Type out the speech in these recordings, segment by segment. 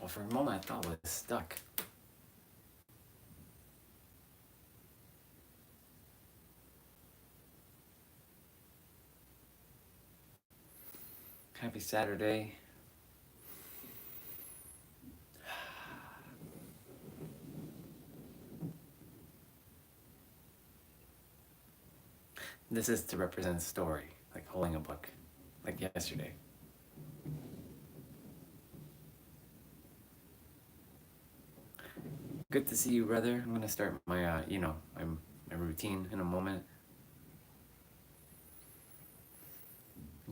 Well, for a moment I thought it was stuck. Happy Saturday. This is to represent a story, like holding a book, like yesterday. Good to see you, brother. I'm gonna start my, my routine in a moment.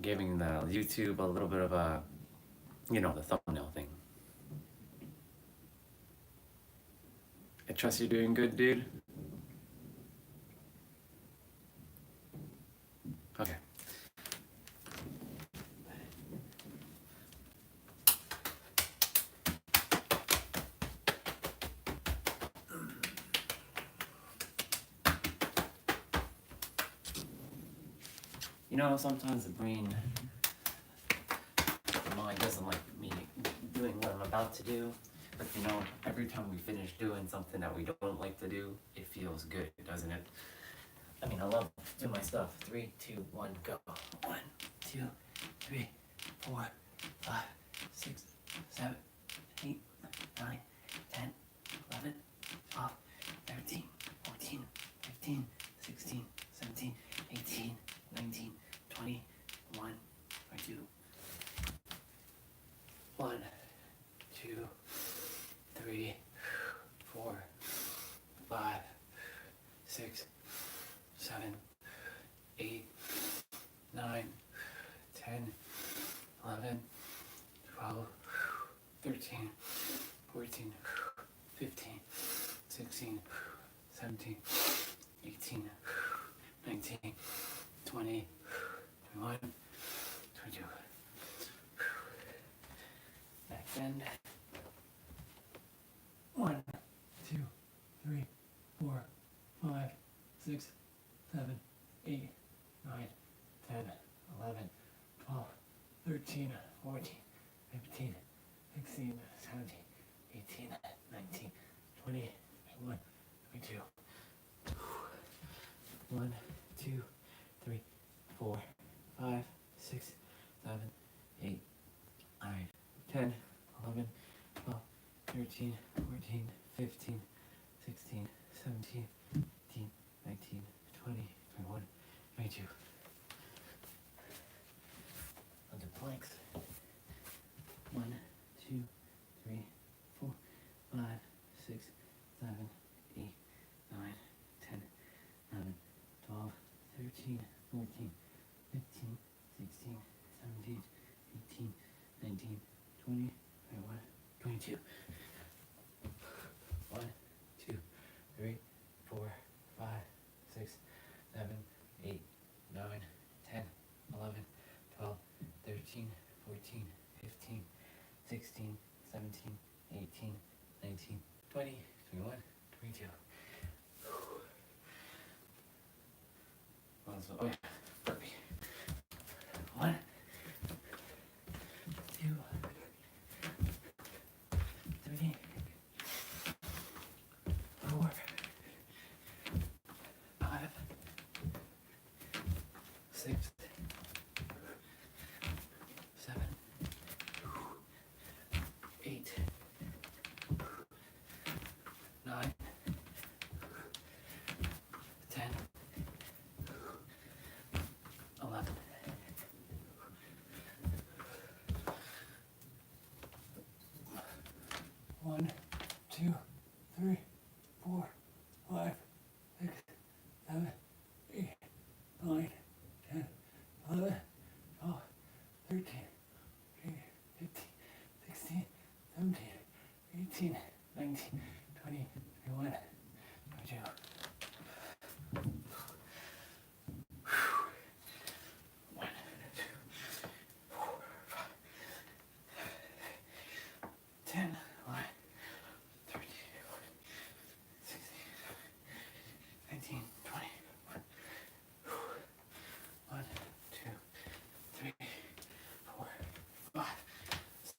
Giving the YouTube a little bit of a, the thumbnail thing. I trust you're doing good, dude. Okay. Sometimes the mind doesn't like me doing what I'm about to do. But every time we finish doing something that we don't like to do, it feels good, doesn't it? I love doing my stuff. 3, 2, 1, go. 1, 2, 3, 4, 5, 6, 7, 8, 9, 10, 11, 12, 13, 14, 15, 16, 17, 18, 19, 20, 21, 22. 1, 2, 3, 4, 5, 6, 7, 8, 9, 10, 11, 12, 13, 14, 15, 16, 17, 18, 19, 20, 21, 22. Back bend. 1, 2, 3, 4, 5, 6, 7, 8, 9, 10, 11, 12, 13, 14, 15, 16, 17, 18, 19, 20, 21, 22. 1, 2, 3, 4, 5, 6, 7, 8, 9, 10, 11, 12, 13, 14, 15, 16, 17, 18, 19, 20, 21, 22. I'll do planks. 1, 2, 3, 4, 5, 6, 7, 8, 9, 10, 11, 12, 13, 14, 15, 16, 17, 18, 19, 20, 21, 22. 1, 2, 3, 4, 5, 6, 7, 8, 9, 10, 11, 12, 13, 14, 15, 16, 17, 18, 19, 20, 21, 22. Oh yeah, burpee. 1, 2, 3, 4, 5, 6, 7, 8, 9, 10, 11. 1, 2, 3, 4, 5, 6, 7, 8, 9, 10, 11, 12, 13, 15, 16, 17, 18, 19, 20, 21, 22. 1, 2, 4, 5, 10, 11, 13, 16, 19, 20. 1, 2, 3, 4, 5,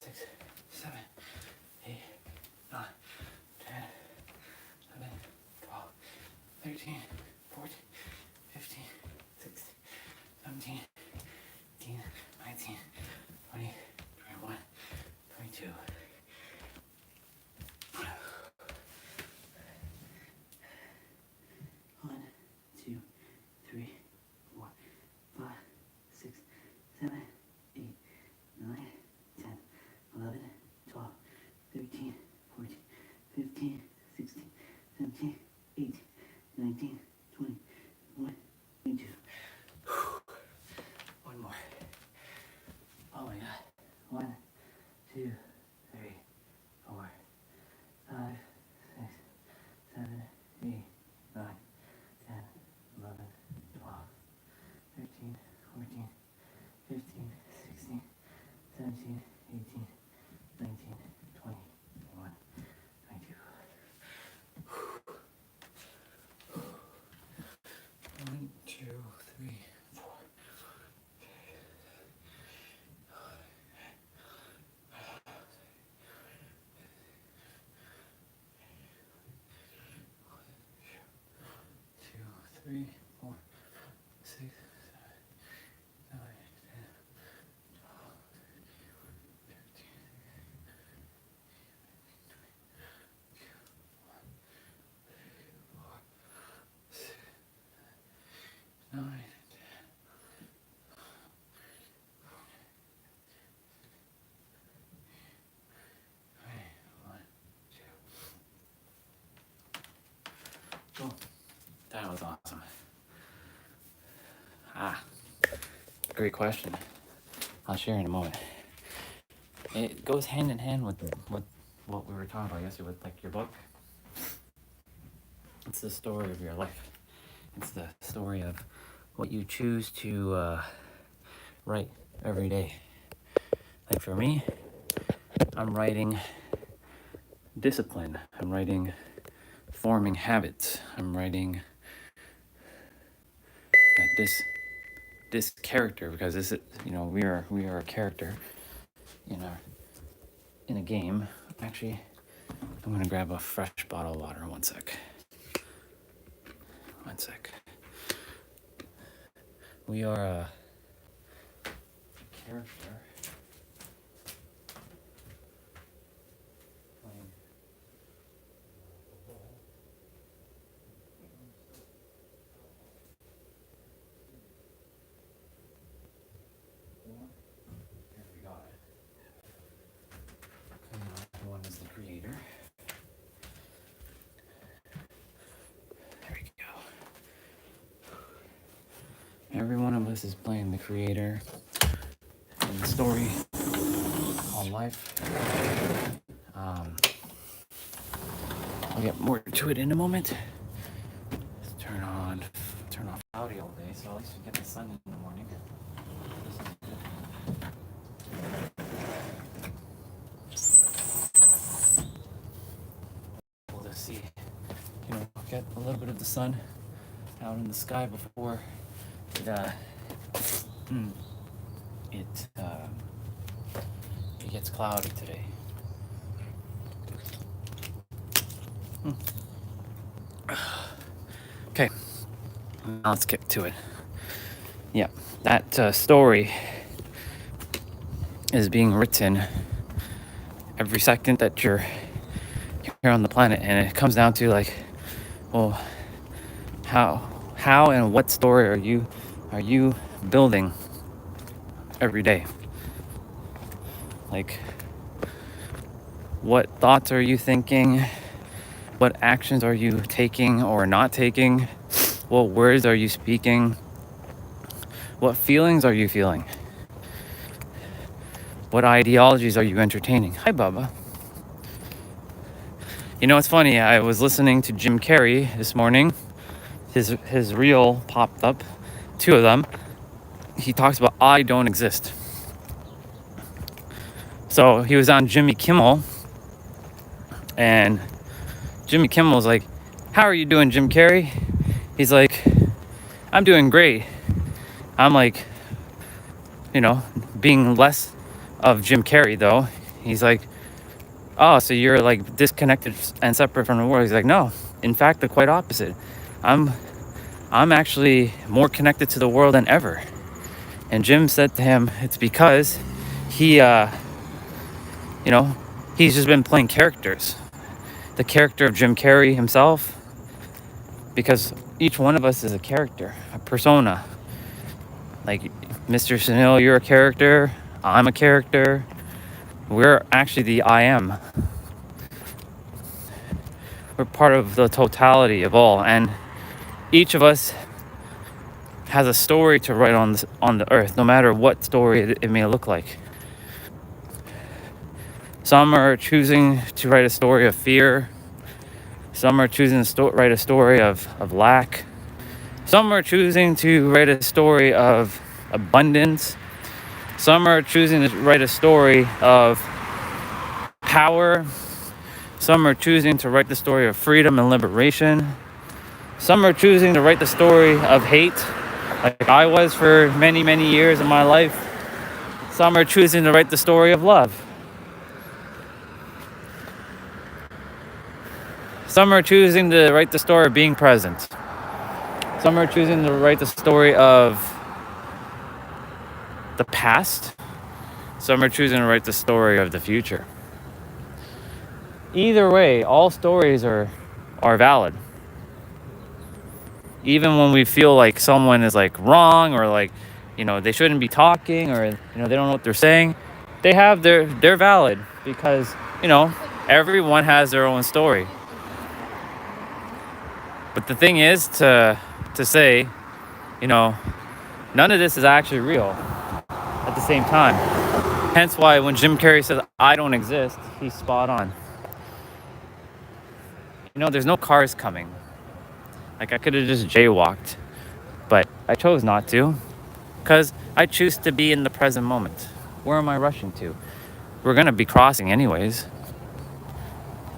6, 7, 8, 2, 3, 4, 5, 6, 7, 8, 9, 10, 11, 12, 13, 14, 15, 16, 17, 18, 19, 20, 21, 22. 1, 2, 3, 4. 3, 4, 6, 7, 9, 10, 12, 13, 4, 6, 9, 10. Cool. That was awesome. Great question. I'll share in a moment. It goes hand in hand with what we were talking about yesterday with like your book. It's the story of your life. It's the story of what you choose to write every day. Like for me, I'm writing discipline. I'm writing forming habits. I'm writing that this character, because this is, we are a character in a game. Actually, I'm gonna grab a fresh bottle of water. One sec. We are a character playing a role. Here we got it. One is the creator. There we go. Every one of us is playing the creator in the story called life. I'll get more to it in a moment. Let's turn off cloudy all day, so at least we get the sun in the morning. We'll just see, get a little bit of the sun out in the sky before it gets cloudy today. Okay, now let's get to it. Yeah, that story is being written every second that you're here on the planet, and it comes down to like, well, how and what story are you building every day? Like, what thoughts are you thinking? What actions are you taking or not taking? What words are you speaking? What feelings are you feeling? What ideologies are you entertaining? Hi, Bubba. It's funny. I was listening to Jim Carrey this morning. His reel popped up, 2 of them. He talks about I don't exist. So he was on Jimmy Kimmel, and Jimmy Kimmel's like, "How are you doing, Jim Carrey?" He's like, "I'm doing great." I'm like, being less of Jim Carrey though. He's like, "Oh, so you're like disconnected and separate from the world?" He's like, "No, in fact, the quite opposite. I'm actually more connected to the world than ever." And Jim said to him, it's because he, he's just been playing characters. The character of Jim Carrey himself, because each one of us is a character, a persona. Like Mr. Sunil, you're a character. I'm a character. We're actually the I am. We're part of the totality of all, and each of us has a story to write on the earth, no matter what story it may look like. Some are choosing to write a story of fear. Some are choosing to write a story of lack. Some are choosing to write a story of abundance. Some are choosing to write a story of power. Some are choosing to write the story of freedom and liberation. Some are choosing to write the story of hate, like I was for many, many years in my life. Some are choosing to write the story of love. Some are choosing to write the story of being present. Some are choosing to write the story of the past. Some are choosing to write the story of the future. Either way, all stories are valid. Even when we feel like someone is like wrong, or like, they shouldn't be talking, or they don't know what they're saying, they're valid, because everyone has their own story. But the thing is to say, none of this is actually real at the same time. Hence why when Jim Carrey says I don't exist, he's spot on. There's no cars coming. Like, I could have just jaywalked, but I chose not to, because I choose to be in the present moment. Where am I rushing to? We're gonna be crossing anyways.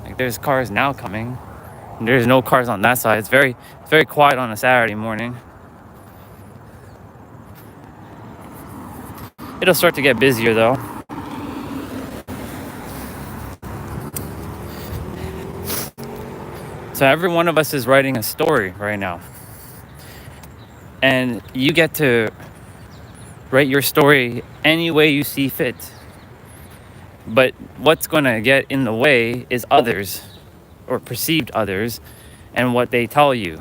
Like, there's cars now coming, and there's no cars on that side. It's very quiet on a Saturday morning. It'll start to get busier though. So every one of us is writing a story right now. And you get to write your story any way you see fit. But what's going to get in the way is others, or perceived others, and what they tell you.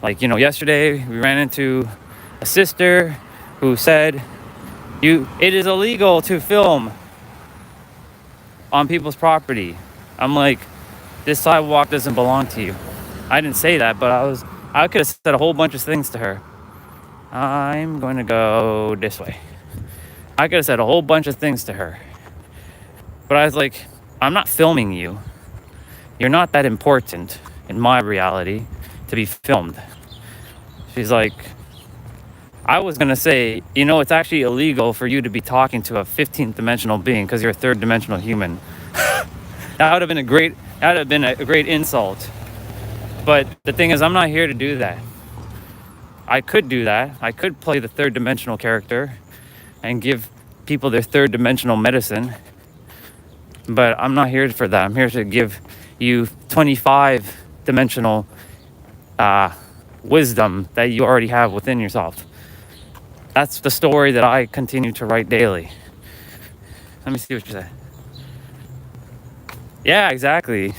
Like, yesterday we ran into a sister who said, it is illegal to film on people's property. I'm like, this sidewalk doesn't belong to you. I didn't say that, but I could have said a whole bunch of things to her. I'm going to go this way. I could have said a whole bunch of things to her. But I was like, I'm not filming you. You're not that important in my reality to be filmed. She's like, I was going to say, it's actually illegal for you to be talking to a 15th dimensional being because you're a third dimensional human. That would have been a great insult. But the thing is, I'm not here to do that. I could do that. I could play the third dimensional character and give people their third dimensional medicine. But I'm not here for that. I'm here to give you 25 dimensional wisdom that you already have within yourself. That's the story that I continue to write daily. Let me see what you said. Yeah, exactly.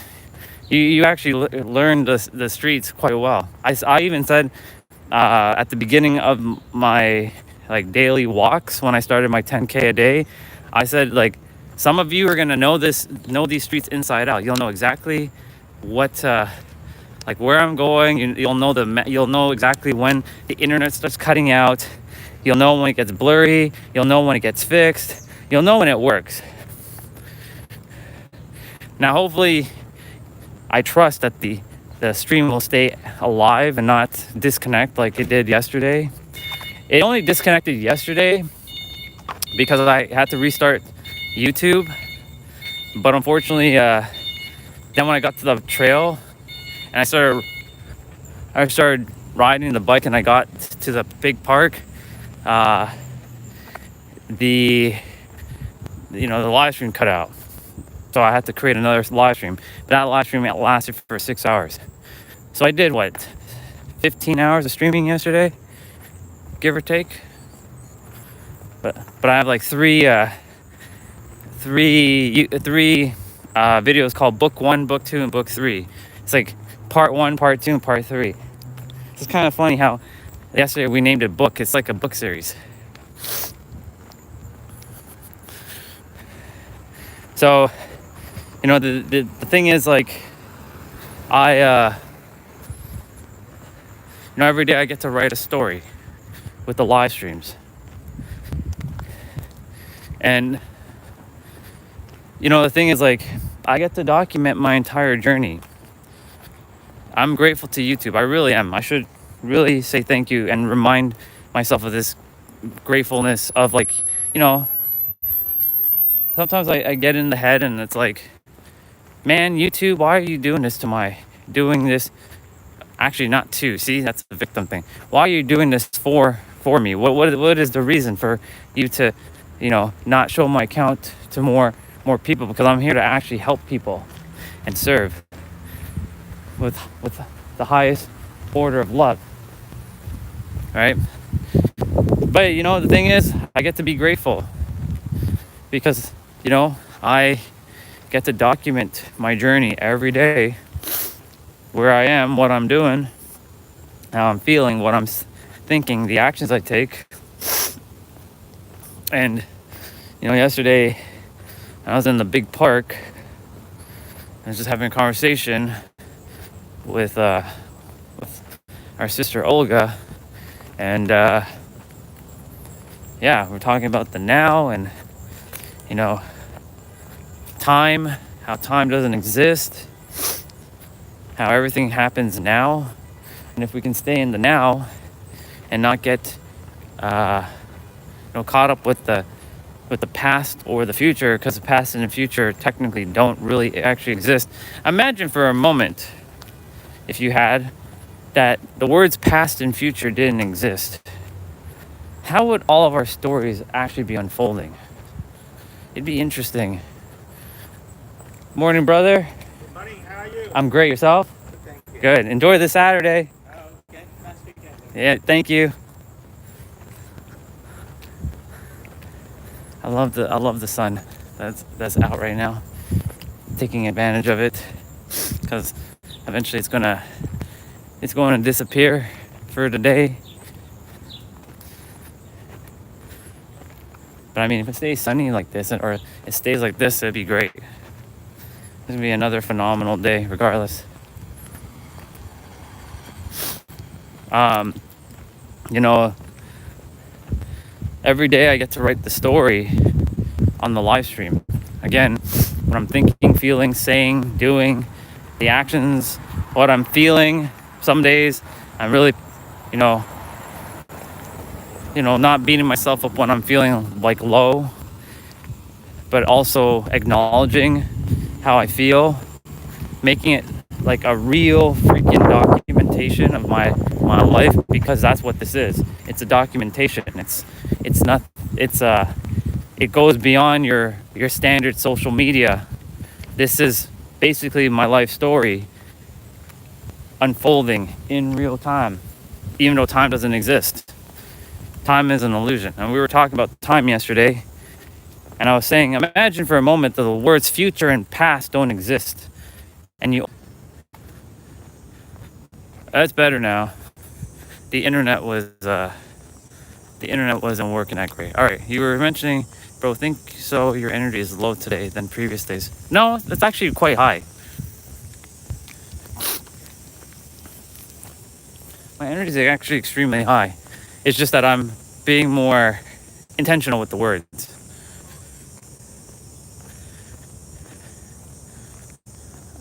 You actually learned the streets quite well. I even said at the beginning of my daily walks, when I started my 10K a day, I said, some of you are gonna know these streets inside out. You'll know exactly what where I'm going. You'll know exactly when the internet starts cutting out. You'll know when it gets blurry. You'll know when it gets fixed. You'll know when it works. Now, hopefully, I trust that the stream will stay alive and not disconnect like it did yesterday. It only disconnected yesterday because I had to restart YouTube. But unfortunately, then when I got to the trail and I started riding the bike and I got to the big park, the live stream cut out. So I had to create another live stream. But that live stream lasted for 6 hours. So I did 15 hours of streaming yesterday, give or take. But I have three videos called Book 1, Book 2, and Book 3. It's Part 1, Part 2, and Part 3. It's kind of funny how yesterday we named it Book. It's like a book series. So, the thing is, I every day I get to write a story with the live streams. And the thing is, like, I get to document my entire journey. I'm grateful to YouTube. I really am. I should really say thank you and remind myself of this gratefulness of, like, sometimes I get in the head and it's like, man, YouTube, why are you doing this? Actually, not to. See, that's the victim thing. Why are you doing this for me? What is the reason for you to, not show my account to more people? Because I'm here to actually help people and serve with the highest order of love, right? But the thing is, I get to be grateful because I get to document my journey every day, where I am, what I'm doing, how I'm feeling, what I'm thinking, the actions I take. And yesterday I was in the big park. I was just having a conversation with our sister Olga, and we're talking about the now and time, how time doesn't exist, how everything happens now. And if we can stay in the now and not get caught up with the past or the future, because the past and the future technically don't really actually exist. Imagine for a moment if you had that the words past and future didn't exist. How would all of our stories actually be unfolding? It'd be interesting. Morning, brother. Good morning, how are you? I'm great. Yourself? Thank you. Good. Enjoy the Saturday. Oh, okay, nice weekend. Yeah, thank you. I love the sun that's out right now. Taking advantage of it, because eventually it's going to disappear for the day. But I mean, if it stays sunny like this, or it stays like this, it'd be great. It's gonna be another phenomenal day, regardless. Every day I get to write the story on the live stream. Again, what I'm thinking, feeling, saying, doing, the actions, what I'm feeling. Some days I'm really, not beating myself up when I'm feeling like low, but also acknowledging how I feel, making it like a real freaking documentation of my life, because that's what this is. It's a documentation. It goes beyond your standard social media. This is basically my life story unfolding in real time, even though time doesn't exist. Time is an illusion. And we were talking about time yesterday, and I was saying, imagine for a moment that the words future and past don't exist. And that's better now. The internet wasn't working that great. All right, you were mentioning, bro, think so your energy is low today than previous days. No, it's actually quite high. My energy is actually extremely high. It's just that I'm being more intentional with the words.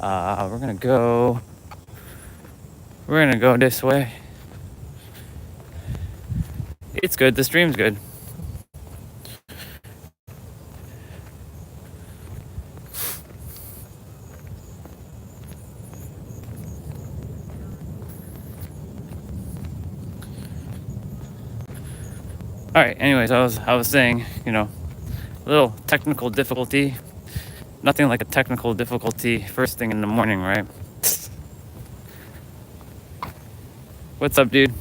We're gonna go this way. It's good. The stream's good. All right. Anyways, I was saying, a little technical difficulty. Nothing like a technical difficulty first thing in the morning, right? What's up, dude?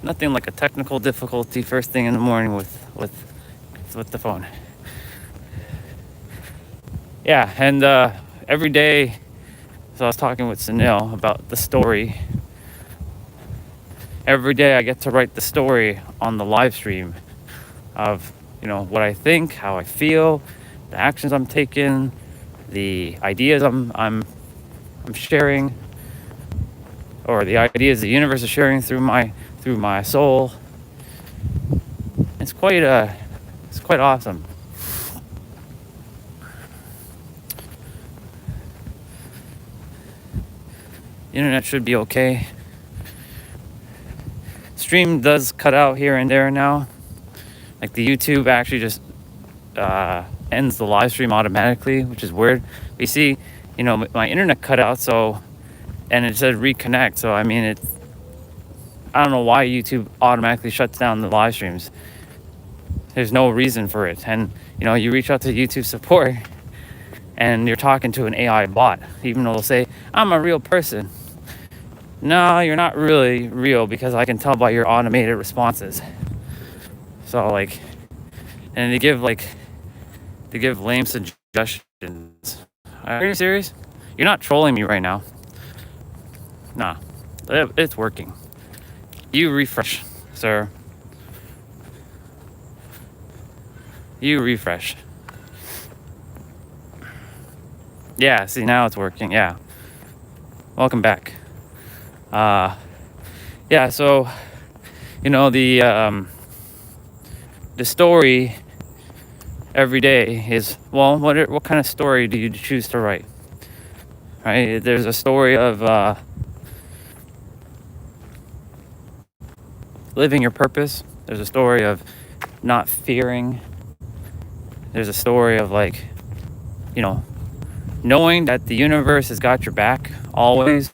Nothing like a technical difficulty first thing in the morning with the phone. Yeah, and every day, so I was talking with Sunil about the story. Every day I get to write the story on the live stream of, what I think, how I feel, the actions I'm taking, the ideas I'm sharing, or the ideas the universe is sharing through my soul. It's quite It's quite awesome. The internet should be okay. Stream does cut out here and there now. Like the YouTube actually just ends the live stream automatically, which is weird. But you see, you know, my internet cut out, so, and it said reconnect. So I mean, I don't know why YouTube automatically shuts down the live streams. There's no reason for it. And you know, you reach out to YouTube support, and you're talking to an AI bot, even though they'll say, "I'm a real person." No, you're not really real, because I can tell by your automated responses. So like, and they give lame suggestions. Are you serious? You're not trolling me right now. Nah, it's working. You refresh, sir. You refresh. Yeah, see, now it's working. Yeah. Welcome back. Yeah, so, you know, the story every day is, well, what kind of story do you choose to write? Right? There's a story of living your purpose. There's a story of not fearing. There's a story of, like, you know, knowing that the universe has got your back always,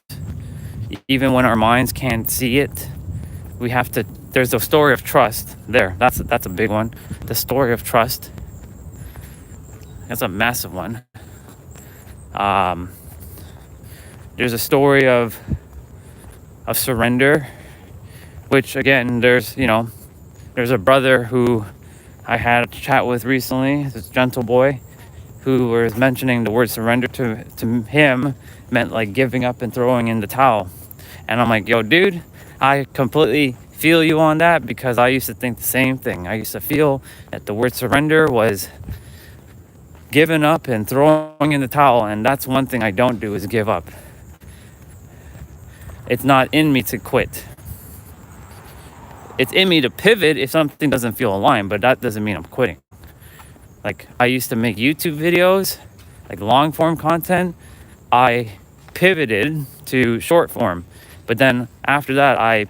even when our minds can't see it. We have to. There's a story of trust there. That's a big one. The story of trust. That's a massive one. There's a story of surrender, which, again, there's a brother who I had a chat with recently, this gentle boy, who was mentioning the word surrender to him meant like giving up and throwing in the towel. And I'm like, yo, dude, I completely feel you on that, because I used to think the same thing. I used to feel that the word surrender was giving up and throwing in the towel, and that's one thing I don't do, is give up. It's not in me to quit. It's in me to pivot if something doesn't feel aligned, but that doesn't mean I'm quitting. Like, I used to make YouTube videos, like long form content. I pivoted to short form, but then after that,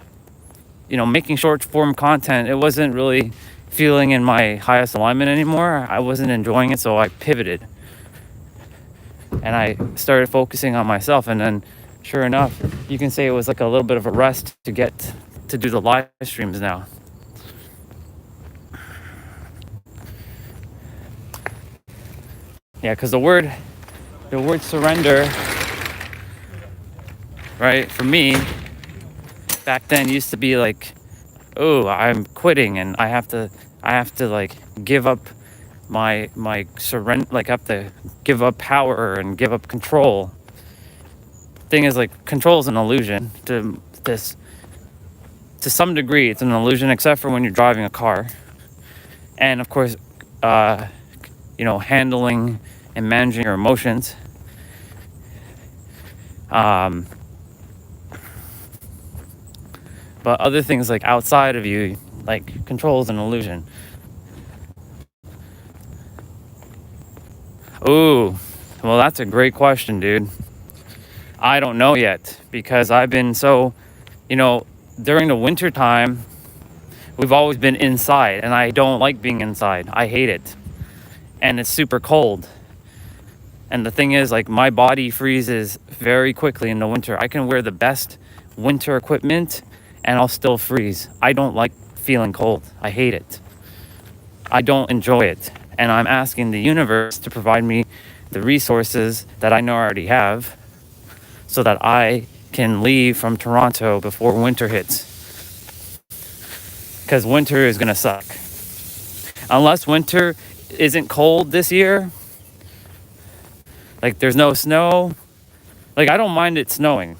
making short form content, it wasn't really feeling in my highest alignment anymore. I wasn't enjoying it, so I pivoted. And I started focusing on myself, and then sure enough, you can say it was like a little bit of a rest to get to do the live streams now. Yeah, because the word surrender, right, for me, back then used to be like, oh, I'm quitting, and I have to like give up my surrender, like I have to give up power and give up control. Thing is, like, control is an illusion to some degree. It's an illusion, except for when you're driving a car, and of course, handling and managing your emotions. But other things, like outside of you, like, control is an illusion. Ooh, well, that's a great question, dude. I don't know yet, because I've been so, during the winter time, we've always been inside, and I don't like being inside. I hate it. And it's super cold. And the thing is, like, my body freezes very quickly in the winter. I can wear the best winter equipment and I'll still freeze. I don't like feeling cold. I hate it. I don't enjoy it. And I'm asking the universe to provide me the resources that I know I already have, so that I can leave from Toronto before winter hits. Because winter is going to suck. Unless winter isn't cold this year, like there's no snow, like I don't mind it snowing.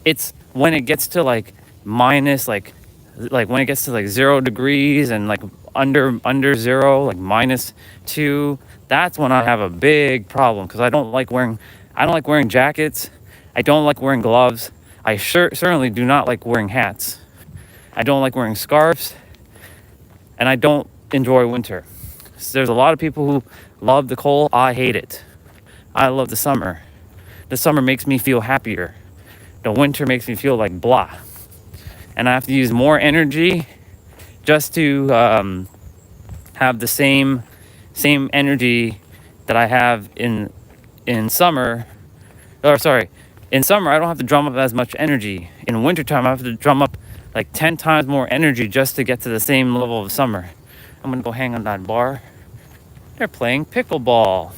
It's when it gets to like minus, like when it gets to like 0 degrees and like under zero, like -2, that's when I have a big problem, because I don't like wearing jackets. I don't like wearing gloves. I certainly do not like wearing hats. I don't like wearing scarves, and I don't enjoy winter. There's a lot of people who love the cold. I hate it. I love the summer. The summer makes me feel happier. The winter makes me feel like blah. And I have to use more energy just to have the same energy that I have in summer. Or sorry, in summer I don't have to drum up as much energy. In wintertime I have to drum up like 10 times more energy just to get to the same level of summer. I'm gonna go hang on that bar. They're playing pickleball.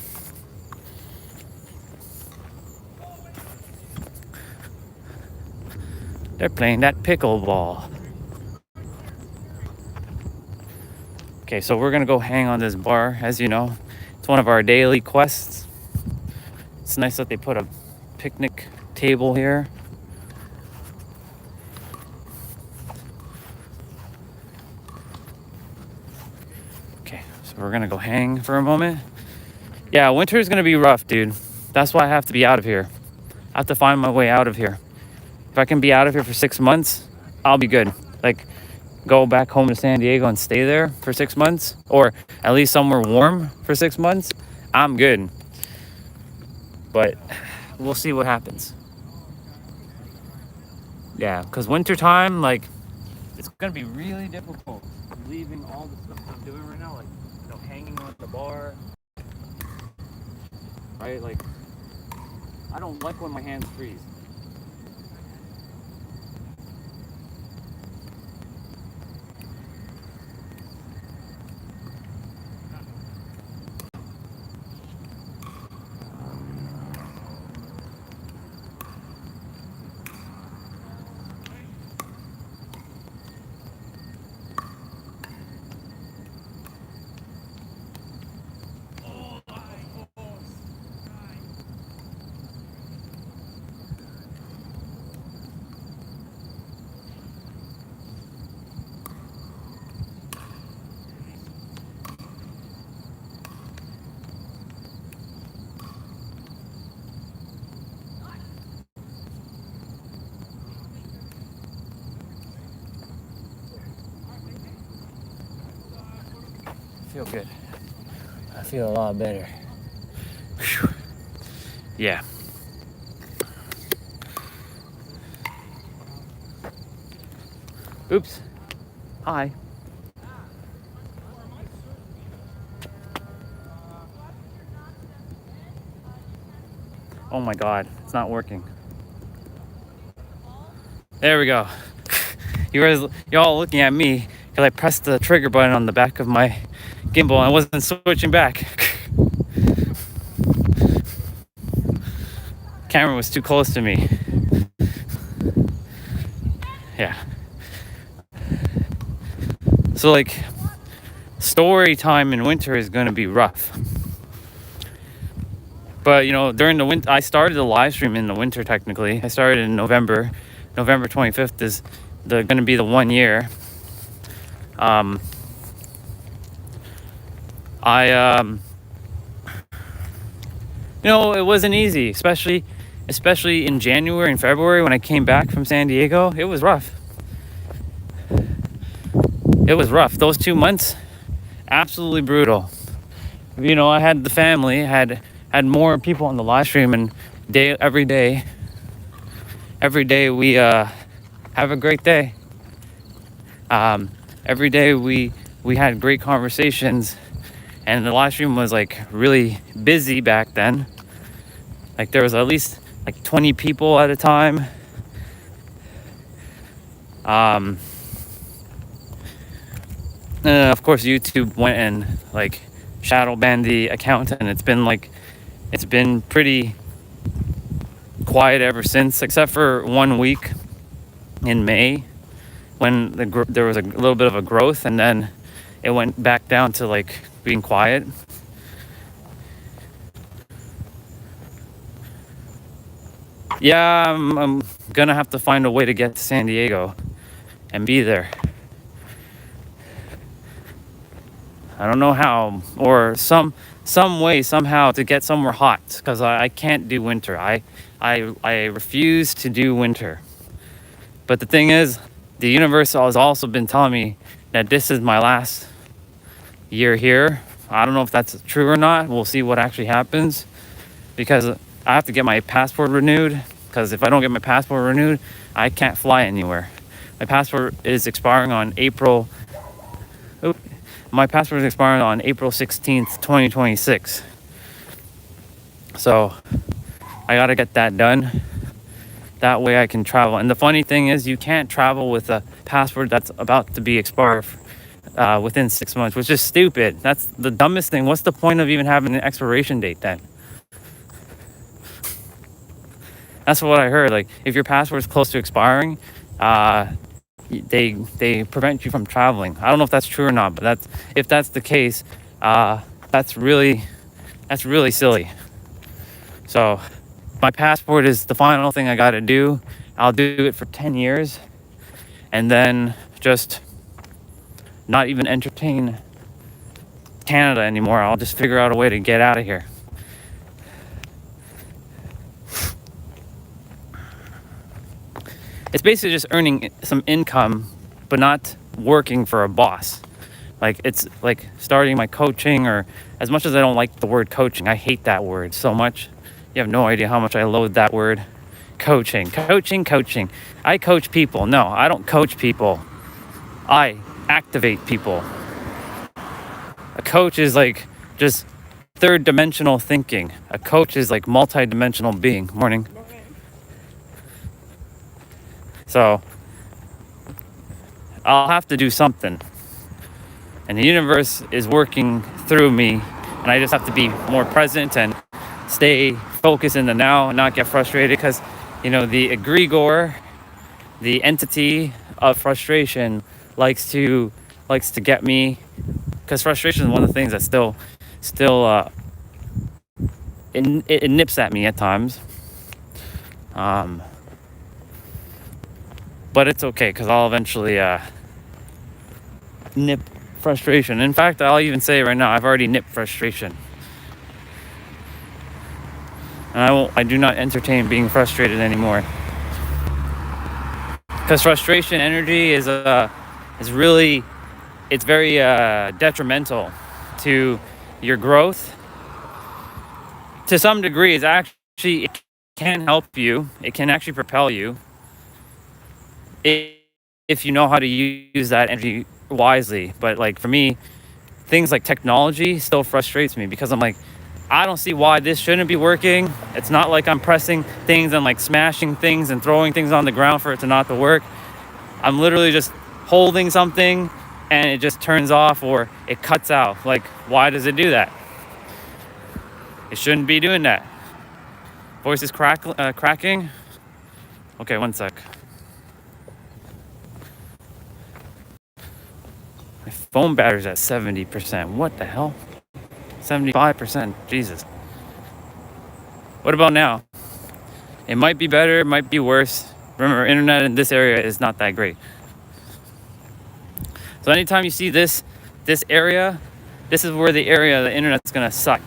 They're playing that pickleball. Okay, so we're gonna go hang on this bar. As you know, it's one of our daily quests. It's nice that they put a picnic table here. Okay, so we're gonna go hang for a moment. Yeah, winter is gonna be rough, dude. That's why I have to be out of here. I have to find my way out of here. If I can be out of here for 6 months, I'll be good. Like, go back home to San Diego and stay there for 6 months, or at least somewhere warm for 6 months, I'm good. But we'll see what happens. Yeah, because wintertime, like, it's gonna be really difficult leaving all the stuff I'm doing right now, like, hanging on the bar, right? Like, I don't like when my hands freeze. I feel good. I feel a lot better. Whew. Yeah. Oops. Hi. Oh my God, it's not working. There we go. You're all looking at me because I pressed the trigger button on the back of my gimbal and I wasn't switching back. Camera was too close to me. Yeah. So like, story time in winter is going to be rough. But during the winter, I started the live stream in the winter. Technically, I started in November. November 25th is going to be the 1 year. It wasn't easy, especially in January and February when I came back from San Diego. It was rough. It was rough. Those 2 months, absolutely brutal. I had the family, had more people on the live stream, and every day we have a great day. Every day we had great conversations, and the live stream was like really busy back then. Like there was at least like 20 people at a time. Of course YouTube went and like shadow banned the account, and it's been pretty quiet ever since, except for 1 week in May when there was a little bit of a growth, and then it went back down to like being quiet. Yeah, I'm gonna have to find a way to get to San Diego and be there. I don't know how, or some way, somehow to get somewhere hot, because I can't do winter. I refuse to do winter. But the thing is, the universe has also been telling me that this is my last year here I don't know if that's true or not. We'll see what actually happens, because I have to get my passport renewed, because if I don't get my passport renewed, I can't fly anywhere. My passport is expiring on April 16th, 2026. So I got to get that done. That way I can travel. And the funny thing is, you can't travel with a passport that's about to be expired within 6 months, which is stupid. That's the dumbest thing. What's the point of even having an expiration date then? That's what I heard. Like, if your passport is close to expiring, they prevent you from traveling. I don't know if that's true or not, but if that's the case, that's really silly. So my passport is the final thing I got to do. I'll do it for 10 years and then just not even entertain Canada anymore. I'll just figure out a way to get out of here. It's basically just earning some income, but not working for a boss. Like, it's like starting my coaching, or as much as I don't like the word coaching, I hate that word so much. You have no idea how much I loathe that word. Coaching. I coach people. No, I don't coach people. I activate people. A coach is like just third dimensional thinking. A coach is like multi-dimensional being. Morning. So I'll have to do something. And the universe is working through me, and I just have to be more present and stay focused in the now and not get frustrated, because, you know, the egregore, the entity of frustration likes to get me, because frustration is one of the things that still it nips at me at times. But it's okay, because I'll eventually nip frustration. In fact, I'll even say right now, I've already nipped frustration. And I do not entertain being frustrated anymore. Because frustration energy is very detrimental to your growth. To some degree, it can help you. It can actually propel you if you know how to use that energy wisely. But like, for me, things like technology still frustrates me, because I'm like, I don't see why this shouldn't be working. It's not like I'm pressing things and like smashing things and throwing things on the ground for it to not to work. I'm literally just holding something and it just turns off, or it cuts out. Like, why does it do that? It shouldn't be doing that. Voice is cracking. Okay, one sec. My phone battery's at 70%. What the hell? 75%. Jesus. What about now? It might be better, it might be worse. Remember, internet in this area is not that great. So anytime you see this area, this is where the area the internet's gonna suck.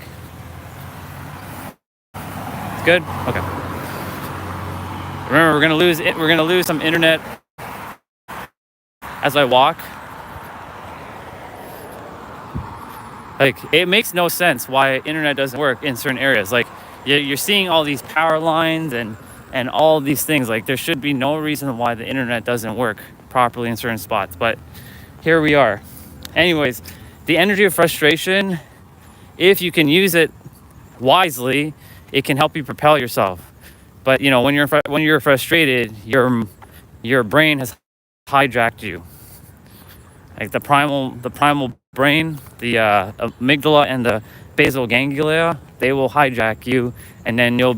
It's good? Okay. Remember, we're gonna lose some internet as I walk. Like, it makes no sense why internet doesn't work in certain areas. Like, you're seeing all these power lines and all these things. Like, there should be no reason why the internet doesn't work properly in certain spots. But here we are. Anyways, the energy of frustration, if you can use it wisely, it can help you propel yourself. But, you know, when you're frustrated, your brain has hijacked you. Like the primal brain, the amygdala and the basal ganglia, they will hijack you, and then you'll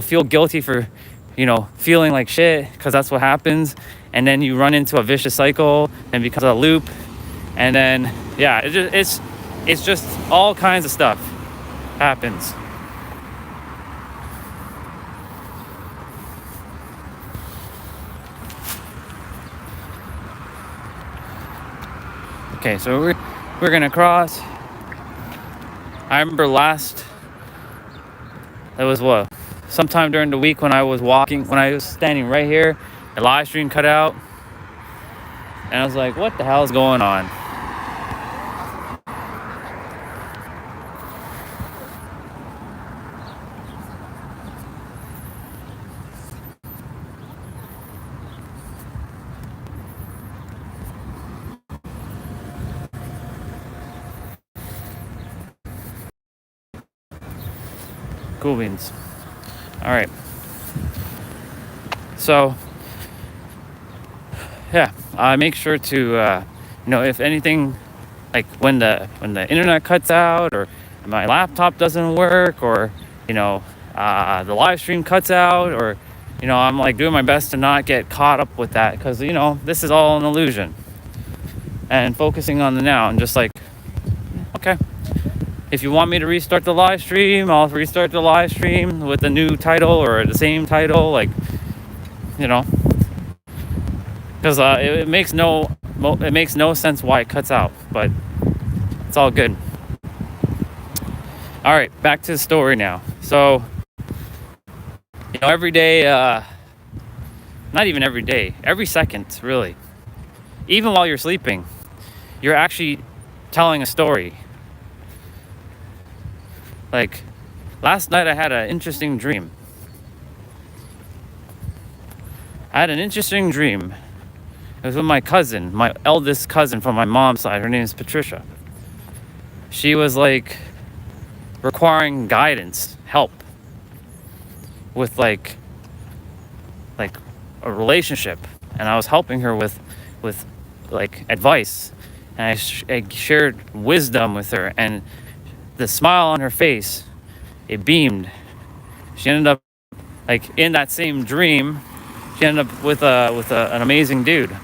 feel guilty for, you know, feeling like shit, because that's what happens. And then you run into a vicious cycle and becomes a loop, and then it's just all kinds of stuff happens. Okay, so we're gonna cross. I remember it was sometime during the week when I was standing right here, the live stream cut out, and I was like, what the hell is going on? Cool beans. All right. So, yeah, I make sure to, if anything, like when the internet cuts out, or my laptop doesn't work, or the live stream cuts out, or I'm like doing my best to not get caught up with that, because this is all an illusion, and focusing on the now, and just like, okay, if you want me to restart the live stream, I'll restart the live stream with a new title or the same title, like, because it makes no sense why it cuts out, but it's all good. All right, back to the story now. So, every day, not even every day, every second, really, even while you're sleeping, you're actually telling a story. Like, last night I had an interesting dream. It was with my cousin, my eldest cousin from my mom's side. Her name is Patricia. She was like requiring guidance, help with like a relationship, and I was helping her with like advice, and I shared wisdom with her, and the smile on her face, it beamed. She ended up like in that same dream. She ended up with an amazing dude,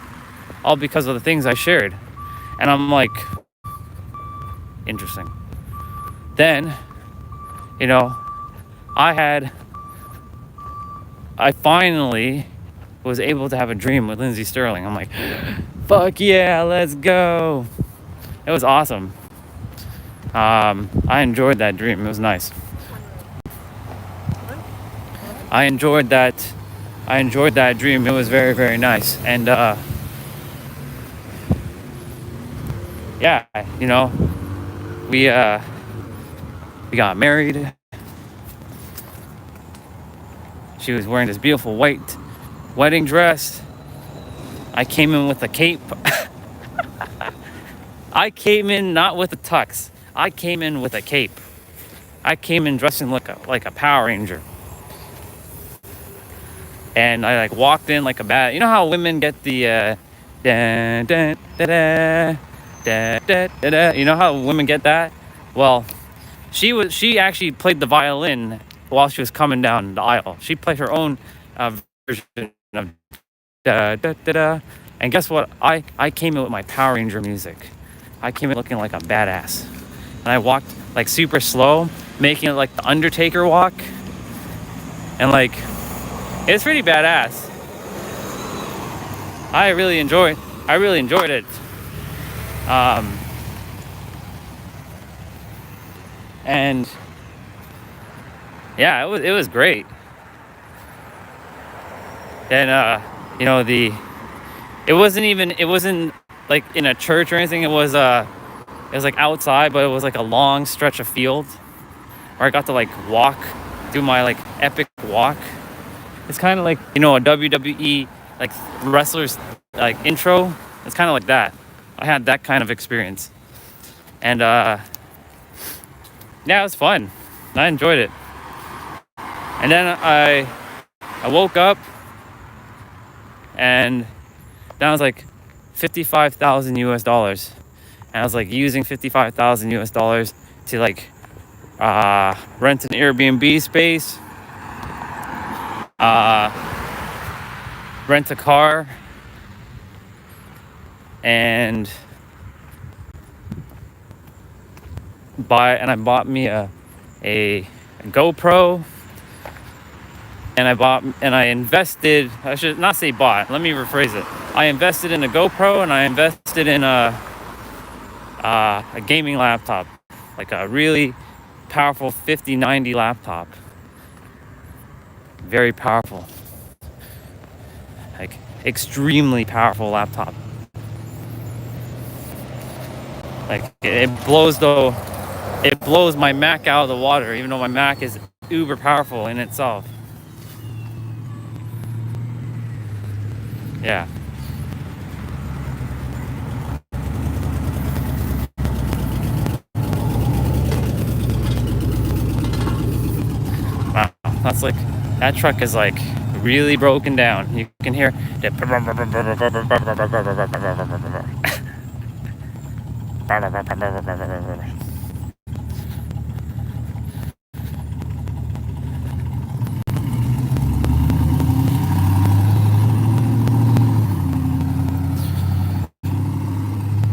all because of the things I shared, and I'm like, interesting. Then, I finally was able to have a dream with Lindsay Sterling. I'm like, fuck yeah, let's go. It was awesome. I enjoyed that dream. It was nice. I enjoyed that dream. It was very, very nice. And yeah, we got married. She was wearing this beautiful white wedding dress. I came in with a cape. I came in not with a tux. I came in with a cape. I came in dressing like a Power Ranger. And I like walked in like a bad. You know how women get the da, da, da, da, da, da, da, da. You know how women get that? Well, she actually played the violin while she was coming down the aisle. She played her own version of da, da, da, da. And guess what? I came in with my Power Ranger music. I came in looking like a badass. And I walked like super slow, making it like the Undertaker walk. And like, it's pretty badass. I really enjoyed it. And yeah, it was great. And it wasn't like in a church or anything. It was like outside, but it was like a long stretch of field where I got to like do my like epic walk. It's kind of like, a WWE like wrestler's like intro. It's kind of like that. I had that kind of experience. And yeah, it was fun. I enjoyed it. And then I woke up, and that was like $55,000 US. And I was like using $55,000 US to like rent an Airbnb space, rent a car, and I bought me a GoPro, and I invested. I should not say bought. Let me rephrase it. I invested in a GoPro, and I invested in a gaming laptop, like a really powerful 5090 laptop. Very powerful, like extremely powerful laptop. Like it blows my Mac out of the water, even though my Mac is uber powerful in itself. Yeah. That's like, that truck is like really broken down. You can hear the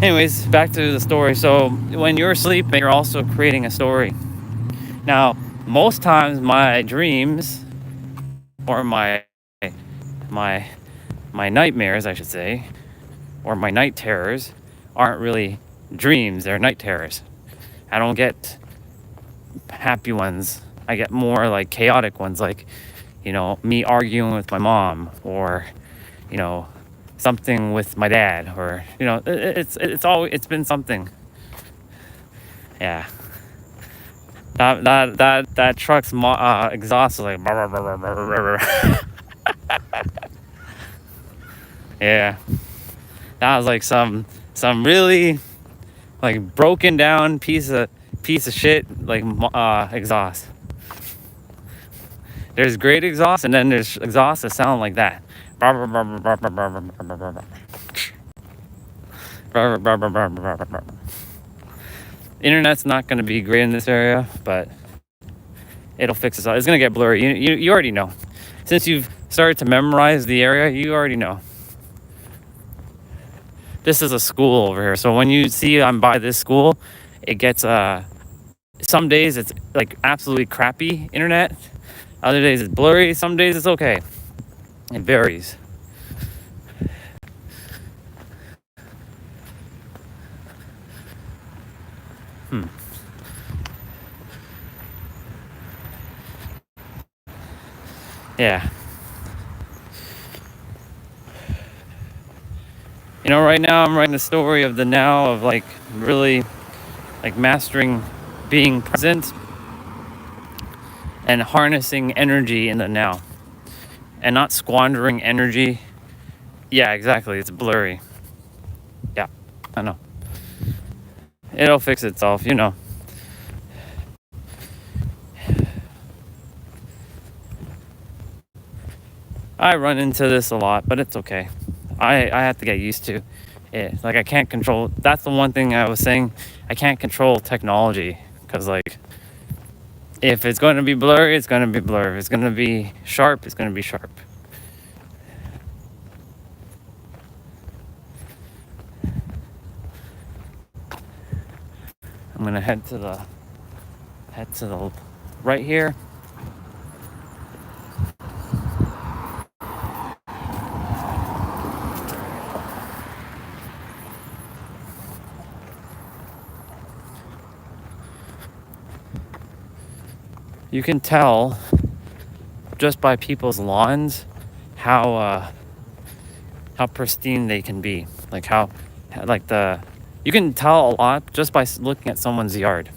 anyways, back to the story. So when you're sleeping, you're also creating a story. Now, most times my dreams, or my nightmares, I should say, or my night terrors, aren't really dreams, they're night terrors. I don't get happy ones. I get more like chaotic ones, like, you know, me arguing with my mom, or, you know, something with my dad, or, you know, it's been something. Yeah. That truck's exhaust is like yeah. That was like some really like broken down piece of shit, like exhaust. There's great exhaust, and then there's exhaust that sound like that. Internet's not going to be great in this area, but it'll fix itself. It's going to get blurry. You already know. Since you've started to memorize the area, you already know. This is a school over here, so when you see I'm by this school, it gets some days it's like absolutely crappy internet, other days it's blurry, some days it's okay. It varies. Yeah. You know, right now I'm writing the story of the now, of like really like mastering being present and harnessing energy in the now and not squandering energy. Yeah, exactly. It's blurry. Yeah, I know. It'll fix itself, you know. I run into this a lot, but it's okay. I have to get used to it. Like, I can't control. That's the one thing I was saying. I can't control technology, because like, if it's going to be blurry, it's going to be blurry. If it's going to be sharp, it's going to be sharp. I'm going to head to the right here. You can tell just by people's lawns how pristine they can be. Like how, like you can tell a lot just by looking at someone's yard.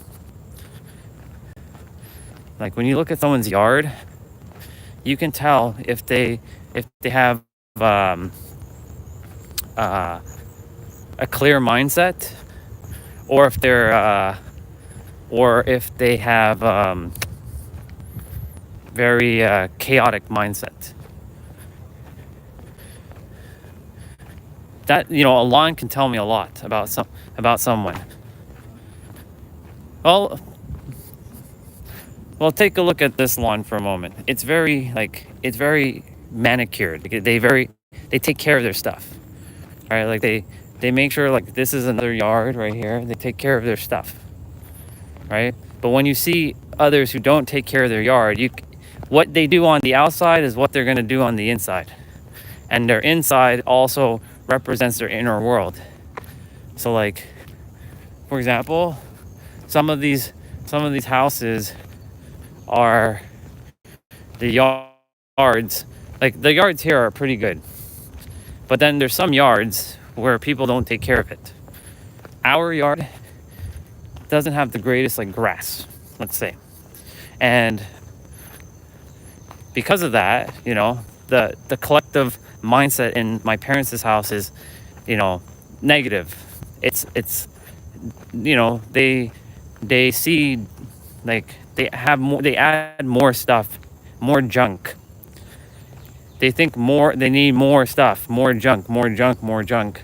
Like when you look at someone's yard, you can tell if they have a clear mindset, or if they have very chaotic mindset. That, you know, a lawn can tell me a lot about someone. Well, take a look at this lawn for a moment. It's very manicured. They take care of their stuff. All right, like they make sure, like, this is another yard right here. They take care of their stuff, right? But when you see others who don't take care of their yard, what they do on the outside is what they're going to do on the inside, and their inside also represents their inner world. So, like, for example, some of these houses are the yards. Like, the yards here are pretty good, but then there's some yards where people don't take care of it. Our yard doesn't have the greatest, like, grass, let's say, and because of that, you know, the collective mindset in my parents' house is, you know, negative. It's you know, they see, like, they add more stuff more junk. They think more, they need more stuff, more junk, more junk, more junk.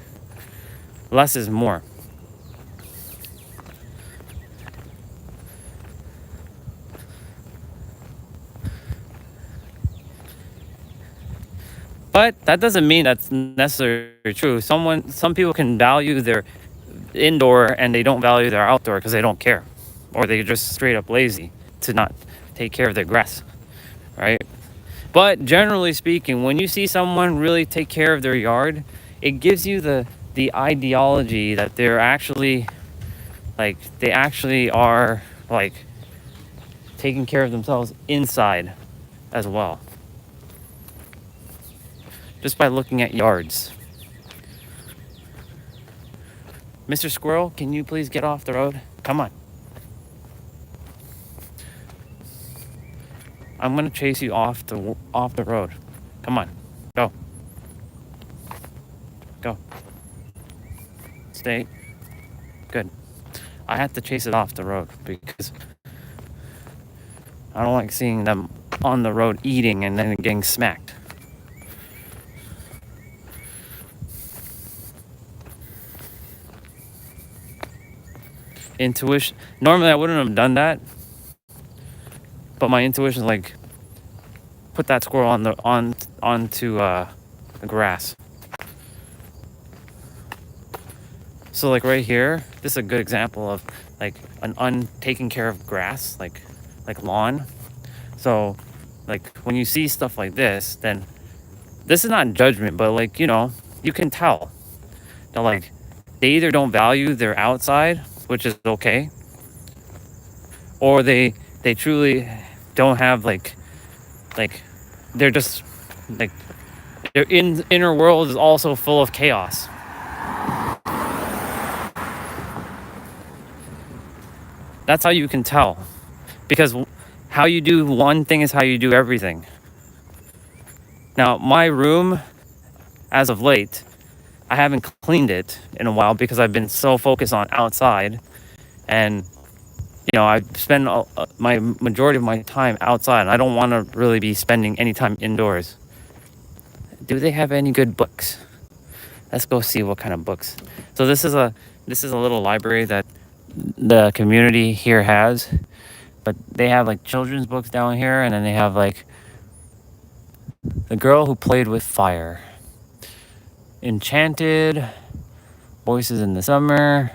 Less is more. But that doesn't mean that's necessarily true. Some people can value their indoor and they don't value their outdoor because they don't care, or they're just straight up lazy to not take care of their grass, right? But generally speaking, when you see someone really take care of their yard, it gives you the ideology that they're actually they actually are like taking care of themselves inside as well, just by looking at yards. Mr. Squirrel, can you please get off the road? Come on. I'm gonna chase you off the road. Come on, go. Go. Stay. Good. I have to chase it off the road because I don't like seeing them on the road eating and then getting smacked. Intuition. Normally I wouldn't have done that, but my intuition is like, put that squirrel onto the grass. So like right here, this is a good example of like an untaken care of grass, like lawn. So like when you see stuff like this, then this is not judgment, but like, you know, you can tell that like they either don't value their outside, which is okay, or they truly don't have like they're just like their inner world is also full of chaos. That's how you can tell, because how you do one thing is how you do everything. Now, my room, as of late, I haven't cleaned it in a while because I've been so focused on outside, and you know, I spend my majority of my time outside, and I don't want to really be spending any time indoors. Do they have any good books? Let's go see what kind of books. So this is a little library that the community here has, but they have like children's books down here, and then they have like The Girl Who Played with Fire, Enchanted, Voices in the Summer,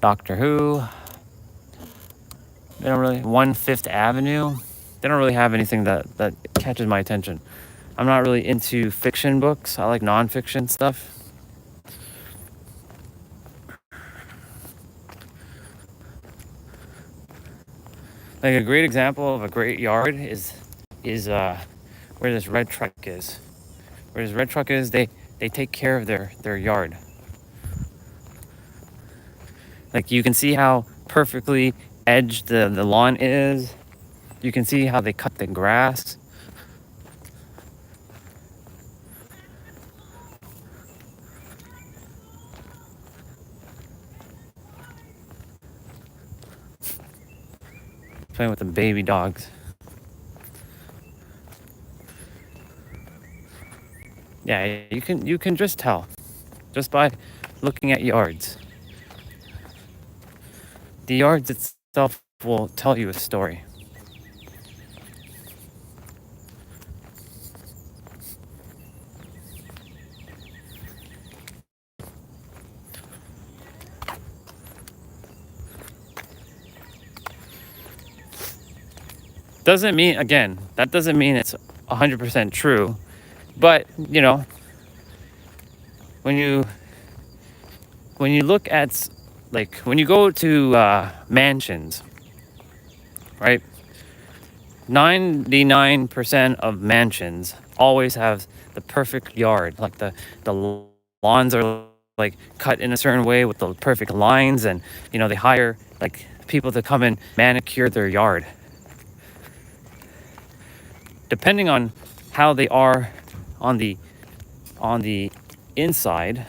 Doctor Who. They don't really, 1/5 Avenue. They don't really have anything that catches my attention. I'm not really into fiction books. I like nonfiction stuff. Like a great example of a great yard is where this red truck is. Where this red truck is, they take care of their yard. Like you can see how perfectly edged the lawn is. You can see how they cut the grass. Playing with the baby dogs. Yeah, you can just tell just by looking at yards. The yards itself will tell you a story. Doesn't mean, again, that doesn't mean it's 100% true, but you know, when you look at, like, when you go to mansions, right? 99% of mansions always have the perfect yard. Like the lawns are like cut in a certain way with the perfect lines, and you know, they hire like people to come and manicure their yard. Depending on how they are on the inside,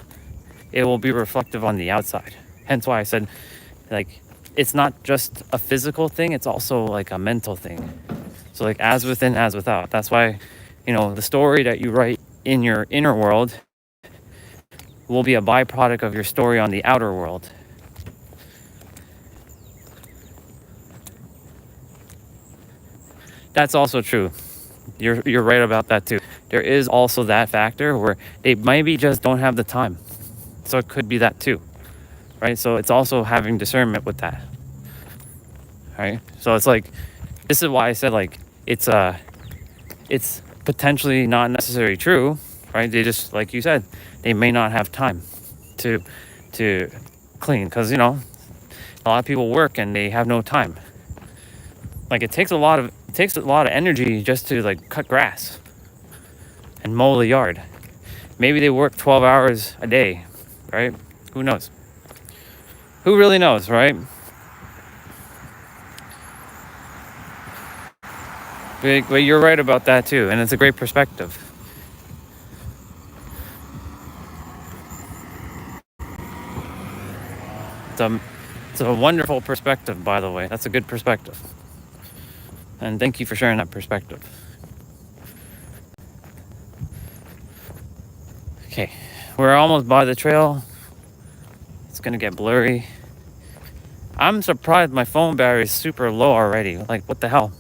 it will be reflective on the outside. Hence why I said, like, it's not just a physical thing, it's also like a mental thing. So like as within, as without. That's why, the story that you write in your inner world will be a byproduct of your story on the outer world. That's also true. You're right about that too. There is also that factor where they maybe just don't have the time. So it could be that too, right? So it's also having discernment with that, right? So it's like, this is why I said like it's potentially not necessarily true, right? They just, like you said, they may not have time to clean because a lot of people work and they have no time. Like it takes a lot of energy just to like cut grass and mow the yard. Maybe they work 12 hours a day, right? Who knows? Who really knows, right? But you're right about that too, and it's a great perspective. It's a wonderful perspective, by the way. That's a good perspective. And thank you for sharing that perspective. Okay, we're almost by the trail. It's gonna get blurry. I'm surprised my phone battery is super low already. Like, what the hell?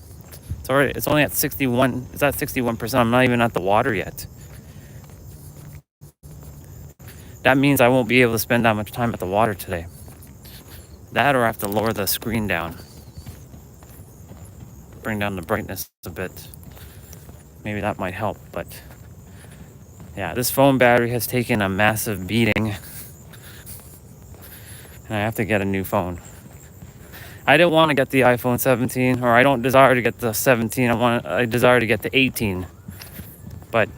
It's only at 61. It's at 61%. I'm not even at the water yet. That means I won't be able to spend that much time at the water today. That, or I have to lower the screen down. Bring down the brightness a bit. Maybe that might help, but yeah, this phone battery has taken a massive beating. And I have to get a new phone. I didn't want to get the iPhone 17, or I don't desire to get the 17. I desire to get the 18. But,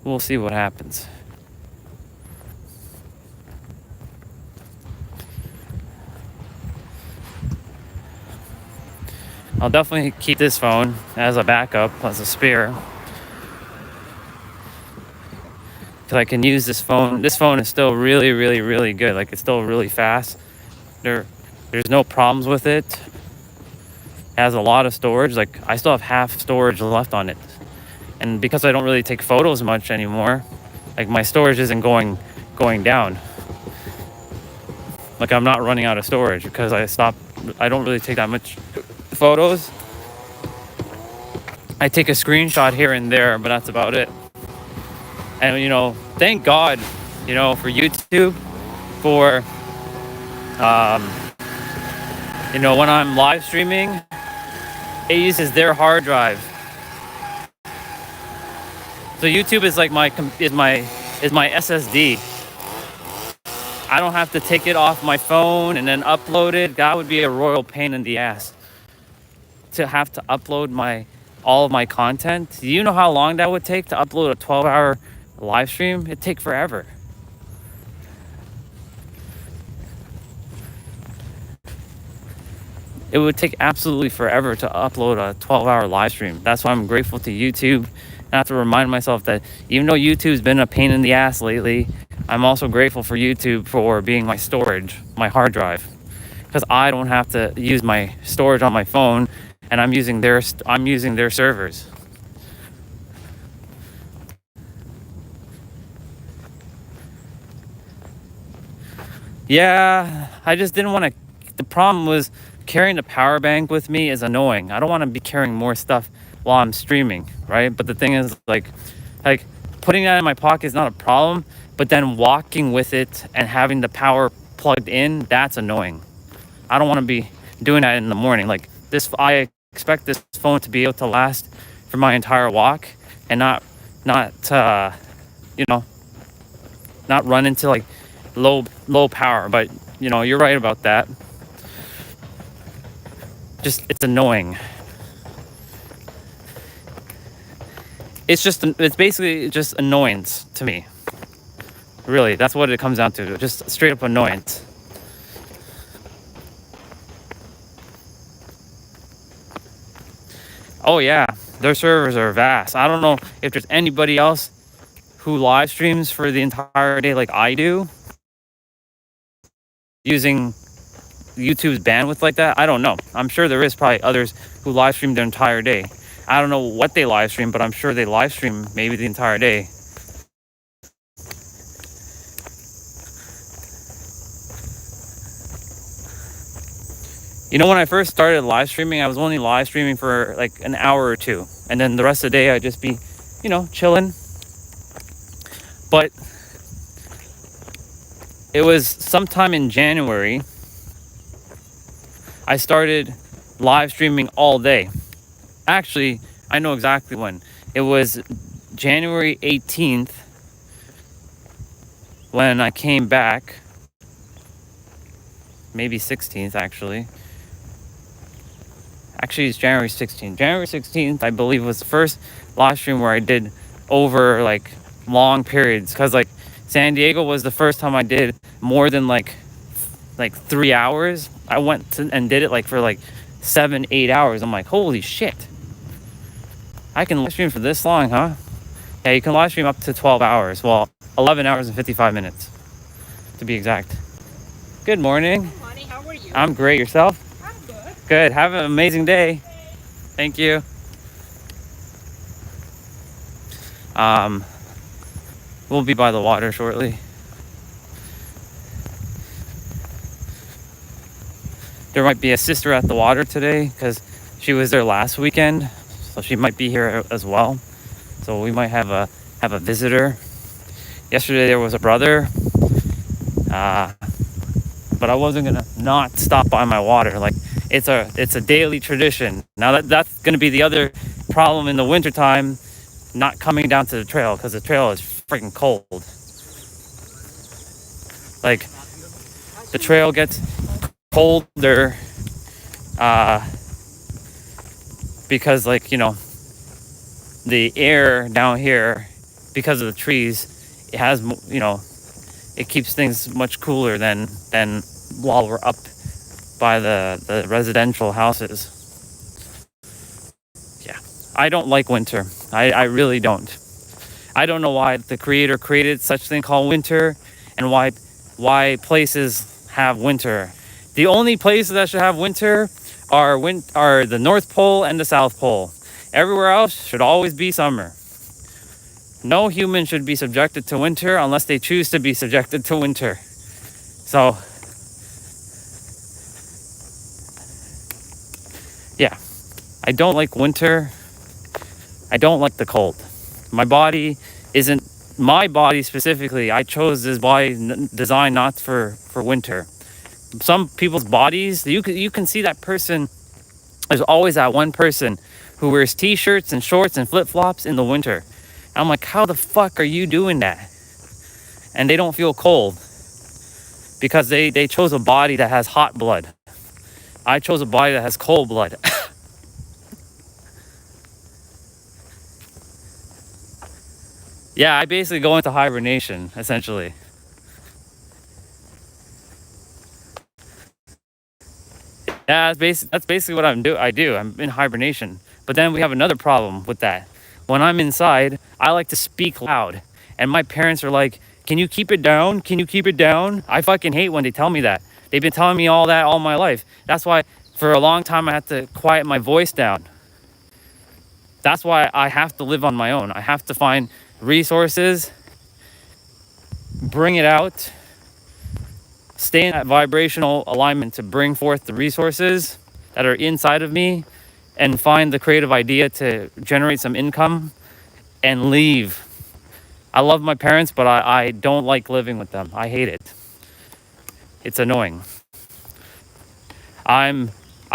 we'll see what happens. I'll definitely keep this phone as a backup, as a spare. Because I can use this phone. This phone is still really, really, really good. Like, it's still really fast. There's no problems with it. It has a lot of storage. Like, I still have half storage left on it. And because I don't really take photos much anymore, like, my storage isn't going down. Like, I'm not running out of storage because I don't really take that much photos. I take a screenshot here and there, but that's about it. And thank God, for YouTube, for when I'm live streaming, it uses their hard drive. So YouTube is like my SSD. I don't have to take it off my phone and then upload it. That would be a royal pain in the ass to have to upload all of my content. Do you know how long that would take to upload a 12-hour live stream? It'd take forever. It would take absolutely forever to upload a 12-hour live stream. That's why I'm grateful to YouTube. I have to remind myself that even though YouTube's been a pain in the ass lately, I'm also grateful for YouTube for being my storage, my hard drive, because I don't have to use my storage on my phone, and I'm using their servers. Yeah, I just didn't want to. The problem was carrying the power bank with me is annoying. I don't want to be carrying more stuff while I'm streaming, right? But the thing is, like putting that in my pocket is not a problem, but then walking with it and having the power plugged in, that's annoying. I don't want to be doing that in the morning. Like this, I expect this phone to be able to last for my entire walk and not run into like low power. But you're right about that. Just, it's annoying. It's basically just annoyance to me. Really, that's what it comes down to. Just straight up annoyance. Oh yeah, their servers are vast. I don't know if there's anybody else who live streams for the entire day like I do, using YouTube's bandwidth like that. I don't know. I'm sure there is probably others who live stream their entire day. I don't know what they live stream, but I'm sure they live stream maybe the entire day. You know, when I first started live streaming, I was only live streaming for like an hour or two. And then the rest of the day, I'd just be, you know, chilling. But it was sometime in January, I started live streaming all day. Actually, I know exactly when. It was January 18th when I came back. Maybe 16th, actually. Actually, it's January 16th. January 16th, I believe, was the first live stream where I did over like long periods. Because like San Diego was the first time I did more than like 3 hours. I went and did it like for like 7-8 hours. I'm like, holy shit. I can live stream for this long, huh? Yeah, you can live stream up to 12 hours. Well, 11 hours and 55 minutes, to be exact. Good morning. Good morning. How are you? I'm great. Yourself? I'm good. Good. Have an amazing day. Thank you. We'll be by the water shortly. There might be a sister at the water today because she was there last weekend, so she might be here as well. So we might have a visitor. Yesterday there was a brother, but I wasn't gonna not stop by my water. Like it's a daily tradition. Now that's gonna be the other problem in the wintertime, not coming down to the trail because the trail is freaking cold. Like the trail gets colder because like, you know, the air down here, because of the trees, it has, you know, it keeps things much cooler than while we're up by the residential houses. Yeah, I don't like winter. I really don't. I don't know why the creator created such thing called winter and why places have winter. The only places that should have winter are the North Pole and the South Pole. Everywhere else should always be summer. No human should be subjected to winter unless they choose to be subjected to winter. So, yeah, I don't like winter. I don't like the cold. My body specifically, I chose this body design not for winter. Some people's bodies, you can see that person. There's always that one person who wears t-shirts and shorts and flip-flops in the winter. And I'm like, how the fuck are you doing that? And they don't feel cold because they chose a body that has hot blood. I chose a body that has cold blood. Yeah, I basically go into hibernation, essentially. Yeah, that's basically what I do. I'm in hibernation. But then we have another problem with that. When I'm inside, I like to speak loud. And my parents are like, can you keep it down? Can you keep it down? I fucking hate when they tell me that. They've been telling me all that all my life. That's why for a long time I had to quiet my voice down. That's why I have to live on my own. I have to find resources, bring it out, stay in that vibrational alignment to bring forth the resources that are inside of me and find the creative idea to generate some income and leave. I love my parents, but I don't like living with them. I hate it. It's annoying. I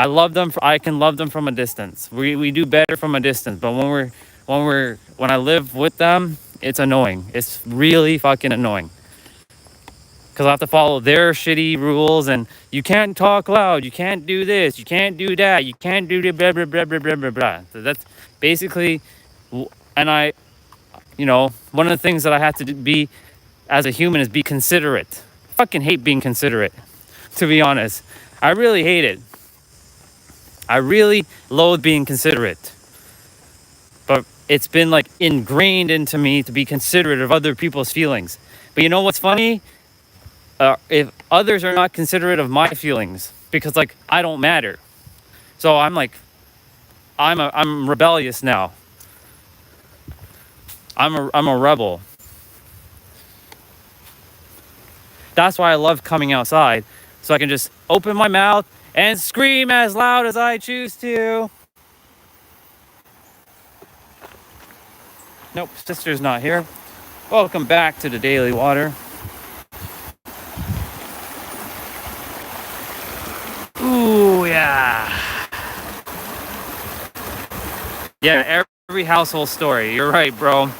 love them. I can love them from a distance. We do better from a distance, but when I live with them, it's annoying. It's really fucking annoying. Because I have to follow their shitty rules, and you can't talk loud, you can't do this, you can't do that, you can't do the blah, blah, blah, blah, blah, blah, blah. So that's basically, and one of the things that I have to be as a human is be considerate. I fucking hate being considerate, to be honest. I really hate it. I really loathe being considerate. But it's been like ingrained into me to be considerate of other people's feelings. But you know what's funny? If others are not considerate of my feelings, because like I don't matter. So I'm like, I'm rebellious now. I'm a rebel. That's why I love coming outside, so I can just open my mouth and scream as loud as I choose to. Nope, sister's not here. Welcome back to the Daily Water. Ooh, yeah. Yeah, every household story. You're right, bro.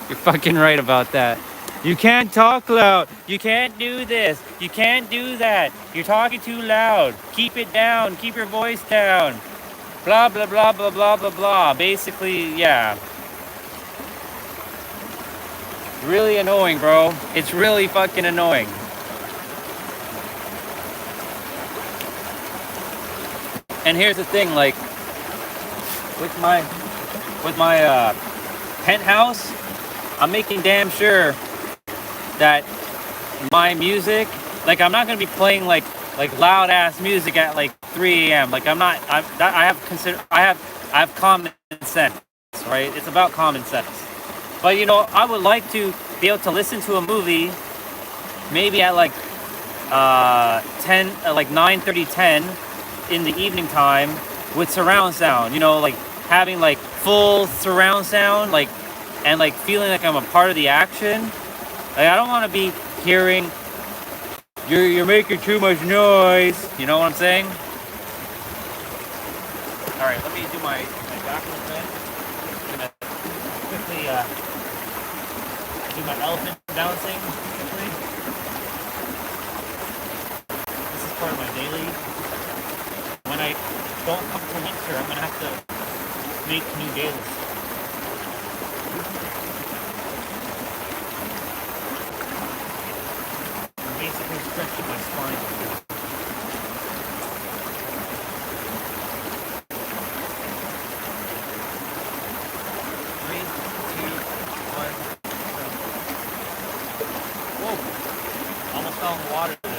You're fucking right about that. You can't talk loud. You can't do this. You can't do that. You're talking too loud. Keep it down. Keep your voice down. Blah, blah, blah, blah, blah, blah, blah. Basically, yeah. Really annoying, bro. It's really fucking annoying. And here's the thing, like, with my penthouse, I'm making damn sure that my music, like, I'm not gonna be playing like loud ass music at like 3 a.m. Like, I have common sense, right? It's about common sense. But you know, I would like to be able to listen to a movie maybe at like 9:30, 10 in the evening time with surround sound, you know, like having like full surround sound, like, and like feeling like I'm a part of the action. Like, I don't want to be hearing you're making too much noise. You know what I'm saying? All right, let me do my backwards bend. I'm gonna quickly do my elephant balancing quickly. This is part of my daily. When I don't come to winter, I'm gonna have to make new dailies. I'm basically stretching my spine. 3, 2, 1. Whoa! Almost fell in the water there.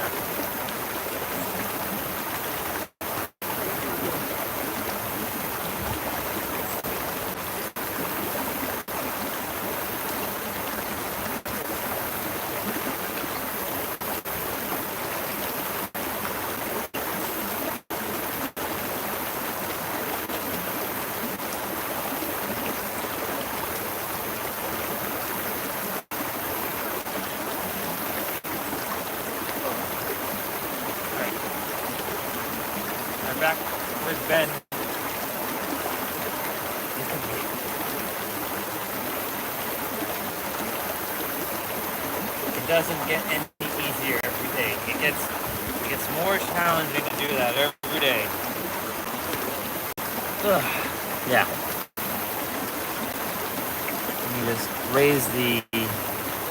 Back with Ben. It doesn't get any easier every day. It gets more challenging to do that every day. Ugh. Yeah. Let me just raise the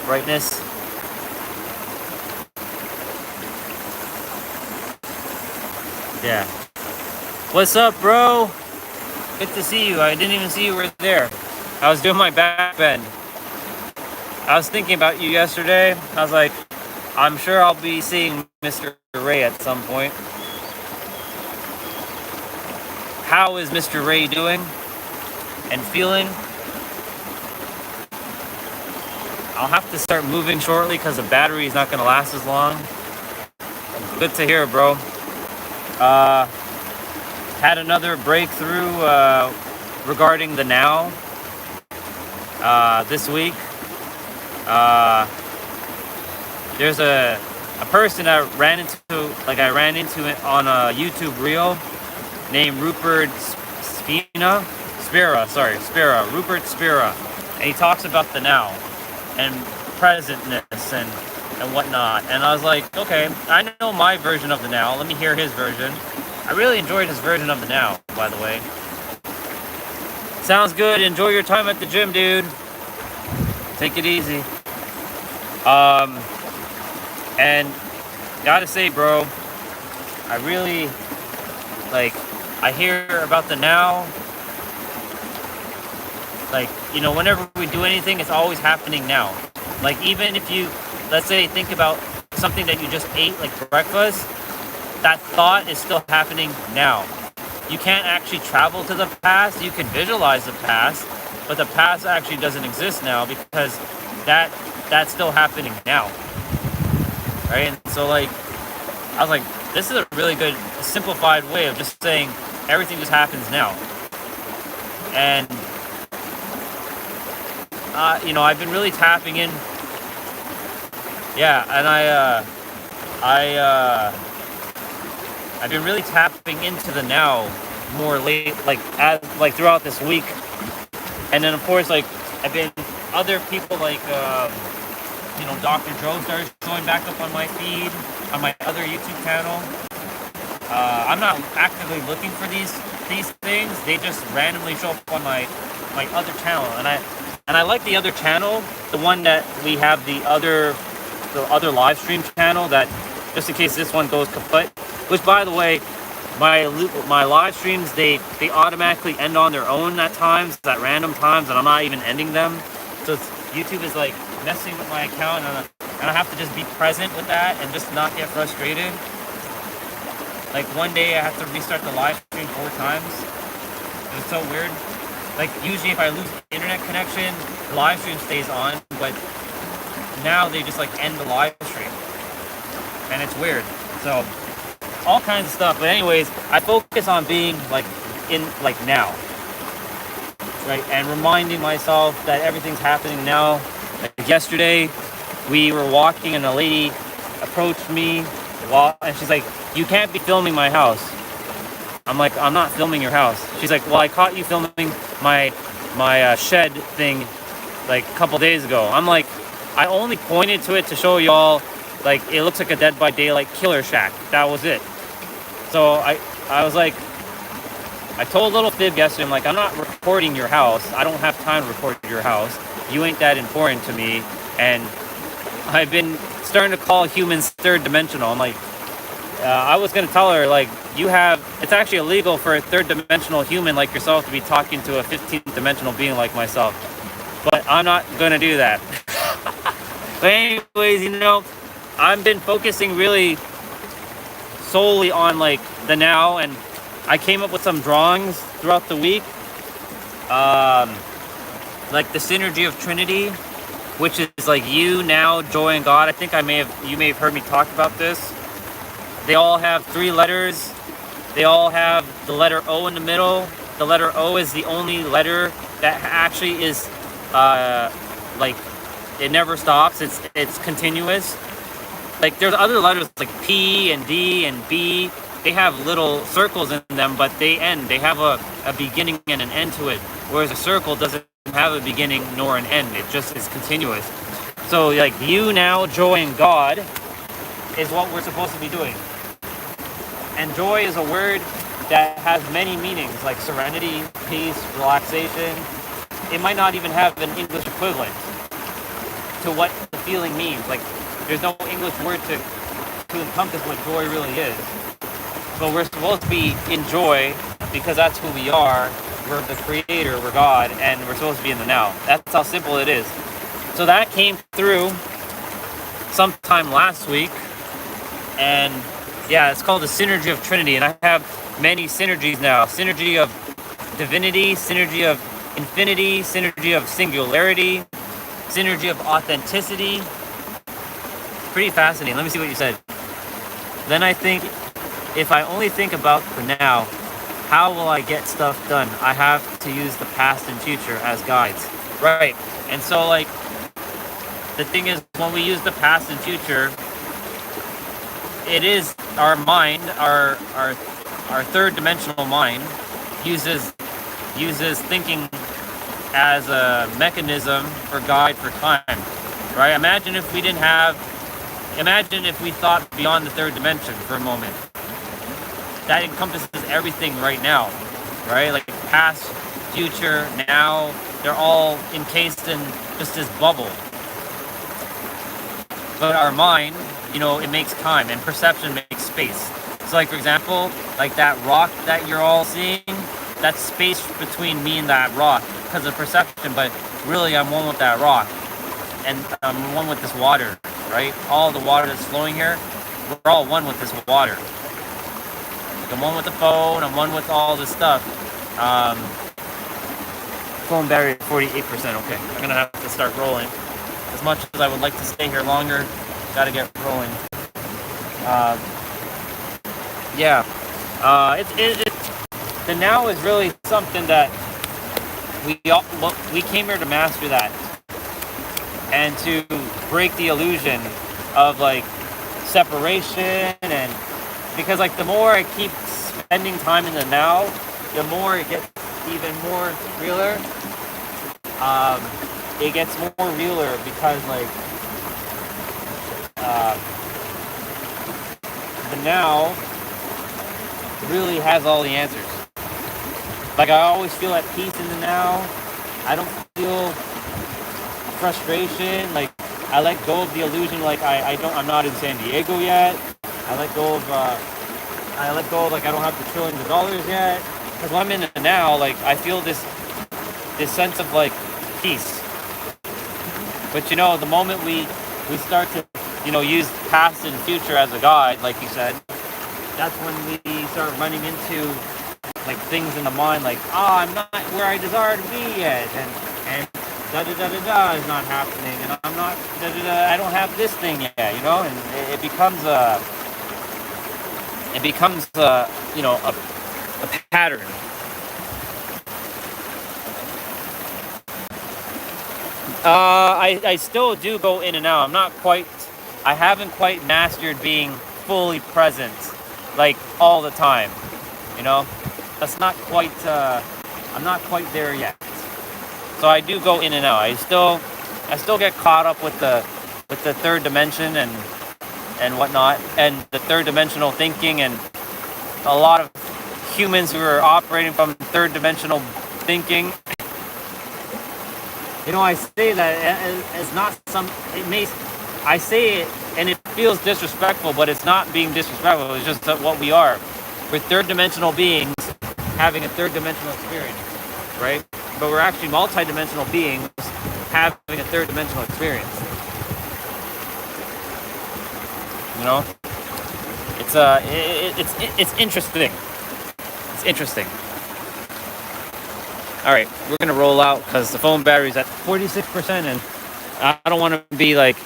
brightness. Yeah. What's up, bro? Good to see you. I didn't even see you were there. I was doing my back bend. I was thinking about you yesterday. I was like, I'm sure I'll be seeing Mr. Ray at some point. How is Mr. Ray doing and feeling? I'll have to start moving shortly because the battery is not going to last as long. Good to hear, bro. Had another breakthrough regarding the now this week. There's a person I ran into it on a YouTube reel named Rupert Spira, Rupert Spira, and he talks about the now and presentness and whatnot. And I was like, okay, I know my version of the now. Let me hear his version. I really enjoyed his version of the now, by the way. Sounds good. Enjoy your time at the gym, dude. Take it easy. And gotta say, bro, I really, like, I hear about the now. Like, you know, whenever we do anything, it's always happening now. Like, even if you, let's say, think about something that you just ate, like breakfast, that thought is still happening now. You can't actually travel to the past. You can visualize the past, but the past actually doesn't exist now because that's still happening now, right? And so like, I was like, this is a really good simplified way of just saying everything just happens now. And I've been really tapping in. Yeah, and I've been really tapping into the now more late, like throughout this week. And then of course, like I've been other people like Dr. Joe started showing back up on my feed on my other YouTube channel. I'm not actively looking for these things. They just randomly show up on my other channel, and I like the other channel, the one that we have the other live stream channel, that just in case this one goes kaput. Which, by the way, my live streams they automatically end on their own at times, at random times, and I'm not even ending them. So YouTube is like messing with my account, and I have to just be present with that and just not get frustrated. Like one day I have to restart the live stream 4 times. It's so weird. Like usually if I lose internet connection, the live stream stays on, but now they just like end the live stream, and it's weird. So all kinds of stuff. But anyways, I focus on being like in like now, right, and reminding myself that everything's happening now. Like yesterday, we were walking and a lady approached me, and she's like, "You can't be filming my house." I'm like, "I'm not filming your house." She's like, "Well, I caught you filming my shed thing like a couple days ago." I'm like, I only pointed to it to show y'all like it looks like a Dead by Daylight killer shack. That was it. So I was like, I told a little fib yesterday. I'm like, I'm not recording your house. I don't have time to record your house. You ain't that important to me. And I've been starting to call humans third dimensional. I'm like, I was gonna tell her like, it's actually illegal for a third dimensional human like yourself to be talking to a 15th dimensional being like myself. But I'm not gonna do that. But anyways, I've been focusing really solely on like the now, and I came up with some drawings throughout the week, like the synergy of Trinity, which is like you, now, joy, and God. I think you may have heard me talk about this. They all have 3 letters. They all have the letter O in the middle. The letter O is the only letter that actually is like it never stops. It's continuous. Like there's other letters like P and D and B. They have little circles in them, but they end. They have a beginning and an end to it. Whereas a circle doesn't have a beginning nor an end. It just is continuous. So like you, now, joy, and God is what we're supposed to be doing. And joy is a word that has many meanings, like serenity, peace, relaxation. It might not even have an English equivalent to what the feeling means. Like there's no English word to encompass what joy really is. But we're supposed to be in joy because that's who we are. We're the creator, we're God, and we're supposed to be in the now. That's how simple it is. So that came through sometime last week. And yeah, it's called the synergy of Trinity. And I have many synergies now. Synergy of divinity, synergy of infinity, synergy of singularity, synergy of authenticity. Pretty fascinating. Let me see what you said. Then I think, if I only think about the now, how will I get stuff done? I have to use the past and future as guides. Right. And so like, the thing is, when we use the past and future, it is our mind, our third dimensional mind uses thinking as a mechanism for guide for time. Right? Imagine if we thought beyond the third dimension for a moment. That encompasses everything right now, right? Like past, future, now, they're all encased in just this bubble. But our mind, it makes time, and perception makes space. So like, for example, like that rock that you're all seeing, that's space between me and that rock because of perception, but really I'm one with that rock. And I'm one with this water, right? All the water that's flowing here, we're all one with this water. I'm one with the phone, I'm one with all this stuff. Phone battery 48%. Okay, I'm gonna have to start rolling. As much as I would like to stay here longer, gotta get rolling. Yeah, the now is really something that we came here to master that, and to break the illusion of like separation, and because like the more I keep spending time in the now, the more it gets even more realer. It gets more realer because like the now really has all the answers. Like I always feel at peace in the now. I don't feel frustration. Like I let go of the illusion. Like I'm not in San Diego yet. I let go of like I don't have the trillions of dollars yet. Because when I'm in the now, like I feel this sense of like peace. But you know, the moment we start to, you know, use past and future as a guide, like you said, that's when we start running into like things in the mind, like, I'm not where I desire to be yet, and da da da da da is not happening, and I'm not da da da. I don't have this thing yet, you know, and it becomes you know, a pattern. I still do go in and out. I haven't quite mastered being fully present, like all the time, you know. That's not quite, I'm not quite there yet. So I do go in and out. I still get caught up with the third dimension and whatnot, and the third dimensional thinking, and a lot of humans who are operating from third dimensional thinking. You know, I say that as not some, I say it and it feels disrespectful, but it's not being disrespectful. It's just what we are. We're third dimensional beings having a third dimensional experience, right? But we're actually multi-dimensional beings having a third dimensional experience. You know, it's interesting. It's interesting. All right, we're gonna roll out because the phone battery's at 46%, and I don't want to be like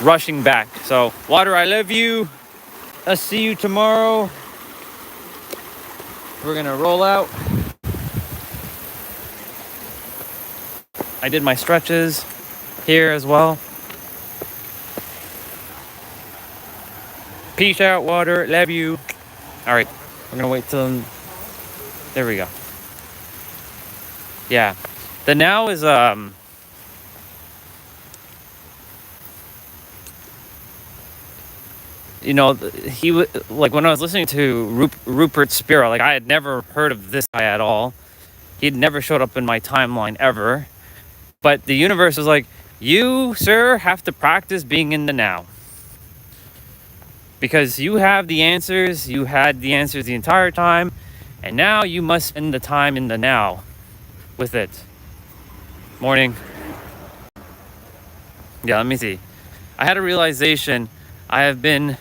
rushing back. So, Water, I love you. I'll see you tomorrow. We're gonna roll out. I did my stretches here as well. Peace out, Water. Love you. All right, we're gonna wait till. There we go. Yeah, the now is you know, he like when I was listening to Rupert Spira, like I had never heard of this guy at all. He'd never showed up in my timeline ever. But the universe was like, you, sir, have to practice being in the now. Because you have the answers, you had the answers the entire time, and now you must spend the time in the now with it. Morning. Yeah, let me see. I had a realization. I have been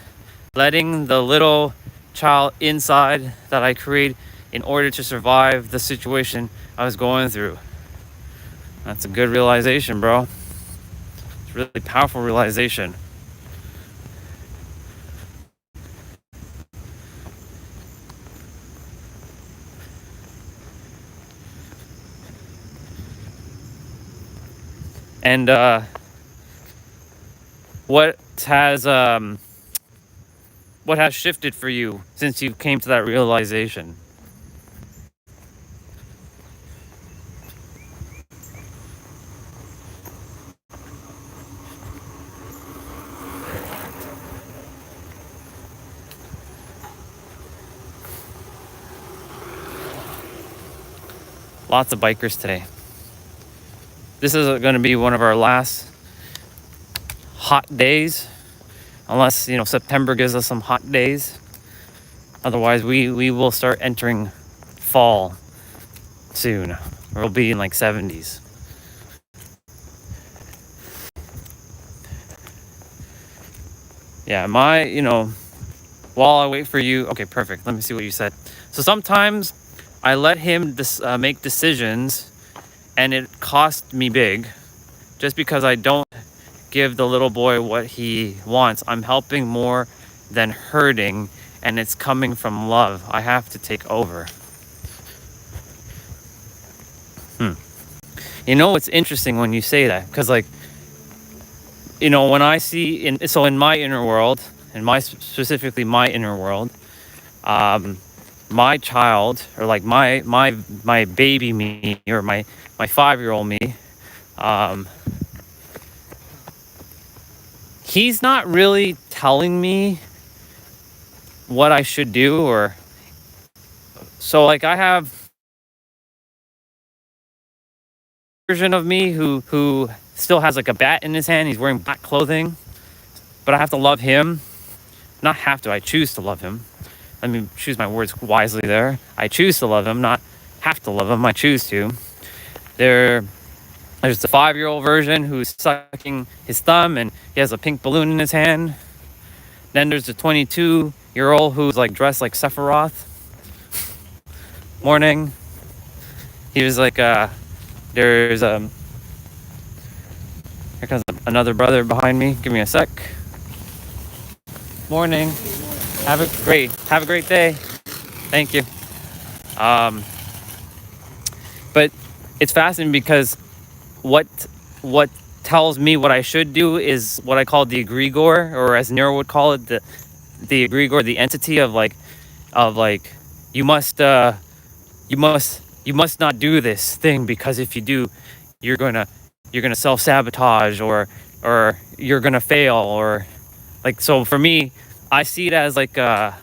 letting the little child inside that I create in order to survive the situation I was going through. That's a good realization, bro. It's a really powerful realization. And what has shifted for you since you came to that realization? Lots of bikers today. This is going to be one of our last hot days, unless, you know, September gives us some hot days. Otherwise, we will start entering fall soon. We'll be in like 70s. Yeah, you know, while I wait for you. Okay, perfect. Let me see what you said. So sometimes I let him make decisions, and it cost me big just because I don't give the little boy what he wants. I'm helping more than hurting, and it's coming from love. I have to take over. You know, it's interesting when you say that, because like, you know, when I see in my inner world, specifically my inner world, my child, or like my baby me, or my 5-year-old me, he's not really telling me what I should do, or so like I have a version of me who still has like a bat in his hand. He's wearing black clothing, but I have to love him. Not have to, I choose to love him. Let me choose my words wisely there. I choose to love him, not have to love him. I choose to. There's the 5-year-old version who's sucking his thumb and he has a pink balloon in his hand. Then there's the 22-year-old who's like dressed like Sephiroth. Morning. He was like, here comes another brother behind me. Give me a sec. Morning. Have a great day. Thank you. But it's fascinating because what tells me what I should do is what I call the egregore, or as Nero would call it, the egregore, the entity of like you must not do this thing, because if you do, you're gonna self-sabotage, or you're gonna fail, or like. So for me, I see it as like a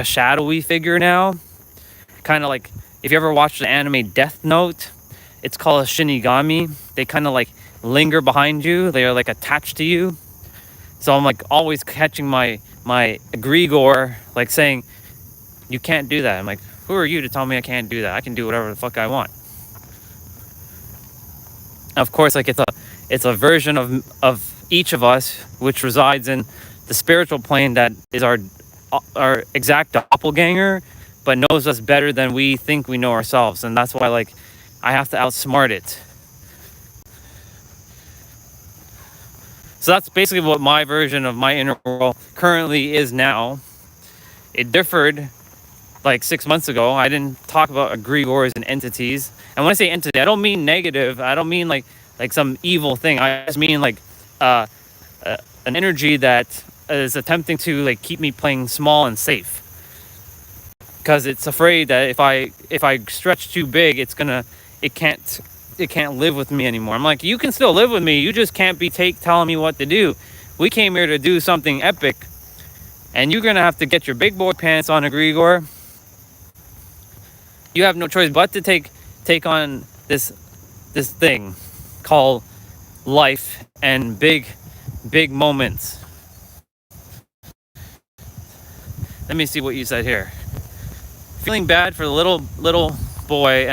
shadowy figure now, kind of like if you ever watched the anime Death Note. It's called a shinigami. They kind of like linger behind you. They are like attached to you. So I'm like always catching my egregore, like saying, you can't do that. I'm like, who are you to tell me I can't do that? I can do whatever the fuck I want. Of course, like it's a version of each of us, which resides in the spiritual plane, that is our exact doppelganger, but knows us better than we think we know ourselves. And that's why like I have to outsmart it. So that's basically what my version of my inner world currently is now. It differed like 6 months ago. I didn't talk about egregores and entities. And when I say entity, I don't mean negative. I don't mean like some evil thing. I just mean like an energy that is attempting to like keep me playing small and safe. Because it's afraid that if I stretch too big, it can't live with me anymore. I'm like, you can still live with me. You just can't be telling me what to do. We came here to do something epic, and you're gonna have to get your big boy pants on, egregore. You have no choice but to take on this thing called life and big moments. Let me see what you said here. Feeling bad for the little boy,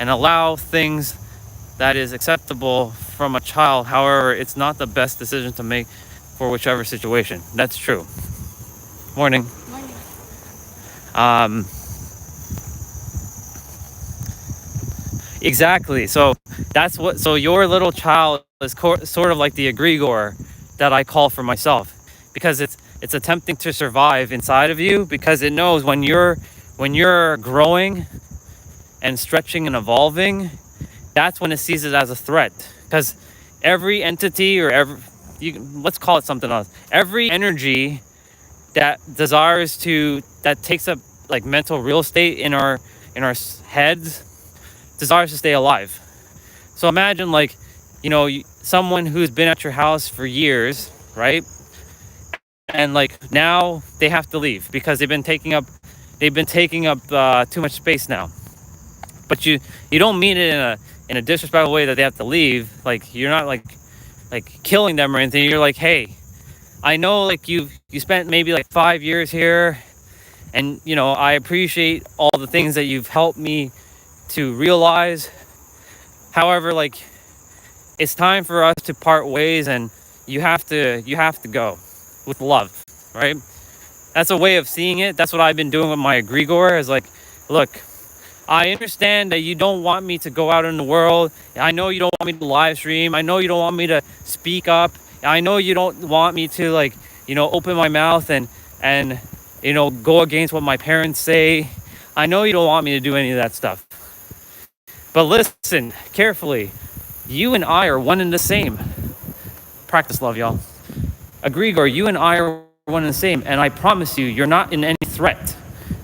and allow things that is acceptable from a child. However, it's not the best decision to make for whichever situation. That's true. Morning. Exactly. So your little child is sort of like the egregore that I call for myself, because it's attempting to survive inside of you, because it knows when you're growing and stretching and evolving, that's when it sees it as a threat. Because every entity, or let's call it something else, every energy that takes up like mental real estate in our heads, desires to stay alive. So imagine like, someone who's been at your house for years, right? And like now they have to leave because they've been taking up too much space now. But you don't mean it in a disrespectful way that they have to leave. Like, you're not like killing them or anything. You're like, hey, I know like you spent maybe like 5 years here, and I appreciate all the things that you've helped me to realize. However, like, it's time for us to part ways, and you have to go with love, right? That's a way of seeing it. That's what I've been doing with my egregore, is like, look, I understand that you don't want me to go out in the world. I know you don't want me to live stream. I know you don't want me to speak up. I know you don't want me to, like, open my mouth and go against what my parents say. I know you don't want me to do any of that stuff. But listen carefully. You and I are one and the same. Practice love, y'all. Egregore, you and I are one and the same. And I promise you, you're not in any threat.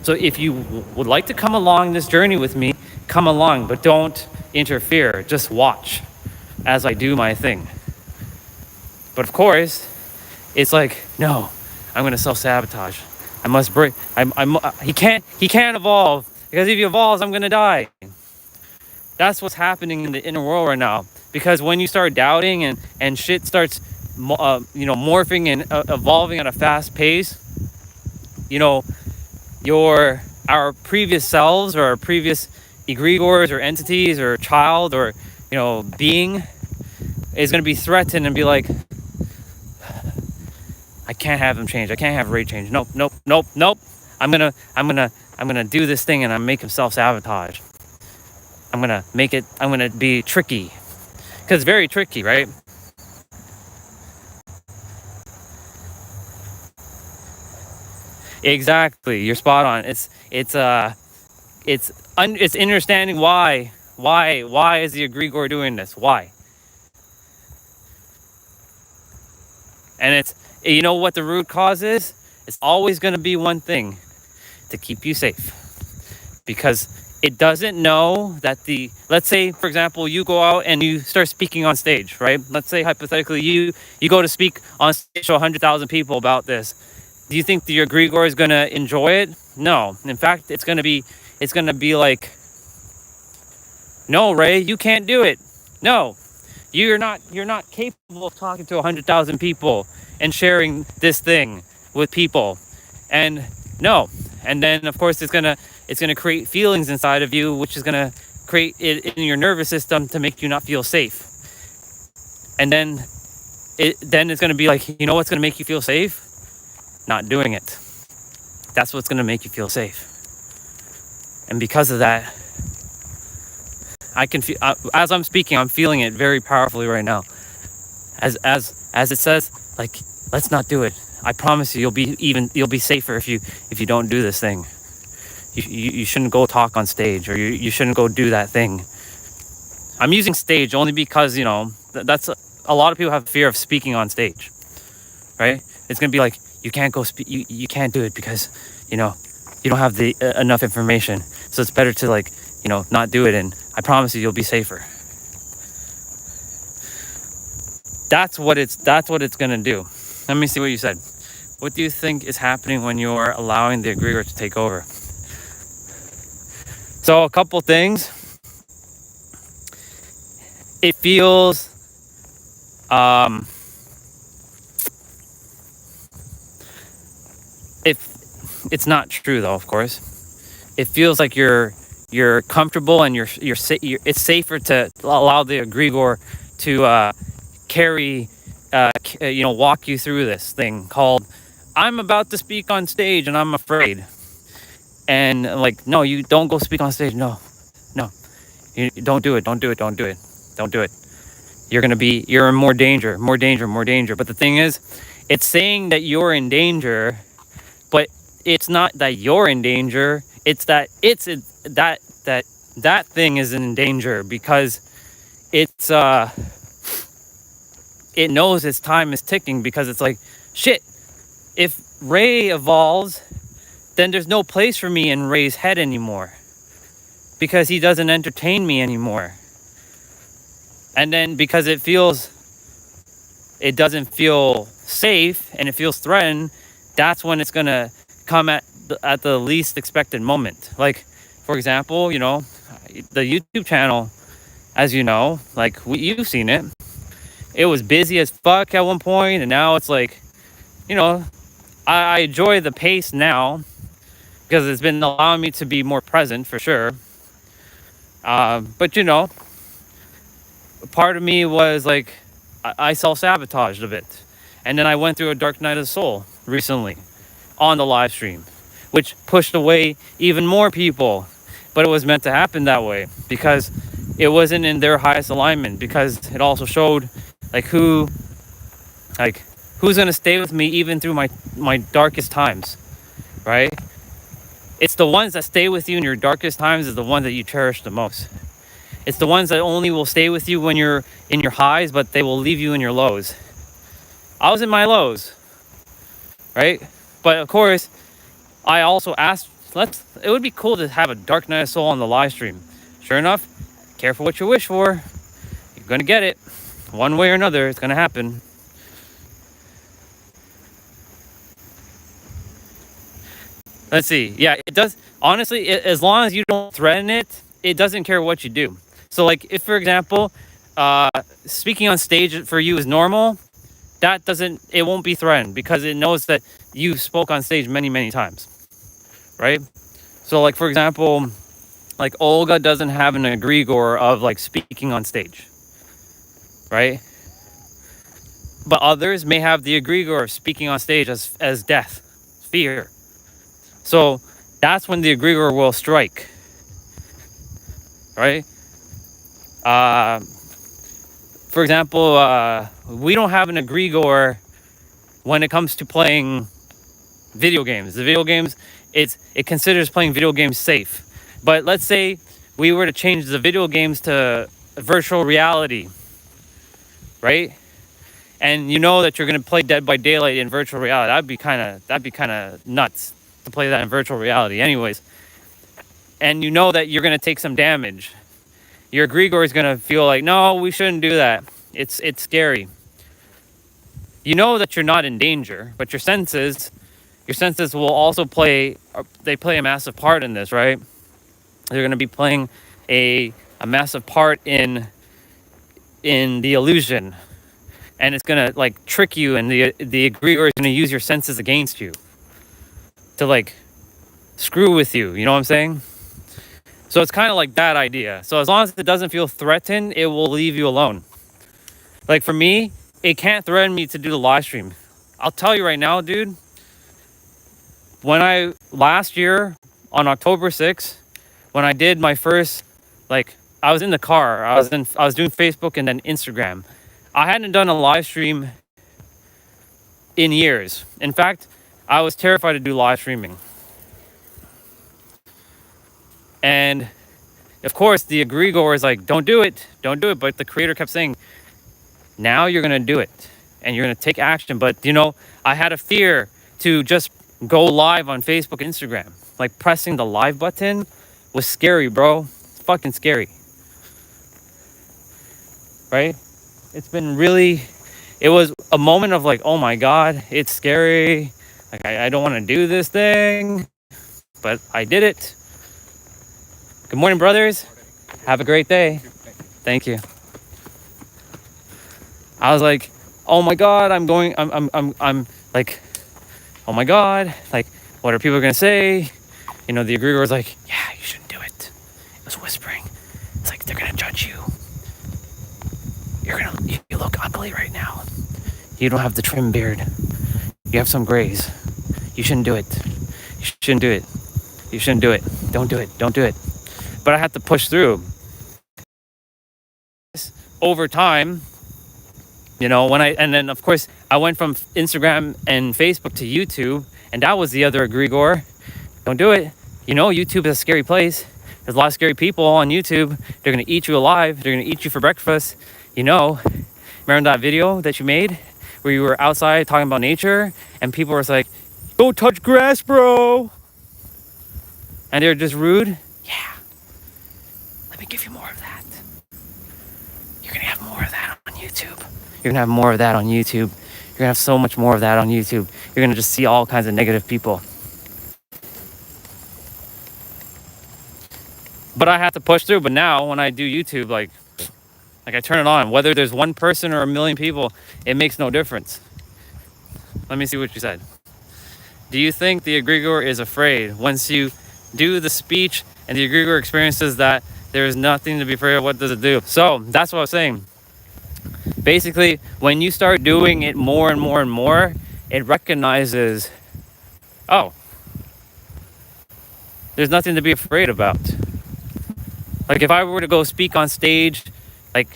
So if you would like to come along this journey with me, come along, but don't interfere. Just watch as I do my thing. But of course, it's like, no, I'm going to self-sabotage. I must break. He can't evolve, because if he evolves, I'm going to die. That's what's happening in the inner world right now. Because when you start doubting and shit starts, morphing and evolving at a fast pace, our previous selves, or our previous egregores or entities or child or being is going to be threatened and be like, I can't have him change. I can't have Ray change. Nope. I'm gonna do this thing, and I'm make him self-sabotage. I'm gonna be tricky, because it's very tricky, right? Exactly, you're spot on. It's understanding why is the egregore doing this? Why? And it's, what the root cause is? It's always going to be one thing: to keep you safe. Because it doesn't know that let's say, for example, you go out and you start speaking on stage, right? Let's say hypothetically you go to speak on stage to 100,000 people about this. Do you think your egregore is going to enjoy it? No. In fact, it's going to be like, no, Ray, you can't do it. No, you're not capable of talking to 100,000 people and sharing this thing with people. And no. And then of course it's going to create feelings inside of you, which is going to create it in your nervous system to make you not feel safe. And then it's going to be like, what's going to make you feel safe? Not doing it. That's what's going to make you feel safe. And because of that, I can feel, as I'm speaking, I'm feeling it very powerfully right now. As it says, like, let's not do it. I promise you, you'll be safer if you don't do this thing. You shouldn't go talk on stage, or you shouldn't go do that thing. I'm using stage only because that's a lot of people have fear of speaking on stage, right? It's gonna be like, you can't go speak. You can't do it because you don't have the enough information. So it's better to not do it. And I promise you'll be safer. That's what it's gonna do. Let me see what you said. What do you think is happening when you're allowing the egregore to take over? So a couple things. It feels it's not true though, of course. It feels like you're comfortable and it's safer to allow the egregore to carry walk you through this thing called, I'm about to speak on stage and I'm afraid. And like, no, you don't go speak on stage. No, you don't do it. You're in more danger. But the thing is, it's saying that you're in danger, but it's not that you're in danger. It's that that thing is in danger, because it's it knows its time is ticking, because it's like, shit, if Ray evolves, then there's no place for me in Ray's head anymore, because he doesn't entertain me anymore. And then because it doesn't feel safe and it feels threatened, that's when it's gonna come at the least expected moment. Like, for example, the YouTube channel, as you know, like you've seen it. It was busy as fuck at one point, and now it's like, I enjoy the pace now, because it's been allowing me to be more present for sure. But part of me was like, I self-sabotaged a bit. And then I went through a dark night of the soul recently. on the live stream, which pushed away even more people. But it was meant to happen that way because it wasn't in their highest alignment, because it also showed like who's going to stay with me even through my darkest times, right? It's the ones that stay with you in your darkest times is the ones that you cherish the most. It's the ones that only will stay with you when you're in your highs, but they will leave you in your lows. I was in my lows, right? But of course, I also asked, it would be cool to have a dark night of soul on the live stream. Sure enough, careful what you wish for. You're gonna get it. One way or another, it's gonna happen. Let's see. Yeah, it does. Honestly, as long as you don't threaten it, it doesn't care what you do. So like if, for example, speaking on stage for you is normal, it won't be threatened because it knows that you spoke on stage many, many times, right? So like, for example, like Olga doesn't have an egregore of like speaking on stage, right? But others may have the egregore of speaking on stage as death, fear. So that's when the egregore will strike, right? For example, we don't have an egregore when it comes to playing video games. The video games, it considers playing video games safe. But let's say we were to change the video games to virtual reality, right? And you know that you're gonna play Dead by Daylight in virtual reality. That'd be kind of nuts to play that in virtual reality anyways. And you know that you're going to take some damage. Your egregore is going to feel like, no, we shouldn't do that. It's scary. You know that you're not in danger, but your senses will also play a massive part in this, right? They're going to be playing a massive part in the illusion. And it's going to like trick you, and the egregore is going to use your senses against you to like screw with you, you know what I'm saying? So it's kind of like that idea. So as long as it doesn't feel threatened, it will leave you alone. Like for me, it can't threaten me to do the live stream. I'll tell you right now, dude, when last year on October 6th, when I did my first, like I was in the car, I was doing Facebook and then Instagram. I hadn't done a live stream in years. In fact, I was terrified to do live streaming. And of course, the egregore is like, don't do it. But the creator kept saying, now you're going to do it and you're going to take action. But, you know, I had a fear to just go live on Facebook, Instagram. Like pressing the live button was scary, bro. It's fucking scary. Right? It was a moment of like, oh my God, it's scary. Like, I don't want to do this thing, but I did it. Good morning, brothers. Have a great day. Thank you. I was like, oh my God, I'm like, oh my God, like, what are people gonna say? You know, the egregore was like, yeah, you shouldn't do it. It was whispering. It's like, they're gonna judge you. You look ugly right now. You don't have the trim beard. You have some grays. You shouldn't do it. You shouldn't do it. You shouldn't do it. Don't do it. Don't do it. But I had to push through. Over time, you know, and then of course I went from Instagram and Facebook to YouTube, and that was the other egregore. Don't do it. You know, YouTube is a scary place. There's a lot of scary people on YouTube. They're gonna eat you alive. They're gonna eat you for breakfast. You know, remember that video that you made where you were outside talking about nature and people were like, don't touch grass, bro. And they're just rude. Yeah. Let me give you more of that. You're going to have more of that on YouTube. You're going to have more of that on YouTube. You're going to have so much more of that on YouTube. You're going to just see all kinds of negative people. But I have to push through. But now when I do YouTube, like I turn it on. Whether there's one person or a million people, it makes no difference. Let me see what you said. Do you think the egregore is afraid? Once you do the speech and the egregore experiences that there is nothing to be afraid of, what does it do? So that's what I was saying. Basically, when you start doing it more and more and more, it recognizes Oh, there's nothing to be afraid about. Like if I were to go speak on stage, like,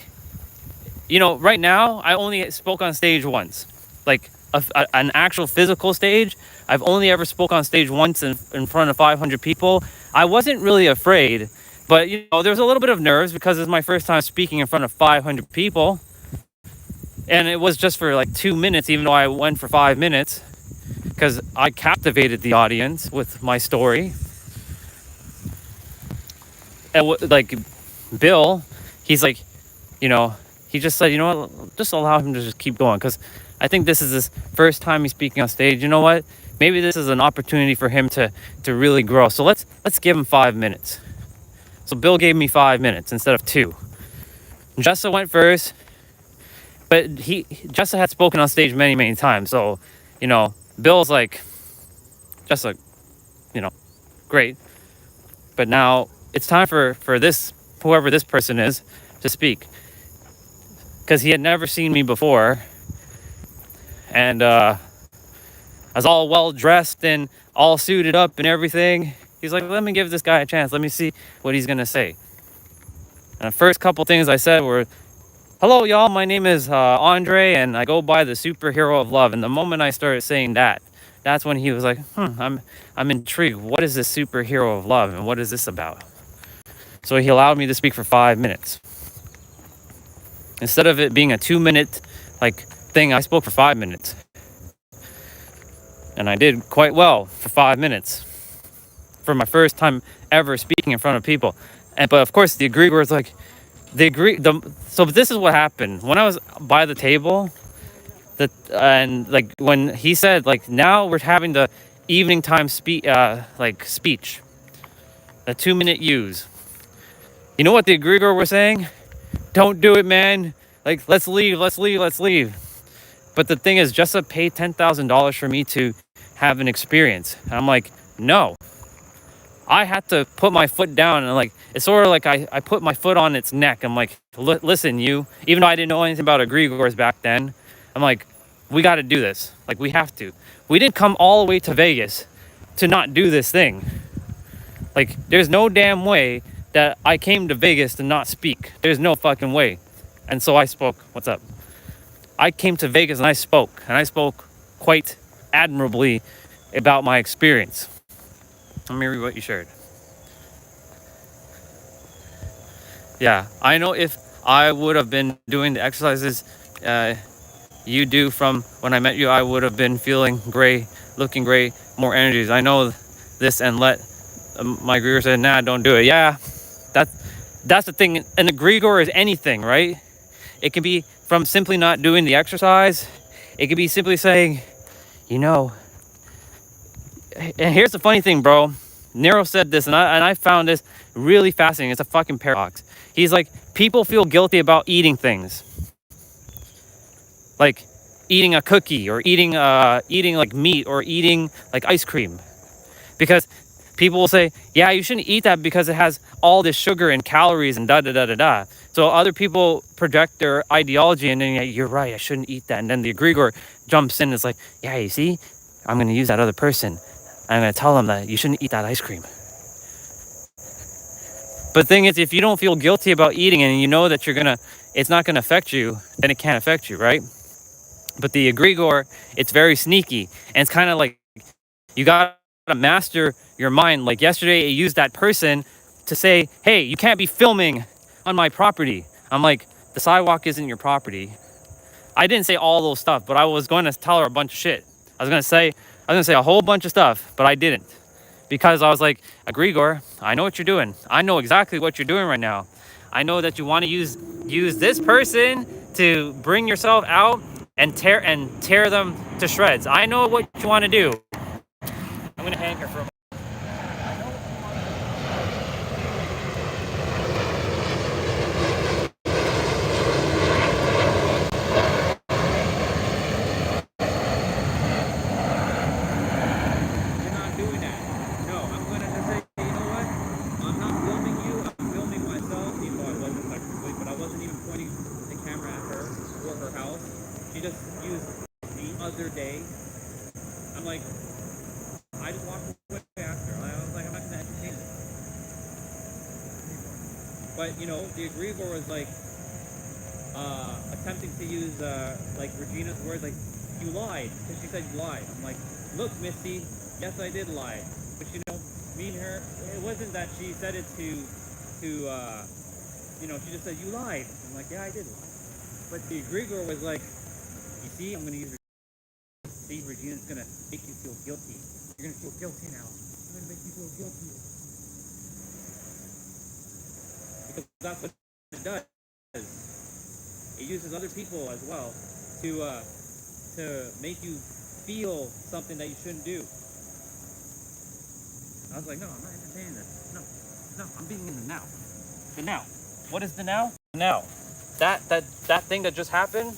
right now I only spoke on stage once. Like an actual physical stage, I've only ever spoke on stage once in front of 500 people. I wasn't really afraid, but there was a little bit of nerves because it's my first time speaking in front of 500 people. And it was just for like 2 minutes, even though I went for 5 minutes, because I captivated the audience with my story. And like Bill, he's like, he just said, what, just allow him to just keep going, because I think this is his first time he's speaking on stage. You know what? Maybe this is an opportunity for him to really grow. So let's give him 5 minutes. So Bill gave me 5 minutes instead of 2. Jessa went first, but Jessa had spoken on stage many, many times. So, Bill's like, Jessa, great. But now it's time for this, whoever this person is, to speak. Because he had never seen me before. And I was all well dressed and all suited up and everything. He's like, let me give this guy a chance. Let me see what he's going to say. And the first couple things I said were, hello, y'all. My name is Andre, and I go by the superhero of love. And the moment I started saying that, that's when he was like, I'm intrigued. What is this superhero of love, and what is this about? So he allowed me to speak for 5 minutes. Instead of it being a 2-minute thing, I spoke for 5 minutes. And I did quite well for 5 minutes. For my first time ever speaking in front of people. But of course the egregores so this is what happened. When I was by the table, when he said now we're having the evening time speech, the 2-minute use. You know what the egregore were saying? Don't do it, man. Let's leave. But the thing is, Jessa paid $10,000 for me to have an experience. And I'm like, no. I had to put my foot down, and it's sort of like I put my foot on its neck. I'm like, listen, you. Even though I didn't know anything about egregores back then, I'm like, we got to do this. We have to. We didn't come all the way to Vegas to not do this thing. There's no damn way that I came to Vegas to not speak. There's no fucking way. And so I spoke. What's up? I came to Vegas and I spoke. And I spoke quite admirably about my experience. Let me read what you shared. Yeah, I know if I would have been doing the exercises you do from when I met you, I would have been feeling great, looking great, more energies. I know this, and let my egregore said, nah, don't do it. Yeah, that's the thing. An egregore is anything, right? It can be from simply not doing the exercise. It could be simply saying, and here's the funny thing, bro. Nero said this, and I found this really fascinating. It's a fucking paradox. He's like, people feel guilty about eating things. Like eating a cookie, or eating meat, or eating ice cream. Because people will say, yeah, you shouldn't eat that because it has all this sugar and calories and da-da-da-da-da. So other people project their ideology, and then, yeah, you're right, I shouldn't eat that. And then the egregore jumps in and is like, yeah, you see, I'm going to use that other person. I'm going to tell them that you shouldn't eat that ice cream. But the thing is, if you don't feel guilty about eating and you know that it's not going to affect you, then it can't affect you, right? But the egregore, it's very sneaky. And it's kind of like, you got to master your mind. Like yesterday, it used that person to say, hey, you can't be filming on my property. I'm like, the sidewalk isn't your property. I didn't say all those stuff, but I was going to tell her a bunch of shit. I was going to say a whole bunch of stuff, but I didn't. Because I was like, egregore, I know what you're doing. I know exactly what you're doing right now. I know that you want to use this person to bring yourself out and tear them to shreds. I know what you want to do. I'm going to hang her for a moment. but you know, the egregore was like attempting to use like Regina's words, like you lied, because she said you lied. I'm like, look, Misty, yes I did lie, but you know, me and her, it wasn't that she said it to you know, she just said you lied. I'm like, yeah, I did lie. But the egregore was like, you see, I'm gonna use Regina. See, Regina's gonna make you feel guilty. You're gonna feel guilty now. I'm gonna make you feel guilty. Because that's what it does. It uses other people as well to make you feel something that you shouldn't do. I was like, no, I'm not entertaining this. No, I'm being in the now. The now. What is the now? The now. That thing that just happened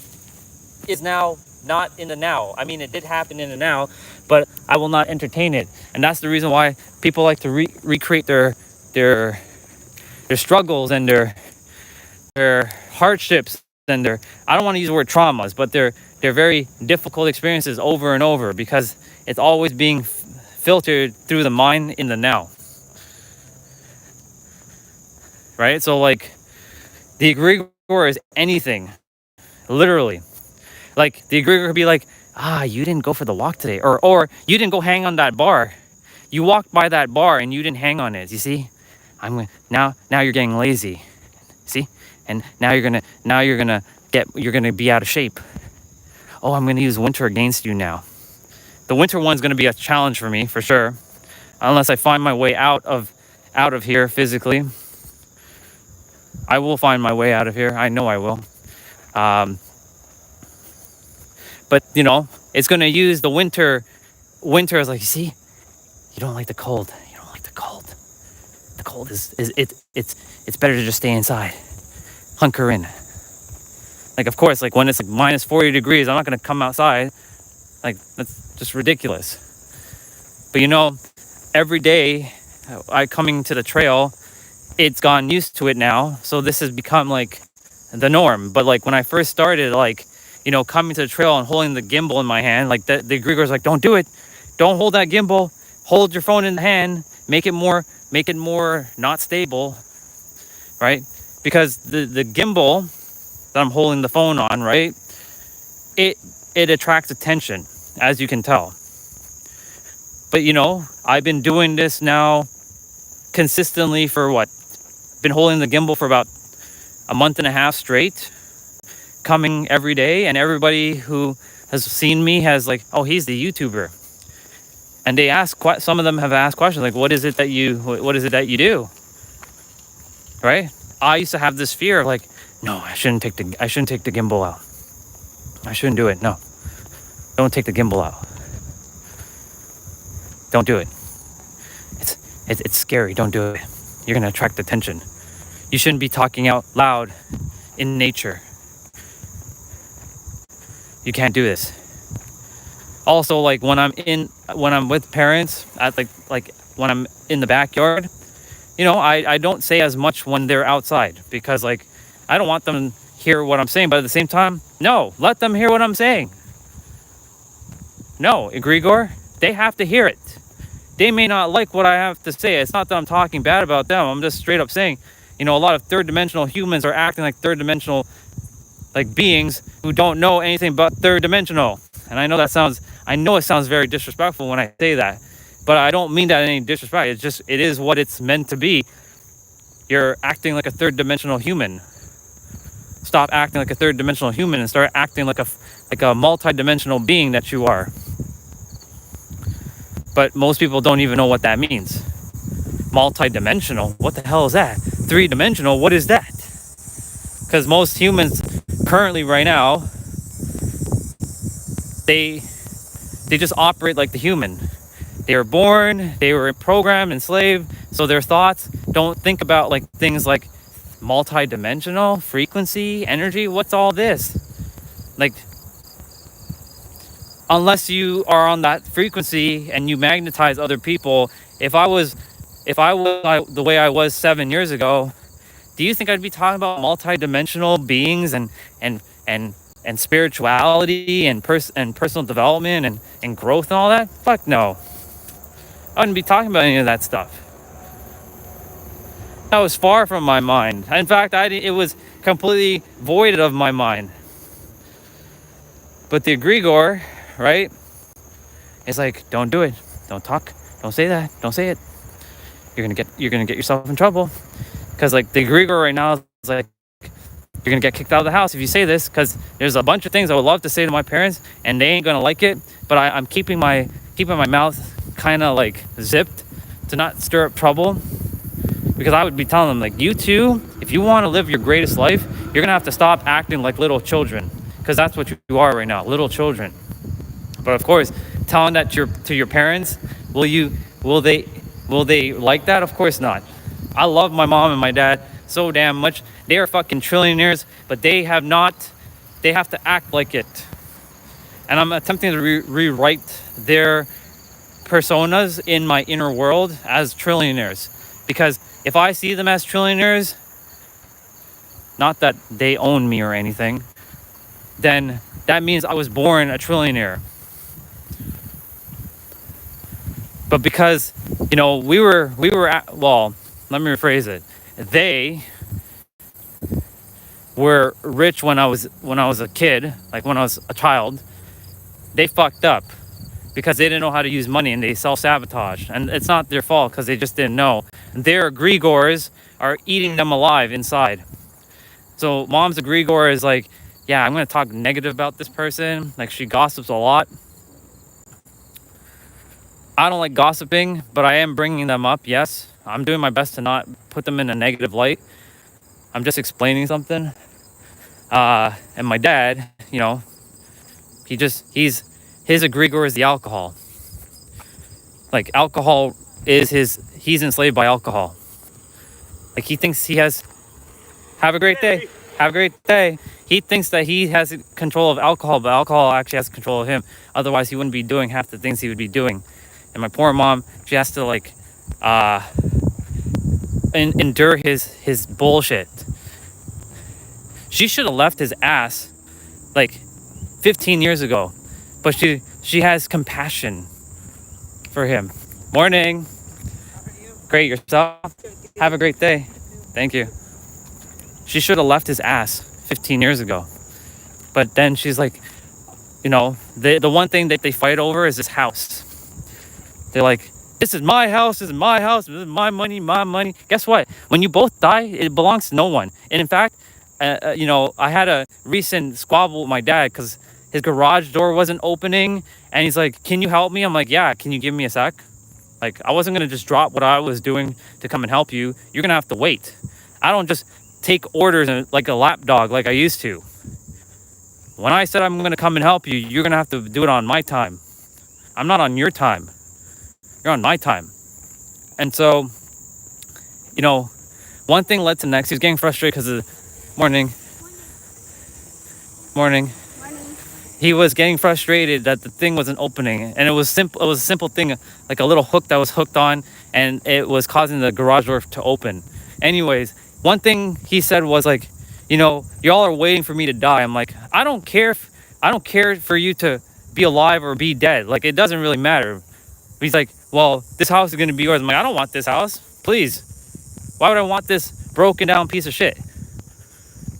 is now not in the now. I mean, it did happen in the now, but I will not entertain it. And that's the reason why people like to recreate their struggles and their hardships and their, I don't want to use the word traumas, but they're very difficult experiences over and over, because it's always being filtered through the mind in the now. Right? So like the egregore is anything, literally. Like the egregore could be like, you didn't go for the walk today, or you didn't go hang on that bar. You walked by that bar and you didn't hang on it. You see, now you're getting lazy. See, and now you're gonna be out of shape. Oh, I'm gonna use winter against you now. The winter one's gonna be a challenge for me for sure, unless I find my way out of here physically. I will find my way out of here. I know I will. But you know, it's gonna use the winter as like, you see, you don't like the cold. You don't like the cold. The cold it's better to just stay inside. Hunker in. Like, of course, like when it's like minus 40 degrees, I'm not gonna come outside. Like, that's just ridiculous. But you know, every day I coming to the trail, it's gotten used to it now. So this has become like the norm. But like when I first started, like, you know, coming to the trail and holding the gimbal in my hand, like the egregore's like, don't do it. Don't hold that gimbal. Hold your phone in the hand. Make it more not stable, right? Because the gimbal that I'm holding the phone on, right, it attracts attention, as you can tell. But you know, I've been doing this now consistently for what? Been holding the gimbal for about a month and a half straight, coming every day, and everybody who has seen me has like, oh, he's the YouTuber. And they ask, some of them have asked questions like, what is it that you do? Right? I used to have this fear of like, no, I shouldn't take the gimbal out. I shouldn't do it. No, don't take the gimbal out. Don't do it. It's scary. Don't do it. You're gonna attract attention. You shouldn't be talking out loud in nature. You can't do this. Also, like when I'm with parents at like when I'm in the backyard, you know, I don't say as much when they're outside, because like I don't want them to hear what I'm saying, but at the same time, no, let them hear what I'm saying. No, egregore, they have to hear it. They may not like what I have to say. It's not that I'm talking bad about them. I'm just straight up saying, you know, a lot of third dimensional humans are acting like third dimensional like beings who don't know anything but third dimensional. And I know it sounds very disrespectful when I say that, but I don't mean that in any disrespect. It's just, it is what it's meant to be. You're acting like a third dimensional human. Stop acting like a third dimensional human and start acting like a multi-dimensional being that you are. But most people don't even know what that means. Multi-dimensional, what the hell is that? Three-dimensional, what is that? Because most humans currently right now, they just operate like the human. They were born, they were programmed, enslaved, so their thoughts don't think about like things like multi-dimensional, frequency, energy. What's all this? Like, unless you are on that frequency and you magnetize other people. If I was the way I was 7 years ago, do you think I'd be talking about multi-dimensional beings and spirituality and personal development and growth and all that? Fuck no. I wouldn't be talking about any of that stuff. That was far from my mind. In fact, it was completely void of my mind. But the egregore, right? It's like, don't do it. Don't talk. Don't say that. Don't say it. You're gonna get yourself in trouble. Because like the egregore right now is like, you're gonna get kicked out of the house if you say this. Because there's a bunch of things I would love to say to my parents, and they ain't gonna like it. But I'm keeping my mouth kind of like zipped to not stir up trouble. Because I would be telling them, like, you too, if you want to live your greatest life, you're gonna have to stop acting like little children. Because that's what you are right now, little children. But of course, telling that to your parents, will they like that? Of course not. I love my mom and my dad so damn much. They are fucking trillionaires, but they have to act like it. And I'm attempting to rewrite their personas in my inner world as trillionaires. Because if I see them as trillionaires, not that they own me or anything, then that means I was born a trillionaire. But because, we were well, let me rephrase it. They were rich when I was a kid, like when I was a child. They fucked up because they didn't know how to use money, and they self-sabotaged. And it's not their fault because they just didn't know. Their egregores are eating them alive inside. So mom's egregore is like, yeah, I'm going to talk negative about this person. Like, she gossips a lot. I don't like gossiping, but I am bringing them up. Yes, I'm doing my best to not put them in a negative light. I'm just explaining something. And my dad, his egregore is the alcohol. Like, alcohol is he's enslaved by alcohol. Like, he thinks he has, have a great day. Have a great day. He thinks that he has control of alcohol, but alcohol actually has control of him. Otherwise, he wouldn't be doing half the things he would be doing. And my poor mom, she has to like endure his bullshit. She should have left his ass like 15 years ago, but she has compassion for him. Morning. Great, yourself? Have a great day. Thank you. She should have left his ass 15 years ago. But then she's like, the one thing that they fight over is this house. They're like, this is my house, this is my house, this is my money, my money. Guess what? When you both die, it belongs to no one. And in fact, I had a recent squabble with my dad because his garage door wasn't opening. And he's like, can you help me? I'm like, yeah, can you give me a sec? Like, I wasn't going to just drop what I was doing to come and help you. You're going to have to wait. I don't just take orders like a lapdog like I used to. When I said I'm going to come and help you, you're going to have to do it on my time. I'm not on your time. You're on my time. And so, one thing led to the next. He was getting frustrated because of the morning. He was getting frustrated that the thing wasn't opening. And it was simple. It was a simple thing, like a little hook that was hooked on, and it was causing the garage door to open. Anyways, one thing he said was like, y'all are waiting for me to die. I'm like, I don't care for you to be alive or be dead. Like, it doesn't really matter. He's like, well, this house is going to be yours. I'm like, I don't want this house. Please. Why would I want this broken down piece of shit?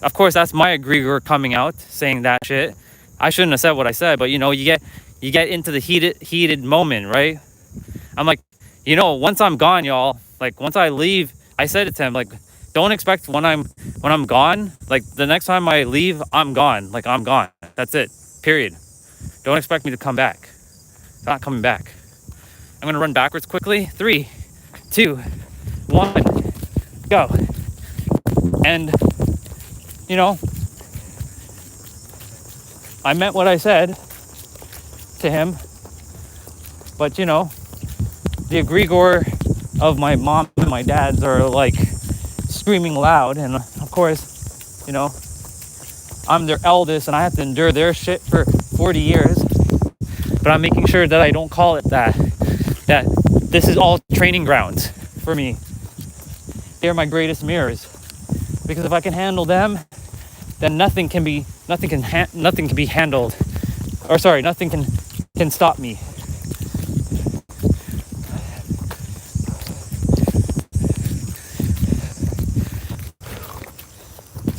Of course, that's my egregore coming out saying that shit. I shouldn't have said what I said, but you get into the heated moment, right? I'm like, once I'm gone, y'all, like once I leave, I said it to him, like, don't expect when I'm gone, like the next time I leave, I'm gone. Like, I'm gone. That's it. Period. Don't expect me to come back. I'm not coming back. I'm going to run backwards quickly. 3, 2, 1, go. And, I meant what I said to him. But, the egregore of my mom and my dad's are like screaming loud. And of course, I'm their eldest and I have to endure their shit for 40 years. But I'm making sure that I don't call it that this is all training grounds for me. They're my greatest mirrors, because if I can handle them, then nothing can be handled, or sorry, nothing can stop me.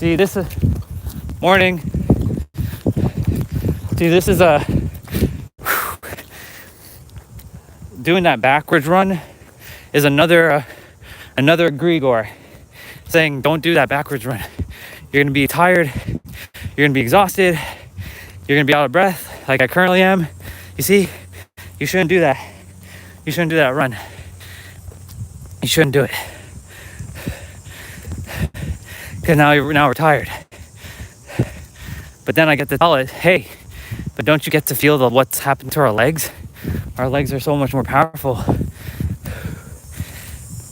See, this is morning. See, this is doing that backwards run is another egregore saying don't do that backwards run. You're gonna be tired, you're gonna be exhausted, you're gonna be out of breath like I currently am. You see, you shouldn't do that. You shouldn't do that run. You shouldn't do it. Because now we're tired. But then I get to tell it, hey, but don't you get to feel what's happened to our legs? Our legs are so much more powerful.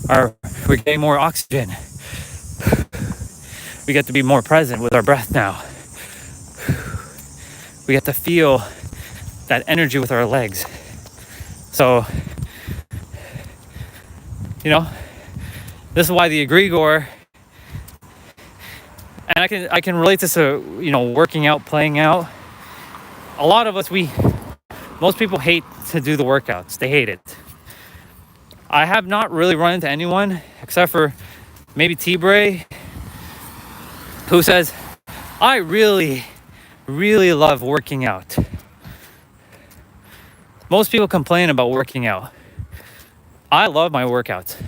We're getting more oxygen. We get to be more present with our breath now. We get to feel that energy with our legs. So, you know, this is why the egregore, and I can relate this to, you know, working out, playing out. A lot of us, most people hate to do the workouts. They hate it. I have not really run into anyone except for maybe T-Bray, who says, I really, really love working out. Most people complain about working out. I love my workouts.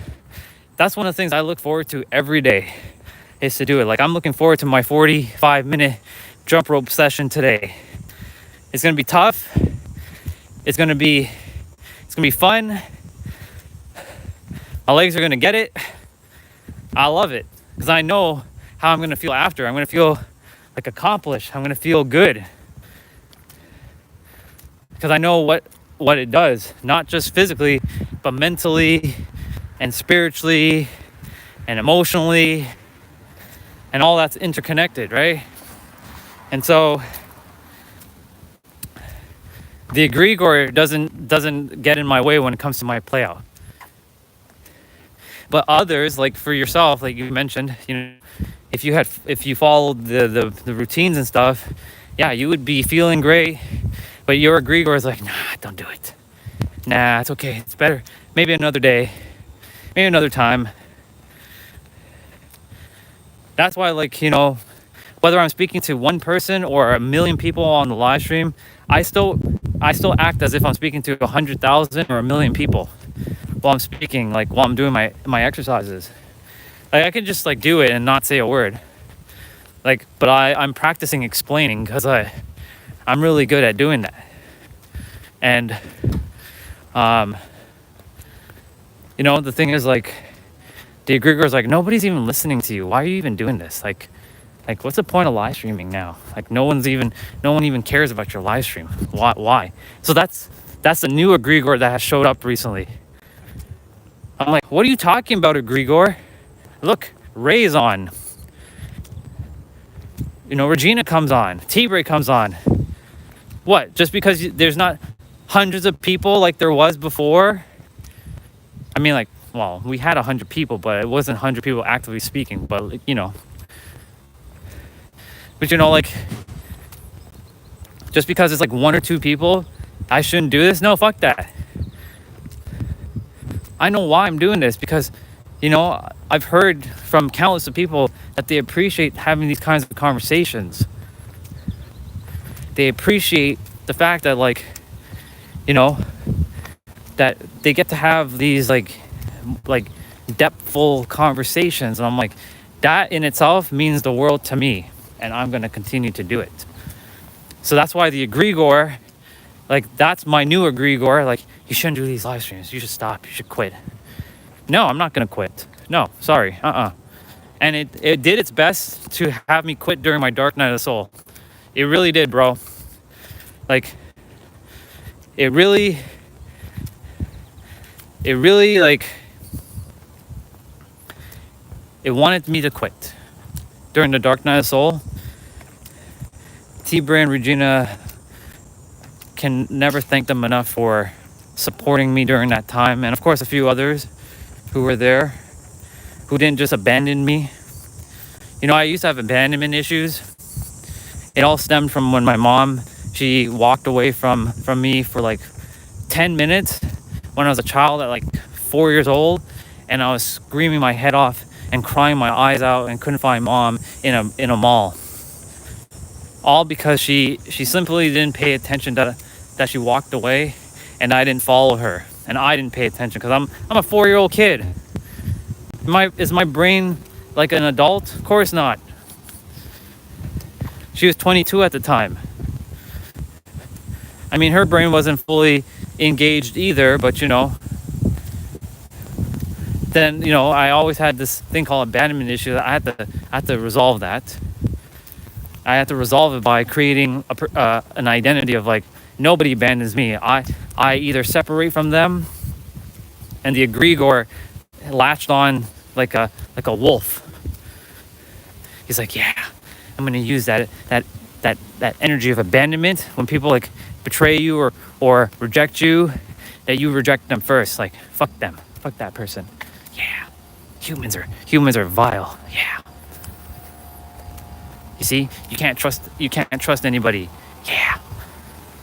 That's one of the things I look forward to every day, is to do it. Like, I'm looking forward to my 45-minute jump rope session today. It's gonna be tough. It's gonna be fun. My legs are gonna get it. I love it because I know how I'm gonna feel after. I'm gonna feel like accomplished. I'm gonna feel good because I know what it does, not just physically, but mentally and spiritually and emotionally, and all that's interconnected, right? And so the egregore doesn't get in my way when it comes to my play out. But others, like for yourself, like you mentioned, you know, if you followed the routines and stuff, yeah, you would be feeling great. But your egregore is like, nah, don't do it. Nah, it's okay. It's better. Maybe another day. Maybe another time. That's why, like, you know, whether I'm speaking to one person or 1 million people on the live stream, I still act as if I'm speaking to 100,000 or 1 million people while I'm speaking, like while I'm doing my exercises. Like, I can just like do it and not say a word. Like, but I'm practicing explaining because I'm really good at doing that. And you know, the thing is, like, the egregore is like, nobody's even listening to you. Why are you even doing this? Like what's the point of live streaming now? Like, no one even cares about your live stream. Why? So that's the new egregore that has showed up recently. I'm like, what are you talking about, egregore? Look, Ray's on. You know, Regina comes on. T-Bray comes on. What? Just because there's not hundreds of people like there was before? I mean, like, well, we had 100 people, but it wasn't 100 people actively speaking. But, like, you know. But, you know, like, just because it's like 1 or 2 people, I shouldn't do this? No, fuck that. I know why I'm doing this, because, you know, I've heard from countless of people that they appreciate having these kinds of conversations. They appreciate the fact that, like, you know, that they get to have these like depthful conversations. And I'm like, that in itself means the world to me, and I'm going to continue to do it. So that's why the egregore, like, that's my new egregore. Like, you shouldn't do these live streams. You should stop. You should quit. No, I'm not going to quit. No, sorry. And it did its best to have me quit during my dark night of the soul. It really did, bro. Like, it really, like, it wanted me to quit during the dark night of the soul. T-Bray and Regina, can never thank them enough for supporting me during that time. And of course, a few others who were there, who didn't just abandon me. You know, I used to have abandonment issues. It all stemmed from when my mom, she walked away from me for like 10 minutes when I was a child at like 4 years old, and I was screaming my head off and crying my eyes out and couldn't find mom in a mall. All because she simply didn't pay attention that she walked away, and I didn't follow her, and I didn't pay attention because I'm a 4-year-old kid. Is my brain like an adult? Of course not. She was 22 at the time. I mean, her brain wasn't fully engaged either, but then I always had this thing called abandonment issue that I had to resolve that. I had to resolve it by creating an identity of like, nobody abandons me. I either separate from them, and the egregore latched on like a wolf. He's like, yeah, I'm gonna use that energy of abandonment when people like betray you or reject you, that you reject them first. Like, fuck them, fuck that person. Yeah, humans are vile. Yeah. You see, you can't trust anybody. Yeah.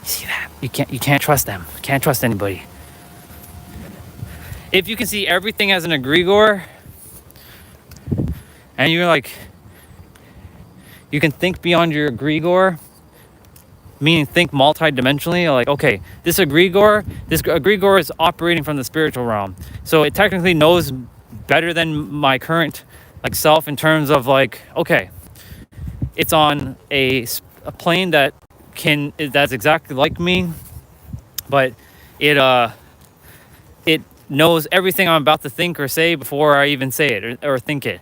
You see that? You can't trust them. You can't trust anybody. If you can see everything as an egregore, and you're like, you can think beyond your egregore, meaning think multi-dimensionally, like, okay, this egregore is operating from the spiritual realm. So it technically knows better than my current like self in terms of like, okay, it's on a plane that's exactly like me, but it knows everything I'm about to think or say before I even say it or think it.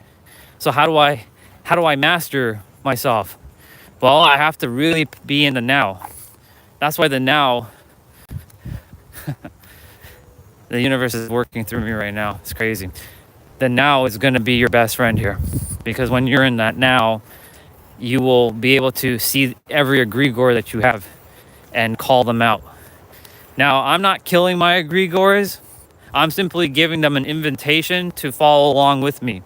So how do I master myself? Well, I have to really be in the now. That's why the now, the universe is working through me right now. It's crazy. The now is going to be your best friend here, because when you're in that now, you will be able to see every egregore that you have and call them out. Now, I'm not killing my egregores. I'm simply giving them an invitation to follow along with me.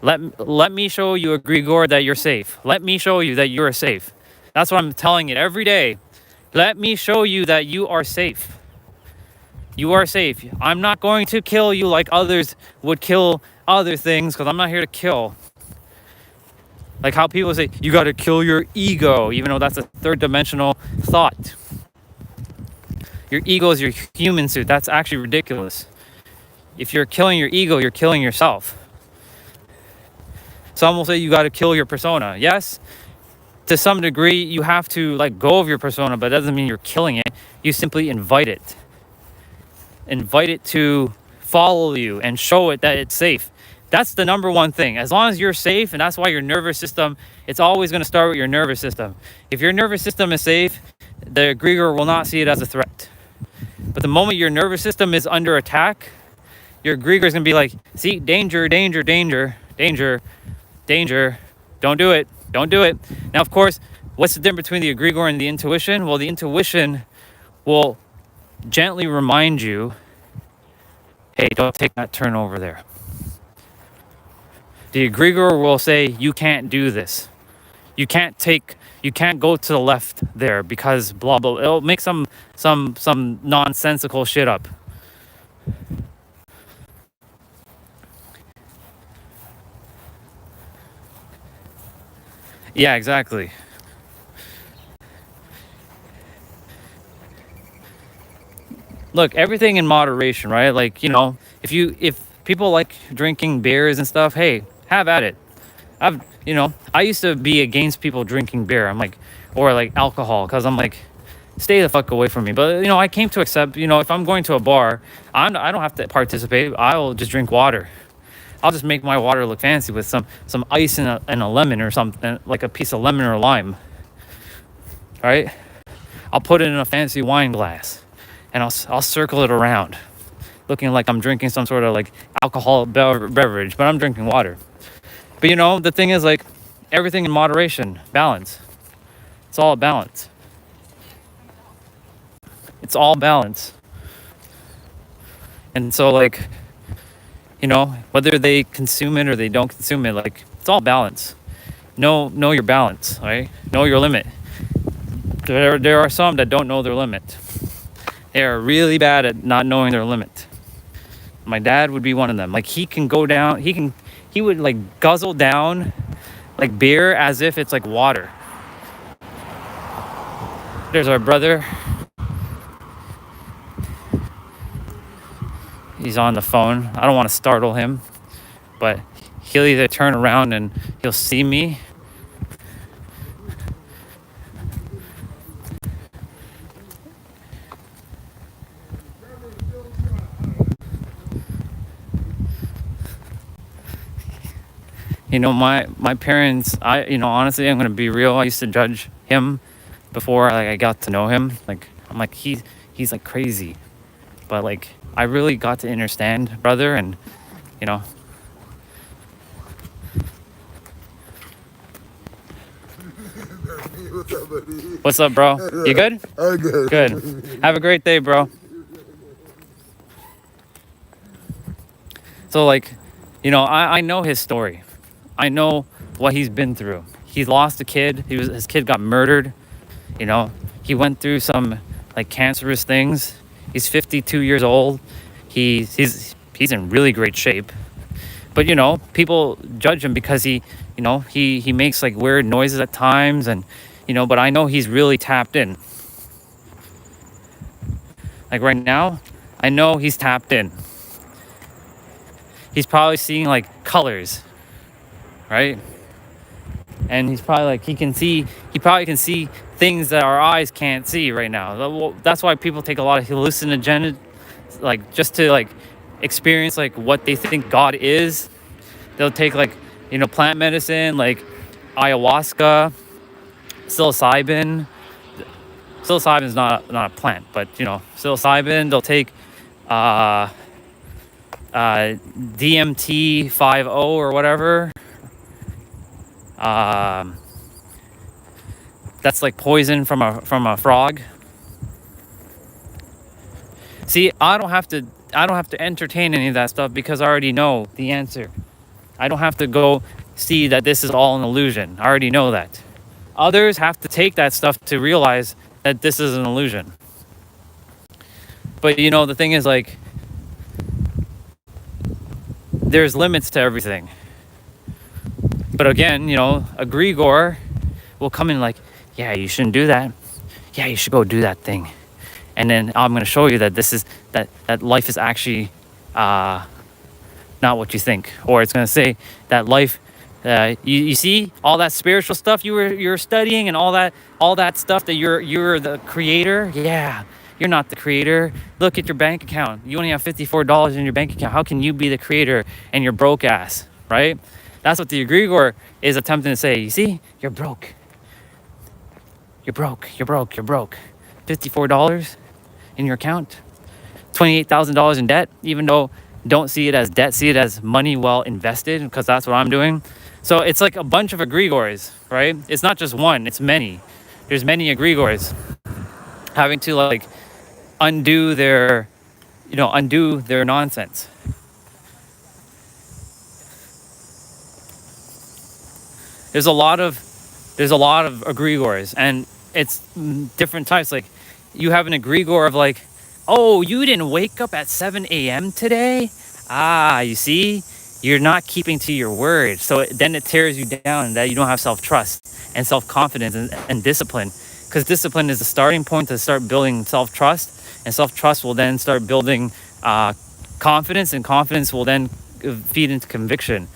Let me show you, egregore, that you're safe. Let me show you that you're safe. That's what I'm telling it every day. Let me show you that you are safe. You are safe. I'm not going to kill you like others would kill other things, because I'm not here to kill. Like how people say, you got to kill your ego, even though that's a third dimensional thought. Your ego is your human suit. That's actually ridiculous. If you're killing your ego, you're killing yourself. Some will say you got to kill your persona. Yes, to some degree, you have to let go of your persona, but it doesn't mean you're killing it. You simply invite it. Invite it to follow you and show it that it's safe. That's the number one thing. As long as you're safe, and that's why your nervous system, it's always going to start with your nervous system. If your nervous system is safe, the egregore will not see it as a threat. But the moment your nervous system is under attack, your egregore is going to be like, see, danger, danger, danger, danger, danger. Don't do it. Don't do it. Now, of course, what's the difference between the egregore and the intuition? Well, the intuition will gently remind you, hey, don't take that turn over there. The egregore will say, you can't do this. You can't go to the left there because blah, blah. It'll make some nonsensical shit up. Yeah, exactly. Look, everything in moderation, right? Like, if people like drinking beers and stuff, hey, have at it. I used to be against people drinking beer. I'm like, or like alcohol, because I'm like, stay the fuck away from me. But I came to accept, if I'm going to a bar, I don't have to participate. I will just drink water. I'll just make my water look fancy with some ice and a lemon or something, like a piece of lemon or lime. Right? I'll put it in a fancy wine glass, and I'll circle it around, looking like I'm drinking some sort of like alcoholic beverage, but I'm drinking water. But the thing is, like, everything in moderation, balance. It's all a balance. It's all balance. And so, like, whether they consume it or they don't consume it, like, it's all balance. Know your balance, right? Know your limit. There are some that don't know their limit. They are really bad at not knowing their limit. My dad would be one of them. Like, he can go down, he he would like guzzle down like beer as if it's like water. There's our brother. He's on the phone. I don't want to startle him, but he'll either turn around and he'll see me. You know, my parents, honestly, I'm going to be real. I used to judge him before like I got to know him. Like, I'm like, he's like crazy. But like, I really got to understand brother, and you know. What's up, bro? You good? I'm good. Good. Have a great day, bro. So like, I know his story. I know what he's been through. He's lost a kid. His kid got murdered. He went through some like cancerous things. He's 52 years old. He's in really great shape. But people judge him because he makes like weird noises at times, and but I know he's really tapped in. Like right now, I know he's tapped in. He's probably seeing like colors, right? And he's probably like, he probably can see things that our eyes can't see right now. That's why people take a lot of hallucinogens, like just to like experience like what they think God is. They'll take like, plant medicine, like ayahuasca, psilocybin. Psilocybin is not a plant, but psilocybin. They'll take DMT 5 or whatever. That's like poison from a frog. See, I don't have to entertain any of that stuff because I already know the answer. I don't have to go see that this is all an illusion. I already know that. Others have to take that stuff to realize that this is an illusion. But the thing is, like, there's limits to everything. But again, a Grigor will come in like, yeah, you shouldn't do that. Yeah, you should go do that thing. And then I'm going to show you that that life is actually not what you think. Or it's going to say that life, you see all that spiritual stuff you're studying, and all that stuff that you're the creator. Yeah, you're not the creator. Look at your bank account. You only have $54 in your bank account. How can you be the creator and you're broke ass, right? That's what the egregor is attempting to say. You see, you're broke. You're broke. You're broke. You're broke. $54 in your account. $28,000 in debt, even though don't see it as debt, see it as money well invested, because that's what I'm doing. So it's like a bunch of egregors, right? It's not just one, it's many. There's many egregors having to like undo their nonsense. There's a lot of egregors, and it's different types. Like, you have an egregor of like, oh, you didn't wake up at 7 a.m. today? You see? You're not keeping to your word. So then it tears you down that you don't have self-trust and self-confidence and discipline. Because discipline is the starting point to start building self-trust. And self-trust will then start building confidence, and confidence will then feed into conviction.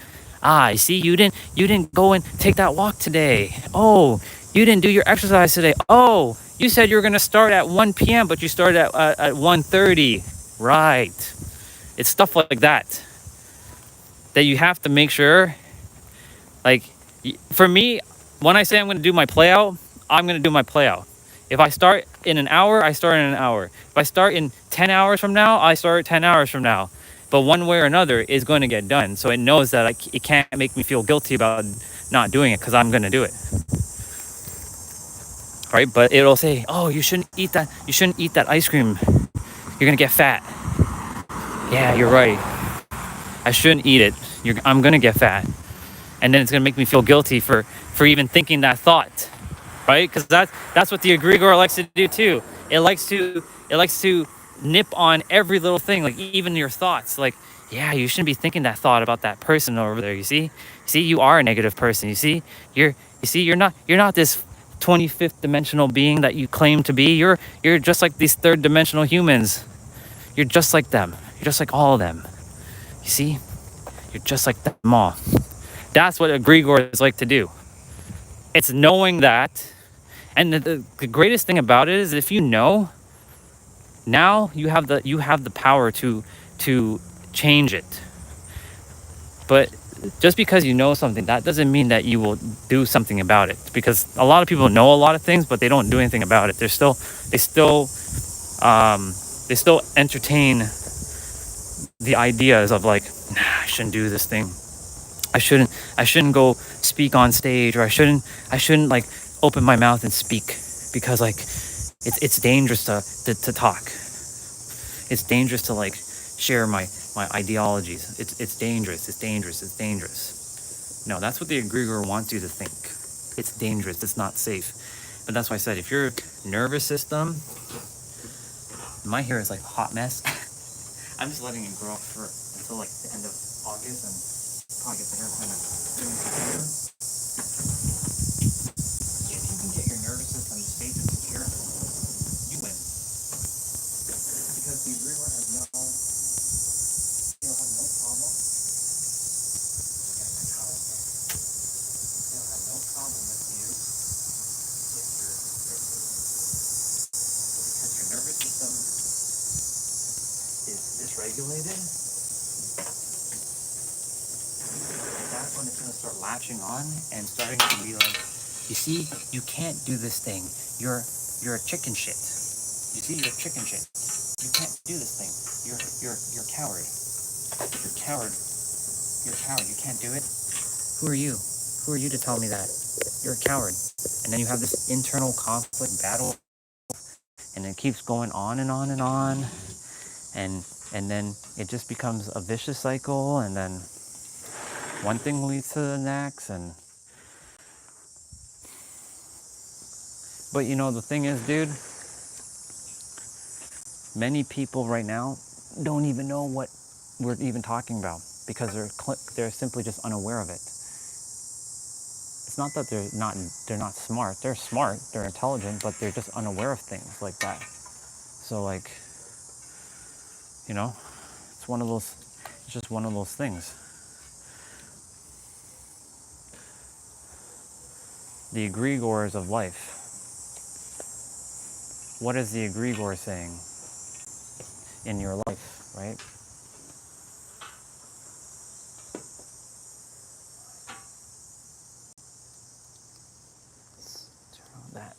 You see, you didn't go and take that walk today. Oh, you didn't do your exercise today. Oh, you said you were going to start at 1 p.m., but you started at 1:30. Right. It's stuff like that you have to make sure. Like, for me, when I say I'm going to do my play out, I'm going to do my play out. If I start in an hour, I start in an hour. If I start in 10 hours from now, I start 10 hours from now. But one way or another is going to get done. So it knows that it can't make me feel guilty about not doing it, because I'm going to do it. Right? But it'll say, oh, you shouldn't eat that. You shouldn't eat that ice cream. You're going to get fat. Yeah, you're right. I shouldn't eat it. I'm going to get fat. And then it's going to make me feel guilty for even thinking that thought. Right? Because that's what the egregor likes to do too. It likes to nip on every little thing, like even your thoughts. Like, yeah, you shouldn't be thinking that thought about that person over there. You see, you are a negative person. You're not this 25th dimensional being that you claim to be. You're just like these third dimensional humans. You're just like them. You're just like all of them. You see, you're just like them all. That's what egregor is like to do. It's knowing that, and the greatest thing about it is if you know, now you have the power to change it. But just because you know something, that doesn't mean that you will do something about it. Because a lot of people know a lot of things, but they don't do anything about it. They still entertain the ideas of like, nah, I shouldn't do this thing. I shouldn't go speak on stage, or I shouldn't like open my mouth and speak because like it's dangerous to talk. It's dangerous to like share my ideologies. It's dangerous. No, that's what the egregor wants you to think. It's dangerous. It's not safe. But that's why I said, if your nervous system, my hair is like a hot mess. I'm just letting it grow up until like the end of August, and probably get the hair kind of doing secure. Yeah, if you can get your nervous system safe and secure, you win. Because the egregor has no problem. They'll have no problem with you if your because your nervous system is dysregulated. That's when it's going to start latching on and starting to be like, you see, you can't do this thing. You're a chicken shit. You see, you're a chicken shit. You can't do this thing. You're a coward. You're a coward. You're a coward. You can't do it. Who are you? Who are you to tell me that? You're a coward. And then you have this internal conflict battle, and it keeps going on and on and on, and then it just becomes a vicious cycle, and then one thing leads to the next. And but you know, the thing is, dude, many people right now don't even know what we're even talking about because they're simply just unaware of it. It's not that they're not smart. They're smart, they're intelligent, but they're just unaware of things like that. So like, you know, it's just one of those things. The egregores of life. What is the egregor saying in your life, right? Let's turn on that.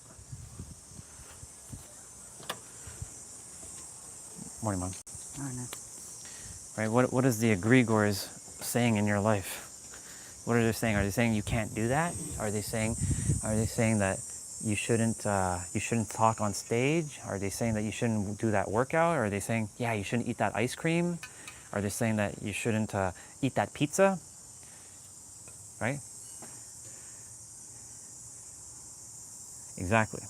Morning, Mom. Morning. Right? What is the egregores saying in your life? What are they saying? Are they saying you can't do that? Are they saying that you shouldn't talk on stage? Are they saying that you shouldn't do that workout? Are they saying, yeah, you shouldn't eat that ice cream? Are they saying that you shouldn't eat that pizza? Right? Exactly.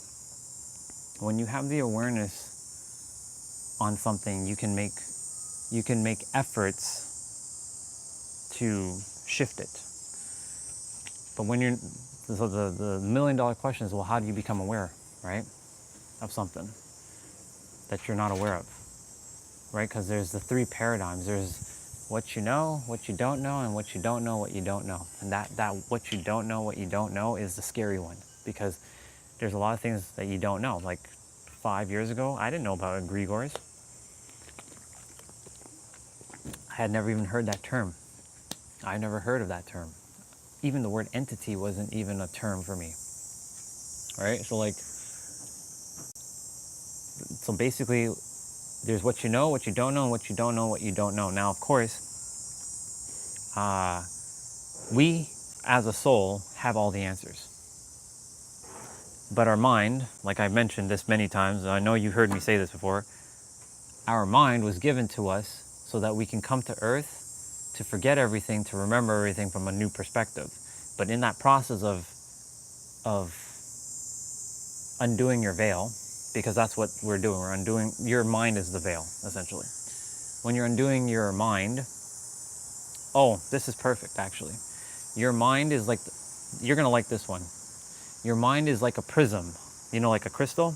When you have the awareness on something, you can make efforts to shift it. But when you're, so the $1 million question is, well, how do you become aware, right, of something that you're not aware of, right? Because there's the three paradigms. There's what you know, what you don't know, and what you don't know, what you don't know. And that what you don't know, what you don't know is the scary one, because there's a lot of things that you don't know. Like 5 years ago, I didn't know about egregores. I had never even heard that term. I never heard of that term. Even the word entity wasn't even a term for me. Right? So basically, there's what you know, what you don't know, and what you don't know, what you don't know. Now, of course, we as a soul have all the answers. But our mind, like I've mentioned this many times, and I know you heard me say this before, our mind was given to us so that we can come to Earth to forget everything, to remember everything from a new perspective. But in that process of undoing your veil, because that's what we're doing. We're undoing, your mind is the veil, essentially. When you're undoing your mind, oh, this is perfect, actually. Your mind is like, you're gonna like this one. Your mind is like a prism, like a crystal,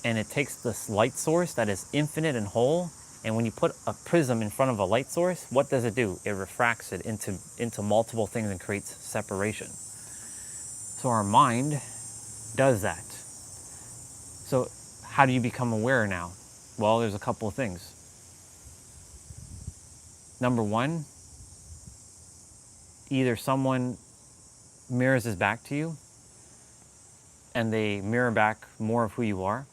and it takes this light source that is infinite and whole, and when you put a prism in front of a light source, what does it do? It refracts it into multiple things and creates separation. So our mind does that. So how do you become aware now? Well, there's a couple of things. Number one, either someone mirrors this back to you and they mirror back more of who you are,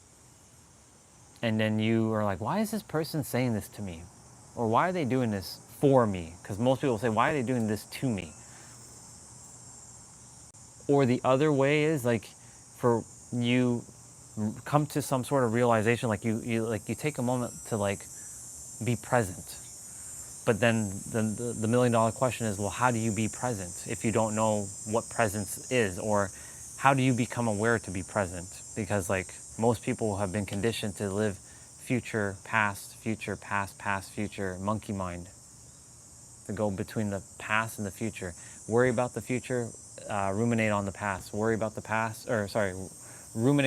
and then you are like, why is this person saying this to me? Or why are they doing this for me? Because most people say, why are they doing this to me? Or the other way is like, for you come to some sort of realization, like you take a moment to like be present. But then the $1 million question is, well, how do you be present if you don't know what presence is? Or how do you become aware to be present? Because like most people have been conditioned to live future, past, future, monkey mind. To go between the past and the future. Worry about the future, ruminate on the past. Ruminate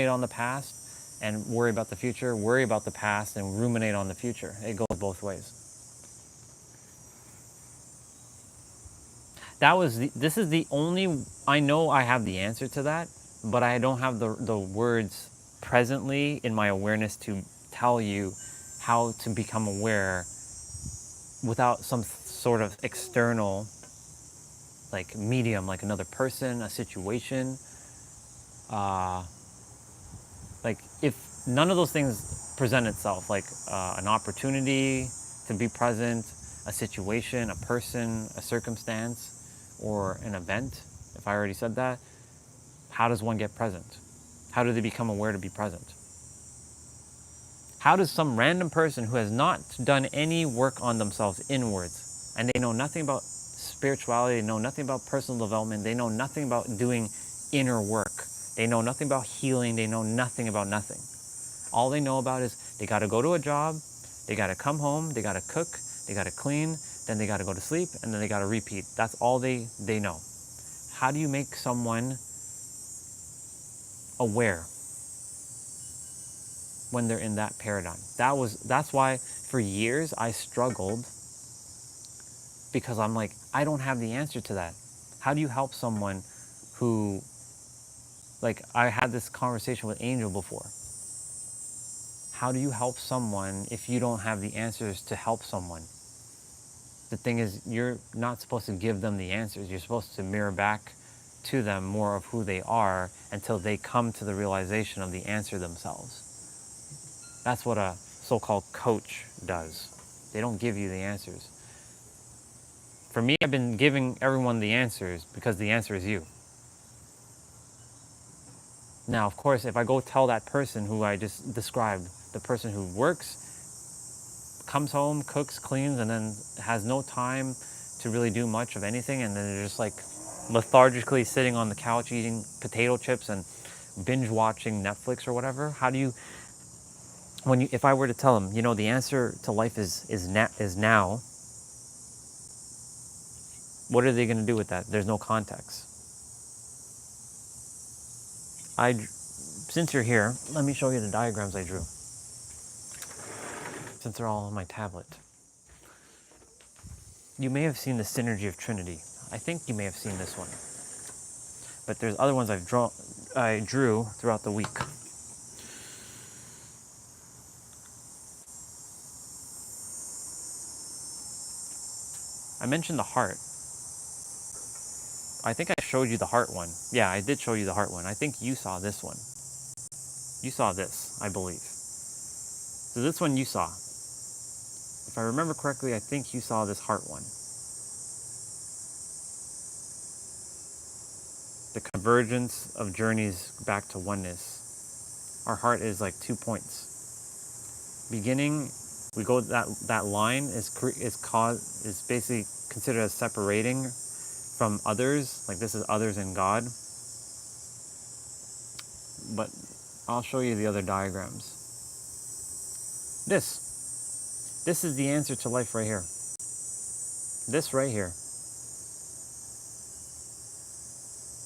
on the past and worry about the future. Worry about the past and ruminate on the future. It goes both ways. This is the only, I know I have the answer to that, but I don't have the words presently in my awareness to tell you how to become aware without some sort of external like medium, like another person, a situation. Like if none of those things present itself, like an opportunity to be present, a situation, a person, a circumstance, or an event, if I already said that, how does one get present? How do they become aware to be present? How does some random person who has not done any work on themselves inwards, and they know nothing about spirituality, they know nothing about personal development, they know nothing about doing inner work, they know nothing about healing, they know nothing about nothing. All they know about is they got to go to a job, they got to come home, they got to cook, they got to clean, then they got to go to sleep, and then they got to repeat. That's all they know. How do you make someone aware when they're in that paradigm? That's why for years I struggled, because I'm like, I don't have the answer to that. How do you help someone who, like I had this conversation with Angel before. How do you help someone if you don't have the answers to help someone? The thing is, you're not supposed to give them the answers. You're supposed to mirror back to them more of who they are until they come to the realization of the answer themselves. That's what a so-called coach does. They don't give you the answers. For me, I've been giving everyone the answers because the answer is you. Now, of course, if I go tell that person who I just described, the person who works, comes home, cooks, cleans, and then has no time to really do much of anything, and then they're just like lethargically sitting on the couch eating potato chips and binge watching Netflix or whatever, how do you, if I were to tell them, the answer to life is now, what are they going to do with that? There's no context. Since you're here, let me show you the diagrams I drew. Since they're all on my tablet. You may have seen the synergy of Trinity. I think you may have seen this one. But there's other ones I drew throughout the week. I mentioned the heart. I think I showed you the heart one. Yeah, I did show you the heart one. I think you saw this one. You saw this, I believe. So this one you saw. If I remember correctly, I think you saw this heart one. The convergence of journeys back to oneness. Our heart is like 2 points. Beginning, we go that line is basically considered as separating from others. Like this is others and God. But I'll show you the other diagrams. This is the answer to life right here. This right here.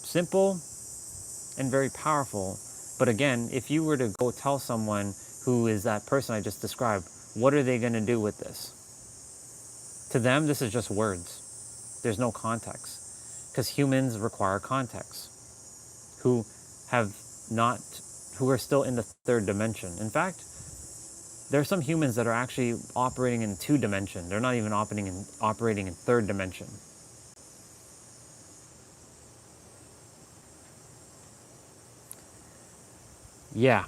Simple and very powerful. But again, if you were to go tell someone who is that person I just described, what are they going to do with this? To them, this is just words. There's no context. Because humans require context. Who are still in the third dimension. In fact, there are some humans that are actually operating in 2 dimension. They're not even operating in third dimension. Yeah.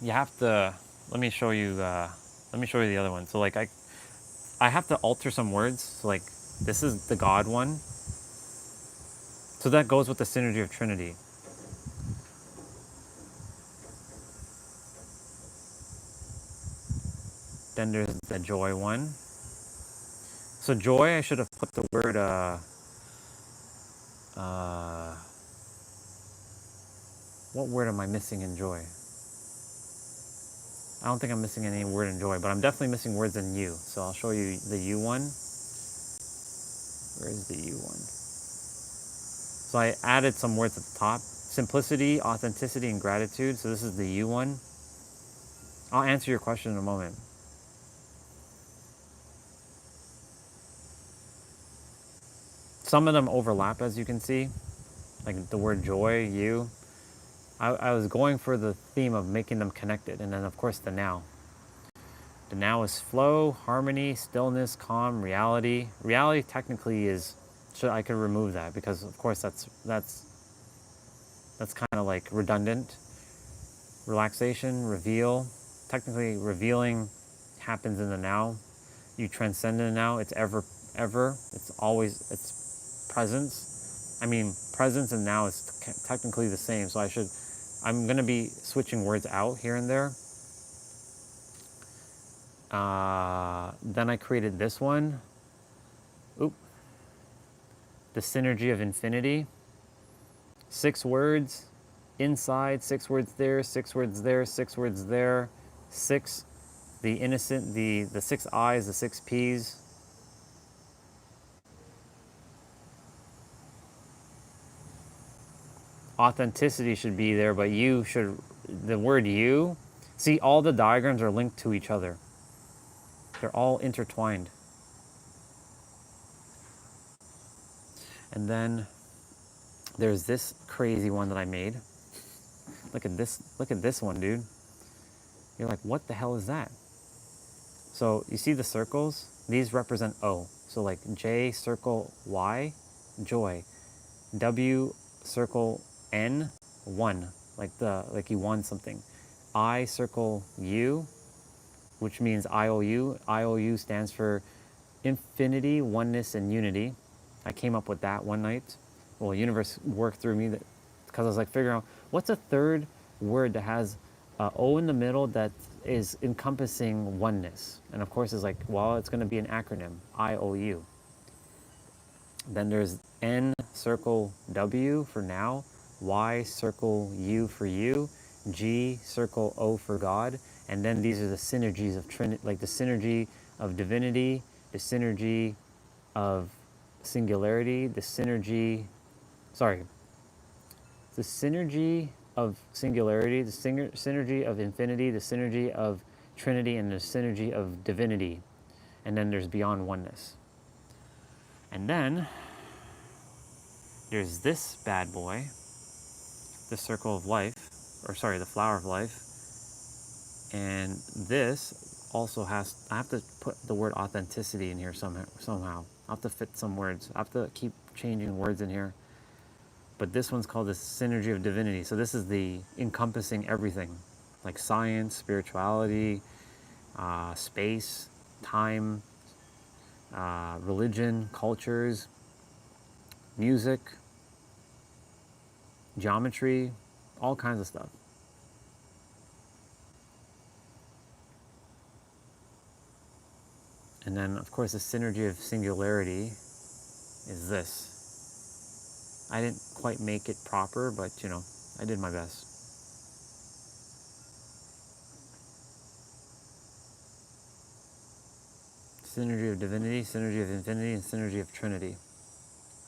You have to, let me show you the other one. So like I have to alter some words. So like this is the God one. So that goes with the synergy of Trinity. Then there's the joy one. So joy, I should have put the word, what word am I missing in joy? I don't think I'm missing any word in joy, but I'm definitely missing words in you. So I'll show you the you one. Where is the you one? So I added some words at the top. Simplicity, authenticity, and gratitude. So this is the you one. I'll answer your question in a moment. Some of them overlap, as you can see. Like the word joy, you. I was going for the theme of making them connected. And then, of course, the now. The now is flow, harmony, stillness, calm, reality. Reality technically is... I could remove that because, of course, that's kind of like redundant. Relaxation, reveal. Technically, revealing happens in the now. You transcend in the now. It's ever. It's always... It's presence. I mean, presence and now is technically the same. So I'm going to be switching words out here and there. Then I created this one. Oop. The synergy of infinity. 6 words inside, 6 words there, 6 words there, 6 words there. 6, the innocent, the 6 I's, the 6 P's. Authenticity should be there, but the word you, see, all the diagrams are linked to each other. They're all intertwined. And then there's this crazy one that I made. Look at this one, dude. You're like, what the hell is that? So you see the circles? These represent O. So like J circle Y, joy. W circle N, 1, like you won something. I circle U, which means IOU. IOU stands for infinity, oneness, and unity. I came up with that one night. Well, the universe worked through me because I was like figuring out what's a third word that has O in the middle that is encompassing oneness. And of course, it's like, well, it's going to be an acronym, IOU. Then there's N circle W for now. Y circle U for you, G circle O for God, and then these are the synergies of Trinity, like the synergy of divinity, the synergy of singularity, the synergy of singularity, the synergy of infinity, the synergy of Trinity, and the synergy of divinity, and then there's beyond oneness. And then there's this bad boy. The circle of life, the flower of life. And this also I have to put the word authenticity in here somehow. I'll have to fit some words. I have to keep changing words in here. But this one's called the synergy of divinity. So this is the encompassing everything, like science, spirituality, space, time, religion, cultures, music, geometry, all kinds of stuff. And then, of course, the synergy of singularity is this. I didn't quite make it proper, but, I did my best. synergy of divinity, synergy of infinity, and synergy of trinity.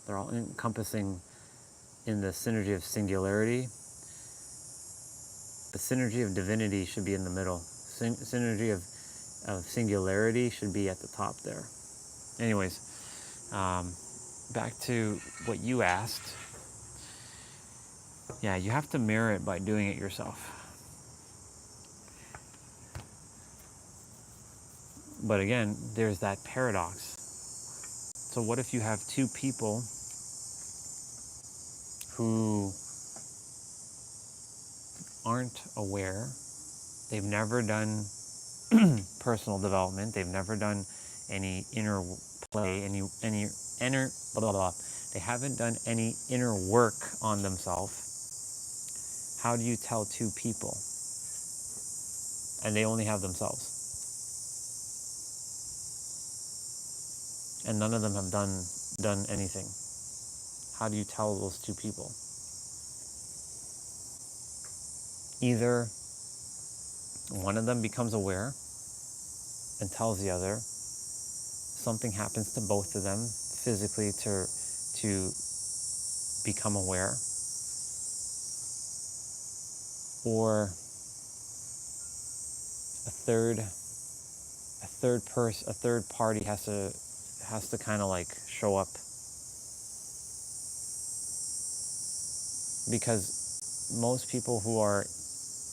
They're all encompassing in the synergy of singularity. The synergy of divinity should be in the middle. Synergy of singularity should be at the top there. Anyways, back to what you asked. Yeah, you have to mirror it by doing it yourself. But again, there's that paradox. So what if you have two people who aren't aware? They've never done personal development. They've never done any inner play, any inner blah blah blah. They haven't done any inner work on themselves. How do you tell two people? And they only have themselves. And none of them have done anything. How do you tell those two people? Either one of them becomes aware and tells the other. Something happens to both of them physically to become aware. Or a third party has to kind of like show up, because most people who are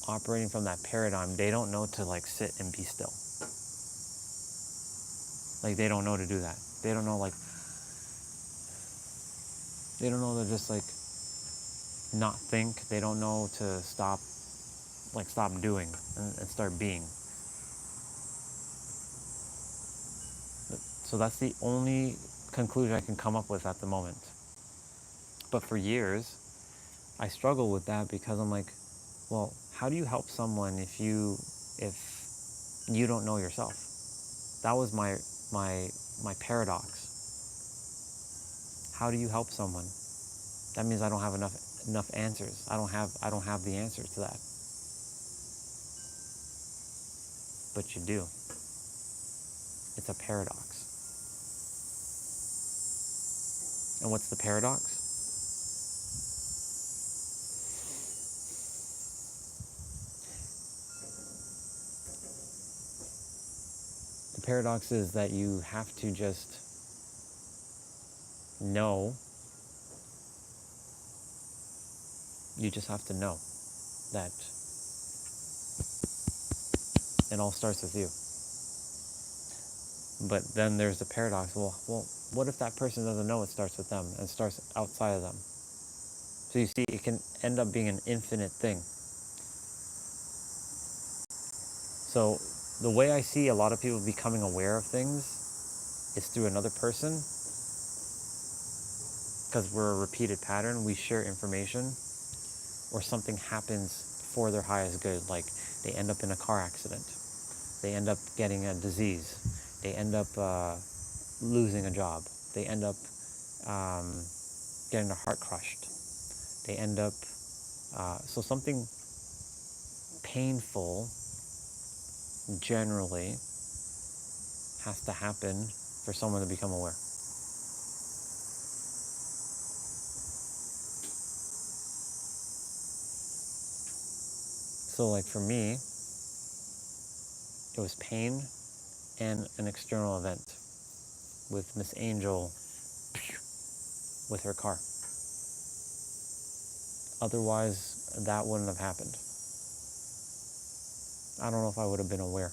operating from that paradigm, they don't know to like sit and be still. Like they don't know to do that. They don't know to just like not think. They don't know to stop doing and start being. So that's the only conclusion I can come up with at the moment. But for years, I struggle with that, because I'm like, well, how do you help someone if you don't know yourself? That was my paradox. How do you help someone? That means I don't have enough answers. I don't have the answers to that. But you do. It's a paradox. And what's the paradox? The paradox is that you have to just know. You just have to know that it all starts with you. But then there's the paradox. Well, what if that person doesn't know it starts with them and starts outside of them? So you see, it can end up being an infinite thing. So the way I see a lot of people becoming aware of things is through another person, because we're a repeated pattern. We share information, or something happens for their highest good. Like they end up in a car accident. They end up getting a disease. They end up losing a job. They end up getting their heart crushed. They end up, so something painful generally has to happen for someone to become aware. So like for me, it was pain and an external event with Miss Angel with her car. Otherwise, that wouldn't have happened. I don't know if I would have been aware.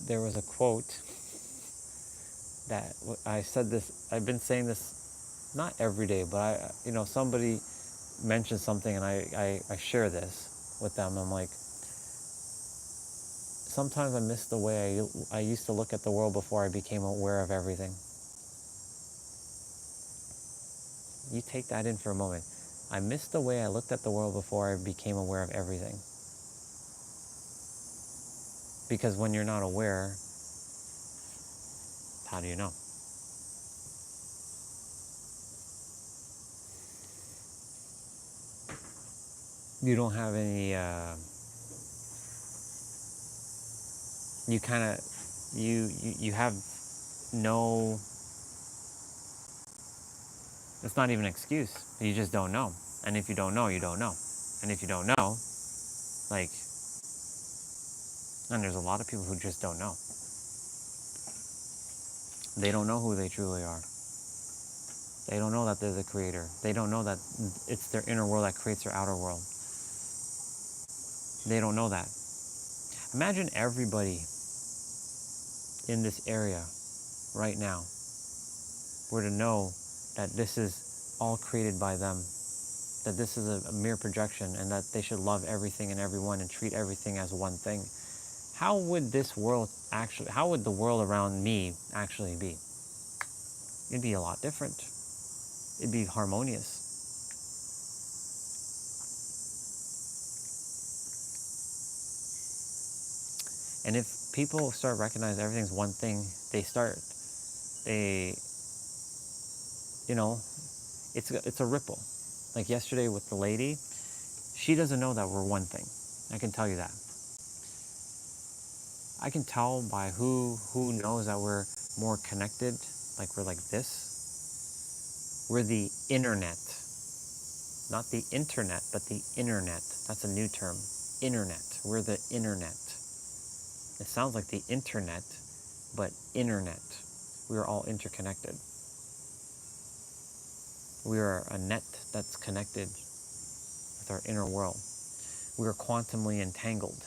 There was a quote that I said this, I've been saying this not every day, but somebody mentioned something and I share this with them. I'm like, sometimes I miss the way I used to look at the world before I became aware of everything. You take that in for a moment. I miss the way I looked at the world before I became aware of everything. Because when you're not aware, how do you know? You don't have any you kind of, you have no, it's not even an excuse. You just don't know. And if you don't know, you don't know. And if you don't know, like, and there's a lot of people who just don't know. They don't know who they truly are. They don't know that there's a creator. They don't know that it's their inner world that creates their outer world. They don't know that. Imagine everybody in this area right now were to know that this is all created by them, that this is a mere projection, and that they should love everything and everyone and treat everything as one thing. How would this world actually, how would the world around me actually be? It'd be a lot different. It'd be harmonious. And if people start recognizing everything's one thing, they, you know, it's a ripple. Like yesterday with the lady, she doesn't know that we're one thing. I can tell you that. I can tell by who knows that we're more connected, like we're like this. We're the internet. Not the internet, but the internet. That's a new term. Internet. We're the internet. It sounds like the internet, but internet. We are all interconnected. We are a net that's connected with our inner world. We are quantumly entangled.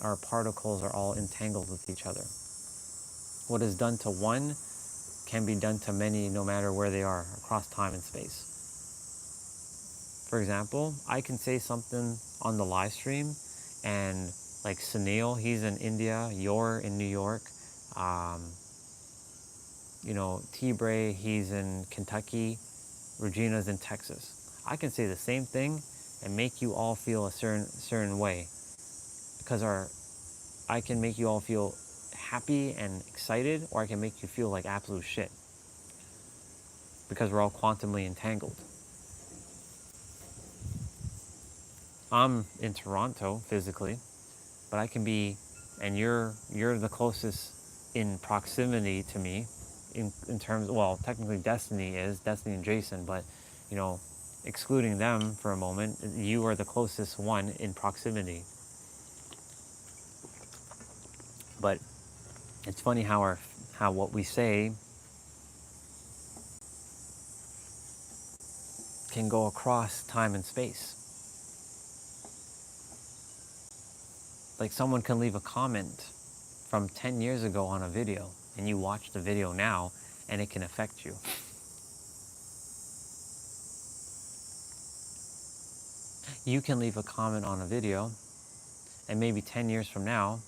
Our particles are all entangled with each other. What is done to one can be done to many, no matter where they are, across time and space. For example, I can say something on the live stream, and like Sunil, he's in India, you're in New York, T-Bray, he's in Kentucky, Regina's in Texas. I can say the same thing and make you all feel a certain way, because I can make you all feel happy and excited, or I can make you feel like absolute shit, because we're all quantumly entangled. I'm in Toronto physically, but I can be, and you're the closest in proximity to me, in terms, well, technically Destiny and Jason, but, excluding them for a moment, you are the closest one in proximity. But it's funny how what we say can go across time and space. Like someone can leave a comment from 10 years ago on a video, and you watch the video now, and it can affect you. You can leave a comment on a video, and maybe 10 years from now,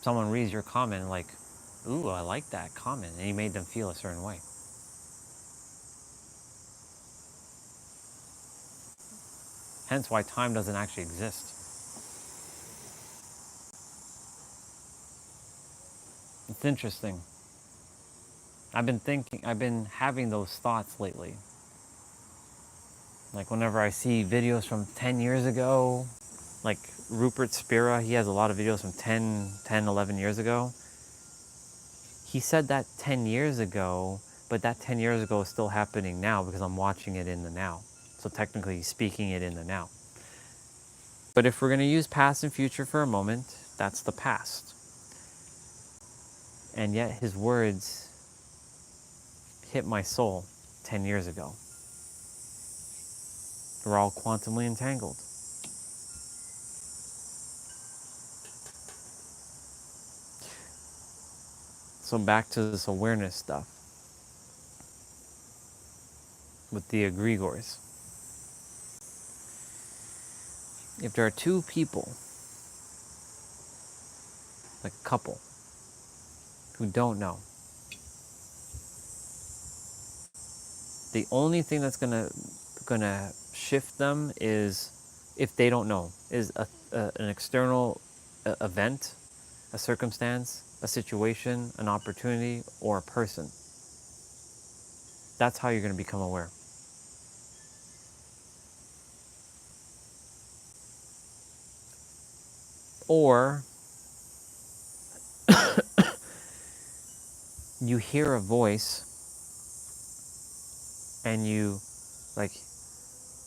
someone reads your comment like, ooh, I like that comment, and you made them feel a certain way. Hence why time doesn't actually exist. It's interesting. I've been having those thoughts lately. Like whenever I see videos from 10 years ago, like Rupert Spira, he has a lot of videos from 11 years ago. He said that 10 years ago, but that 10 years ago is still happening now because I'm watching it in the now. So technically he's speaking it in the now. But if we're going to use past and future for a moment, that's the past. And yet his words hit my soul 10 years ago. We're all quantumly entangled. So back to this awareness stuff with the egregores. If there are two people, like a couple, who don't know, the only thing that's gonna shift them is, if they don't know, is an external event, a circumstance, a situation, an opportunity, or a person. That's how you're going to become aware. Or you hear a voice and you like,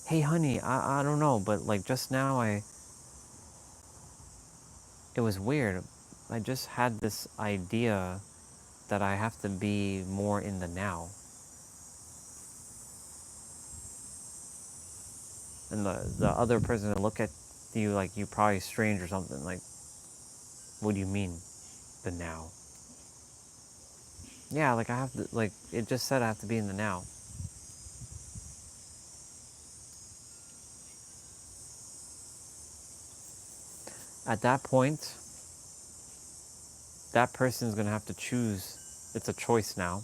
hey honey, I don't know, but like just now it was weird. I just had this idea that I have to be more in the now. And the other person will look at you like you probably strange or something. Like, what do you mean, the now? Yeah, like I have to, like, it just said I have to be in the now. At that point, that person's gonna have to choose. It's a choice now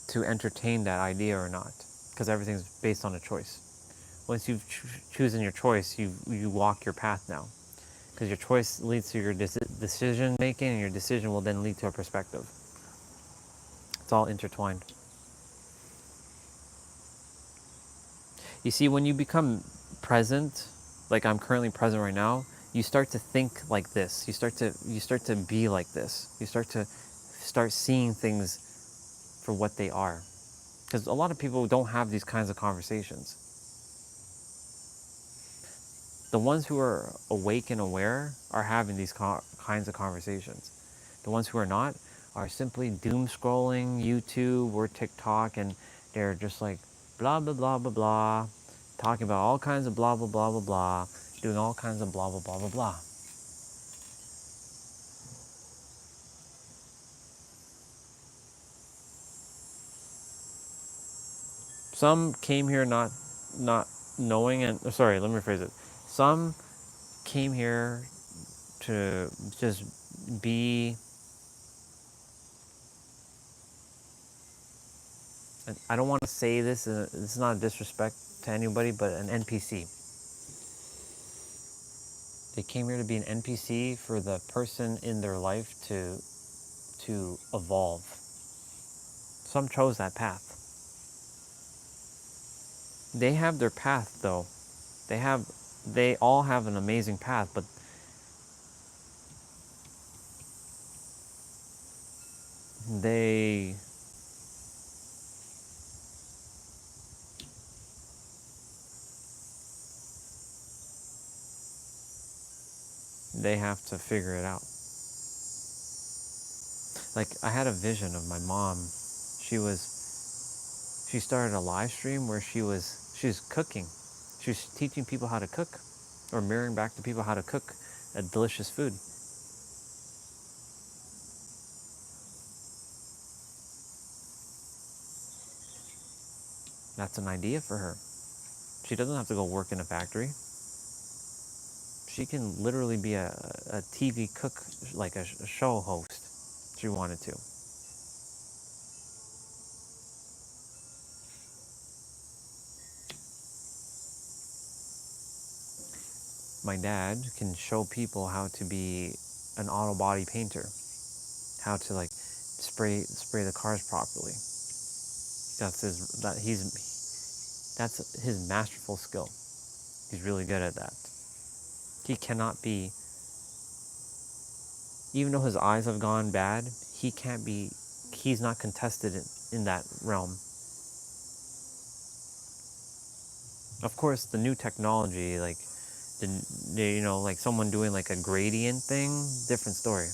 to entertain that idea or not, because everything's based on a choice. Once you've chosen your choice, you walk your path now, because your choice leads to your decision making, and your decision will then lead to a perspective. It's all intertwined. You see, when you become present, like I'm currently present right now, you start to think like this. You start to be like this. You start seeing things for what they are. Because a lot of people don't have these kinds of conversations. The ones who are awake and aware are having these kinds of conversations. The ones who are not are simply doom scrolling YouTube or TikTok, and they're just like blah blah blah blah blah, talking about all kinds of blah blah blah blah blah, doing all kinds of blah blah blah blah blah. Some came here not knowing, and sorry, let me rephrase it. Some came here to just be, I don't want to say this, it's not a disrespect to anybody, but an NPC. They came here to be an NPC for the person in their life to evolve. Some chose that path. They have their path though. They all have an amazing path, but they have to figure it out. Like I had a vision of my mom. She started a live stream where she was cooking. She was teaching people how to cook, or mirroring back to people how to cook a delicious food. That's an idea for her. She doesn't have to go work in a factory. She can literally be a TV cook, like a show host, if she wanted to. My dad can show people how to be an auto body painter, how to like spray the cars properly. That's his masterful skill. He's really good at that. He cannot be, even though his eyes have gone bad, he's not contested in that realm. Of course, the new technology, like like someone doing like a gradient thing, different story.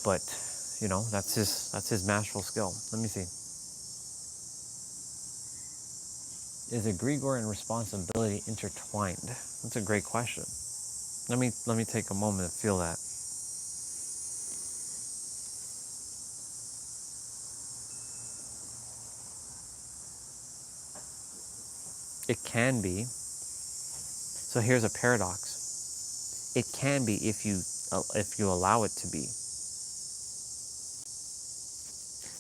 But that's his masterful skill. Let me see. Is egregore and responsibility intertwined? That's a great question. Let me take a moment to feel that. It can be. So here's a paradox. It can be if you allow it to be.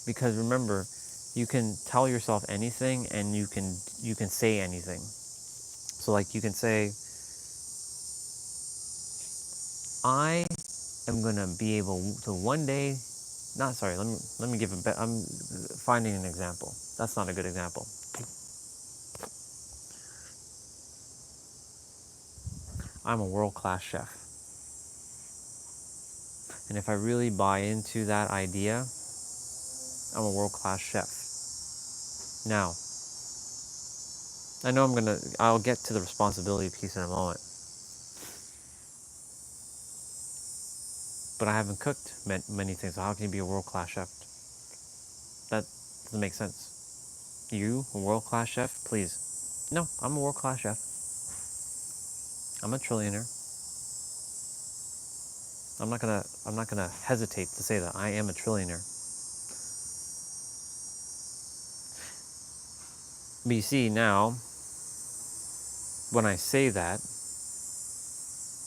Because remember, you can tell yourself anything, and you can say anything. So like you can say, I am gonna be able to one day. Not sorry. Let me give a bet. I'm finding an example. That's not a good example. I'm a world-class chef. And if I really buy into that idea, I'm a world-class chef. Now, I know I'll get to the responsibility piece in a moment. But I haven't cooked many things, so how can you be a world-class chef? That doesn't make sense. You, a world-class chef? Please. No, I'm a world-class chef. I'm a trillionaire. I'm not gonna hesitate to say that I am a trillionaire. But you see now, when I say that,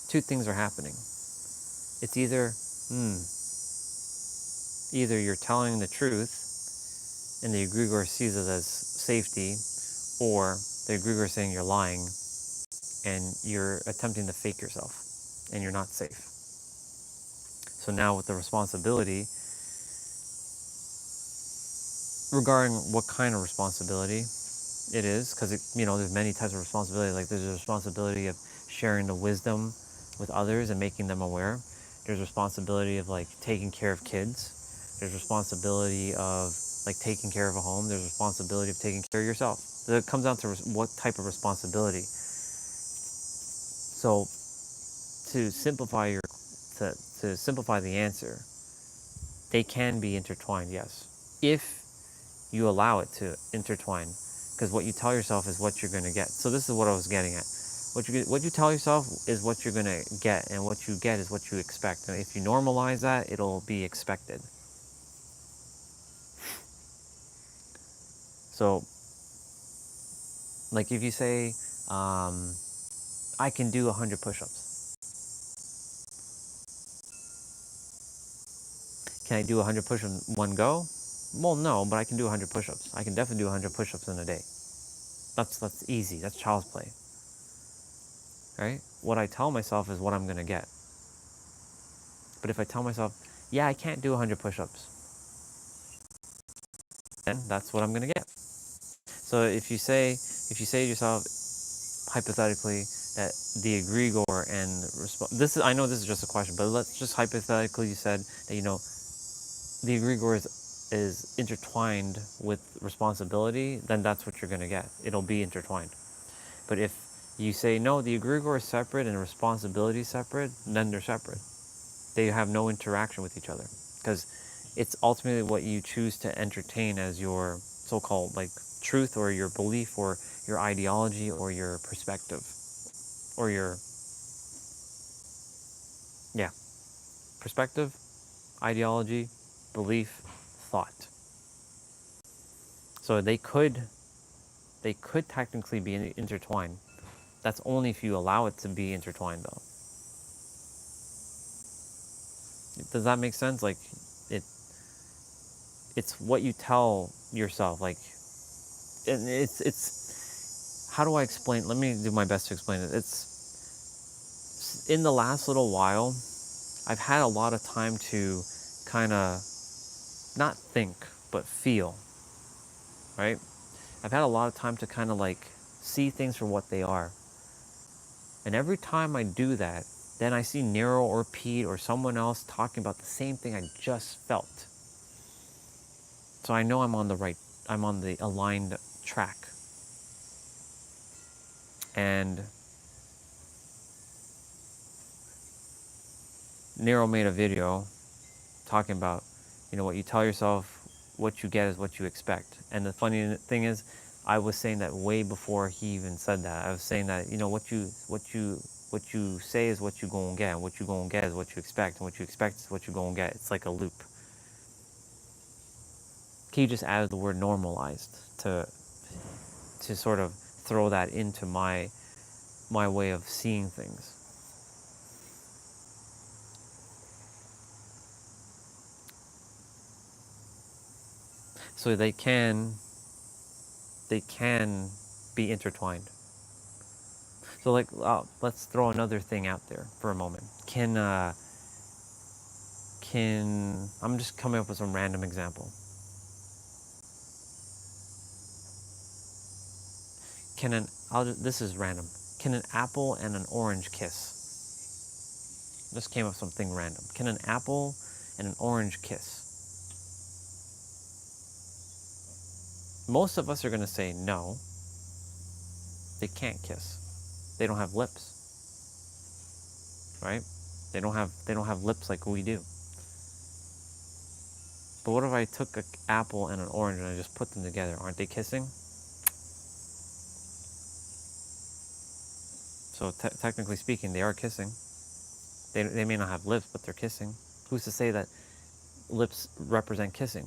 two things are happening. It's either you're telling the truth and the egregore sees it as safety, or the egregore is saying you're lying and you're attempting to fake yourself and you're not safe. So now with the responsibility, regarding what kind of responsibility it is, because there's many types of responsibility. Like there's a responsibility of sharing the wisdom with others and making them aware. There's responsibility of like taking care of kids. There's responsibility of like taking care of a home. There's responsibility of taking care of yourself. So it comes down to what type of responsibility. So to simplify the answer, they can be intertwined, yes, if you allow it to intertwine. Because what you tell yourself is what you're going to get. So this is what I was getting at. What you tell yourself is what you're going to get, and what you get is what you expect. And if you normalize that, it'll be expected. So, like if you say, I can do 100 push-ups. Can I do 100 push-ups in one go? Well, no, but I can do 100 push-ups. I can definitely do 100 push-ups in a day. That's easy. That's child's play. Right? What I tell myself is what I'm going to get. But if I tell myself, yeah, I can't do 100 push-ups, then that's what I'm going to get. So if you say to yourself, hypothetically, that the egregore and I know this is just a question, but let's just hypothetically you said that the egregore is intertwined with responsibility, then that's what you're going to get. It'll be intertwined. But if you say no, the egregore is separate and responsibility is separate, then they're separate. They have no interaction with each other, because it's ultimately what you choose to entertain as your so-called like truth, or your belief, or your ideology, or your perspective, or your perspective, ideology, belief, thought. So they could technically be intertwined. That's only if you allow it to be intertwined, though. Does that make sense? Like it's what you tell yourself. Like it's how do I explain? Let me do my best to explain it. It's in the last little while, I've had a lot of time to kind of not think but feel. Right? I've had a lot of time to kind of like see things for what they are. And every time I do that, then I see Nero or Pete or someone else talking about the same thing I just felt. So I know I'm on the aligned track. And Nero made a video talking about, what you tell yourself, what you get is what you expect. And the funny thing is, I was saying that way before he even said that. I was saying that, what you say is what you gonna get, and what you gonna get is what you expect, and what you expect is what you gonna get. It's like a loop. He just added the word normalized to sort of throw that into my way of seeing things. So they can be intertwined. So like, let's throw another thing out there for a moment. Can I'm just coming up with some random example. This is random. Can an apple and an orange kiss? Just came up with something random. Can an apple and an orange kiss? Most of us are going to say no. They can't kiss. They don't have lips, right? They don't have lips like we do. But what if I took an apple and an orange and I just put them together? Aren't they kissing? So technically speaking, they are kissing. They may not have lips, but they're kissing. Who's to say that lips represent kissing?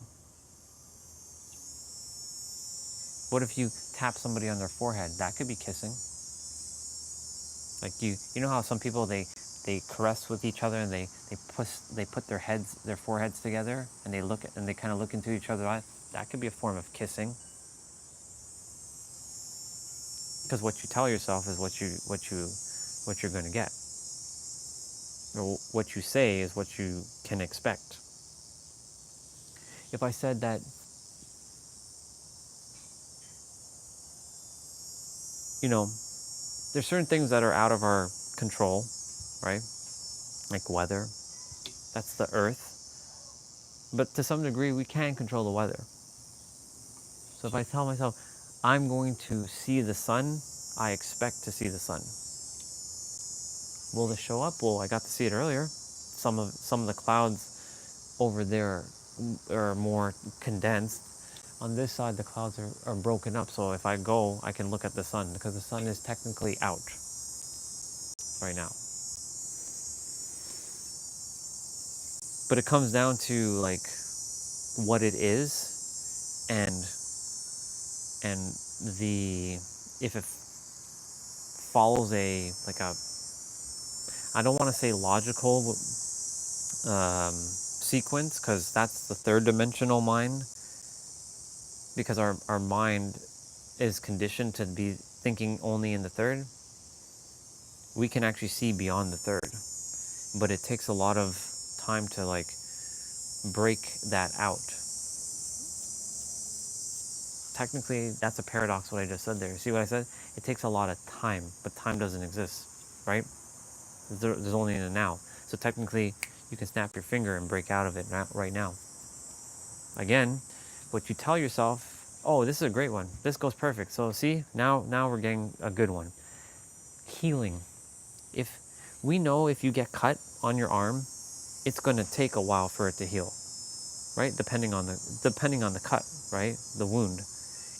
What if you tap somebody on their forehead? That could be kissing. Like you know how some people they caress with each other and they put their foreheads together and they kind of look into each other's eyes. That could be a form of kissing. Because what you tell yourself is what you're going to get. Or what you say is what you can expect. If I said that there's certain things that are out of our control, right? Like weather. That's the earth. But to some degree, we can control the weather. So if I tell myself, I'm going to see the sun, I expect to see the sun. Will this show up? Well, I got to see it earlier. Some of the clouds over there are more condensed. On this side, the clouds are broken up. So if I go, I can look at the sun because the sun is technically out right now. But it comes down to like what it is and if it follows I don't want to say logical sequence, because that's the third dimensional mind, because our mind is conditioned to be thinking only in the third. We can actually see beyond the third, but it takes a lot of time to break that out. Technically, that's a paradox what I just said there. See what I said? It takes a lot of time, but time doesn't exist, right? There's only in the now. So technically, you can snap your finger and break out of it right now. Again, what you tell yourself, oh, this is a great one. This goes perfect. So see, now we're getting a good one. Healing. If you get cut on your arm, it's going to take a while for it to heal, right? Depending on the cut, right? The wound.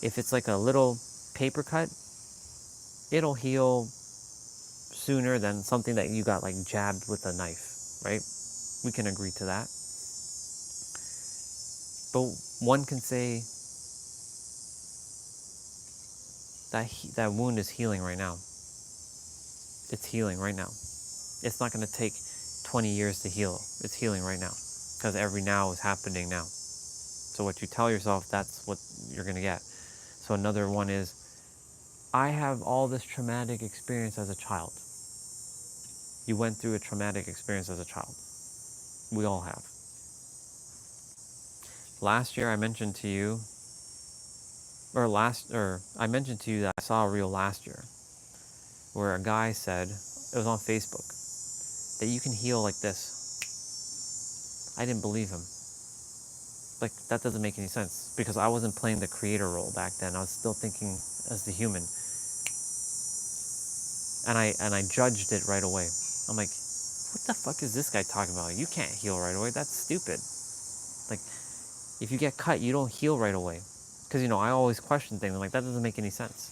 If it's like a little paper cut, it'll heal sooner than something that you got jabbed with a knife, right? We can agree to that. But one can say that wound is healing right now. It's healing right now. It's not going to take 20 years to heal. It's healing right now because every now is happening now. So what you tell yourself, that's what you're going to get. So another one is, I have all this traumatic experience as a child. You went through a traumatic experience as a child. We all have. Last year I mentioned to you, I mentioned to you that I saw a reel last year where a guy said, it was on Facebook, that you can heal like this. I didn't believe him. That doesn't make any sense because I wasn't playing the creator role back then. I was still thinking as the human. And I judged it right away. I'm like, what the fuck is this guy talking about? You can't heal right away. That's stupid. If you get cut, you don't heal right away. Because, I always question things. I'm like, that doesn't make any sense.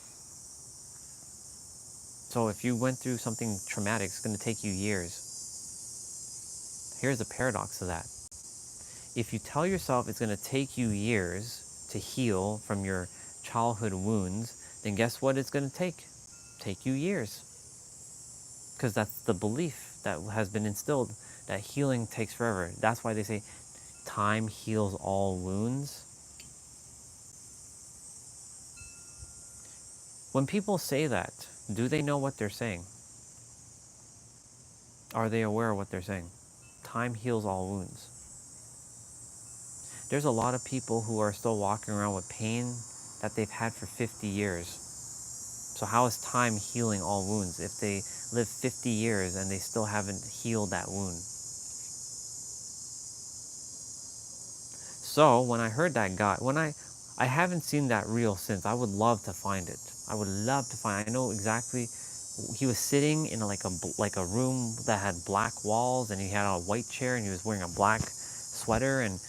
So if you went through something traumatic, it's going to take you years. Here's the paradox of that. If you tell yourself it's going to take you years to heal from your childhood wounds, then guess what it's going to take? Take you years. Because that's the belief that has been instilled, that healing takes forever. That's why they say time heals all wounds. When people say that, do they know what they're saying? Are they aware of what they're saying? Time heals all wounds. There's a lot of people who are still walking around with pain that they've had for 50 years. So how is time healing all wounds if they live 50 years and they still haven't healed that wound? So when I heard that guy, I haven't seen that reel since. I would love to find it. I would love to find. I know exactly. He was sitting in like a room that had black walls, and he had a white chair, and he was wearing a black sweater, and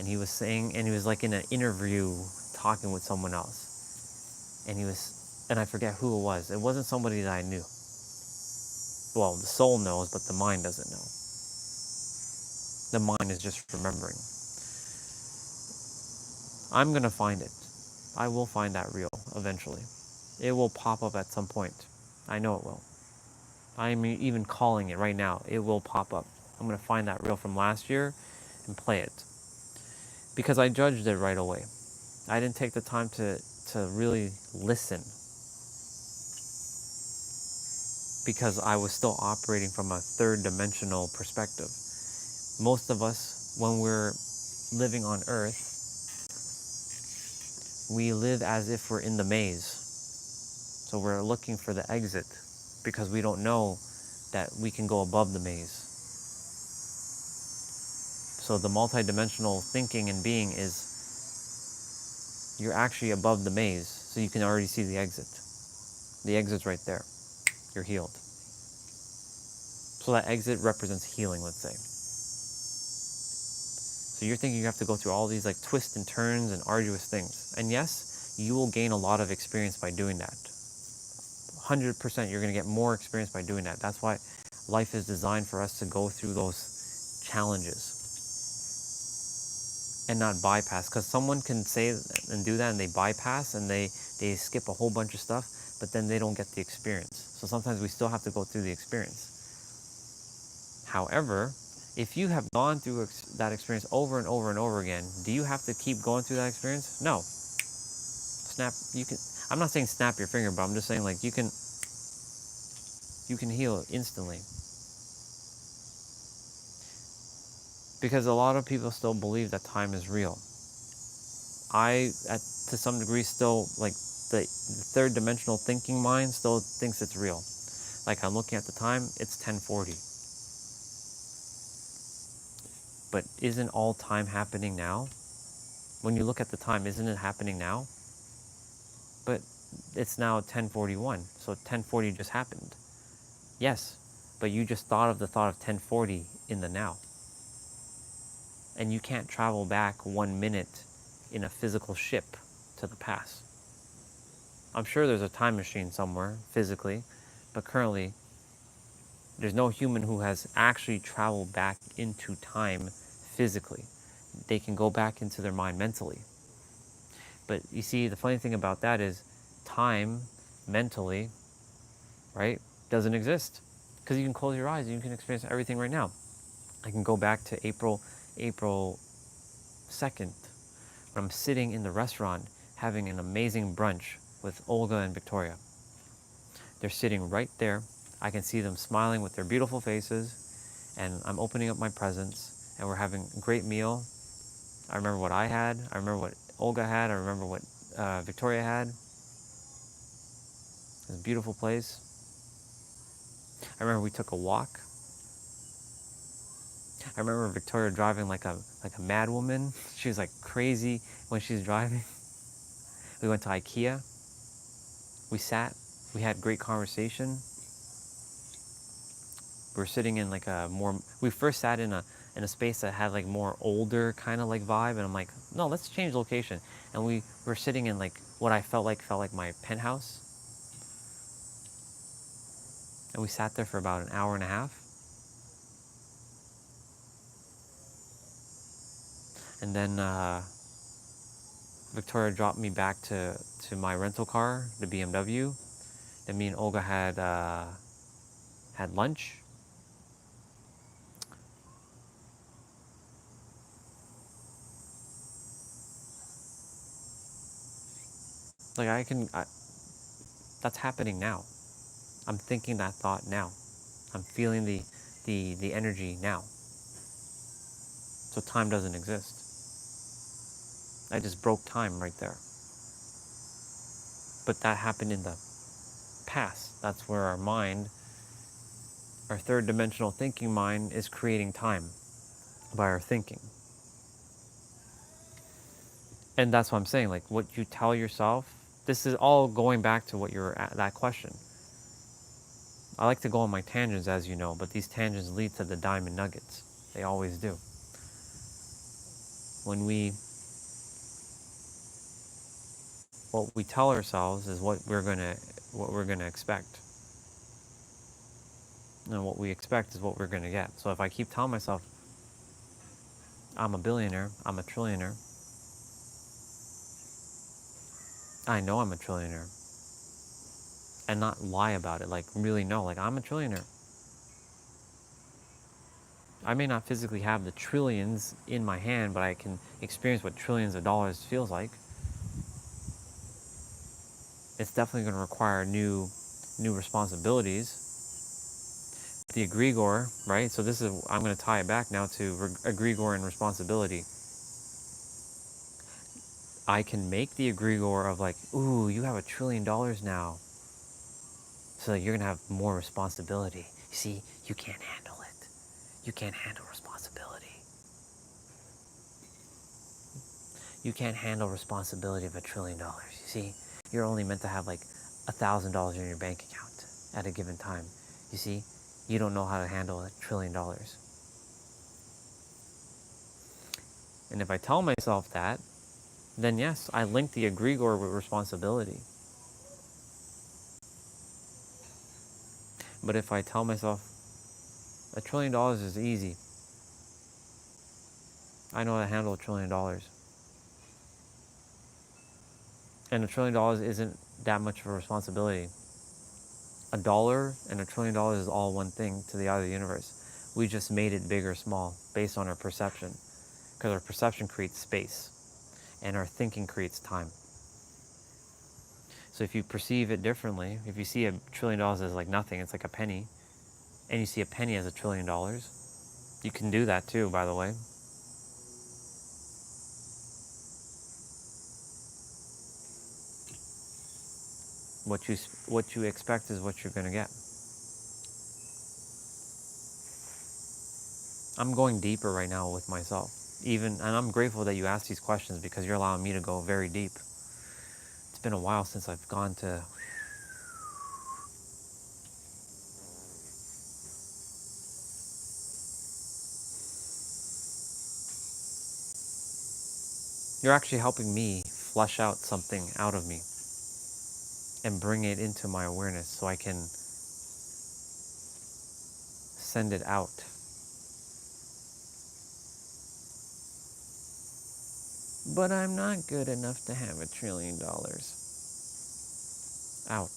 he was saying, and he was like in an interview talking with someone else, and I forget who it was. It wasn't somebody that I knew. Well, the soul knows, but the mind doesn't know. The mind is just remembering. I'm gonna find it. I will find that reel eventually. It will pop up at some point. I know it will. I'm even calling it right now. It will pop up. I'm gonna find that reel from last year and play it. Because I judged it right away. I didn't take the time to really listen. Because I was still operating from a third dimensional perspective. Most of us, when we're living on Earth, we live as if we're in the maze. So we're looking for the exit because we don't know that we can go above the maze. So the multidimensional thinking and being is you're actually above the maze, so you can already see the exit. The exit's right there. You're healed. So that exit represents healing, let's say. So you're thinking you have to go through all these like twists and turns and arduous things. And yes, you will gain a lot of experience by doing that. 100% you're going to get more experience by doing that. That's why life is designed for us to go through those challenges and not bypass. Because someone can say and do that and they bypass and they skip a whole bunch of stuff, but then they don't get the experience. So sometimes we still have to go through the experience. However, if you have gone through that experience over and over and over again, do you have to keep going through that experience? No. I'm not saying snap your finger, but I'm just saying like you can heal instantly. Because a lot of people still believe that time is real. To some degree, still, like, the third dimensional thinking mind still thinks it's real. Like, I'm looking at the time, it's 10:40. But isn't all time happening now? When you look at the time, isn't it happening now? But it's now 10:41, so 10:40 just happened. Yes, but you just thought of the thought of 10:40 in the now. And you can't travel back 1 minute in a physical ship to the past. I'm sure there's a time machine somewhere, physically, but currently, there's no human who has actually traveled back into time physically. They can go back into their mind mentally. But you see, the funny thing about that is time mentally, right, doesn't exist. Because you can close your eyes and you can experience everything right now. I can go back to April 2nd, when I'm sitting in the restaurant having an amazing brunch with Olga and Victoria. They're sitting right there. I can see them smiling with their beautiful faces, and I'm opening up my presents, and we're having a great meal. I remember what I had. I remember what Olga had. I remember what Victoria had. It was a beautiful place. I remember we took a walk. I remember Victoria driving like a mad woman. She was like crazy when she's driving. We went to IKEA. We sat. We had great conversation. We were sitting in like we first sat in a space that had like more older kind of like vibe, and I'm like, no, let's change location. And we were sitting in like what I felt like my penthouse. And we sat there for about an hour and a half. And then Victoria dropped me back to my rental car, the BMW. Then me and Olga had lunch. Like that's happening now. I'm thinking that thought now. I'm feeling the energy now. So time doesn't exist. I just broke time right there. But that happened in the past. That's where our mind, our third dimensional thinking mind, is creating time by our thinking. And that's what I'm saying, like what you tell yourself, this is all going back to what you're at, that question. I like to go on my tangents, as you know, but these tangents lead to the diamond nuggets. They always do. What we tell ourselves is what we're gonna expect. And what we expect is what we're gonna get. So if I keep telling myself, I'm a billionaire, I'm a trillionaire, I know I'm a trillionaire. And not lie about it, like really know, like I'm a trillionaire. I may not physically have the trillions in my hand, but I can experience what trillions of dollars feels like. It's definitely going to require new responsibilities. The egregore, right? So this is, I'm going to tie it back now to egregore and responsibility. I can make the egregore of like, ooh, you have $1 trillion now. So you're going to have more responsibility. You see, you can't handle it. You can't handle responsibility. You can't handle responsibility of $1 trillion. You see, you're only meant to have like $1,000 in your bank account at a given time. You see, you don't know how to handle $1 trillion. And if I tell myself that, then yes, I link the egregore with responsibility. But if I tell myself $1 trillion is easy, I know how to handle $1 trillion. And $1 trillion isn't that much of a responsibility. $1 and $1 trillion is all one thing to the eye of the universe. We just made it big or small based on our perception. Because our perception creates space. And our thinking creates time. So if you perceive it differently, if you see $1 trillion as like nothing, it's like a penny, and you see a penny as $1 trillion, you can do that too, by the way. What you expect is what you're going to get. I'm going deeper right now with myself. And I'm grateful that you asked these questions because you're allowing me to go very deep. It's been a while since I've gone to... You're actually helping me flush out something out of me and bring it into my awareness so I can send it out. But I'm not good enough to have $1 trillion. Out.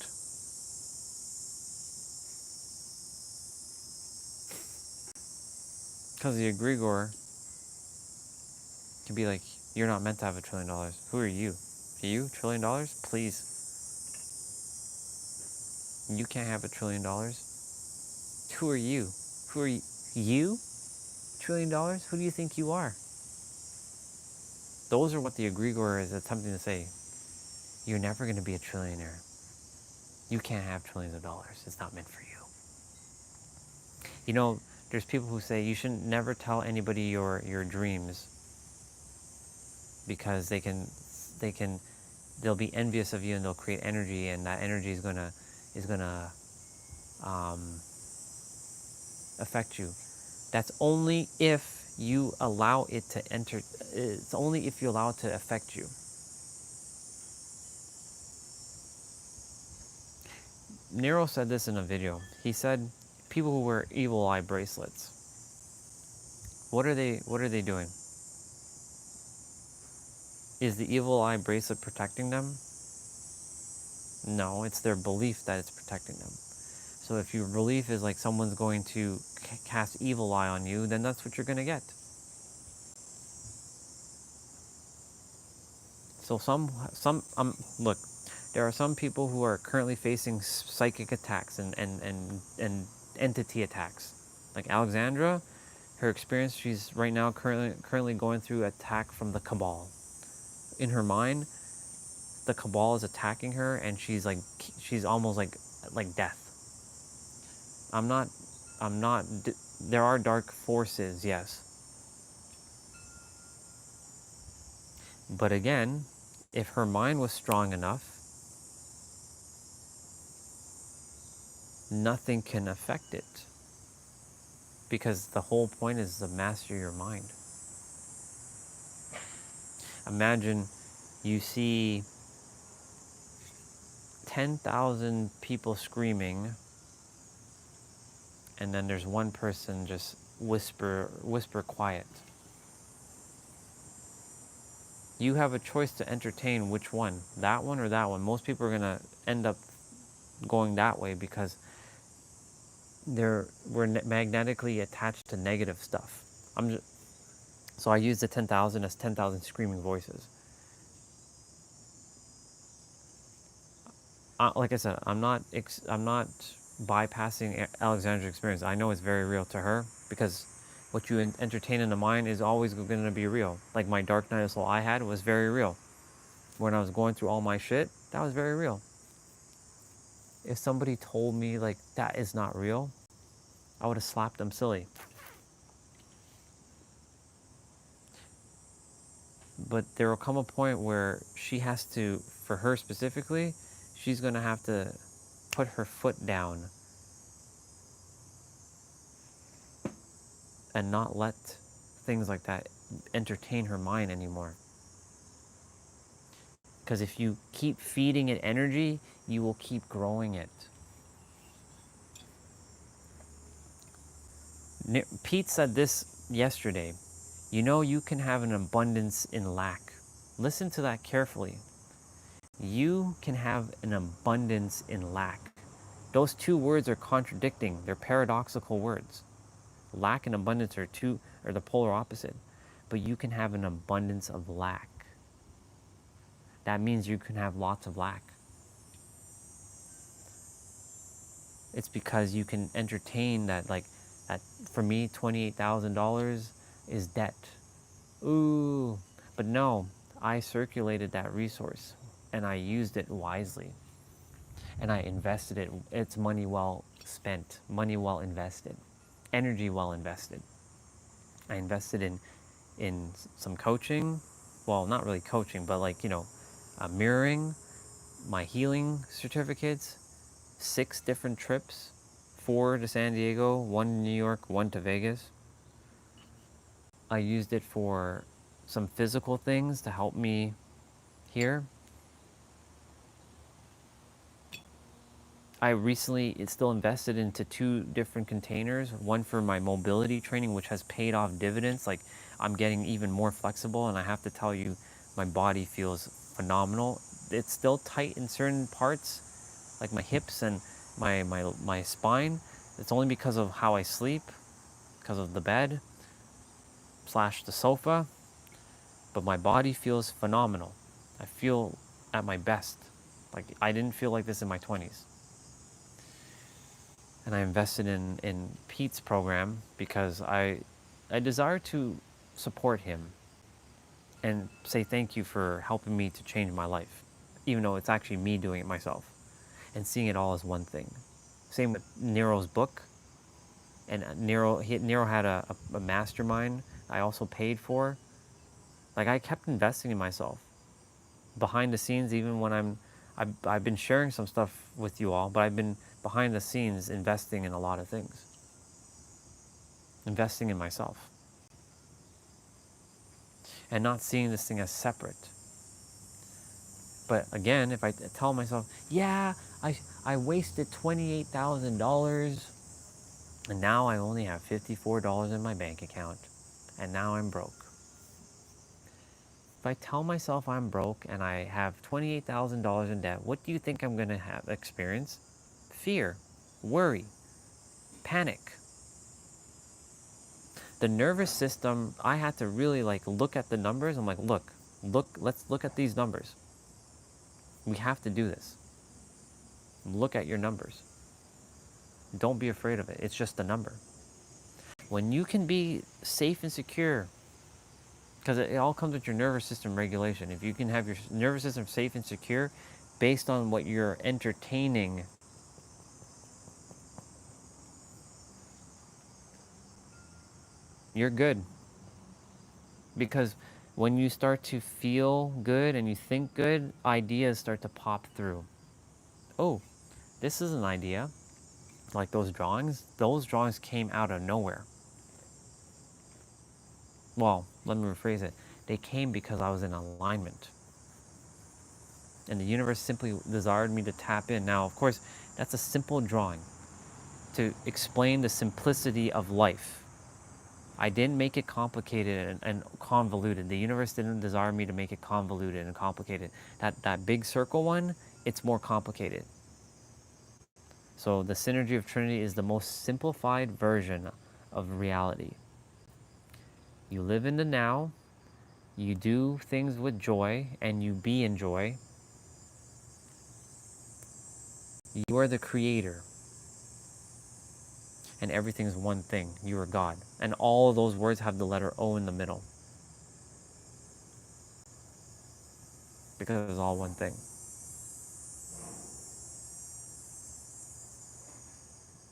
Because the egregore can be like, you're not meant to have $1 trillion. Who are you? Are you $1 trillion? Please. You can't have $1 trillion. Who are you? Who are you? You? $1 trillion? Who do you think you are? Those are what the egregore is attempting to say. You're never going to be a trillionaire. You can't have trillions of dollars. It's not meant for you. You know, there's people who say you should never tell anybody your dreams because they'll be envious of you and they'll create energy, and that energy is gonna affect you. That's only if you allow it to enter. It's only if you allow it to affect you. Nero said this in a video. He said, people who wear evil eye bracelets, what are they doing? Is the evil eye bracelet protecting them? No, it's their belief that it's protecting them. So if your belief is like someone's going to cast evil eye on you, then that's what you're going to get. So look, there are some people who are currently facing psychic attacks and entity attacks. Like Alexandra, her experience, she's right now currently going through attack from the cabal. In her mind, the cabal is attacking her, and she's almost like like death. I'm not, there are dark forces, yes. But again, if her mind was strong enough, nothing can affect it. Because the whole point is to master your mind. Imagine you see 10,000 people screaming, and then there's one person just whisper quiet. You have a choice to entertain which one, that one or that one. Most people are gonna end up going that way because we're magnetically attached to negative stuff. So I use the 10,000 as 10,000 screaming voices. Like I said, I'm not bypassing Alexandra's experience. I know it's very real to her because what you entertain in the mind is always going to be real. Like my dark night of soul I had was very real. When I was going through all my shit, that was very real. If somebody told me like that is not real, I would have slapped them silly. But there will come a point where she has to, for her specifically, she's going to have to put her foot down and not let things like that entertain her mind anymore. Because if you keep feeding it energy, you will keep growing it. Pete said this yesterday. You know you can have an abundance in lack. Listen to that carefully. You can have an abundance in lack. Those two words are contradicting. They're paradoxical words. Lack and abundance are the polar opposite. But you can have an abundance of lack. That means you can have lots of lack. It's because you can entertain that, like, that for me, $28,000 is debt. Ooh, but no, I circulated that resource and I used it wisely. And I invested it. It's money well spent, money well invested, energy well invested. I invested in some coaching. Well, not really coaching, but like, mirroring, my healing certificates, 6 different trips, 4 to San Diego, 1 to New York, 1 to Vegas. I used it for some physical things to help me here. I recently still invested into 2 different containers, one for my mobility training, which has paid off dividends. Like, I'm getting even more flexible, and I have to tell you, my body feels phenomenal. It's still tight in certain parts, like my hips and my spine. It's only because of how I sleep, because of the bed / the sofa, but my body feels phenomenal. I feel at my best. Like, I didn't feel like this in my 20s. And I invested in Pete's program because I desire to support him and say thank you for helping me to change my life, even though it's actually me doing it myself and seeing it all as one thing. Same with Nero's book. And Nero had a mastermind I also paid for. Like, I kept investing in myself behind the scenes, even when I've been sharing some stuff with you all, but I've been behind the scenes investing in a lot of things. Investing in myself. And not seeing this thing as separate. But again, if I tell myself, yeah, I wasted $28,000 and now I only have $54 in my bank account and now I'm broke. If I tell myself I'm broke and I have $28,000 in debt, what do you think I'm going to experience? Fear, worry, panic. The nervous system, I had to really look at the numbers. I'm like, look, let's look at these numbers. We have to do this. Look at your numbers. Don't be afraid of it. It's just a number. When you can be safe and secure, because it all comes with your nervous system regulation. If you can have your nervous system safe and secure based on what you're entertaining You're good. Because when you start to feel good and you think good, ideas start to pop through. Oh, this is an idea. Like those drawings came out of nowhere. Well, let me rephrase it. They came because I was in alignment. And the universe simply desired me to tap in. Now, of course, that's a simple drawing to explain the simplicity of life. I didn't make it complicated and convoluted. The universe didn't desire me to make it convoluted and complicated. That big circle one, it's more complicated. So the synergy of Trinity is the most simplified version of reality. You live in the now, you do things with joy, and you be in joy. You are the creator. And everything's one thing. You are God. And all of those words have the letter O in the middle. Because it's all one thing.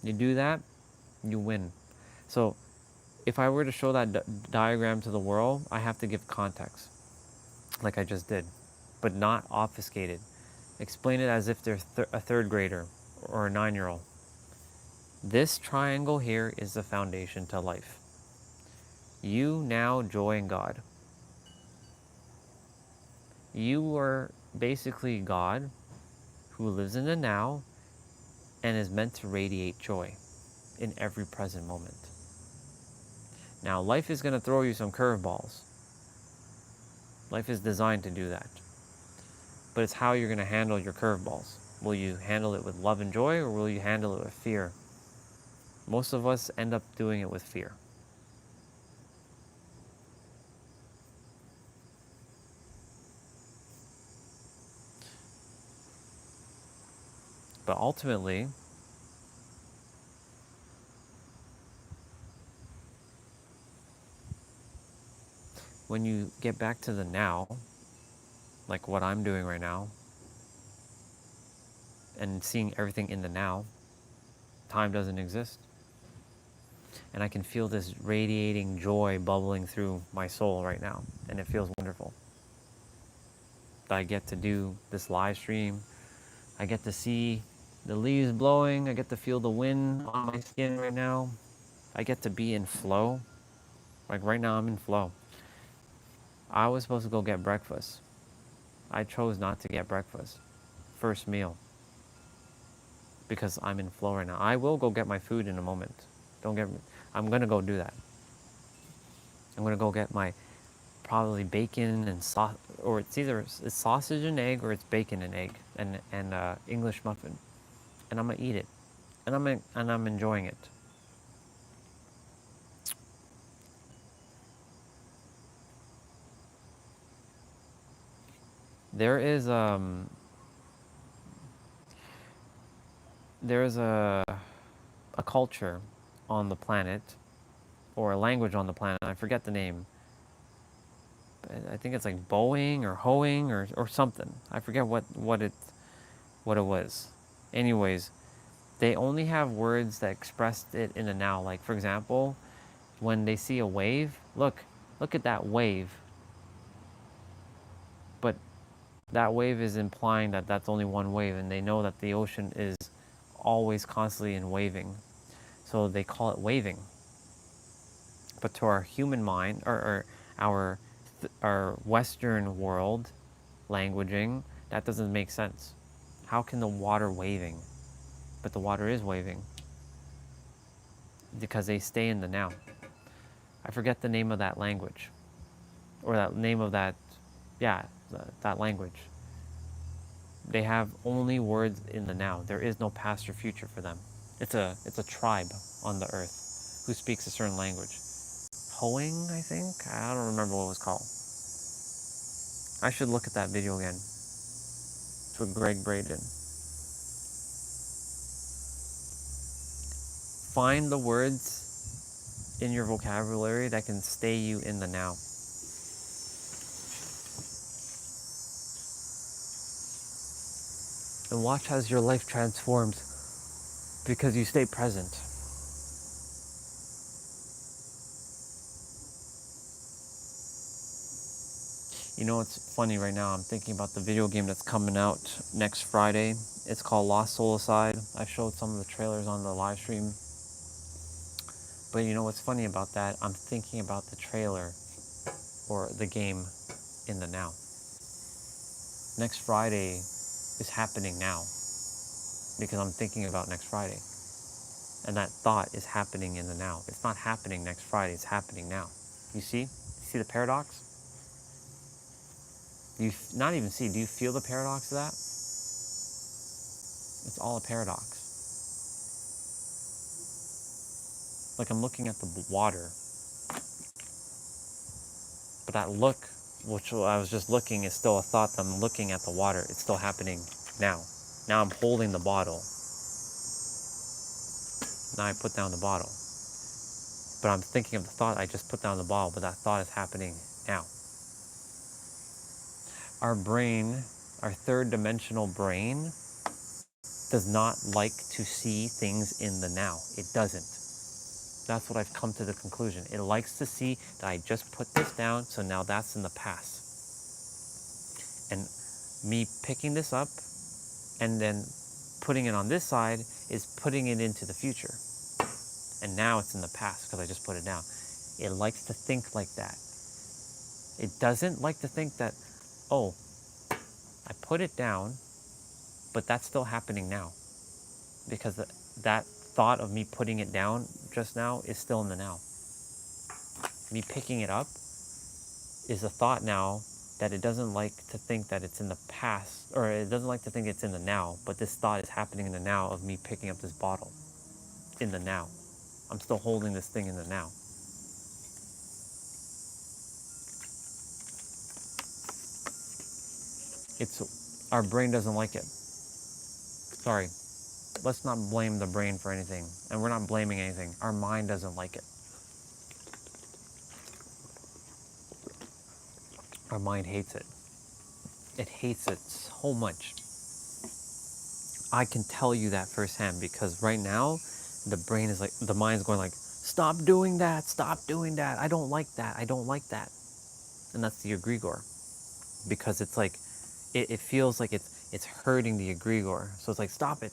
You do that, you win. So if I were to show that diagram to the world, I have to give context, like I just did, but not obfuscated. Explain it as if they're a third grader or a 9-year-old. This triangle here is the foundation to life. You now joy in God. You are basically God who lives in the now and is meant to radiate joy in every present moment. Now, life is going to throw you some curveballs. Life is designed to do that. But it's how you're going to handle your curveballs. Will you handle it with love and joy, or will you handle it with fear? Most of us end up doing it with fear. But ultimately, when you get back to the now, like what I'm doing right now, and seeing everything in the now, time doesn't exist. And I can feel this radiating joy bubbling through my soul right now, and it feels wonderful. That I get to do this live stream. I get to see the leaves blowing. I get to feel the wind on my skin right now. I get to be in flow. Like right now, I'm in flow. I was supposed to go get breakfast. I chose not to get breakfast. First meal. Because I'm in flow right now. I will go get my food in a moment. Don't get me. I'm going to go do that. I'm going to go get my probably bacon and sauce, or it's sausage and egg, or it's bacon and egg and English muffin, and I'm gonna eat it, and I'm enjoying it. There is a culture on the planet, or a language on the planet. I forget the name. I think it's like bowing or hoeing or something. I forget what it was. Anyways, they only have words that express it in a now. Like for example, when they see a wave, look at that wave. But that wave is implying that that's only one wave, and they know that the ocean is always constantly in waving. So they call it waving. But to our human mind, or our Western world languaging, that doesn't make sense. How can the water waving? But the water is waving. Because they stay in the now. I forget the name of that language. Or that name of that, that language. They have only words in the now. There is no past or future for them. It's a tribe on the earth who speaks a certain language. Hoeing, I think? I don't remember what it was called. I should look at that video again. It's with Greg Braden. Find the words in your vocabulary that can stay you in the now. And watch as your life transforms because you stay present. You know what's funny right now? I'm thinking about the video game that's coming out next Friday. It's called Lost Soul Aside. I showed some of the trailers on the live stream. But you know what's funny about that? I'm thinking about the trailer or the game in the now. Next Friday is happening now because I'm thinking about next Friday. And that thought is happening in the now. It's not happening next Friday, it's happening now. You see? You see the paradox? You not even see, do you feel the paradox of that? It's all a paradox. Like I'm looking at the water, but that look, which I was just looking, is still a thought that I'm looking at the water. It's still happening now. Now I'm holding the bottle. Now I put down the bottle. But I'm thinking of the thought I just put down the bottle, but that thought is happening now. Our brain, our third dimensional brain, does not like to see things in the now. It doesn't. That's what I've come to the conclusion. It likes to see that I just put this down, so now that's in the past. And me picking this up and then putting it on this side is putting it into the future. And now it's in the past because I just put it down. It likes to think like that. It doesn't like to think that, oh, I put it down, but that's still happening now. Because that thought of me putting it down just now is still in the now. Me picking it up is a thought now that it doesn't like to think that it's in the past, or it doesn't like to think it's in the now, but this thought is happening in the now of me picking up this bottle. In the now. I'm still holding this thing in the now. Our brain doesn't like it. Sorry. Let's not blame the brain for anything. And we're not blaming anything. Our mind doesn't like it. Our mind hates it. It hates it so much. I can tell you that firsthand because right now, the mind's going like, stop doing that, I don't like that, I don't like that. And that's the egregore. Because it's like, it feels like it's hurting the egregore. So it's like, stop it.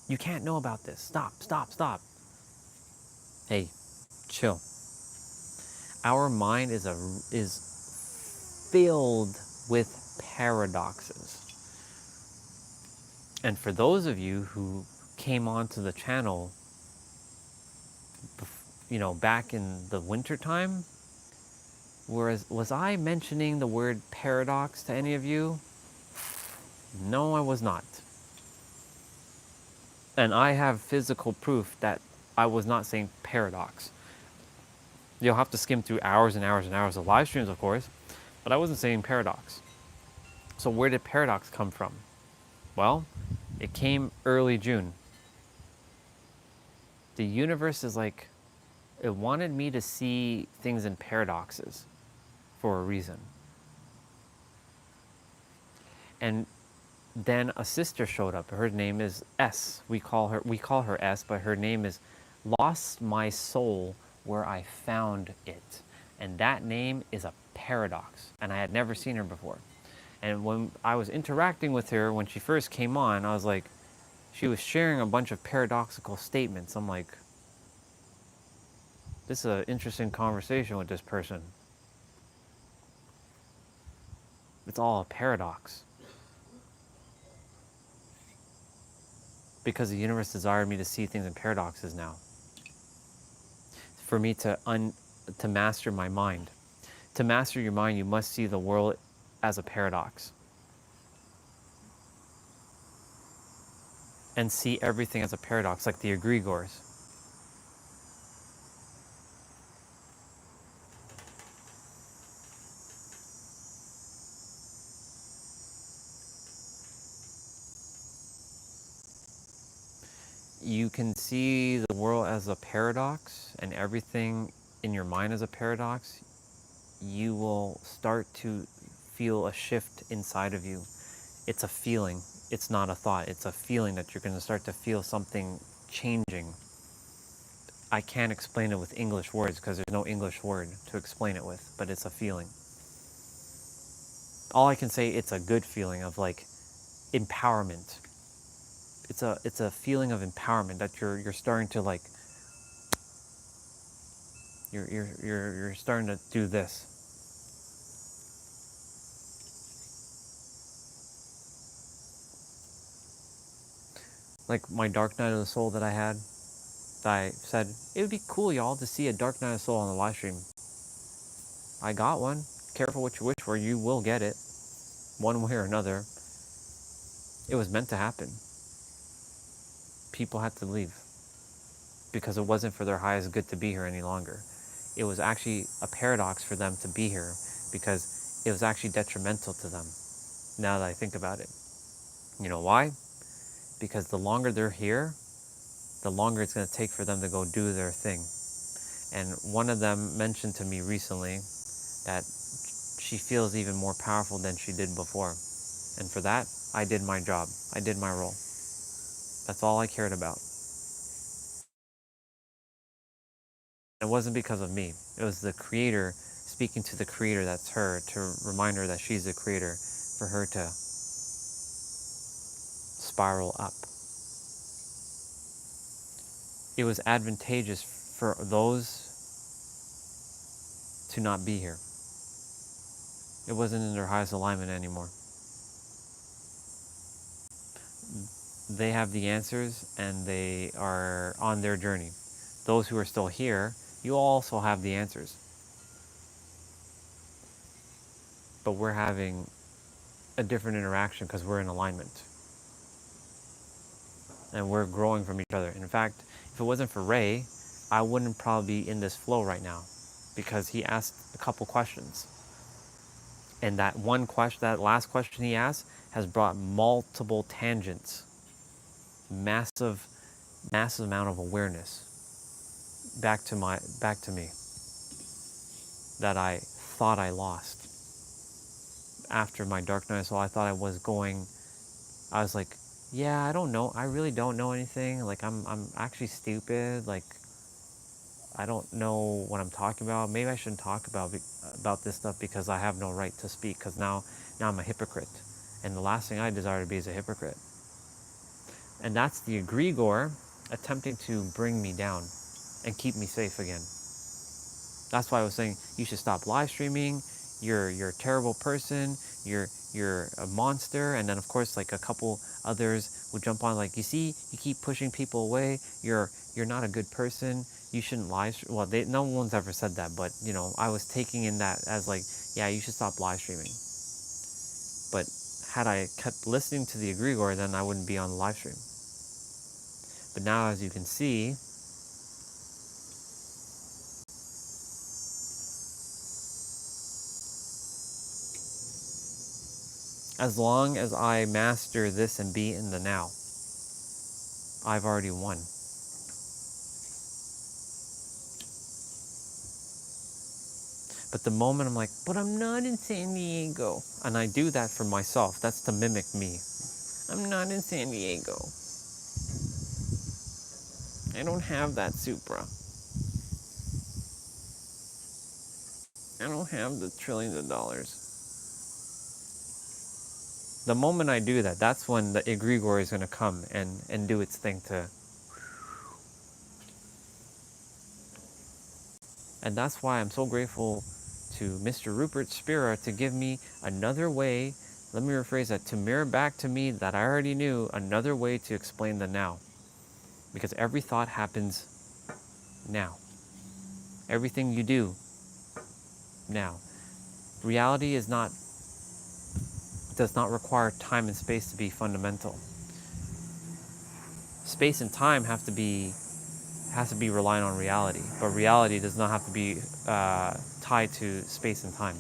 You can't know about this. Stop. Hey, chill. Our mind is filled with paradoxes. And for those of you who came onto the channel, back in the winter time, was I mentioning the word paradox to any of you? No, I was not. And I have physical proof that I was not saying paradox. You'll have to skim through hours and hours and hours of live streams, of course, but I wasn't saying paradox. So where did paradox come from? Well, it came early June. The universe is like, it wanted me to see things in paradoxes for a reason. And then a sister showed up. Her name is S. We call her S, but her name is Lost My Soul Where I Found It. And that name is a paradox. And I had never seen her before. And when I was interacting with her when she first came on, I was like, she was sharing a bunch of paradoxical statements. I'm like, this is an interesting conversation with this person. It's all a paradox. Because the universe desired me to see things in paradoxes now. For me to master my mind. To master your mind, you must see the world as a paradox. And see everything as a paradox, like the egregores. You can see the world as a paradox and everything in your mind as a paradox. You will start to feel a shift inside of you. It's a feeling. It's not a thought. It's a feeling that you're going to start to feel something changing. I can't explain it with English words because there's no English word to explain it with, but it's a feeling. all I can say, it's a good feeling of like empowerment. It's a feeling of empowerment that you're starting to like you're starting to do this. Like my dark night of the soul that I had, that I said it would be cool, y'all, to see a dark night of the soul on the live stream. I got one. Careful what you wish for, you will get it, one way or another. It was meant to happen. People had to leave because it wasn't for their highest good to be here any longer. It was actually a paradox for them to be here because it was actually detrimental to them, now that I think about it. You know why? Because the longer they're here, the longer it's going to take for them to go do their thing. And one of them mentioned to me recently that she feels even more powerful than she did before. And for that, I did my job. I did my role. That's all I cared about. It wasn't because of me. It was the creator speaking to the creator, that's her, to remind her that she's the creator, for her to spiral up. It was advantageous for those to not be here. It wasn't in their highest alignment anymore. They have the answers and they are on their journey. Those who are still here, you also have the answers. But we're having a different interaction because we're in alignment. And we're growing from each other. In fact, if it wasn't for Ray, I wouldn't probably be in this flow right now because he asked a couple questions. And that one question, that last question he asked, has brought multiple tangents, massive amount of awareness back to me that I thought I lost. After my dark night, so I thought I was like, yeah, I don't know. I really don't know anything. Like I'm actually stupid. Like I don't know what I'm talking about. Maybe I shouldn't talk about this stuff because I have no right to speak, because now I'm a hypocrite. And the last thing I desire to be is a hypocrite. And that's the egregore attempting to bring me down and keep me safe again. That's why I was saying you should stop live streaming. You're a terrible person. You're a monster. And then of course like a couple others would jump on like, you see, you keep pushing people away. You're not a good person. You shouldn't live stream. Well, no one's ever said that, but you know, I was taking in that as like, yeah, you should stop live streaming. But had I kept listening to the egregore, then I wouldn't be on the live stream. But now, as you can see, as long as I master this and be in the now, I've already won. But the moment I'm like, but I'm not in San Diego, and I do that for myself, that's to mimic me. I'm not in San Diego. I don't have that Supra. I don't have the trillions of dollars. The moment I do that, that's when the egregore is going to come and do its thing to. And that's why I'm so grateful to Mr. Rupert Spira to give me another way, let me rephrase that, to mirror back to me that I already knew, another way to explain the now. Because every thought happens now. Everything you do, now. Reality does not require time and space to be fundamental. Space and time has to be reliant on reality, but reality does not have to be tied to space and time.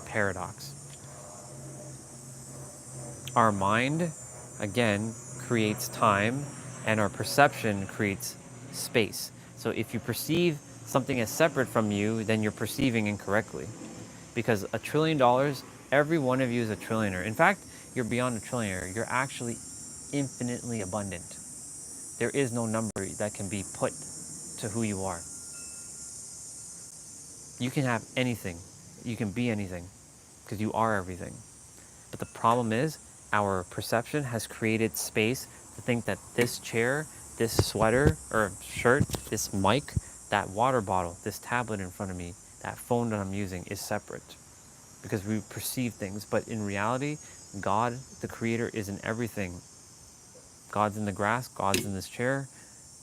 Paradox. Our mind, again, creates time, and our perception creates space. So if you perceive something as separate from you, then you're perceiving incorrectly. Because $1 trillion, every one of you is a trillionaire. In fact, you're beyond a trillionaire. You're actually infinitely abundant. There is no number that can be put to who you are. You can have anything. You can be anything. because you are everything. But the problem is, our perception has created space to think that this chair, this sweater or shirt, this mic, that water bottle, this tablet in front of me, that phone that I'm using is separate. Because we perceive things, but in reality, God, the creator, is in everything. God's in the grass, God's in this chair.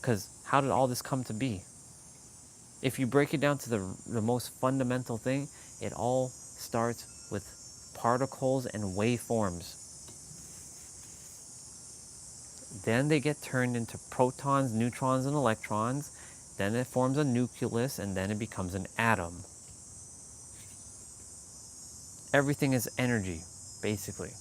Because how did all this come to be? If you break it down to the most fundamental thing, it all starts with particles and waveforms. Then they get turned into protons, neutrons, and electrons. Then it forms a nucleus, and then it becomes an atom. Everything is energy, basically.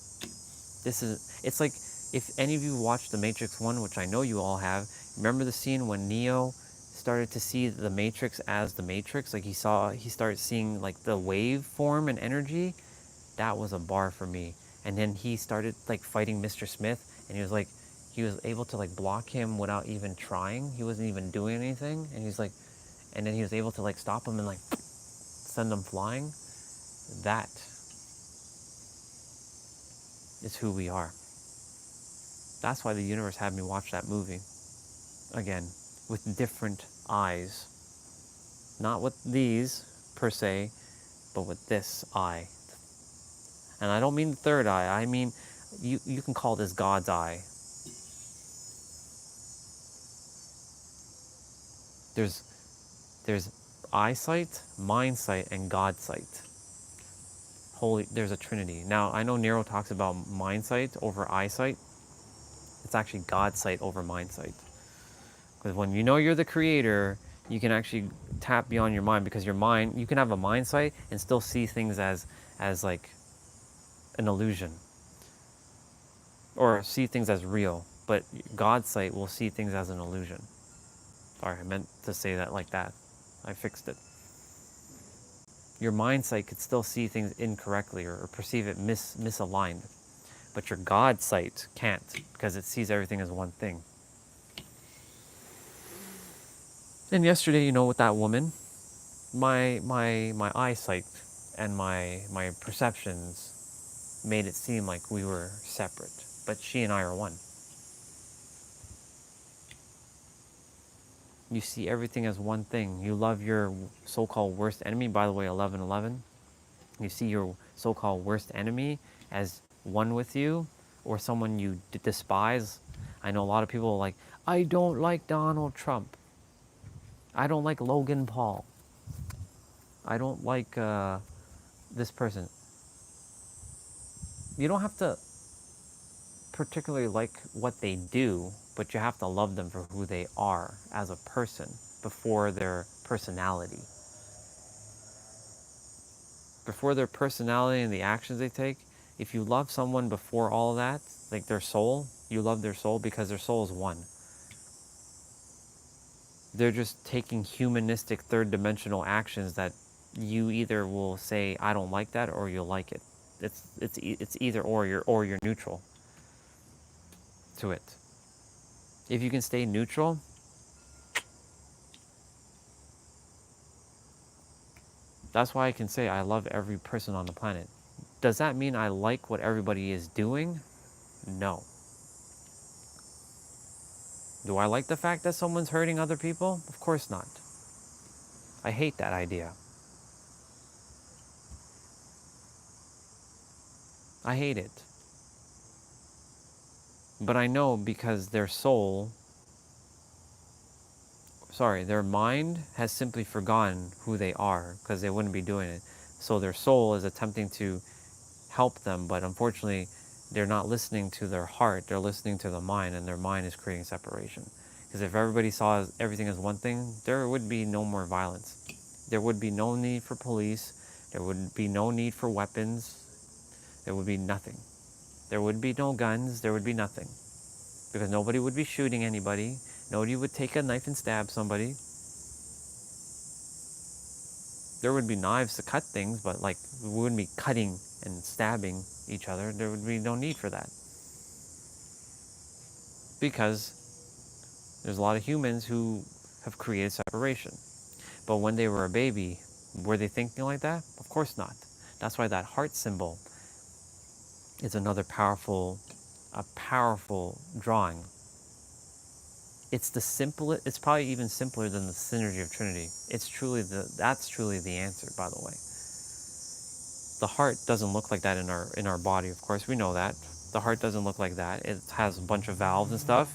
It's like, if any of you watched The Matrix 1, which I know you all have, remember the scene when Neo started to see the Matrix as the Matrix? Like he started seeing like the wave form and energy. That was a bar for me. And then he started like fighting Mr. Smith, and he was able to like block him without even trying. He wasn't even doing anything, and and then he was able to like stop him and like send him flying. That is who we are. That's why the universe had me watch that movie again with different eyes. Not with these per se, but with this eye. And I don't mean the third eye. I mean, you can call this God's eye. There's eyesight, mind sight, and God sight. There's a trinity. Now, I know Nero talks about mind sight over eyesight. It's actually God sight over mind sight. Because when you know you're the creator, you can actually tap beyond your mind, because your mind, you can have a mind sight and still see things as like an illusion, or see things as real. But God's sight will see things as an illusion. Sorry, I meant to say that like that. I fixed it. Your mind sight could still see things incorrectly or perceive it misaligned. But your God sight can't, because it sees everything as one thing. And yesterday, with that woman, my eyesight and my perceptions made it seem like we were separate. But she and I are one. You see everything as one thing. You love your so-called worst enemy. By the way, 11:11. You see your so-called worst enemy as one with you, or someone you despise. I know a lot of people are like, I don't like Donald Trump. I don't like Logan Paul. I don't like this person. You don't have to particularly like what they do, but you have to love them for who they are as a person before their personality. Before their personality and the actions they take, if you love someone before all of that, like their soul, you love their soul because their soul is one. They're just taking humanistic third-dimensional actions that you either will say, I don't like that, or you'll like it. It's either or you're neutral to it. If you can stay neutral, that's why I can say I love every person on the planet. Does that mean I like what everybody is doing? No. Do I like the fact that someone's hurting other people? Of course not. I hate that idea. I hate it. But I know because their mind has simply forgotten who they are, because they wouldn't be doing it. So their soul is attempting to help them, but unfortunately, they're not listening to their heart, they're listening to the mind, and their mind is creating separation. Because if everybody saw everything as one thing, there would be no more violence. There would be no need for police, there would be no need for weapons, there would be nothing. There would be no guns, there would be nothing. Because nobody would be shooting anybody, nobody would take a knife and stab somebody. There would be knives to cut things, but like we wouldn't be cutting and stabbing each other. There would be no need for that. Because there's a lot of humans who have created separation. But when they were a baby, were they thinking like that? Of course not. That's why that heart symbol is another powerful drawing. It's the simplest. It's probably even simpler than the synergy of Trinity. That's truly the answer, by the way. The heart doesn't look like that in our body, of course. We know that. The heart doesn't look like that. It has a bunch of valves and stuff.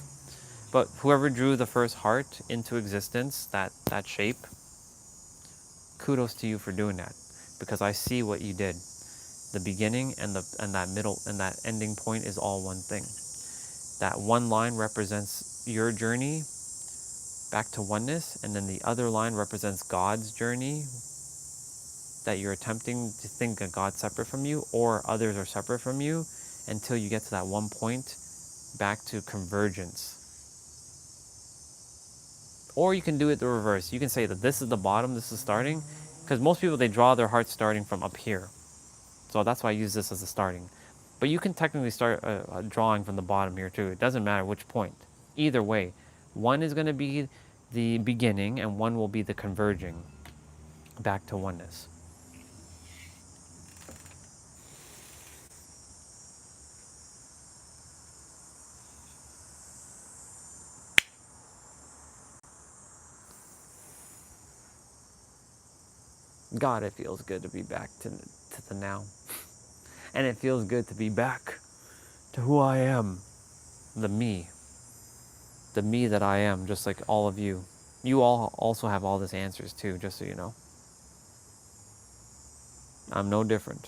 But whoever drew the first heart into existence, that shape, kudos to you for doing that. Because I see what you did. The beginning and that middle and that ending point is all one thing. That one line represents your journey back to oneness, and then the other line represents God's journey, that you're attempting to think that God's separate from you or others are separate from you until you get to that one point back to convergence. Or you can do it the reverse. You can say that this is the bottom, this is starting, because most people, they draw their heart starting from up here. So that's why I use this as a starting. But you can technically start a drawing from the bottom here too. It doesn't matter which point. Either way, one is going to be the beginning and one will be the converging back to oneness. God, it feels good to be back to the now. And it feels good to be back to who I am, the me that I am, just like all of you. You all also have all these answers too, just so you know. I'm no different.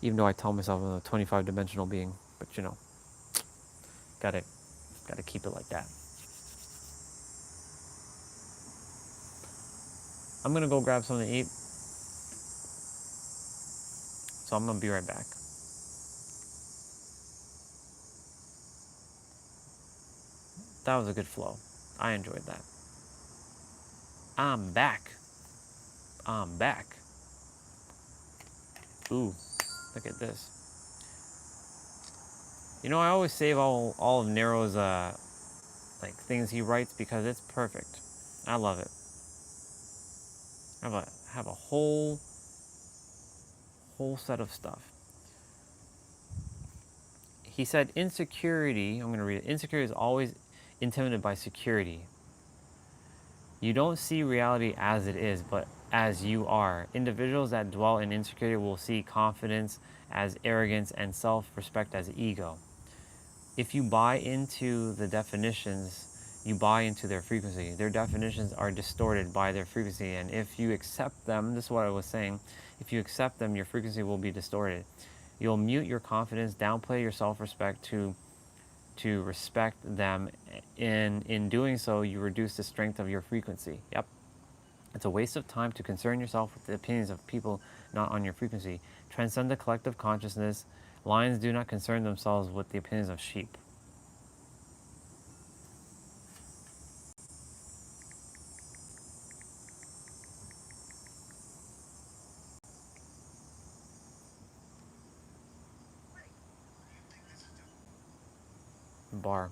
Even though I tell myself I'm a 25-dimensional being, but you know, gotta keep it like that. I'm gonna go grab something to eat, so I'm gonna be right back. That was a good flow. I enjoyed that. I'm back. Ooh, look at this. You know, I always save all of Nero's like things he writes because it's perfect. I love it. I have a whole set of stuff. He said insecurity, I'm going to read it. Insecurity is always intimidated by security. You don't see reality as it is, but as you are. Individuals that dwell in insecurity will see confidence as arrogance and self-respect as ego. If you buy into the definitions, you buy into their frequency. Their definitions are distorted by their frequency, and if you accept them, this is what I was saying, if you accept them, your frequency will be distorted. You'll mute your confidence, downplay your self-respect to respect them. In doing so, you reduce the strength of your frequency. Yep. It's a waste of time to concern yourself with the opinions of people not on your frequency. Transcend the collective consciousness. Lions do not concern themselves with the opinions of sheep. Bar.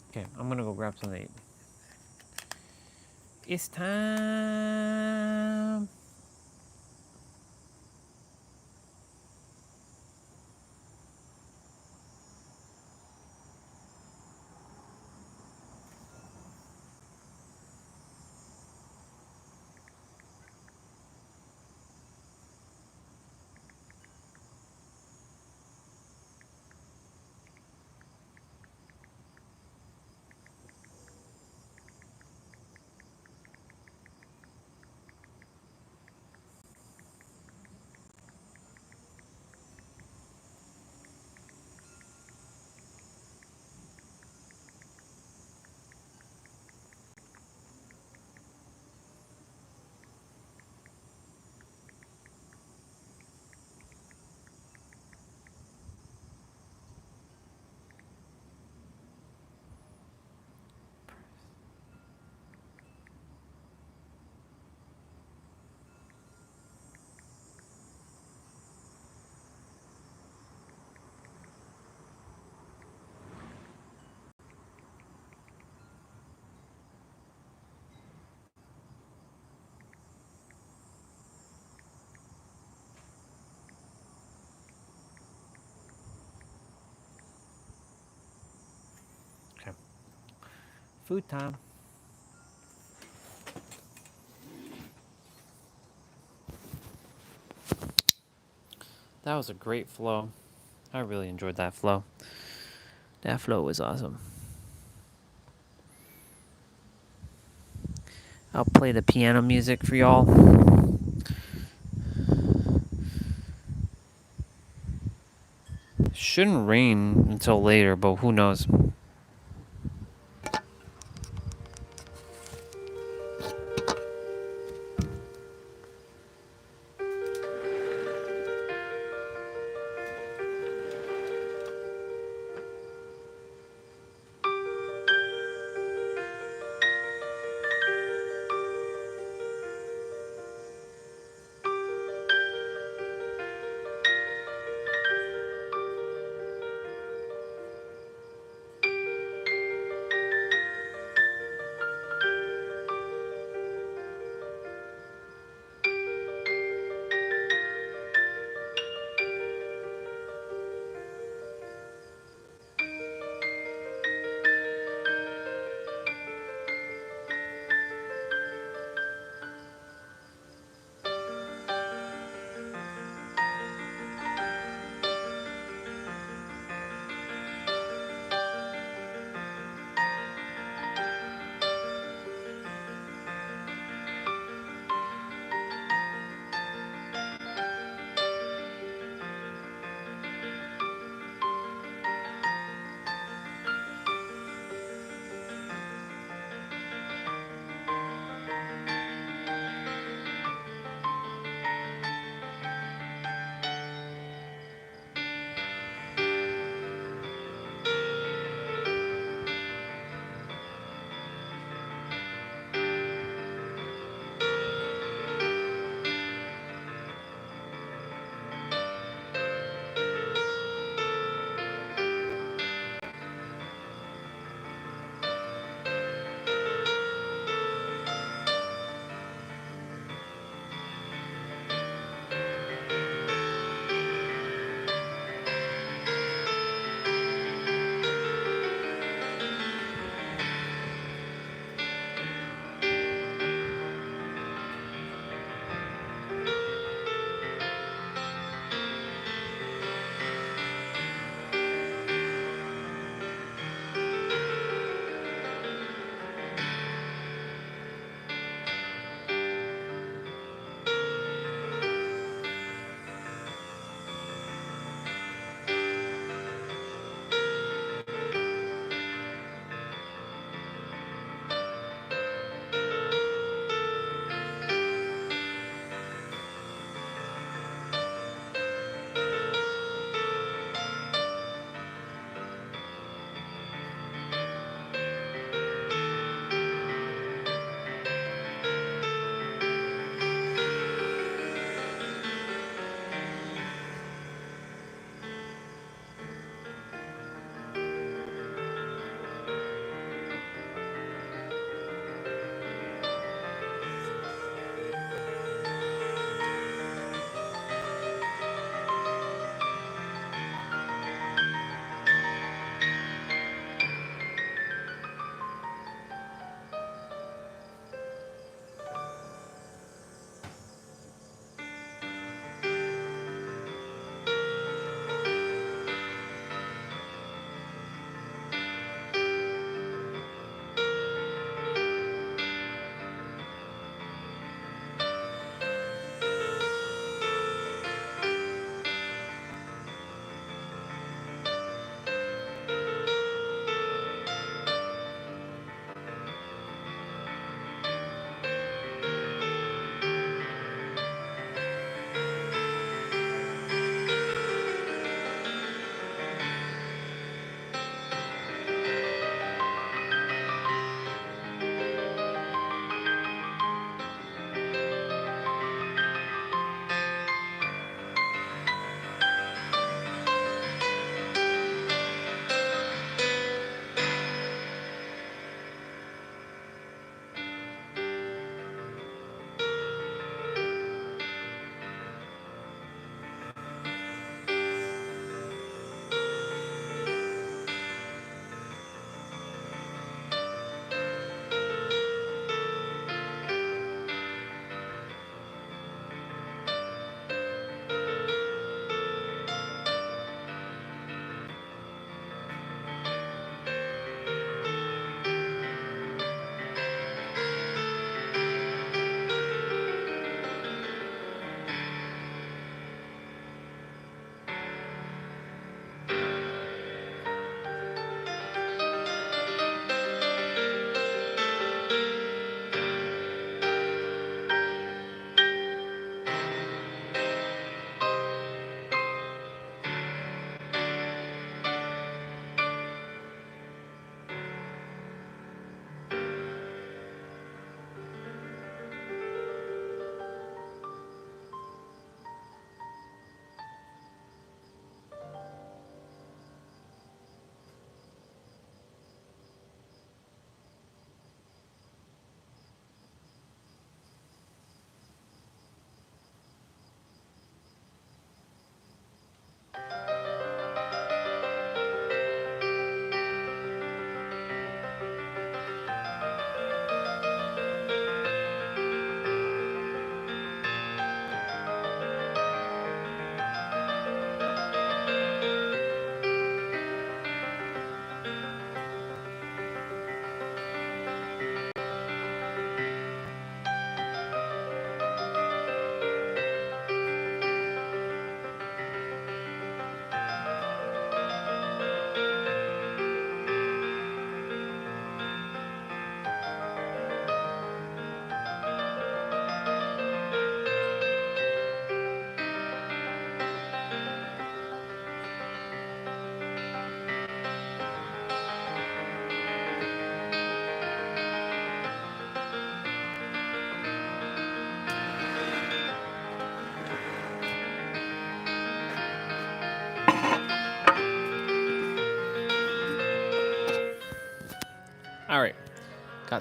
Okay, I'm gonna go grab something to eat. It's time. Food time. That was a great flow. I really enjoyed that flow. That flow was awesome. I'll play the piano music for y'all. Shouldn't rain until later, but who knows?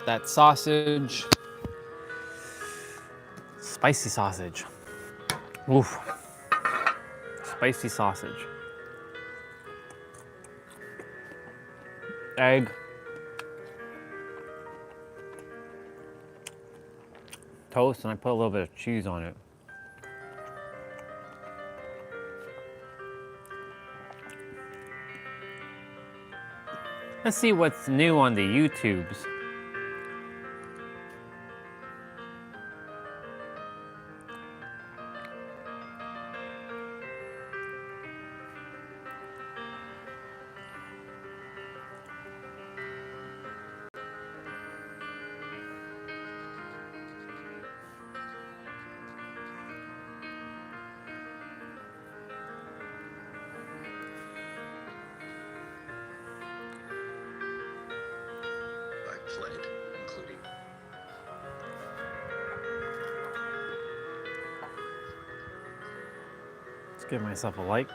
got that sausage. Spicy sausage. Oof. Spicy sausage. Egg. Toast, and I put a little bit of cheese on it. Let's see what's new on the YouTubes. Played, including Let's give myself a like.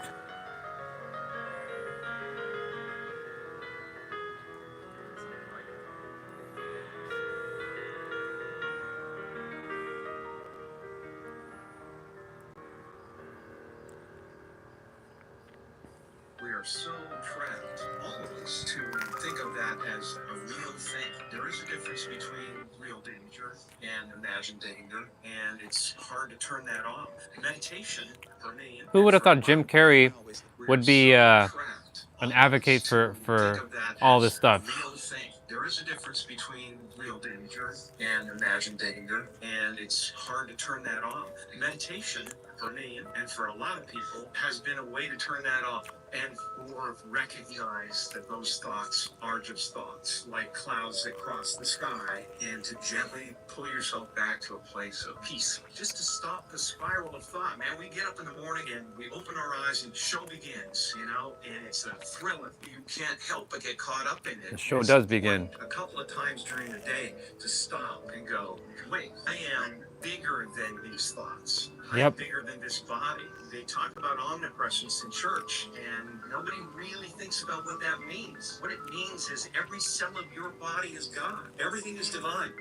we are so trapped, all of us, to think of that as a real thing. There is a difference between real danger and imagined danger, and it's hard to turn that off. Meditation, for me, Who would have thought Jim Carrey we would are be so trapped, an all of advocate us, for to think of that all as this stuff? a real thing. There is a difference between real danger and imagined danger, and it's hard to turn that off. Meditation, for me and for a lot of people, has been a way to turn that off and or recognize that those thoughts are just thoughts, like clouds that cross the sky, and to gently pull yourself back to a place of peace. Just to stop the spiral of thought, man. We get up in the morning and we open our eyes and the show begins, you know, and it's a thrill. You can't help but get caught up in it. The show It's does begin. important a couple of times during the day to stop and go, wait, I am bigger than these thoughts. I'm Yep. bigger than this body. They talk about omnipresence in church, and nobody really thinks about what that means. What it means is every cell of your body is God. Everything is divine.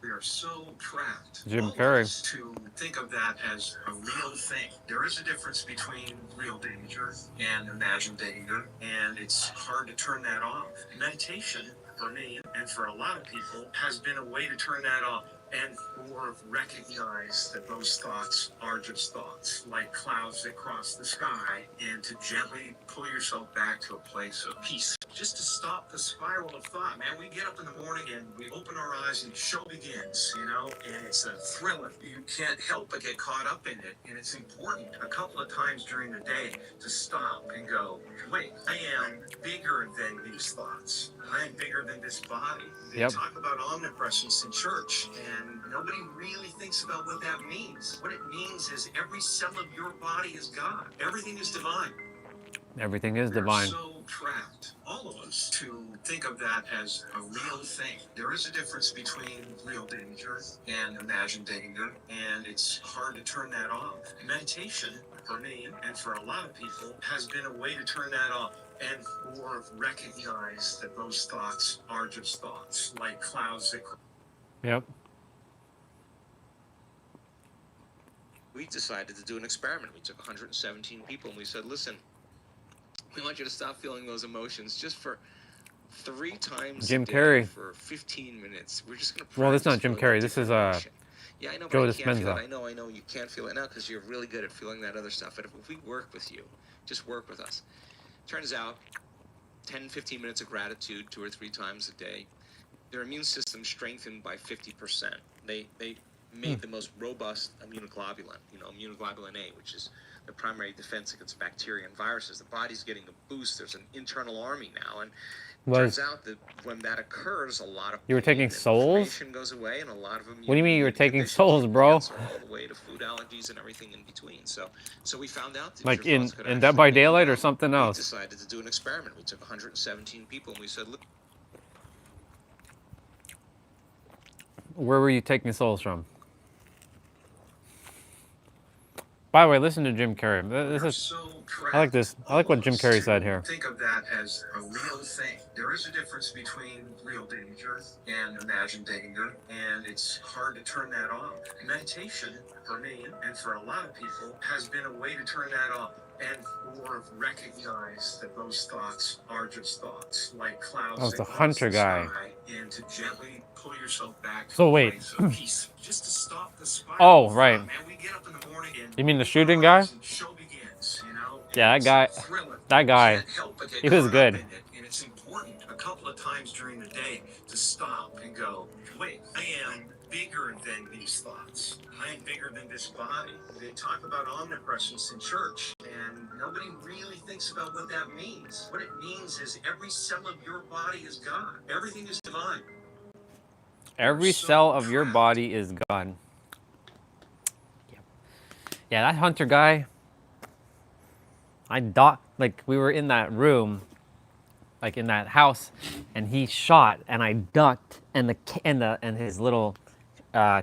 We are so trapped, Jim all of Carrey. us, to think of that as a real thing. There is a difference between real danger and imagined danger, and it's hard to turn that off. Meditation, for me and for a lot of people, has been a way to turn that off and or recognize that those thoughts are just thoughts, like clouds that cross the sky, and to gently pull yourself back to a place of peace. Just to stop the spiral of thought, man. We get up in the morning and we open our eyes and the show begins, you know, and it's a thrill. You can't help but get caught up in it, and it's important a couple of times during the day to stop and go, wait, I am bigger than these thoughts. I am bigger than this body. They Yep. talk about omnipresence in church, and nobody really thinks about what that means. What it means is every cell of your body is God. Everything is divine. Everything is We're divine. so trapped, all of us, to think of that as a real thing. There is a difference between real danger and imagined danger, and it's hard to turn that off. Meditation, for me and for a lot of people, has been a way to turn that off and or recognize that those thoughts are just thoughts, like clouds that. Yep. We decided to do an experiment. We took 117 people and we said, listen, we want you to stop feeling those emotions just for 3 times Jim a day Carrey. for 15 minutes. We're just going to Well, that's not practice Jim feeling Carrey. that This is different emotion. Yeah, I know, Joe but I can't feel it. Dispenza. I know you can't feel it now because you're really good at feeling that other stuff. But if we work with you, just work with us. Turns out 10, 15 minutes of gratitude 2 or 3 times a day, their immune system strengthened by 50%. They made the most robust immunoglobulin, immunoglobulin A, which is the primary defense against bacteria and viruses. The body's getting a boost. There's an internal army now, and turns out that when that occurs, a lot of You were pain taking and souls? inflammation goes away, and a lot of What do you mean you were taking inhibitions souls, and bro? cancer, all the way to food allergies and everything in between. So we found out that Like your in thoughts could Dead actually by make you Daylight or well. something We else? decided to do an experiment. We took 117 people and we said, look, Where were you taking souls from? By the way, listen to Jim Carrey. This is. So I like this. I like what Jim Carrey said here. Think of that as a real thing. There is a difference between real danger and imagined danger, and it's hard to turn that off. Meditation, for me and for a lot of people, has been a way to turn that off and more recognize that those thoughts are just thoughts, like clouds. Oh, it's the that cross hunter the guy. sky, and to gently pull yourself back to So a wait. place of peace, just to stop the spiral. Oh, right. Man, we get up in the morning and You mean the shooting guy? and show begins, you know? Yeah, And that guy. it's a thriller. That guy. Can't help but get He was caught good. up in it. And it's important a couple of times during the day to stop and go, wait, I am bigger than these thoughts. I am bigger than this body. They talk about omnipresence in church, and nobody really thinks about what that means. What it means is every cell of your body is God. Everything is divine. Every cell of your body is God. Yeah, that hunter guy. Like we were in that room, like in that house, and he shot, and I ducked, and his little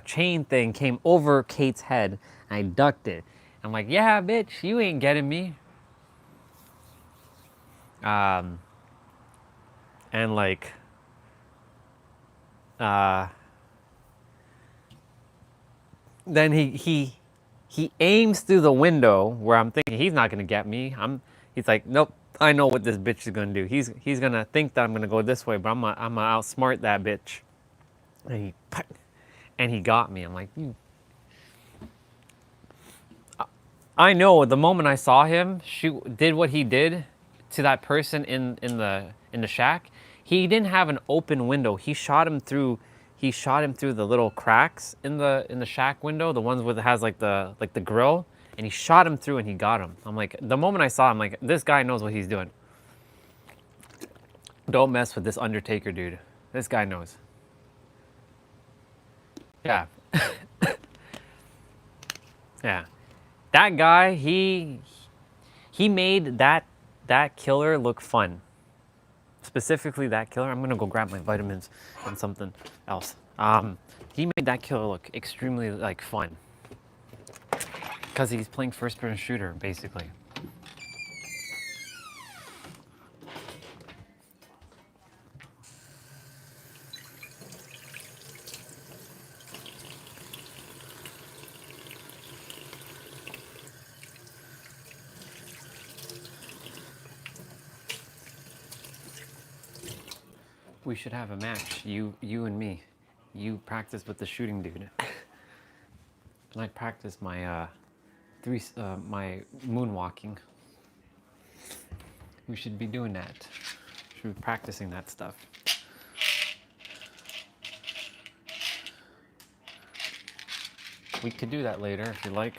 chain thing came over Kate's head, and I ducked it. I'm like, yeah, bitch, you ain't getting me. And like, then he aims through the window where I'm thinking he's not gonna get me. He's like, nope, I know what this bitch is gonna do. He's gonna think that I'm gonna go this way, but I'm gonna outsmart that bitch. And he got me. I'm like, I know the moment I saw him did what he did to that person in the shack. He didn't have an open window. He shot him through the little cracks in the shack window, the ones where it has like the grill, and he shot him through and he got him. I'm like, the moment I saw him, like, this guy knows what he's doing. Don't mess with this Undertaker dude. This guy knows. Yeah. Yeah. That guy, he made that killer look fun. Specifically that killer. I'm gonna go grab my vitamins and something else. He made that killer look extremely like fun. Because he's playing first-person shooter, basically. We should have a match, you and me. You practice with the shooting dude. And I practice my my moonwalking. We should be doing that. Should be practicing that stuff. We could do that later if you like.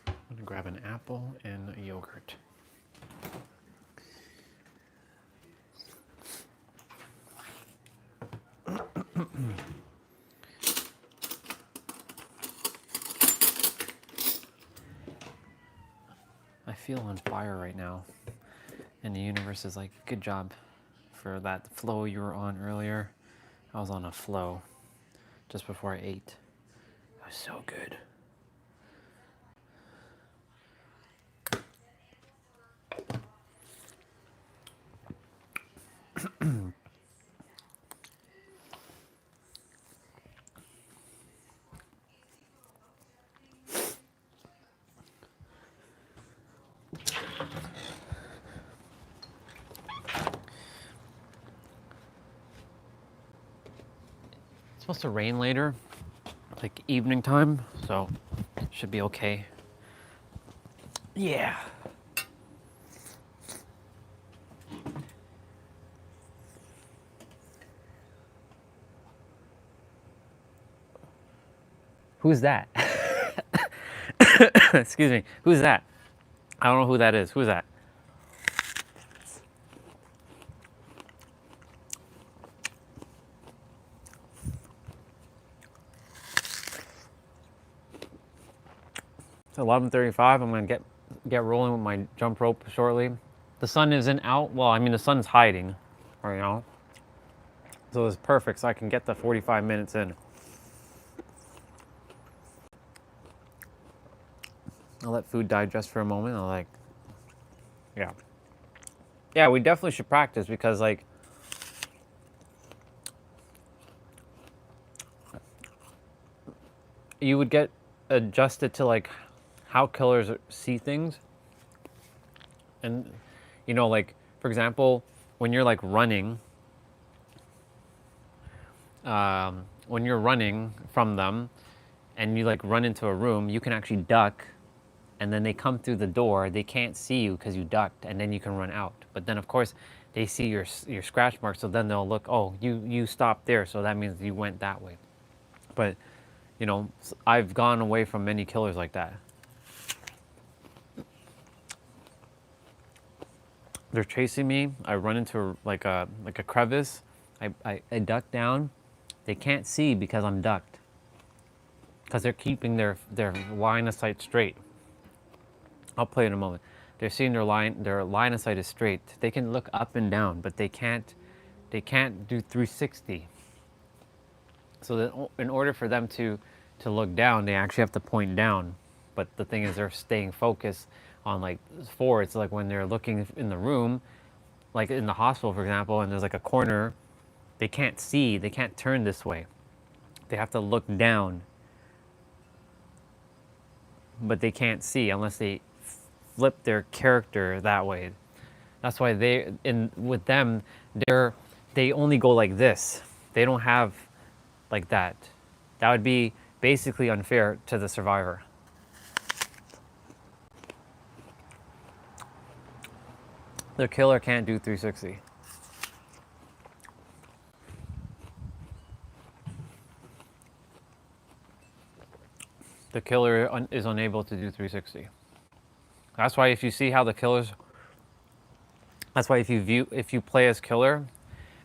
I'm gonna grab an apple and a yogurt. I feel on fire right now, and the universe is like, good job for that flow you were on earlier. I was on a flow just before I ate. It was so good. It's supposed to rain later, like evening time, so should be okay. Yeah. Who's that? Excuse me. Who's that? I don't know who that is. Who's that? It's 11:35. I'm gonna get rolling with my jump rope shortly. The sun isn't out. Well, I mean the sun's hiding right now. So it's perfect, so I can get the 45 minutes in. I'll let food digest for a moment. I'll like, yeah. Yeah, we definitely should practice because like, you would get adjusted to like how killers see things. And, you know, like, for example, when you're like running, when you're running from them and you like run into a room, you can actually duck, and then they come through the door. They can't see you because you ducked, and then you can run out. But then, of course, they see your scratch mark, so then they'll look, oh, you stopped there, so that means you went that way. But, you know, I've gone away from many killers like that. They're chasing me. I run into like a crevice. I duck down. They can't see because I'm ducked. Because they're keeping their line of sight straight. I'll play in a moment. They're seeing their line of sight is straight. They can look up and down, but they can't do 360. So that in order for them to look down, they actually have to point down. But the thing is, they're staying focused on like forwards. Like when they're looking in the room, like in the hospital, for example, and there's like a corner, they can't see. They can't turn this way. They have to look down. But they can't see unless they flip their character that way. That's why with them, they only go like this. They don't have like that. That would be basically unfair to the survivor. The killer can't do 360. The killer is unable to do 360. That's why if you see how the killers, that's why if you play as killer,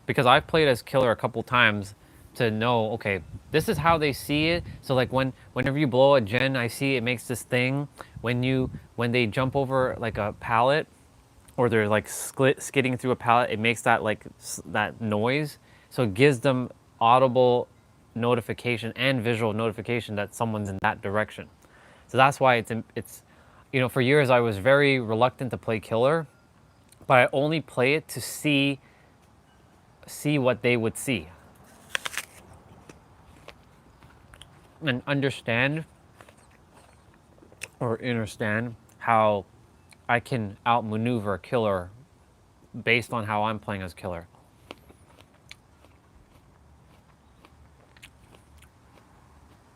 because I've played as killer a couple times to know, okay, this is how they see it. So like whenever you blow a gen, I see it makes this thing. When they jump over like a pallet, or they're like skidding through a pallet, it makes that like that noise. So it gives them audible notification and visual notification that someone's in that direction. So that's why it's you know, for years I was very reluctant to play killer, but I only play it to see what they would see and understand how I can outmaneuver a killer based on how I'm playing as killer.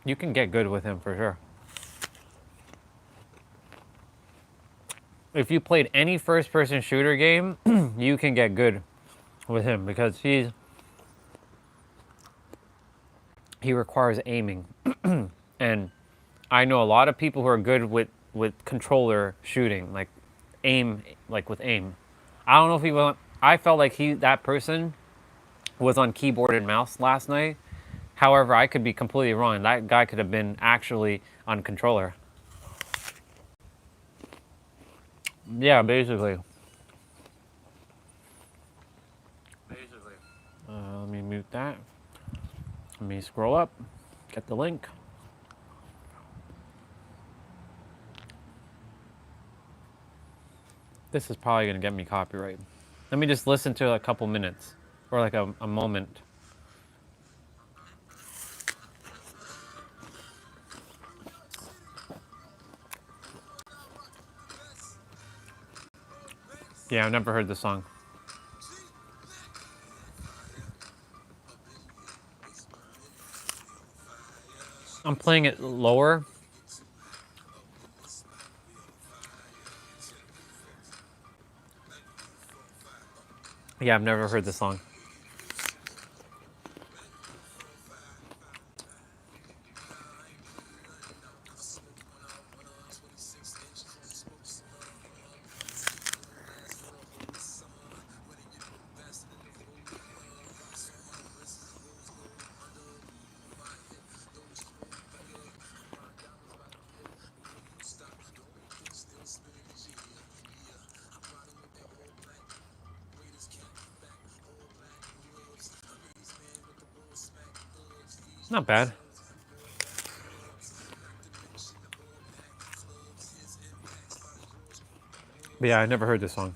You can get good with him for sure. If you played any first-person shooter game, you can get good with him because he requires aiming. And I know a lot of people who are good with controller shooting, like aim, like with aim. I don't know if he was. I felt like that person was on keyboard and mouse last night. However, I could be completely wrong. That guy could have been actually on controller. Yeah, basically. Let me mute that. Let me scroll up, get the link. This is probably going to get me copyright. Let me just listen to a couple minutes, or like a moment. Yeah, I've never heard this song. I'm playing it lower. Yeah, I've never heard this song. Not bad. But yeah, I never heard this song.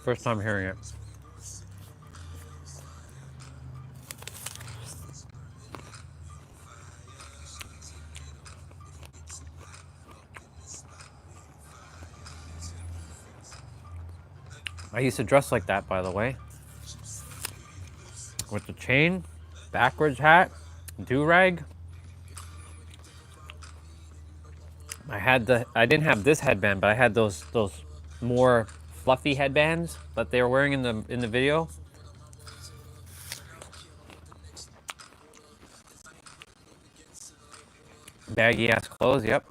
First time hearing it. I used to dress like that, by the way. With the chain, backwards hat, do-rag. I didn't have this headband, but I had those more fluffy headbands that they were wearing in the video. Baggy ass clothes, yep.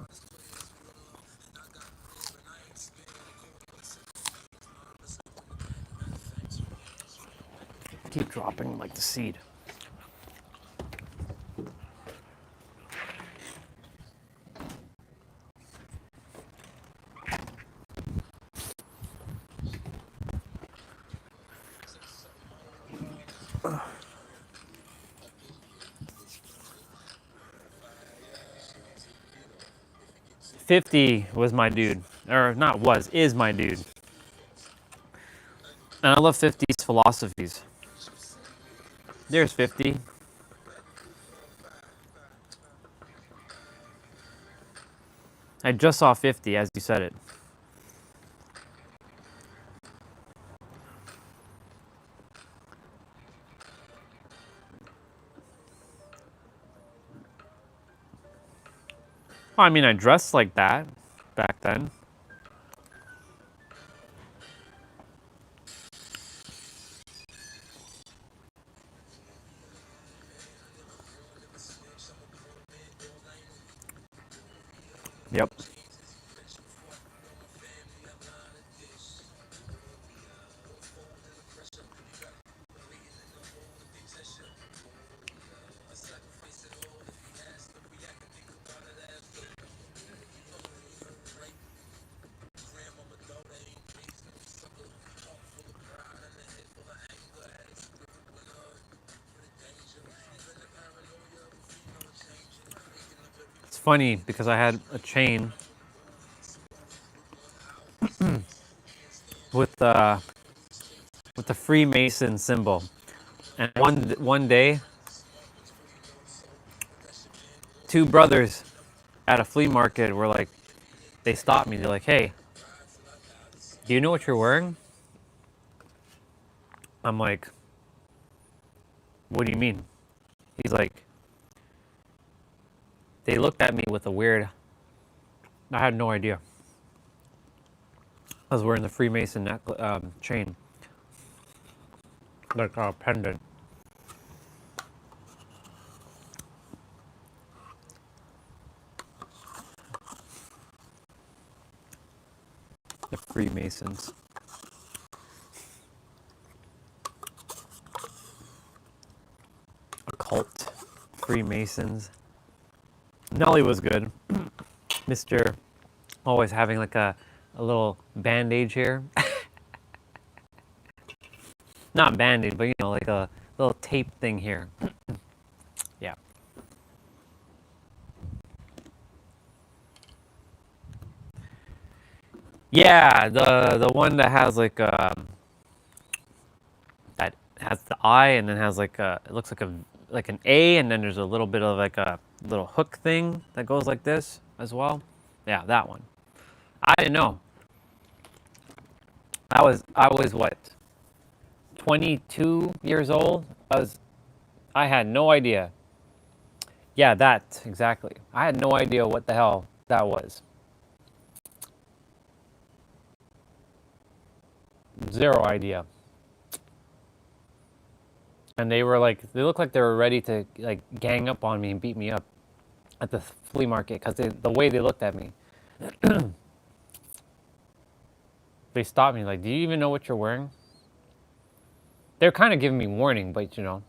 Keep dropping like the seed. $50 was my dude, or not was, is my dude. And I love 50's philosophies. There's 50. I just saw 50 as you said it. Well, I mean, I dressed like that back then. Yep. It's funny because I had a chain with the Freemason symbol, and one day, two brothers at a flea market were like, they stopped me. They're like, "Hey, do you know what you're wearing?" I'm like, "What do you mean?" He's like, they looked at me with a weird. I had no idea. I was wearing the Freemason chain, like a pendant. The Freemasons. Occult. Freemasons. Nelly was good. Mr. Always having like a little bandage here. Not bandage, but you know, like a little tape thing here. Yeah. Yeah, the one that has like that has the eye and then has like it looks like an A, and then there's a little bit of like a little hook thing that goes like this as well. Yeah, that one. I didn't know. I was what, 22 years old? I had no idea. Yeah, that exactly. I had no idea what the hell that was. Zero idea. And they looked like they were ready to like gang up on me and beat me up at the flea market because the way they looked at me. They stopped me like, "Do you even know what you're wearing?" They're kind of giving me warning, but you know.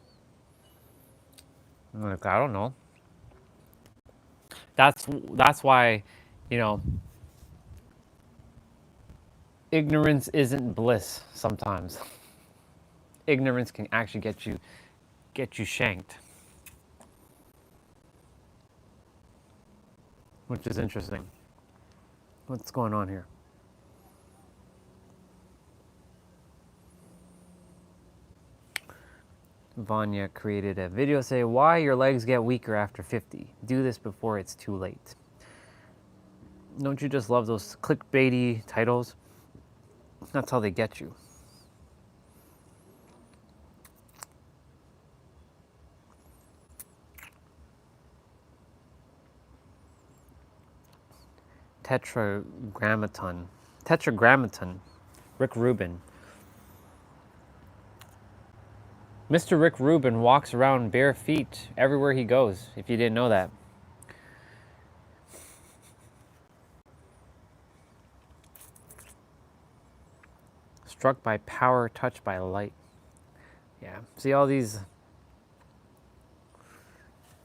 I'm like, I don't know. That's why, you know, ignorance isn't bliss sometimes. Ignorance can actually get you shanked. which is interesting. What's going on here? Vanya created a video say why your legs get weaker after 50. Do this before it's too late. Don't you just love those clickbaity titles? That's how they get you. Tetragrammaton. Tetragrammaton. Rick Rubin. Mr. Rick Rubin walks around bare feet everywhere he goes, if you didn't know that. Struck by power, touched by light. Yeah, see all these.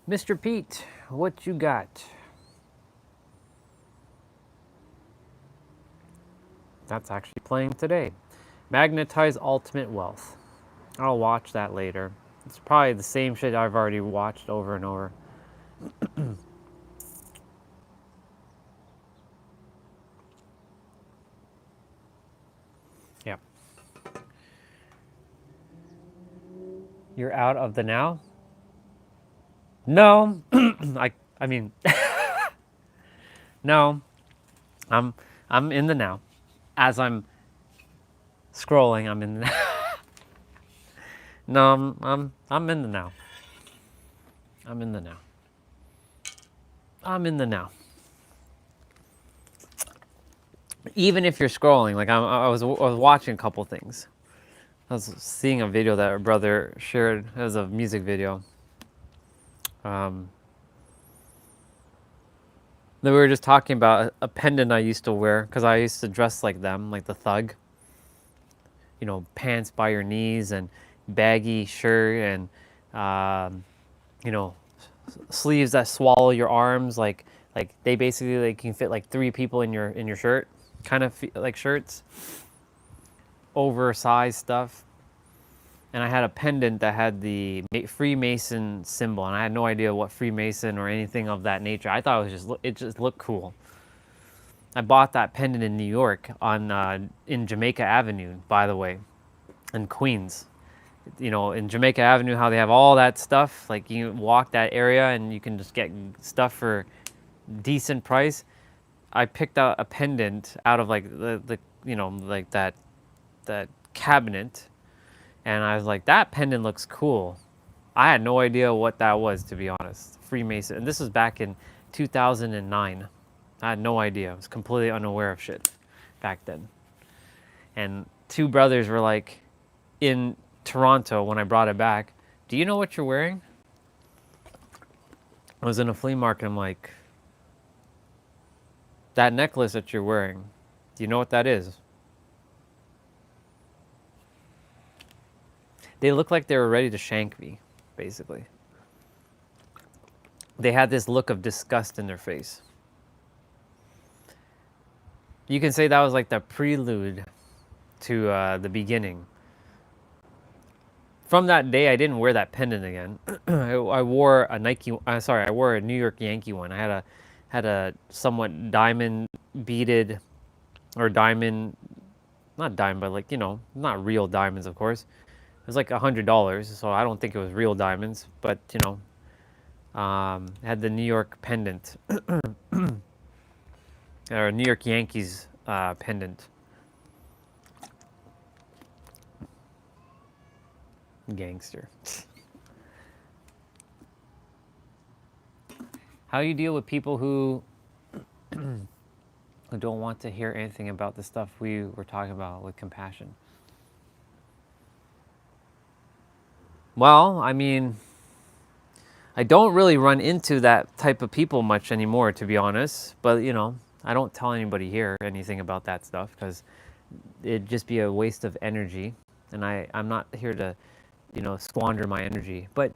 Mr. Pete, what you got? That's actually playing today. Magnetize Ultimate Wealth. I'll watch that later. It's probably the same shit I've already watched over and over. Yeah. You're out of the now? No. I mean no. I'm in the now. As I'm scrolling, I'm in the now. No, I'm in the now. I'm in the now. I'm in the now. Even if you're scrolling, like I was watching a couple things. I was seeing a video that a brother shared. It was a music video. Then we were just talking about a pendant I used to wear because I used to dress like them, like the thug. You know, pants by your knees and baggy shirt and you know, sleeves that swallow your arms. Like they basically like can fit like 3 people in your shirt, kind of like shirts. Oversized stuff. And I had a pendant that had the Freemason symbol, and I had no idea what Freemason or anything of that nature. I thought it just looked cool. I bought that pendant in New York in Jamaica Avenue, by the way, in Queens. You know, in Jamaica Avenue, how they have all that stuff. Like you walk that area and you can just get stuff for decent price. I picked out a pendant out of like the you know, like that cabinet. And I was like, that pendant looks cool. I had no idea what that was, to be honest. Freemason. And this was back in 2009. I had no idea. I was completely unaware of shit back then. And 2 brothers were like, in Toronto, when I brought it back, do you know what you're wearing? I was in a flea market. I'm like, that necklace that you're wearing, do you know what that is? They looked like they were ready to shank me, basically. They had this look of disgust in their face. You can say that was like the prelude to the beginning. From that day, I didn't wear that pendant again. I wore a I wore a New York Yankee one. I had a somewhat diamond beaded, or diamond, not diamond, but like, you know, not real diamonds, of course. It was like $100, so I don't think it was real diamonds, but you know, it had the New York pendant, or New York Yankees pendant. Gangster. How do you deal with people who don't want to hear anything about the stuff we were talking about with compassion? Well, I mean, I don't really run into that type of people much anymore, to be honest. But, you know, I don't tell anybody here anything about that stuff because it'd just be a waste of energy. And I'm not here to, you know, squander my energy. But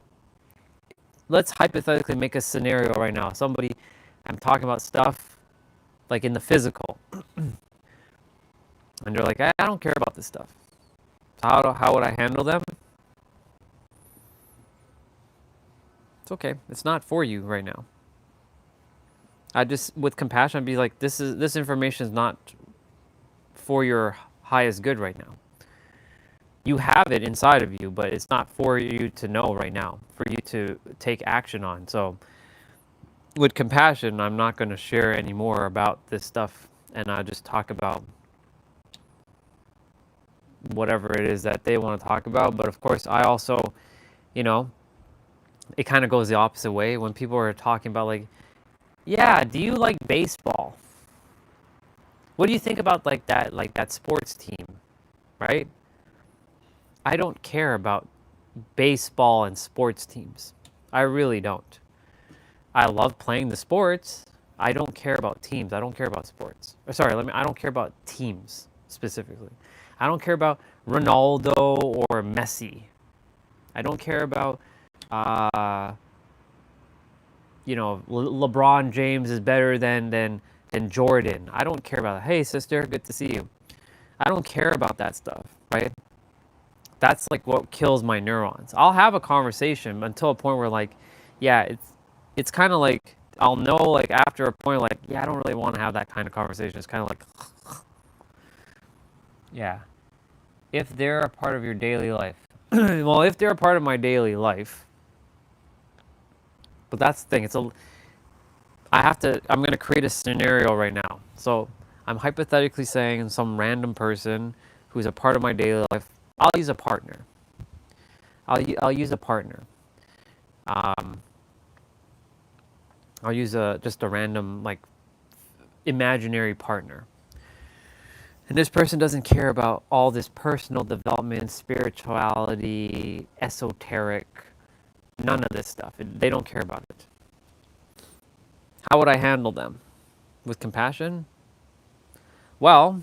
let's hypothetically make a scenario right now. I'm talking about stuff like in the physical. And they're like, I don't care about this stuff. So how would I handle them? It's okay. It's not for you right now. I just, with compassion, I'd be like, this information is not for your highest good right now. You have it inside of you, but it's not for you to know right now, for you to take action on. So with compassion, I'm not going to share any more about this stuff, and I just talk about whatever it is that they want to talk about. But of course, I also, you know, it kind of goes the opposite way when people are talking about like, yeah, do you like baseball? What do you think about like that sports team, right? I don't care about baseball and sports teams. I really don't. I love playing the sports. I don't care about teams. I don't care about sports. Or sorry, I don't care about teams specifically. I don't care about Ronaldo or Messi. I don't care about, LeBron James is better than Jordan. I don't care about, hey, sister, good to see you. I don't care about that stuff, right? That's like what kills my neurons. I'll have a conversation until a point where like, yeah, it's kind of like, I'll know like after a point like, yeah, I don't really want to have that kind of conversation. It's kind of like, yeah. If they're a part of your daily life, well, if they're a part of my daily life, but that's the thing. I'm going to create a scenario right now. So I'm hypothetically saying some random person who's a part of my daily life, I'll use a partner. I'll use a partner. I'll use just a random like imaginary partner. And this person doesn't care about all this personal development, spirituality, esoteric, none of this stuff. They don't care about it. How would I handle them? With compassion? Well,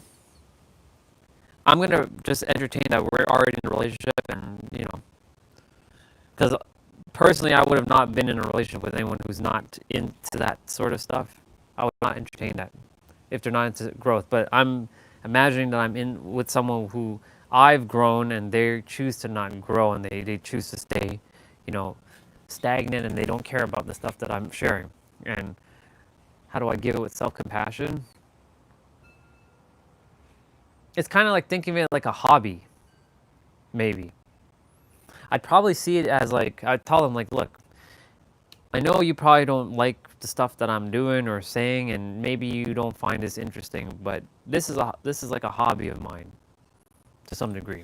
I'm going to just entertain that we're already in a relationship and, because personally I would have not been in a relationship with anyone who's not into that sort of stuff. I would not entertain that if they're not into growth. But I'm imagining that I'm in with someone who I've grown and they choose to not grow and they choose to stay, stagnant, and they don't care about the stuff that I'm sharing. And how do I give it with self-compassion? It's kind of like thinking of it like a hobby, maybe. I'd probably see it as like, I'd tell them like, look, I know you probably don't like the stuff that I'm doing or saying, and maybe you don't find this interesting, but this is like a hobby of mine to some degree.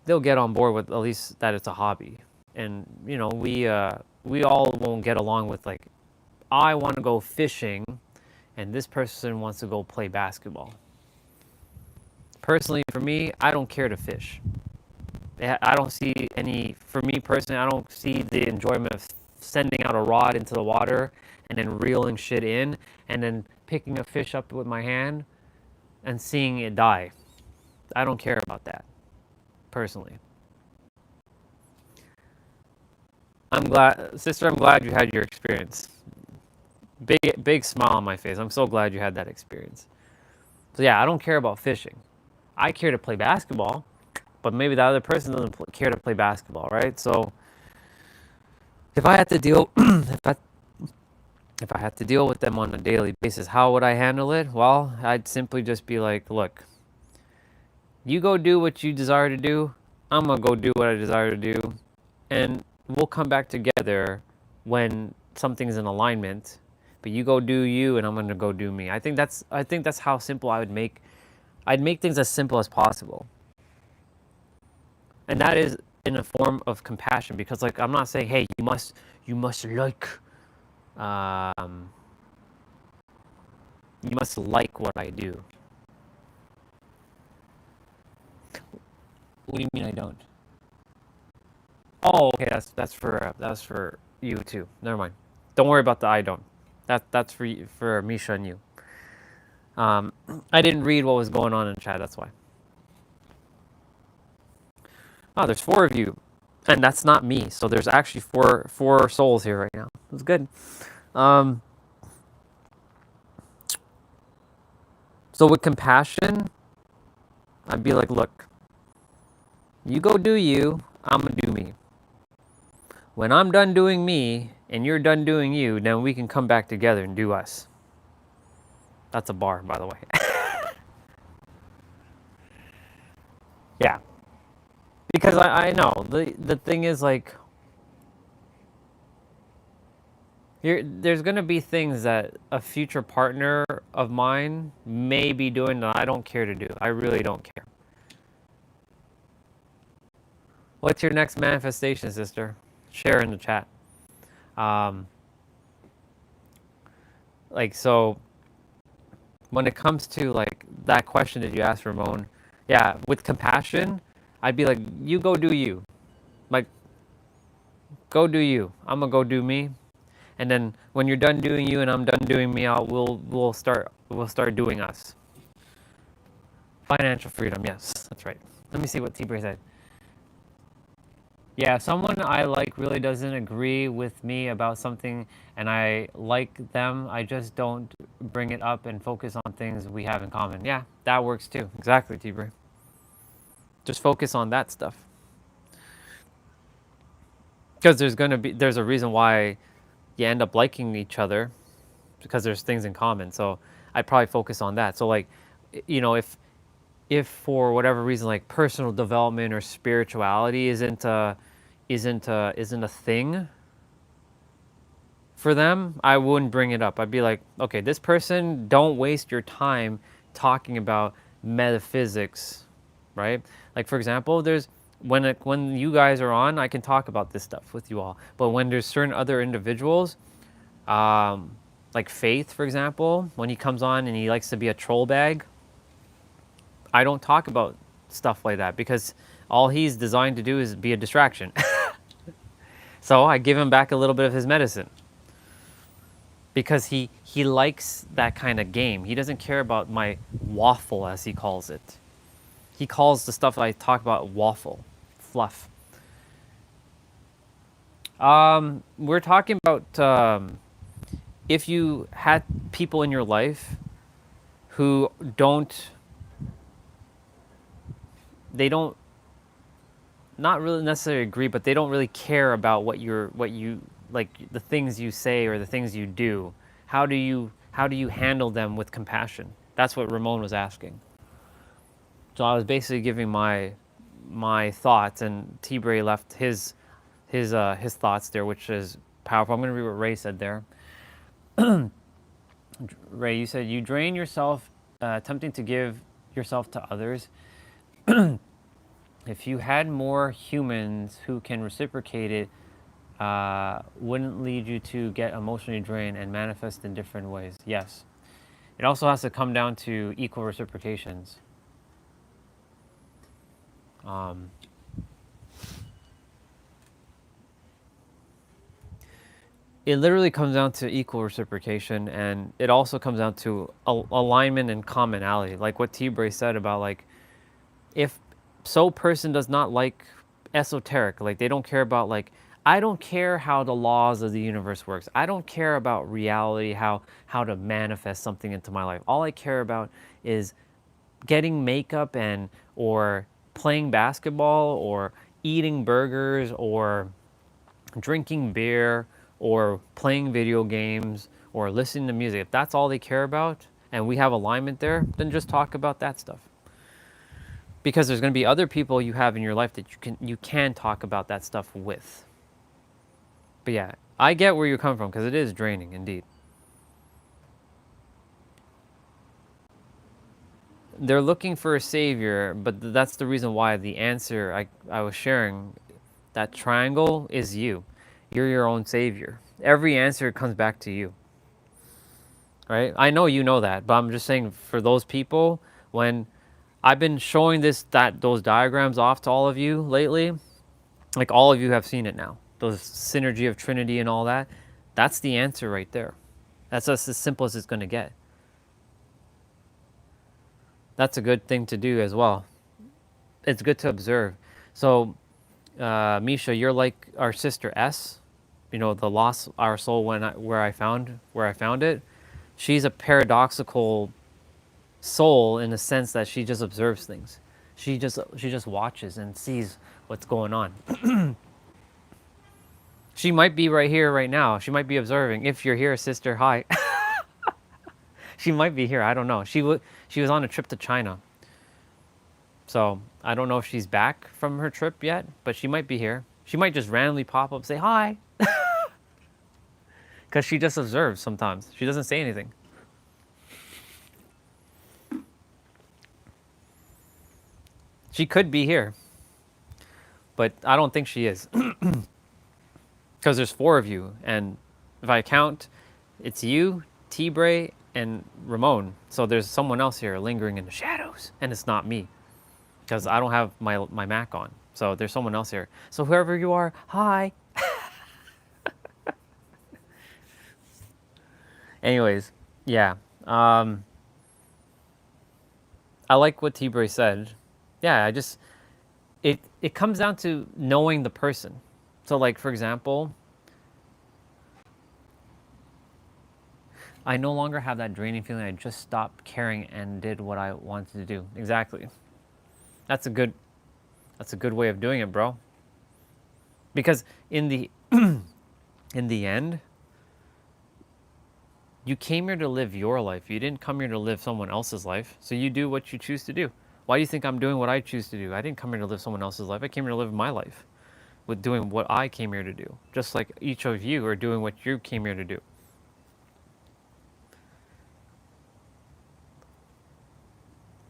They'll get on board with at least that it's a hobby. And, we all won't get along with like, I want to go fishing and this person wants to go play basketball. Personally, for me, I don't care to fish. I don't see for me personally, I don't see the enjoyment of sending out a rod into the water and then reeling shit in and then picking a fish up with my hand and seeing it die. I don't care about that, personally. I'm glad you had your experience. Big smile on my face. I'm so glad you had that experience. So yeah, I don't care about fishing. I care to play basketball, but maybe the other person doesn't care to play basketball, right? So if I had to deal, if I had to deal with them on a daily basis, how would I handle it? Well, I'd simply just be like, look, you go do what you desire to do. I'm gonna go do what I desire to do, and we'll come back together when something's in alignment. But you go do you, and I'm gonna go do me. I think that's how simple I'd make things as simple as possible. And that is in a form of compassion, because like I'm not saying, hey, you must like what I do. What do you mean I don't? Oh, okay, that's for you too. Never mind. Don't worry about the I don't. That's for you, for Misha and you. I didn't read what was going on in chat. That's why. Oh, there's 4 of you, and that's not me. So there's actually four souls here right now. It's good. So with compassion, I'd be like, look, you go do you. I'm gonna do me. When I'm done doing me, and you're done doing you, then we can come back together and do us. That's a bar, by the way. Yeah. Because I know, the thing is, like, there's going to be things that a future partner of mine may be doing that I don't care to do. I really don't care. What's your next manifestation, sister? Share in the chat. Like, so when it comes to like that question that you asked, Ramon, yeah, with compassion, I'd be like, you go do you. Like, go do you. I'm gonna go do me. And then when you're done doing you and I'm done doing me, we'll start doing us. Financial freedom, yes, that's right. Let me see what T-Bray said. Yeah, someone I like really doesn't agree with me about something and I like them, I just don't bring it up and focus on things we have in common. Yeah, that works too. Exactly, T-Bray. Just focus on that stuff. Because there's a reason why you end up liking each other, because there's things in common. So I'd probably focus on that. So like, you know, if for whatever reason, like personal development or spirituality isn't a thing for them, I wouldn't bring it up. I'd be like, okay, this person, don't waste your time talking about metaphysics, right? Like, for example, there's when you guys are on, I can talk about this stuff with you all. But when there's certain other individuals, like Faith, for example, when he comes on and he likes to be a troll bag, I don't talk about stuff like that because all he's designed to do is be a distraction. So I give him back a little bit of his medicine because he likes that kind of game. He doesn't care about my waffle, as he calls it. He calls the stuff I talk about waffle, fluff. We're talking about if you had people in your life who they don't not really necessarily agree, but they don't really care about what you like, the things you say or the things you do. How do you handle them with compassion? That's what Ramon was asking. So I was basically giving my thoughts, and T-Bray left his thoughts there, which is powerful. I'm going to read what Ray said there. Ray, you said you drain yourself, attempting to give yourself to others. If you had more humans who can reciprocate it, wouldn't lead you to get emotionally drained and manifest in different ways. Yes. It also has to come down to equal reciprocations. It literally comes down to equal reciprocation, and it also comes down to alignment and commonality. Like what T-Bray said about, like, if person does not like esoteric, like they don't care about, like, I don't care how the laws of the universe works. I don't care about reality, how to manifest something into my life. All I care about is getting makeup or playing basketball or eating burgers or drinking beer or playing video games or listening to music. If that's all they care about and we have alignment there, then just talk about that stuff. Because there's going to be other people you have in your life that you can talk about that stuff with. But yeah, I get where you're coming from because it is draining indeed. They're looking for a savior, but that's the reason why the answer I was sharing, that triangle, is you. You're your own savior. Every answer comes back to you. Right? I know you know that, but I'm just saying for those people, when I've been showing those diagrams off to all of you lately, like all of you have seen it now. Those synergy of Trinity and all that, that's the answer right there. That's just as simple as it's going to get. That's a good thing to do as well. It's good to observe. So, Misha, you're like our sister S. You know, the lost our soul where I found it. She's a paradoxical soul in the sense that she just observes things. She just watches and sees what's going on. She might be right here, right now. She might be observing. If you're here, sister, hi. She might be here. I don't know. She was on a trip to China. So I don't know if she's back from her trip yet, but she might be here. She might just randomly pop up, say hi. Because she just observes sometimes. She doesn't say anything. She could be here, but I don't think she is. Because there's 4 of you, and if I count, it's you, T-Bray, and Ramon. So there's someone else here lingering in the shadows, and it's not me, because I don't have my Mac on. So there's someone else here. So whoever you are, hi. Anyways, yeah. I like what T-Bray said. Yeah, it comes down to knowing the person. So like, for example, I no longer have that draining feeling. I just stopped caring and did what I wanted to do. Exactly. That's a good way of doing it, bro. Because in the in the end, you came here to live your life. You didn't come here to live someone else's life. So you do what you choose to do. Why do you think I'm doing what I choose to do? I didn't come here to live someone else's life. I came here to live my life with doing what I came here to do. Just like each of you are doing what you came here to do.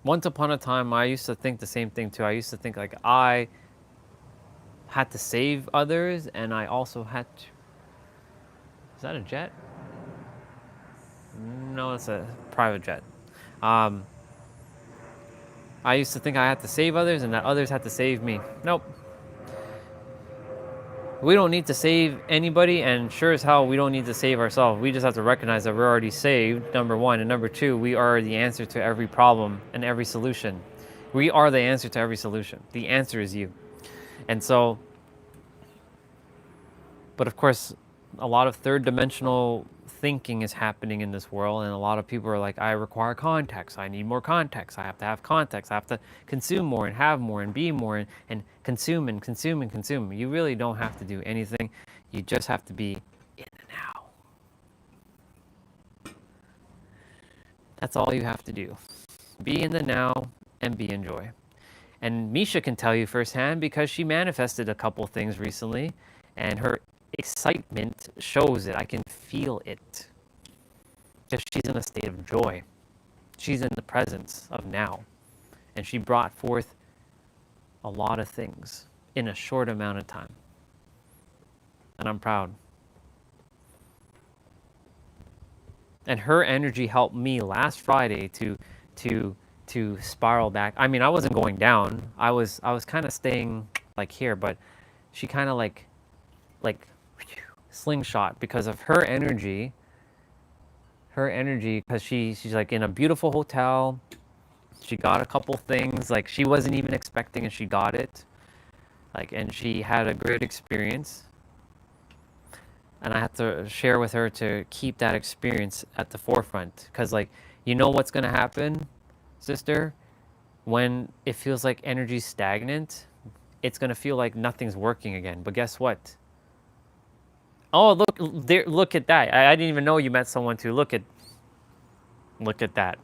Once upon a time, I used to think the same thing too. I used to think like I had to save others, and I also had to... Is that a jet? No, it's a private jet. I used to think I had to save others and that others had to save me. Nope. We don't need to save anybody, and sure as hell, we don't need to save ourselves. We just have to recognize that we're already saved, number one. And number two, we are the answer to every problem and every solution. We are the answer to every solution. The answer is you. And so, but of course, a lot of third dimensional thinking is happening in this world, and a lot of people are like, I require context, I need more context, I have to have context, I have to consume more and have more and be more and consume and consume and consume. You really don't have to do anything. You just have to be in the now. That's all you have to do. Be in the now and be in joy. And Misha can tell you firsthand because she manifested a couple things recently, and her excitement shows it. I can feel it. Just she's in a state of joy. She's in the presence of now. And she brought forth a lot of things in a short amount of time. And I'm proud. And her energy helped me last Friday to spiral back. I mean, I wasn't going down. I was kind of staying like here, but she kind of like slingshot because of her energy because she's like in a beautiful hotel. She got a couple things like she wasn't even expecting, and she got it, like, and she had a great experience, and I had to share with her to keep that experience at the forefront, because like, you know what's going to happen, sister, when it feels like energy's stagnant? It's going to feel like nothing's working again. But guess what? Oh, look there! Look at that! I didn't even know you met someone too. Look at that!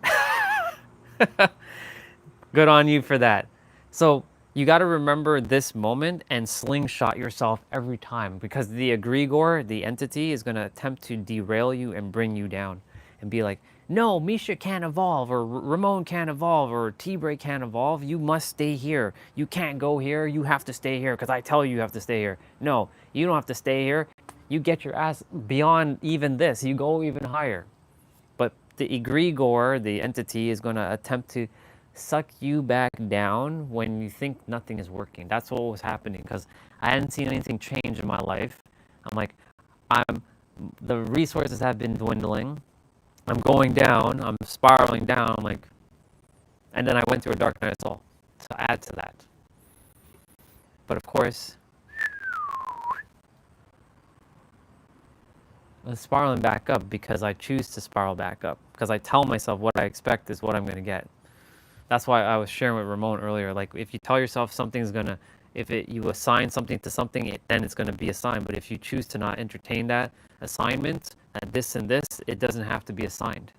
Good on you for that. So you got to remember this moment and slingshot yourself every time, because the egregore, the entity, is going to attempt to derail you and bring you down, and be like, "No, Misha can't evolve, or Ramon can't evolve, or T-Bray can't evolve. You must stay here. You can't go here. You have to stay here because I tell you have to stay here." No, you don't have to stay here. You get your ass beyond even this. You go even higher. But the egregore, the entity, is going to attempt to suck you back down when you think nothing is working. That's what was happening, because I hadn't seen anything change in my life. I'm like, the resources have been dwindling. I'm going down. I'm spiraling down. I'm like, and then I went through a dark night of soul to add to that. But of course, I'm spiraling back up because I choose to spiral back up, because I tell myself what I expect is what I'm going to get. That's why I was sharing with Ramon earlier, like, if you tell yourself something's going to you assign something to something, then it's going to be assigned. But if you choose to not entertain that assignment, this and this, it doesn't have to be assigned,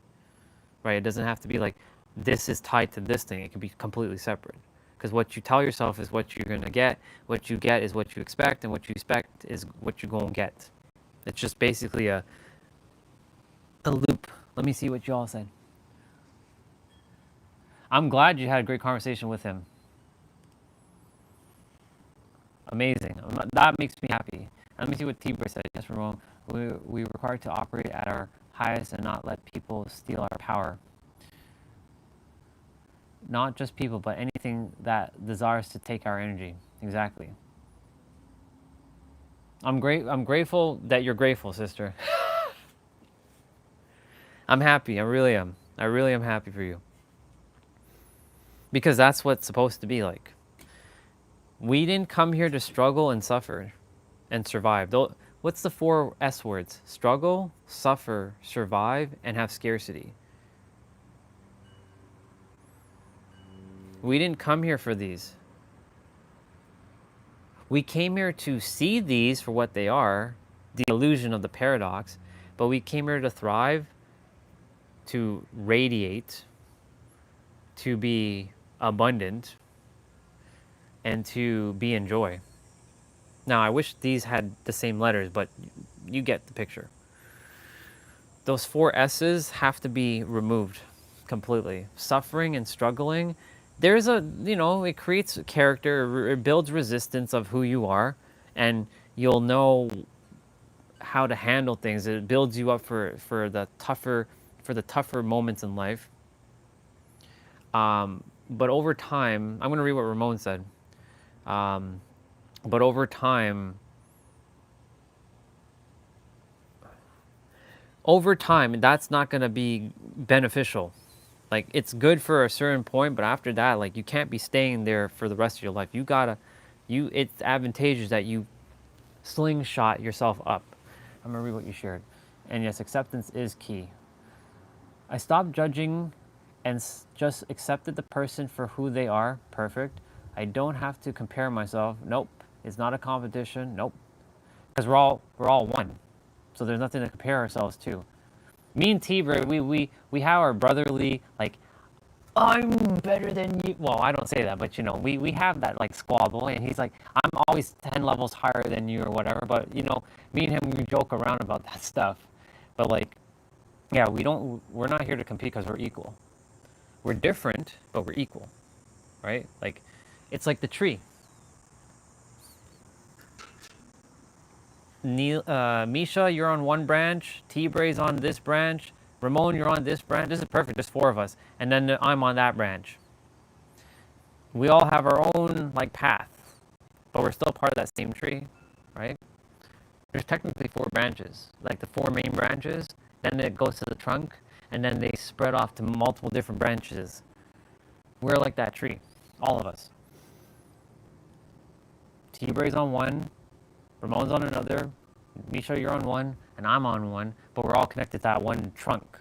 right? It doesn't have to be like this is tied to this thing. It can be completely separate. Because what you tell yourself is what you're going to get. What you get is what you expect, and what you expect is what you're going to get. It's just basically a loop. Let me see what you all said. I'm glad you had a great conversation with him. Amazing. That makes me happy. Let me see what Tibor said. Yes, Ramon. We require to operate at our highest and not let people steal our power. Not just people, but anything that desires to take our energy. Exactly. I'm grateful that you're grateful, sister. I'm happy. I really am. I really am happy for you. Because that's what it's supposed to be like. We didn't come here to struggle and suffer and survive. What's the 4 S words? Struggle, suffer, survive, and have scarcity. We didn't come here for these. We came here to see these for what they are, the illusion of the paradox, but we came here to thrive, to radiate, to be abundant, and to be in joy. Now, I wish these had the same letters, but you get the picture. Those 4 S's have to be removed completely. Suffering and struggling, there's it creates character, it builds resistance of who you are, and you'll know how to handle things. It builds you up for the tougher moments in life. But over time, I'm going to read what Ramon said. But over time, that's not going to be beneficial. Like, it's good for a certain point, but after that, like, you can't be staying there for the rest of your life. It's advantageous that you slingshot yourself up. I'm going to read what you shared. And yes, acceptance is key. I stopped judging and just accepted the person for who they are. Perfect. I don't have to compare myself. Nope. It's not a competition. Nope. Because we're all one. So there's nothing to compare ourselves to. Me and Tibor, we have our brotherly, like, I'm better than you. Well, I don't say that, but we have that like squabble, and he's like, I'm always 10 levels higher than you or whatever. But me and him, we joke around about that stuff. But like, yeah, we're not here to compete because we're equal. We're different, but we're equal, right? Like, it's like the tree. Misha, you're on one branch. T-Bray's on this branch. Ramon, you're on this branch. This is perfect. There's 4 of us. And then I'm on that branch. We all have our own like path, but we're still part of that same tree, right? There's technically 4 branches, like the 4 main branches. Then it goes to the trunk, and then they spread off to multiple different branches. We're like that tree, all of us. T-Bray's on one. Ramon's on another, Misha, you're on one, and I'm on one, but we're all connected to that one trunk.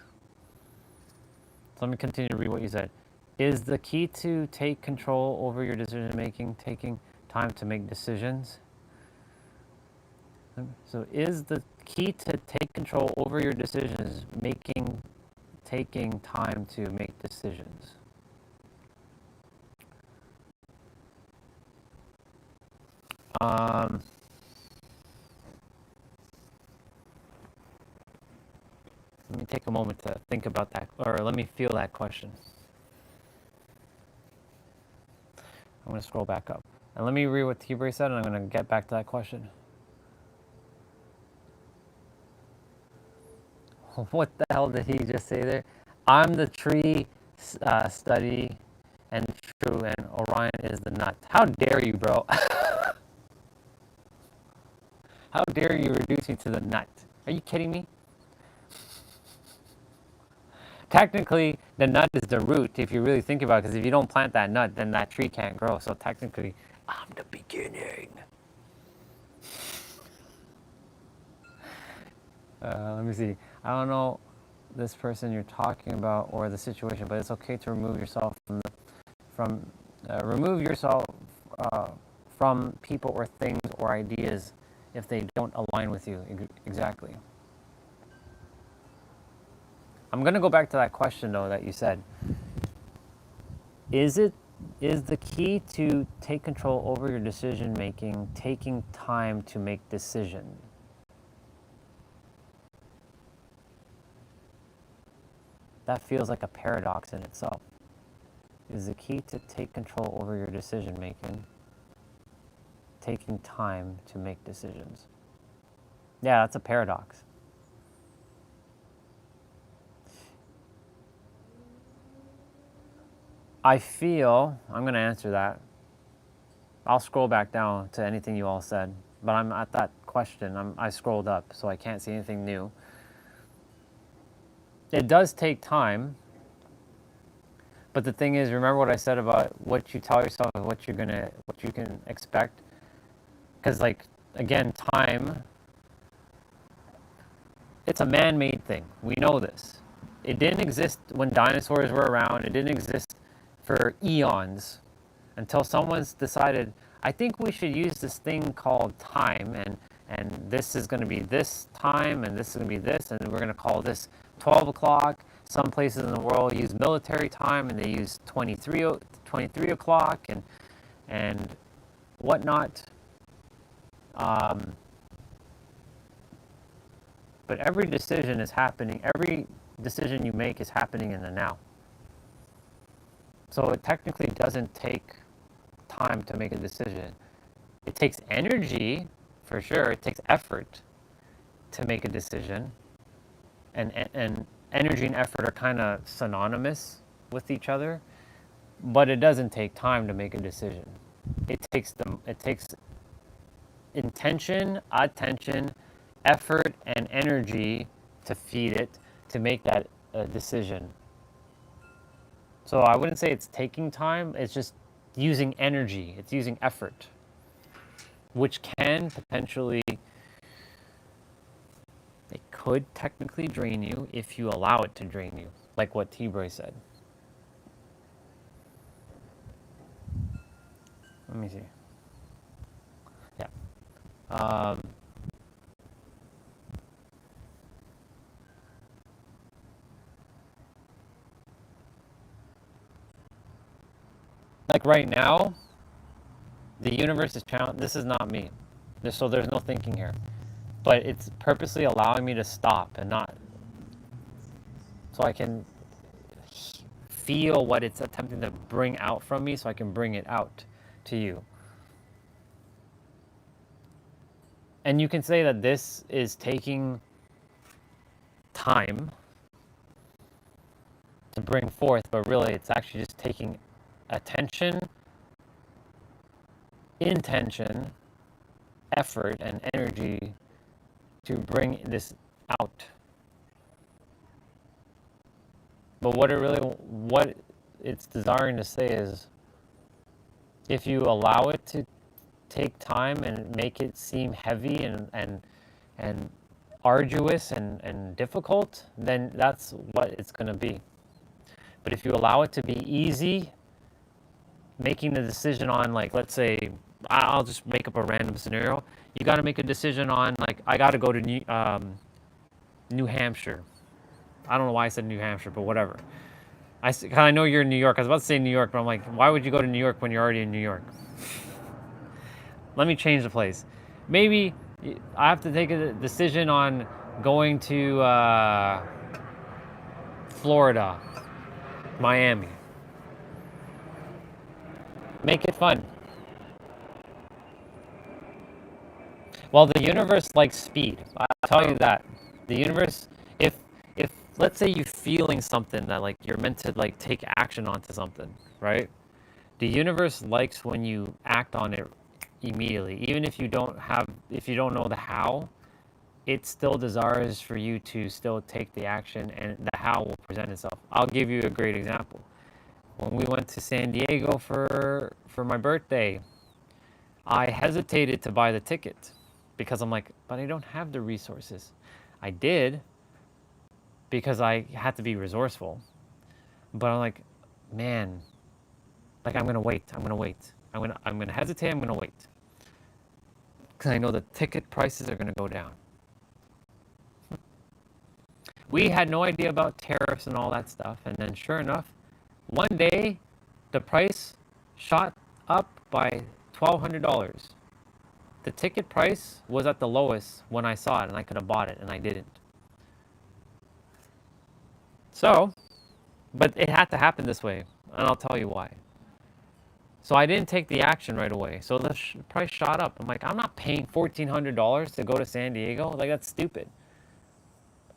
So let me continue to read what you said. Is the key to take control over your decision making, taking time to make decisions? So is the key to take control over your decisions, taking time to make decisions? Let me take a moment to think about that, or let me feel that question. I'm going to scroll back up. And let me read what Tibor said, and I'm going to get back to that question. What the hell did he just say there? I'm the tree study and true, and Orion is the nut. How dare you, bro? How dare you reduce me to the nut? Are you kidding me? Technically, the nut is the root, if you really think about it, because if you don't plant that nut, then that tree can't grow. So technically, I'm the beginning. Let me see. I don't know this person you're talking about or the situation, but it's okay to remove yourself from people or things or ideas if they don't align with you exactly. I'm going to go back to that question though that you said. Is the key to take control over your decision making taking time to make decisions? That feels like a paradox in itself. Is the key to take control over your decision making taking time to make decisions? Yeah, that's a paradox. I feel, I'm going to answer that. I'll scroll back down to anything you all said, but I'm at that question. I scrolled up, so I can't see anything new. It does take time, but the thing is, remember what I said about what you tell yourself and what you can expect? Because, like, again, time, it's a man-made thing. We know this. It didn't exist when dinosaurs were around. It didn't exist for eons until someone's decided, I think we should use this thing called time, and this is going to be this time, and this is going to be this, and we're going to call this 12 o'clock. Some places in the world use military time, and they use 23 o'clock, and whatnot. But every decision is happening. Every decision you make is happening in the now. So it technically doesn't take time to make a decision. It takes energy, for sure. It takes effort to make a decision. And energy and effort are kind of synonymous with each other. But it doesn't take time to make a decision. It takes intention, attention, effort, and energy to feed it to make that decision. So I wouldn't say it's taking time, it's just using energy, it's using effort, which can potentially, it could technically drain you if you allow it to drain you, like what T-Bray said. Let me see. Yeah. Like right now, the universe is challenging. This is not me. So there's no thinking here. But it's purposely allowing me to stop and not, so I can feel what it's attempting to bring out from me so I can bring it out to you. And you can say that this is taking time to bring forth, but really it's actually just taking attention, intention, effort, and energy to bring this out. But what it's desiring to say is, if you allow it to take time and make it seem heavy and arduous and difficult, then that's what it's going to be. But if you allow it to be easy, making the decision on, like, let's say, I'll just make up a random scenario. You got to make a decision on, like, I got to go to New Hampshire. I don't know why I said New Hampshire, but whatever. I know you're in New York. I was about to say New York, but I'm like, why would you go to New York when you're already in New York? Let me change the place. Maybe I have to take a decision on going to Florida, Miami. Make it fun. Well, the universe likes speed. I'll tell you that. The universe, if let's say you're feeling something that, like, you're meant to, like, take action onto something, right? The universe likes when you act on it immediately. Even if you don't know the how, it still desires for you to still take the action, and the how will present itself. I'll give you a great example. When we went to San Diego for my birthday, I hesitated to buy the ticket because I'm like, but I don't have the resources. I did because I had to be resourceful. But I'm like, man, like, I'm gonna wait. I'm gonna hesitate. I'm gonna wait because I know the ticket prices are gonna go down. We had no idea about tariffs and all that stuff, and then sure enough, one day the price shot up by $1,200. The ticket price was at the lowest when I saw it, and I could have bought it, and I didn't. So, but it had to happen this way, and I'll tell you why. So I didn't take the action right away. So the price shot up. I'm like, I'm not paying $1,400 to go to San Diego. Like, that's stupid.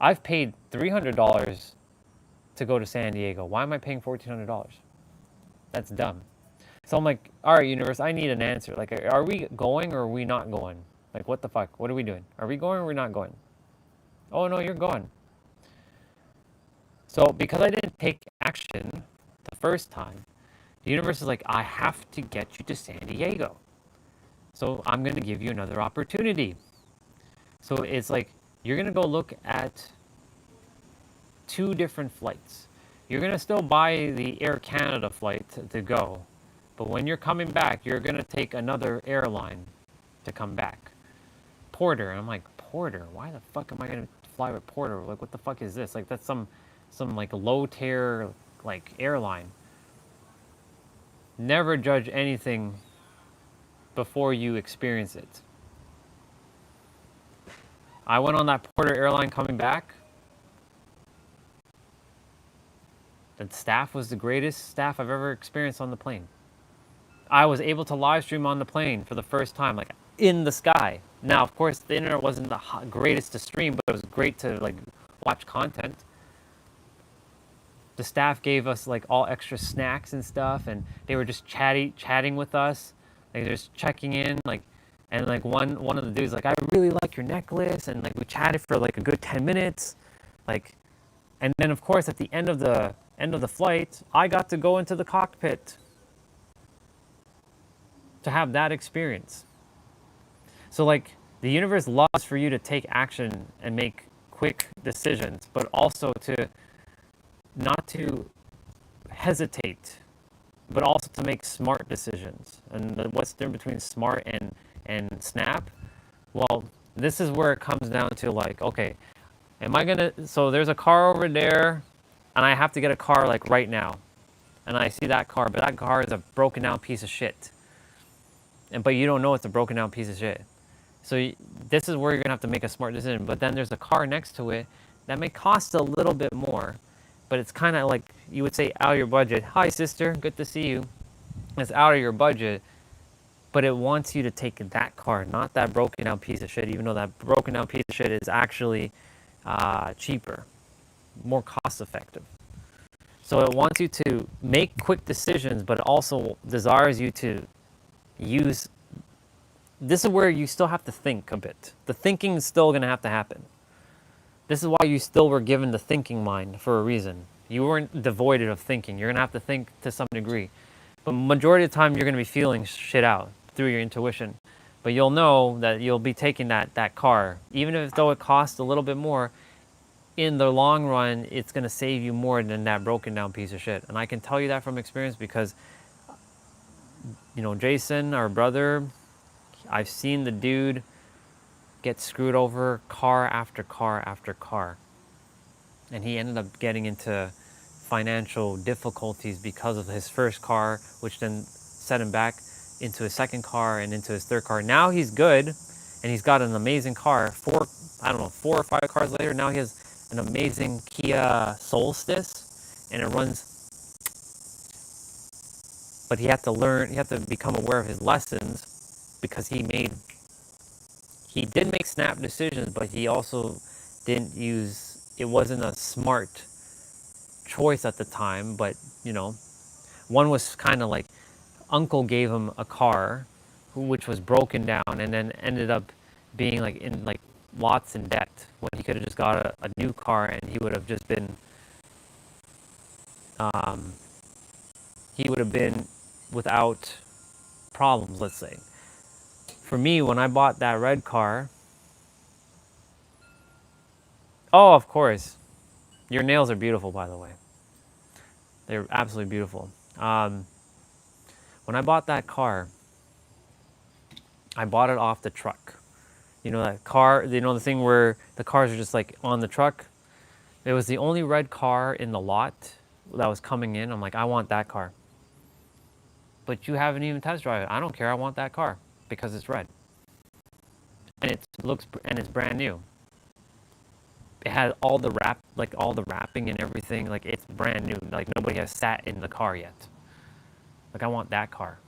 I've paid $300 to go to San Diego. Why am I paying $1,400? That's dumb. So I'm like, all right, universe, I need an answer. Like, are we going or are we not going? Like, what the fuck? What are we doing? Are we going or are we not going? Oh, no, you're going. So because I didn't take action the first time, the universe is like, I have to get you to San Diego. So I'm going to give you another opportunity. So it's like, you're going to go look at 2 different flights. You're going to still buy the Air Canada flight to go. But when you're coming back, you're going to take another airline to come back. Porter. And I'm like, Porter? Why the fuck am I going to fly with Porter? Like, what the fuck is this? Like, that's some like low tier like airline. Never judge anything before you experience it. I went on that Porter airline coming back. The staff was the greatest staff I've ever experienced on the plane. I was able to live stream on the plane for the first time, like in the sky. Now, of course, the internet wasn't the greatest to stream, but it was great to like watch content. The staff gave us like all extra snacks and stuff, and they were just chatting with us. Like just checking in, like, and like one of the dudes like, I really like your necklace, and like we chatted for like a good 10 minutes, like, and then of course at the end of the flight, I got to go into the cockpit to have that experience. So like the universe loves for you to take action and make quick decisions, but also to not to hesitate, but also to make smart decisions. And what's the difference between smart and snap? Well, this is where it comes down to like, okay, am I gonna, so there's a car over there and I have to get a car like right now. And I see that car, but that car is a broken down piece of shit. But you don't know it's a broken down piece of shit. So this is where you're gonna have to make a smart decision. But then there's a car next to it that may cost a little bit more, but it's kind of like, you would say, out of your budget. Hi, sister, good to see you. It's out of your budget, but it wants you to take that car, not that broken down piece of shit, even though that broken down piece of shit is actually cheaper, more cost effective. So it wants you to make quick decisions, but it also desires you to use. This is where you still have to think a bit. The thinking is still going to have to happen. This is why you still were given the thinking mind for a reason. You weren't devoid of thinking. You're going to have to think to some degree. But majority of the time, you're going to be feeling shit out through your intuition. But you'll know that you'll be taking that car. Even if though it costs a little bit more, in the long run, it's going to save you more than that broken down piece of shit. And I can tell you that from experience because, you know, Jason, our brother, I've seen the dude get screwed over car after car after car. And he ended up getting into financial difficulties because of his first car, which then set him back into his second car and into his third car. Now he's good, and he's got an amazing car. 4 or 5 cars later, now he has an amazing Kia Solstice, and it runs. But he had to become aware of his lessons, because he did make snap decisions, but he also didn't use, it wasn't a smart choice at the time. But, you know, one was kind of like, uncle gave him a car which was broken down, and then ended up being like in like lots in debt, when he could have just got a new car, and he would have just been without problems, let's say. For me, when I bought that red car, oh, of course, your nails are beautiful, by the way. They're absolutely beautiful. When When I bought that car, I bought it off the truck. You know that car, you know the thing where the cars are just like on the truck? It was the only red car in the lot that was coming in. I'm like, I want that car. But you haven't even test drive it. I don't care. I want that car because it's red. And it's brand new. It had all the wrapping and everything. Like, it's brand new. Like, nobody has sat in the car yet. Like, I want that car.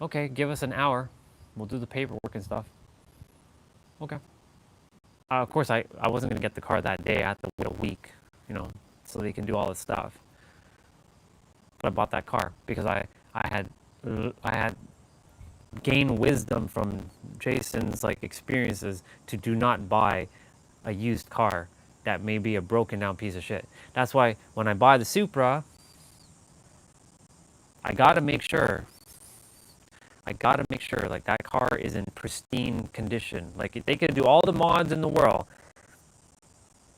Okay, give us an hour. We'll do the paperwork and stuff. Okay. Of course, I wasn't going to get the car that day. I had to wait a week, you know, so they can do all this stuff. But I bought that car because I had gained wisdom from Jason's like experiences to do not buy a used car that may be a broken down piece of shit. That's why when I buy the Supra, I gotta make sure like that car is in pristine condition. Like, they could do all the mods in the world.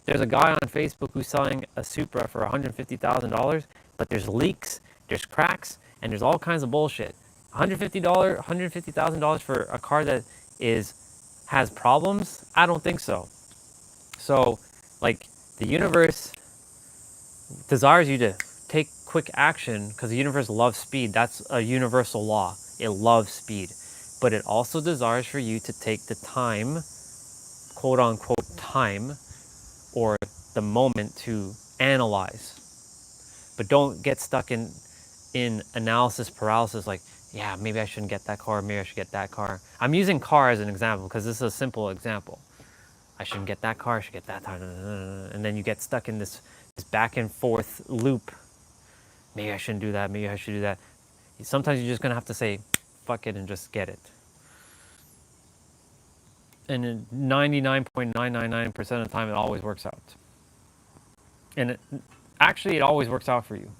There's a guy on Facebook who's selling a Supra for $150,000, but there's leaks, there's cracks, and there's all kinds of bullshit. $150,000 for a car that has problems? I don't think so. So, like, the universe desires you to take quick action because the universe loves speed. That's a universal law. It loves speed. But it also desires for you to take the time, quote unquote time, or the moment to analyze. But don't get stuck in analysis paralysis, like, yeah, maybe I shouldn't get that car, maybe I should get that car. I'm using car as an example because this is a simple example. I shouldn't get that car, I should get that car. And then you get stuck in this back and forth loop. Maybe I shouldn't do that, maybe I should do that. Sometimes you're just going to have to say, fuck it, and just get it. And 99.999% of the time, it always works out. And actually, it always works out for you.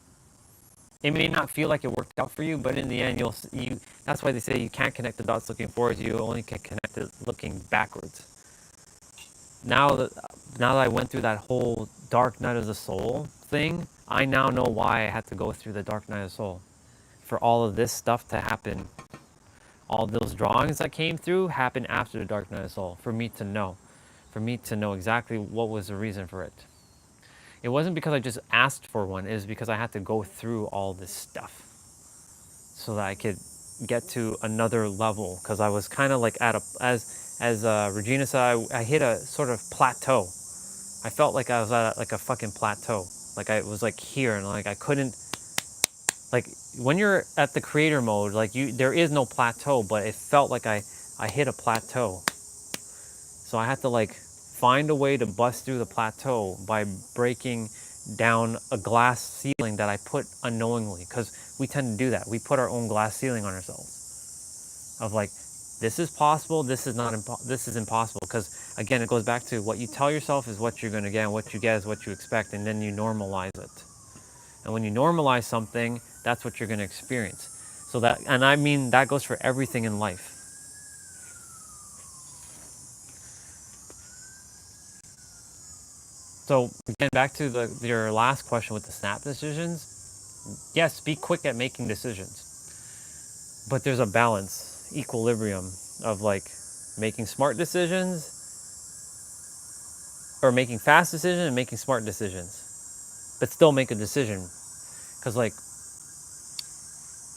It may not feel like it worked out for you, but in the end, that's why they say you can't connect the dots looking forwards, you only can connect it looking backwards. Now that I went through that whole dark night of the soul thing, I now know why I had to go through the dark night of the soul. For all of this stuff to happen, all those drawings that came through happened after the dark night of the soul, for me to know exactly what was the reason for it. It wasn't because I just asked for one, it was because I had to go through all this stuff so that I could get to another level, because I was kind of like as Regina said, I hit a sort of plateau. I felt like I was at like a fucking plateau. Like, I was like here, and like I couldn't, like, when you're at the creator mode, like, there is no plateau, but it felt like I hit a plateau. So I had to like find a way to bust through the plateau by breaking down a glass ceiling that I put unknowingly, because we tend to do that. We put our own glass ceiling on ourselves of like, this is possible, this is impossible, because again, it goes back to what you tell yourself is what you're going to get, and what you get is what you expect, and then you normalize it. And when you normalize something, that's what you're going to experience. So that, and I mean, that goes for everything in life. So again, back to your last question with the snap decisions. Yes, be quick at making decisions, but there's a balance, equilibrium of like making smart decisions, or making fast decisions and making smart decisions, but still make a decision. Because like,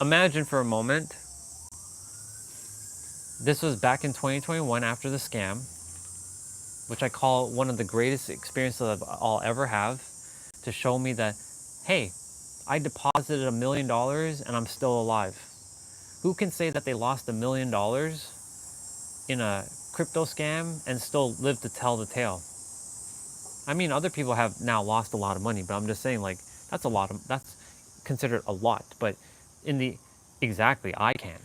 imagine for a moment, this was back in 2021 after the scam, which I call one of the greatest experiences I'll ever have, to show me that, hey, I deposited $1 million and I'm still alive. Who can say that they lost $1 million in a crypto scam and still live to tell the tale? I mean, other people have now lost a lot of money, but I'm just saying, like, that's considered a lot. But exactly, I can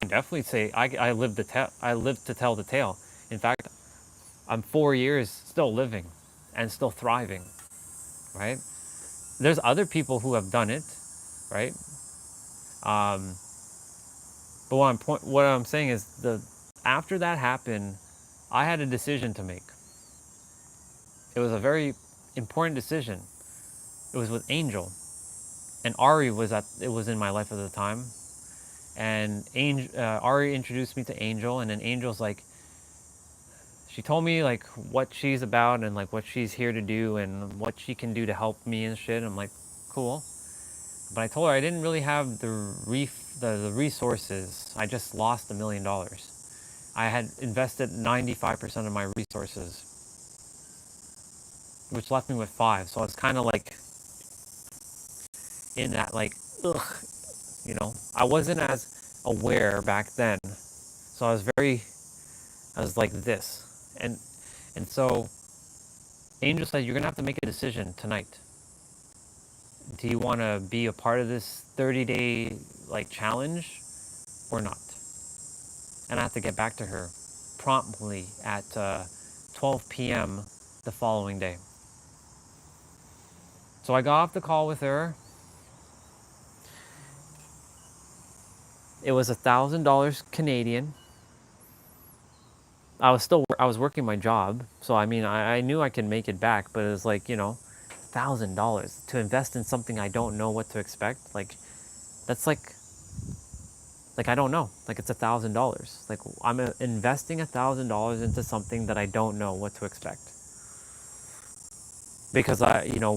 definitely say I live to tell the tale. In fact, I'm 4 years still living and still thriving, right? There's other people who have done it, right? But what I'm saying is, after that happened, I had a decision to make. It was a very important decision. It was with Angel. and Ari was in my life at the time, and Ari introduced me to Angel, and then Angel's like, she told me like what she's about and like what she's here to do and what she can do to help me and shit. I'm like, cool. But I told her I didn't really have the resources. I just lost $1 million. I had invested 95% of my resources, which left me with 5. So I was kind of like in that like, ugh, you know. I wasn't as aware back then, so I was like this, and so Angel said, you're gonna have to make a decision tonight. Do you want to be a part of this 30-day like challenge or not? And I have to get back to her promptly at 12 p.m. the following day. So I got off the call with her. It was $1,000 Canadian. I was working my job, so I mean I knew I could make it back, but it was like, you know, $1,000 to invest in something I don't know what to expect. Like that's like I don't know. Like it's $1,000. Like I'm investing $1,000 into something that I don't know what to expect. Because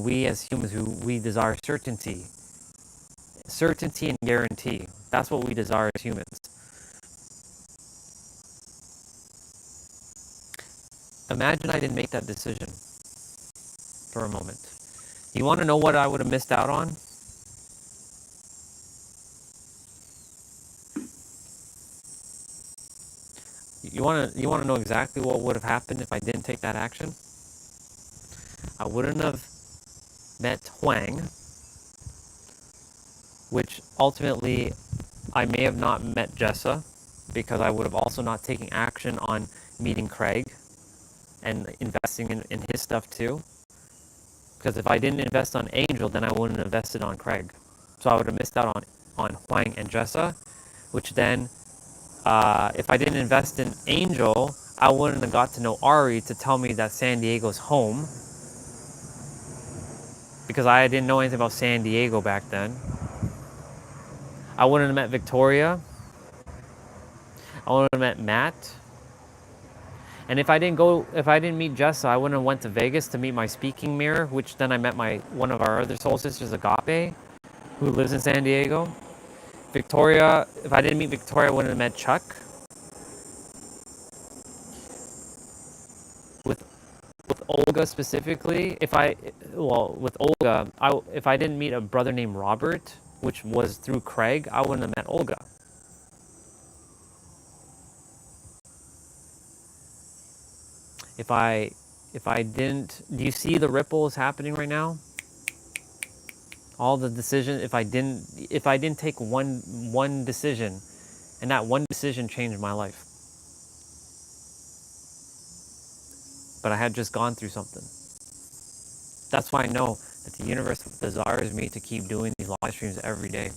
we as humans, we desire certainty and guarantee. That's what we desire as humans. Imagine I didn't make that decision for a moment. You want to know what I would have missed out on? You want to know exactly what would have happened if I didn't take that action? I wouldn't have met Huang, which ultimately I may have not met Jessa, because I would have also not taken action on meeting Craig and investing in his stuff too. Because if I didn't invest on Angel, then I wouldn't have invested on Craig. So I would have missed out on Huang and Jessa, which then, if I didn't invest in Angel, I wouldn't have got to know Ari to tell me that San Diego's home, because I didn't know anything about San Diego back then. I wouldn't have met Victoria. I wouldn't have met Matt. And if I didn't meet Jessa, I wouldn't have went to Vegas to meet my speaking mirror, which then I met one of our other soul sisters, Agape, who lives in San Diego. Victoria, if I didn't meet Victoria, I wouldn't have met Chuck. With Olga specifically, if I didn't meet a brother named Robert, which was through Craig, I wouldn't have met Olga. If I didn't, do you see the ripples happening right now? All the decisions. If I didn't take one decision, and that one decision changed my life. But I had just gone through something. That's why I know that the universe desires me to keep doing these live streams every day.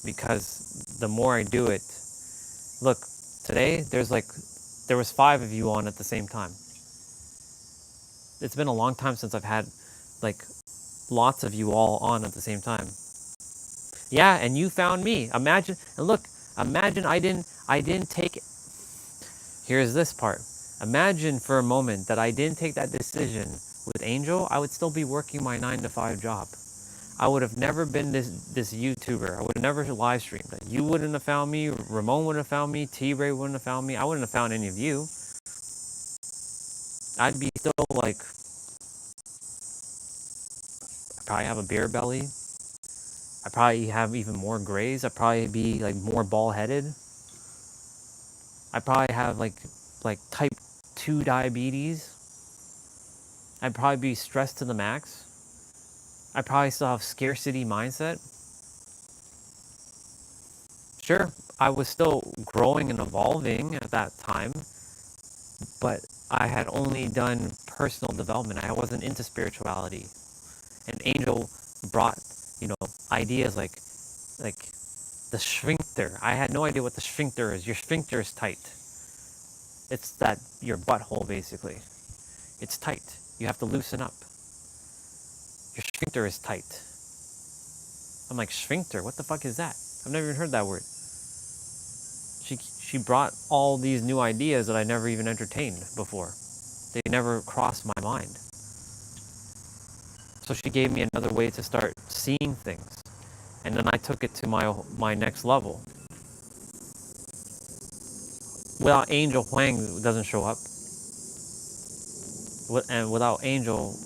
Because the more I do it, look, today there was 5 of you on at the same time. It's been a long time since I've had like lots of you all on at the same time. Yeah, and you found me. Imagine I didn't take it. Here's this part. Imagine for a moment that I didn't take that decision with Angel, I would still be working my 9-to-5 job. I would have never been this YouTuber. I would have never live streamed. You wouldn't have found me. Ramon wouldn't have found me. T-Ray wouldn't have found me. I wouldn't have found any of you. I'd be still like, I probably have a beer belly. I probably have even more grays. I'd probably be like more bald-headed. I probably have like type 2 diabetes. I'd probably be stressed to the max. I probably still have scarcity mindset. Sure, I was still growing and evolving at that time, but I had only done personal development. I wasn't into spirituality. And Angel brought, ideas like the sphincter. I had no idea what the sphincter is. Your sphincter is tight. It's your butthole, basically. It's tight. You have to loosen up. your sphincter is tight. I'm like, sphincter? What the fuck is that? I've never even heard that word. She brought all these new ideas that I never even entertained before. They never crossed my mind. So she gave me another way to start seeing things. And then I took it to my next level. Without Angel, Huang doesn't show up. And without Angel,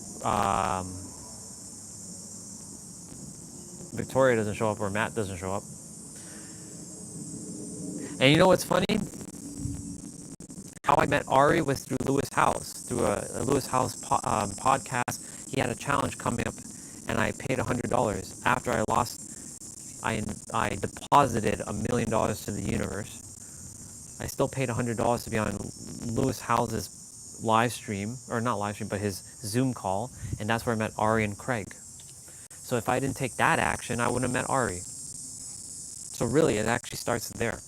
Victoria doesn't show up, or Matt doesn't show up. And you know what's funny? How I met Ari was through Lewis House, through a Lewis House podcast. He had a challenge coming up, and I paid $100. After I lost, I deposited $1 million to the universe. I still paid $100 to be on Lewis House's live stream, or not live stream, but his Zoom call, and that's where I met Ari and Craig. So if I didn't take that action, I wouldn't have met Ari. So really, it actually starts there.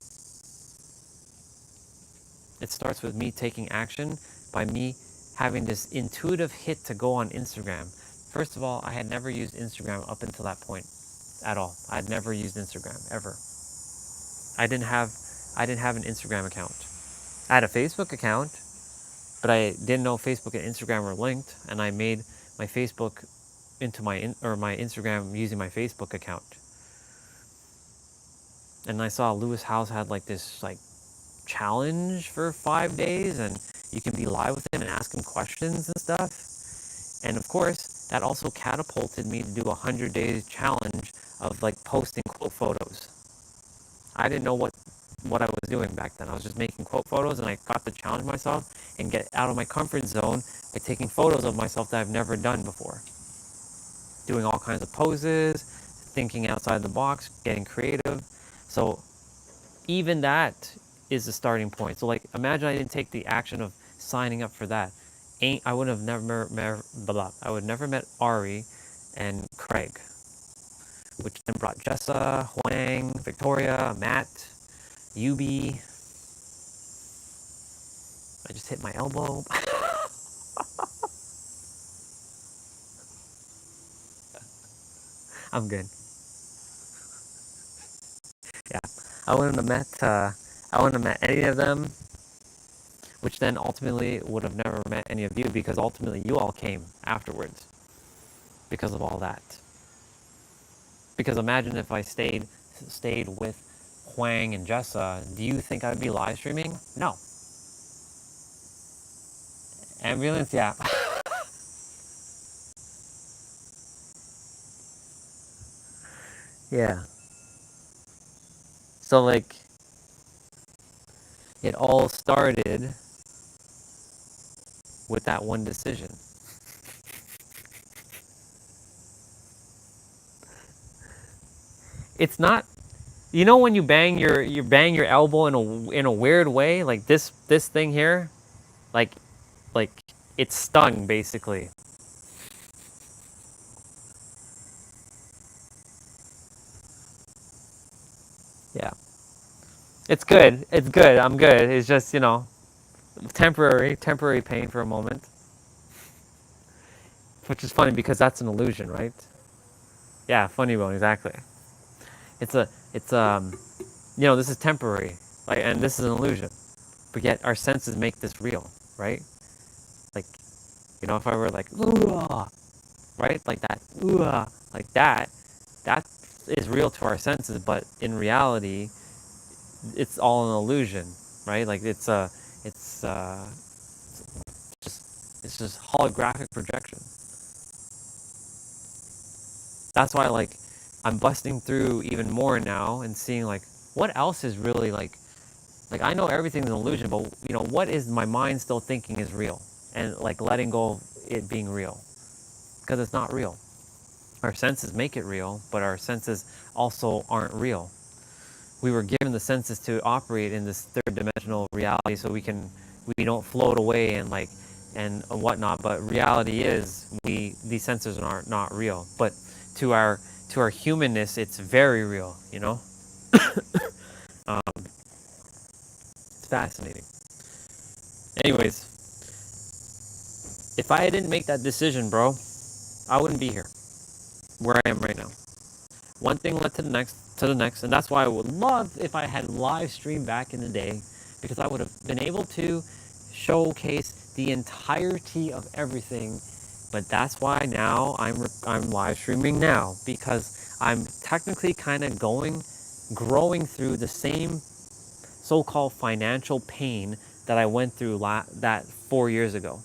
It starts with me taking action by me having this intuitive hit to go on Instagram. First of all, I had never used Instagram up until that point at all. I had never used Instagram ever. I didn't have an Instagram account. I had a Facebook account, but I didn't know Facebook and Instagram were linked, and I made my Facebook into my Instagram using my Facebook account. And I saw Lewis House had like this challenge for 5 days, and you can be live with him and ask him questions and stuff. And of course, that also catapulted me to do a 100-day challenge of posting quote photos. I didn't know what I was doing back then. I was just making quote photos, and I got to challenge myself and get out of my comfort zone by taking photos of myself that I've never done before. Doing all kinds of poses, thinking outside the box, getting creative. So even that is the starting point. So imagine I didn't take the action of signing up for that. I would have never met Ari and Craig, which then brought Jessa, Huang, Victoria, Matt, Yubi. I just hit my elbow. I'm good. Yeah, I wouldn't have met any of them, which then ultimately would have never met any of you, because ultimately you all came afterwards because of all that. Because imagine if I stayed with Huang and Jessa, do you think I'd be live streaming? No. Ambulance, yeah. Yeah. So it all started with that one decision. It's not, when you bang your elbow in a weird way, like this thing here, like it stung basically. Yeah. It's good. I'm good. It's just, temporary pain for a moment. Which is funny because that's an illusion, right? Yeah, funny bone, exactly. It's this is temporary, and this is an illusion. But yet our senses make this real, right? If I were ooh, right? Like that, ooh, like that is real to our senses, but in reality, it's all an illusion, right? It's just holographic projection. That's why I'm busting through even more now and seeing what else is really I know everything's an illusion, but what is my mind still thinking is real, and letting go of it being real, because it's not real. Our senses make it real, but our senses also aren't real. We were given the senses to operate in this third dimensional reality so we don't float away and whatnot, but reality is these senses are not real. But to our humanness, it's very real, It's fascinating. Anyways, if I didn't make that decision, bro, I wouldn't be here. where I am right now. One thing led to the next, and that's why I would love if I had live stream back in the day, because I would have been able to showcase the entirety of everything. But that's why now I'm live streaming now, because I'm technically kind of growing through the same so-called financial pain that I went through that 4 years ago.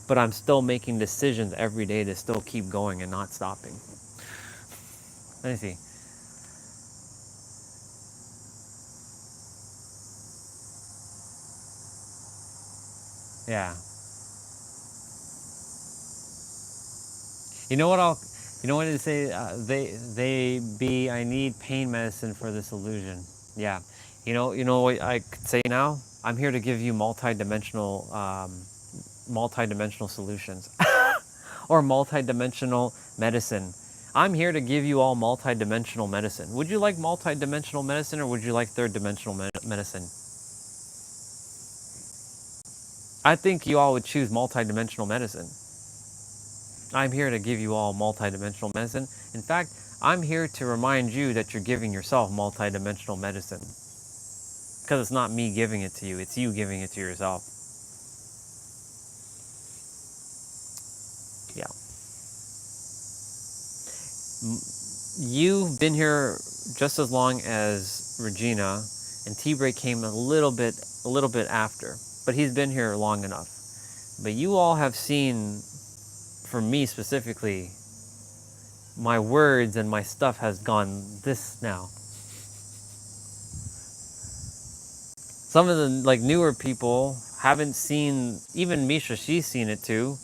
But I'm still making decisions every day to still keep going and not stopping. Let me see. Yeah. You know what they say? I need pain medicine for this illusion. Yeah. You know what I could say now? I'm here to give you multi-dimensional solutions or multi-dimensional medicine. I'm here to give you all multi-dimensional medicine. Would you like multi-dimensional medicine, or would you like third-dimensional medicine? I think you all would choose multi-dimensional medicine. I'm here to give you all multi-dimensional medicine. In fact, I'm here to remind you that you're giving yourself multi-dimensional medicine. Because it's not me giving it to you, it's you giving it to yourself. Yeah. You've been here just as long as Regina, and T-Bray came a little bit after, but he's been here long enough. But you all have seen, for me specifically, my words and my stuff has gone this now. Some of the newer people haven't seen, even Misha, she's seen it too.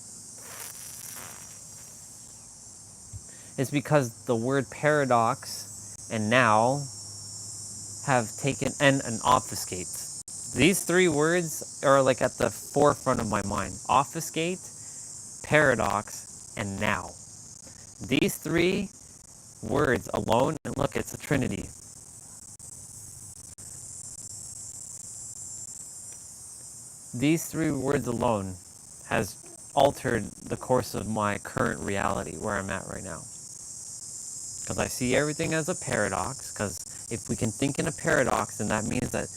It's because the word paradox and now have taken, and obfuscate. These three words are at the forefront of my mind. Obfuscate, paradox, and now. These three words alone, and look, it's a trinity. These three words alone has altered the course of my current reality, where I'm at right now. Because I see everything as a paradox, because if we can think in a paradox, then that means that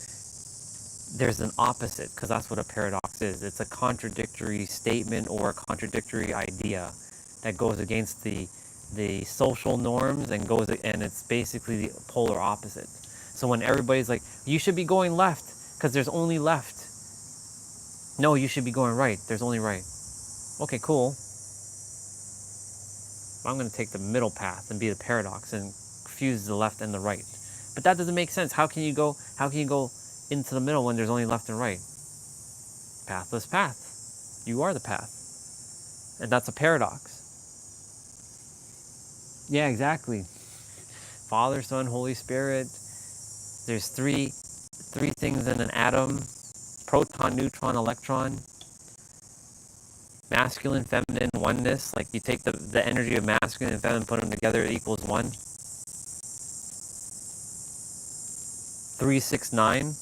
there's an opposite, because that's what a paradox is. It's a contradictory statement or a contradictory idea that goes against the social norms and it's basically the polar opposite. So when everybody's like, you should be going left because there's only left. No, you should be going right. There's only right. Okay, cool. I'm going to take the middle path and be the paradox and fuse the left and the right. But that doesn't make sense. How can you go into the middle when there's only left and right? Pathless path. You are the path. And that's a paradox. Yeah, exactly. Father, Son, Holy Spirit. There's three things in an atom. Proton, neutron, electron. Masculine, feminine, oneness. You take the energy of masculine and feminine, put them together, it equals one. 3, 6, 9.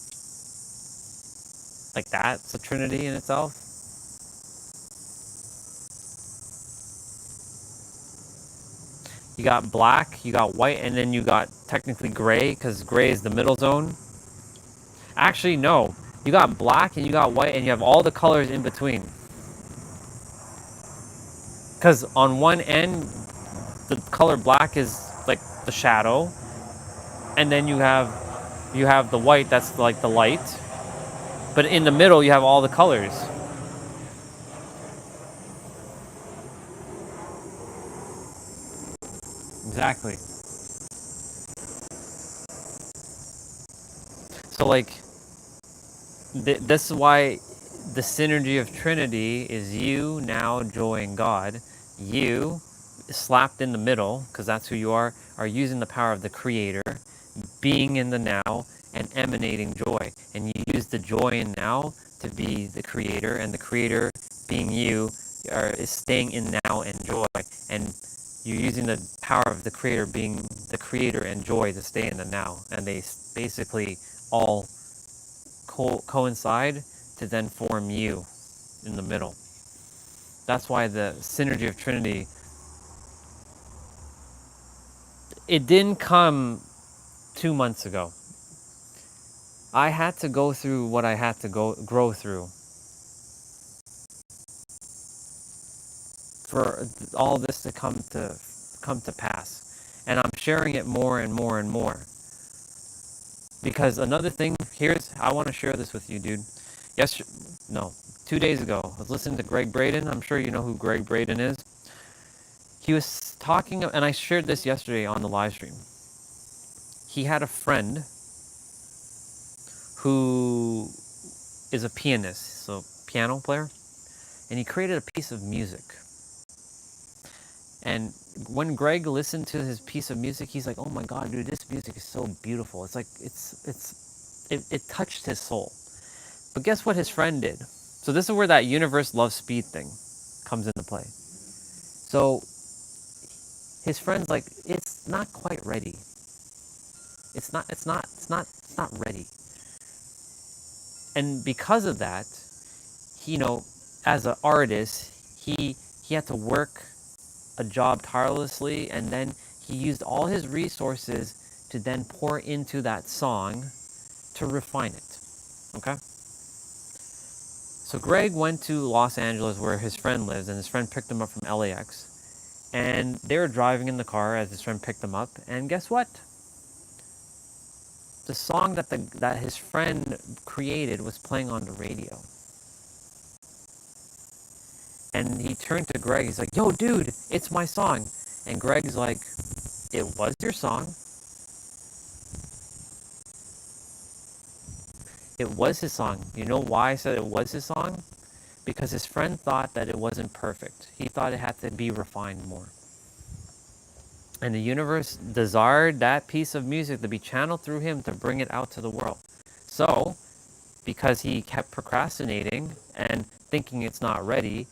That's a trinity in itself. You got black, you got white, and then you got technically gray, because gray is the middle zone. Actually, no. You got black and you got white, and you have all the colors in between. Because on one end, the color black is the shadow, and then you have the white, that's the light. But in the middle, you have all the colors. Exactly. So this is why the synergy of Trinity is you, now, joy, and God. You, slapped in the middle, because that's who you are using the power of the Creator, being in the now, and emanating joy. And you use the joy in now to be the Creator, and the Creator, being you, is staying in now and joy. And you're using the power of the Creator, being the Creator and joy, to stay in the now. And they basically all coincide to then form you in the middle. That's why the synergy of Trinity, it didn't come 2 months ago. I had to go through what I had to grow through for all this to come to pass. And I'm sharing it more and more and more. Because another thing, I want to share this with you, dude. 2 days ago, I was listening to Greg Braden. I'm sure you know who Greg Braden is. He was talking, and I shared this yesterday on the live stream. He had a friend who is a pianist, so piano player, and he created a piece of music. And when Greg listened to his piece of music, he's like, "Oh my God, dude, this music is so beautiful. It's like it touched his soul." But guess what his friend did? So this is where that universe loves speed thing comes into play. So his friend's like, "It's not quite ready. It's not ready." And because of that, he, as an artist, he had to work a job tirelessly, and then he used all his resources to then pour into that song to refine it. Okay? So Greg went to Los Angeles where his friend lives, and his friend picked him up from LAX. And they were driving in the car as his friend picked him up, and guess what? The song that his friend created was playing on the radio. And he turned to Greg, he's like, "Yo, dude, it's my song." And Greg's like, "It was your song. It was his song." You know why I said it was his song? Because his friend thought that it wasn't perfect. He thought it had to be refined more. And the universe desired that piece of music to be channeled through him to bring it out to the world. So, because he kept procrastinating and thinking it's not ready,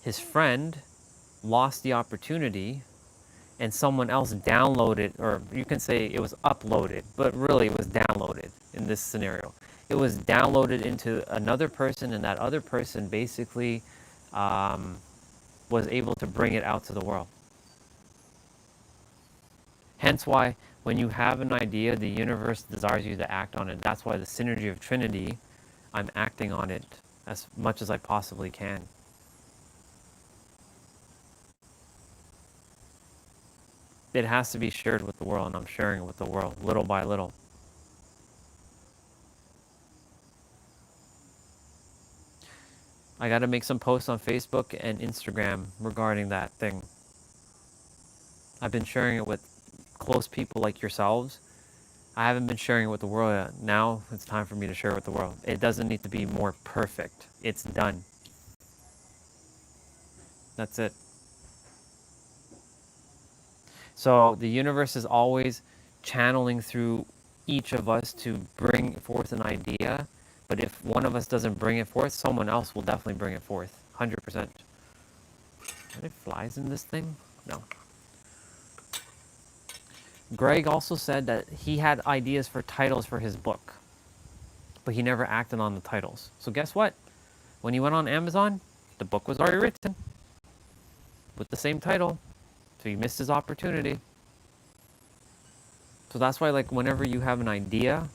his friend lost the opportunity, and someone else downloaded, or you can say it was uploaded, but really it was downloaded in this scenario. It was downloaded into another person, and that other person basically was able to bring it out to the world. Hence why when you have an idea, the universe desires you to act on it. That's why the synergy of Trinity, I'm acting on it as much as I possibly can. It has to be shared with the world, and I'm sharing it with the world, little by little. I got to make some posts on Facebook and Instagram regarding that thing. I've been sharing it with close people like yourselves. I haven't been sharing it with the world yet. Now it's time for me to share it with the world. It doesn't need to be more perfect. It's done. That's it. So the universe is always channeling through each of us to bring forth an idea. But if one of us doesn't bring it forth, someone else will definitely bring it forth. 100%. Are there flies in this thing? No. Greg also said that he had ideas for titles for his book, but he never acted on the titles. So guess what? When he went on Amazon, the book was already written with the same title. So he missed his opportunity. So that's why, like, whenever you have an idea,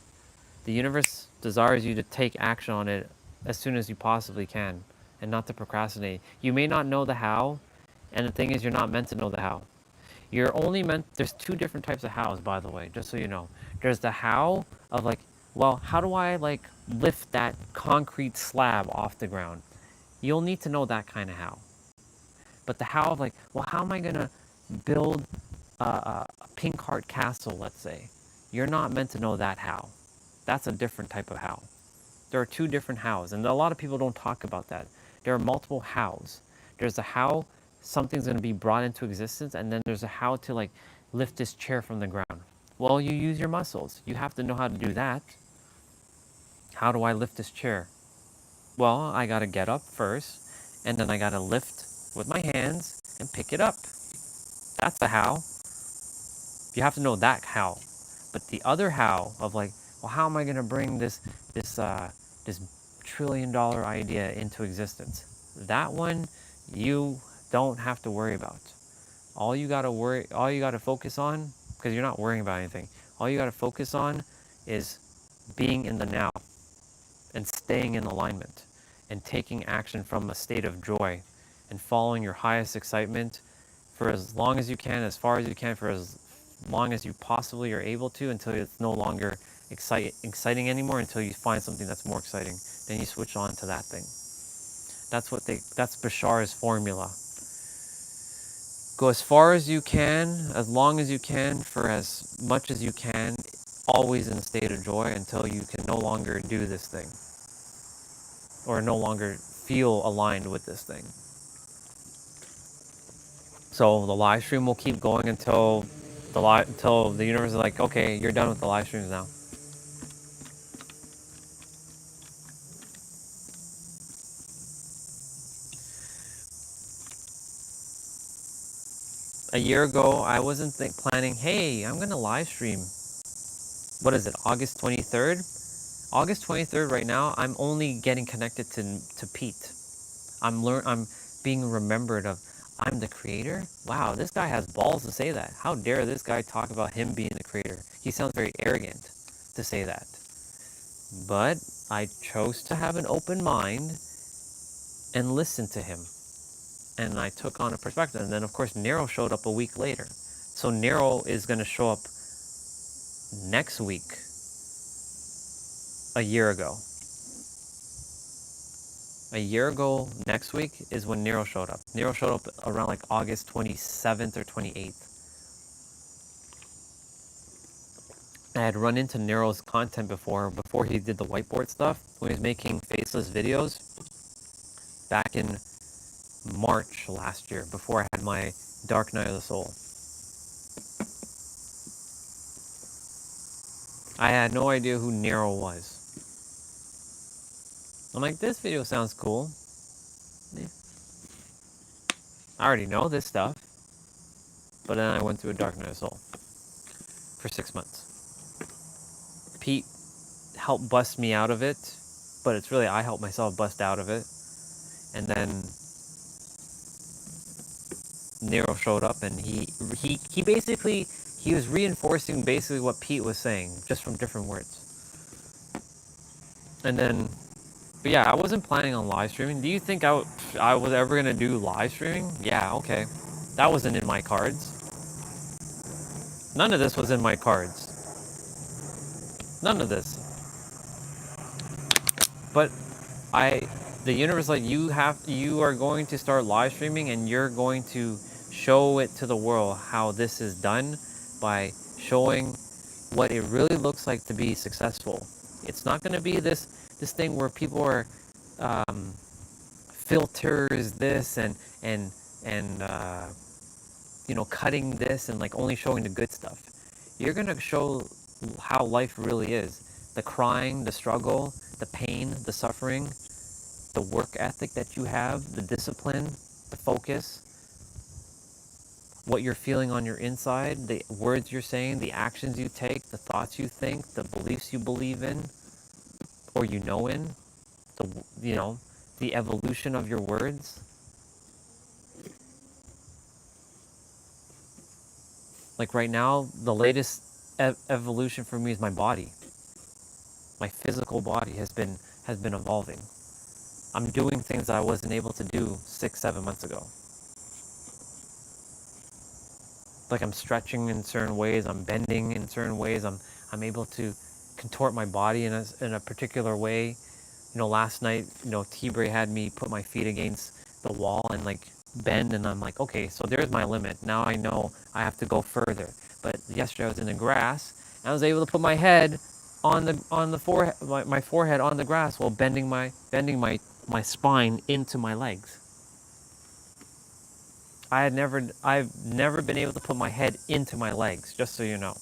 the universe desires you to take action on it as soon as you possibly can and not to procrastinate. You may not know the how, and the thing is, you're not meant to know the how. You're only meant, there's two different types of hows, by the way, just so you know. There's the how of like, well, how do I like lift that concrete slab off the ground? You'll need to know that kind of how. But the how of like, well, how am I going to build a pink heart castle, let's say? You're not meant to know that how. That's a different type of how. There are two different hows, and a lot of people don't talk about that. There are multiple hows. There's a how something's going to be brought into existence, and then there's a how to like lift this chair from the ground. Well, you use your muscles. You have to know how to do that. How do I lift this chair? Well, I got to get up first, and then I got to lift with my hands and pick it up. That's the how. You have to know that how. But the other how of like, well, how am I going to bring this $1 trillion idea into existence? That one you don't have to worry about. All you gotta focus on, because you're not worrying about anything, all you gotta focus on is being in the now and staying in alignment and taking action from a state of joy and following your highest excitement for as long as you can, as far as you can, for as long as you possibly are able to, until it's no longer exciting anymore, until you find something that's more exciting. Then you switch on to that thing. That's Bashar's formula. Go as far as you can, as long as you can, for as much as you can, always in a state of joy until you can no longer do this thing or no longer feel aligned with this thing. So the live stream will keep going until the universe is like, okay, you're done with the live streams now. A year ago, I wasn't planning, hey, I'm gonna live stream. What is it, August 23rd? August 23rd right now, I'm only getting connected to Pete. I'm being remembered of, I'm the creator? Wow, this guy has balls to say that. How dare this guy talk about him being the creator? He sounds very arrogant to say that. But I chose to have an open mind and listen to him. And I took on a perspective. And then, of course, Nero showed up a week later. So Nero is going to show up next week, a year ago. A year ago, next week, is when Nero showed up. Nero showed up around like August 27th or 28th. I had run into Nero's content before he did the whiteboard stuff, when he was making faceless videos back in March last year, before I had my Dark Night of the Soul. I had no idea who Nero was. I'm like, this video sounds cool. I already know this stuff. But then I went through a Dark Night of the Soul for 6 months. Pete helped bust me out of it, but it's really I helped myself bust out of it. And then Nero showed up, and he basically, he was reinforcing basically what Pete was saying, just from different words. And then, but yeah, I wasn't planning on live streaming. Do you think I was ever gonna do live streaming? Yeah, okay. That wasn't in my cards. None of this was in my cards. None of this. But the universe, like, you are going to start live streaming, and you're going to show it to the world how this is done by showing what it really looks like to be successful. It's not going to be this thing where people are filters this and cutting this and like only showing the good stuff. You're going to show how life really is. The crying, the struggle, the pain, the suffering, the work ethic that you have, the discipline, the focus, what you're feeling on your inside, the words you're saying, the actions you take, the thoughts you think, the beliefs you believe in, or in, the evolution of your words. Like right now, the latest evolution for me is my body. My physical body has been evolving. I'm doing things that I wasn't able to do 6-7 months ago. Like I'm stretching in certain ways, I'm bending in certain ways, I'm able to contort my body in a particular way. Last night, T-Bray had me put my feet against the wall and like bend, and I'm like, okay, so there's my limit. Now I know I have to go further. But yesterday I was in the grass, and I was able to put my head on the forehead, my forehead on the grass, while bending my spine into my legs. I've never been able to put my head into my legs, just so you know.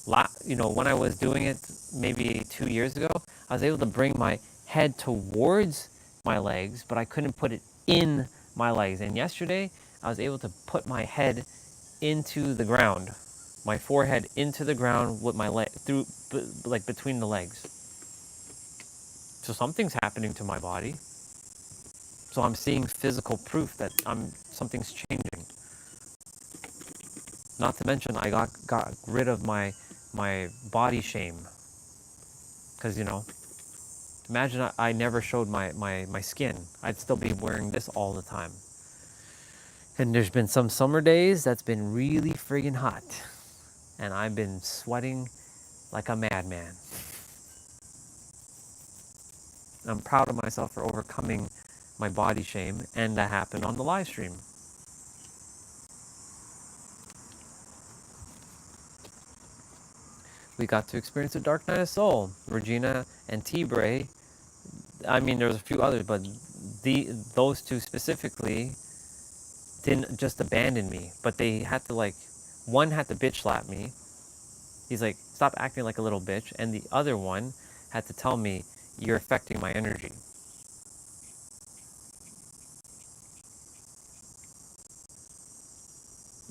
When I was doing it maybe 2 years ago, I was able to bring my head towards my legs, but I couldn't put it in my legs. And yesterday, I was able to put my head into the ground, my forehead into the ground with my leg between the legs. So something's happening to my body. So I'm seeing physical proof that something's changing. Not to mention, I got rid of my body shame. Because, imagine I never showed my skin. I'd still be wearing this all the time. And there's been some summer days that's been really friggin' hot. And I've been sweating like a madman. I'm proud of myself for overcoming my body shame, and that happened on the live stream. We got to experience the Dark Night of Soul. Regina and T-Bray, I mean, there's a few others, but those two specifically didn't just abandon me, but they had to, like, one had to bitch slap me. He's like, stop acting like a little bitch. And the other one had to tell me, you're affecting my energy.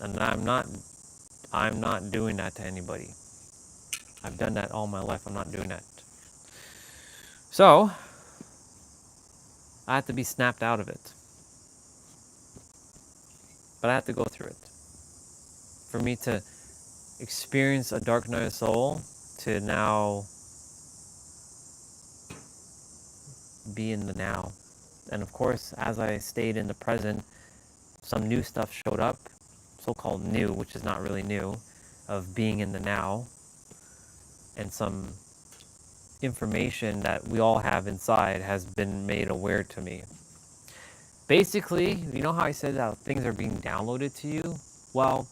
And I'm not doing that to anybody. I've done that all my life. I'm not doing that. So, I had to be snapped out of it. But I had to go through it. For me to experience a dark night of soul, to now be in the now. And of course, as I stayed in the present, some new stuff showed up, so-called new, which is not really new, of being in the now, and some information that we all have inside has been made aware to me. Basically, you know how I said that things are being downloaded to you? Well,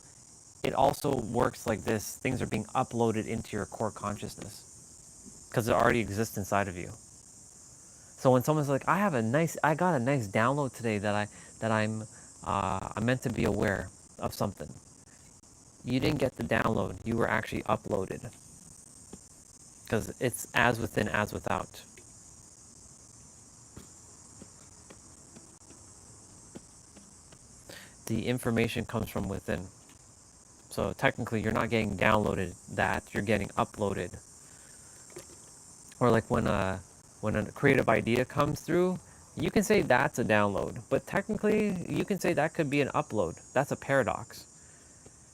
it also works like this. Things are being uploaded into your core consciousness because it already exists inside of you. So when someone's like, I got a nice download today that I'm meant to be aware of something. You didn't get the download. You were actually uploaded. Because it's as within, as without. The information comes from within. So technically, you're not getting downloaded that, you're getting uploaded. Or like when a creative idea comes through, you can say that's a download. But technically, you can say that could be an upload. That's a paradox.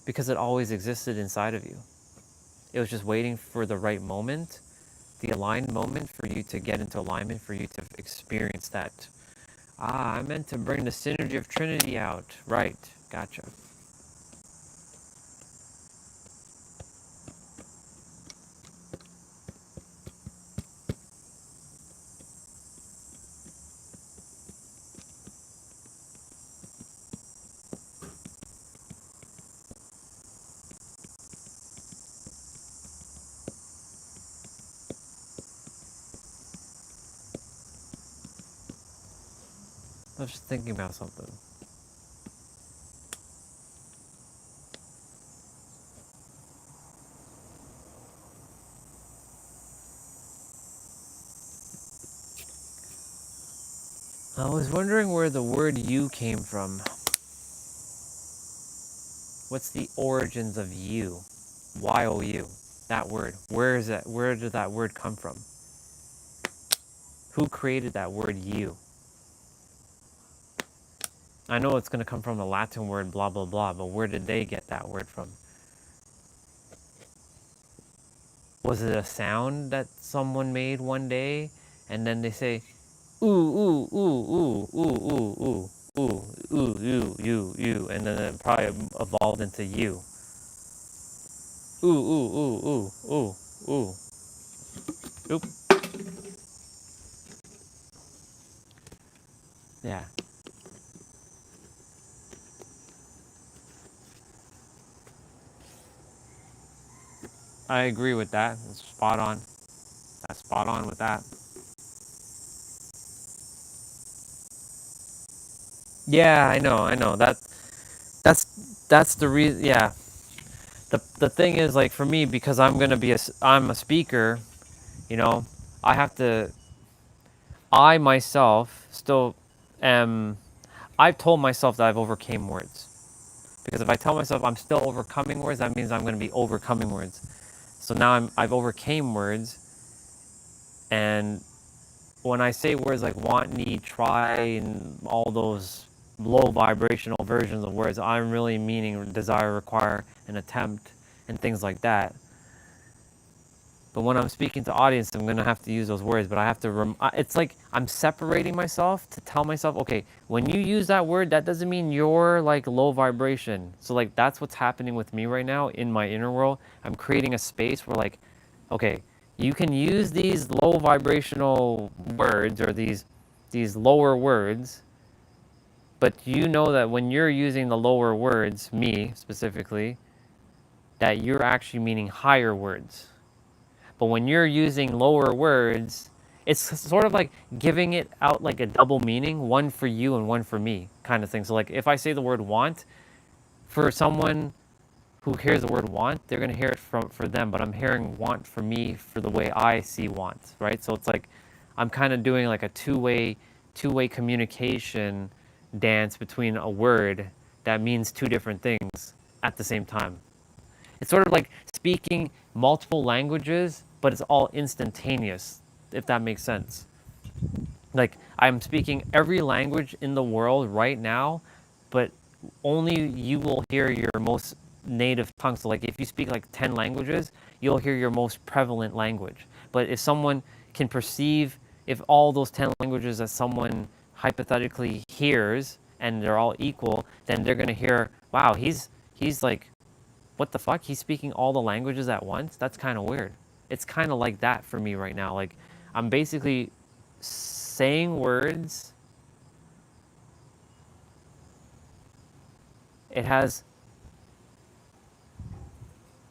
Because it always existed inside of you. It was just waiting for the right moment, the aligned moment for you to get into alignment, for you to experience that. I meant to bring the synergy of Trinity out. Right, gotcha. I was just thinking about something. I was wondering where the word you came from. What's the origins of you? Y-O-U. That word. Where is that? Where did that word come from? Who created that word you? I know it's going to come from a Latin word, blah, blah, blah, but where did they get that word from? Was it a sound that someone made one day, and then they say, ooh, ooh, ooh, ooh, ooh, ooh, ooh, ooh, ooh, you, and then it probably evolved into you. Ooh, ooh, ooh, ooh, ooh, ooh. Oop. Yeah. I agree with that. It's spot on. That's spot on with that. Yeah, I know. That's the reason. Yeah. The thing is, like, for me, because I'm a speaker, you know, I have to. I myself still am. I've told myself that I've overcame words, because if I tell myself I'm still overcoming words, that means I'm going to be overcoming words. So now I've overcame words, and when I say words like want, need, try, and all those low vibrational versions of words, I'm really meaning desire, require, and attempt, and things like that. But when I'm speaking to audience, I'm gonna have to use those words. But I have to. It's like I'm separating myself to tell myself, okay, when you use that word, that doesn't mean you're like low vibration. So like that's what's happening with me right now in my inner world. I'm creating a space where like, okay, you can use these low vibrational words or these lower words, but you know that when you're using the lower words, me specifically, that you're actually meaning higher words. But when you're using lower words, it's sort of like giving it out like a double meaning, one for you and one for me kind of thing. So like if I say the word want, for someone who hears the word want, they're going to hear it for them, but I'm hearing want for me for the way I see want, right? So it's like I'm kind of doing like a two-way communication dance between a word that means two different things at the same time. It's sort of like speaking multiple languages, but it's all instantaneous, if that makes sense. Like I'm speaking every language in the world right now, but only you will hear your most native tongue. So like if you speak like 10 languages, you'll hear your most prevalent language. But if someone can perceive, if all those 10 languages that someone hypothetically hears and they're all equal, then they're gonna hear, wow, he's like, what the fuck? He's speaking all the languages at once? That's kind of weird. It's kind of like that for me right now. Like I'm basically saying words. It has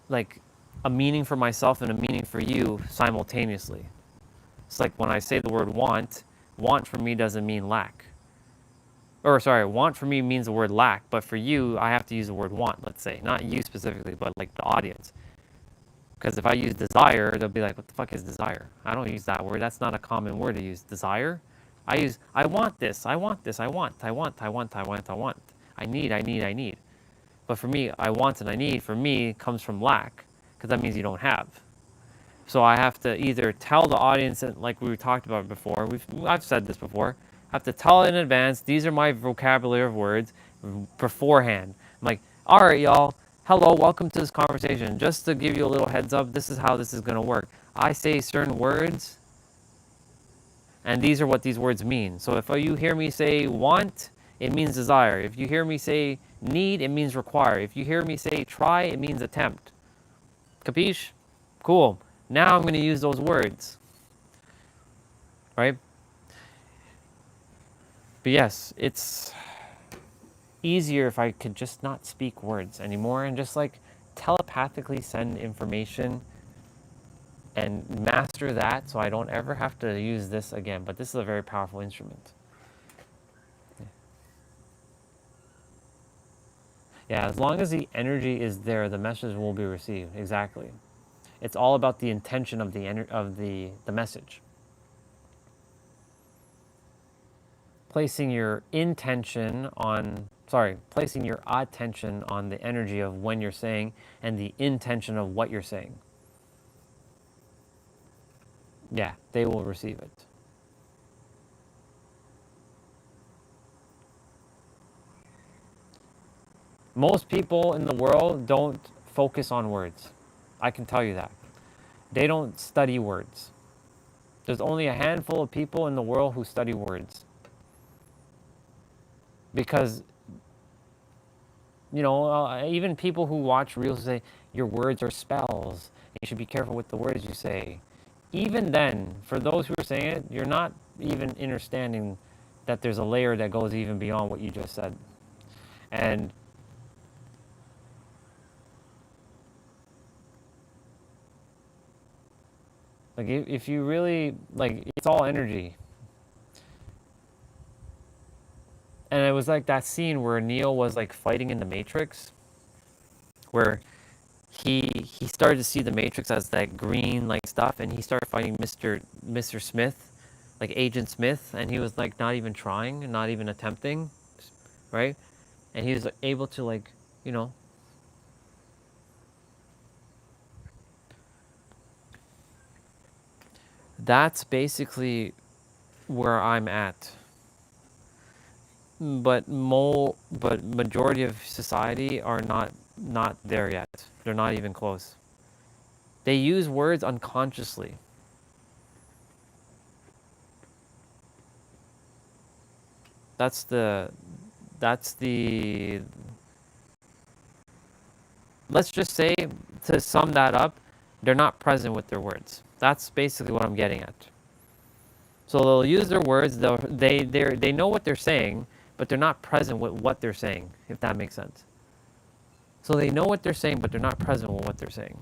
like a meaning for myself and a meaning for you simultaneously. It's like when I say the word want for me doesn't mean lack. Or sorry, want for me means the word lack, but for you, I have to use the word want, let's say. Not you specifically, but like the audience. Because if I use desire, they'll be like, what the fuck is desire? I don't use that word. That's not a common word to use. Desire? I use, I want this, I want this, I want. I need. But for me, I want and I need, for me, comes from lack, because that means you don't have. So I have to either tell the audience, like we talked about before, I've said this before, I have to tell in advance, these are my vocabulary of words beforehand. I'm like, all right, y'all, hello, welcome to this conversation. Just to give you a little heads up, this is how this is going to work. I say certain words, and these are what these words mean. So if you hear me say want, it means desire. If you hear me say need, it means require. If you hear me say try, it means attempt. Capiche? Cool. Now I'm going to use those words. Right? But yes, it's easier if I could just not speak words anymore and just like telepathically send information and master that so I don't ever have to use this again. But this is a very powerful instrument. Yeah, as long as the energy is there, the message will be received. Exactly. It's all about the intention of the message. Placing your attention on the energy of when you're saying and the intention of what you're saying. Yeah, they will receive it. Most people in the world don't focus on words. I can tell you that. They don't study words. There's only a handful of people in the world who study words. Because, even people who watch reels say, your words are spells. You should be careful with the words you say. Even then, for those who are saying it, you're not even understanding that there's a layer that goes even beyond what you just said. And like if you really, like, it's all energy. And it was like that scene where Neo was like fighting in the Matrix, where he started to see the Matrix as that green like stuff, and he started fighting Mr. Smith, like Agent Smith, and he was like not even trying, not even attempting, right? And he was able to like, that's basically where I'm at. But majority of society are not there yet. They're not even close. They use words unconsciously. That's the let's just say, to sum that up, they're not present with their words. That's basically what I'm getting at. So they'll use their words, they know what they're saying, but they're not present with what they're saying, if that makes sense. So they know what they're saying, but they're not present with what they're saying,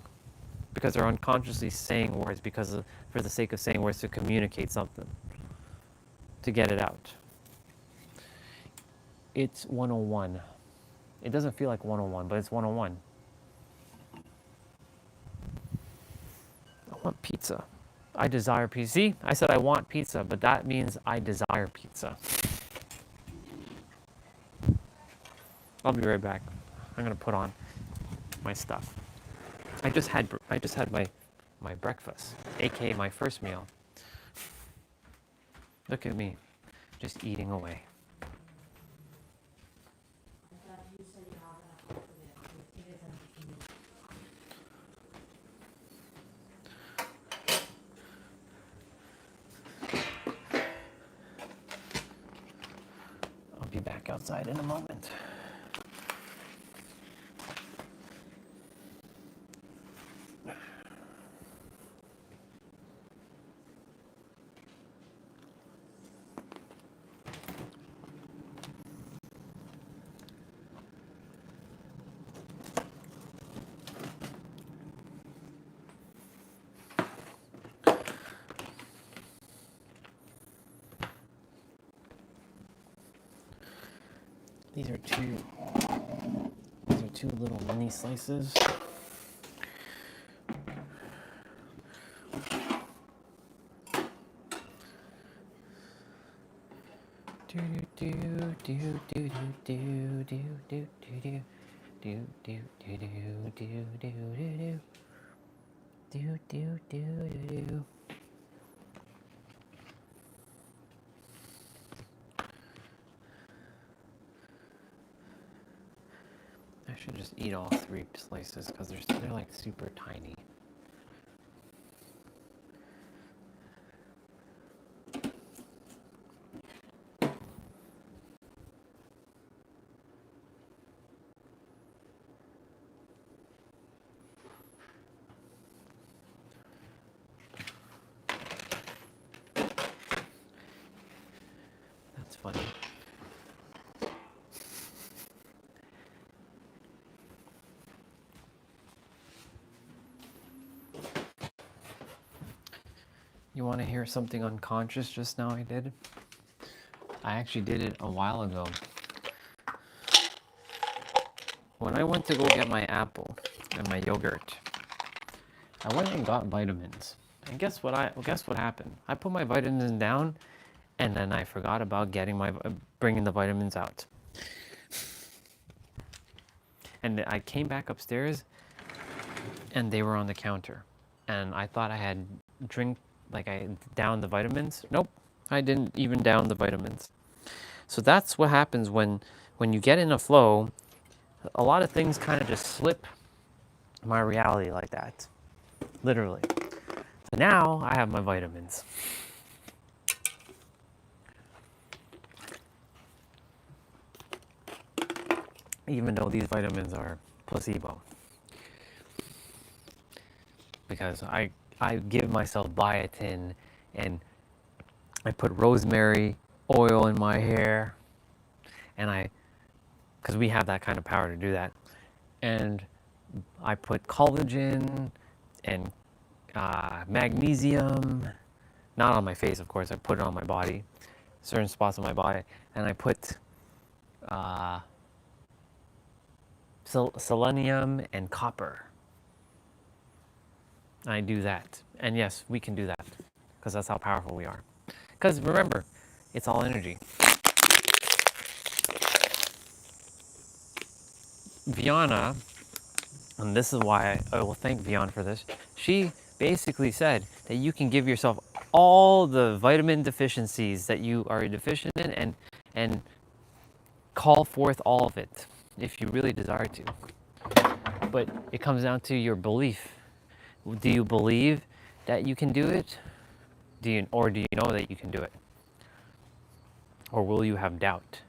because they're unconsciously saying words for the sake of saying words, to communicate something, to get it out. It's 101. It doesn't feel like 101, but it's 101. I want pizza. I desire pizza. See, I said I want pizza, but that means I desire pizza. I'll be right back. I'm gonna put on my stuff. I just had my breakfast, aka my first meal. Look at me, just eating away. I'll be back outside in a moment. These are two little mini slices. Do do do do do do do do do do do do do do do do do do. I should just eat all 3 slices because they're like super tiny. That's funny. You want to hear something unconscious just now I did? I actually did it a while ago. When I went to go get my apple and my yogurt, I went and got vitamins. And guess what happened? I put my vitamins down, and then I forgot about bringing the vitamins out. And I came back upstairs, and they were on the counter. And I thought I had I downed the vitamins. Nope, I didn't even down the vitamins. So that's what happens when you get in a flow. A lot of things kind of just slip my reality like that, literally. So now I have my vitamins. Even though these vitamins are placebo. Because I give myself biotin, and I put rosemary oil in my hair, and because we have that kind of power to do that, and I put collagen and magnesium, not on my face, of course. I put it on my body, certain spots on my body, and I put selenium and copper. I do that. And yes, we can do that because that's how powerful we are. Because remember, it's all energy. Viana, and this is why I will thank Viana for this, she basically said that you can give yourself all the vitamin deficiencies that you are deficient in and call forth all of it if you really desire to. But it comes down to your belief. Do you believe that you can do it? Do you know that you can do it? Or will you have doubt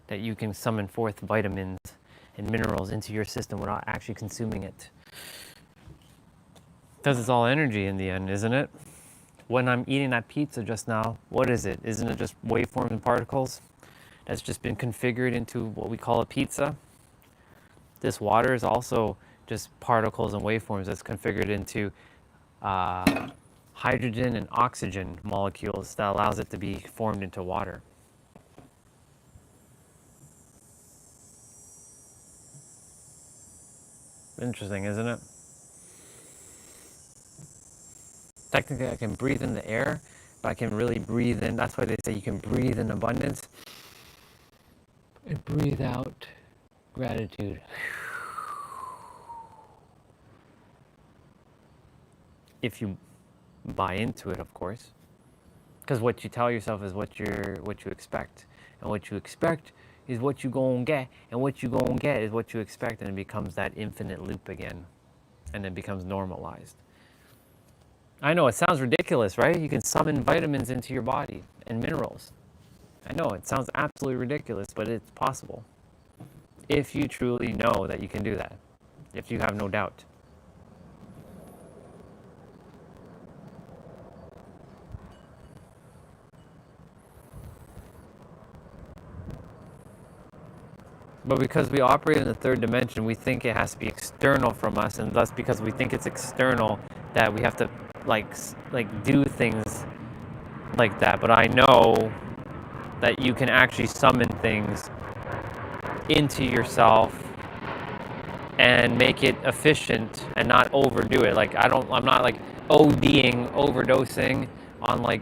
that you can summon forth vitamins and minerals into your system without actually consuming it? Because it's all energy in the end, isn't it? When I'm eating that pizza just now, what is it? Isn't it just waveforms and particles that's just been configured into what we call a pizza? This water is also just particles and waveforms that's configured into hydrogen and oxygen molecules that allows it to be formed into water. Interesting, isn't it? Technically, I can breathe in the air, but I can really breathe in. That's why they say you can breathe in abundance and breathe out gratitude. If you buy into it, of course, because what you tell yourself is what you expect, and what you expect is what you gonna get, and what you gonna get is what you expect, and it becomes that infinite loop again, and it becomes normalized. I know it sounds ridiculous, right? You can summon vitamins into your body and minerals. I know it sounds absolutely ridiculous, but it's possible if you truly know that you can do that, if you have no doubt. But because we operate in the third dimension, we think it has to be external from us, and thus because we think it's external, that we have to like do things like that. But I know that you can actually summon things into yourself and make it efficient and not overdo it. Like I'm not like ODing, overdosing on like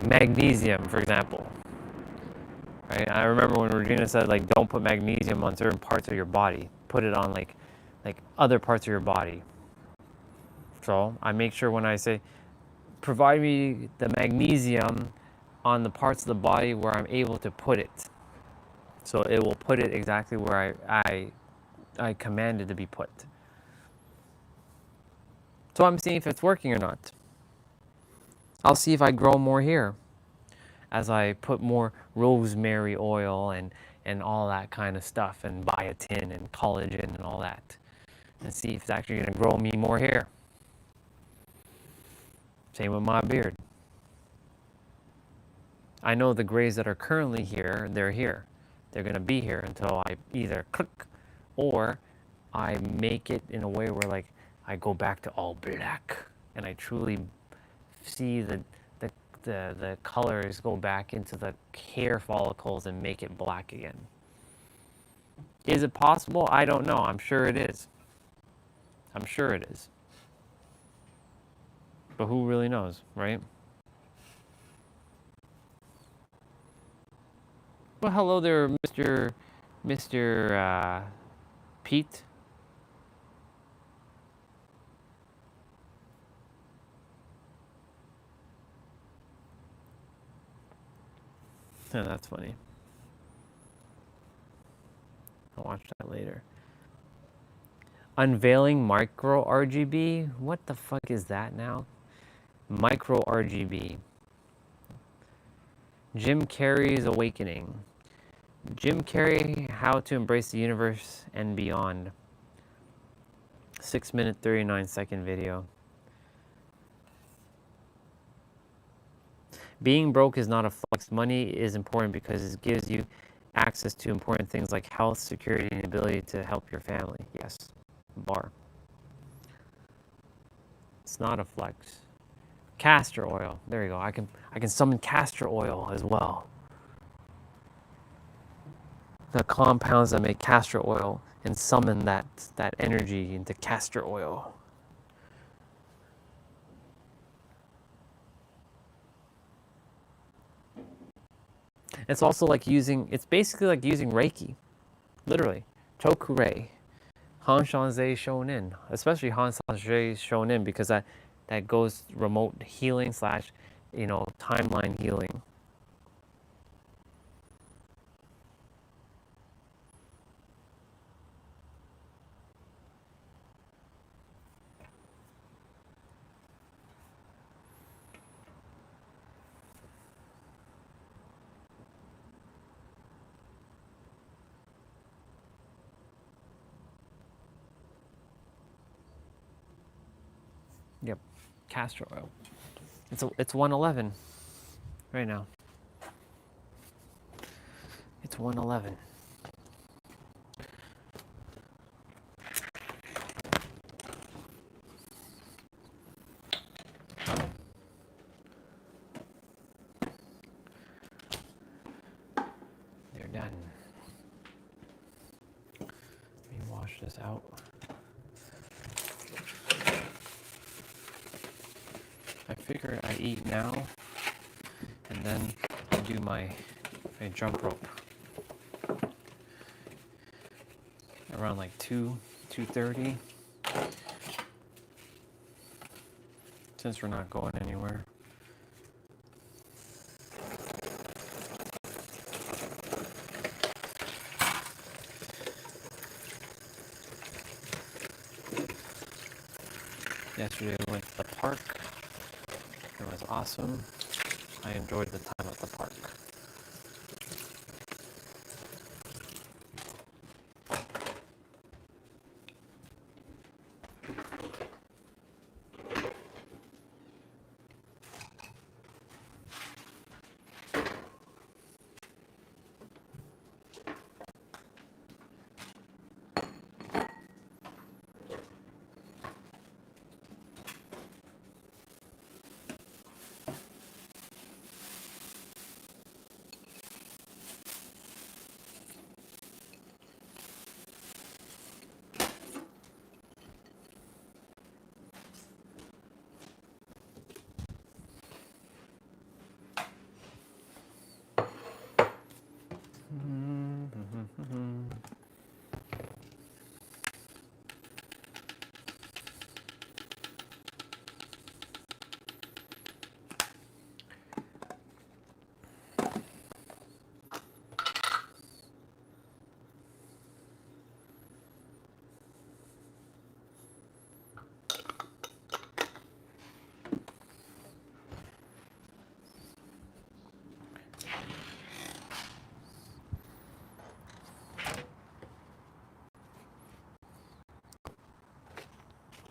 magnesium, for example. Right? I remember when Regina said like don't put magnesium on certain parts of your body. Put it on like other parts of your body. So I make sure when I say provide me the magnesium on the parts of the body where I'm able to put it. So it will put it exactly where I commanded to be put. So I'm seeing if it's working or not. I'll see if I grow more here as I put more rosemary oil and all that kind of stuff, and biotin and collagen and all that, and see if it's actually going to grow me more hair. Same with my beard. I know the grays that are currently here, they're here. They're going to be here until I either click or I make it in a way where like I go back to all black and I truly see the colors go back into the hair follicles and make it black again. Is it possible? I don't know. I'm sure it is. I'm sure it is. But who really knows, right? Well, hello there, Mr. Pete. Oh, that's funny. I'll watch that later. Unveiling micro RGB? What the fuck is that now? Micro RGB. Jim Carrey's Awakening. Jim Carrey, How to Embrace the Universe and Beyond. 6-minute, 39-second video. Being broke is not a flex. Money is important because it gives you access to important things like health, security, and ability to help your family. Yes, bar. It's not a flex. Castor oil. There you go. I can summon castor oil as well. The compounds that make castor oil and summon that energy into castor oil. It's also like it's basically like using Reiki, literally. Tokurei, Hanshanzei Shonin, especially Hanshanzei Shonin, because that goes remote healing slash, timeline healing. Yep, castor oil. It's 111 right now. It's 111. They're done. Let me wash this out. I figure I eat now, and then I do my jump rope around like 2:30. Since we're not going anywhere. Yesterday we went to the park. It was awesome. I enjoyed the time at the park.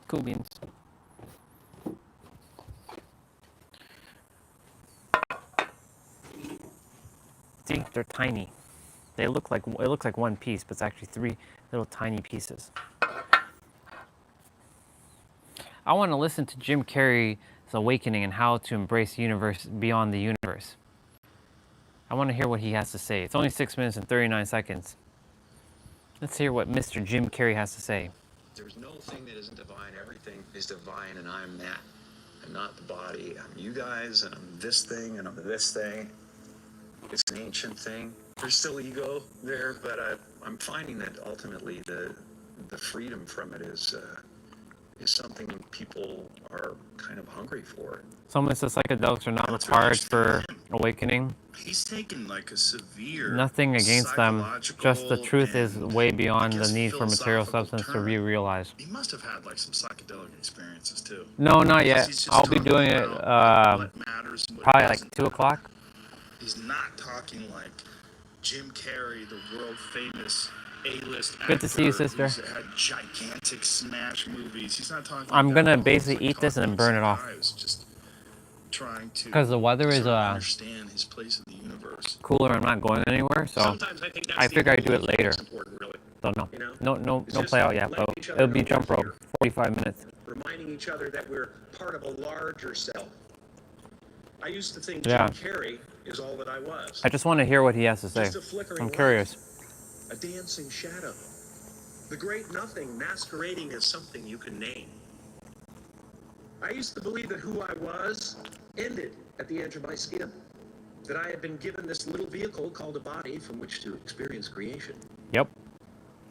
Cool beans. See, they're tiny. It looks like one piece, but it's actually 3 little tiny pieces. I want to listen to Jim Carrey's Awakening and how to embrace the universe beyond the universe. I want to hear what he has to say. It's only 6 minutes and 39 seconds. Let's hear what Mr. Jim Carrey has to say. There's no thing that isn't divine. Everything is divine, and I'm that. I'm not the body. I'm you guys, and I'm this thing, and I'm this thing. It's an ancient thing. There's still ego there, but I'm finding that ultimately the freedom from it is something people are kind of hungry for. Someone says psychedelics are not required for awakening. He's taken like a severe Nothing against them. Just the truth is way beyond the need for material substance to be realized. He must have had like some psychedelic experiences too. No, not yet. He's just I'll be talking doing it about what matters and what probably like doesn't 2 matter. o'clock. He's not talking like Jim Carrey, the world famous A-list actor. Good to see you, sister. Who's had gigantic smash movies. He's not talking. I'm like gonna that. basically He's eat this and talking burn it about off. some guy who's just trying to. Because the weather is sort of understand his place in the universe. cooler. I'm not going anywhere, so Sometimes I think that's I figure I'd do it later. It's important, really. So no, You know? no It's just play out yet, letting but each other it'll be know jump we're rope, 45 minutes. Reminding each other that we're part of a larger self. I used to think Yeah. Jim Carrey is all that I was. I just want to hear what he has to say. Just a flickering I'm light, curious. a dancing shadow. The great nothing masquerading as something you can name. I used to believe that who I was ended at the edge of my skin. That I had been given this little vehicle called a body from which to experience creation. Yep,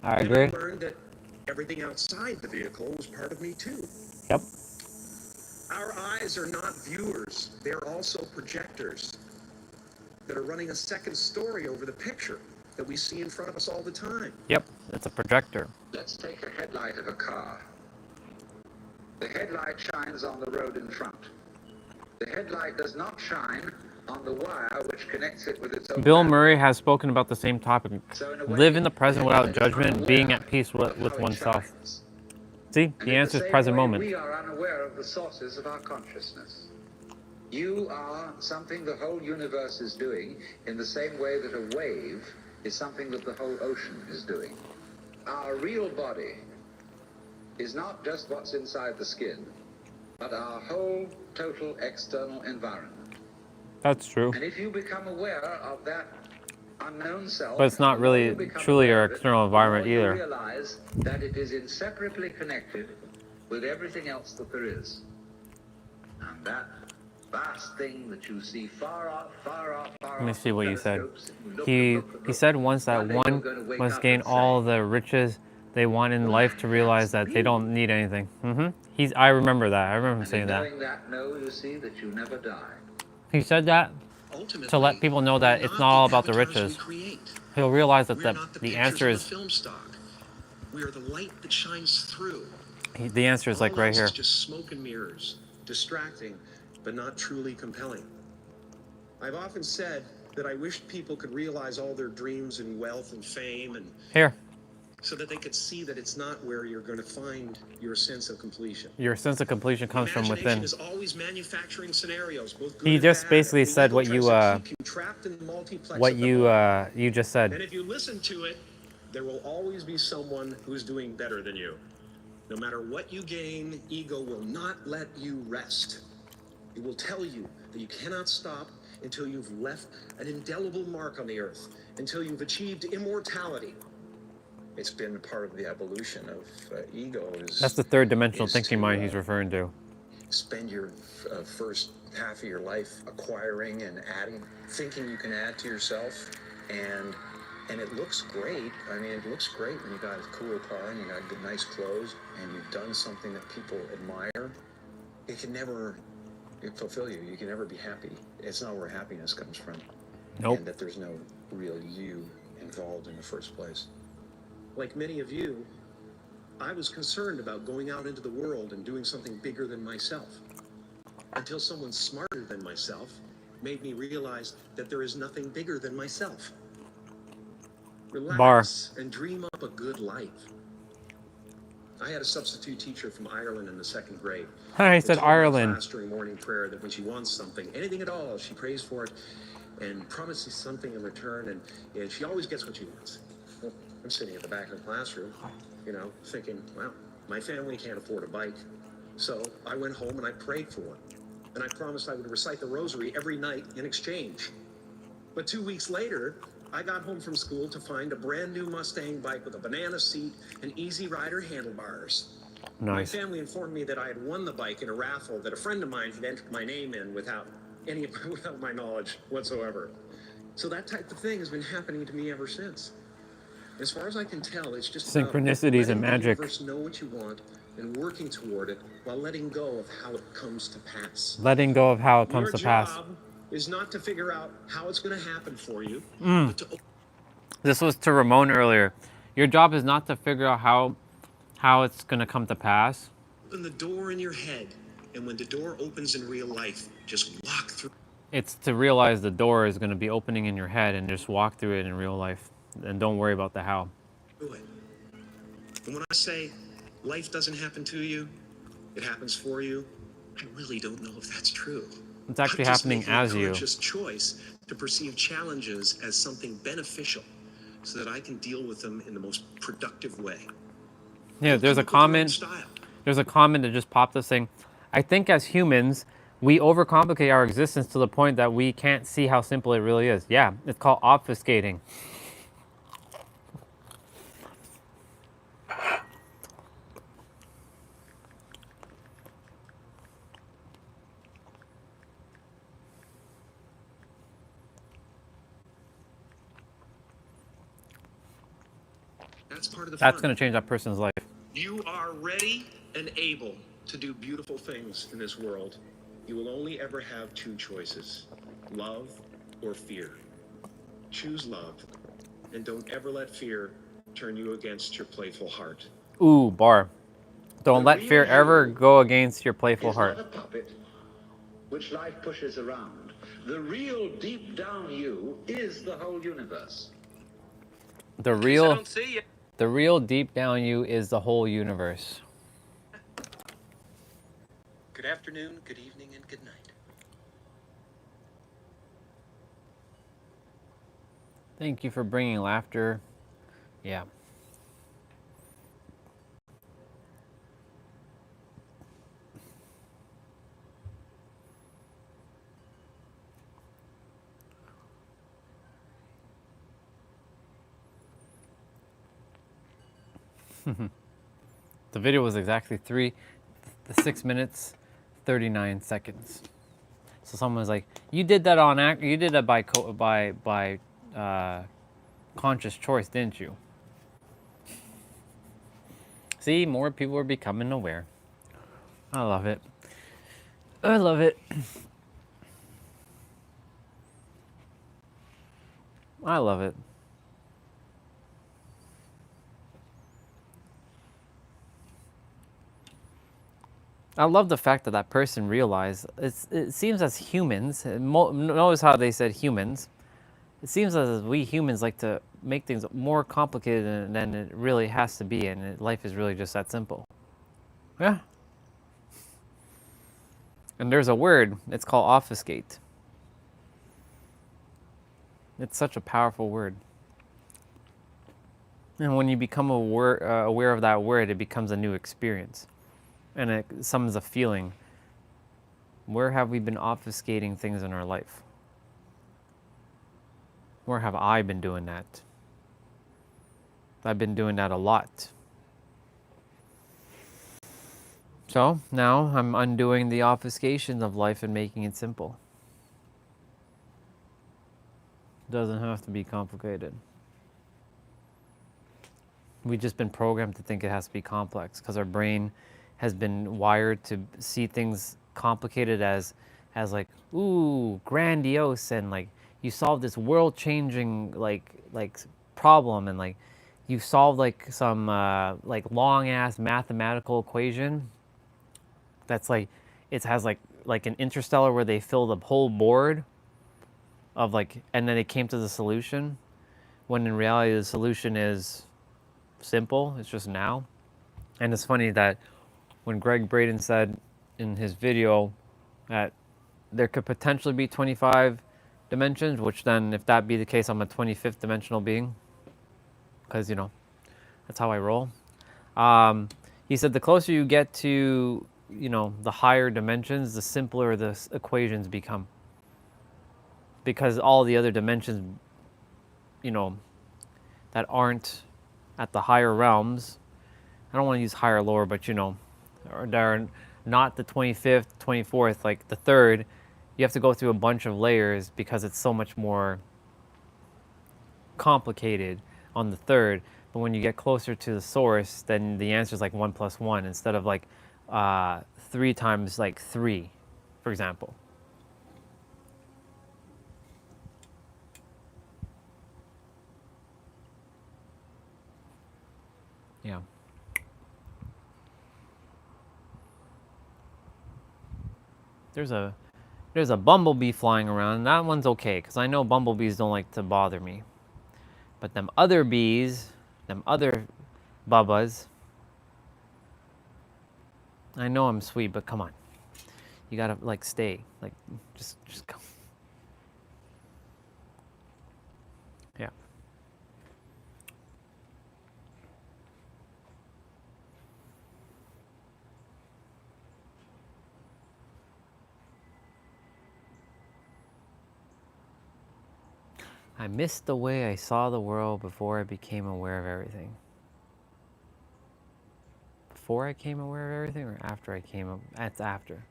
I And agree. I learned that everything outside the vehicle was part of me too. Yep. Our eyes are not viewers, they're also projectors that are running a second story over the picture that we see in front of us all the time. Yep, it's a projector. Let's take a headlight of a car. The headlight shines on the road in front. The headlight does not shine on the wire which connects it with its own Bill battery. Murray has spoken about the same topic. So in a way, Live in the present without headlight is judgment, unaware being at peace of with how it oneself. shines. See, And the in answer is same present way, moment. we are unaware of the sources of our consciousness. You are something the whole universe is doing in the same way that a wave is something that the whole ocean is doing. Our real body is not just what's inside the skin, but our whole total external environment. That's true. And if you become aware of that unknown self, But it's not the more really you become truly aware our of it, external the environment more you either. realize that it is inseparably connected with everything else that there is. And that vast thing that you see far off, far off, far off. Let me see what you said. telescopes, look, He look, look, he said once that one day you're one gonna wake must up gain and all say, the riches they want in life to realize that they me. don't need anything. I remember that. I remember him And saying in that. knowing that, know, you see, that you never die. He said that Ultimately, to let people know that we're it's not all about the avatars we riches. create. He'll realize that We're not the pictures answer on a is film stock. We are the light that shines through. the answer is like All right else here. is just smoke and mirrors, distracting, but not truly compelling. I've often said that I wished people could realize all their dreams and wealth and fame, and Here, so that they could see that it's not where you're going to find your sense of completion. your sense of completion comes from Imagination within. is always manufacturing scenarios, both good He and just bad. basically The said ego what tries to keep you trapped in the multiplex of the mind. you just And said. if you listen to it, there will always be someone who's doing better than you. No matter what you gain, ego will not let you rest. It will tell you that you cannot stop until you've left an indelible mark on the earth, until you've achieved immortality. It's been part of the evolution of ego. That's the third dimensional is to, thinking mind he's referring to. spend your first half of your life acquiring and adding, thinking you can add to yourself, and it looks great. I mean, it looks great when you got a cool car and you got good, nice clothes, and you've done something that people admire. It can never fulfill you. You can never be happy. It's not where happiness comes from. Nope. And that there's no real you involved in the first place. Like many of you, I was concerned about going out into the world and doing something bigger than myself. Until someone smarter than myself made me realize that there is nothing bigger than myself. Relax and dream up a good life. I had a substitute teacher from Ireland in the second grade. He Who said told my Ireland. class during morning prayer that when she wants something, anything at all, she prays for it and promises something in return, and she always gets what she wants. Well, I'm sitting at the back of the classroom, thinking, well, my family can't afford a bike. So I went home and I prayed for one. And I promised I would recite the rosary every night in exchange. But 2 weeks later, I got home from school to find a brand new Mustang bike with a banana seat and Easy Rider handlebars. Nice. My family informed me that I had won the bike in a raffle that a friend of mine had entered my name in without my knowledge whatsoever. So that type of thing has been happening to me ever since. As far as I can tell, it's just about Synchronicities letting and magic. the universe know what you want and working toward it while letting go of how it comes to pass. Letting go of how it comes Your to pass. job is not to figure out how it's going to happen for you, but to This was to Ramon earlier. Your job is not to figure out how it's gonna come to pass. open the door in your head. And when the door opens in real life, just walk through It's to realize the door is gonna be opening in your head and just walk through it in real life. And don't worry about the how. it. And when I say life doesn't happen to you, it happens for you, I really don't know if that's true. It's actually I'm just happening making as a you. conscious choice to perceive challenges as something beneficial so that I can deal with them in the most productive way. Yeah, there's a Come up with your own comment. style. There's a comment that just popped up saying, I think as humans, we overcomplicate our existence to the point that we can't see how simple it really is. Yeah, it's called obfuscating. That's part of the That's fun. gonna change that person's life. You are ready and able to do beautiful things in this world. You will only ever have two choices, love or fear. Choose love, and don't ever let fear turn you against your playful heart. Ooh, bar. Don't The let real fear ever you go against your playful is heart. not a puppet which life pushes around. The real deep down you is the whole universe. The real deep down you is the whole universe. Good afternoon, good evening, and good night. Thank you for bringing laughter. Yeah. The video was exactly 6 minutes, 39 seconds. So someone was like, "You did that on act. You did that by conscious choice, didn't you?" See, more people are becoming aware. I love it. I love it. I love it. I love the fact that that person realized it seems as humans, notice how they said humans. It seems as we humans like to make things more complicated than it really has to be, and life is really just that simple. Yeah. And there's a word, it's called obfuscate. It's such a powerful word. And when you become aware of that word, it becomes a new experience. And it summons a feeling. Where have we been obfuscating things in our life? Where have I been doing that? I've been doing that a lot. So now I'm undoing the obfuscations of life and making it simple. It doesn't have to be complicated. We've just been programmed to think it has to be complex because our brain has been wired to see things complicated as like, ooh, grandiose, and like you solve this world-changing like problem, and like you solve like some like long-ass mathematical equation that's like it has like an Interstellar where they fill the whole board of like, and then they came to the solution, when in reality the solution is simple. It's just now. And it's funny that when Greg Braden said in his video that there could potentially be 25 dimensions, which then if that be the case, I'm a 25th dimensional being, because you know that's how I roll. He said the closer you get to, you know, the higher dimensions, the simpler the equations become, because all the other dimensions, you know, that aren't at the higher realms, I don't want to use higher lower, but you know, they're not the 25th, 24th, like the third, you have to go through a bunch of layers because it's so much more complicated on the third. But when you get closer to the source, then the answer is like 1 + 1 instead of like 3 times like 3, for example. Yeah. There's a bumblebee flying around, and that one's okay, because I know bumblebees don't like to bother me. But them other bees, them other bubbas, I know I'm sweet, but come on. You gotta like stay, like just go. Yeah. I missed the way I saw the world before I became aware of everything. Before I came aware of everything, or after I came? That's after.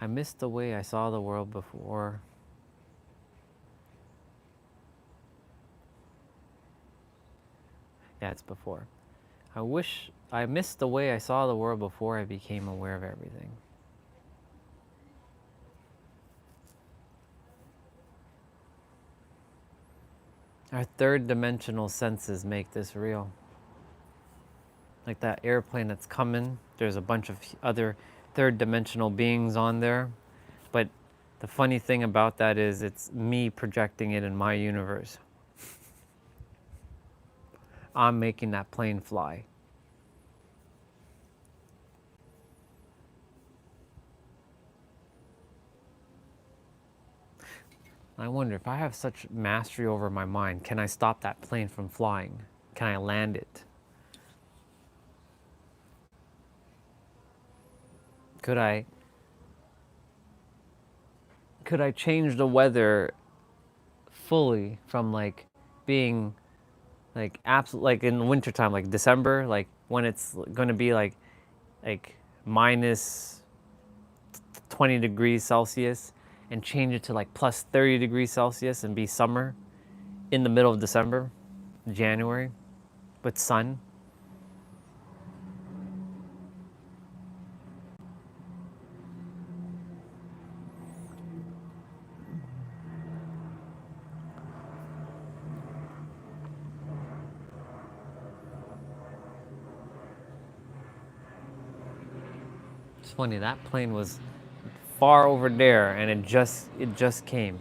I missed the way I saw the world before. Yeah, it's before. I wish I missed the way I saw the world before I became aware of everything. Our third dimensional senses make this real. Like that airplane that's coming, there's a bunch of other third dimensional beings on there. But the funny thing about that is it's me projecting it in my universe. I'm making that plane fly. I wonder if I have such mastery over my mind, can I stop that plane from flying? Can I land it? Could I change the weather fully from like being like absolute, like in wintertime, like December, like when it's going to be like minus 20 degrees Celsius, and change it to like plus 30 degrees Celsius and be summer in the middle of December, January, with sun. It's funny, that plane was far over there and it just came.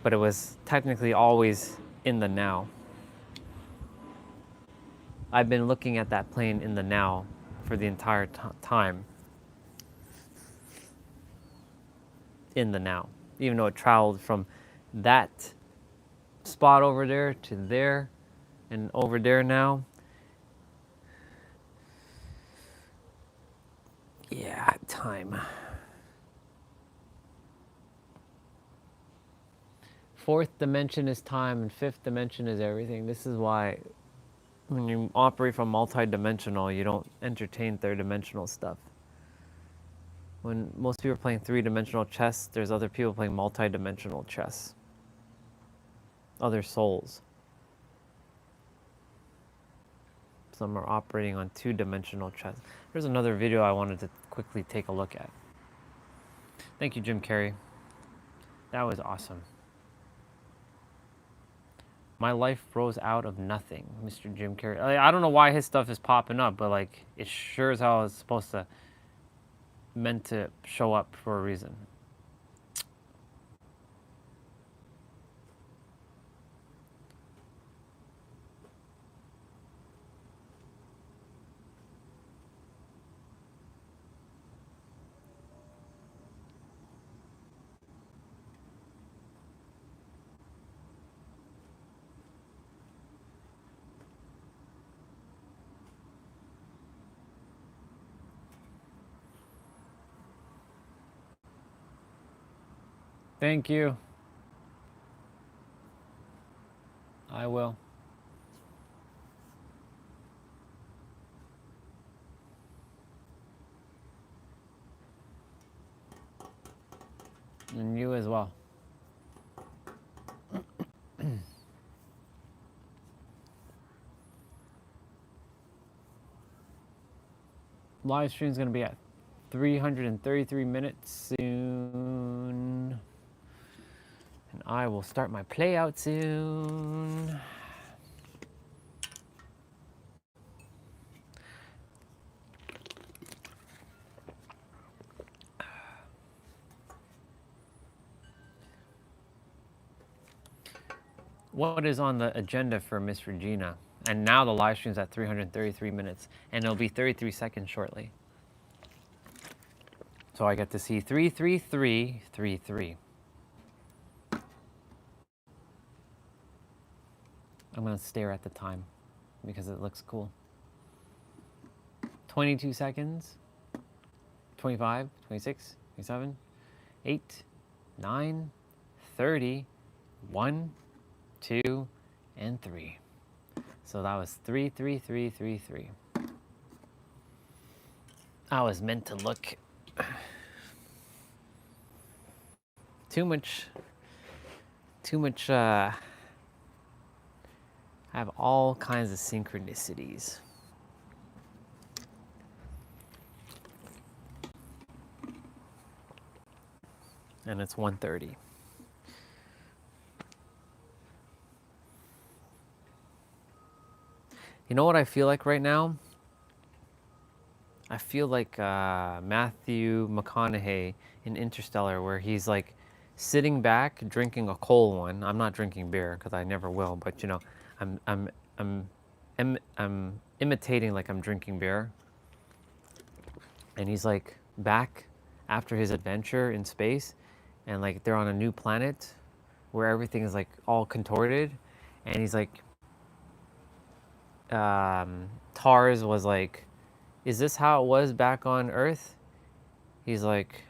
But it was technically always in the now. I've been looking at that plane in the now for the entire time. In the now. Even though it traveled from that spot over there to there and over there now. Yeah, time. Fourth dimension is time and fifth dimension is everything. This is why when you operate from multi-dimensional, you don't entertain third-dimensional stuff. When most people are playing three-dimensional chess, there's other people playing multi-dimensional chess. Other souls. Some are operating on two-dimensional chess. There's another video I wanted to quickly take a look at. Thank you, Jim Carrey. That was awesome. My life rose out of nothing, Mr. Jim Carrey. I don't know why his stuff is popping up, but like it sure as hell is supposed to, meant to show up for a reason. Thank you. I will. And you as well. Live stream is going to be at 333 minutes soon. And I will start my play out soon. What is on the agenda for Miss Regina? And now the live stream's at 333 minutes, and it'll be 33 seconds shortly. So I get to see 33333. I'm gonna stare at the time because it looks cool. 22 seconds, 25, 26, 27, 8, 9, 30, 1, 2, and 3. So that was 33333. I was meant to look too much I have all kinds of synchronicities. and it's 1:30. You know what I feel like right now? I feel like Matthew McConaughey in Interstellar, where he's like sitting back drinking a cold one. I'm not drinking beer because I never will, but you know, I'm imitating like I'm drinking beer. And he's like back after his adventure in space, and like they're on a new planet where everything is like all contorted, and he's like, Tars was like, is this how it was back on Earth? He's like,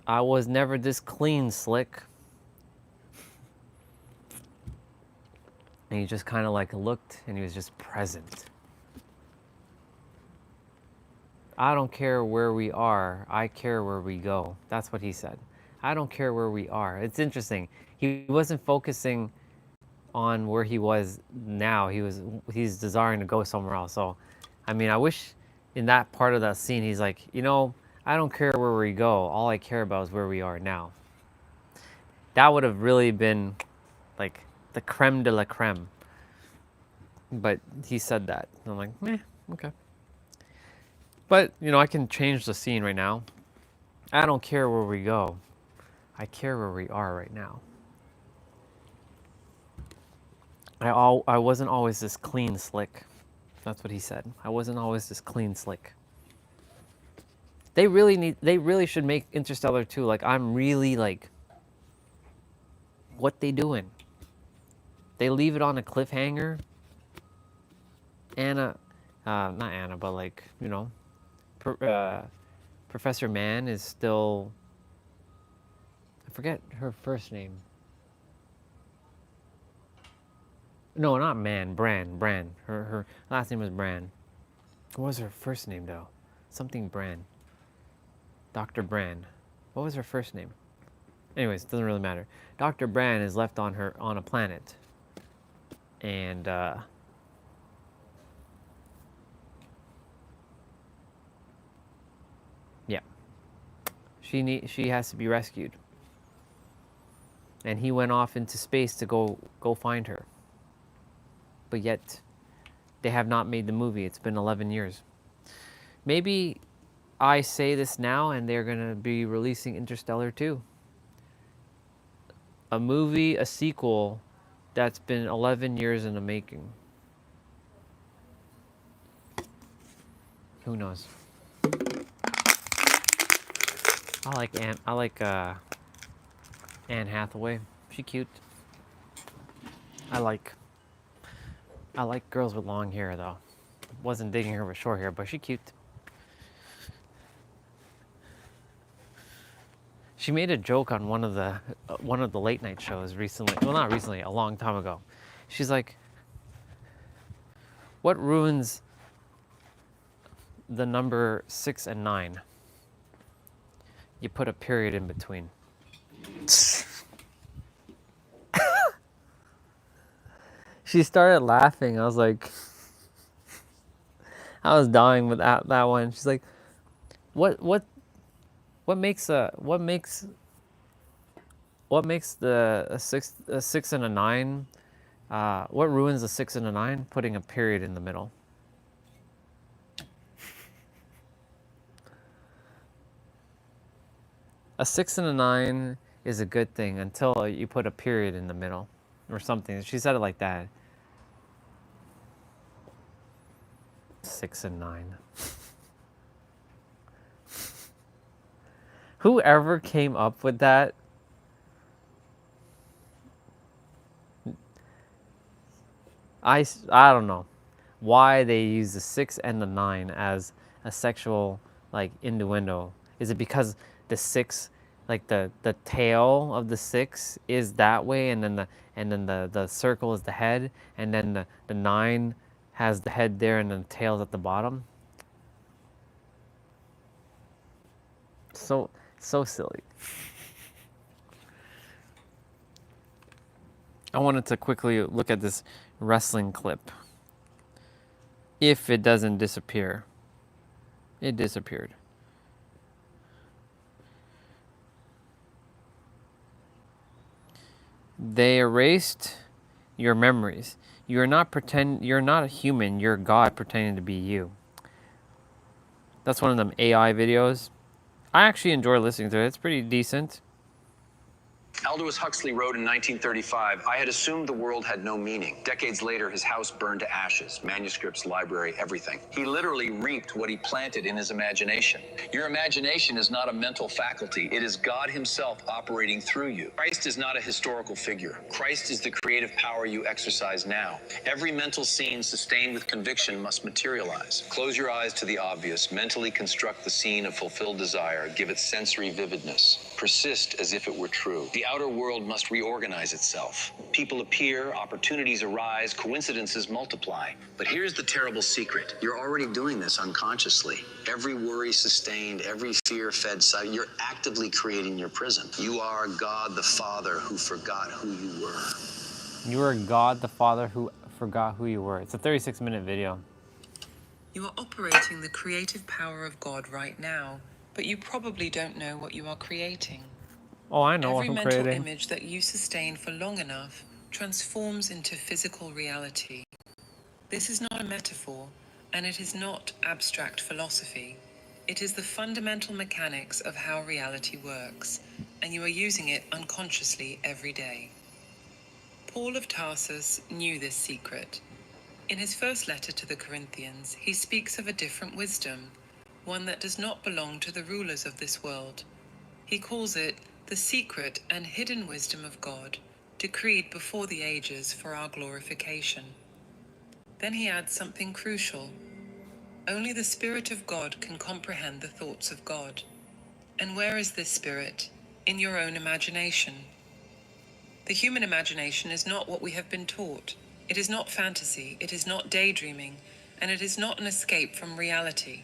I was never this clean, Slick. And he just kind of like looked, and he was just present. I don't care where we are, I care where we go. That's what he said. I don't care where we are. It's interesting. He wasn't focusing on where he was now. He's desiring to go somewhere else. So, I mean, I wish in that part of that scene, he's like, you know, I don't care where we go. All I care about is where we are now. That would have really been like the creme de la creme. But he said that. And I'm like, okay. But, you know, I can change the scene right now. I don't care where we go. I care where we are right now. I wasn't always this clean, Slick. That's what he said. I wasn't always this clean, Slick. They really should make Interstellar 2. Like, I'm really like, what they doing? They leave it on a cliffhanger. Not Anna, but like, you know, Professor Mann is still, I forget her first name. No, not Mann, Brand. Her last name was Brand. What was her first name though? Something Brand. Dr. Brand. What was her first name? Anyways, it doesn't really matter. Dr. Brand is left on a planet. And yeah. She has to be rescued. And he went off into space to go find her. But yet they have not made the movie. It's been 11 years. Maybe I say this now and they're going to be releasing Interstellar 2. A movie, a sequel that's been 11 years in the making. Who knows? I like Anne Hathaway. She cute. I like girls with long hair though. Wasn't digging her with short hair, but she cute. She made a joke on one of the late night shows recently. Well, not recently, a long time ago. She's like, "What ruins the number 6 and 9? You put a period in between." She started laughing. I was like, I was dying with that one. She's like, what makes a six and a 9? What ruins a 6 and a 9? Putting a period in the middle. A 6 and a 9 is a good thing until you put a period in the middle or something. She said it like that. 6 and 9. Whoever came up with that, I don't know why they use the 6 and the 9 as a sexual like innuendo. Is it because the 6, like the tail of the 6 is that way, and then the circle is the head, and then the 9 has the head there and then the tail's at the bottom? So silly. I wanted to quickly look at this wrestling clip. If it doesn't disappear. It disappeared. They erased your memories. You're not a human, you're God pretending to be you. That's one of them AI videos. I actually enjoy listening to it. It's pretty decent. Aldous Huxley wrote in 1935, I had assumed the world had no meaning. Decades later, his house burned to ashes, manuscripts, library, everything. He literally reaped what he planted in his imagination. Your imagination is not a mental faculty. It is God himself operating through you. Christ is not a historical figure. Christ is the creative power you exercise now. Every mental scene sustained with conviction must materialize. Close your eyes to the obvious. Mentally construct the scene of fulfilled desire. Give it sensory vividness. Persist as if it were true. The outer world must reorganize itself. People appear, opportunities arise, coincidences multiply. But here's the terrible secret. You're already doing this unconsciously. Every worry sustained, every fear fed sight, you're actively creating your prison. You are God the Father who forgot who you were. You are God the Father who forgot who you were. It's a 36-minute video. You are operating the creative power of God right now, but you probably don't know what you are creating. Oh, I know what Every I'm mental creating. image that you sustain for long enough transforms into physical reality. This is not a metaphor, and it is not abstract philosophy. It is the fundamental mechanics of how reality works, and you are using it unconsciously every day. Paul of Tarsus knew this secret. In his first letter to the Corinthians, he speaks of a different wisdom, one that does not belong to the rulers of this world. He calls it the secret and hidden wisdom of God, decreed before the ages for our glorification. Then he adds something crucial. Only the Spirit of God can comprehend the thoughts of God. And where is this Spirit? In your own imagination. The human imagination is not what we have been taught. It is not fantasy, it is not daydreaming, and it is not an escape from reality.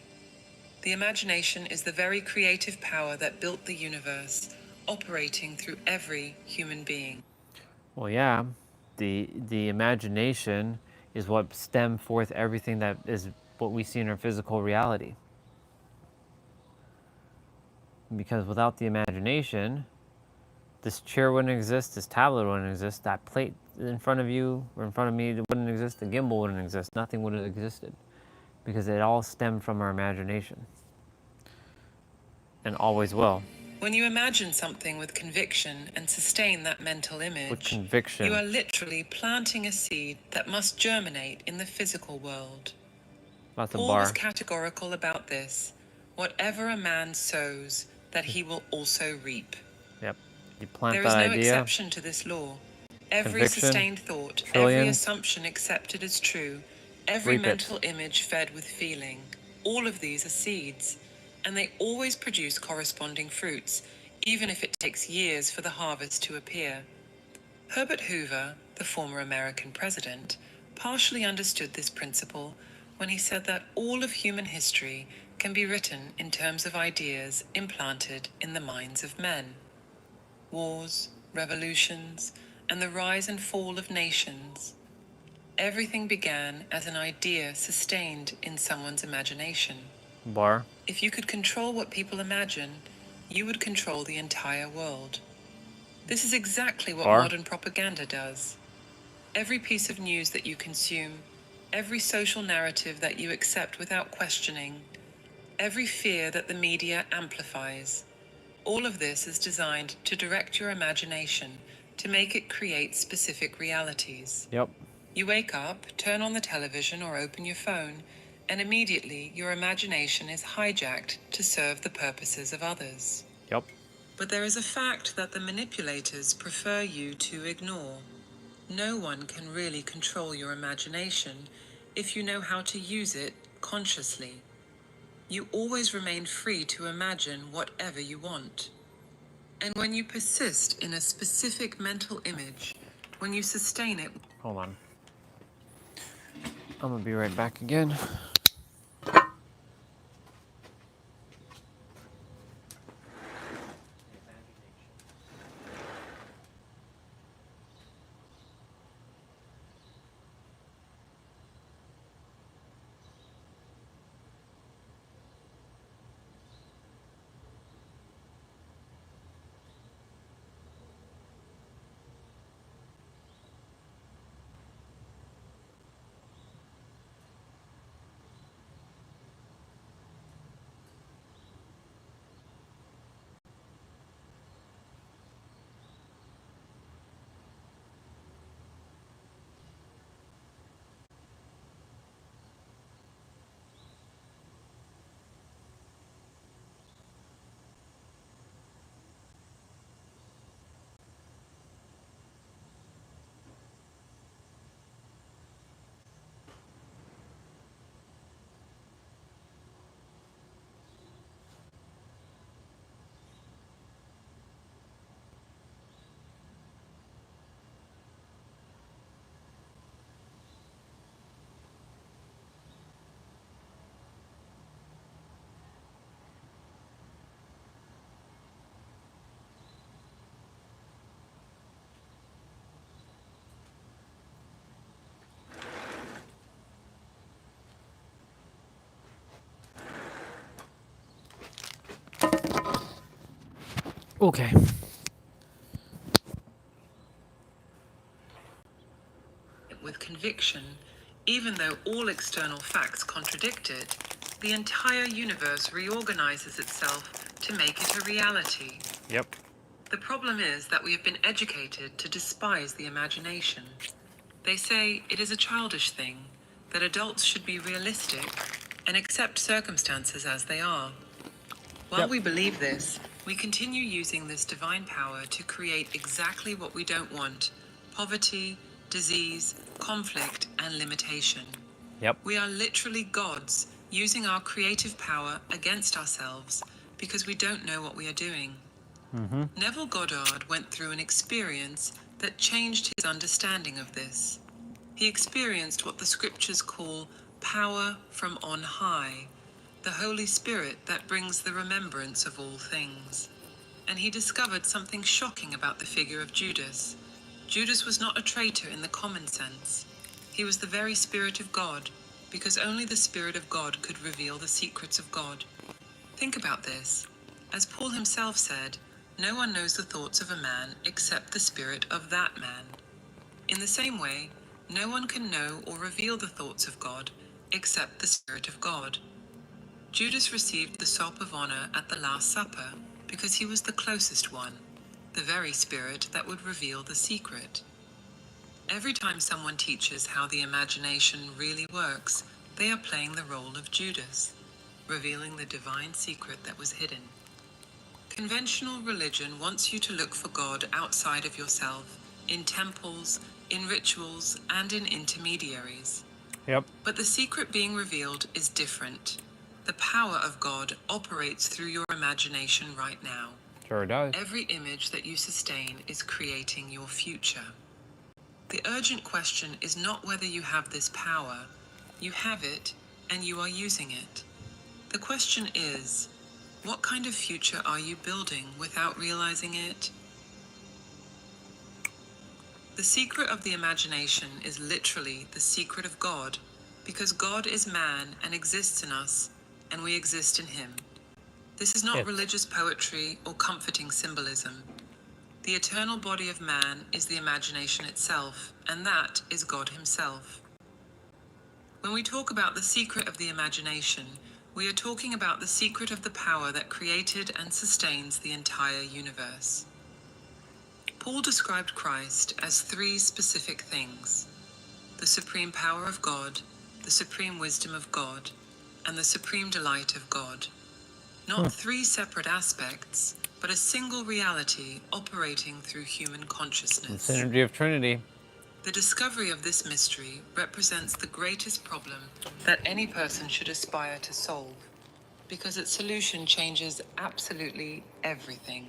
The imagination is the very creative power that built the universe, operating through every human being. Well, yeah, the imagination is what stemmed forth everything that is what we see in our physical reality. Because without the imagination, this chair wouldn't exist, this tablet wouldn't exist, that plate in front of you or in front of me wouldn't exist, the gimbal wouldn't exist, nothing would have existed. Because it all stemmed from our imagination. And always will. When you imagine something with conviction and sustain that mental image, With conviction. you are literally planting a seed that must germinate in the physical world. That's a Paul bar. was categorical about this. Whatever a man sows, that he will also reap. Yep. You plant There that is no idea. exception to this law. Every Conviction, sustained thought, every trillions, assumption accepted as true, every reap it. mental image fed with feeling, all of these are seeds, and they always produce corresponding fruits, even if it takes years for the harvest to appear. Herbert Hoover, the former American president, partially understood this principle when he said that all of human history can be written in terms of ideas implanted in the minds of men. Wars, revolutions, and the rise and fall of nations. Everything began as an idea sustained in someone's imagination. Bar. If you could control what people imagine, you would control the entire world. This is exactly what modern propaganda does. Every piece of news that you consume, every social narrative that you accept without questioning, every fear that the media amplifies, all of this is designed to direct your imagination, to make it create specific realities. Yep. You wake up, turn on the television or open your phone, and immediately your imagination is hijacked to serve the purposes of others. Yep. But there is a fact that the manipulators prefer you to ignore. No one can really control your imagination if you know how to use it consciously. You always remain free to imagine whatever you want. And when you persist in a specific mental image, when you sustain it... Hold on. I'm gonna be right back again. Okay. With conviction, even though all external facts contradict it, the entire universe reorganizes itself to make it a reality. Yep. The problem is that we have been educated to despise the imagination. They say it is a childish thing, that adults should be realistic and accept circumstances as they are. While we believe this, we continue using this divine power to create exactly what we don't want: poverty, disease, conflict, and limitation. Yep. We are literally gods using our creative power against ourselves because we don't know what we are doing. Neville Goddard went through an experience that changed his understanding of this. He experienced what the scriptures call power from on high, the Holy Spirit that brings the remembrance of all things. And he discovered something shocking about the figure of Judas. Judas was not a traitor in the common sense. He was the very Spirit of God, because only the Spirit of God could reveal the secrets of God. Think about this. As Paul himself said, no one knows the thoughts of a man except the spirit of that man. In the same way, no one can know or reveal the thoughts of God except the Spirit of God. Judas received the sop of honor at the Last Supper because he was the closest one, the very spirit that would reveal the secret. Every time someone teaches how the imagination really works, they are playing the role of Judas, revealing the divine secret that was hidden. Conventional religion wants you to look for God outside of yourself, in temples, in rituals, and in intermediaries. Yep. But the secret being revealed is different. The power of God operates through your imagination right now. Sure does. Every image that you sustain is creating your future. The urgent question is not whether you have this power. You have it, and you are using it. The question is, what kind of future are you building without realizing it? The secret of the imagination is literally the secret of God, because God is man and exists in us, and we exist in him. This is not religious poetry or comforting symbolism. The eternal body of man is the imagination itself, and that is God himself. When we talk about the secret of the imagination, we are talking about the secret of the power that created and sustains the entire universe. Paul described Christ as three specific things: the supreme power of God, the supreme wisdom of God, and the supreme delight of God. Not three separate aspects, but a single reality operating through human consciousness. The synergy of Trinity. The discovery of this mystery represents the greatest problem that any person should aspire to solve, because its solution changes absolutely everything.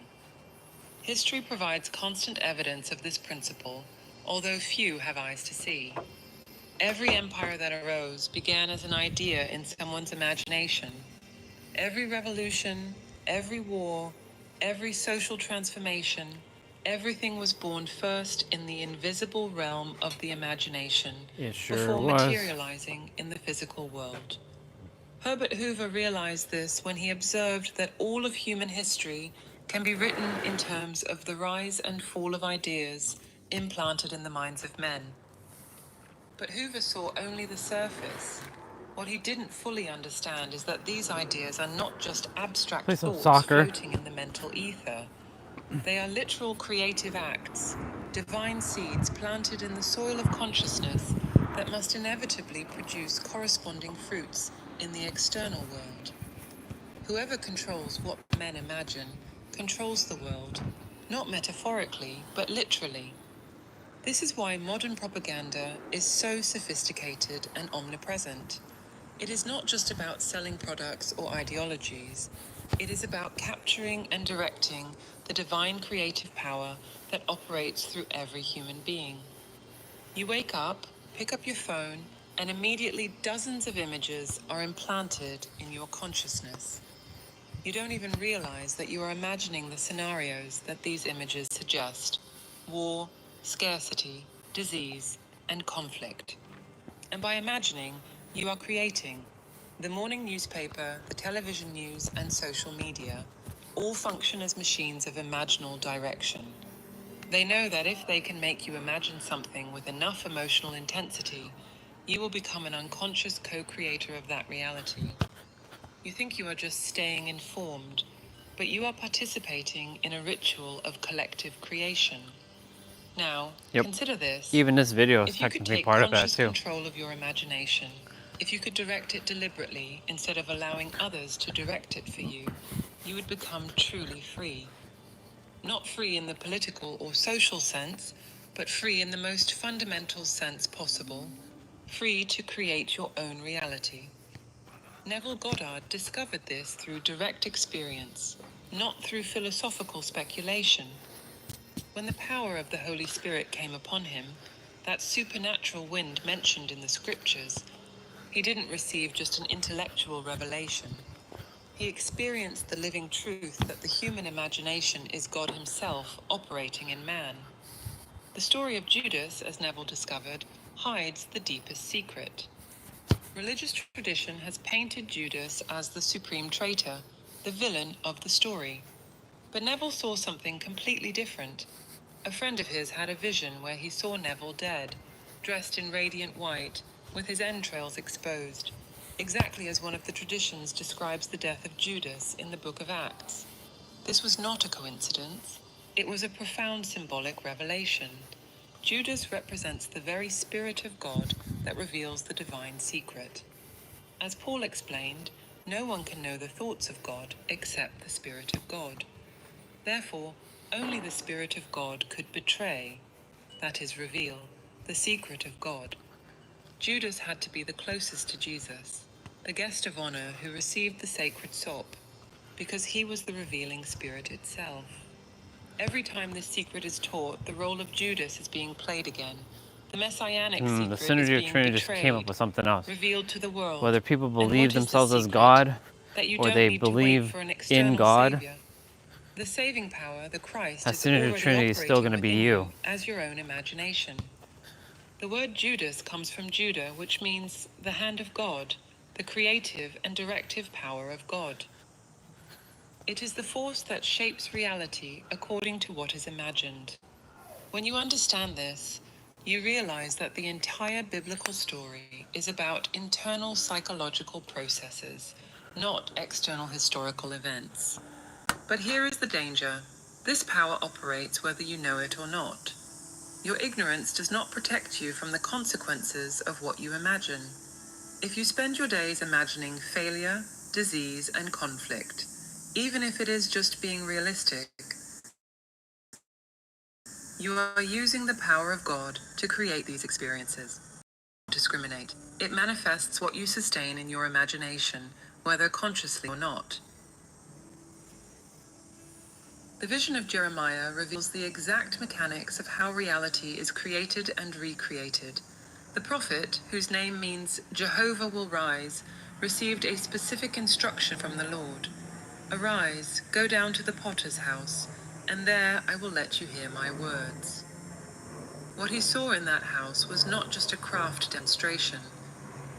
History provides constant evidence of this principle, although few have eyes to see. Every empire that arose began as an idea in someone's imagination. Every revolution, every war, every social transformation, everything was born first in the invisible realm of the imagination, It sure before was. materializing in the physical world. Herbert Hoover realized this when he observed that all of human history can be written in terms of the rise and fall of ideas implanted in the minds of men. But Hoover saw only the surface. What he didn't fully understand is that these ideas are not just abstract Play some thoughts soccer. floating in the mental ether. They are literal creative acts, divine seeds planted in the soil of consciousness that must inevitably produce corresponding fruits in the external world. Whoever controls what men imagine controls the world, not metaphorically, but literally. This is why modern propaganda is so sophisticated and omnipresent. It is not just about selling products or ideologies. It is about capturing and directing the divine creative power that operates through every human being. You wake up, pick up your phone, and immediately dozens of images are implanted in your consciousness. You don't even realize that you are imagining the scenarios that these images suggest: war, scarcity, disease, and conflict. And by imagining, you are creating. The morning newspaper, the television news, and social media. all function as machines of imaginal direction. They know that if they can make you imagine something with enough emotional intensity, you will become an unconscious co-creator of that reality. You think you are just staying informed, but you are participating in a ritual of collective creation. Now, Yep. consider this. Even this video is If you could technically take part of that conscious too. control of your imagination, if you could direct it deliberately instead of allowing others to direct it for you, you would become truly free. Not free in the political or social sense, but free in the most fundamental sense possible, free to create your own reality. Neville Goddard discovered this through direct experience, not through philosophical speculation. When the power of the Holy Spirit came upon him, that supernatural wind mentioned in the scriptures, he didn't receive just an intellectual revelation. He experienced the living truth that the human imagination is God himself operating in man. The story of Judas, as Neville discovered, hides the deepest secret. Religious tradition has painted Judas as the supreme traitor, the villain of the story. But Neville saw something completely different. A friend of his had a vision where he saw Neville dead, dressed in radiant white, with his entrails exposed, exactly as one of the traditions describes the death of Judas in the book of Acts. This was not a coincidence. It was a profound symbolic revelation. Judas represents the very Spirit of God that reveals the divine secret. As Paul explained, no one can know the thoughts of God except the Spirit of God. Therefore, only the Spirit of God could betray, that is, reveal, the secret of God. Judas had to be the closest to Jesus, the guest of honor who received the sacred sop, because he was the revealing Spirit itself. Every time this secret is taught, the role of Judas is being played again. The messianic The secret is synergy of being Trinity just came up betrayed, with something else. revealed to the world. Whether people And believe what is the themselves as secret? God That you or don't they need to wait believe for an in external God, savior. The saving power, the Christ, that is synergy of already Trinity is still operating going to be within you. you as your own imagination. The word Judas comes from Judah, which means the hand of God, the creative and directive power of God. It is the force that shapes reality according to what is imagined. When you understand this, you realize that the entire biblical story is about internal psychological processes, not external historical events. But here is the danger. This power operates whether you know it or not. Your ignorance does not protect you from the consequences of what you imagine. If you spend your days imagining failure, disease, and conflict, even if it is just being realistic, you are using the power of God to create these experiences. Discriminate. It manifests what you sustain in your imagination, whether consciously or not. The vision of Jeremiah reveals the exact mechanics of how reality is created and recreated. The prophet, whose name means Jehovah will rise, received a specific instruction from the Lord. Arise, go down to the potter's house, and there I will let you hear my words. What he saw in that house was not just a craft demonstration.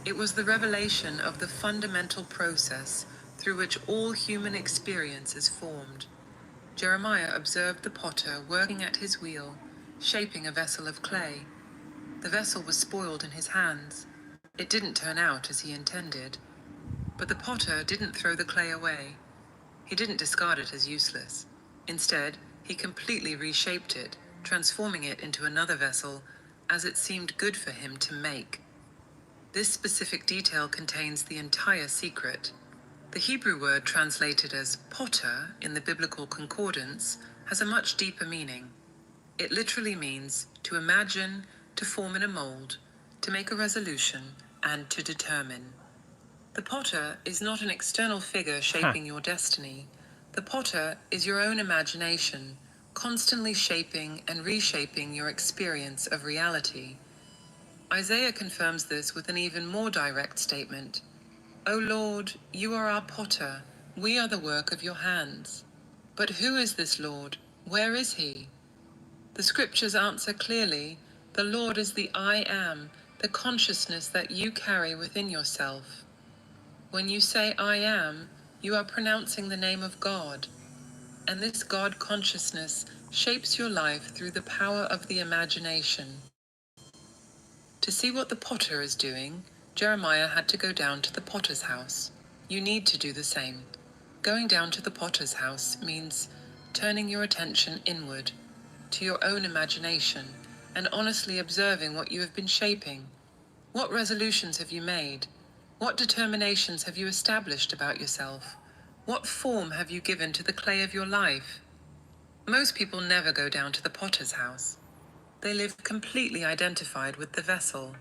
It was the revelation of the fundamental process through which all human experience is formed. Jeremiah observed the potter working at his wheel, shaping a vessel of clay. The vessel was spoiled in his hands. It didn't turn out as he intended. But the potter didn't throw the clay away. He didn't discard it as useless. Instead, he completely reshaped it, transforming it into another vessel, as it seemed good for him to make. This specific detail contains the entire secret. The Hebrew word translated as potter in the biblical concordance has a much deeper meaning. It literally means to imagine, to form in a mold, to make a resolution, and to determine. The potter is not an external figure shaping your destiny. The potter is your own imagination, constantly shaping and reshaping your experience of reality. Isaiah confirms this with an even more direct statement. O Lord, you are our potter, we are the work of your hands. But who is this Lord? Where is he? The scriptures answer clearly, the Lord is the I am, the consciousness that you carry within yourself. When you say I am, you are pronouncing the name of God. And this God consciousness shapes your life through the power of the imagination. To see what the potter is doing, Jeremiah had to go down to the potter's house. You need to do the same. Going down to the potter's house means turning your attention inward, to your own imagination, and honestly observing what you have been shaping. What resolutions have you made? What determinations have you established about yourself? What form have you given to the clay of your life? Most people never go down to the potter's house. They live completely identified with the vessel,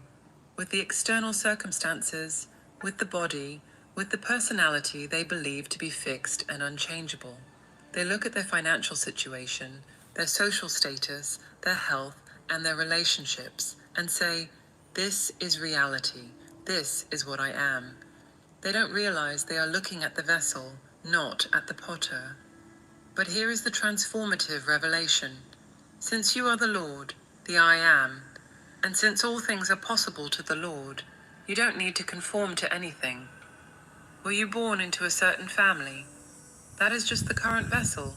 with the external circumstances, with the body, with the personality they believe to be fixed and unchangeable. They look at their financial situation, their social status, their health, and their relationships, and say, "This is reality. This is what I am." They don't realize they are looking at the vessel, not at the potter. But here is the transformative revelation. Since you are the Lord, the I Am, and since all things are possible to the Lord, you don't need to conform to anything. Were you born into a certain family? That is just the current vessel.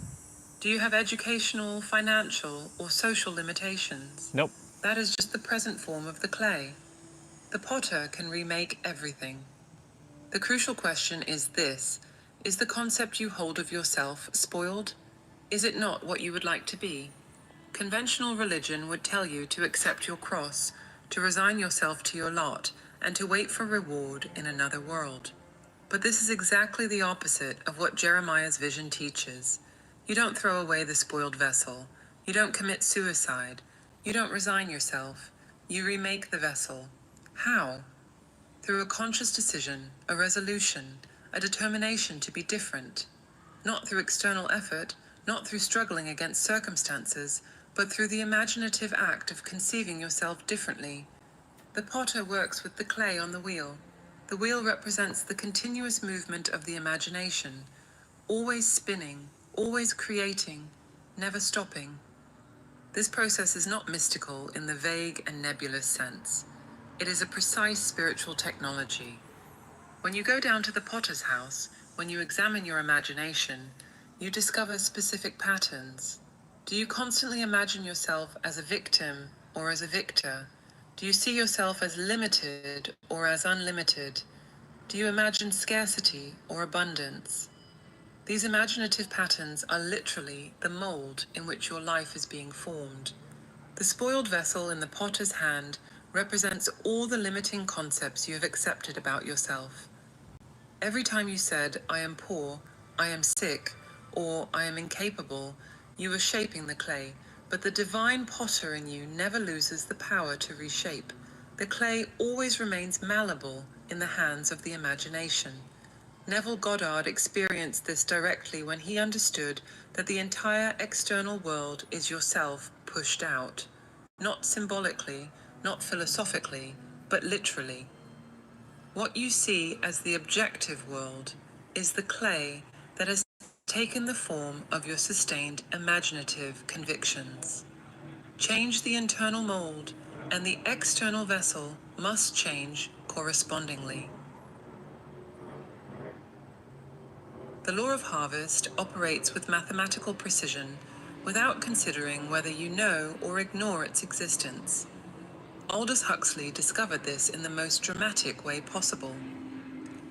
Do you have educational, financial, or social limitations? Nope. That is just the present form of the clay. The potter can remake everything. The crucial question is this: is the concept you hold of yourself spoiled? Is it not what you would like to be? Conventional religion would tell you to accept your cross, to resign yourself to your lot, and to wait for reward in another world. But this is exactly the opposite of what Jeremiah's vision teaches. You don't throw away the spoiled vessel. You don't commit suicide. You don't resign yourself. You remake the vessel. How? Through a conscious decision, a resolution, a determination to be different. Not through external effort, not through struggling against circumstances, but through the imaginative act of conceiving yourself differently. The potter works with the clay on the wheel. The wheel represents the continuous movement of the imagination, always spinning, always creating, never stopping. This process is not mystical in the vague and nebulous sense. It is a precise spiritual technology. When you go down to the potter's house, when you examine your imagination, you discover specific patterns. Do you constantly imagine yourself as a victim or as a victor? Do you see yourself as limited or as unlimited? Do you imagine scarcity or abundance? These imaginative patterns are literally the mold in which your life is being formed. The spoiled vessel in the potter's hand represents all the limiting concepts you have accepted about yourself. Every time you said, "I am poor," "I am sick," or "I am incapable," you were shaping the clay, but the divine potter in you never loses the power to reshape. The clay always remains malleable in the hands of the imagination. Neville Goddard experienced this directly when he understood that the entire external world is yourself pushed out. Not symbolically, not philosophically, but literally. What you see as the objective world is the clay that has taken the form of your sustained imaginative convictions. Change the internal mold, and the external vessel must change correspondingly. The law of harvest operates with mathematical precision without considering whether you know or ignore its existence. Aldous Huxley discovered this in the most dramatic way possible.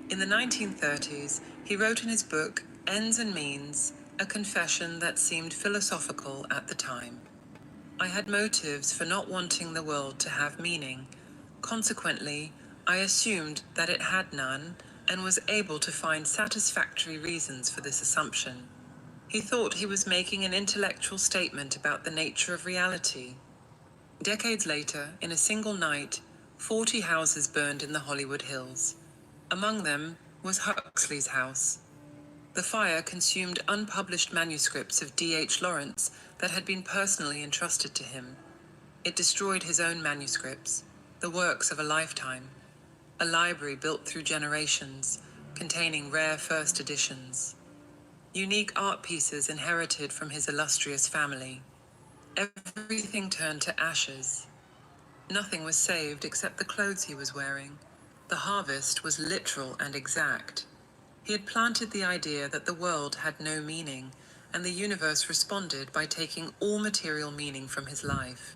In the 1930s, he wrote in his book, Ends and Means, a confession that seemed philosophical at the time. I had motives for not wanting the world to have meaning. Consequently, I assumed that it had none and was able to find satisfactory reasons for this assumption. He thought he was making an intellectual statement about the nature of reality. Decades later, in a single night, 40 houses burned in the Hollywood Hills. Among them was Huxley's house. The fire consumed unpublished manuscripts of D.H. Lawrence that had been personally entrusted to him. It destroyed his own manuscripts, the works of a lifetime, a library built through generations, containing rare first editions, unique art pieces inherited from his illustrious family. Everything turned to ashes. Nothing was saved except the clothes he was wearing. The harvest was literal and exact. He had planted the idea that the world had no meaning, and the universe responded by taking all material meaning from his life.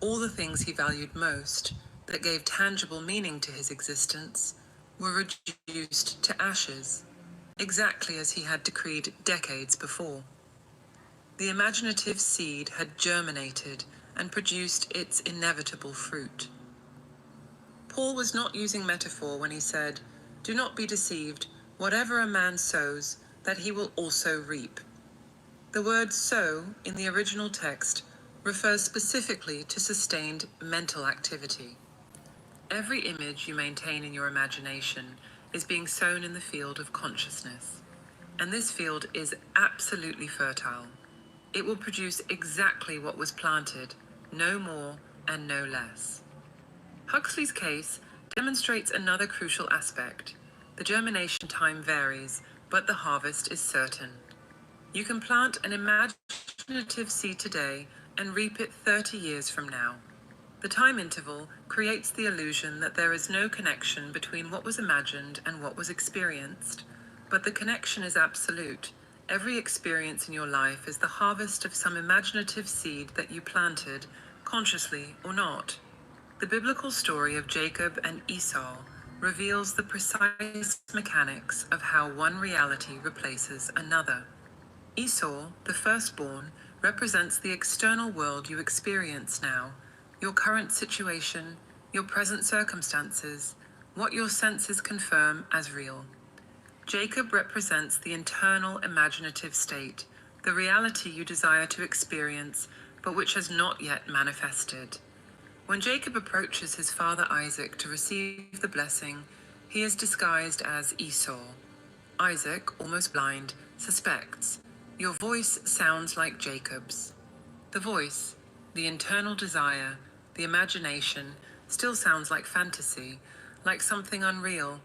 All the things he valued most, that gave tangible meaning to his existence, were reduced to ashes, exactly as he had decreed decades before. The imaginative seed had germinated and produced its inevitable fruit. Paul was not using metaphor when he said, "Do not be deceived, whatever a man sows, that he will also reap." The word sow in the original text refers specifically to sustained mental activity. Every image you maintain in your imagination is being sown in the field of consciousness, and this field is absolutely fertile. It will produce exactly what was planted, no more and no less. Huxley's case demonstrates another crucial aspect. The germination time varies, but the harvest is certain. You can plant an imaginative seed today and reap it 30 years from now. The time interval creates the illusion that there is no connection between what was imagined and what was experienced, but the connection is absolute. Every experience in your life is the harvest of some imaginative seed that you planted, consciously or not. The biblical story of Jacob and Esau reveals the precise mechanics of how one reality replaces another. Esau, the firstborn, represents the external world you experience now, your current situation, your present circumstances, what your senses confirm as real. Jacob represents the internal imaginative state, the reality you desire to experience, but which has not yet manifested. When Jacob approaches his father Isaac to receive the blessing, he is disguised as Esau. Isaac, almost blind, suspects. Your voice sounds like Jacob's. The voice, the internal desire, the imagination, still sounds like fantasy, like something unreal.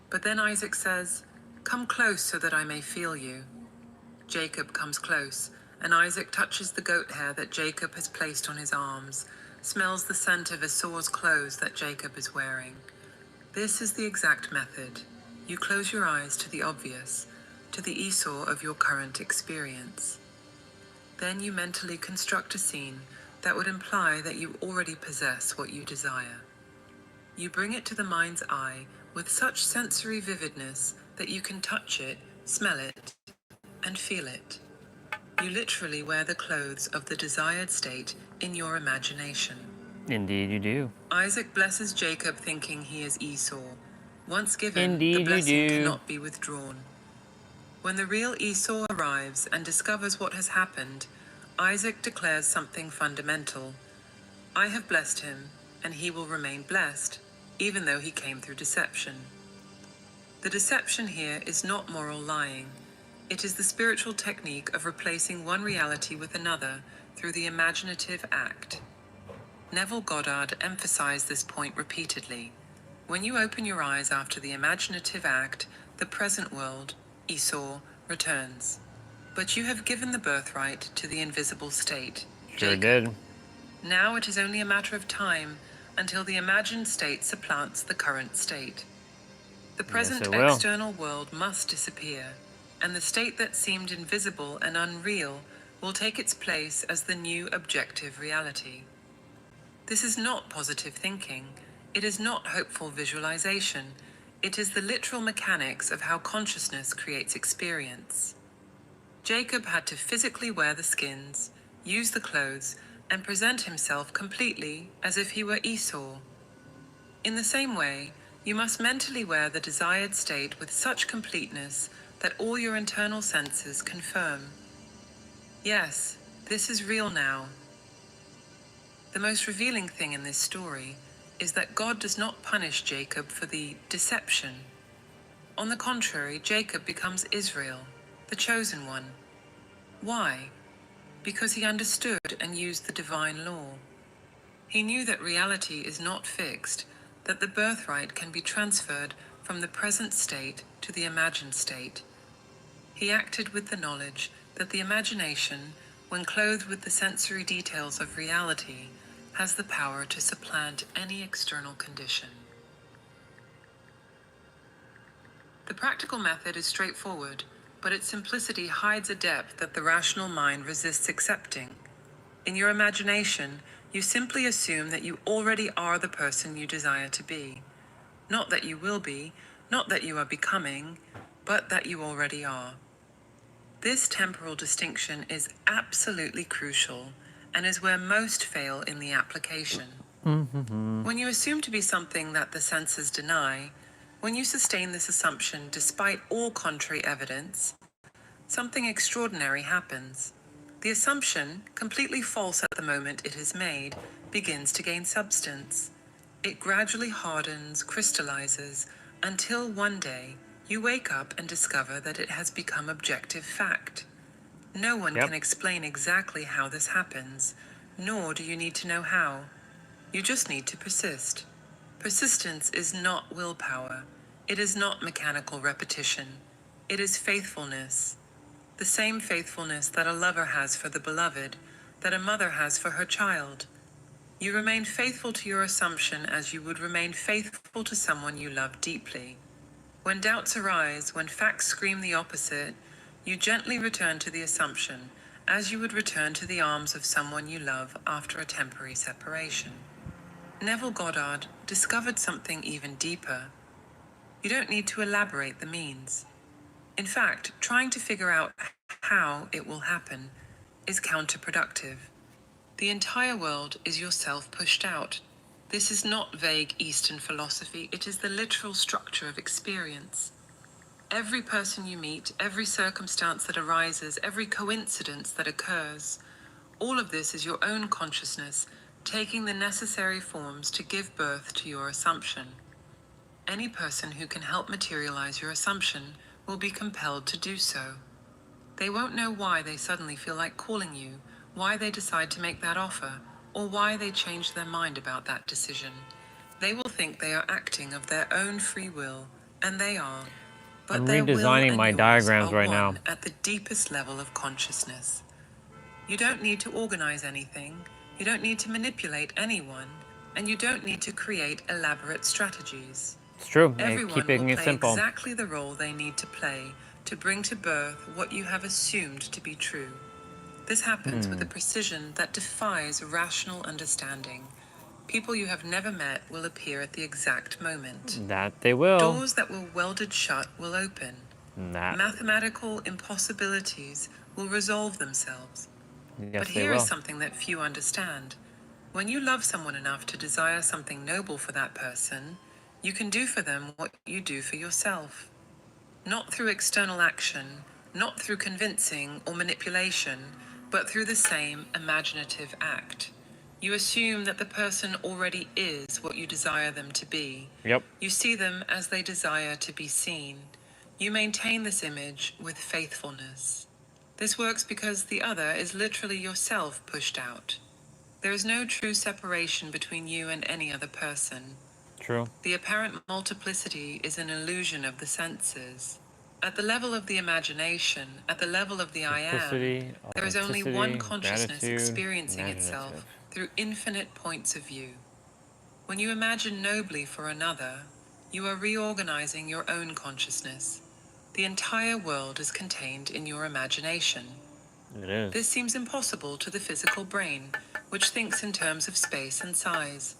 But then Isaac says, "Come close so that I may feel you." Jacob comes close, and Isaac touches the goat hair that Jacob has placed on his arms, smells the scent of Esau's clothes that Jacob is wearing. This is the exact method. You close your eyes to the obvious, to the Esau of your current experience. Then you mentally construct a scene that would imply that you already possess what you desire. You bring it to the mind's eye with such sensory vividness that you can touch it, smell it, and feel it. You literally wear the clothes of the desired state in your imagination. Indeed, you do. Isaac blesses Jacob thinking he is Esau. Once given, Indeed, the you blessing do. cannot be withdrawn. When the real Esau arrives and discovers what has happened, Isaac declares something fundamental. I have blessed him, and he will remain blessed, even though he came through deception. The deception here is not moral lying. It is the spiritual technique of replacing one reality with another through the imaginative act. Neville Goddard emphasized this point repeatedly. When you open your eyes after the imaginative act, the present world, Esau, returns. But you have given the birthright to the invisible state, Sure Jacob. did. Now it is only a matter of time until the imagined state supplants the current state. The present it will. external world must disappear, and the state that seemed invisible and unreal will take its place as the new objective reality. This is not positive thinking. It is not hopeful visualization. It is the literal mechanics of how consciousness creates experience. Jacob had to physically wear the skins, use the clothes, and present himself completely as if he were Esau. In the same way, you must mentally wear the desired state with such completeness that all your internal senses confirm. Yes, this is real now. The most revealing thing in this story is that God does not punish Jacob for the deception. On the contrary, Jacob becomes Israel, the chosen one. Why? Because he understood and used the divine law. He knew that reality is not fixed, that the birthright can be transferred from the present state to the imagined state. He acted with the knowledge that the imagination, when clothed with the sensory details of reality, has the power to supplant any external condition. The practical method is straightforward. but its simplicity hides a depth that the rational mind resists accepting. In your imagination, you simply assume that you already are the person you desire to be. Not that you will be, not that you are becoming, but that you already are. This temporal distinction is absolutely crucial and is where most fail in the application. When you assume to be something that the senses deny, when you sustain this assumption despite all contrary evidence, something extraordinary happens. The assumption, completely false at the moment it is made, begins to gain substance. It gradually hardens, crystallizes, until one day you wake up and discover that it has become objective fact. No one Yep. can explain exactly how this happens, nor do you need to know how. You just need to persist. Persistence is not willpower. It is not mechanical repetition. It is faithfulness. The same faithfulness that a lover has for the beloved, that a mother has for her child. You remain faithful to your assumption as you would remain faithful to someone you love deeply. When doubts arise, when facts scream the opposite, you gently return to the assumption, as you would return to the arms of someone you love after a temporary separation. Neville Goddard discovered something even deeper. You don't need to elaborate the means. In fact, trying to figure out how it will happen is counterproductive. The entire world is yourself pushed out. This is not vague Eastern philosophy, it is the literal structure of experience. Every person you meet, every circumstance that arises, every coincidence that occurs, all of this is your own consciousness taking the necessary forms to give birth to your assumption. Any person who can help materialize your assumption will be compelled to do so. They won't know why they suddenly feel like calling you, why they decide to make that offer, or why they change their mind about that decision. They will think they are acting of their own free will, and they are. But I'm their will redesigning and my yours diagrams are right one now. at the deepest level of consciousness. You don't need to organize anything, you don't need to manipulate anyone, and you don't need to create elaborate strategies. It's true. Everyone Keeping will it play simple. exactly the role they need to play to bring to birth what you have assumed to be true. This happens with a precision that defies rational understanding. People you have never met will appear at the exact moment. That they will. Doors that were welded shut will open. That. Mathematical impossibilities will resolve themselves. Yes, But they here is will. something that few understand. When you love someone enough to desire something noble for that person, you can do for them what you do for yourself. Not through external action, not through convincing or manipulation, but through the same imaginative act. You assume that the person already is what you desire them to be. Yep. You see them as they desire to be seen. You maintain this image with faithfulness. This works because the other is literally yourself pushed out. There is no true separation between you and any other person. True. The apparent multiplicity is an illusion of the senses. At the level of the imagination, at the level of the I am, Simplicity, there is only one authenticity, consciousness gratitude, experiencing imaginative. itself through infinite points of view. When you imagine nobly for another, you are reorganizing your own consciousness. The entire world is contained in your imagination. It is. This seems impossible to the physical brain, which thinks in terms of space and size.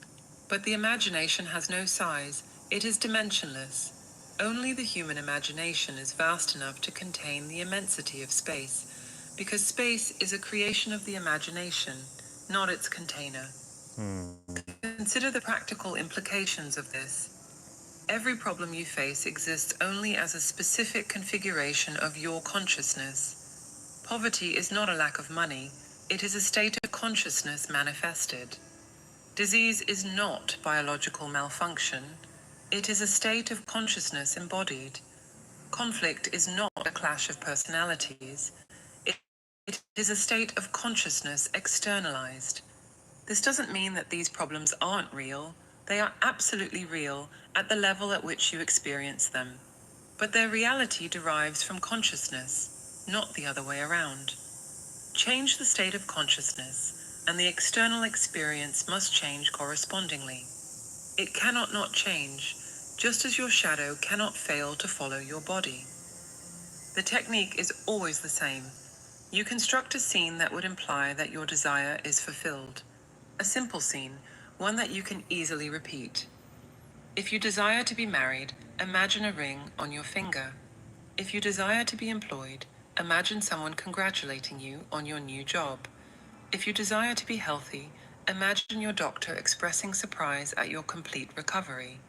But the imagination has no size, it is dimensionless. Only the human imagination is vast enough to contain the immensity of space, because space is a creation of the imagination, not its container. Consider the practical implications of this. Every problem you face exists only as a specific configuration of your consciousness. Poverty is not a lack of money, it is a state of consciousness manifested. Disease is not biological malfunction, it is a state of consciousness embodied. Conflict is not a clash of personalities, it is a state of consciousness externalized. This doesn't mean that these problems aren't real, they are absolutely real at the level at which you experience them. But their reality derives from consciousness, not the other way around. Change the state of consciousness, and the external experience must change correspondingly. It cannot not change, just as your shadow cannot fail to follow your body. The technique is always the same. You construct a scene that would imply that your desire is fulfilled. A simple scene, one that you can easily repeat. If you desire to be married, imagine a ring on your finger. If you desire to be employed, imagine someone congratulating you on your new job. If you desire to be healthy, imagine your doctor expressing surprise at your complete recovery.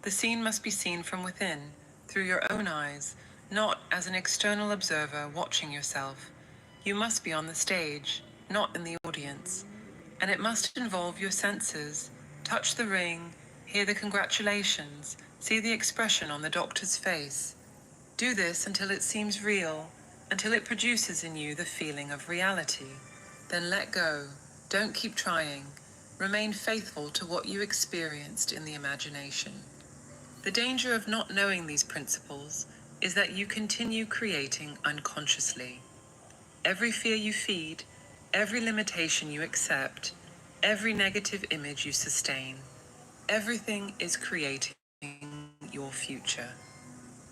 The scene must be seen from within, through your own eyes, not as an external observer watching yourself. You must be on the stage, not in the audience. And it must involve your senses. Touch the ring, hear the congratulations, see the expression on the doctor's face. Do this until it seems real, until it produces in you the feeling of reality. Then let go. Don't keep trying. Remain faithful to what you experienced in the imagination. The danger of not knowing these principles is that you continue creating unconsciously. Every fear you feed, every limitation you accept, every negative image you sustain, everything is creating your future.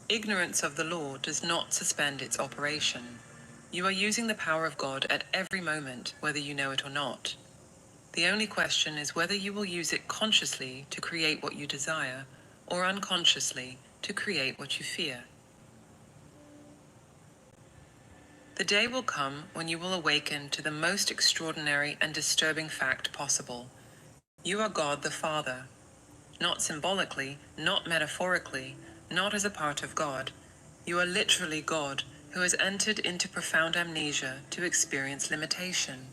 Ignorance of the law does not suspend its operation. You are using the power of God at every moment, whether you know it or not. The only question is whether you will use it consciously to create what you desire, or unconsciously to create what you fear. The day will come when you will awaken to the most extraordinary and disturbing fact possible. You are God the Father. Not symbolically, not metaphorically, not as a part of God. You are literally God who has entered into profound amnesia to experience limitation.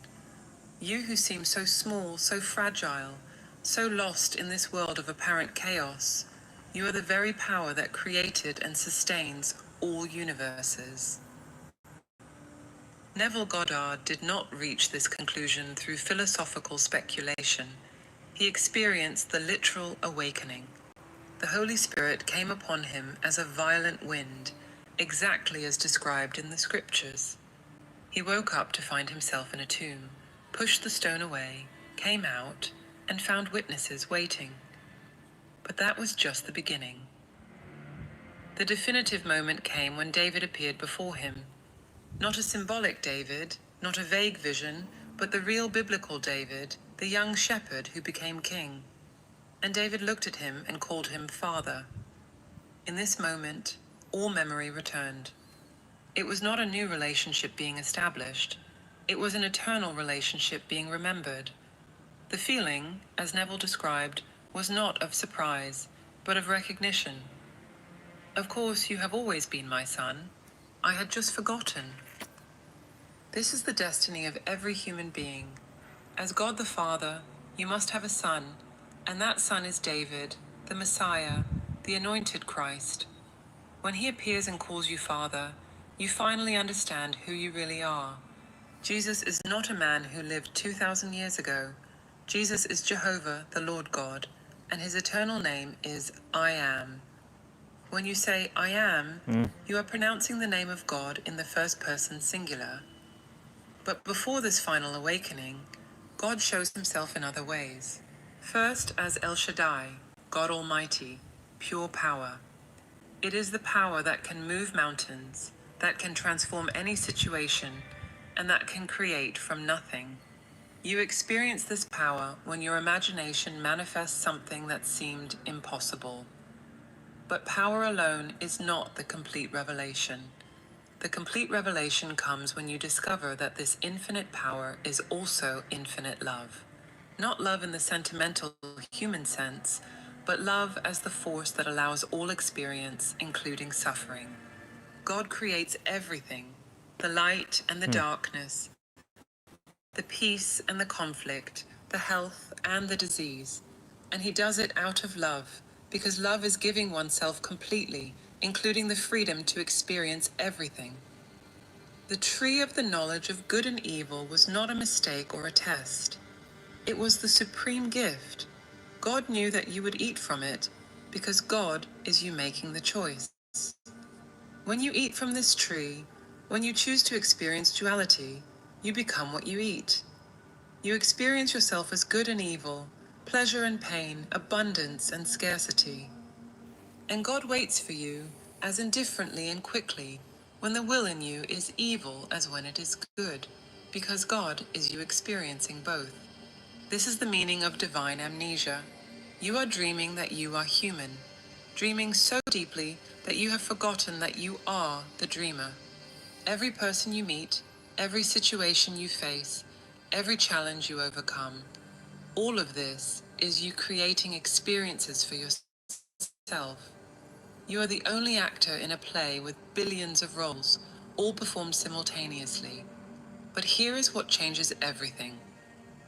You who seem so small, so fragile, so lost in this world of apparent chaos, you are the very power that created and sustains all universes. Neville Goddard did not reach this conclusion through philosophical speculation. He experienced the literal awakening. The Holy Spirit came upon him as a violent wind, exactly as described in the scriptures. He woke up to find himself in a tomb, pushed the stone away, came out, and found witnesses waiting. But that was just the beginning. The definitive moment came when David appeared before him. Not a symbolic David, not a vague vision, but the real biblical David, the young shepherd who became king. And David looked at him and called him Father. In this moment, all memory returned. It was not a new relationship being established. It was an eternal relationship being remembered. The feeling, as Neville described, was not of surprise, but of recognition. Of course, you have always been my son. I had just forgotten. This is the destiny of every human being. As God the Father, you must have a son, and that son is David, the Messiah, the anointed Christ. When he appears and calls you Father, you finally understand who you really are. Jesus is not a man who lived 2,000 years ago. Jesus is Jehovah, the Lord God, and his eternal name is I Am. When you say I am, you are pronouncing the name of God in the first person singular. But before this final awakening, God shows himself in other ways. First as El Shaddai, God Almighty, pure power. It is the power that can move mountains, that can transform any situation, and that can create from nothing. You experience this power when your imagination manifests something that seemed impossible. But power alone is not the complete revelation. The complete revelation comes when you discover that this infinite power is also infinite love. Not love in the sentimental human sense, but love as the force that allows all experience, including suffering. God creates everything, the light and the darkness, the peace and the conflict, the health and the disease. And he does it out of love, because love is giving oneself completely, including the freedom to experience everything. The tree of the knowledge of good and evil was not a mistake or a test. It was the supreme gift. God knew that you would eat from it, because God is you making the choice. When you eat from this tree, when you choose to experience duality, you become what you eat. You experience yourself as good and evil, pleasure and pain, abundance and scarcity. And God waits for you, as indifferently and quickly, when the will in you is evil as when it is good, because God is you experiencing both. This is the meaning of divine amnesia. You are dreaming that you are human, dreaming so deeply that you have forgotten that you are the dreamer. Every person you meet, every situation you face, every challenge you overcome, all of this is you creating experiences for yourself. You are the only actor in a play with billions of roles, all performed simultaneously. But here is what changes everything.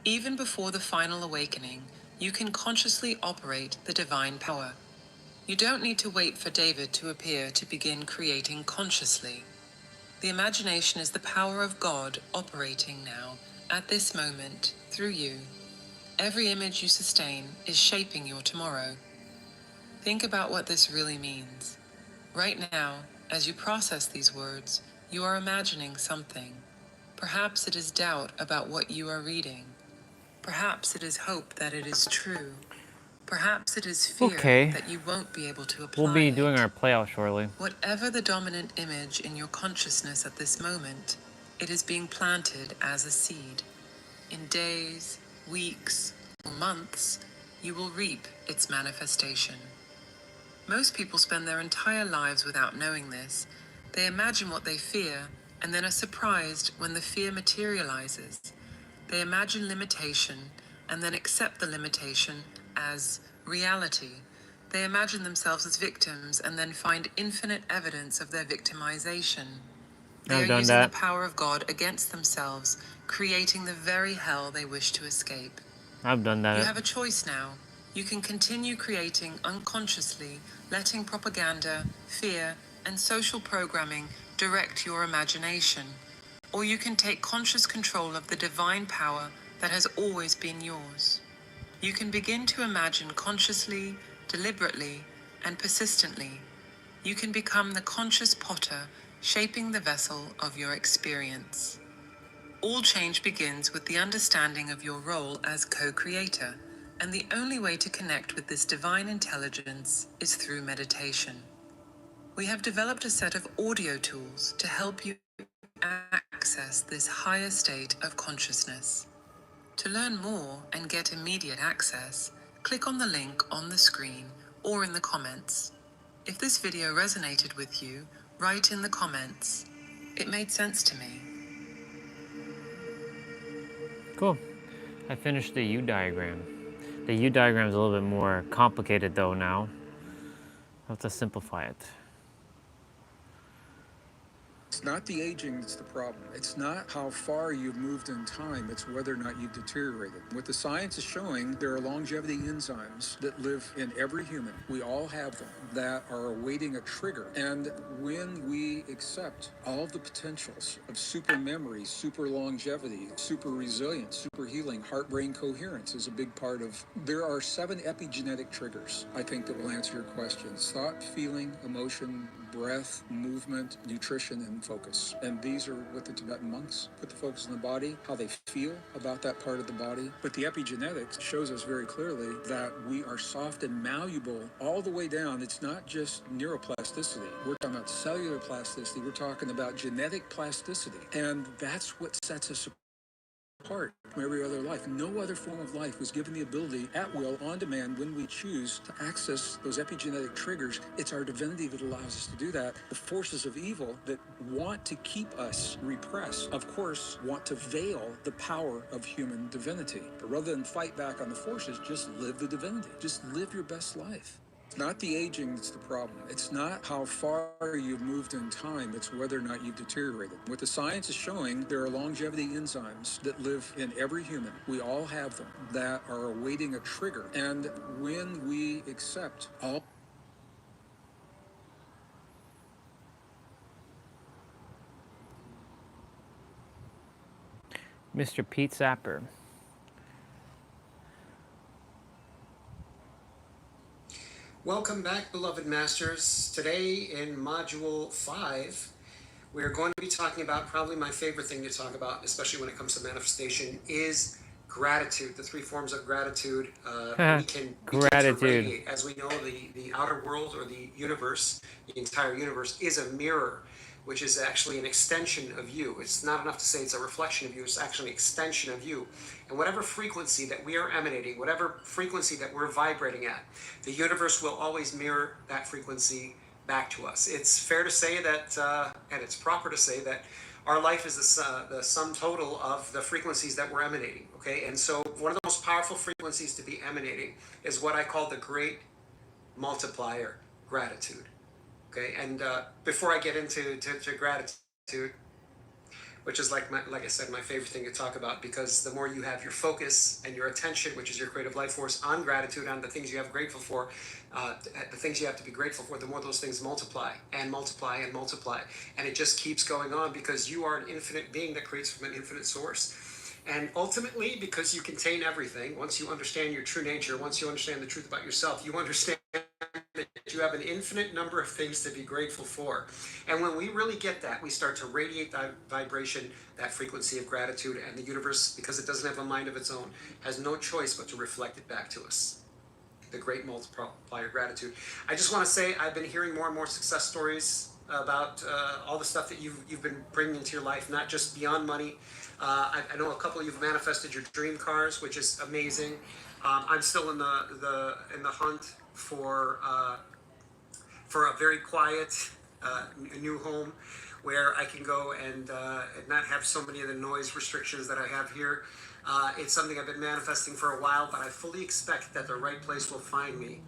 Even before the final awakening, you can consciously operate the divine power. You don't need to wait for David to appear to begin creating consciously. The imagination is the power of God operating now, at this moment, through you. Every image you sustain is shaping your tomorrow. Think about what this really means. Right now, as you process these words, you are imagining something. Perhaps it is doubt about what you are reading. Perhaps it is hope that it is true. Perhaps it is fear Okay. that you won't be able to apply We'll be it. doing our playout shortly. Whatever the dominant image in your consciousness at this moment, it is being planted as a seed. In days, weeks, or months, you will reap its manifestation. Most people spend their entire lives without knowing this. They imagine what they fear and then are surprised when the fear materializes. They imagine limitation and then accept the limitation as reality. They imagine themselves as victims and then find infinite evidence of their victimization. They I've are done using the that. power of God against themselves, creating the very hell they wish to escape. I've done You that. have a choice now. You can continue creating unconsciously, letting propaganda, fear, and social programming direct your imagination. Or you can take conscious control of the divine power that has always been yours. You can begin to imagine consciously, deliberately, and persistently. You can become the conscious potter shaping the vessel of your experience. All change begins with the understanding of your role as co-creator, and the only way to connect with this divine intelligence is through meditation. We have developed a set of audio tools to help you access this higher state of consciousness. To learn more and get immediate access, click on the link on the screen or in the comments. If this video resonated with you, write in the comments, "It made sense to me." Cool. I finished the U diagram. The U diagram is a little bit more complicated though now. I'll have to simplify it. It's not the aging that's the problem. It's not how far you've moved in time. It's whether or not you've deteriorated. What the science is showing, there are longevity enzymes that live in every human. We all have them that are awaiting a trigger. And when we accept all of the potentials of super memory, super longevity, super resilience, super healing, heart-brain coherence is a big part of. There are 7 epigenetic triggers, I think, that will answer your questions. Thought, feeling, emotion, breath, movement, nutrition, and focus. And these are what the Tibetan monks put the focus in the body, how they feel about that part of the body. But the epigenetics shows us very clearly that we are soft and malleable all the way down. It's not just neuroplasticity. We're talking about cellular plasticity. We're talking about genetic plasticity. And that's what sets us apart from every other life. No other form of life was given the ability at will, on demand, when we choose to access those epigenetic triggers. It's our divinity that allows us to do that. The forces of evil that want to keep us repressed, of course, want to veil the power of human divinity. But rather than fight back on the forces, just live the divinity. Just live your best life. It's not the aging that's the problem. It's not how far you've moved in time. It's whether or not you've deteriorated. What the science is showing, there are longevity enzymes that live in every human. We all have them that are awaiting a trigger. And when we accept all Mr. Pete Sapper. Welcome back, beloved masters. Today in Module 5, we are going to be talking about probably my favorite thing to talk about, especially when it comes to manifestation, is gratitude, the 3 forms of gratitude we can begin to radiate. As we know, the outer world or the universe, the entire universe, is a mirror which is actually an extension of you. It's not enough to say it's a reflection of you, it's actually an extension of you. And whatever frequency that we are emanating, whatever frequency that we're vibrating at, the universe will always mirror that frequency back to us. It's fair to say that, and it's proper to say that our life is the sum total of the frequencies that we're emanating, okay? And so one of the most powerful frequencies to be emanating is what I call the great multiplier, gratitude. Okay, and before I get into gratitude, which is like I said, my favorite thing to talk about, because the more you have your focus and your attention, which is your creative life force, on gratitude, on the things you have grateful for, the things you have to be grateful for, the more those things multiply and multiply and multiply, and it just keeps going on, because you are an infinite being that creates from an infinite source. And ultimately, because you contain everything, once you understand your true nature, once you understand the truth about yourself, you understand that you have an infinite number of things to be grateful for. And when we really get that, we start to radiate that vibration, that frequency of gratitude, and the universe, because it doesn't have a mind of its own, has no choice but to reflect it back to us. The great multiplier, gratitude. I just want to say, I've been hearing more and more success stories about all the stuff that you've been bringing into your life, not just beyond money. I know a couple of you've manifested your dream cars, which is amazing. I'm still in the hunt for a very quiet new home where I can go and not have so many of the noise restrictions that I have here. It's something I've been manifesting for a while, but I fully expect that the right place will find me.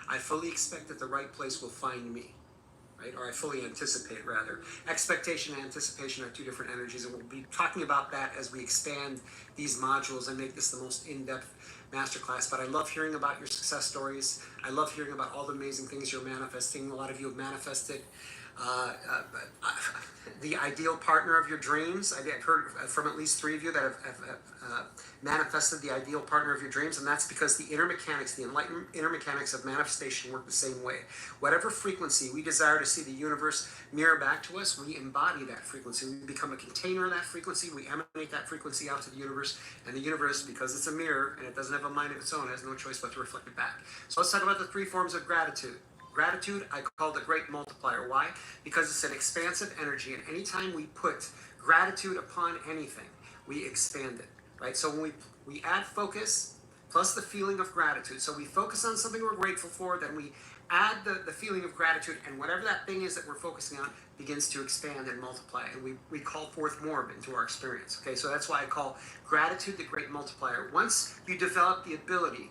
I fully expect that the right place will find me. Right? Or I fully anticipate, rather. Expectation and anticipation are two different energies, and we'll be talking about that as we expand these modules and make this the most in-depth masterclass. But I love hearing about your success stories. I love hearing about all the amazing things you're manifesting. A lot of you have manifested the ideal partner of your dreams. I've heard from at least 3 of you that have manifested the ideal partner of your dreams, and that's because the inner mechanics, the enlightened inner mechanics of manifestation work the same way. Whatever frequency we desire to see the universe mirror back to us, we embody that frequency. We become a container of that frequency. We emanate that frequency out to the universe, and the universe, because it's a mirror and it doesn't have a mind of its own, has no choice but to reflect it back. So let's talk about the 3 forms of gratitude. Gratitude, I call the great multiplier. Why? Because it's an expansive energy, and anytime we put gratitude upon anything, we expand it, right? So when we add focus plus the feeling of gratitude, so we focus on something we're grateful for, then we add the feeling of gratitude, and whatever that thing is that we're focusing on begins to expand and multiply, and we call forth more into our experience, okay? So that's why I call gratitude the great multiplier. Once you develop the ability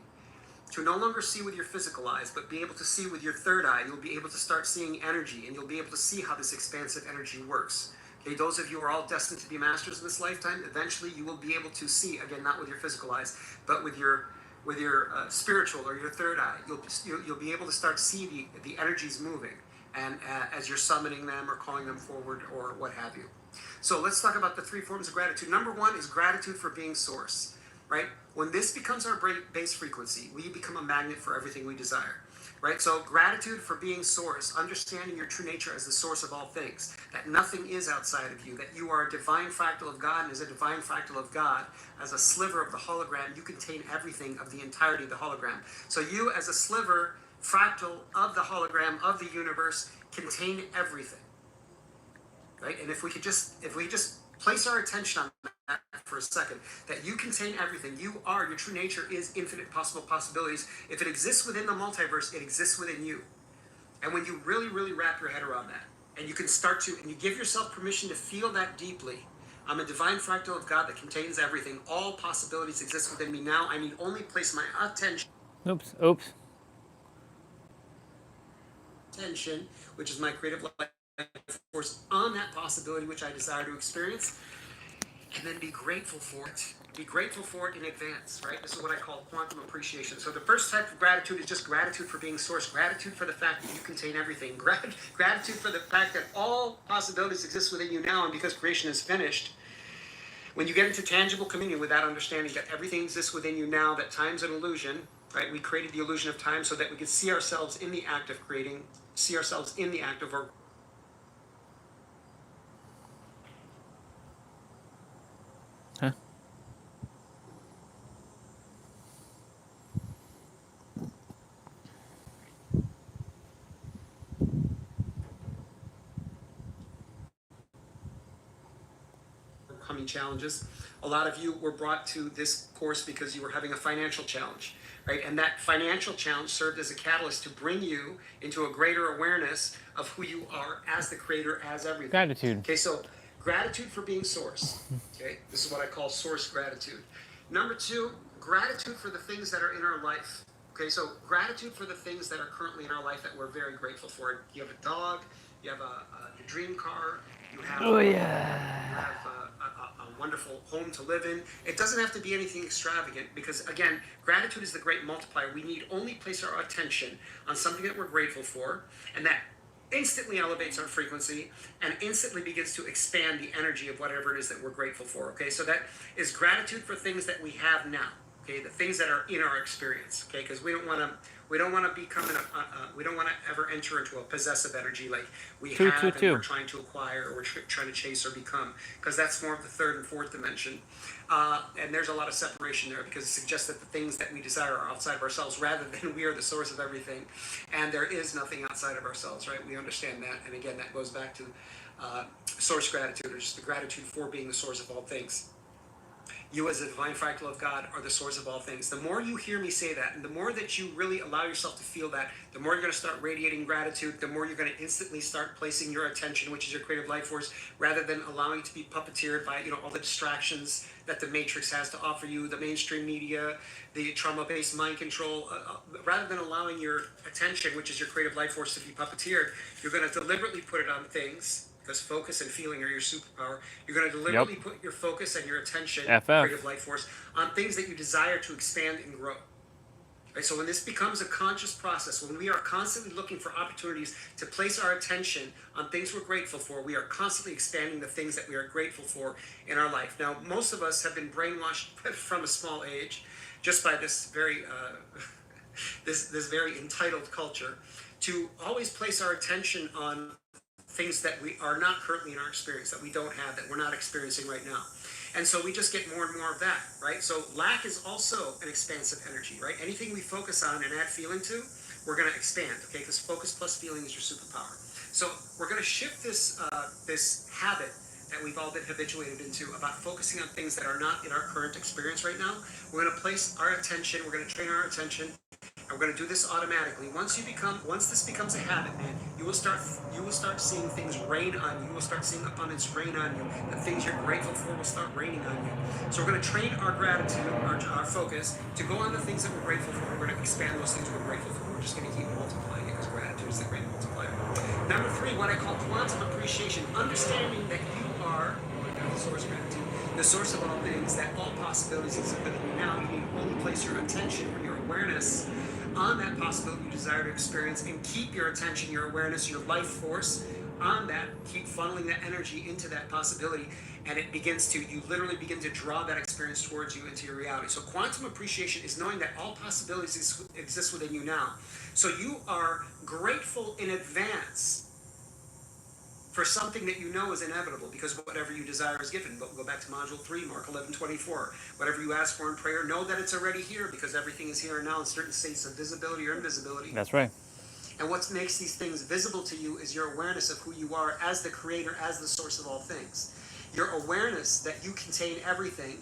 to no longer see with your physical eyes, but be able to see with your third eye, you'll be able to start seeing energy, and you'll be able to see how this expansive energy works. Okay, those of you who are all destined to be masters in this lifetime, eventually you will be able to see, again, not with your physical eyes, but with your spiritual or your third eye. You'll be able to start see the energies moving, and as you're summoning them or calling them forward or what have you. So let's talk about the 3 forms of gratitude. Number 1 is gratitude for being source. Right? When this becomes our base frequency, we become a magnet for everything we desire. Right? So gratitude for being source, understanding your true nature as the source of all things, that nothing is outside of you, that you are a divine fractal of God, and as a divine fractal of God, as a sliver of the hologram, you contain everything of the entirety of the hologram. So you, as a sliver, fractal of the hologram of the universe, contain everything. Right? And if we just place our attention on that for a second, that you contain everything. You are, your true nature is infinite possible possibilities. If it exists within the multiverse, it exists within you. And when you really, really wrap your head around that, and you can start to, and you give yourself permission to feel that deeply, I'm a divine fractal of God that contains everything. All possibilities exist within me now. I need only place my attention, which is my creative life force, on that possibility which I desire to experience, and then be grateful for it. Be grateful for it in advance, right? This is what I call quantum appreciation. So the first type of gratitude is just gratitude for being source, gratitude for the fact that you contain everything, gratitude for the fact that all possibilities exist within you now, and because creation is finished, when you get into tangible communion with that understanding that everything exists within you now, that time's an illusion, right? We created the illusion of time so that we could see ourselves in the act of creating, see ourselves in the act of our challenges. A lot of you were brought to this course because you were having a financial challenge, right? And that financial challenge served as a catalyst to bring you into a greater awareness of who you are as the creator, as everything. Gratitude. Okay, so gratitude for being source. Okay, this is what I call source gratitude. Number two, gratitude for the things that are in our life. Okay, so gratitude for the things that are currently in our life that we're very grateful for. You have a dog, you have a dream car, you have, you have a wonderful home to live in. It doesn't have to be anything extravagant because, again, gratitude is the great multiplier. We need only place our attention on something that we're grateful for, and that instantly elevates our frequency and instantly begins to expand the energy of whatever it is that we're grateful for. Okay, so that is gratitude for things that we have now. Okay, the things that are in our experience. Okay, because we don't want to become we don't want to ever enter into a possessive energy like we have and we're trying to acquire or we're trying to chase or become, because that's more of the third and fourth dimension. And there's a lot of separation there because it suggests that the things that we desire are outside of ourselves rather than we are the source of everything. And there is nothing outside of ourselves, right? We understand that. And again, that goes back to source gratitude, or just the gratitude for being the source of all things. You as a divine fractal of God are the source of all things. The more you hear me say that, and the more that you really allow yourself to feel that, the more you're going to start radiating gratitude, the more you're going to instantly start placing your attention, which is your creative life force, rather than allowing it to be puppeteered by, all the distractions that the matrix has to offer you, the mainstream media, the trauma-based mind control. Rather than allowing your attention, which is your creative life force, to be puppeteered, you're going to deliberately put it on things, because focus and feeling are your superpower. You're going to deliberately put your focus and your attention, creative life force, on things that you desire to expand and grow. Right? So when this becomes a conscious process, when we are constantly looking for opportunities to place our attention on things we're grateful for, we are constantly expanding the things that we are grateful for in our life. Now, most of us have been brainwashed from a small age just by this very this very entitled culture to always place our attention on things that we are not currently in our experience, that we don't have, that we're not experiencing right now. And so we just get more and more of that, right? So lack is also an expansive energy, right? Anything we focus on and add feeling to, we're going to expand, okay? Because focus plus feeling is your superpower. So we're going to shift this this habit that we've all been habituated into about focusing on things that are not in our current experience right now. We're going to place our attention, we're going to train our attention, and we're going to do this automatically. Once this becomes a habit, man, you will start seeing things rain on you. You will start seeing abundance rain on you. The things you're grateful for will start raining on you. So we're going to train our gratitude, our focus, to go on the things that we're grateful for. We're going to expand those things we're grateful for. We're just going to keep multiplying it because gratitude is the great multiplier. Number three, what I call quantum appreciation, understanding that you are the source of gratitude, the source of all things, that all possibilities exist within you now. You need to only place your attention or your awareness on that possibility you desire to experience, and keep your attention, your awareness, your life force on that. Keep funneling that energy into that possibility, and you literally begin to draw that experience towards you into your reality. So quantum appreciation is knowing that all possibilities exist within you now. So you are grateful in advance for something that you know is inevitable, because whatever you desire is given. But we'll go back to module 3, Mark 11:24. Whatever you ask for in prayer, know that it's already here, because everything is here and now in certain states of visibility or invisibility. That's right. And what makes these things visible to you is your awareness of who you are as the creator, as the source of all things. Your awareness that you contain everything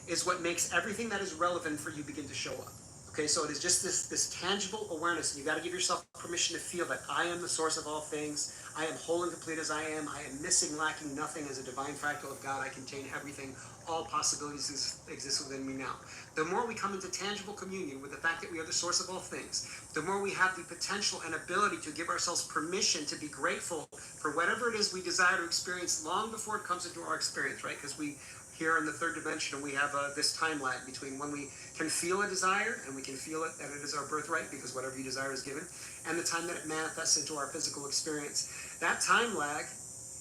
is what makes everything that is relevant for you begin to show up. Okay, so it is just this tangible awareness, and you got to give yourself permission to feel that I am the source of all things. I am whole and complete as I am. I am missing, lacking nothing as a divine fractal of God. I contain everything. All possibilities exist within me now. The more we come into tangible communion with the fact that we are the source of all things, the more we have the potential and ability to give ourselves permission to be grateful for whatever it is we desire to experience long before it comes into our experience, right? Because we here in the third dimension, we have this time lag between when we can feel a desire, and we can feel it, that it is our birthright, because whatever you desire is given, and the time that it manifests into our physical experience. That time lag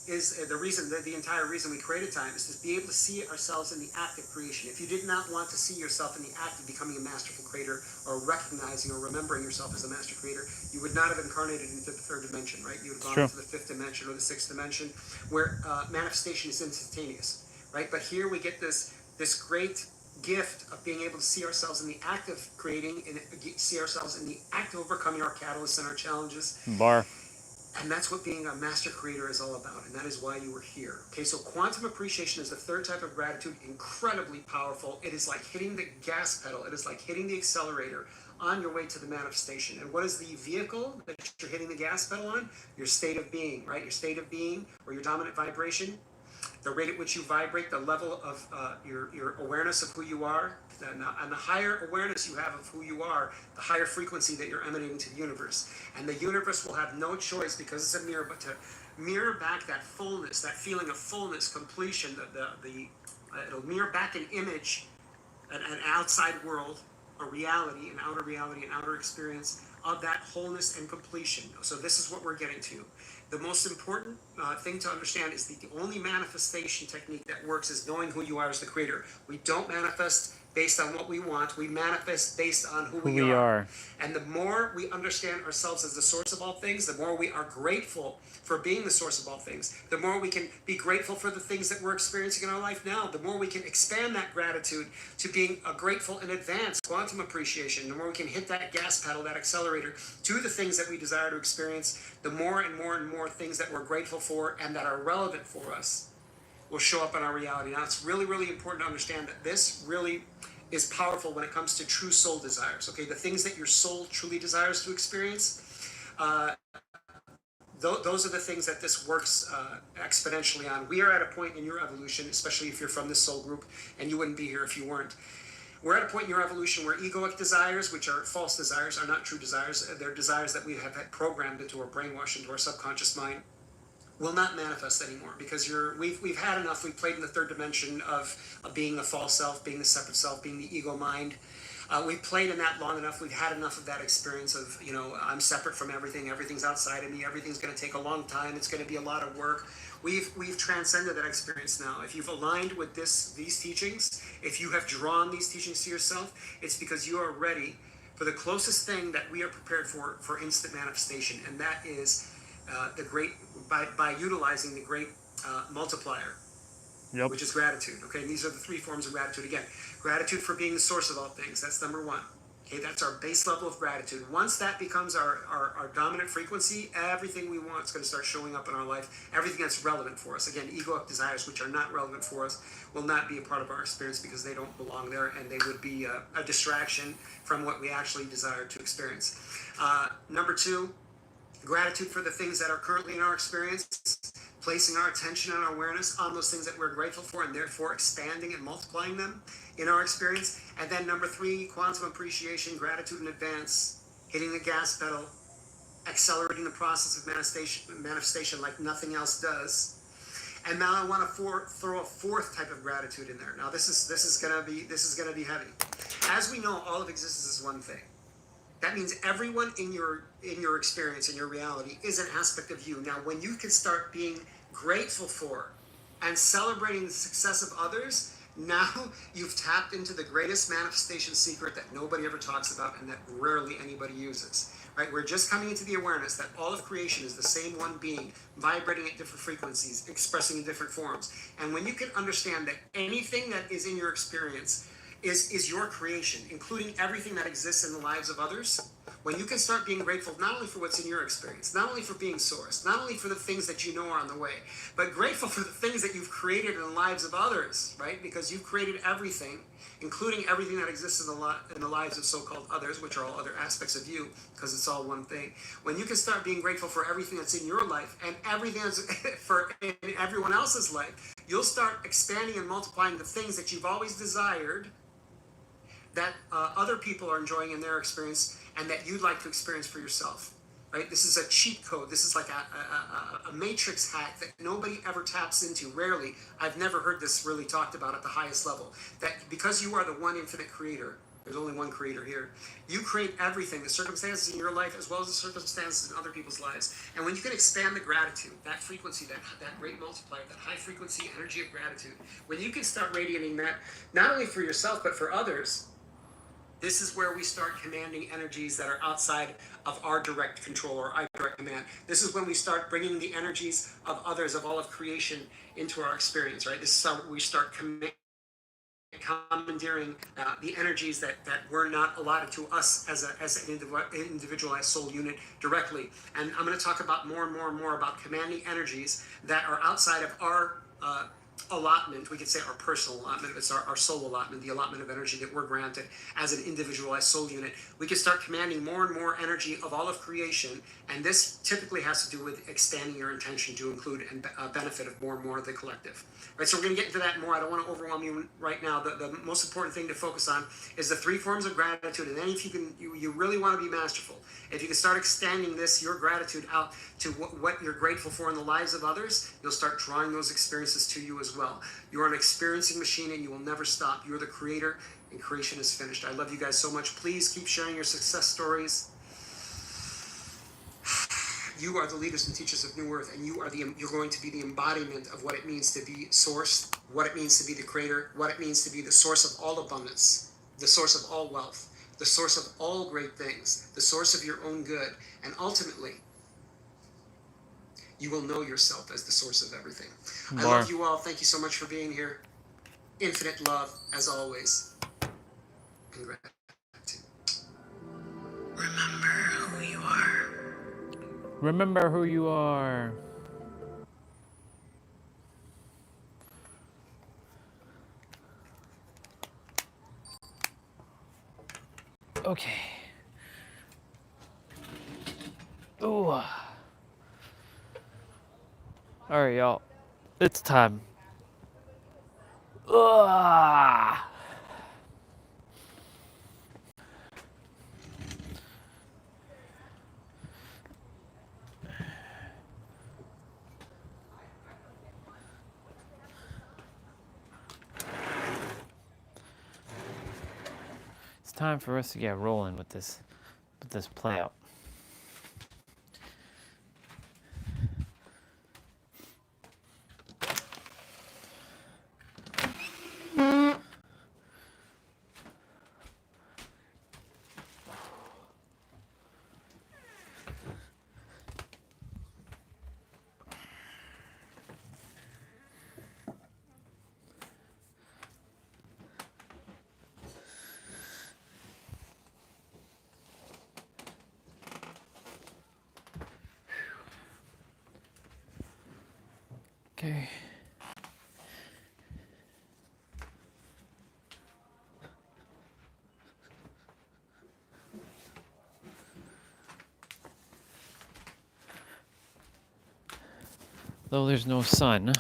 is the entire reason we created time, is to be able to see ourselves in the act of creation. If you did not want to see yourself in the act of becoming a masterful creator, or recognizing or remembering yourself as a master creator, you would not have incarnated into the third dimension, right? You would have gone into the fifth dimension or the sixth dimension, where manifestation is instantaneous. Right, but here we get this great gift of being able to see ourselves in the act of creating, and see ourselves in the act of overcoming our catalysts and our challenges. And that's what being a master creator is all about, and that is why you were here. Okay, so quantum appreciation is the third type of gratitude, incredibly powerful. It is like hitting the gas pedal, it is like hitting the accelerator on your way to the manifestation. And what is the vehicle that you're hitting the gas pedal on? Your state of being, right? Your state of being, or your dominant vibration, the rate at which you vibrate, the level of your awareness of who you are, and the higher awareness you have of who you are, the higher frequency that you're emanating to the universe. And the universe will have no choice, because it's a mirror, but to mirror back that fullness, that feeling of fullness, completion, it'll mirror back an image, an outside world, a reality, an outer experience of that wholeness and completion. So this is what we're getting to. The most important thing to understand is the only manifestation technique that works is knowing who you are as the creator. We don't manifest based on what we want. We manifest based on who we are. And the more we understand ourselves as the source of all things, the more we are grateful for being the source of all things, the more we can be grateful for the things that we're experiencing in our life now, the more we can expand that gratitude to being grateful in advance, quantum appreciation, the more we can hit that gas pedal, that accelerator to the things that we desire to experience, the more and more and more things that we're grateful for and that are relevant for us will show up in our reality. Now, it's really, really important to understand that this really is powerful when it comes to true soul desires, okay? The things that your soul truly desires to experience, those are the things that this works exponentially on. We are at a point in your evolution, especially if you're from this soul group, and you wouldn't be here if you weren't. We're at a point in your evolution where egoic desires, which are false desires, are not true desires. They're desires that we have had programmed into our brainwash, into our subconscious mind, will not manifest anymore, because we've had enough. We've played in the third dimension of being the false self, being the separate self, being the ego mind. We've played in that long enough. We've had enough of that experience of, I'm separate from everything. Everything's outside of me. Everything's going to take a long time. It's going to be a lot of work. We've transcended that experience now. If you've aligned with these teachings, if you have drawn these teachings to yourself, it's because you are ready for the closest thing that we are prepared for instant manifestation, and that is the great, by utilizing the great multiplier, which is gratitude. Okay, and these are the three forms of gratitude. Again, gratitude for being the source of all things. That's number one. Okay, that's our base level of gratitude. Once that becomes our dominant frequency, everything we want is going to start showing up in our life. Everything that's relevant for us. Again, egoic desires, which are not relevant for us, will not be a part of our experience because they don't belong there, and they would be a distraction from what we actually desire to experience. Number two, gratitude for the things that are currently in our experience, placing our attention and our awareness on those things that we're grateful for, and therefore expanding and multiplying them in our experience. And then number three, quantum appreciation, gratitude in advance, hitting the gas pedal, accelerating the process of manifestation like nothing else does. And now I want to throw a fourth type of gratitude in there. Now this is gonna be heavy. As we know, all of existence is one thing. That means everyone in your experience, in your reality, is an aspect of you. Now, when you can start being grateful for and celebrating the success of others, now you've tapped into the greatest manifestation secret that nobody ever talks about and that rarely anybody uses. Right? We're just coming into the awareness that all of creation is the same one being, vibrating at different frequencies, expressing in different forms. And when you can understand that anything that is in your experience is your creation, including everything that exists in the lives of others, when you can start being grateful not only for what's in your experience, not only for being source, not only for the things that you know are on the way, but grateful for the things that you've created in the lives of others, right? Because you've created everything, including everything that exists in the lives of so-called others, which are all other aspects of you, because it's all one thing. When you can start being grateful for everything that's in your life and everything that's in everyone else's life, you'll start expanding and multiplying the things that you've always desired, that other people are enjoying in their experience, and that you'd like to experience for yourself, right? This is a cheat code. This is like a matrix hack that nobody ever taps into, rarely. I've never heard this really talked about at the highest level. That because you are the one infinite creator, there's only one creator here, you create everything, the circumstances in your life as well as the circumstances in other people's lives. And when you can expand the gratitude, that frequency, that great multiplier, that high frequency energy of gratitude, when you can start radiating that, not only for yourself, but for others, this is where we start commanding energies that are outside of our direct control or our direct command. This is when we start bringing the energies of others, of all of creation, into our experience, right? This is how we start commanding commandeering the energies that were not allotted to us as an individualized soul unit directly. And I'm going to talk about more and more and more about commanding energies that are outside of our allotment. We could say our personal allotment. It's our soul allotment, the allotment of energy that we're granted as an individualized soul unit. We can start commanding more and more energy of all of creation, and this typically has to do with expanding your intention to include and benefit of more and more of the collective. Right, so we're going to get into that more. I don't want to overwhelm you right now. The most important thing to focus on is the 3 forms of gratitude, and then if you really want to be masterful, if you can start extending your gratitude out to what you're grateful for in the lives of others, you'll start drawing those experiences to you as well. You are an experiencing machine, and you will never stop. You're the creator, and creation is finished. I love you guys so much. Please keep sharing your success stories. You are the leaders and teachers of New Earth, and you're going to be the embodiment of what it means to be source, what it means to be the creator, what it means to be the source of all abundance, the source of all wealth, the source of all great things, the source of your own good, and ultimately, you will know yourself as the source of everything. I love you all. Thank you so much for being here. Infinite love, as always. And gratitude. Remember who you are. Remember who you are. Okay. Ooh. All right, y'all. It's time. Ugh. It's time for us to get rolling with this play out. Okay. Though there's no sun,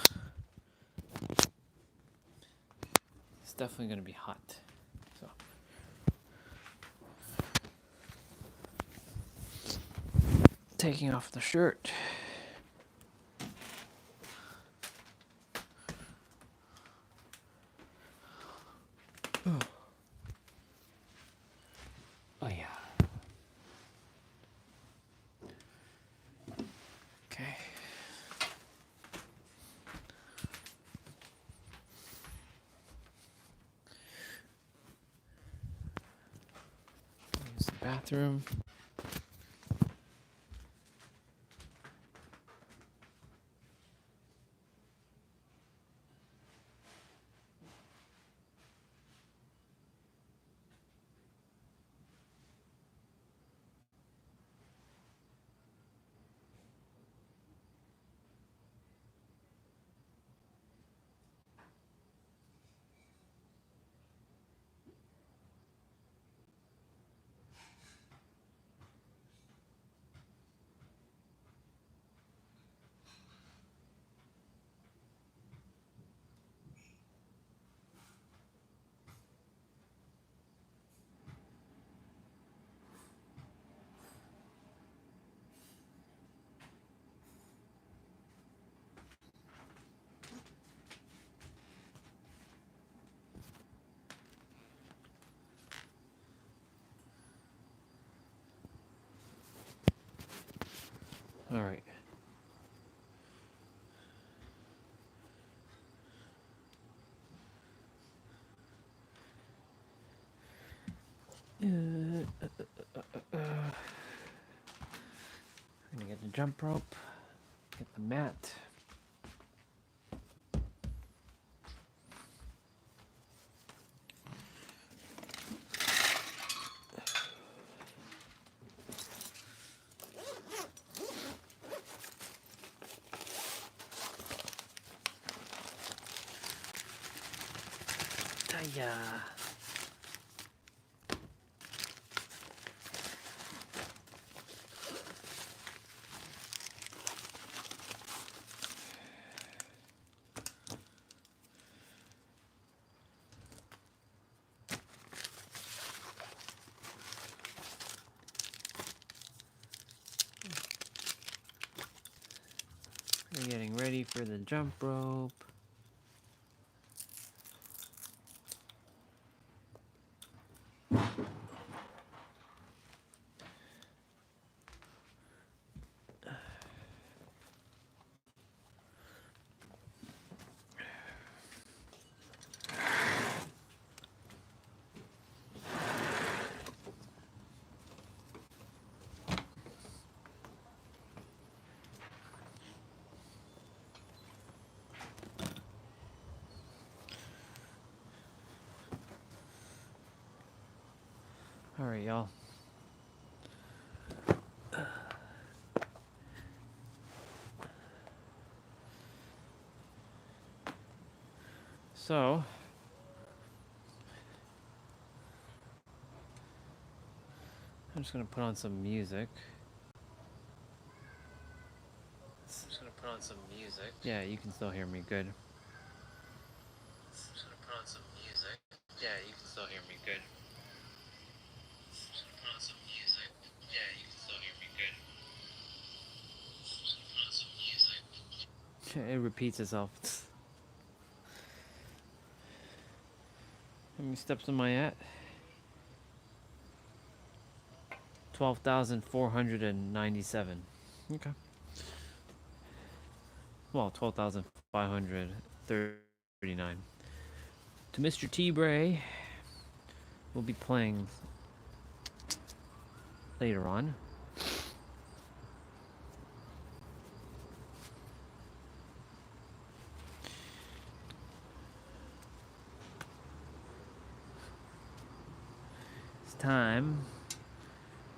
it's definitely going to be hot. So. Taking off the shirt. Oh yeah. Okay. Use the bathroom. All right. I'm gonna get the jump rope, get the mat. Yeah. We're getting ready for the jump rope. All right, y'all. So, I'm just gonna put on some music. Yeah, you can still hear me good. Just gonna put on some music. Yeah, you can still hear me good. Just gonna put on some music. Yeah, you can still hear me good. Just gonna put on some music. It repeats itself. How many steps am I at? 12,497. Okay. Well, 12,539. To Mr. T. Bray, we'll be playing later on. It's time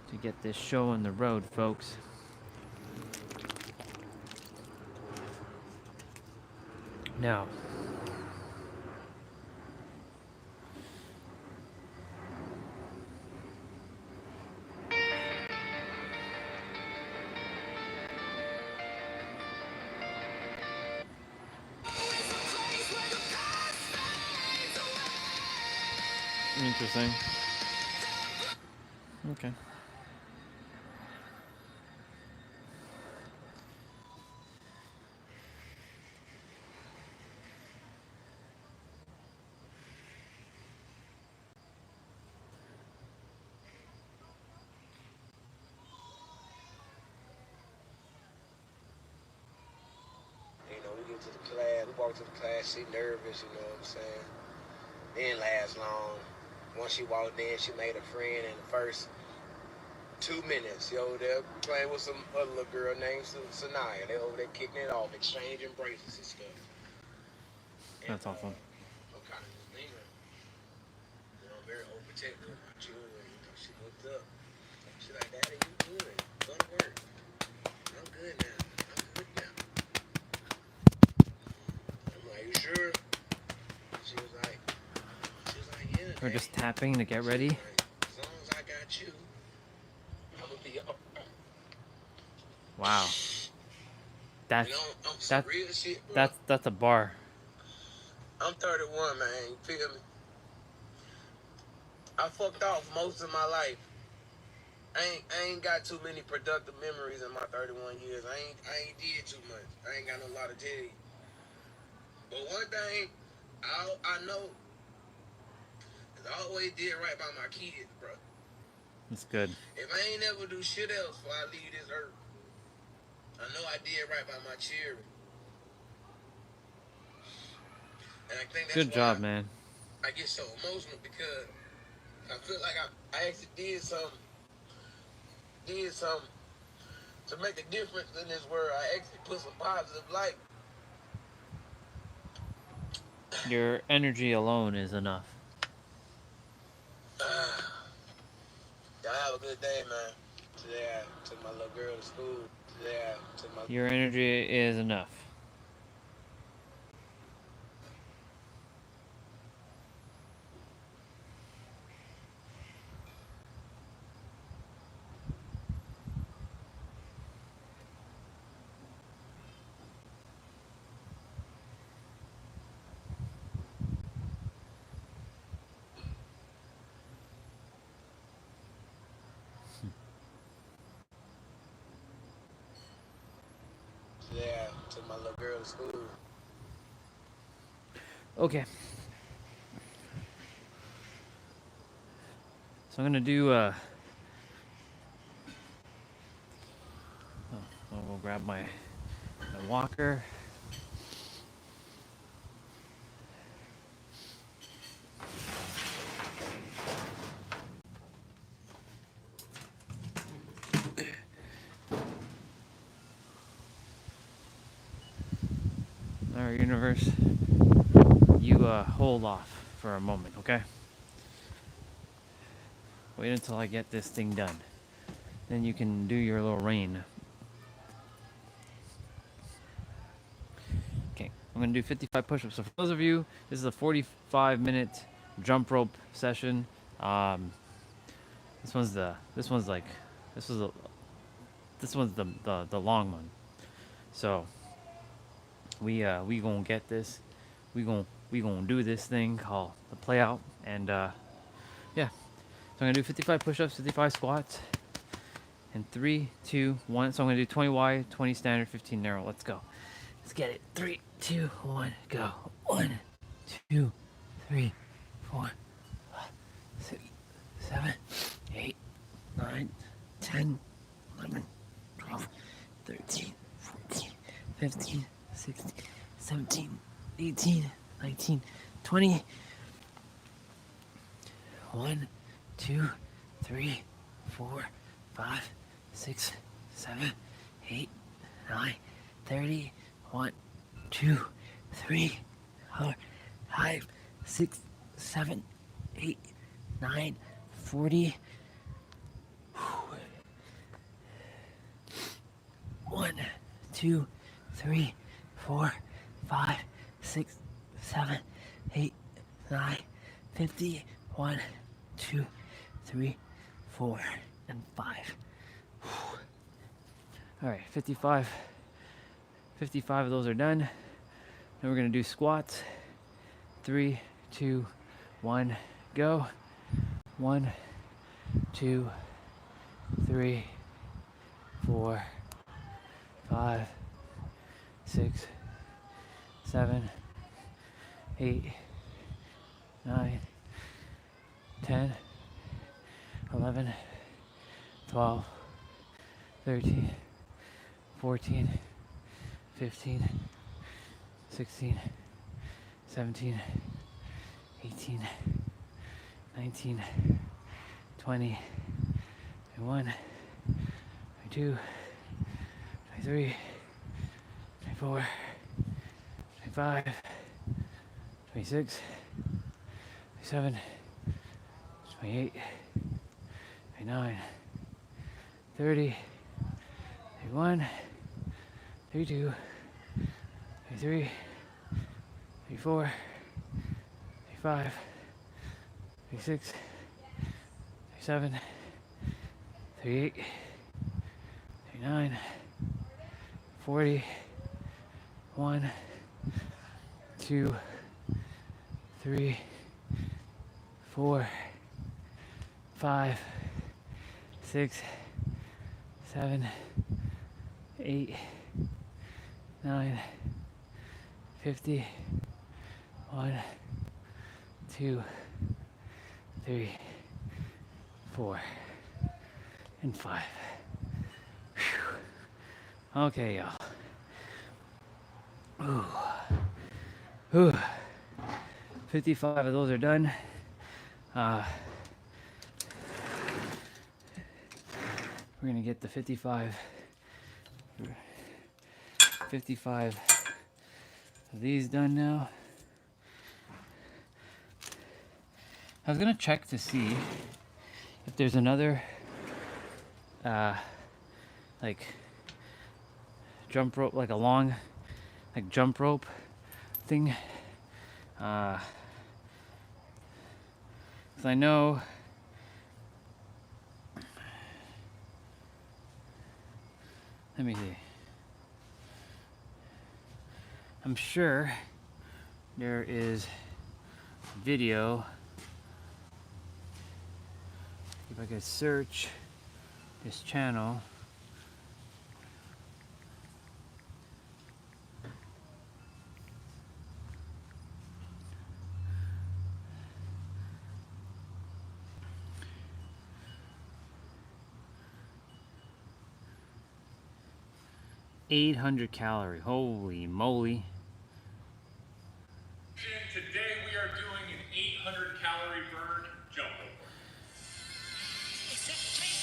to get this show on the road, folks. Now, interesting. Okay. You know, we get to the class, we walk to the class, she nervous, you know what I'm saying? Didn't last long. Once she walked in, she made a friend in the first 2 minutes. Yo, they're playing with some other little girl named Sanaya. They over there kicking it off, exchanging bracelets and stuff. That's awesome. I'm kind of just leaving. You know, very overprotective of my children. You know, she looked up. She's like, Daddy, you good. Go to work. I'm good now. I'm good now. I'm like, you sure? She was like, yeah. We're just tapping to get ready. Like, as long as I got you, I'm gonna be up. Wow. That's You know, I'm some real shit, bro. that's a bar. I'm 31, man. You feel me? I fucked off most of my life. I ain't got too many productive memories in my 31 years. I ain't did too much. I ain't got no lot to tell you. But one thing I know is I always did right by my kids, bro. That's good. If I ain't ever do shit else before I leave this earth, I know I did right by my children. And I think that's Good job, why man. I get so emotional, because I feel like I actually did something to make a difference in this world. I actually put some positive light. Your energy alone is enough. Y'all have a good day, man. Today I took my little girl to school. Today I took my... Your energy is enough. Took my little girl to school. Okay. So I'm gonna do. I'll go grab my walker. All right, universe. You hold off for a moment, okay? Wait until I get this thing done. Then you can do your little rain. Okay, I'm gonna do 55 push-ups. So for those of you, this is a 45-minute jump rope session. This one's the long one. So we gonna get this. We gonna do this thing called the play out, and yeah. So I'm gonna do 55 push-ups, 55 squats, and 3, 2, 1. So I'm gonna do 20 wide, 20 standard, 15 narrow. Let's go. Let's get it. 3, 2, 1, go. 1, 2, 3, 4, 5, 6, 7, 8, 9, 10, 11, 12, 13, 14, 15, 16, 17, 18, 19, 20. 1, 2, 3, 4, 5, 6, 7, 8, 9, 30. 1, 2, 3, 4, 5, 6, 7, 8, 9, 40. 1, 2, 3, 4, 5, 6, 7, 8, 9, 50. 1, 2, 3, 4, and 5. All right, 55 of those are done. Then we're gonna do squats. 3, 2, 1, go. 1, 2, 3, 4, 5, 6, 7, 8, 9, 10, 11, 12, 13, 14, 15, 16, 17, 18, 19, 20, 21, 22, 23, 24, 25, 26, 27, 28, 29, 30, 31, 32, 33, 34, 35, 36, 37, 38, 39, 40, 1, 2, 3, 4, 5, 6, 7, 8, 9, 50. 1, 2, 3, 4, and 5. Whew. Okay, y'all. Ooh. 55 of those are done. We're gonna get the 55 of these done now. I was gonna check to see if there's another like jump rope, like a long like jump rope thing. 'Cause I know let me see. I'm sure there is video. If I could search this channel. 800 calorie. Holy moly. Today we are doing an 800 calorie burn jump rope.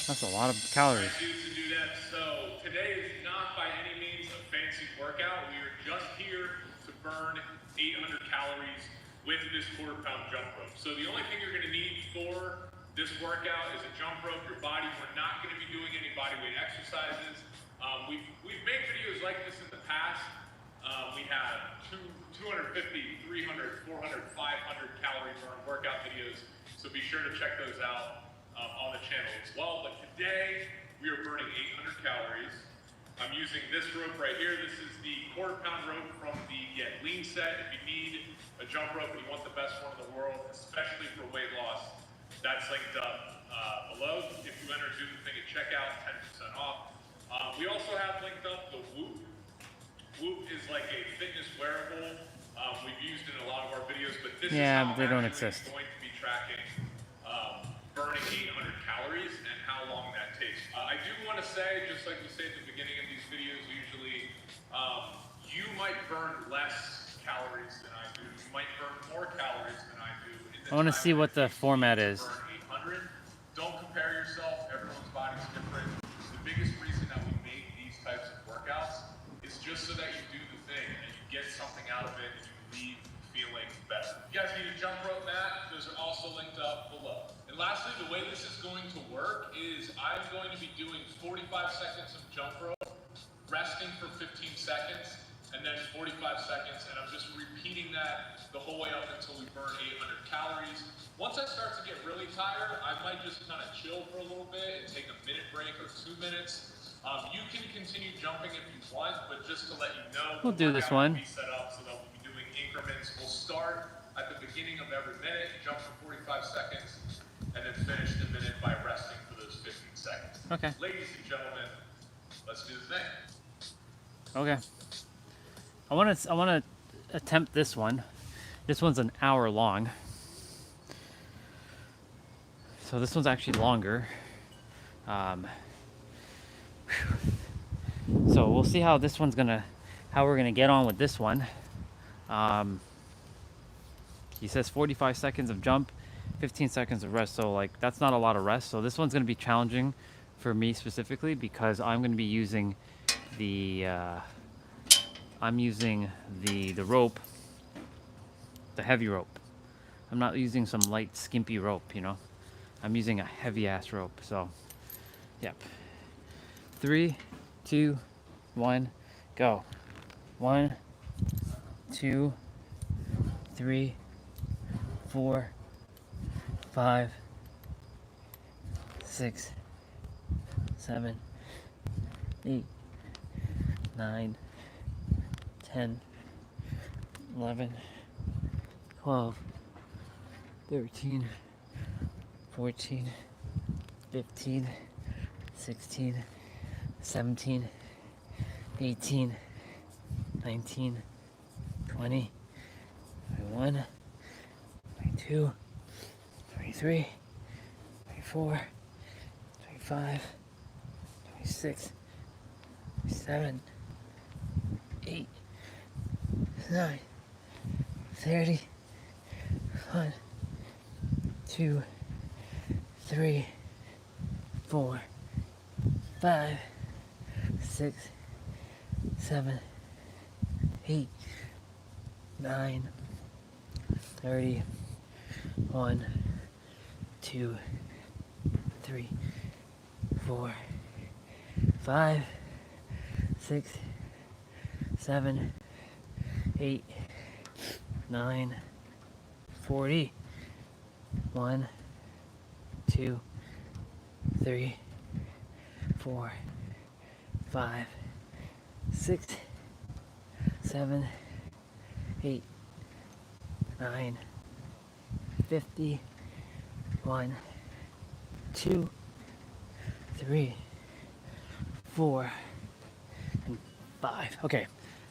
That's a lot of calories. I used to do that. So today is not by any means a fancy workout. We are just here to burn 800 calories with this quarter-pound jump rope. So the only thing you're going to need for this workout is a jump rope, your body. We're not going to be doing any body weight exercises. We've made videos like this in the past. We have 250, 300, 400, 500 calorie burn workout videos. So be sure to check those out on the channel as well. But today we are burning 800 calories. I'm using this rope right here. This is the quarter-pound rope from the Get Lean set. If you need a jump rope and you want the best one in the world, especially for weight loss, that's linked up below. If you enter Do the Thing at checkout, 10% off. We also have linked up the Whoop. Whoop is like a fitness wearable. We've used it in a lot of our videos, but this is how they don't I'm actually exist. going to be tracking burning 800 calories and how long that takes. I do want to say, just like we say at the beginning of these videos, usually, you might burn less calories than I do. You might burn more calories than I do. I want to see what the format is. Burn 800. Don't compare yourself. Everyone's body's different. The biggest reason that we make these types of workouts is just so that you do the thing and you get something out of it and you leave feeling better. If you guys need a jump rope mat, those are also linked up below. And lastly, the way this is going to work is I'm going to be doing 45 seconds of jump rope, resting for 15 seconds, and then 45 seconds, and I'm just repeating that the whole way up until we burn 800 calories. Once I start to get really tired, I might just kind of chill for a little bit and take a minute break or 2 minutes. You can continue jumping if you want, but just to let you know, We'll do this one. Be set up so that we'll be doing increments. We'll start at the beginning of every minute, jump for 45 seconds, and then finish the minute by resting for those 15 seconds. Okay. Ladies and gentlemen, let's do the thing. Okay. I want to attempt this one. This one's an hour long. So this one's actually longer. So we'll see how this one's how we're gonna get on with this one. He says 45 seconds of jump, 15 seconds of rest. So like that's not a lot of rest. So this one's gonna be challenging for me specifically because I'm gonna be using the rope, the heavy rope. I'm not using some light skimpy rope, you know. I'm using a heavy ass rope. So yep. 3, 2, 1, go. 1, 2, 3, 4, 5, 6, 7, 8, 9, 10, 11, 12, 13, 14, 15, 16, 17, 18, 19, 20, 21, 22, 23, 24, 25, 26, 27, 8, 9, 30, 1, 2, 3, 4, 5, 6, 7, 8, 9, 30, 1, 2, 3, 4, 5, 6, 7, 8, 9, 40, 1, 2, 3, 4, 5, 6, 7, 8, 9, 50, 1, 2, 3, 4, and 5. Okay,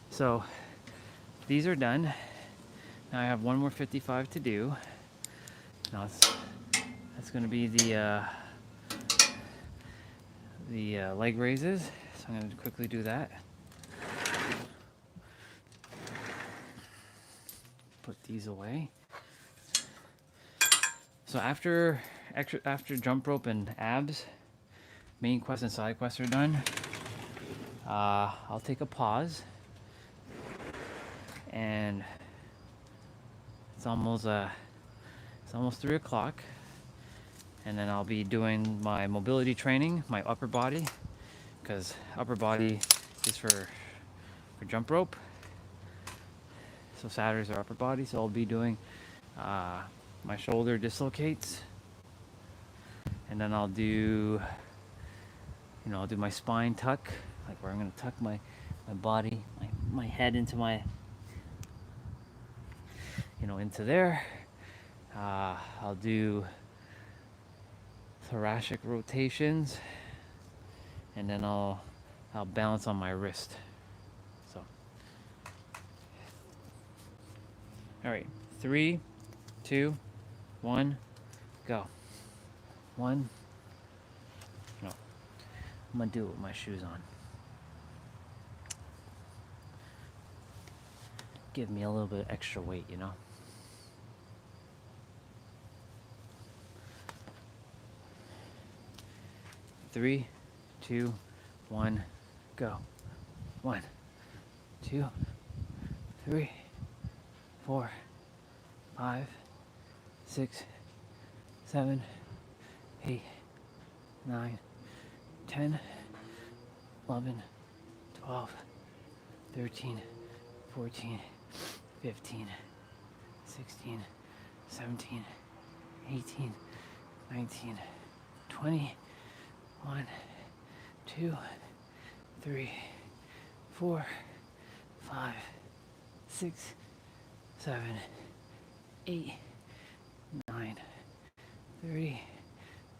so these are done. Now I have one more 55 to do. Now that's going to be the leg raises. So I'm going to quickly do that. put these away. So after jump rope and abs, main quest and side quests are done, I'll take a pause, and it's almost 3 o'clock, and then I'll be doing my mobility training, my upper body, because upper body is for jump rope. So Saturdays are upper body, so I'll be doing my shoulder dislocates, and then I'll do my spine tuck, like where I'm gonna tuck my body, my head into my, into there. I'll do thoracic rotations, and then I'll balance on my wrist. So, all right, 3, 2, 1, go. 1. No, I'm gonna do it with my shoes on. Give me a little bit of extra weight, 3, 2, 1, go. 1, 2, 3, 4, 5, 6, 7, 8, 9, 10, 11, 12, 13, 14, 15, 16, 17, 18, 19, 20, 1, 2, 3, 4, 5, 6, 7, 8, 9, 30,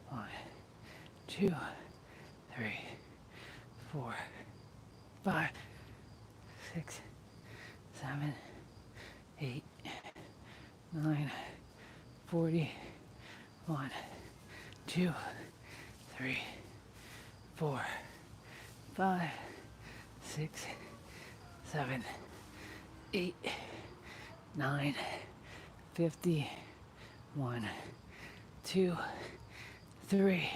1, 2, 3, 4, 5, 6, 7, 8, 9, 40, 1, 2, 3, 4, 5, 6, 7, 8, 9, 50, 1, 2, 3,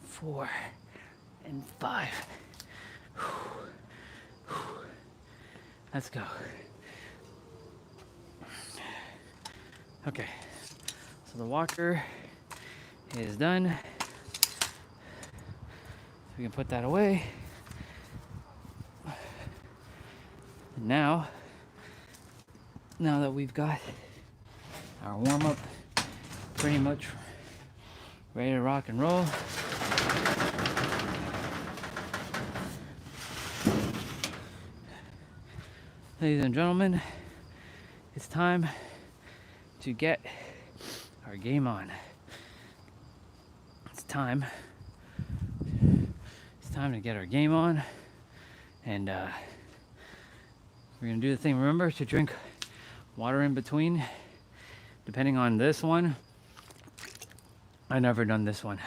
4, and 5. Let's go. Okay, so the walker is done. We can put that away. And now that we've got our warm-up pretty much ready to rock and roll, ladies and gentlemen, it's time to get our game on. It's time to get our game on, and we're gonna do the thing. Remember to drink water in between. Depending on this one, I've never done this one.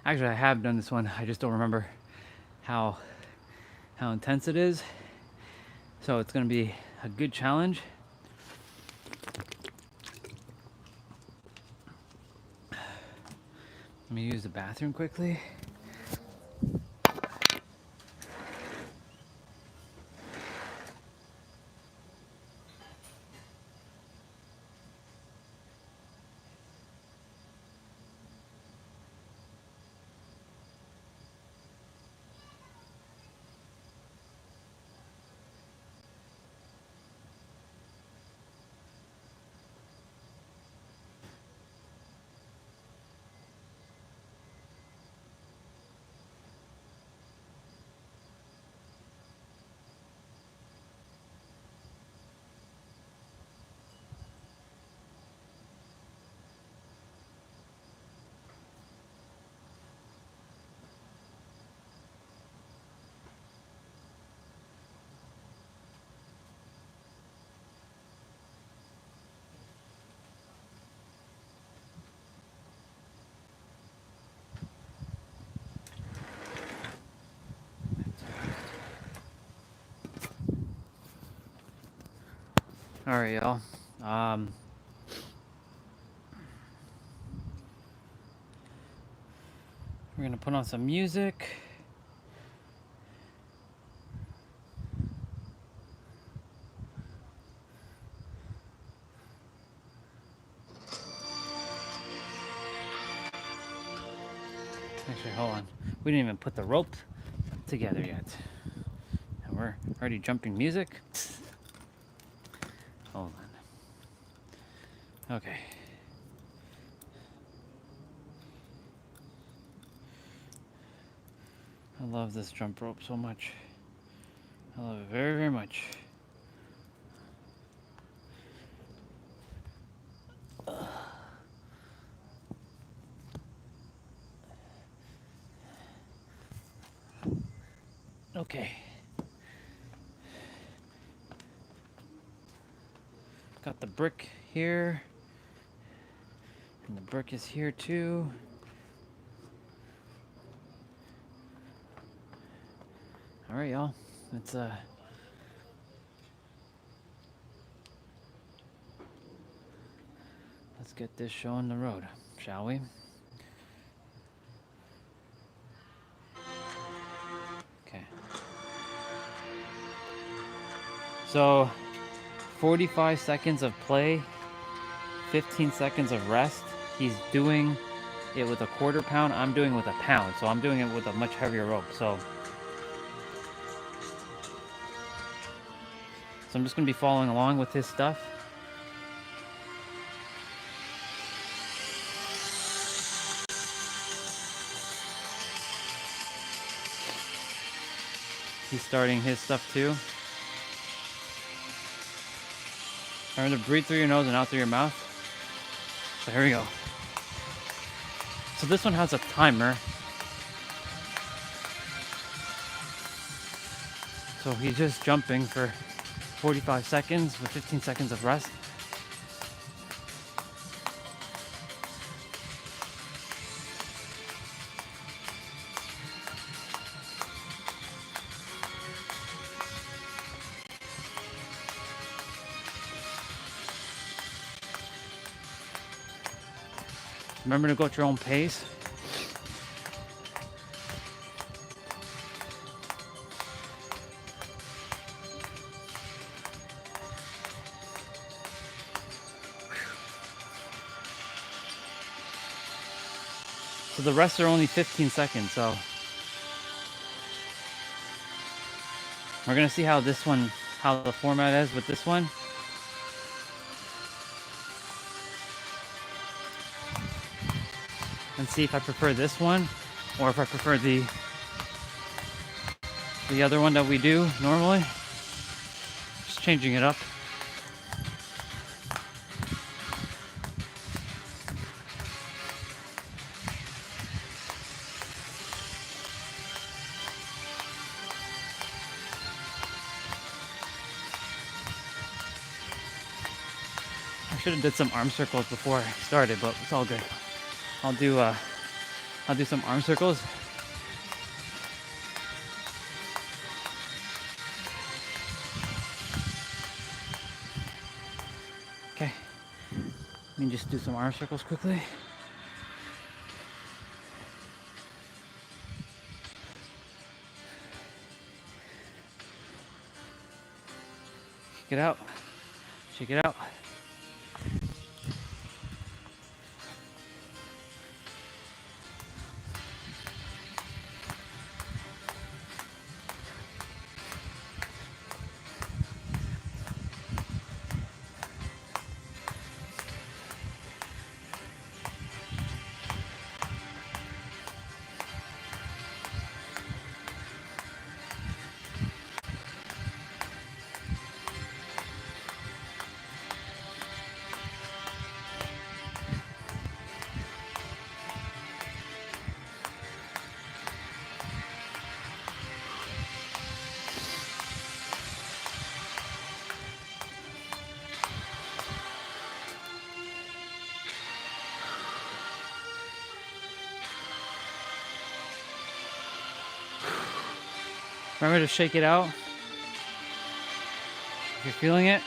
Actually, I have done this one. I just don't remember how intense it is. So it's gonna be a good challenge. Let me use the bathroom quickly. All right, y'all. We're gonna put on some music. Actually, hold on. We didn't even put the rope together yet. And we're already jumping music. Hold on. Okay. I love this jump rope so much. I love it very, very much. Okay. Got the brick here. And the brick is here too. All right, y'all. Let's get this show on the road, shall we? Okay. So, 45 seconds of play, 15 seconds of rest. He's doing it with a quarter pound. I'm doing it with a pound. So I'm doing it with a much heavier rope. So I'm just going to be following along with his stuff. He's starting his stuff too. Remember to breathe through your nose and out through your mouth. So here we go. So this one has a timer. So he's just jumping for 45 seconds with 15 seconds of rest. Remember to go at your own pace. So the rest are only 15 seconds, so we're gonna see how this one, how the format is with this one. And see if I prefer this one or if I prefer the other one that we do normally. Just changing it up. I should have did some arm circles before I started, but it's all good. I'll do some arm circles. Okay. Let me just do some arm circles quickly. Shake it out. Shake it out. Remember to shake it out if you're feeling it.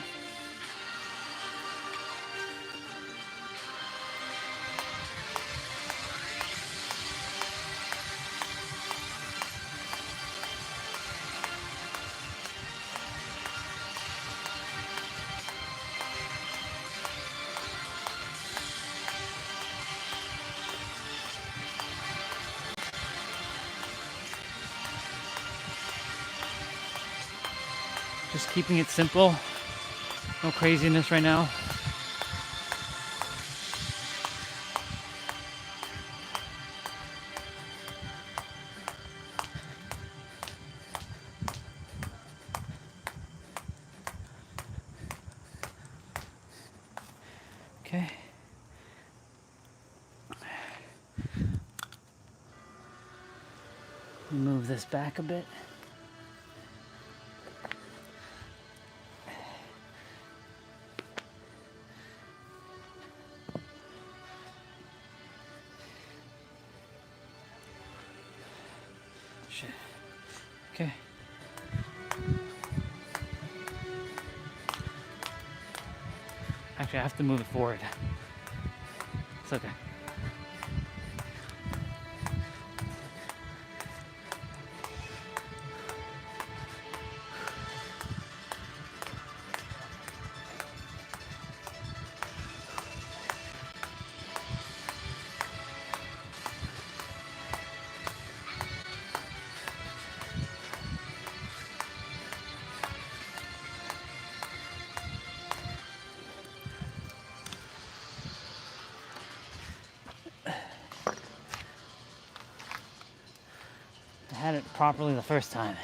Just keeping it simple. No craziness right now. Okay. Move this back a bit. Shit. Okay. Actually, I have to move it forward. It's okay. I had it properly the first time.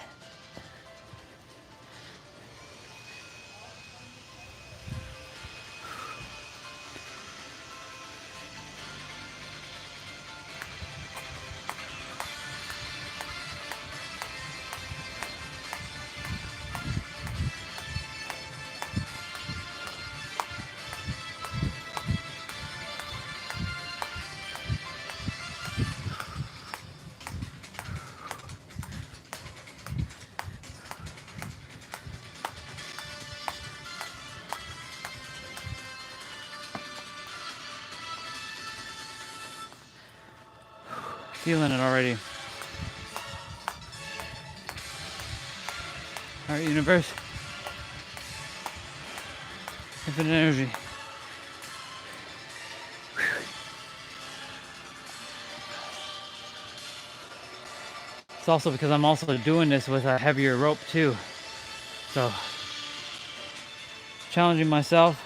Feeling it already. All right, universe. Infinite energy. It's also because I'm also doing this with a heavier rope too. So, challenging myself.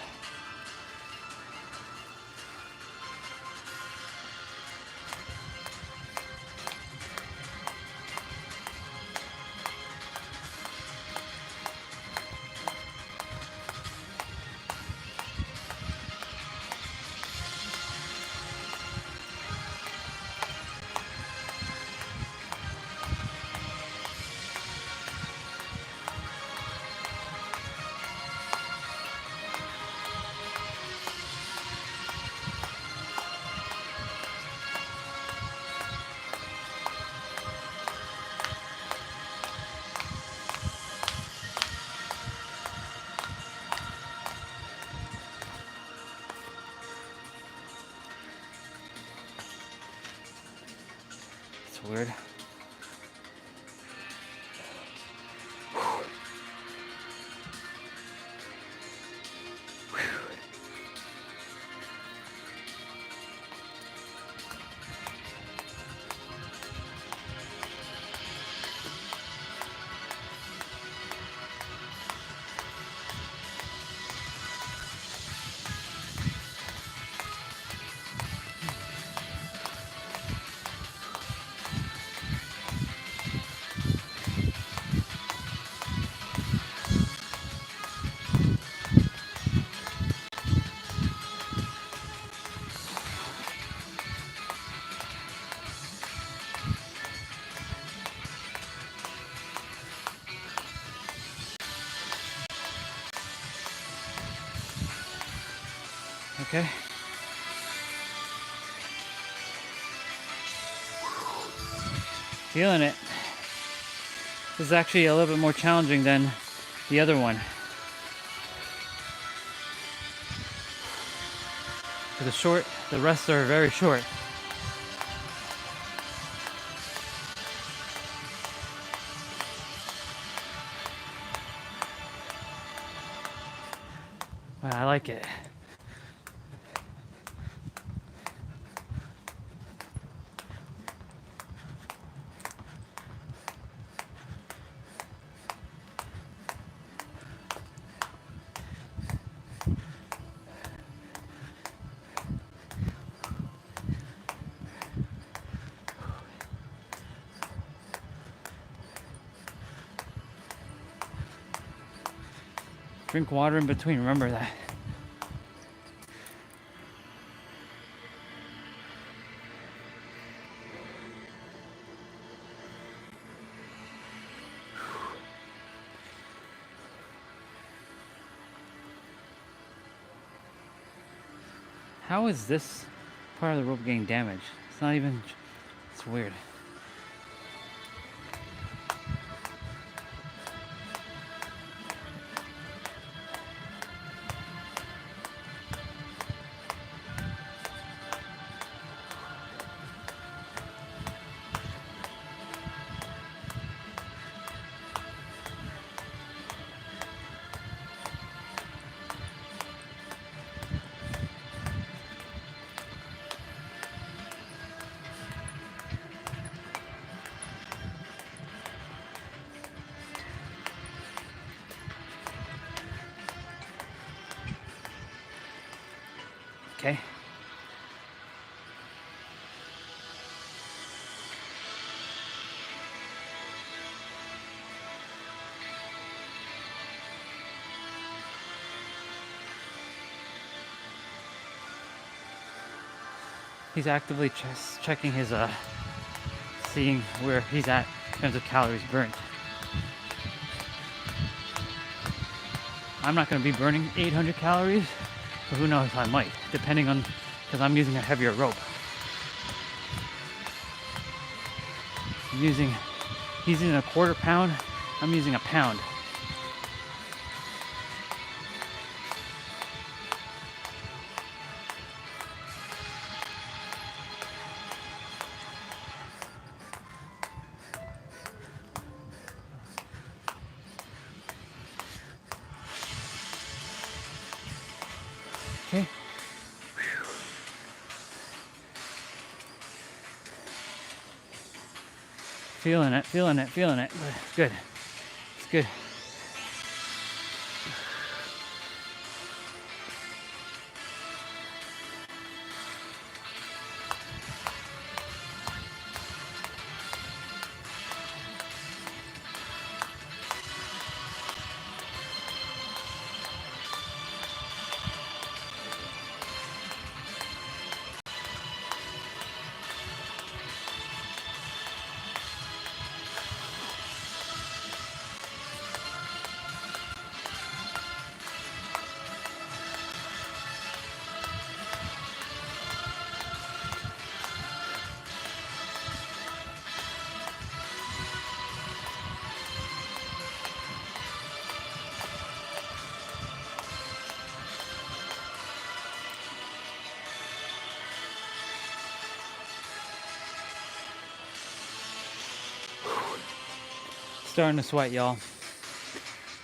It's weird. Okay. Feeling it. This is actually a little bit more challenging than the other one. The rests are very short. Wow, I like it. Drink water in between, remember that. How is this part of the rope getting damaged? It's not even, it's weird. Okay. He's actively checking his, seeing where he's at in terms of calories burnt. I'm not going to be burning 800 calories, but who knows, I might, depending on, because I'm using a heavier rope. He's using a quarter pound, I'm using a pound. Okay. Feeling it, feeling it, feeling it. Good. It's good. Starting to sweat, y'all.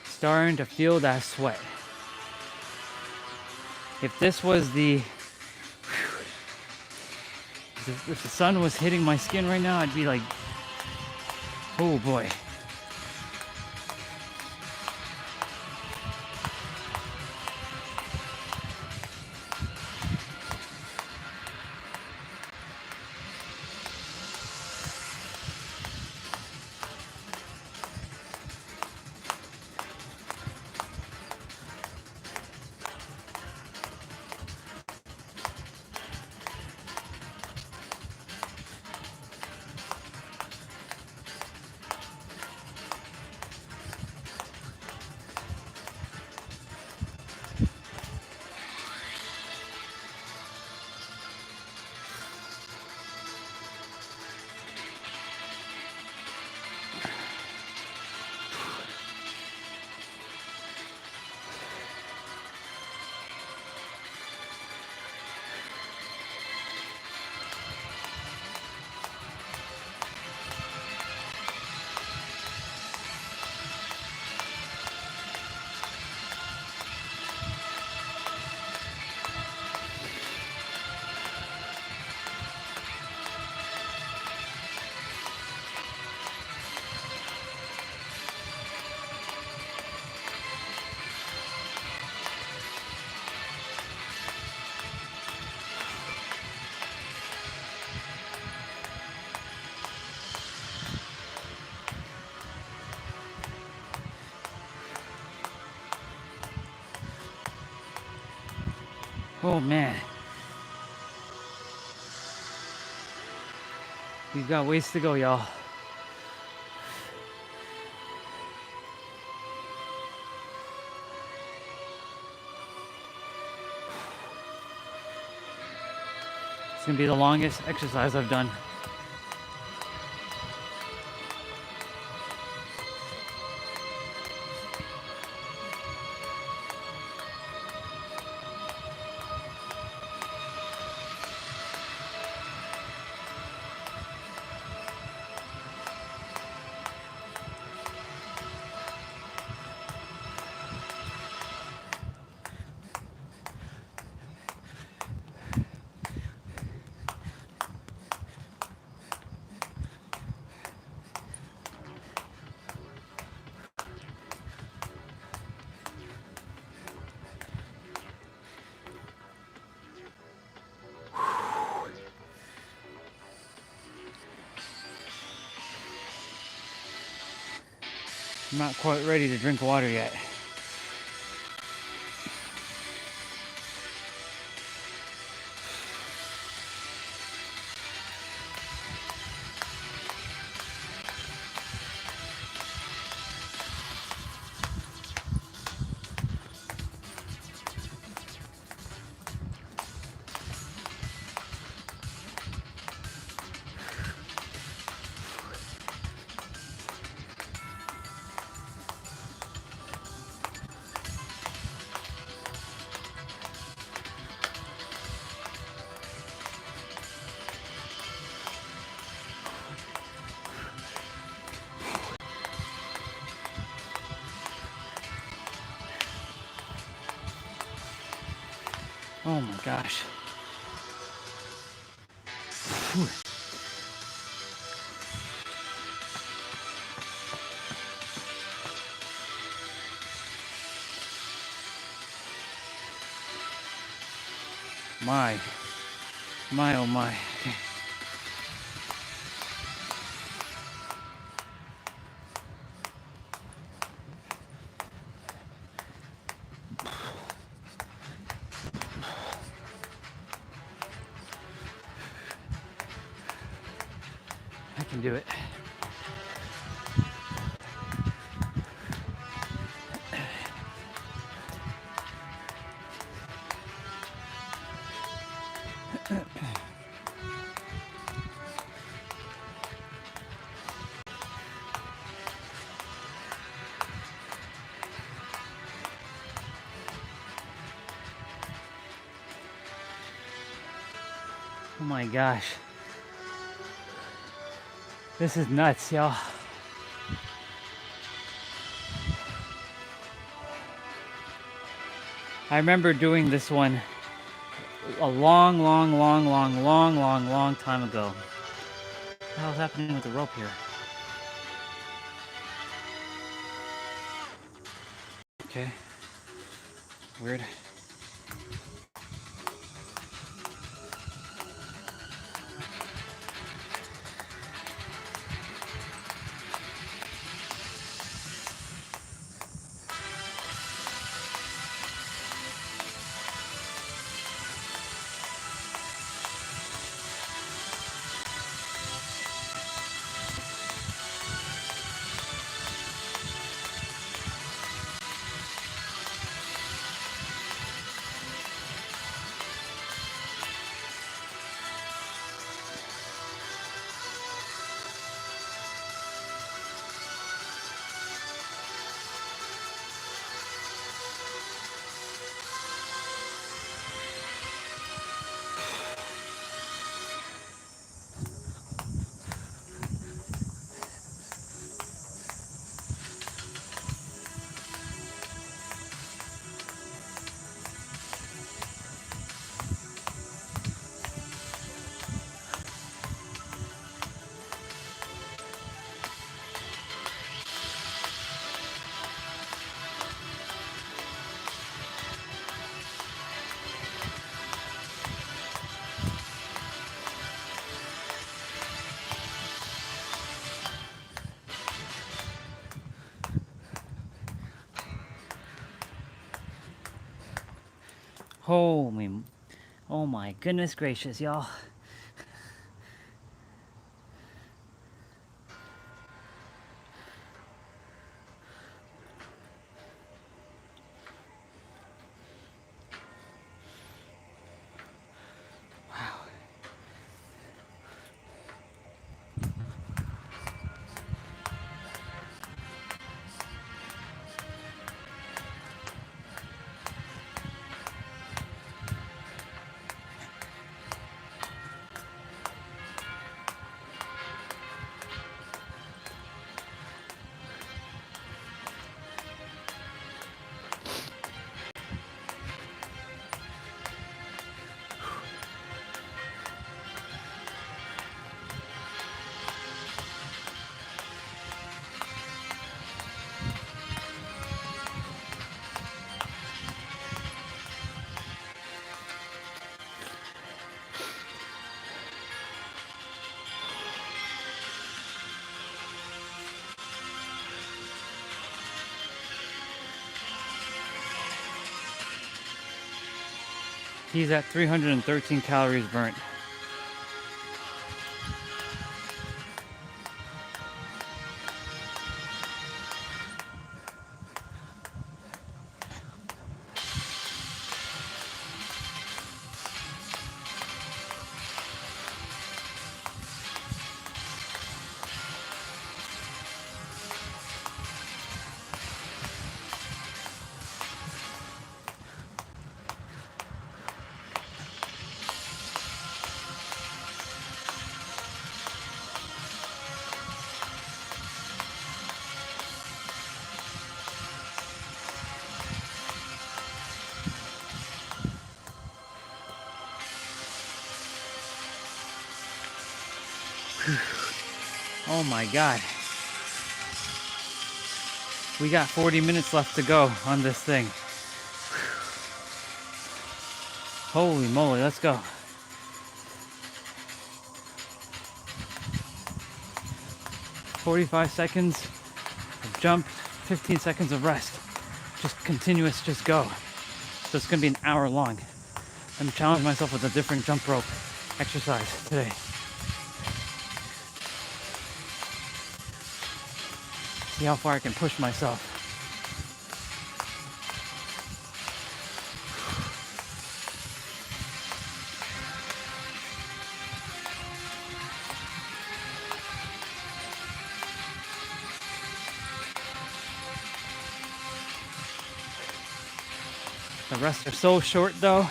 Starting to feel that sweat. If this was the, if the sun was hitting my skin right now, I'd be like, oh boy. Oh man. We've got ways to go, y'all. It's gonna be the longest exercise I've done. I'm not quite ready to drink water yet. Oh my gosh. Whew. My, oh my. Okay. I can do it. Oh my gosh. This is nuts, y'all. I remember doing this one a long time ago. What the hell's happening with the rope here? Okay. Weird. Holy, oh my goodness gracious, y'all. He's at 313 calories burnt. Oh my God. We got 40 minutes left to go on this thing. Holy moly, let's go. 45 seconds of jump, 15 seconds of rest. Just continuous, just go. So it's gonna be an hour long. I'm challenging myself with a different jump rope exercise today. See how far I can push myself. The rests are so short though.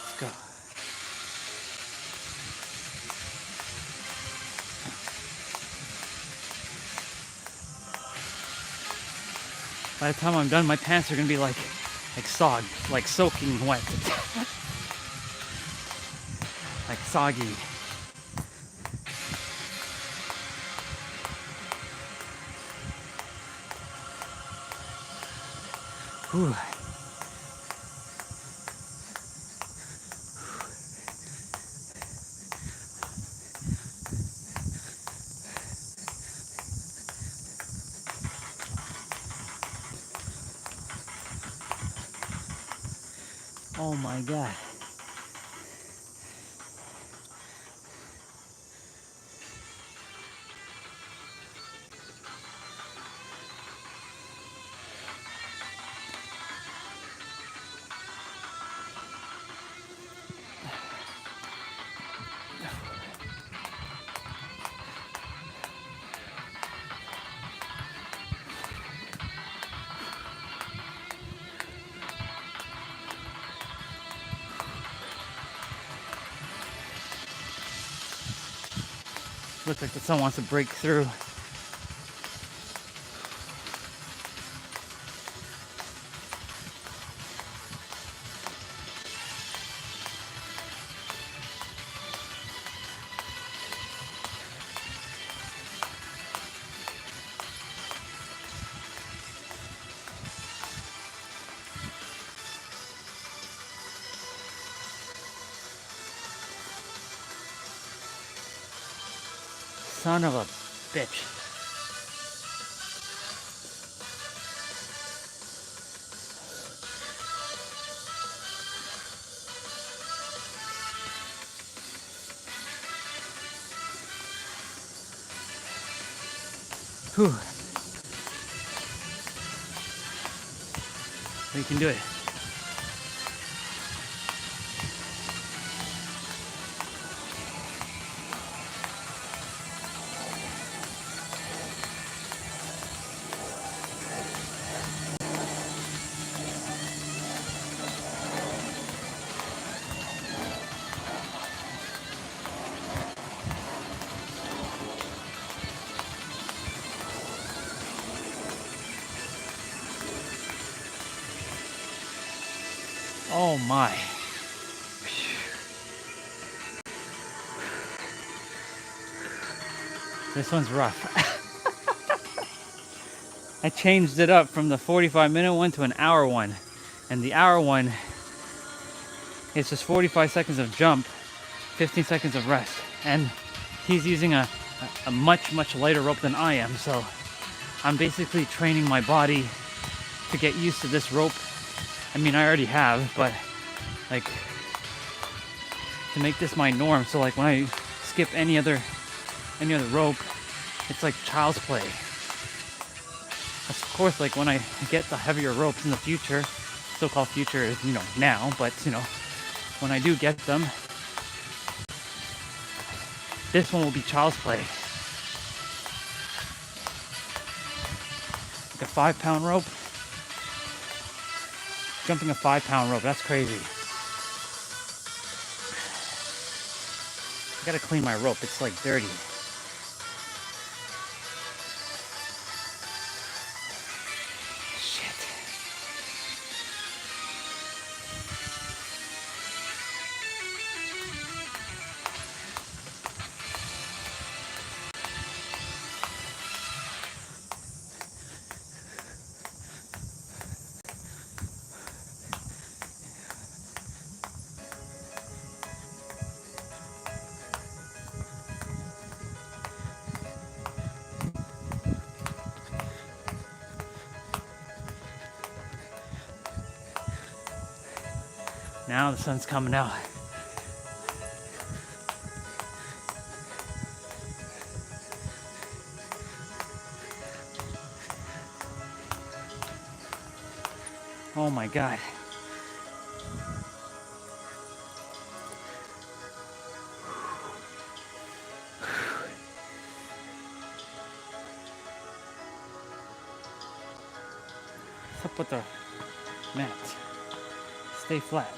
Let's go. By the time I'm done, my pants are gonna be like soggy, like soaking wet. Like soggy. Whew. Oh my God. Looks like the sun wants to break through. Son of a bitch. Whew. We can do it. Oh my. This one's rough. I changed it up from the 45-minute one to an hour one. And the hour one, it's just 45 seconds of jump, 15 seconds of rest. And he's using a much, much lighter rope than I am. So I'm basically training my body to get used to this rope. I mean, I already have, but like to make this my norm. So like when I skip any other rope, it's like child's play. Of course, like when I get the heavier ropes in the future, so-called future is, you know, now, but you know, when I do get them, this one will be child's play. Like a 5-pound rope. Jumping a 5-pound rope, that's crazy. I gotta clean my rope, it's like dirty. Shit. Now the sun's coming out. Oh my God. What's up with the mat? Stay flat.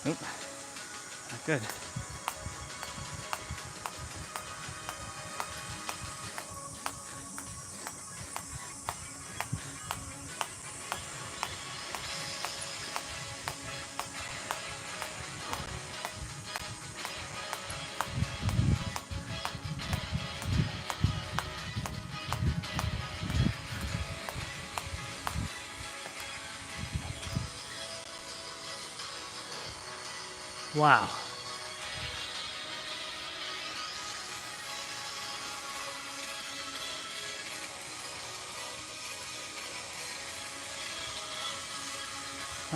Nope, not good. Wow.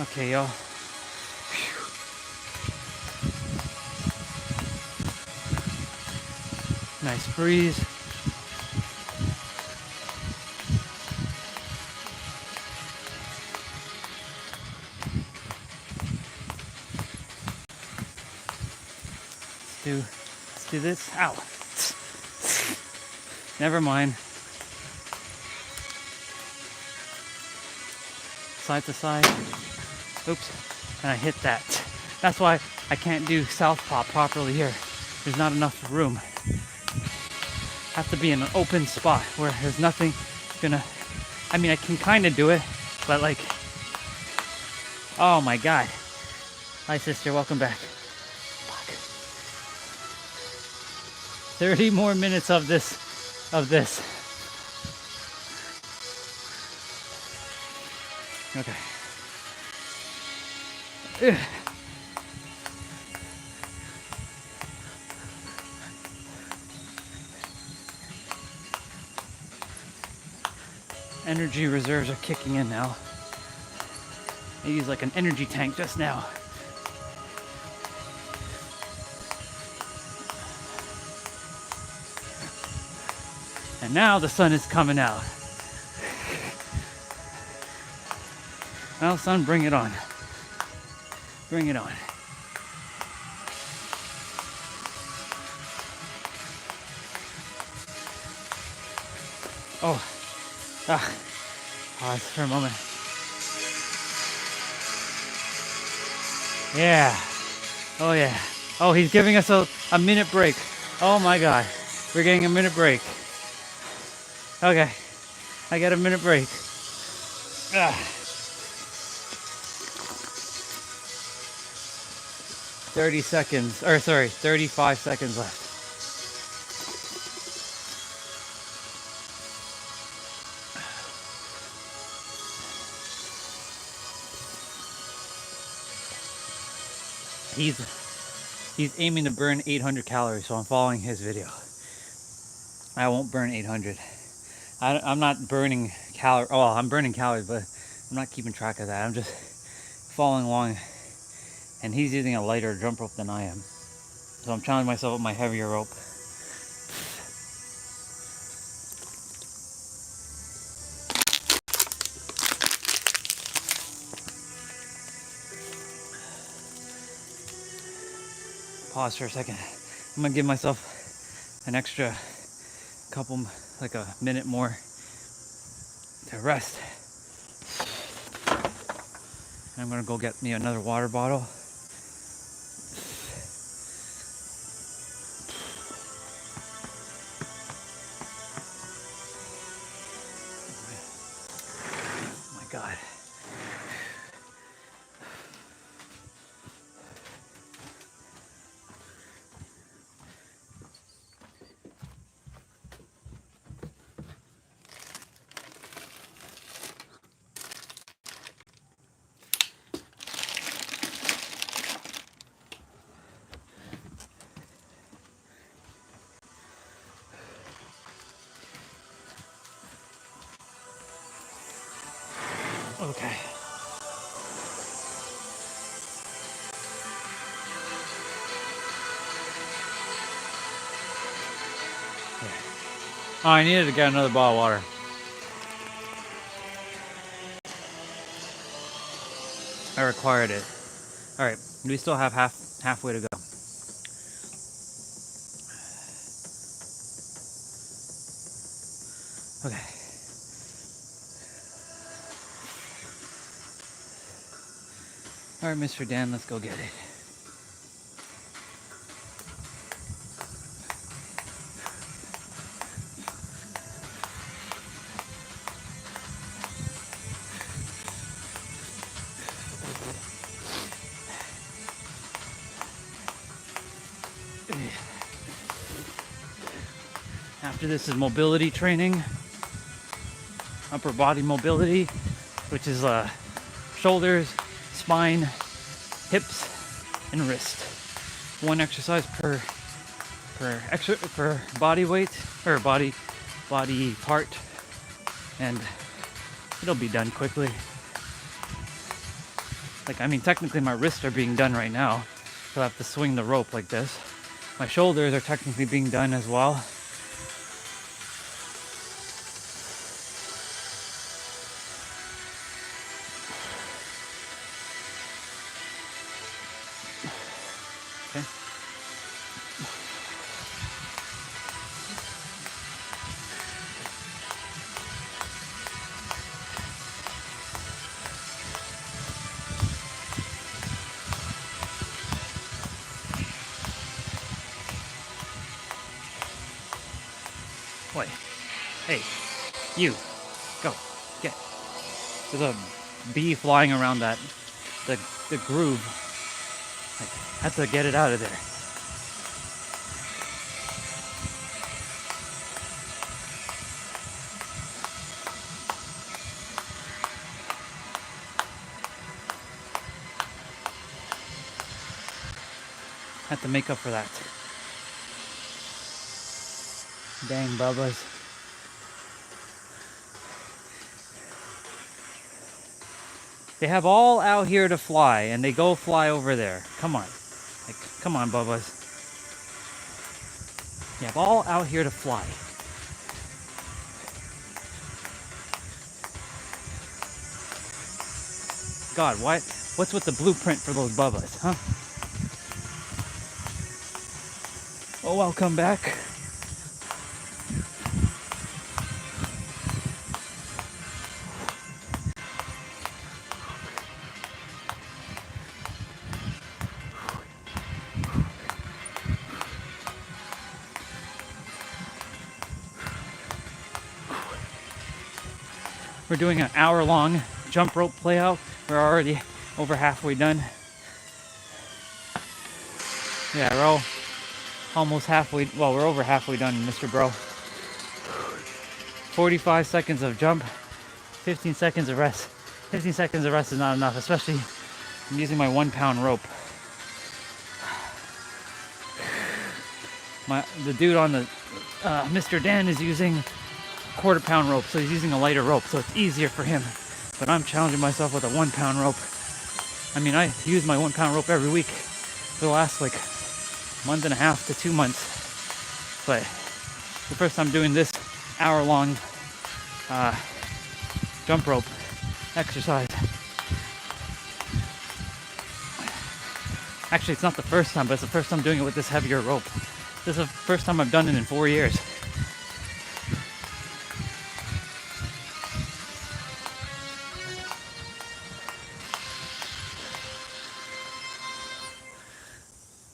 Okay, y'all. Nice breeze. Let's do this. Ow. Never mind. Side to side. Oops. And I hit that. That's why I can't do southpaw properly here. There's not enough room. Have to be in an open spot where there's nothing gonna... I mean, I can kind of do it, but like... Oh my God. Hi, sister. Welcome back. Fuck. 30 more minutes of this. Okay. Ugh. Energy reserves are kicking in now. I used like an energy tank just now. And now the sun is coming out. Now, sun, bring it on. Bring it on. Oh, pause for a moment. Yeah. Oh yeah. Oh, he's giving us a minute break. Oh my God. We're getting a minute break. Okay. I got a minute break. 30 seconds, or sorry, 35 seconds left. He's aiming to burn 800 calories, so I'm following his video. I won't burn 800. I'm not burning calories. Oh, I'm burning calories, but I'm not keeping track of that. I'm just following along, and he's using a lighter jump rope than I am. So I'm challenging myself with my heavier rope. Pause for a second. I'm gonna give myself an extra couple, like a minute more to rest. And I'm gonna go get me another water bottle. Oh my God. Okay. Oh, I needed to get another bottle of water. I required it. All right, we still have halfway to go. Okay. All right, Mr. Dan, let's go get it. After this is mobility training, upper body mobility, which is shoulders, spine, hips, and wrist. One exercise per body weight or body part, and it'll be done quickly. Like, I mean, technically my wrists are being done right now, so I have to swing the rope like this. My shoulders are technically being done as well. Okay. Wait. Hey, you. Go. Get. There's a bee flying around the groove. I have to get it out of there. have to make up for that. Dang, Bubbas. They have all out here to fly, and they go fly over there. Come on. Like, come on, Bubbas. You have all out here to fly. God, what's with the blueprint for those Bubbas, huh? Oh, welcome back. We're doing an hour-long jump rope play out. We're already over halfway done. Yeah, we're almost halfway. Well, we're over halfway done, Mr. Bro. 45 seconds of jump, 15 seconds of rest. 15 seconds of rest is not enough, especially I'm using my 1 pound rope. The dude on the Mr. Dan is using 1/4 pound rope, so he's using a lighter rope, so it's easier for him. But I'm challenging myself with a 1 pound rope. I mean, I use my 1 pound rope every week for the last like month and a half to 2 months. But the first time doing this hour-long jump rope exercise. Actually, it's not the first time, but it's the first time doing it with this heavier rope. This is the first time I've done it in 4 years.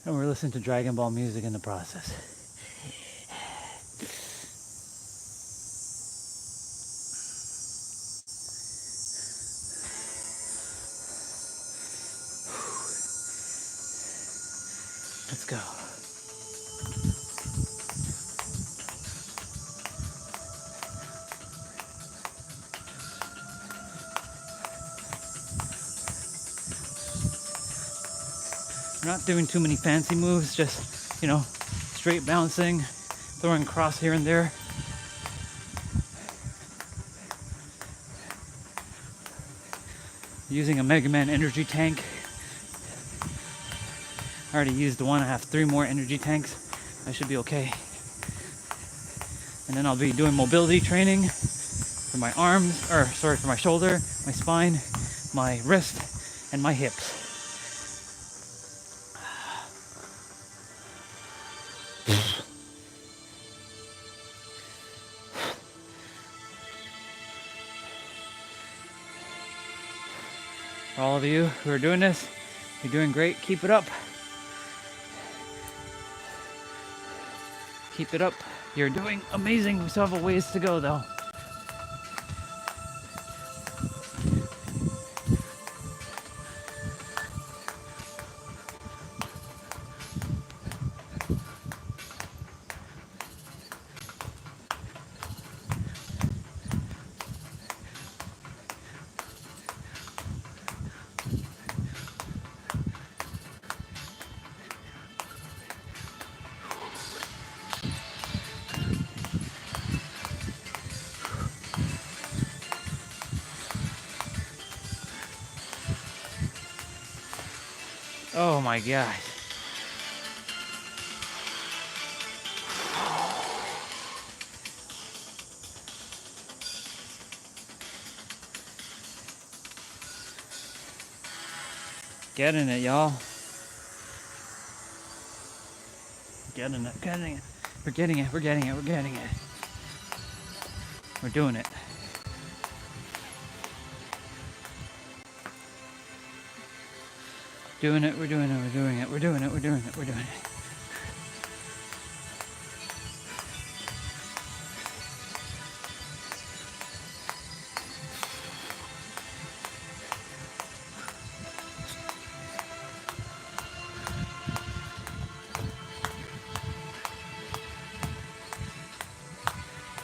And we're listening to Dragon Ball music in the process. Let's go. We're not doing too many fancy moves, just, straight bouncing, throwing cross here and there. Using a Mega Man energy tank. I already used one. I have 3 more energy tanks. I should be okay. And then I'll be doing mobility training for my arms, for my shoulder, my spine, my wrist, and my hips. For all of you who are doing this, you're doing great. Keep it up. Keep it up. You're doing amazing. We still have a ways to go, though. Oh my gosh. Getting it, y'all. Getting it. We're getting it. We're doing it. Doing it.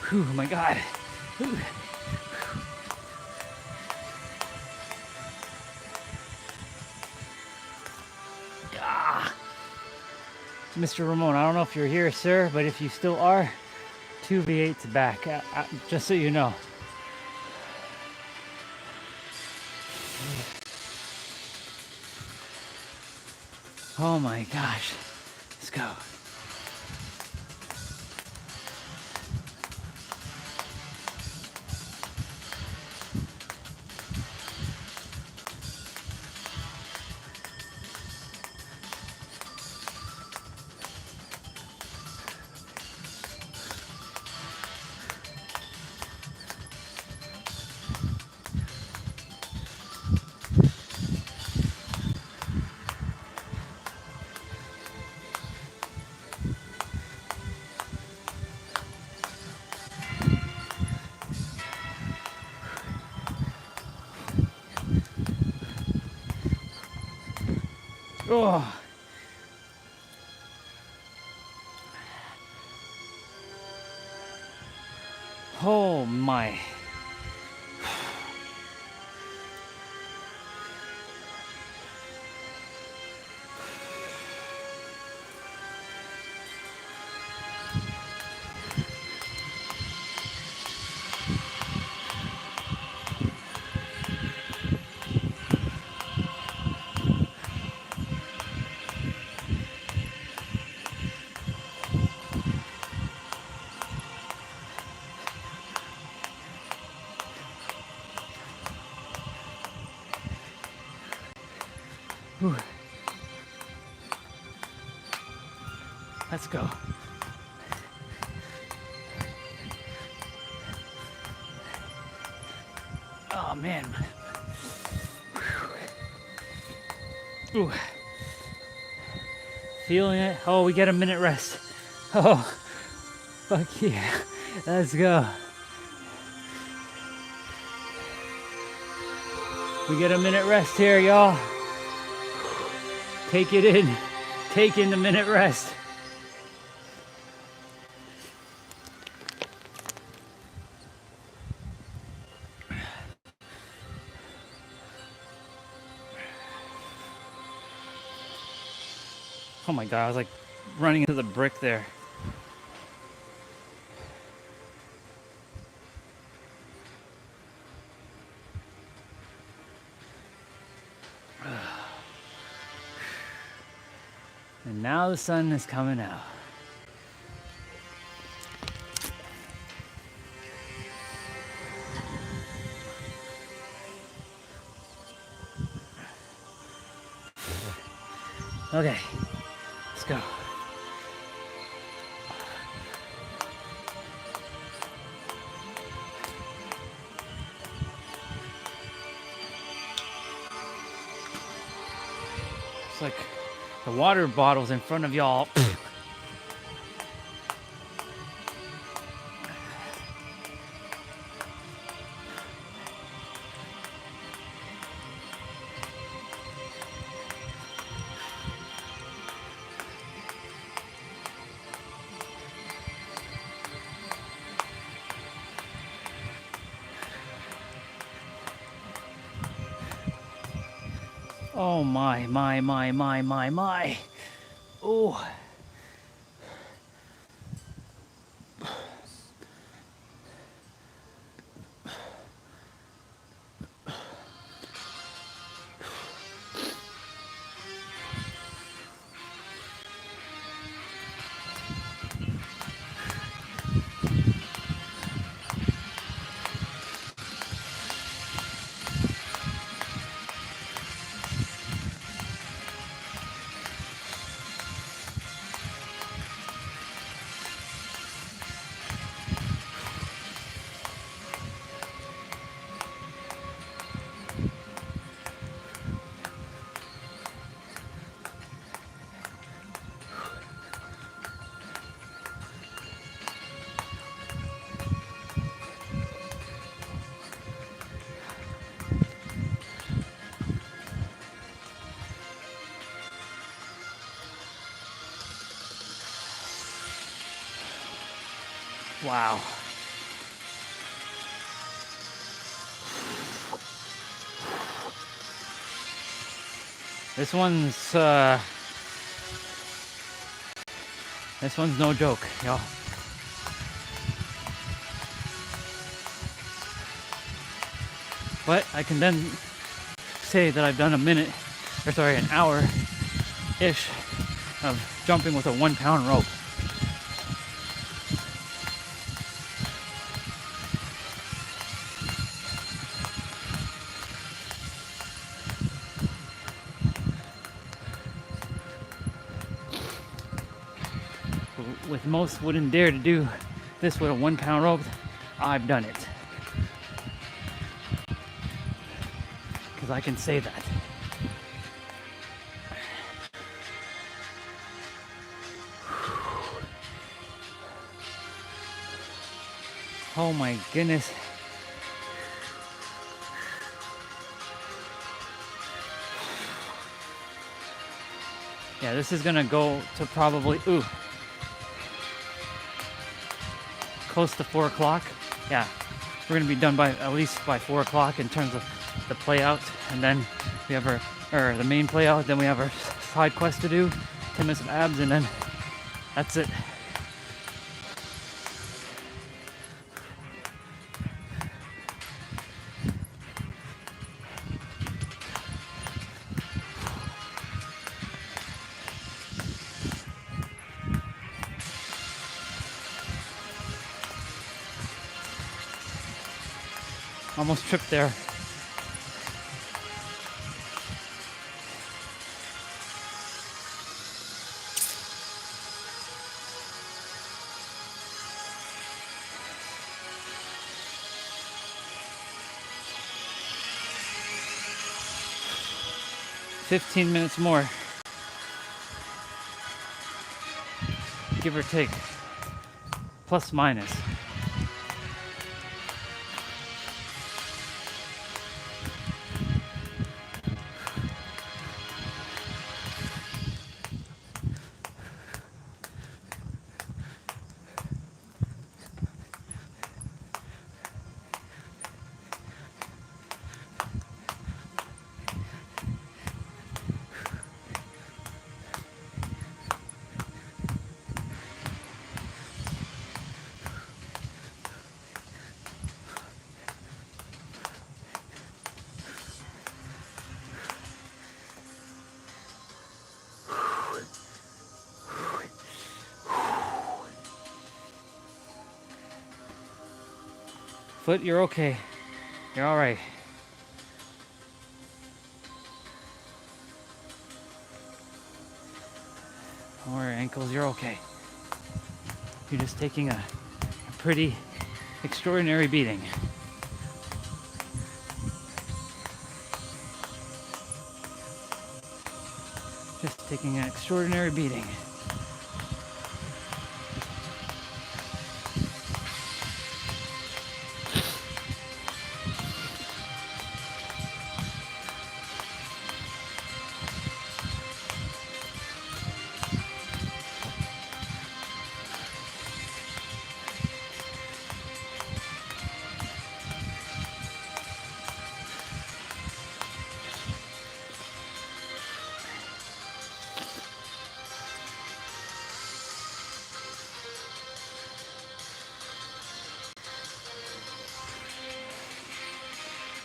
Whew, my God. Whew. Mr. Ramon, I don't know if you're here, sir, but if you still are, 2 V8's back, just so you know. Oh my gosh. Let's go. Oh. Oh my. Whew. Let's go. Oh man. Ooh. Feeling it. Oh, we get a minute rest. Oh, fuck yeah. Let's go. We get a minute rest here, y'all. Take it in. Take in the minute rest. Oh my god, I was like running into the brick there. And now the sun is coming out. Okay, let's go. It's like the water bottles in front of y'all. Oh my. Oh. Wow. This one's This one's no joke, y'all. But I can then say that I've done an hour-ish of jumping with a 1-pound rope. With most wouldn't dare to do this with a 1-pound rope, I've done it. Because I can say that. Oh my goodness. Yeah, this is gonna go to probably, close to 4 o'clock. Yeah, we're gonna be done by at least by 4 o'clock in terms of the play out, and then we have the main play out, then we have our side quest to do, 10 minutes of abs, and then that's it. Almost tripped there. "15 minutes more, give or take, plus minus." Foot, you're okay. You're all right. Don't worry, ankles, you're okay. You're just taking a pretty extraordinary beating. Just taking an extraordinary beating.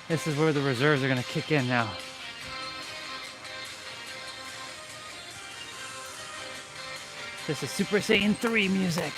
This is where the reserves are going to kick in now. This is Super Saiyan 3 music.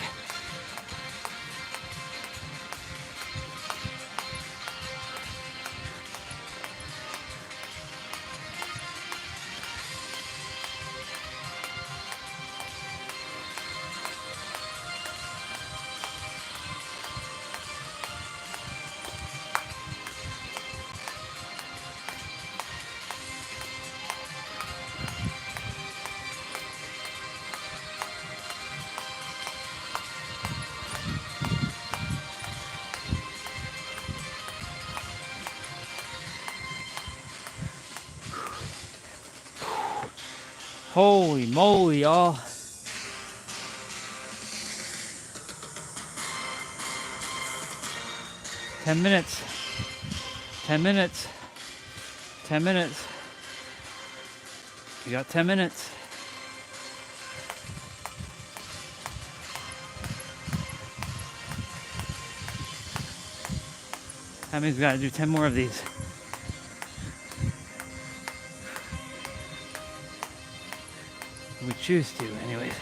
Holy moly, y'all. Ten minutes. 10 minutes. 10 minutes. You got 10 minutes. That means we gotta do 10 more of these. We choose to, anyways.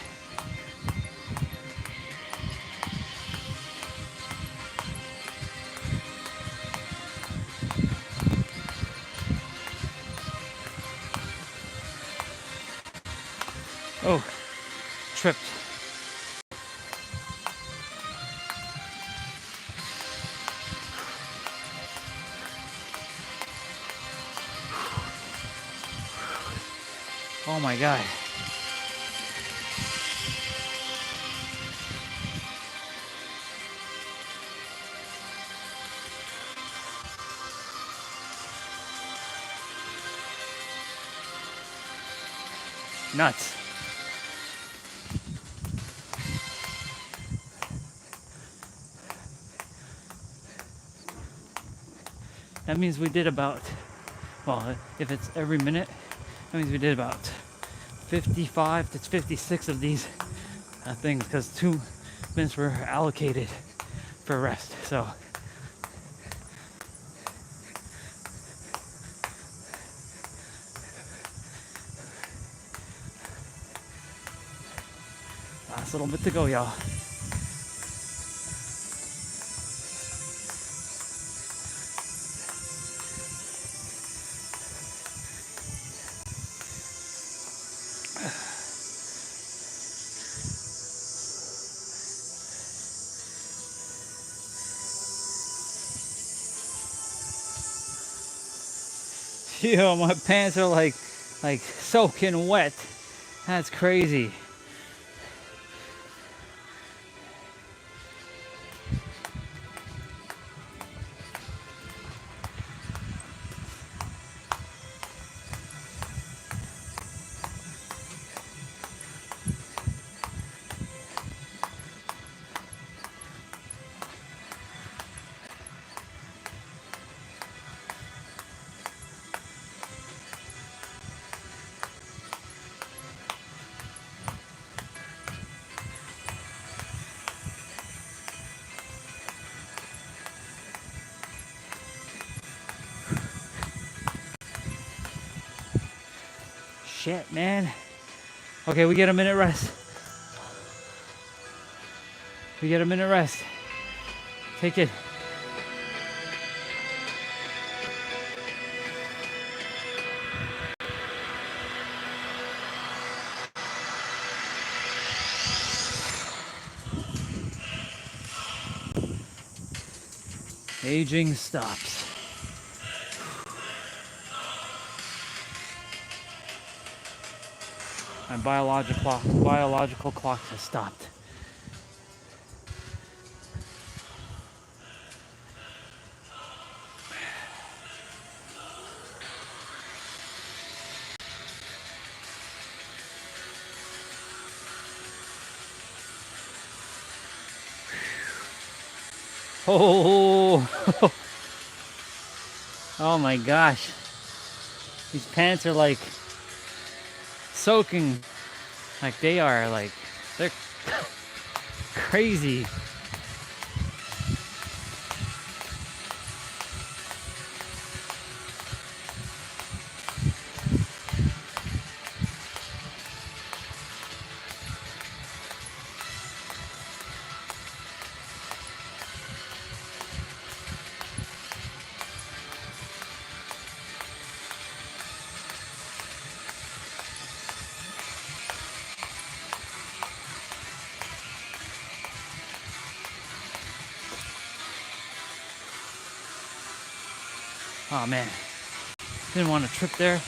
Oh, tripped. Oh my God. Nuts. That means we did about, well, if it's every minute, that means we did about 55 to 56 of these things, because 2 minutes were allocated for rest. So last little bit to go, y'all. Yo, my pants are like soaking wet. That's crazy. Shit, man. Okay, we get a minute rest. We get a minute rest. Take it. Aging stops. My biological clock has stopped. Oh, oh my gosh. These pants are like soaking, like they are like, they're crazy. Oh man, didn't want to trip there.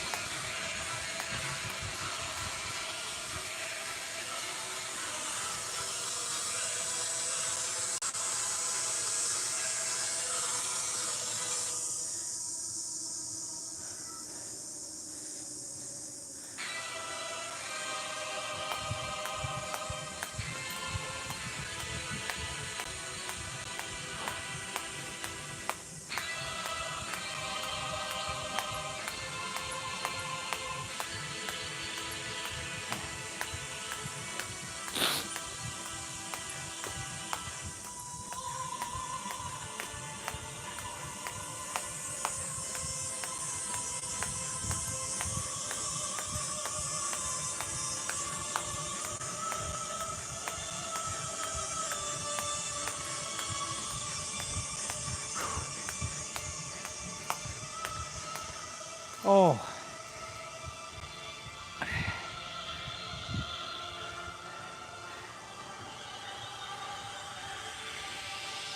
Oh.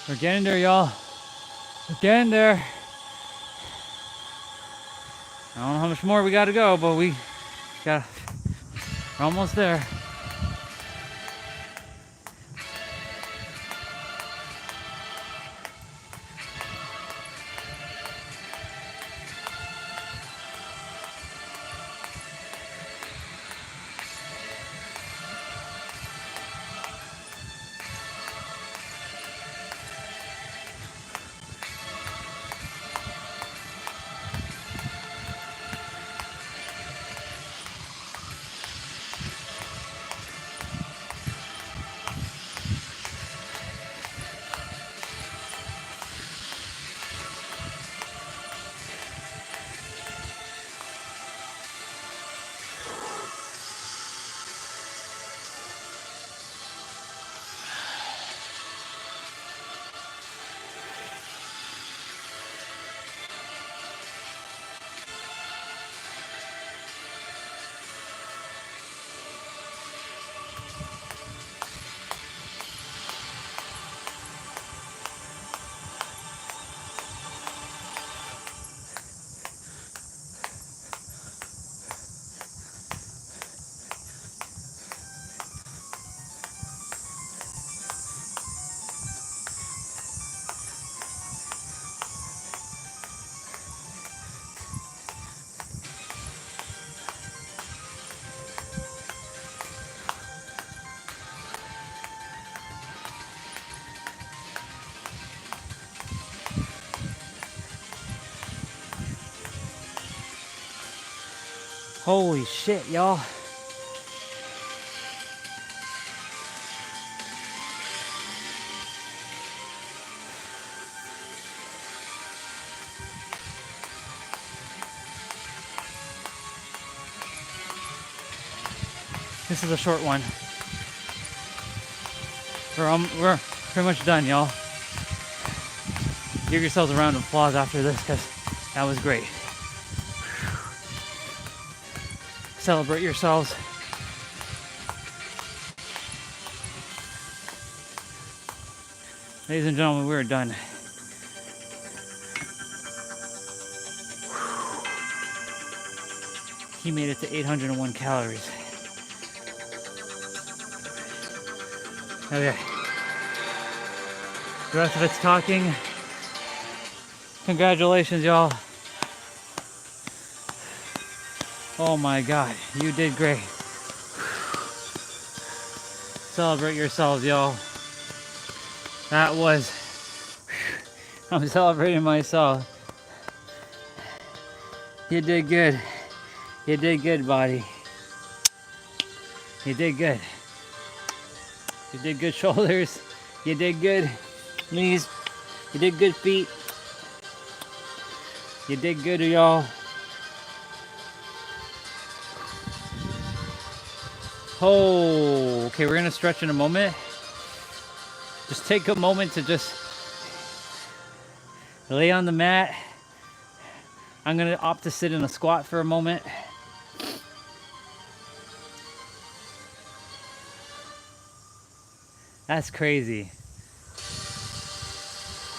We're getting there, y'all. We're getting there. I don't know how much more we gotta go, but we're almost there. Holy shit, y'all. This is a short one. We're pretty much done, y'all. Give yourselves a round of applause after this, because that was great. Celebrate yourselves. Ladies and gentlemen, we're done. He made it to 801 calories. Okay. The rest of it's talking. Congratulations, y'all. Oh my God, you did great. Celebrate yourselves, y'all. That was... I'm celebrating myself. You did good. You did good, body. You did good. You did good, shoulders. You did good, knees. You did good, feet. You did good, y'all. Oh, okay, we're gonna stretch in a moment. Just take a moment to just lay on the mat. I'm gonna opt to sit in a squat for a moment. That's crazy.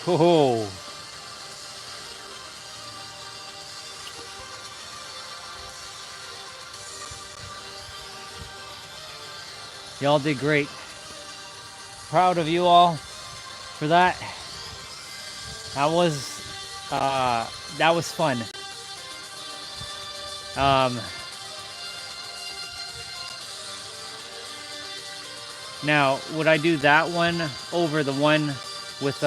Whoa. Y'all did great. Proud of you all for that. That was fun. Now, would I do that one over the one with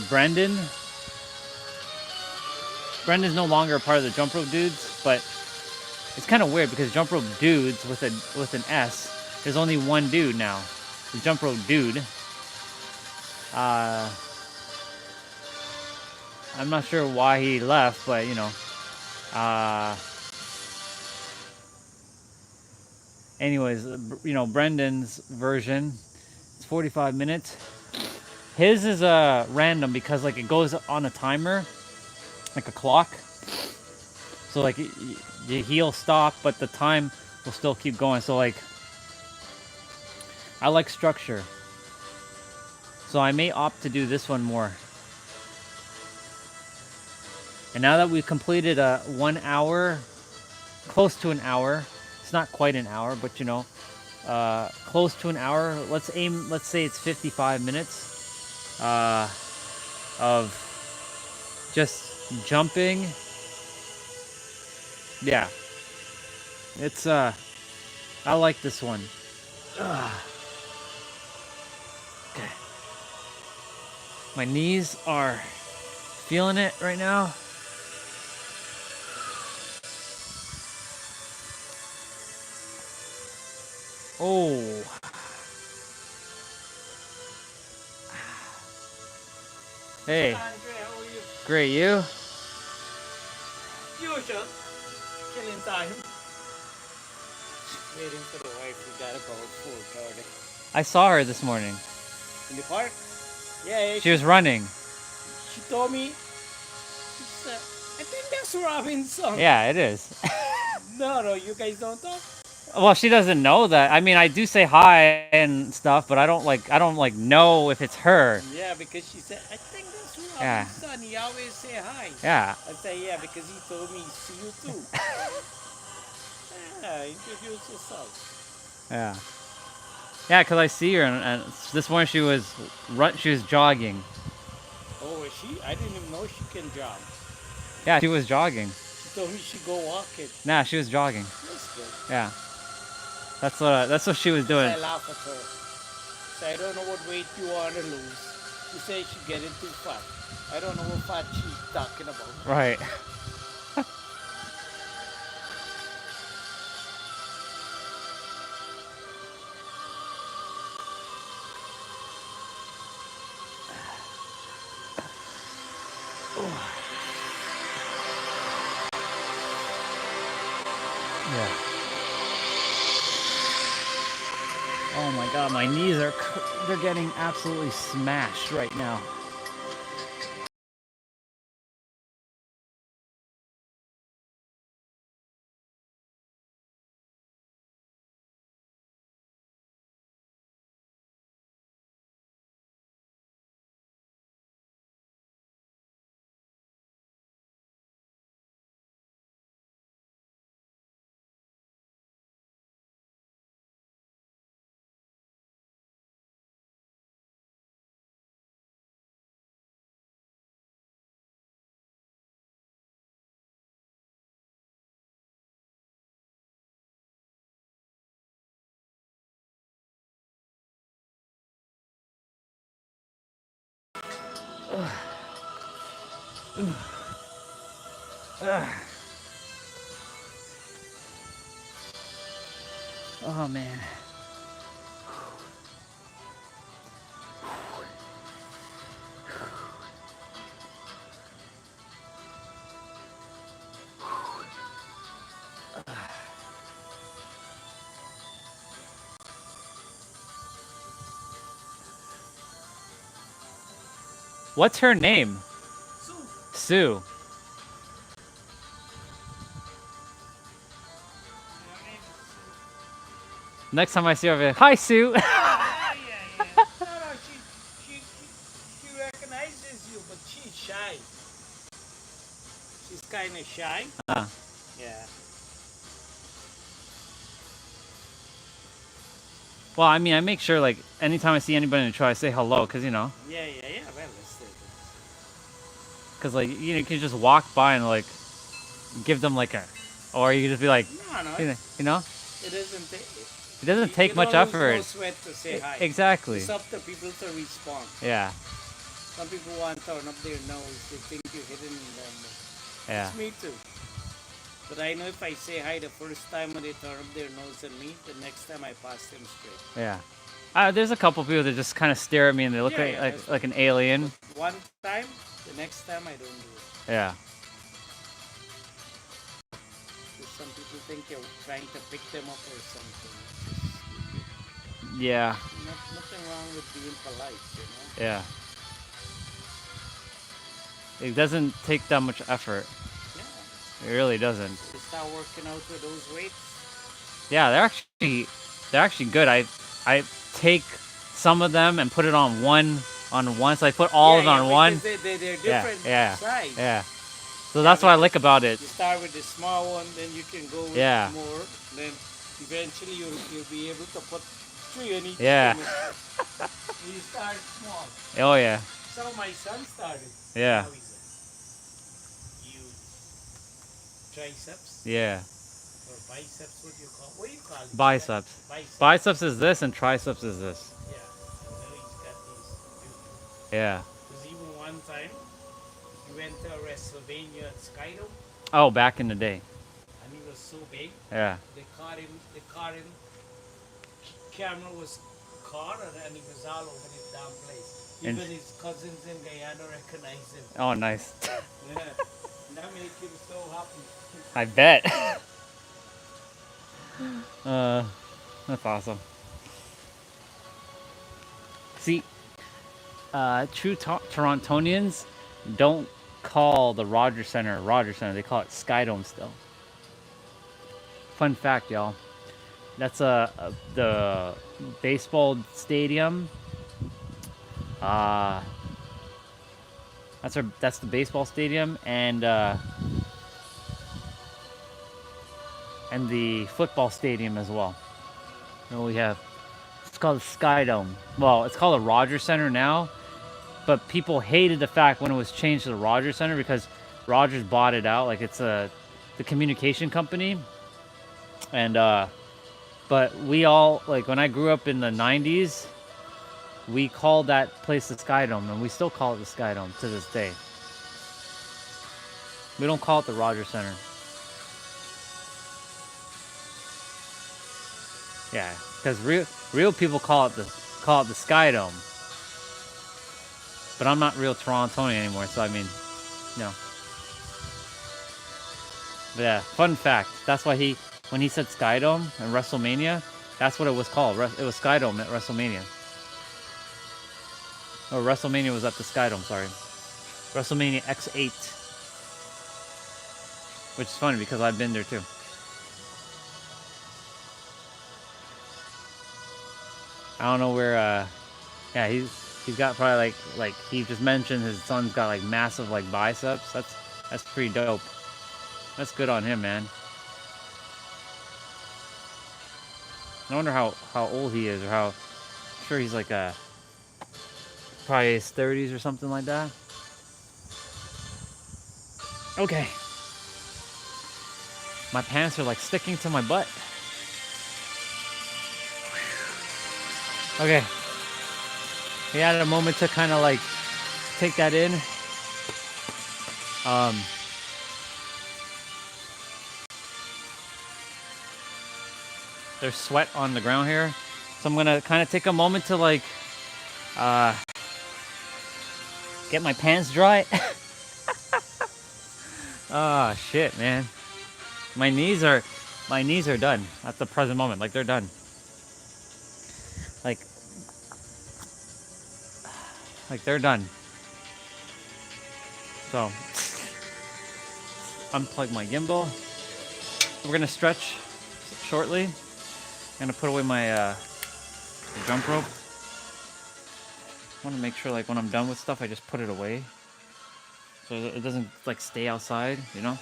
Brendan? Brendan's no longer a part of the Jump Rope Dudes, but it's kind of weird because Jump Rope Dudes with an S, there's only one dude now. The Jump Rope Dude. I'm not sure why he left, but you know. Anyways, you know, Brendan's version, it's 45 minutes. His is random because like it goes on a timer, like a clock. So like he'll stop, but the time will still keep going. So like I like structure. So I may opt to do this one more. And now that we've completed a 1 hour, close to an hour, it's not quite an hour, but you know, close to an hour. Let's say it's 55 minutes of just jumping. Yeah, it's I like this one. Okay, my knees are feeling it right now. Oh. Hey. Andre, how are you? Great, you? Usual. Killing time. Waiting for the wife. We got about 4:30. I saw her this morning. In the park? Yeah. She was running. She told me. She said, I think that's Robinson. Yeah, it is. No, you guys don't talk? Well, she doesn't know that. I mean, I do say hi and stuff, but I don't like know if it's her. Yeah, because she said, I think that's Yeah. Robinson. He always say hi. Yeah. I said, yeah, because he told me see you too. Yeah, introduce yourself. Yeah. Yeah, because I see her, and this morning she was jogging. Oh, is she? I didn't even know she can jog. Yeah, she was jogging. She told me she go walking. Nah, she was jogging. That's good. Yeah. That's what she was doing. I laugh at her. So I don't know what weight you want to lose. She said she getting too fat. I don't know what fat she's talking about. Right. Yeah. Oh my god, my knees they're getting absolutely smashed right now. Oh man. What's her name? Sue. Next time I see her, I'll be like, hi, Sue. No, she recognizes you, but she's shy. She's kind of shy. Yeah. Well, I mean, I make sure, like, anytime I see anybody in the truck, I say hello, because, you know. Yeah. Well, let's take it. Because, like, you can just walk by and, like, give them, like, or you can just be like, No. you know? It doesn't take... It doesn't take much effort. No sweat to say hi. Exactly. It's up to people to respond. Yeah. Some people want to turn up their nose. They think you're hitting them. Yeah. It's me too. But I know if I say hi the first time when they turn up their nose at me, the next time I pass them straight. Yeah. There's a couple people that just kind of stare at me and they look like an alien. But one time, the next time I don't do it. Yeah. Some people think you're trying to pick them up or something. Yeah. Nothing wrong with being polite, you know? Yeah. It doesn't take that much effort. Yeah. It really doesn't. You start working out with those weights. Yeah, they're actually good. I take some of them and put it on one, so I put all of it on one. Because they're Yeah, different yeah, size. yeah. So that's what I like about it. You start with the small one, then you can go with Yeah. more. Then eventually you'll be able to put 3 on each Yeah. stomach. You start small. Oh yeah. So my son started. Yeah. Now he's a huge triceps Yeah. or biceps. What do you call it? Biceps. Biceps. Biceps is this and triceps is this. Yeah. So now he's got these. Yeah. Because even one time he went to WrestleMania at Skydome. Oh, back in the day. And he was so big. Yeah. They caught him. Camera was caught and he was all over the damn place. Even And his cousins in Guyana recognized him. oh, nice. Yeah. And that made him so happy. I bet. That's awesome. See, true Torontonians don't call the Rogers Center Rogers Center. They call it Skydome still. Fun fact, y'all. That's the baseball stadium. That's the baseball stadium and the football stadium as well. And we have, it's called the Skydome. Well, it's called the Rogers Center now, but people hated the fact when it was changed to the Rogers Center because Rogers bought it out. Like it's the communication company. And but we all, like when I grew up in the 90s, we called that place the Skydome, and we still call it the Skydome to this day. We don't call it the Rogers Center. Yeah, because real people call it the Skydome. But I'm not real Torontonian anymore, so I mean, no. But yeah, fun fact. That's why when he said Skydome and WrestleMania, that's what it was called. It was Skydome at WrestleMania. Oh, WrestleMania was at the Skydome, sorry. WrestleMania X8. Which is funny because I've been there too. I don't know where, yeah, he's got probably like he just mentioned his son's got like massive like biceps. That's pretty dope. That's good on him, man. I wonder how old he is, or I'm sure he's like probably his 30s or something like that. Okay. My pants are like sticking to my butt. Okay. We had a moment to kind of like take that in. There's sweat on the ground here, so I'm gonna kind of take a moment to like get my pants dry. Oh shit, man. My knees are done at the present moment. Like they're done. Like they're done. So unplug my gimbal. We're gonna stretch shortly. I'm gonna put away my jump rope. I want to make sure like when I'm done with stuff I just put it away so it doesn't like stay outside, you know?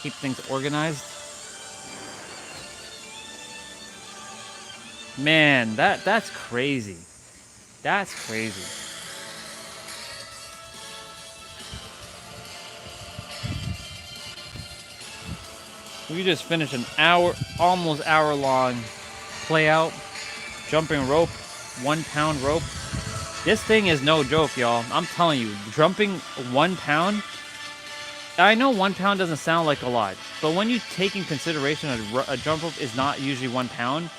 Keep things organized. Man, that's crazy. That's crazy. We just finished an almost hour long play out, jumping rope, 1 pound rope. This thing is no joke, y'all. I'm telling you, jumping 1 pound, I know 1 pound doesn't sound like a lot, but when you take in consideration a jump rope is not usually 1 pound,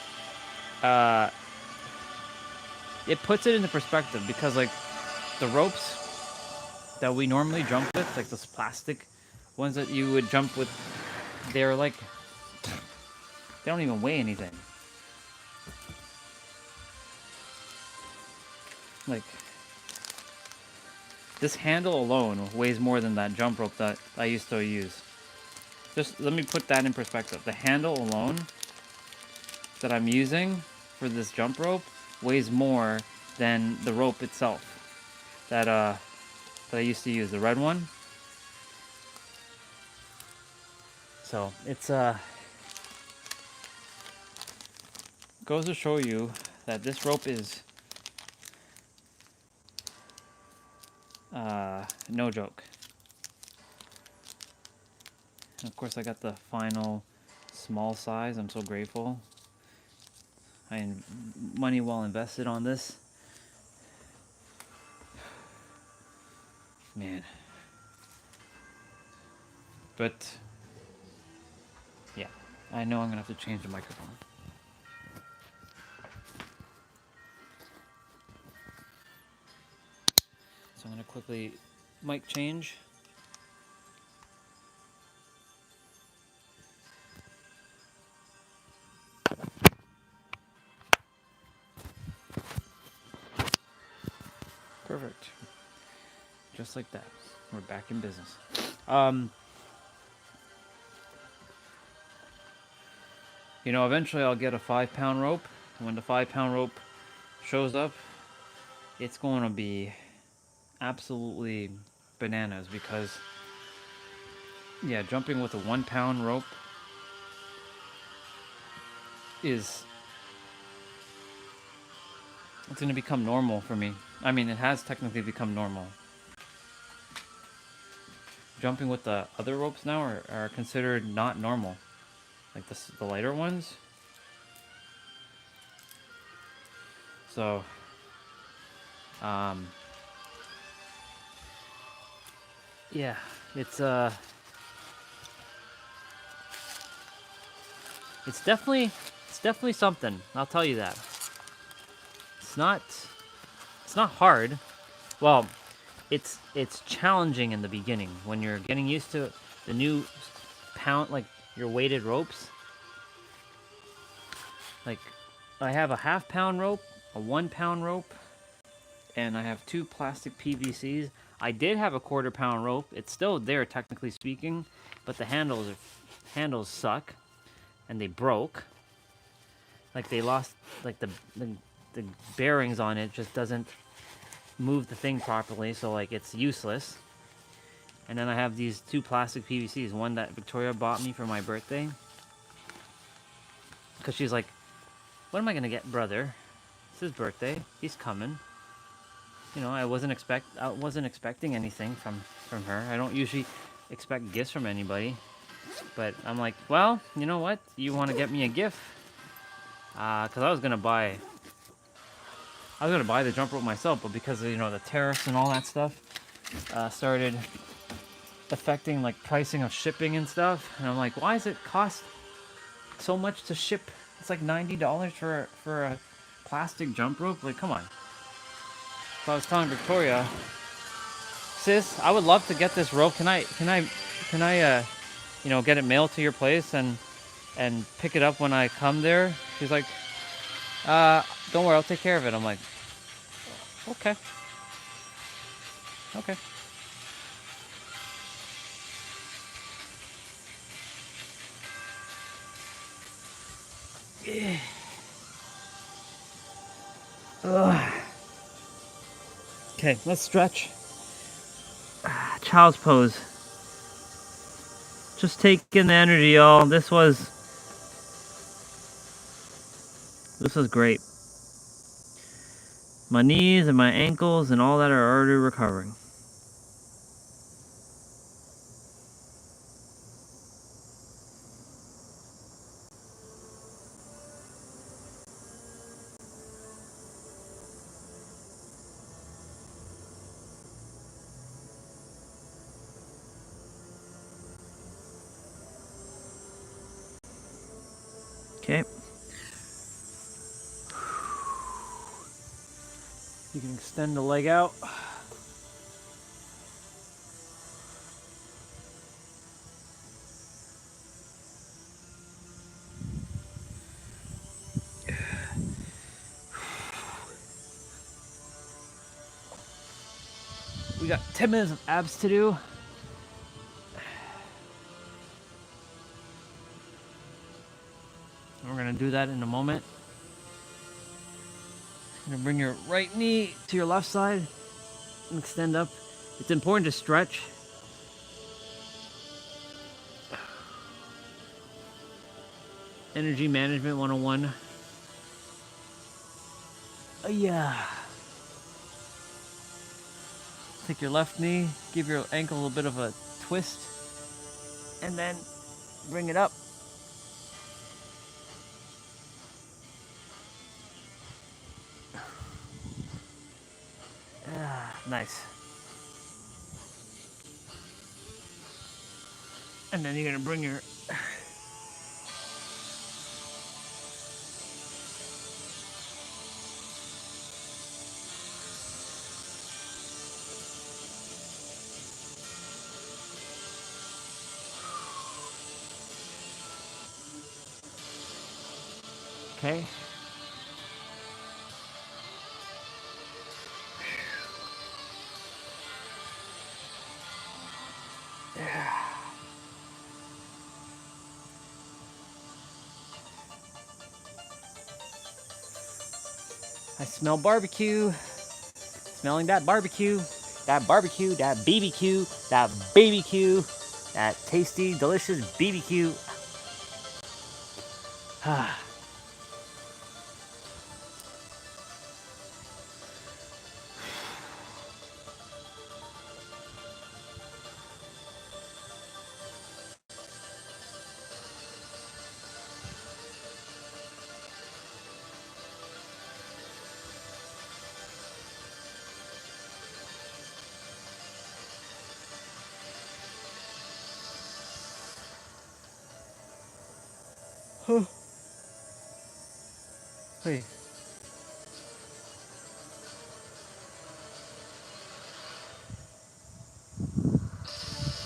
it puts it into perspective because like the ropes that we normally jump with, like those plastic ones that you would jump with, they're like, they don't even weigh anything. Like, this handle alone weighs more than that jump rope that I used to use. just let me put that in perspective. The handle alone that I'm using for this jump rope weighs more than the rope itself that I used to use, the red one. So it's goes to show you that this rope is no joke. And of course I got the final small size. I'm so grateful. Money well invested on this. Man. But yeah, I know I'm gonna have to change the microphone. So I'm gonna quickly mic change. Perfect. Just like that. We're back in business. You know, eventually I'll get a 5-pound rope. When the 5-pound rope shows up, it's going to be absolutely bananas because, yeah, jumping with a 1-pound rope it's going to become normal for me. I mean, it has technically become normal. Jumping with the other ropes now are considered not normal. Like the lighter ones. So, yeah, it's definitely something. I'll tell you that. It's not hard. Well, it's challenging in the beginning when you're getting used to the new pound, like your weighted ropes. Like I have a 1/2-pound rope, a 1-pound rope, and I have 2 plastic PVCs. I did have a 1/4-pound rope. It's still there technically speaking, but the handles suck and they broke. Like they lost, like the bearings on it just doesn't move the thing properly, so like it's useless. And then I have these 2 plastic PVCs, one that Victoria bought me for my birthday. Because she's like, what am I going to get, brother? It's his birthday. He's coming. You know, I wasn't expecting anything from her. I don't usually expect gifts from anybody. But I'm like, well, you know what? You want to get me a gift? Because I was going to buy the jump rope myself, but because of, you know, the tariffs and all that stuff started affecting like pricing of shipping and stuff, and I'm like, why does it cost so much to ship? It's like $90 for a plastic jump rope. Like, come on. So I was telling Victoria, sis, I would love to get this rope. Can I you know, get it mailed to your place and pick it up when I come there? She's like, don't worry, I'll take care of it. I'm like, okay. Okay, let's stretch. Child's pose. Just take in the energy, y'all. This was great. My knees and my ankles and all that are already recovering. Okay. You can extend the leg out. We got 10 minutes of abs to do. We're gonna do that in a moment. You're gonna bring your right knee to your left side and extend up. It's important to stretch. Energy management 101. Yeah. Take your left knee, give your ankle a little bit of a twist, and then bring it up. Ah, nice. And then you're gonna bring your okay. I smell barbecue. Smelling that barbecue. That barbecue, that BBQ, that BBQ, that tasty, delicious BBQ. Ah. Hey.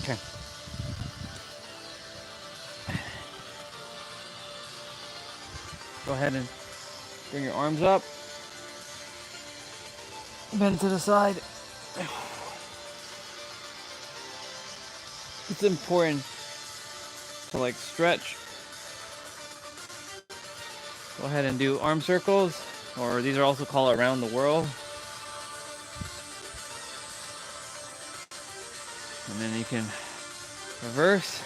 Okay. Go ahead and bring your arms up. Bend to the side. It's important to like stretch. Go ahead and do arm circles, or these are also called around the world. And then you can reverse.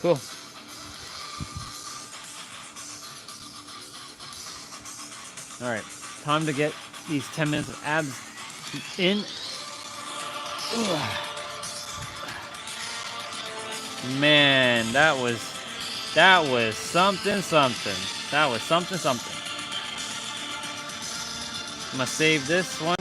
Cool. All right, time to get these 10 minutes of abs in. Man, that was something. That was something. I'm gonna save this one.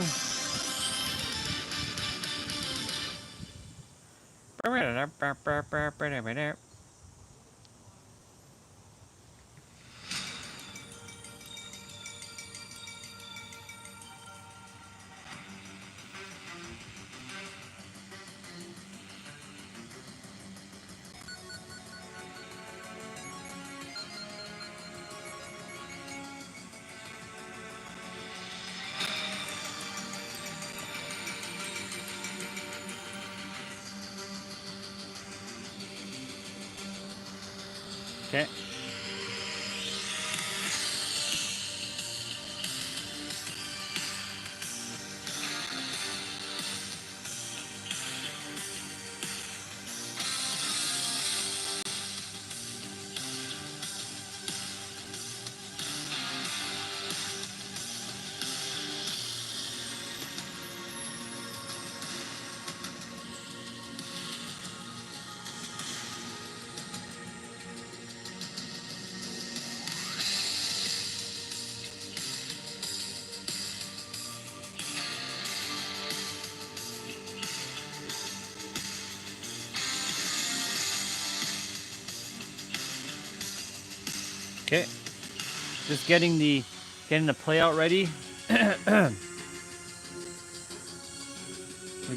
Okay. Okay. Just getting the play out ready. We're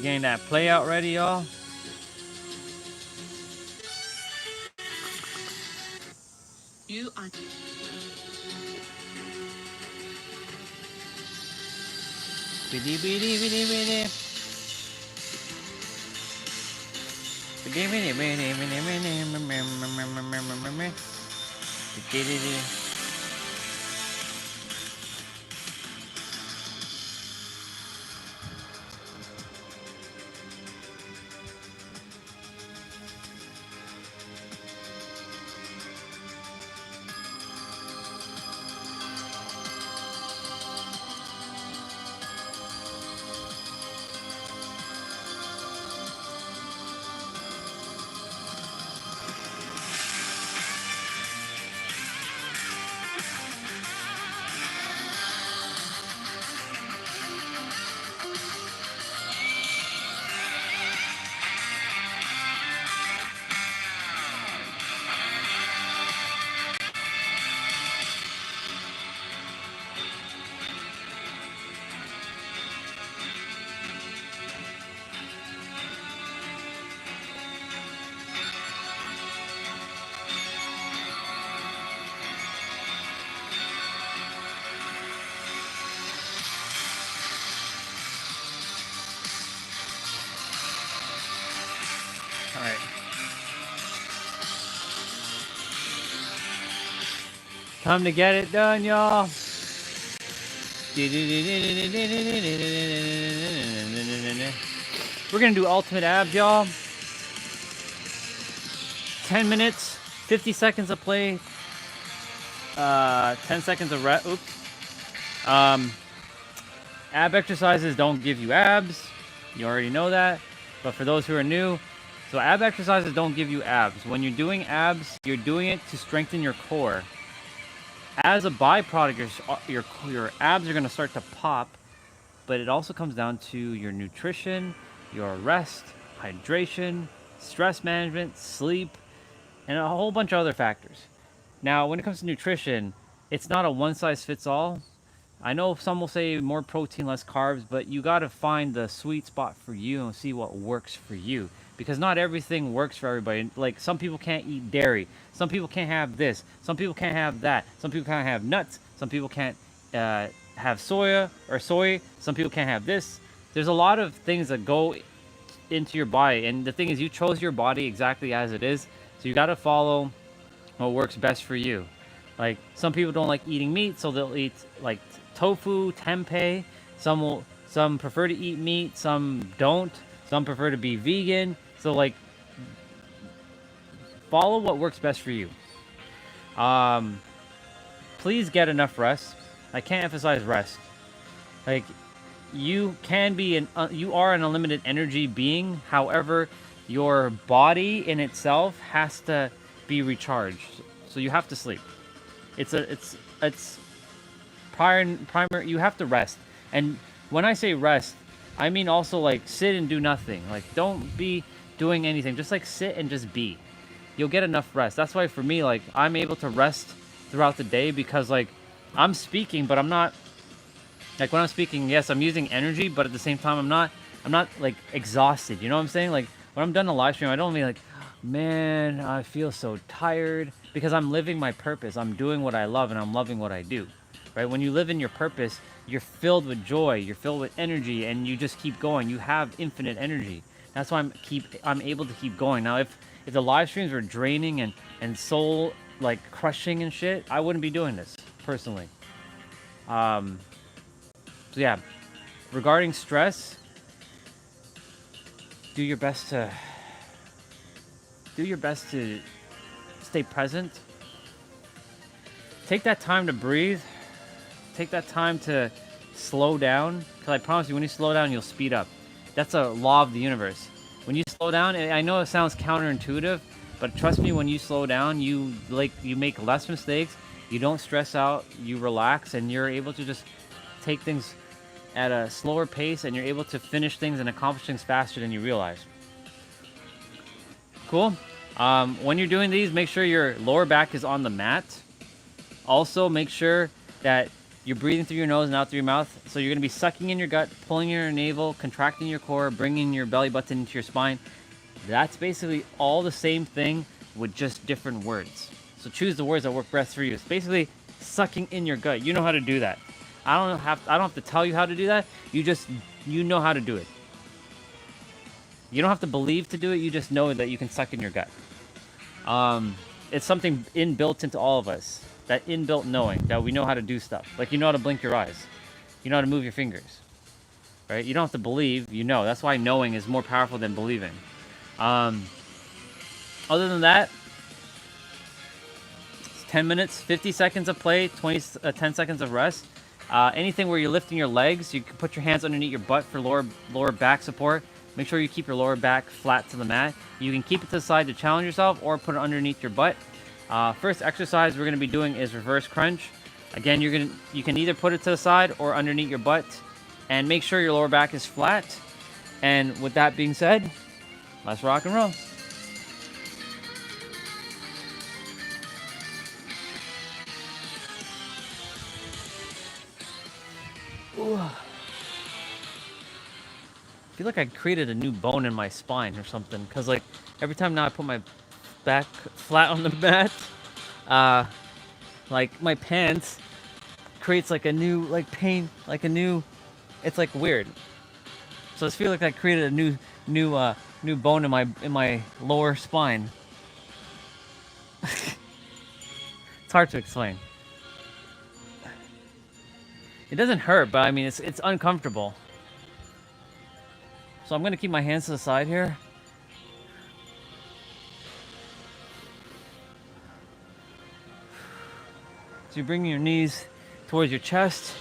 getting that play out ready, y'all. You are Biddy, biddy, biddy, biddy. Biddy, biddy, biddy, biddy, biddy. Biddy. All right. Time to get it done, y'all. We're gonna do ultimate abs, y'all. 10 minutes, 50 seconds of play, 10 seconds of rest. Oops. Ab exercises don't give you abs. You already know that. But for those who are new, so ab exercises don't give you abs. When you're doing abs, you're doing it to strengthen your core. As a byproduct, your abs are going to start to pop, but it also comes down to your nutrition, your rest, hydration, stress management, sleep, and a whole bunch of other factors. Now, when it comes to nutrition, it's not a one-size-fits-all. I know some will say more protein, less carbs, but you got to find the sweet spot for you and see what works for you. Because not everything works for everybody. Like, some people can't eat dairy. Some people can't have this. Some people can't have that. Some people can't have nuts. Some people can't have soya or soy. Some people can't have this. There's a lot of things that go into your body. And the thing is, you chose your body exactly as it is. So you got to follow what works best for you. Like, some people don't like eating meat, so they'll eat like tofu, tempeh. Some prefer to eat meat, some don't. Some prefer to be vegan. So, like, follow what works best for you. Please get enough rest. I can't emphasize rest. Like, you are an unlimited energy being. However, your body in itself has to be recharged. So you have to sleep. It's primary. You have to rest. And when I say rest, I mean also, like, sit and do nothing. Like, don't be doing anything. Just, like, sit and just be. You'll get enough rest. That's why for me, like, I'm able to rest throughout the day because, like, I'm speaking, but I'm not, like, when I'm speaking, yes, I'm using energy, but at the same time, I'm not like exhausted. You know what I'm saying? Like, when I'm done a live stream, I don't mean like, man, I feel so tired, because I'm living my purpose. I'm doing what I love, and I'm loving what I do. Right? When you live in your purpose, you're filled with joy, you're filled with energy, and you just keep going. You have infinite energy. That's why I'm able to keep going. Now, if the live streams were draining and soul, like, crushing and shit, I wouldn't be doing this personally. So yeah, regarding stress, do your best to stay present. Take that time to breathe. Take that time to slow down, because I promise you, when you slow down, you'll speed up. That's a law of the universe. When you slow down, I know it sounds counterintuitive, but trust me, when you slow down, you make less mistakes, you don't stress out, you relax, and you're able to just take things at a slower pace, and you're able to finish things and accomplish things faster than you realize. Cool. When you're doing these, make sure your lower back is on the mat. Also, make sure that you're breathing through your nose and out through your mouth. So you're going to be sucking in your gut, pulling your navel, contracting your core, bringing your belly button into your spine. That's basically all the same thing with just different words. So choose the words that work best for you. It's basically sucking in your gut. You know how to do that. I don't have to tell you how to do that. You know how to do it. You don't have to believe to do it. You just know that you can suck in your gut. It's something inbuilt into all of us. That inbuilt knowing that we know how to do stuff. Like you know how to blink your eyes. You know how to move your fingers. Right? You don't have to believe. You know. That's why knowing is more powerful than believing. Other than that, 10 minutes, 50 seconds of play, 10 seconds of rest. Anything where you're lifting your legs, you can put your hands underneath your butt for lower back support. Make sure you keep your lower back flat to the mat. You can keep it to the side to challenge yourself or put it underneath your butt. First exercise we're going to be doing is reverse crunch. Again, you can either put it to the side or underneath your butt. And make sure your lower back is flat. And with that being said, let's rock and roll. Ooh. I feel like I created a new bone in my spine or something. Because, like, every time now I put my back flat on the mat, like, my pants creates, like, a new, like, pain, like a new, it's, like, weird. So I feel like I created a new bone in my lower spine. It's hard to explain. It doesn't hurt, but I mean, it's uncomfortable. So I'm gonna keep my hands to the side here. So you bring your knees towards your chest.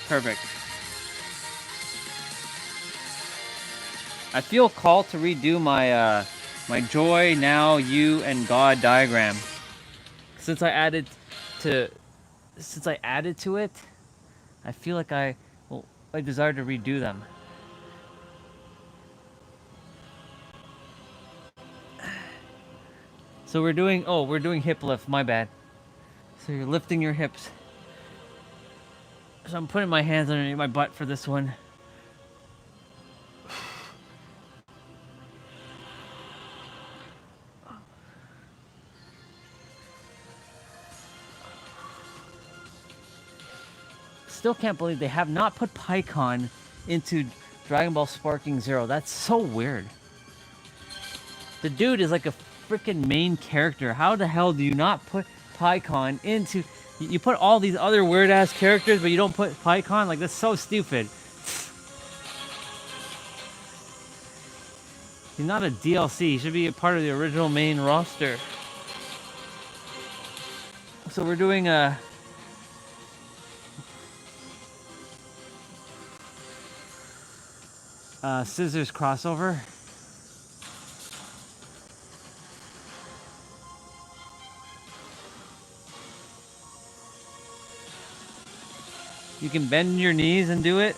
Perfect. I feel called to redo my my joy, now, you, and God diagram. Since I added to it, I feel like I desire to redo them. So we're doing hip lift, my bad. So you're lifting your hips. So I'm putting my hands underneath my butt for this one. Still can't believe they have not put PyCon into Dragon Ball Sparking Zero. That's so weird. The dude is like a freaking main character. How the hell do you not put PyCon into... You put all these other weird-ass characters, but you don't put PyCon? Like, that's so stupid. He's not a DLC. He should be a part of the original main roster. So we're doing a... scissors crossover. You can bend your knees and do it,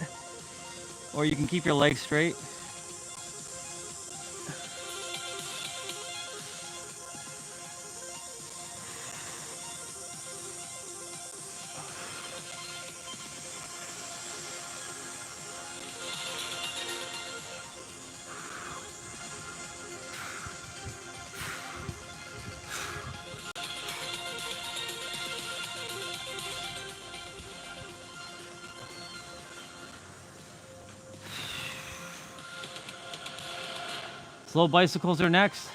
or you can keep your legs straight. Slow bicycles are next.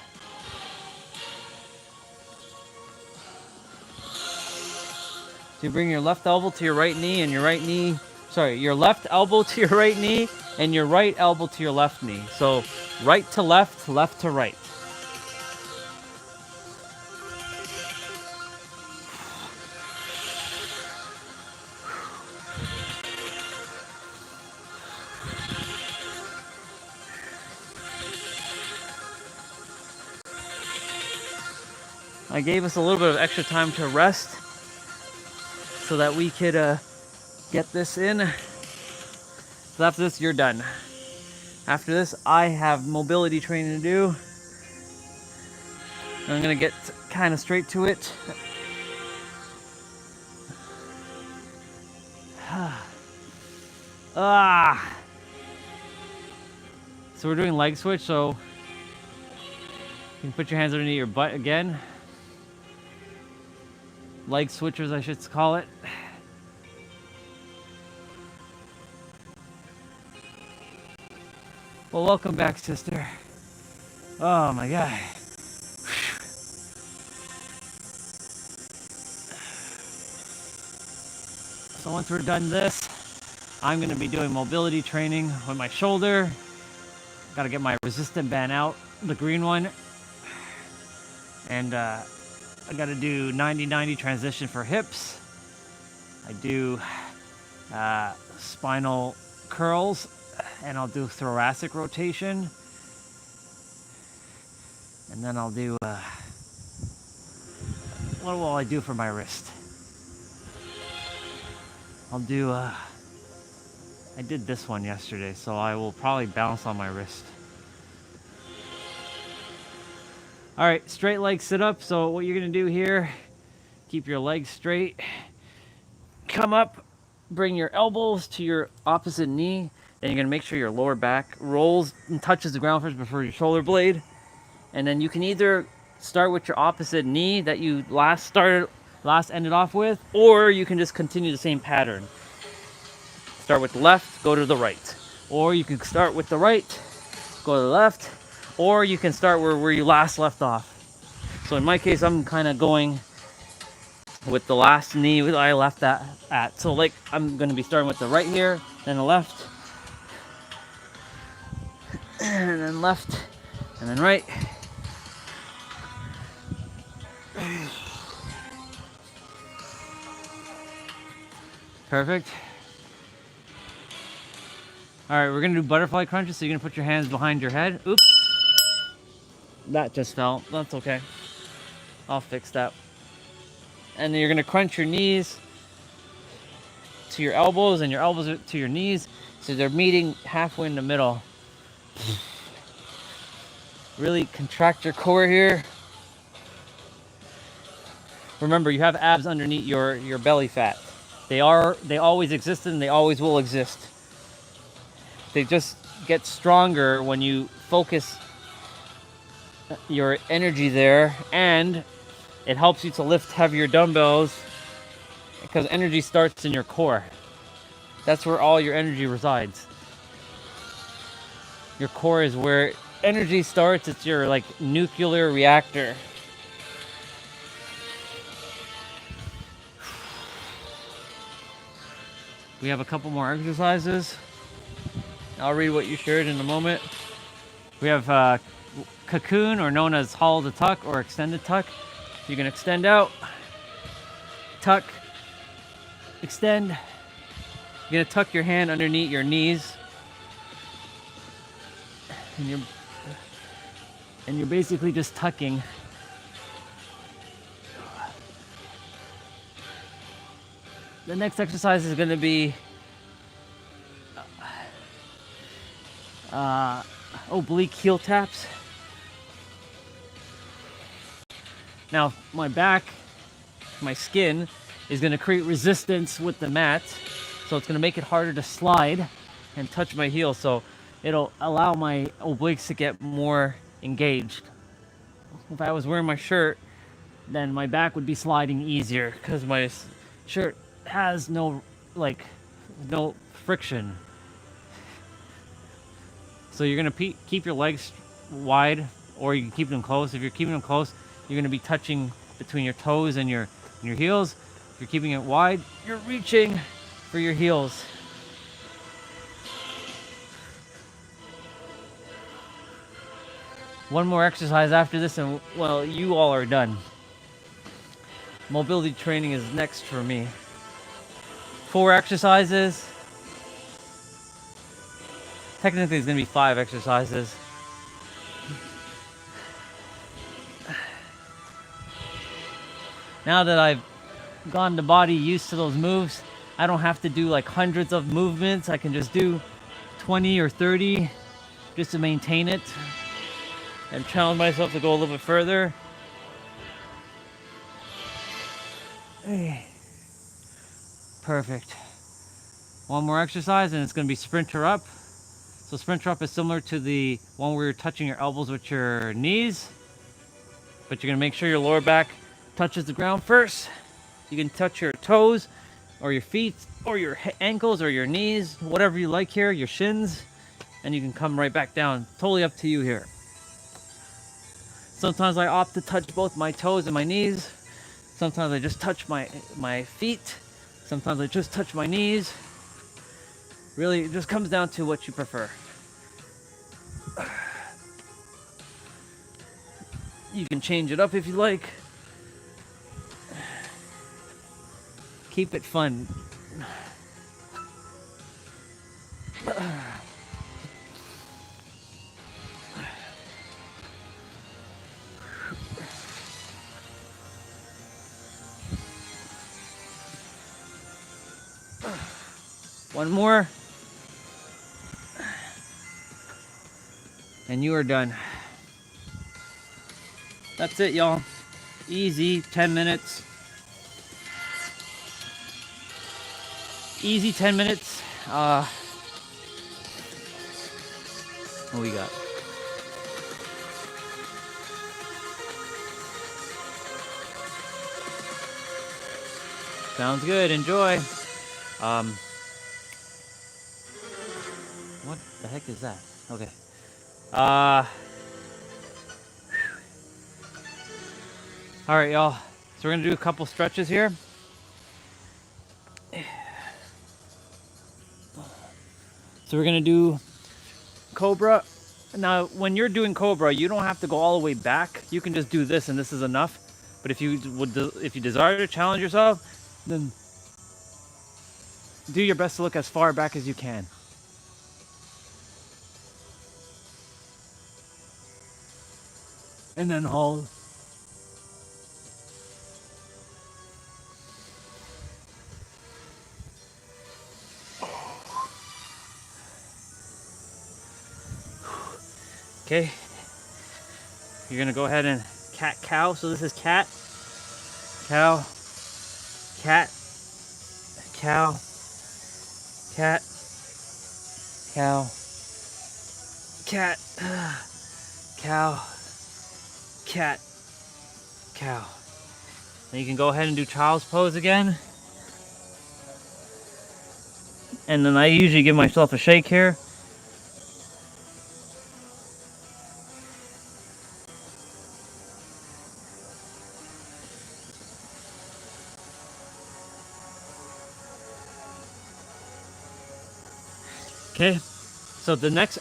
So you bring your left elbow to your right knee and your your left elbow to your right knee and your right elbow to your left knee. So right to left, left to right. I gave us a little bit of extra time to rest so that we could get this in. So after this, you're done. After this, I have mobility training to do. I'm gonna get kind of straight to it. Ah. So we're doing leg switch, so you can put your hands underneath your butt again. Leg switchers, I should call it. Well, welcome back, sister. Oh my God. So once we're done this, I'm gonna be doing mobility training with my shoulder. Gotta get my resistant band out, the green one. And I gotta do 90-90 transition for hips. I do spinal curls, and I'll do thoracic rotation. And then I'll do, what will I do for my wrist? I'll do, I did this one yesterday, so I will probably bounce on my wrist. All right, straight leg sit up. So what you're gonna do here, keep your legs straight. Come up, bring your elbows to your opposite knee. Then you're gonna make sure your lower back rolls and touches the ground first before your shoulder blade. And then you can either start with your opposite knee that you last ended off with, or you can just continue the same pattern. Start with the left, go to the right. Or you can start with the right, go to the left, or you can start where you last left off. So in my case, I'm kind of going with the last knee that I left that at. So like I'm going to be starting with the right here, then the left, and then left, and then right. Perfect. All right, we're gonna do butterfly crunches. So you're gonna put your hands behind your head. Oops, that just fell. That's okay. I'll fix that. And then you're gonna crunch your knees to your elbows and your elbows to your knees, so they're meeting halfway in the middle. Really contract your core here. Remember, you have abs underneath your belly fat. They always existed and they always will exist. They just get stronger when you focus your energy there, and it helps you to lift heavier dumbbells because energy starts in your core. That's where all your energy resides. Your core is where energy starts. It's your like nuclear reactor. We have a couple more exercises. I'll read what you shared in a moment. We have cocoon, or known as hollow to tuck or extended tuck. You can extend out, tuck, extend. You're gonna tuck your hand underneath your knees, and you're basically just tucking. The next exercise is gonna be oblique heel taps. Now, my back, my skin is going to create resistance with the mat, so it's going to make it harder to slide and touch my heel, so it'll allow my obliques to get more engaged. If I was wearing my shirt, then my back would be sliding easier because my shirt has no friction. So you're going to keep your legs wide, or you can keep them close. If you're keeping them close, you're going to be touching between your toes and your heels. If you're keeping it wide, you're reaching for your heels. One more exercise after this, and well, you all are done. Mobility training is next for me. 4 exercises. Technically, it's going to be 5 exercises. Now that I've gotten the body used to those moves, I don't have to do like hundreds of movements. I can just do 20 or 30 just to maintain it and challenge myself to go a little bit further. Perfect. One more exercise, and it's going to be sprinter up. So sprinter up is similar to the one where you're touching your elbows with your knees, but you're going to make sure your lower back touches the ground first. You can touch your toes or your feet or your ankles or your knees, whatever you like here, your shins, and you can come right back down. Totally up to you here. Sometimes I opt to touch both my toes and my knees. Sometimes I just touch my feet. Sometimes I just touch my knees. Really, it just comes down to what you prefer. You can change it up if you like. Keep it fun. One more. And you are done. That's it, y'all. Easy, 10 minutes. Easy 10 minutes. What we got? Sounds good. Enjoy. What the heck is that? Okay. All right, y'all. So we're gonna do a couple stretches here. So we're gonna do Cobra. Now, when you're doing Cobra, you don't have to go all the way back. You can just do this, and this is enough. But if you desire to challenge yourself, then do your best to look as far back as you can. And then hold. Okay. You're gonna go ahead and cat cow. So this is cat, cow, cat, cow, cat, cow, cat, cow, cat, cow. Then you can go ahead and do child's pose again. And then I usually give myself a shake here. Okay, so the next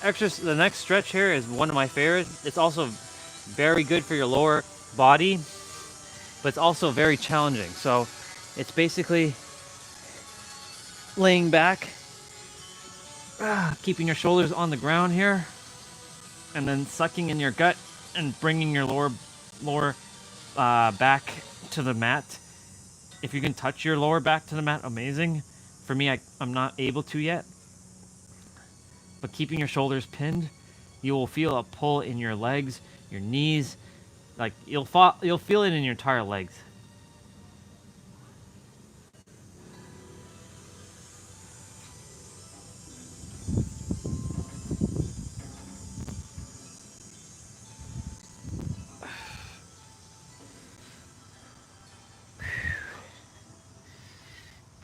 stretch here is one of my favorites. It's also very good for your lower body, but it's also very challenging. So it's basically laying back, keeping your shoulders on the ground here, and then sucking in your gut and bringing your lower back to the mat. If you can touch your lower back to the mat, amazing. For me, I'm not able to yet. But keeping your shoulders pinned, you will feel a pull in your legs, your knees. Like you'll feel it in your entire legs.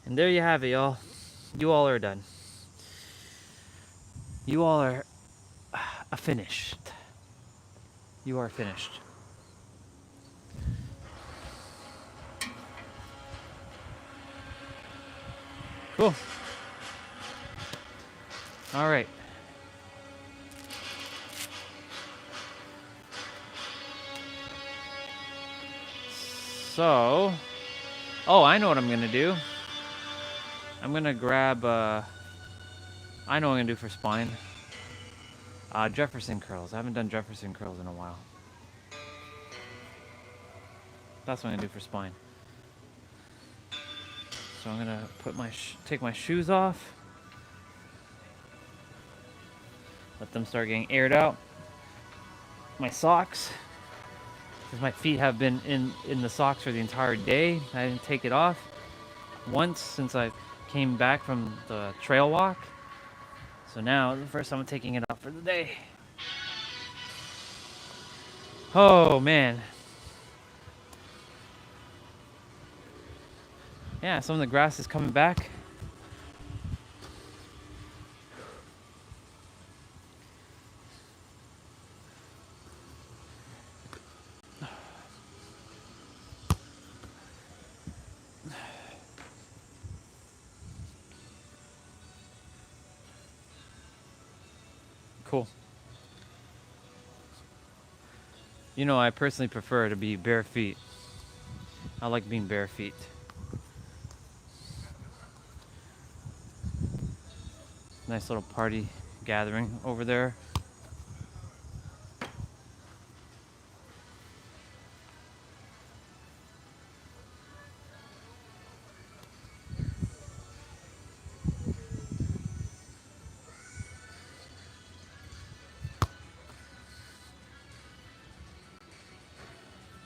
And there you have it, y'all. You all are done. You all are finished. You are finished. Cool. All right. So, I know what I'm gonna do. I'm gonna grab, I know what I'm gonna do for spine. Jefferson curls. I haven't done Jefferson curls in a while. That's what I'm gonna do for spine. So I'm gonna put take my shoes off. Let them start getting aired out. My socks, because my feet have been in the socks for the entire day. I didn't take it off once since I came back from the trail walk. So now, the first time I'm taking it off for the day. Oh, man. Yeah, some of the grass is coming back. Cool. You know, I personally prefer to be bare feet. I like being bare feet. Nice little party gathering over there.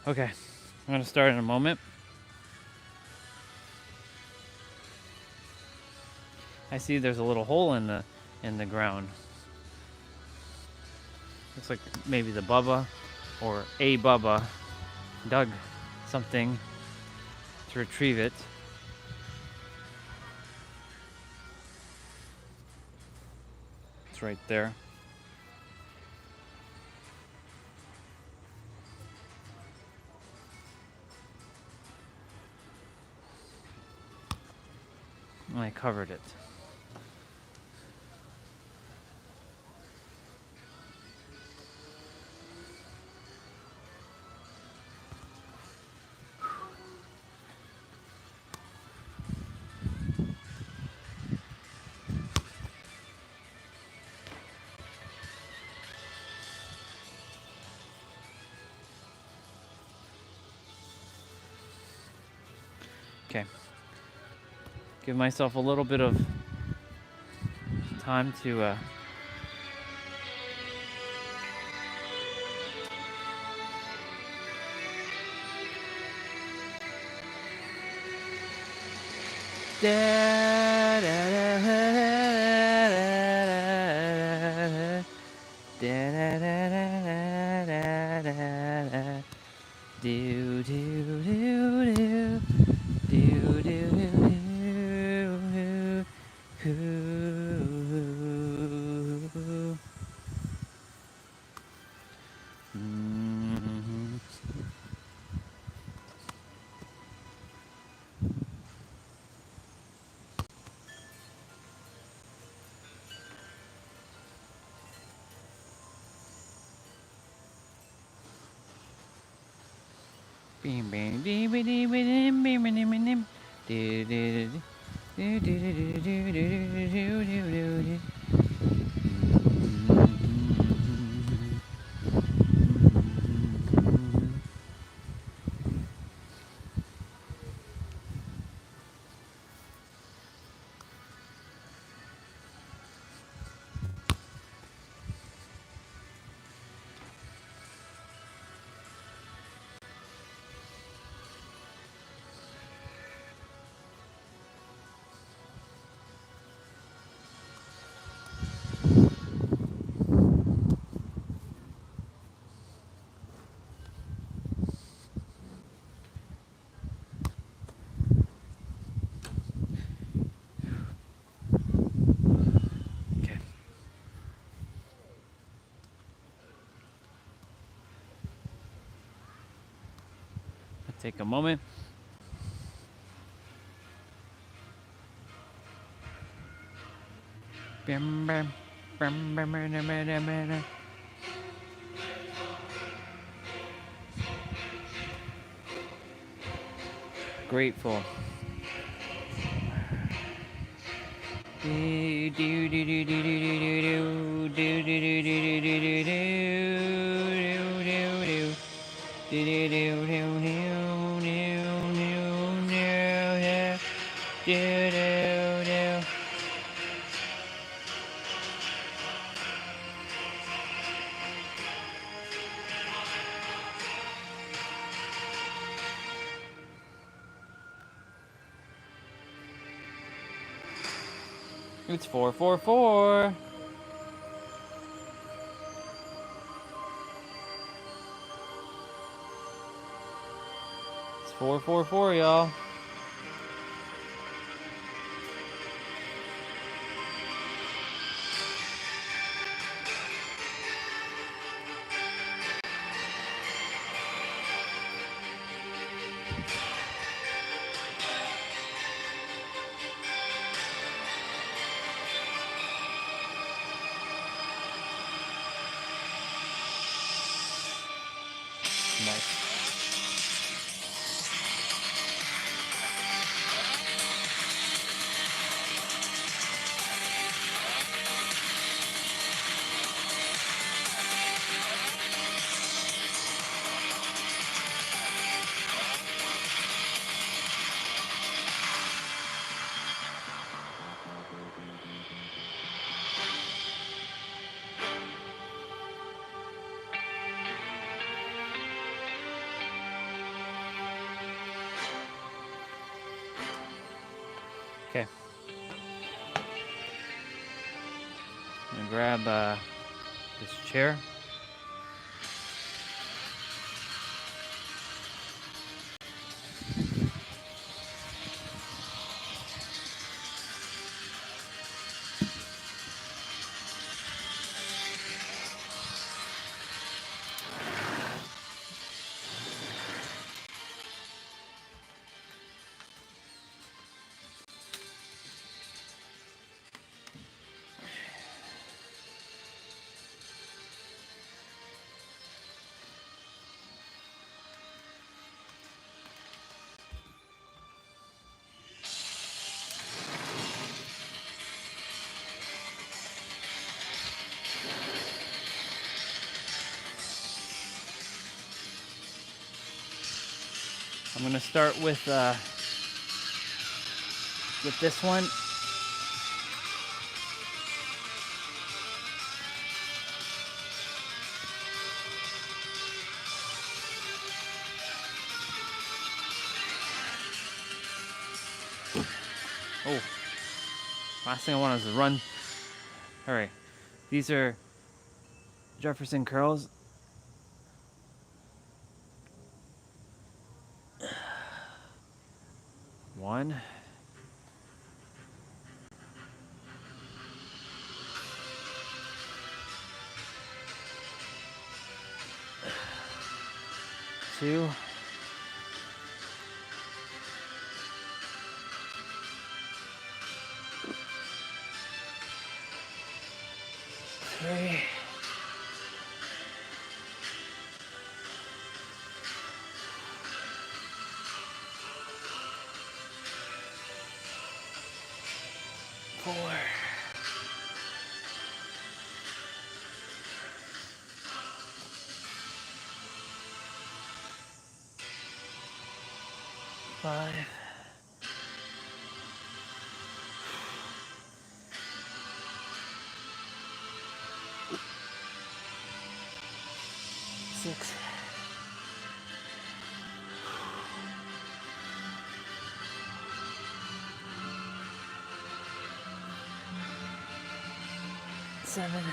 Okay, I'm gonna start in a moment. I see there's a little hole in the ground. Looks like maybe the Bubba or a Bubba dug something to retrieve it. It's right there. And I covered it. Okay. Give myself a little bit of time to da, da, da, da, da, da, da, da. Do do do do do do do. Bing bing dee dee dee dee bing bing ding bing dim. Do do do do do do do do do do do do. Okay. Take a moment. Bam, bam, bam, bam, bam, bam, bam, bam. Grateful. Do do do do do do do do do do do do do do do do do do do. It's 444. It's 444, y'all. Nice. Okay. I'm gonna grab this chair. I'm gonna start with this one. Oh, last thing I want is to run. All right, these are Jefferson curls. One. Two. Three. 4. 5. 6. 7.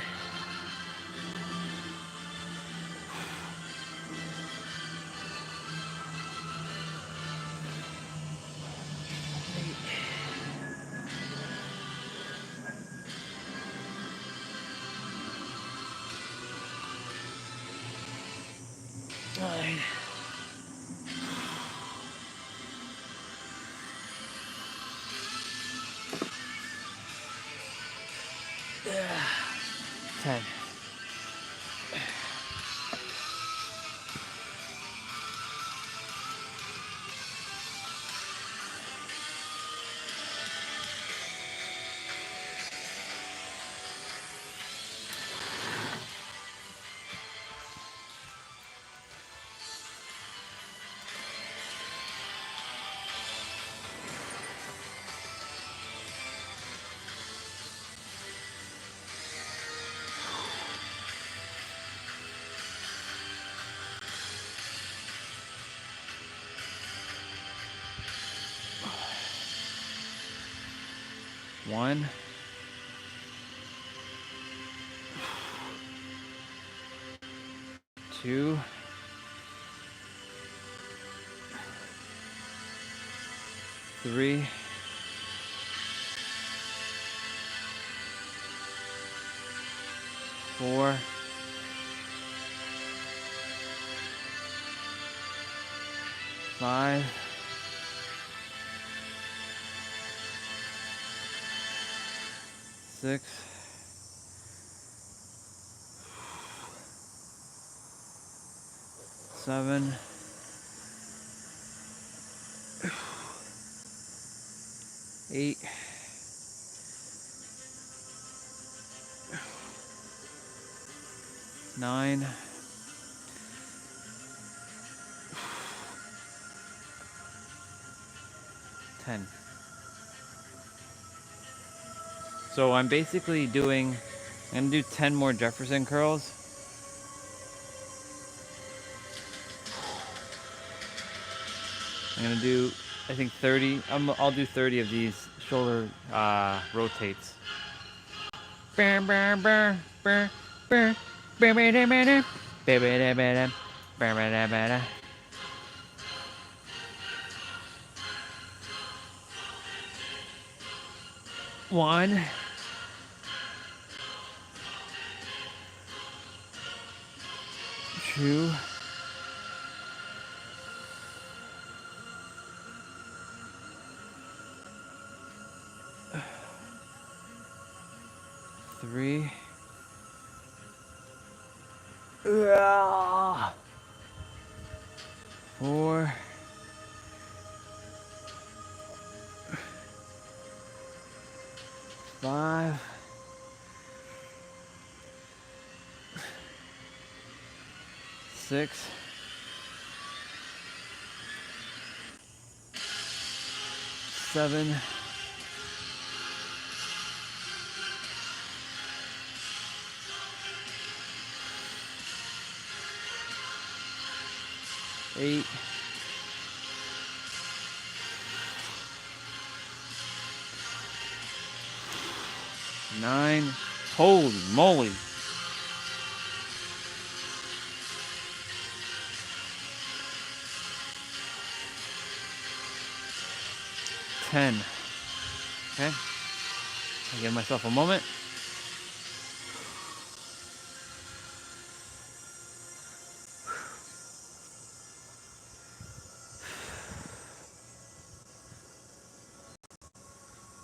9. 10.1. 2, 3, 4, 5, 6, 7, 8, 9, 10. So I'm basically doing, I'm gonna do 10 more Jefferson curls. I'm gonna do, I think 30. I'll do 30 of these shoulder rotates. 1, 2, 3, 4, 5, 6, 7, 8, 9. Holy moly. 10. Okay. I'll give myself a moment.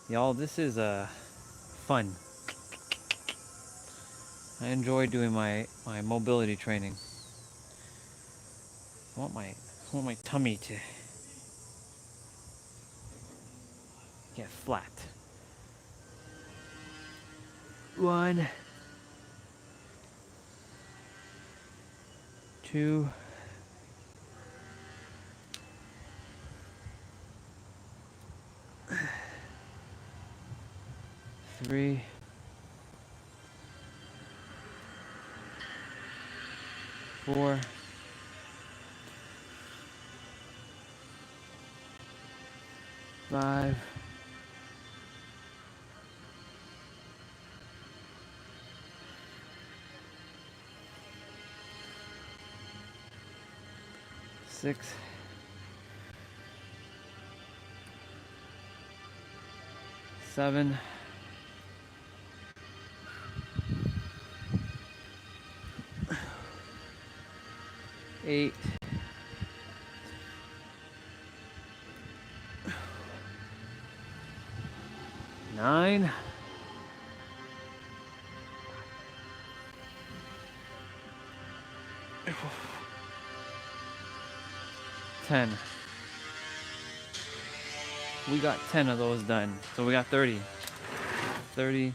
Y'all, this is fun. I enjoy doing my mobility training. I want my tummy to get flat. 1, 2, 3, 4, 5, 6, 7, 8, 9, 10. We got 10 of those done. So we got 30. 30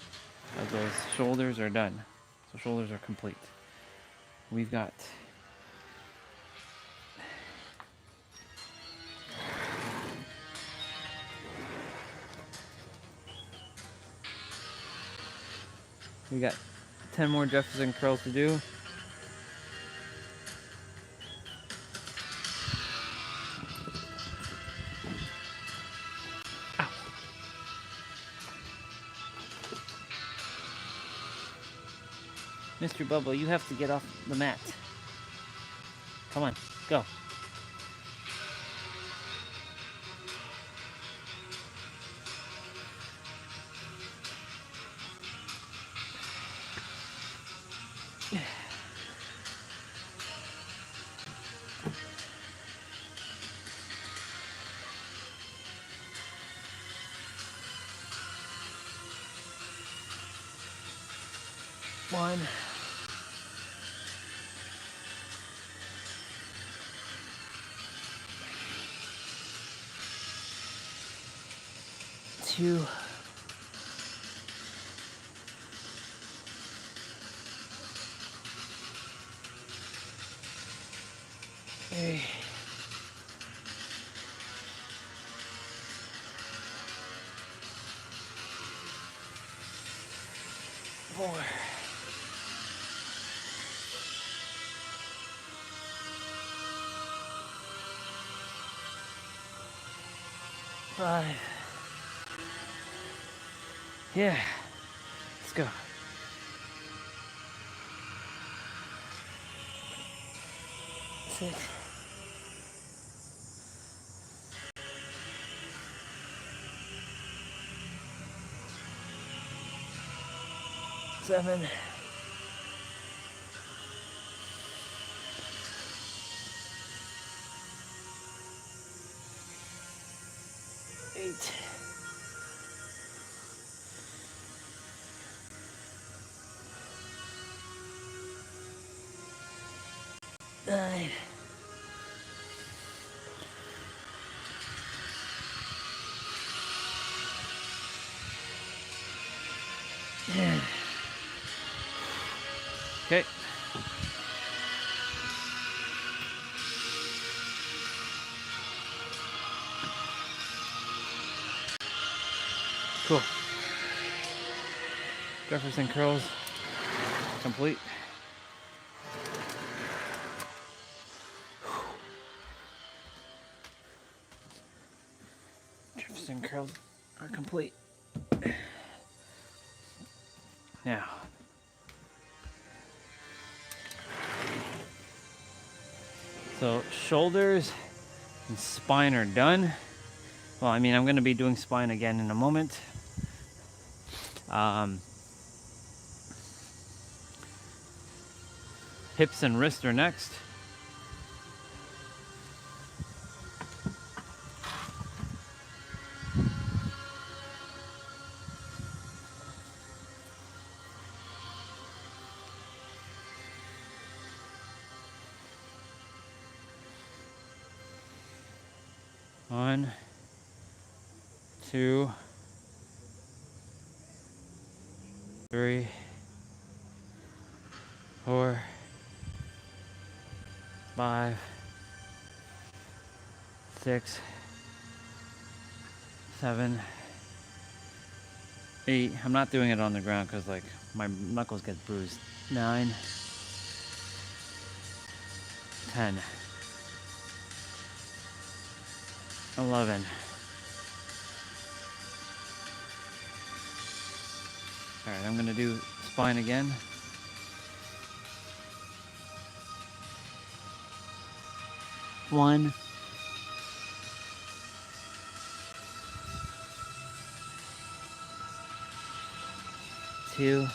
of those shoulders are done. So shoulders are complete. We got We got 10 more Jefferson curls to do. Ow. Mr. Bubba, you have to get off the mat. Come on, go. One. Two. Three. 4. 5. Yeah. Let's go. 6. 7. 8. 9. 10. Okay. Cool. Jefferson curls complete. Jefferson curls are complete. Now, so shoulders and spine are done. Well, I mean, I'm going to be doing spine again in a moment. Hips and wrists are next. One, 2, 3, 4, 5, 6, 7, 8. I'm not doing it on the ground because like my knuckles get bruised. 9, 10, 11. All right, I'm gonna do spine again. 1, 2,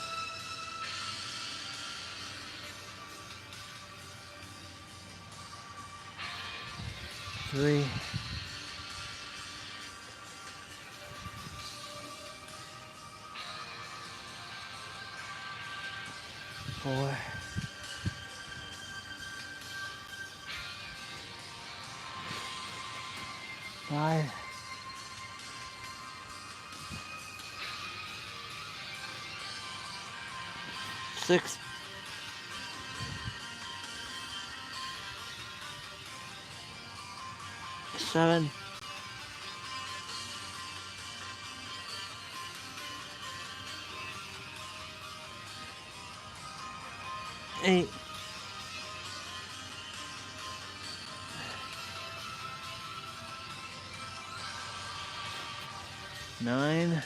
3, 4, 5, 6, 7, 8, 9,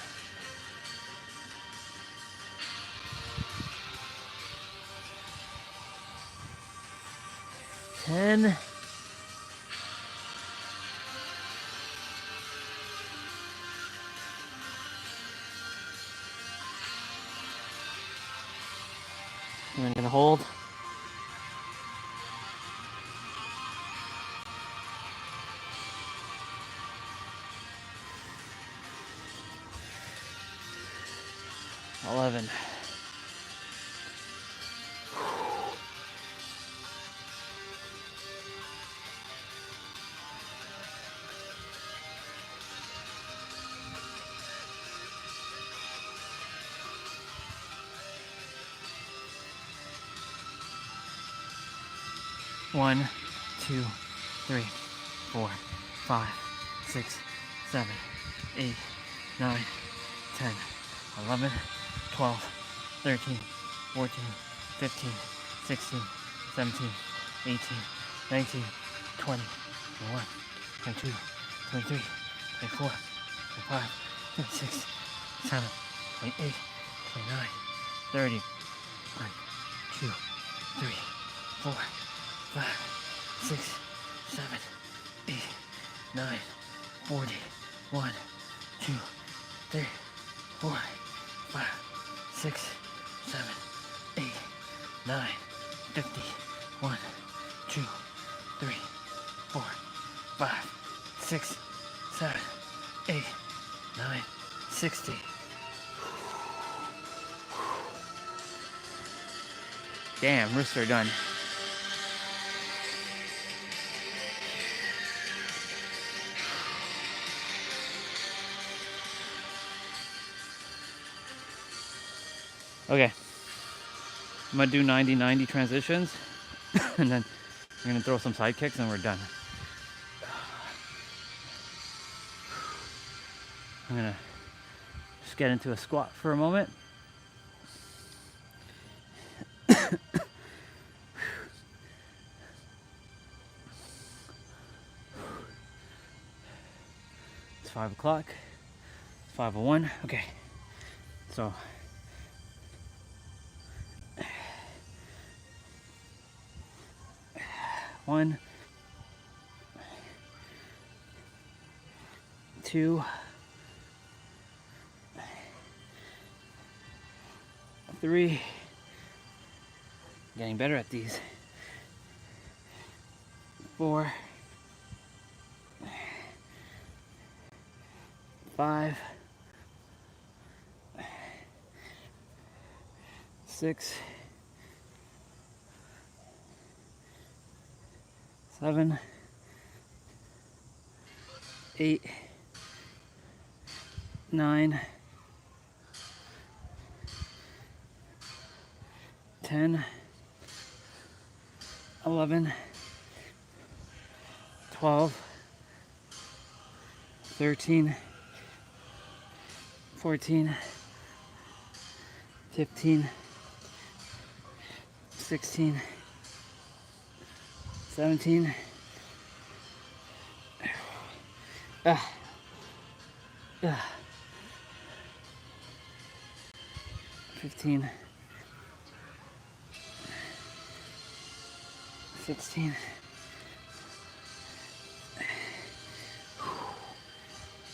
10, 10. And I'm gonna hold. 11. 1, 2, 3, 4, 5, 6, 7, 8, 9, 10, 11, 12, 13, 14, 15, 16, 17, 18, 19, 20, 21, 22, 23, 24, 25, 26, 27, 28, 29, 30, 1, 2, 3, 4, 5, 6, 7, 8, 9, 40, 1, 2, 3, 4, 5, 6, 7, 8, 9, 50, 1, 2, 3, 4, 5, 6, 7, 8, 9, 60. Damn, wrists are done. Okay, I'm gonna do 90-90 transitions and then I'm gonna throw some side kicks and we're done. I'm gonna just get into a squat for a moment. It's 5 o'clock, it's 5:01, okay, so one, 2, 3, getting better at these, 4, 5, 6, 7, 8, 9, 10, 11, 12, 13, 14, 15, 16, 17, 15, 16,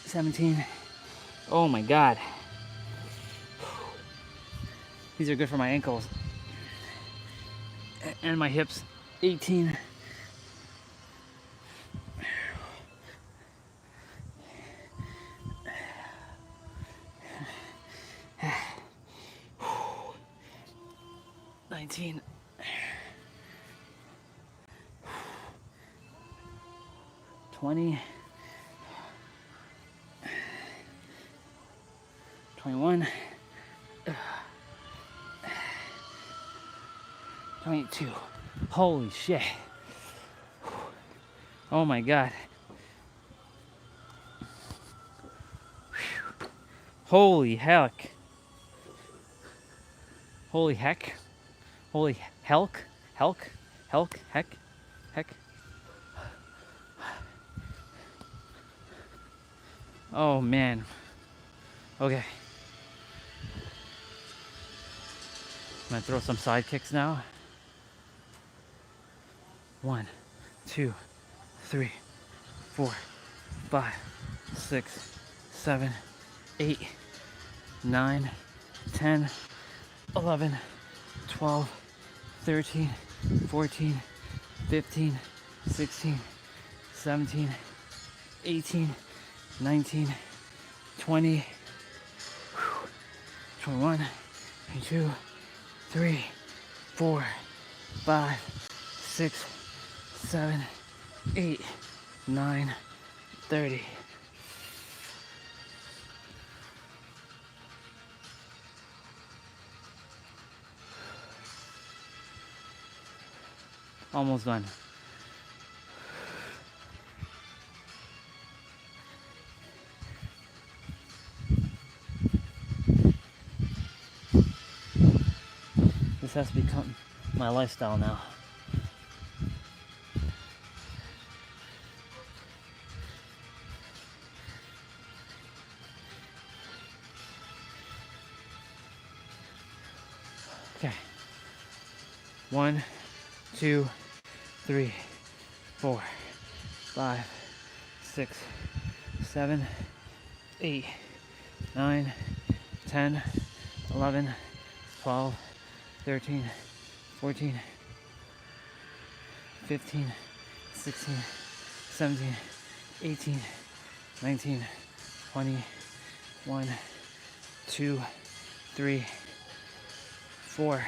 17. Oh my God. These are good for my ankles and my hips. 18. 19. 20. 21. 22. Holy shit. Oh my God. Holy heck. Holy heck. Holy helk. Helk. Helk. Heck. Heck. Oh man. Okay. I'm gonna throw some side kicks now. 1, 2, 3, 4, 5, 6, 7, 8, 9, 10, 11, 12, 13, 14, 15, 16, 17, 18, 19, 20, 21, 22, 3, 4, 5, 6, 7, 8, 9, 30. Almost done. This has become my lifestyle now. Okay. 1, 2, 3, 4, 5, 6, 7, 8, 9, 10, 11, 12, 13, 14, 15, 16, 17, 18, 19, 20, 1, 2, 3, 4,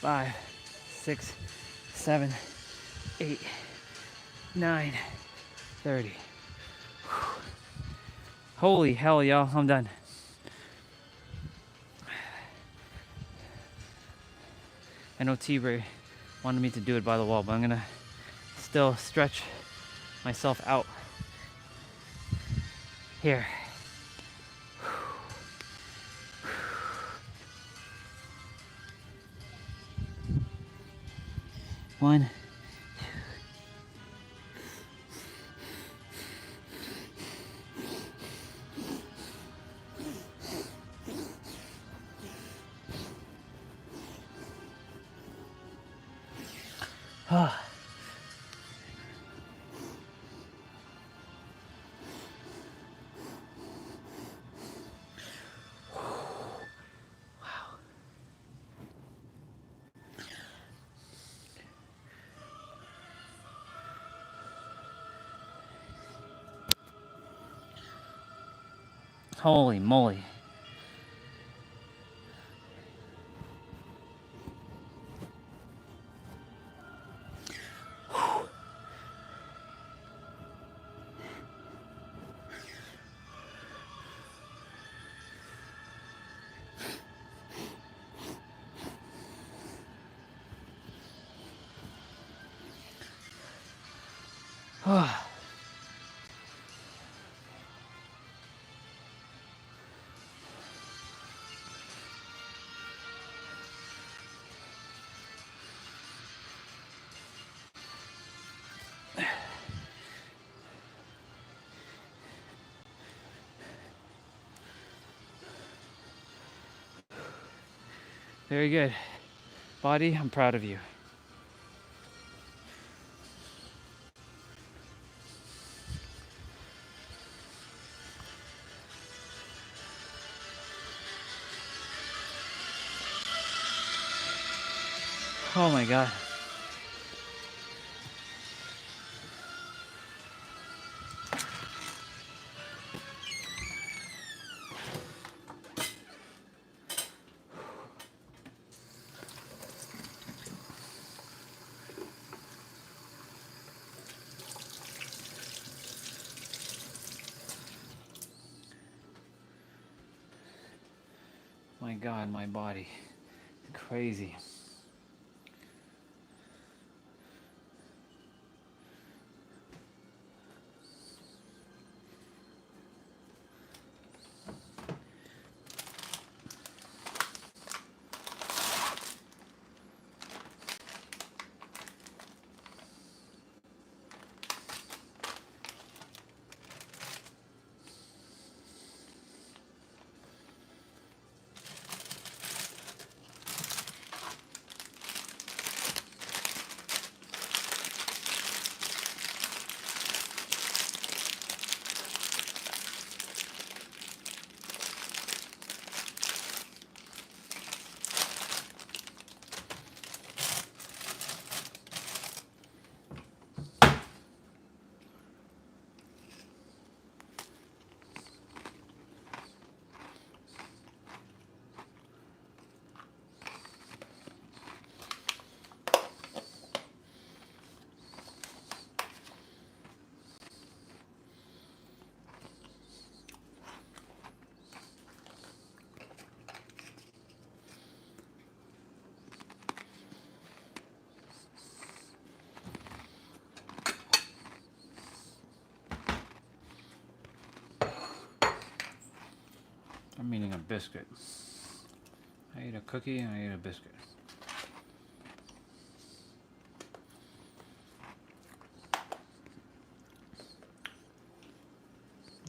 5, 6, 7, 8, 9, 30. Holy hell, y'all, I'm done. I know T-Ray wanted me to do it by the wall, but I'm gonna still stretch myself out here. One. Ah. Holy moly. Very good. Body, I'm proud of you. Oh my God. My God, my body. Crazy. I'm eating a biscuit. I ate a cookie and I ate a biscuit.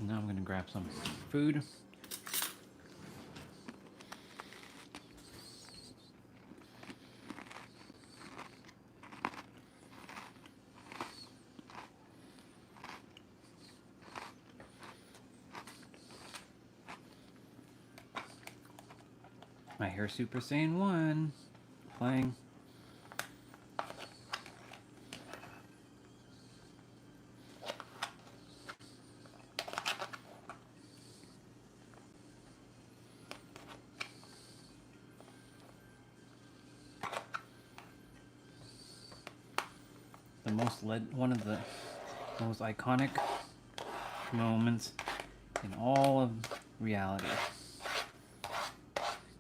Now I'm gonna grab some food. I hear Super Saiyan 1 playing. One of the most iconic moments in all of reality.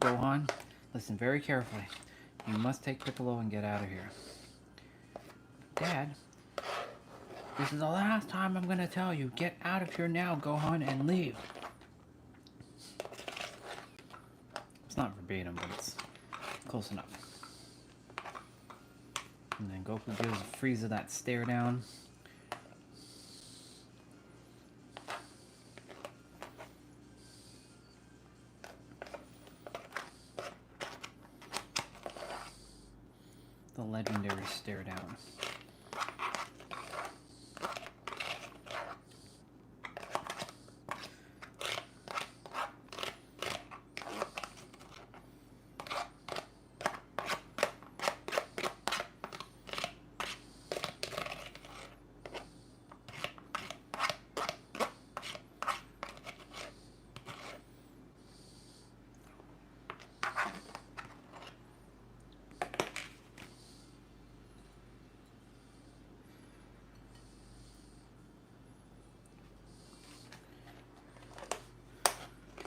Gohan, listen very carefully. You must take Piccolo and get out of here. Dad, this is the last time I'm gonna tell you. Get out of here now, Gohan, and leave. It's not verbatim, but it's close enough. And then Goku gives Frieza that stare down. The legendary stare down.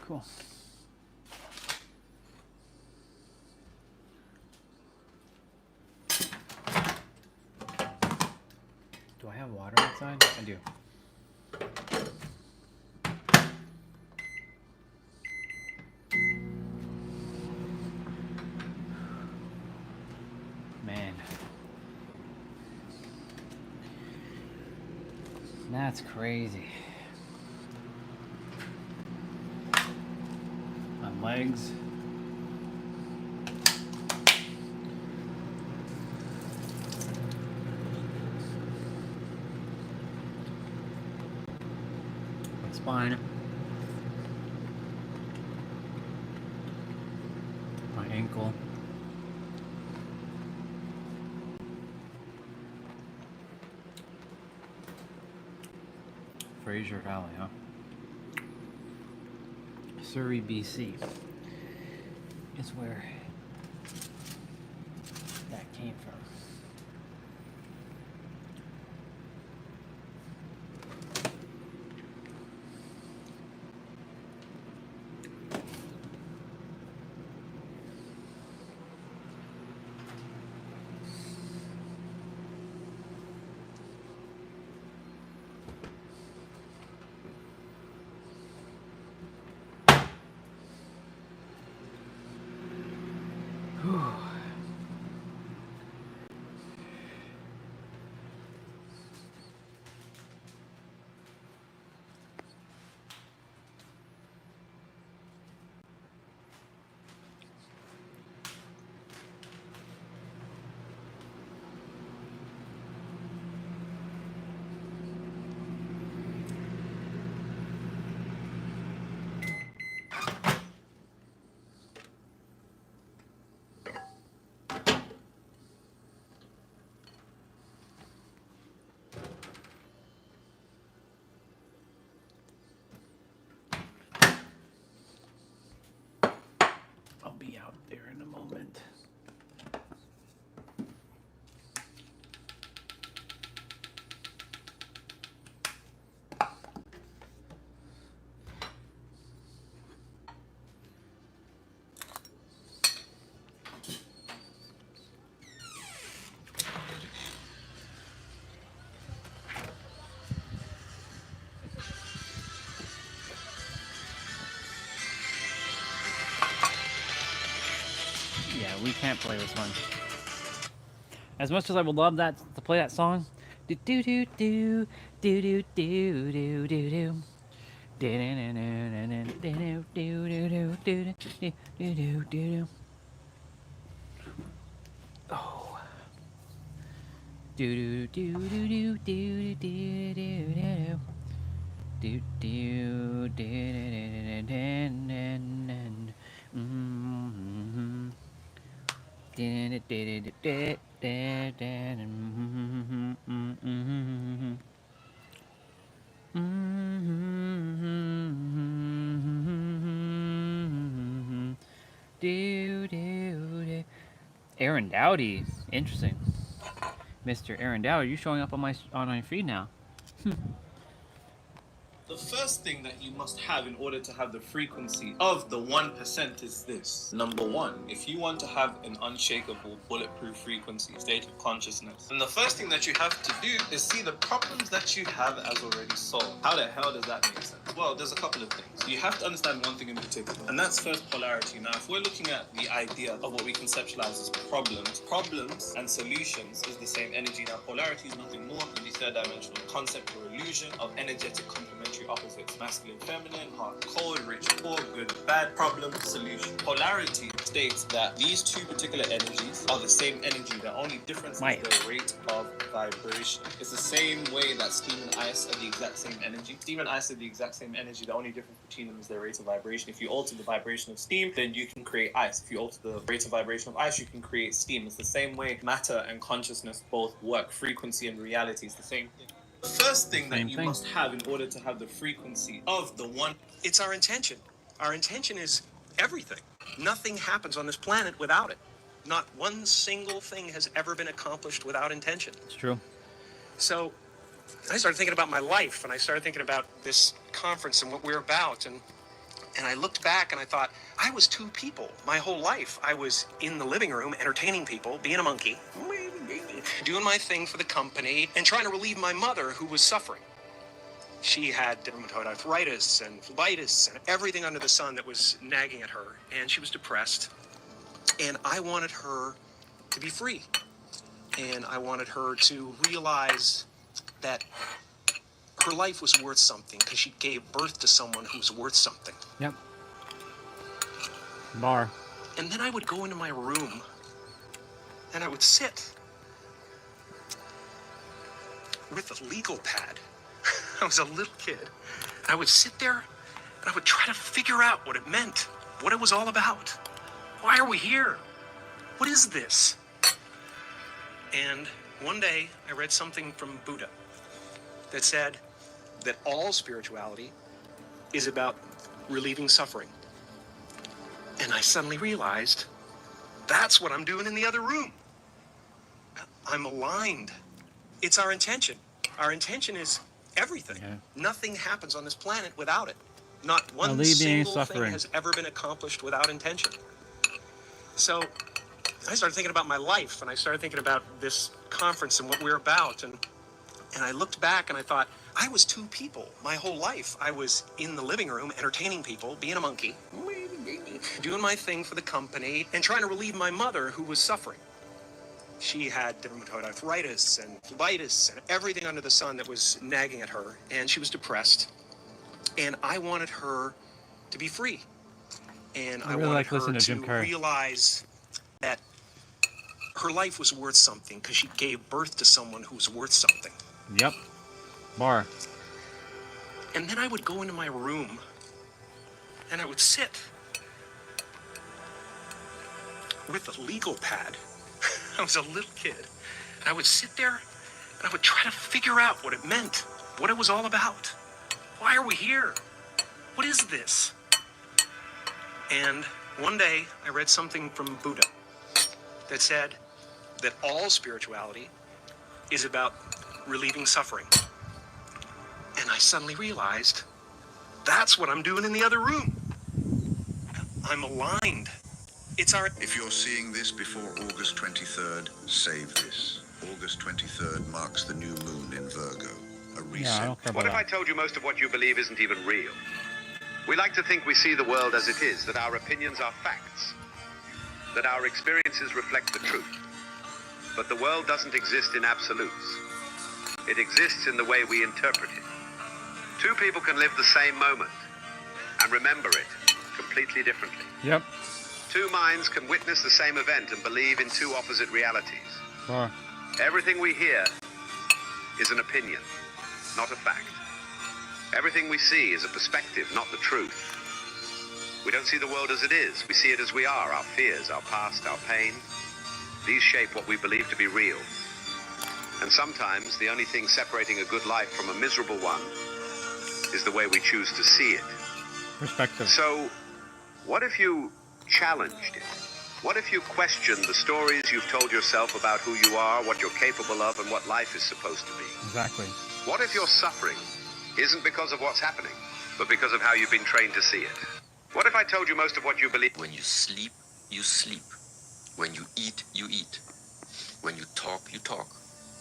Cool. Do I have water outside? I do. Man. That's crazy. Legs. My spine. My ankle. Fraser Valley, huh? Surrey, BC is where that came from. we can't play this one. As much as I would love that to play that song, do do do do do do do do do do. Oh. Do do do do do do do do do do Aaron Dowdy, interesting. Mr. Aaron Dowdy, you showing up on my feed now. The first thing that you must have in order to have the frequency of the 1% is this. Number one, if you want to have an unshakable, bulletproof frequency, state of consciousness, then the first thing that you have to do is see the problems that you have as already solved. How the hell does that make sense? Well, there's a couple of things. You have to understand one thing in particular, and that's first polarity. Now, if we're looking at the idea of what we conceptualize as problems and solutions is the same energy. Now, polarity is nothing more than the third dimensional concept or illusion of energetic complementary opposites, masculine, feminine, hot, cold, rich, poor, good, bad, problem, solution. Polarity states that these two particular energies are the same energy. The only difference is the rate of vibration. It's the same way that steam and ice are the exact same energy. Steam and ice are the exact same energy. The only difference between them is their rate of vibration. If you alter the vibration of steam, then you can create ice. If you alter the rate of vibration of ice, you can create steam. It's the same way matter and consciousness both work. Frequency and reality is the same thing. The first thing that you must have in order to have the frequency of the one. It's our intention. Our intention is everything. Nothing happens on this planet without it. Not one single thing has ever been accomplished without intention. It's true. So I started thinking about my life, and I started thinking about this conference and what we're about, and I looked back and I thought, I was two people my whole life. I was in the living room entertaining people, being a monkey, doing my thing for the company, and trying to relieve my mother who was suffering. She had rheumatoid arthritis and phlebitis and everything under the sun that was nagging at her, and she was depressed. And I wanted her to be free. And I wanted her to realize that her life was worth something because she gave birth to someone who was worth something. Yep. Bar. And then I would go into my room and I would sit with a legal pad. I was a little kid. I would sit there and I would try to figure out what it meant, what it was all about. Why are we here? What is this? And one day I read something from Buddha that said that all spirituality is about relieving suffering. And I suddenly realized that's what I'm doing in the other room. I'm aligned. It's our intention. Our intention is everything. Yeah. Nothing happens on this planet without it. Not one single thing has ever been accomplished without intention. So I started thinking about my life, and I started thinking about this conference and what we're about, and I looked back and I thought, I was two people my whole life. I was in the living room entertaining people, being a monkey, doing my thing for the company, and trying to relieve my mother who was suffering. She had rheumatoid arthritis and phlebitis and everything under the sun that was nagging at her, and she was depressed. And I wanted her to be free. And I wanted her to realize that her life was worth something because she gave birth to someone who was worth something. Yep. Bar. And then I would go into my room and I would sit with a legal pad. I was a little kid. I would sit there and I would try to figure out what it meant, what it was all about. Why are we here? What is this? And one day I read something from Buddha that said that all spirituality is about relieving suffering. And I suddenly realized that's what I'm doing in the other room. I'm aligned. It's our... If you're seeing this before August 23rd, save this. August 23rd marks the new moon in Virgo, a reset. What if I told you most of what you believe isn't even real? We like to think we see the world as it is, that our opinions are facts. that our experiences reflect the truth. But the world doesn't exist in absolutes. It exists in the way we interpret it. Two people can live the same moment and remember it completely differently. Yep. Two minds can witness the same event and believe in two opposite realities. Sure. Everything we hear is an opinion, not a fact. Everything we see is a perspective, not the truth. We don't see the world as it is. We see it as we are, our fears, our past, our pain. These shape what we believe to be real. And sometimes the only thing separating a good life from a miserable one is the way we choose to see it. Perspective. So, what if you challenged it? What if you questioned the stories you've told yourself about who you are, what you're capable of, and what life is supposed to be? Exactly. What if your suffering isn't because of what's happening, but because of how you've been trained to see it? What if I told you most of what you believe? When you sleep, you sleep. When you eat, you eat. When you talk, you talk.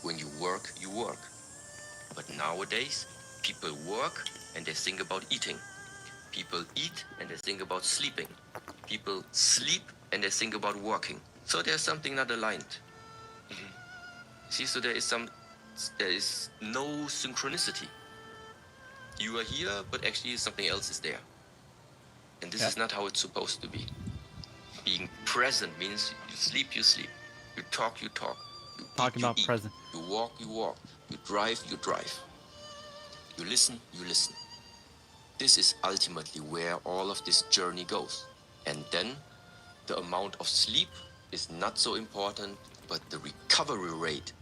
When you work, you work. But nowadays, people work and they think about eating. People eat and they think about sleeping. People sleep and they think about working. So there's something not aligned. See, so there is no synchronicity. You are here, but actually something else is there. And this is not how it's supposed to be. Being present means you sleep, you sleep. You talk, you talk. You Talking about eat. present. You walk, you walk. You drive, you drive. You listen, you listen. This is ultimately where all of this journey goes. And then the amount of sleep is not so important, but the recovery rate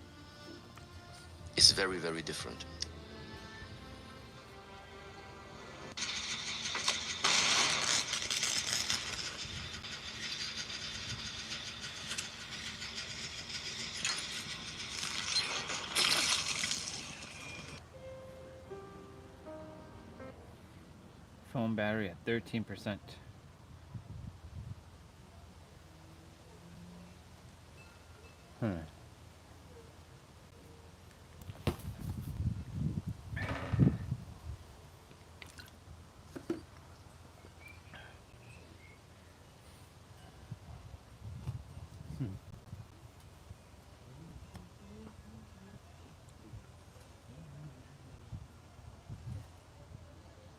is very, very different. Phone battery at 13%.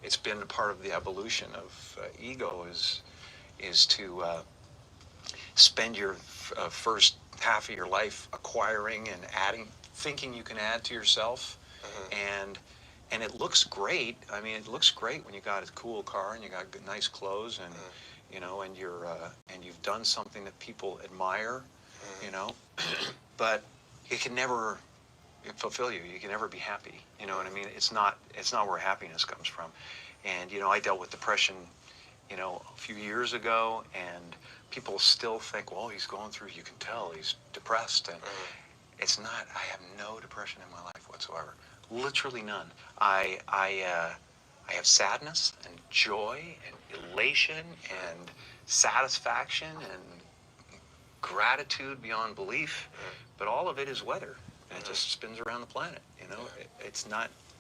It's been a part of the evolution of ego is to spend your first half of your life acquiring and adding, thinking you can add to yourself, and it looks great. I mean, it looks great when you got a cool car and you got good, nice clothes, and you know, and you're and you've done something that people admire, you know, but it can never fulfill you. You can never be happy. You know what I mean? It's not where happiness comes from. And you know, I dealt with depression, you know, a few years ago, and people still think, well, he's going through, you can tell he's depressed, and it's not. I have no depression in my life whatsoever. Literally none. I have sadness and joy and elation and satisfaction and gratitude beyond belief, but all of it is weather, and it just spins around the planet. You know, it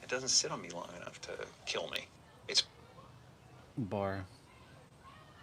doesn't sit on me long enough to kill me. It's Bar.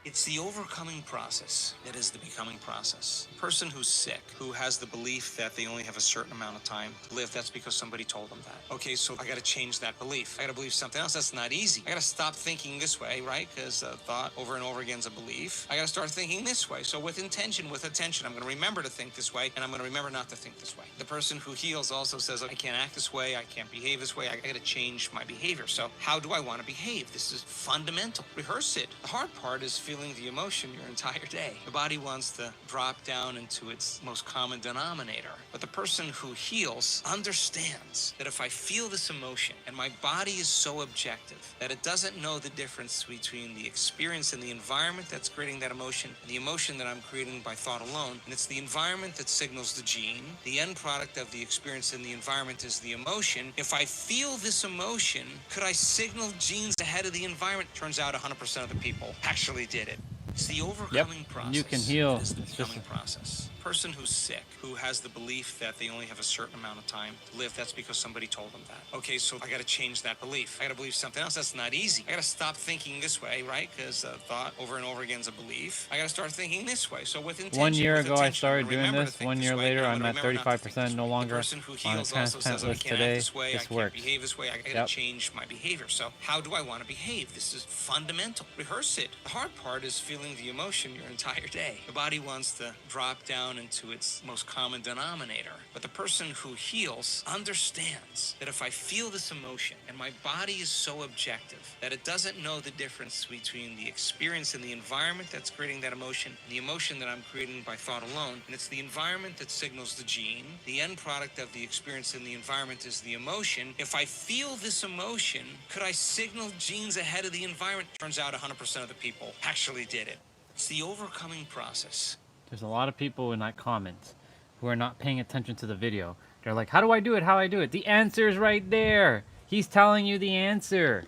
It's the overcoming process that is the becoming process. A person who's sick, who has the belief that they only have a certain amount of time to live, that's because somebody told them that. Okay, so I gotta change that belief. I gotta believe something else. That's not easy. I gotta stop thinking this way, right? Because thought over and over again is a belief. I gotta start thinking this way. So with intention, with attention, I'm gonna remember to think this way, and I'm gonna remember not to think this way. The person who heals also says, I can't act this way, I can't behave this way, I gotta change my behavior. So how do I wanna behave? This is fundamental. Rehearse it. The hard part is feeling the emotion your entire day. The body wants to drop down into its most common denominator. But the person who heals understands that if I feel this emotion and my body is so objective that it doesn't know the difference between the experience and the environment that's creating that emotion and the emotion that I'm creating by thought alone, and it's the environment that signals the gene, the end product of the experience and the environment is the emotion. If I feel this emotion, could I signal genes ahead of the environment? Turns out 100% of the people actually did it. It's the overcoming process. You can heal. It is the It's just becoming process. Person who's sick, who has the belief that they only have a certain amount of time to live, that's because somebody told them that. Okay, so I got to change that belief. I got to believe something else. That's not easy. I got to stop thinking this way, right? Because thought over and over again is a belief. I got to start thinking this way. So with intention. 1 year with ago, I intention, started I'm doing gonna this. 1 year later, I'm at 35%, no longer person who on a heals also transplant says, I list can't act today. this way, I This can't works. behave this way, I gotta Yep. change my behavior. So how do I want to behave? This is fundamental. Rehearse it. The hard part is feeling the emotion your entire day. The body wants to drop down into its most common denominator. But the person who heals understands that if I feel this emotion and my body is so objective that it doesn't know the difference between the experience and the environment that's creating that emotion, the emotion that I'm creating by thought alone, and it's the environment that signals the gene. The end product of the experience in the environment is the emotion. If I feel this emotion, could I signal genes ahead of the environment? Turns out 100% of the people actually did it. It's the overcoming process. There's a lot of people in that comment who are not paying attention to the video. They're like, how do I do it? How do I do it? The answer's right there. He's telling you the answer.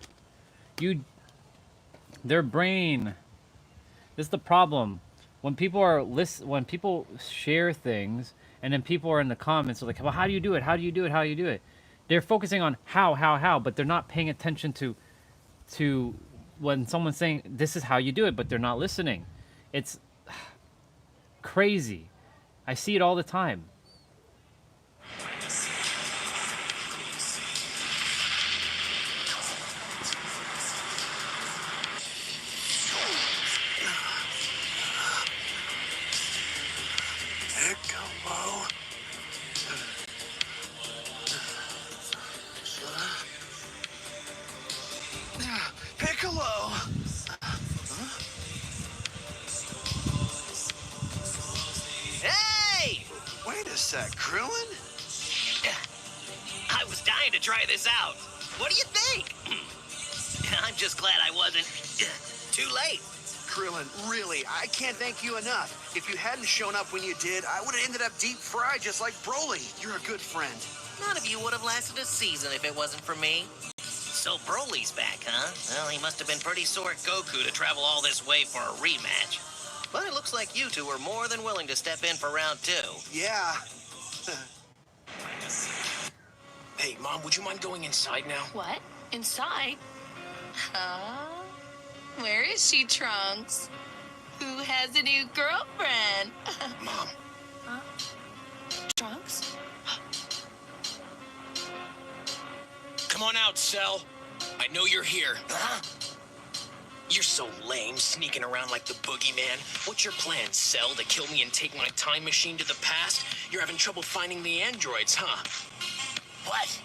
Their brain. This is the problem. When people when people share things, and then people are in the comments, they're like, well, how do you do it? How do you do it? How do you do it? They're focusing on how, but they're not paying attention to when someone's saying, this is how you do it, but they're not listening. It's crazy. I see it all the time. Piccolo! Hey! Wait a sec, Krillin? I was dying to try this out. What do you think? I'm just glad I wasn't too late. Krillin, really, I can't thank you enough. If you hadn't shown up when you did, I would have ended up deep fried just like Broly. You're a good friend. None of you would have lasted a season if it wasn't for me. So Broly's back, huh? Well, he must have been pretty sore at Goku to travel all this way for a rematch. But it looks like you two are more than willing to step in for round 2. Yeah. Hey, Mom, would you mind going inside now? What? Inside? Huh? Where is she, Trunks? Who has a new girlfriend? Mom. Huh? Trunks? Come on out, Cell. I know you're here. Huh? You're so lame, sneaking around like the boogeyman. What's your plan, Cell? To kill me and take my time machine to the past? You're having trouble finding the androids, huh? What?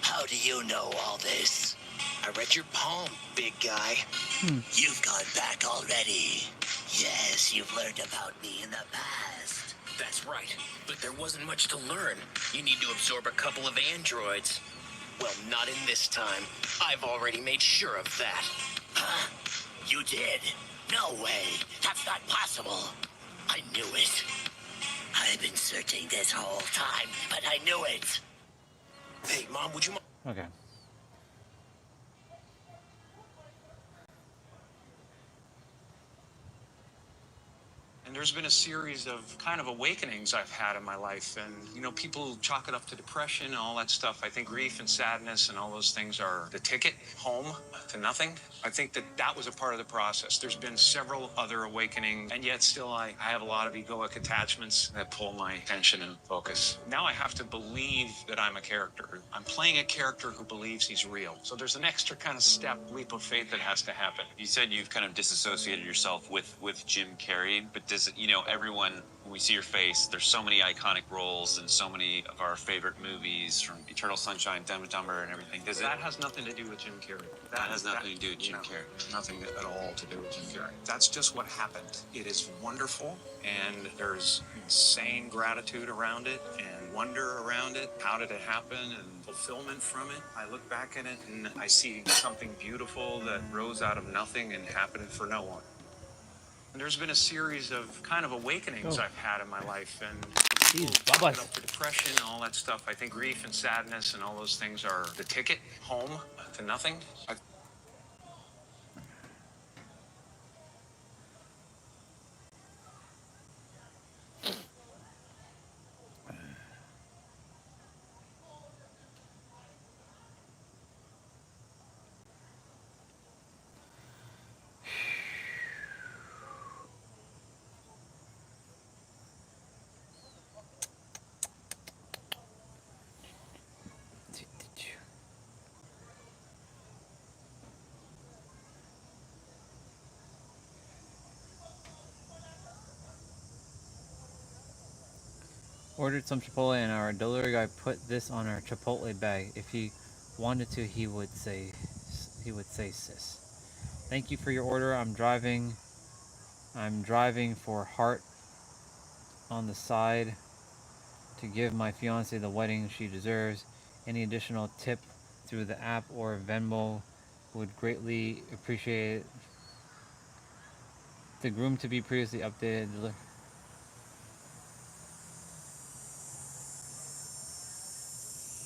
How do you know all this? I read your palm, big guy. You've gone back already. Yes, you've learned about me in the past. That's right, but there wasn't much to learn. You need to absorb a couple of androids. Well, not in this time. I've already made sure of that. Huh? You did? No way. That's not possible. I knew it. I've been searching this whole time, but I knew it. Hey, Mom, would you mind? Okay. And there's been a series of kind of awakenings I've had in my life. And, you know, people chalk it up to depression and all that stuff. I think grief and sadness and all those things are the ticket home to nothing. I think that was a part of the process. There's been several other awakenings, and yet still I have a lot of egoic attachments that pull my attention and focus. Now I have to believe that I'm a character. I'm playing a character who believes he's real. So there's an extra kind of leap of faith that has to happen. You said you've kind of disassociated yourself with Jim Carrey, but does it, you know, everyone, when we see your face, there's so many iconic roles in so many of our favorite movies, from Eternal Sunshine, Dumb and Dumber, and everything. That has nothing to do with Jim Carrey. That has nothing to do with Jim Carrey. Nothing at all to do with Jim Carrey. That's just what happened. It is wonderful, and there's insane gratitude around it and wonder around it. How did it happen? And fulfillment from it. I look back at it and I see something beautiful that rose out of nothing and happened for no one. And there's been a series of kind of awakenings I've had in my life, and chalk it up to depression and all that stuff. I think grief and sadness and all those things are the ticket home to nothing. ordered some Chipotle and our delivery guy put this on our Chipotle bag. If he wanted to, he would say sis. Thank you for your order. I'm driving for heart on the side to give my fiance the wedding she deserves. Any additional tip through the app or Venmo would greatly appreciate it. The groom to be previously updated.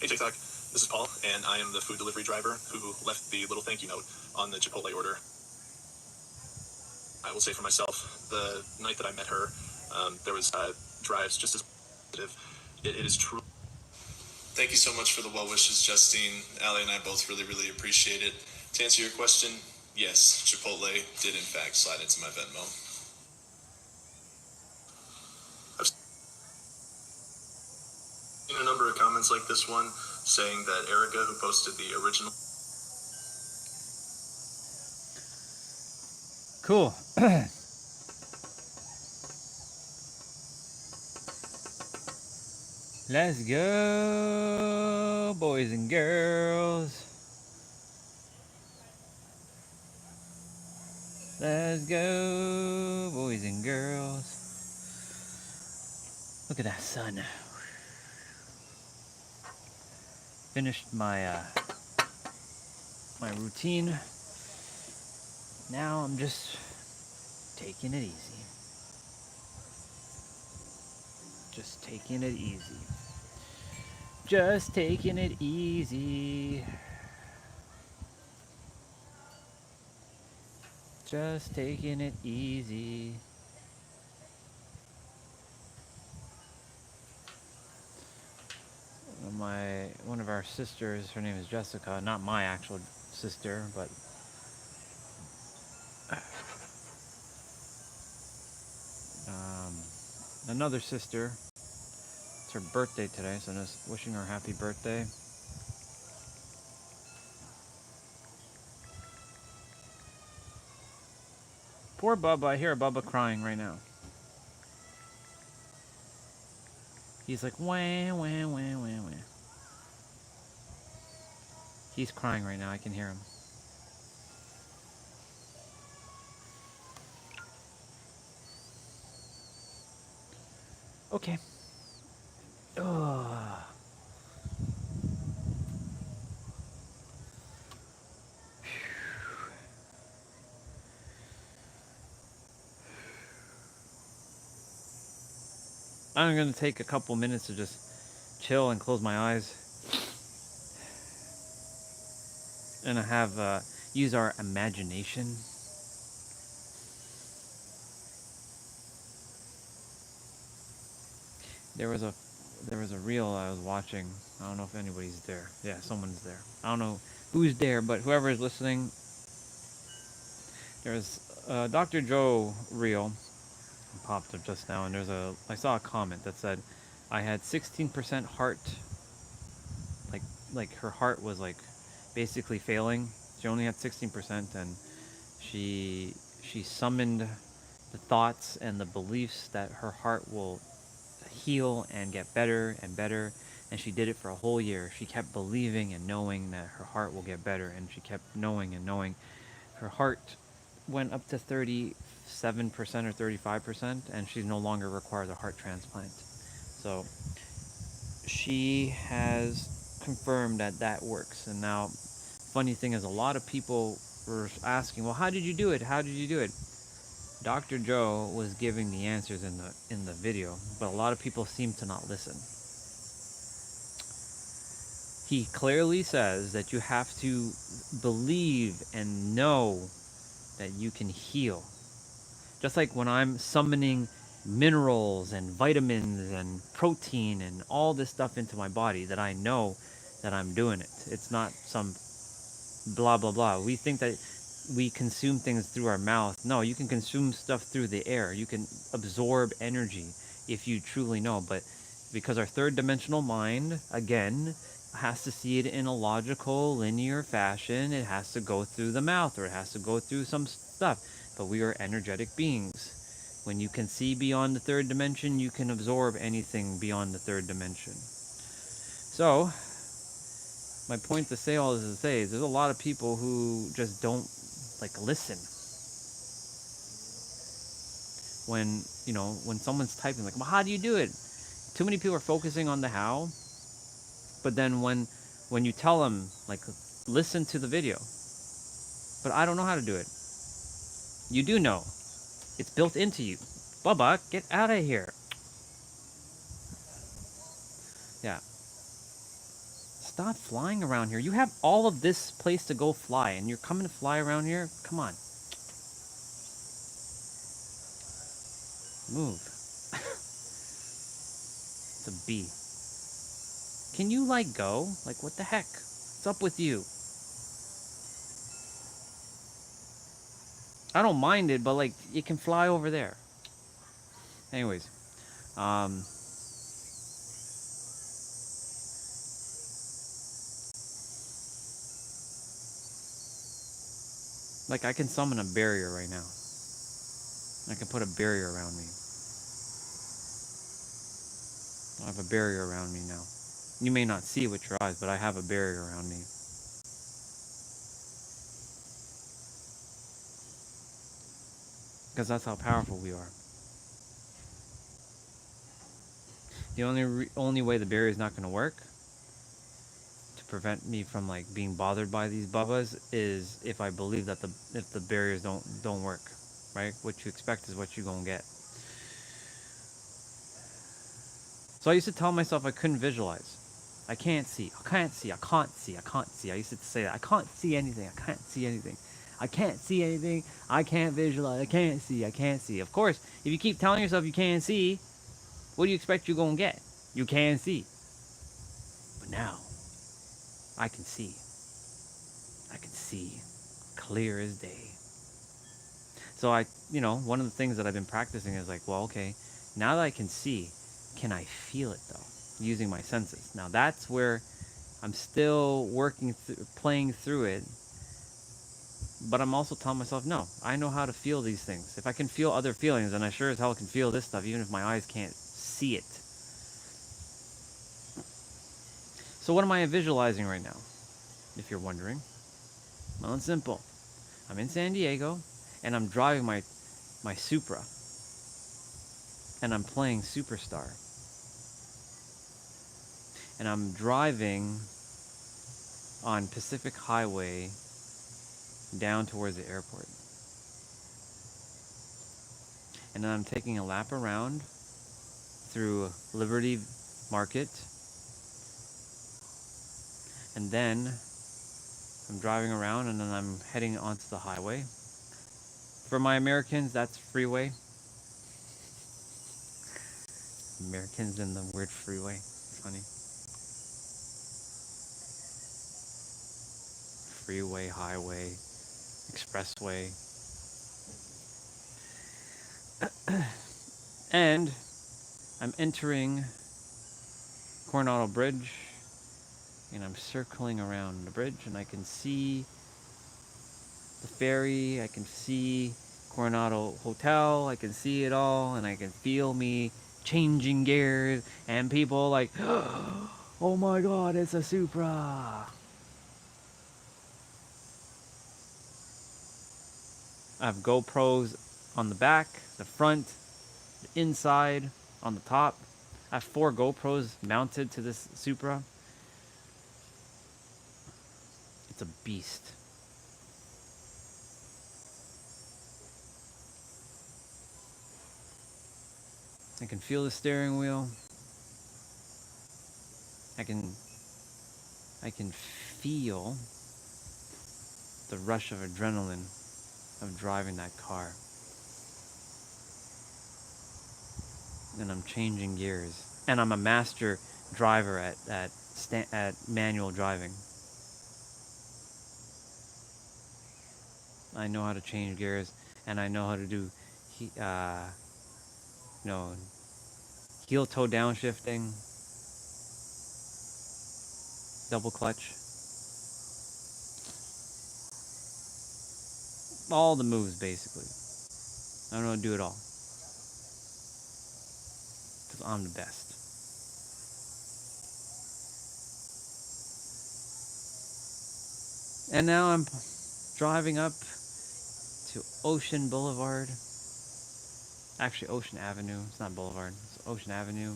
Hey TikTok, this is Paul, and I am the food delivery driver who left the little thank you note on the Chipotle order. I will say for myself, the night that I met her, there was drives just as positive. It is true. Thank you so much for the well wishes, Justine. Allie and I both really appreciate it. To answer your question, yes, Chipotle did in fact slide into my Venmo. I've seen a number of comments like this one saying that Erica, who posted the original. Cool. Let's go, boys and girls. Let's go, boys and girls. Look at that sun. Finished my my routine. Now I'm just taking it easy. Just taking it easy. Just taking it easy. Just taking it easy. One of our sisters, her name is Jessica, not my actual sister, but another sister. It's her birthday today, so I'm just wishing her happy birthday. Poor Bubba. I hear Bubba crying right now. He's like, wah, wah, wah, wah, wah. He's crying right now. I can hear him. Okay. Oh. I'm going to take a couple minutes to just chill and close my eyes. And I have use our imagination. There was a reel I was watching. I don't know if anybody's there. Yeah, someone's there. I don't know who's there, but whoever is listening, there's a Dr. Joe reel popped up just now, and I saw a comment that said I had 16% heart, like her heart was like basically failing. She only had 16%, and she summoned the thoughts and the beliefs that her heart will heal and get better and better, and she did it for a whole year. She kept believing and knowing that her heart will get better, and she kept knowing and knowing. Her heart went up to 37% or 35%, and she no longer requires a heart transplant. So she has confirmed that works. And now, funny thing is, a lot of people were asking, well, how did you do it? How did you do it? Dr. Joe was giving the answers in the video, but a lot of people seem to not listen. He clearly says that you have to believe and know that you can heal. Just like when I'm summoning minerals and vitamins and protein and all this stuff into my body, that I know that I'm doing it. It's not some blah blah blah. We think that we consume things through our mouth. No, you can consume stuff through the air. You can absorb energy if you truly know. But because our third dimensional mind, again, has to see it in a logical, linear fashion, it has to go through the mouth, or it has to go through some stuff. But we are energetic beings. When you can see beyond the third dimension, you can absorb anything beyond the third dimension. So, my point to say all this is to say is there's a lot of people who just don't like listen. When, you know, when someone's typing like, well, how do you do it? Too many people are focusing on the how, but then when you tell them, like, listen to the video, but I don't know how to do it. You do know. It's built into you. Bubba, get out of here. Yeah. Stop flying around here. You have all of this place to go fly, and you're coming to fly around here? Come on. Move. It's a bee. Can you, like, go? Like, what the heck? What's up with you? I don't mind it, but, like, it can fly over there. Anyways. Like, I can summon a barrier right now. I can put a barrier around me. I have a barrier around me now. You may not see it with your eyes, but I have a barrier around me. Because that's how powerful we are. The only way the barrier is not going to work to prevent me from, like, being bothered by these bubbas is if I believe that if the barriers don't work, right? What you expect is what you're going to get. So I used to tell myself I couldn't visualize. I can't see. I can't see. I can't see. I can't see. I used to say that. I can't see anything. I can't see anything. I can't see anything. I can't visualize. I can't see. I can't see. Of course, if you keep telling yourself you can't see, what do you expect you're going to get? You can see. But now, I can see. I can see clear as day. So one of the things that I've been practicing is like, well, okay, now that I can see, can I feel it though? Using my senses. Now that's where I'm still playing through it, but I'm also telling myself, no, I know how to feel these things. If I can feel other feelings, then I sure as hell can feel this stuff, even if my eyes can't see it. So what am I visualizing right now? If you're wondering. Well, it's simple. I'm in San Diego, and I'm driving my Supra, and I'm playing Superstar. And I'm driving on Pacific Highway down towards the airport. And then I'm taking a lap around through Liberty Market. And then I'm driving around, and then I'm heading onto the highway. For my Americans, that's freeway. Americans and the word freeway. It's funny. Freeway, highway, expressway. And I'm entering Coronado Bridge, and I'm circling around the bridge, and I can see the ferry, I can see Coronado Hotel, I can see it all, and I can feel me changing gears, and people like, oh my god, it's a Supra. I have GoPros on the back, the front, the inside, on the top. I have 4 GoPros mounted to this Supra. It's a beast. I can feel the steering wheel. I can feel the rush of adrenaline of driving that car. And I'm changing gears. And I'm a master driver at manual driving. I know how to change gears, and I know how to do heel toe downshifting, double clutch, all the moves basically. I don't know how to do it all. because I'm the best. And now I'm driving up to Ocean Boulevard. Actually, Ocean Avenue. It's not Boulevard. It's Ocean Avenue.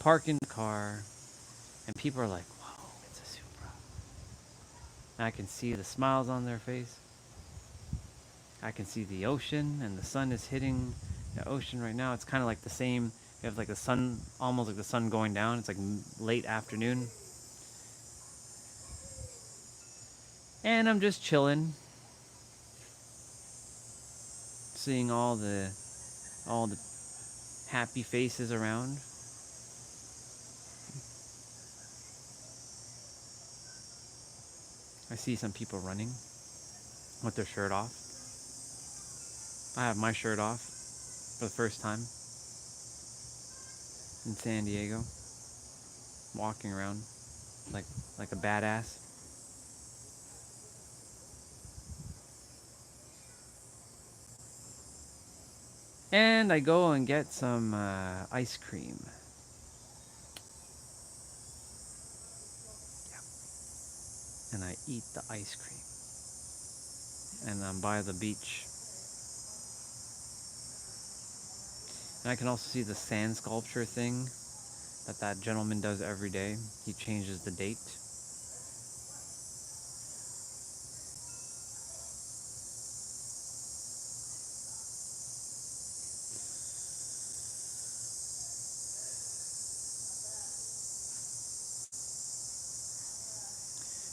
Parking the car, and people are like, "Whoa, it's a Supra." And I can see the smiles on their face. I can see the ocean, and the sun is hitting the ocean right now. It's kind of like the same. You have like the sun, almost like the sun going down. It's like late afternoon. And I'm just chilling, seeing all the happy faces around. I see some people running with their shirt off. I have my shirt off for the first time in San Diego, walking around like a badass. And I go and get some ice cream. Yep. And I eat the ice cream. And I'm by the beach. And I can also see the sand sculpture thing that gentleman does every day. He changes the date.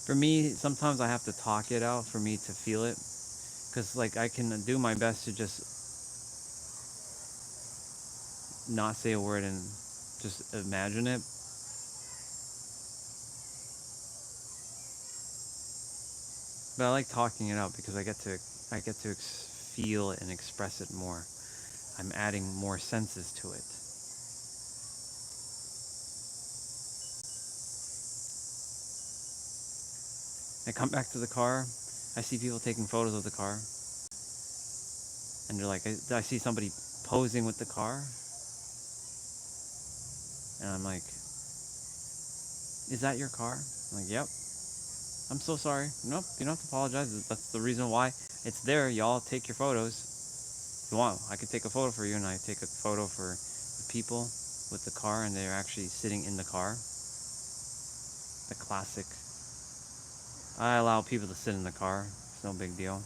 For me, sometimes I have to talk it out for me to feel it. Because, like, I can do my best to just not say a word and just imagine it. But I like talking it out because I get to feel it and express it more. I'm adding more senses to it. I come back to the car. I see people taking photos of the car. And they're like, I see somebody posing with the car. And I'm like, is that your car? I'm like, yep. I'm so sorry. Nope, you don't have to apologize. That's the reason why it's there. Y'all take your photos. If you want, I could take a photo for you, and I take a photo for the people with the car, and they're actually sitting in the car. The classic. I allow people to sit in the car. It's no big deal.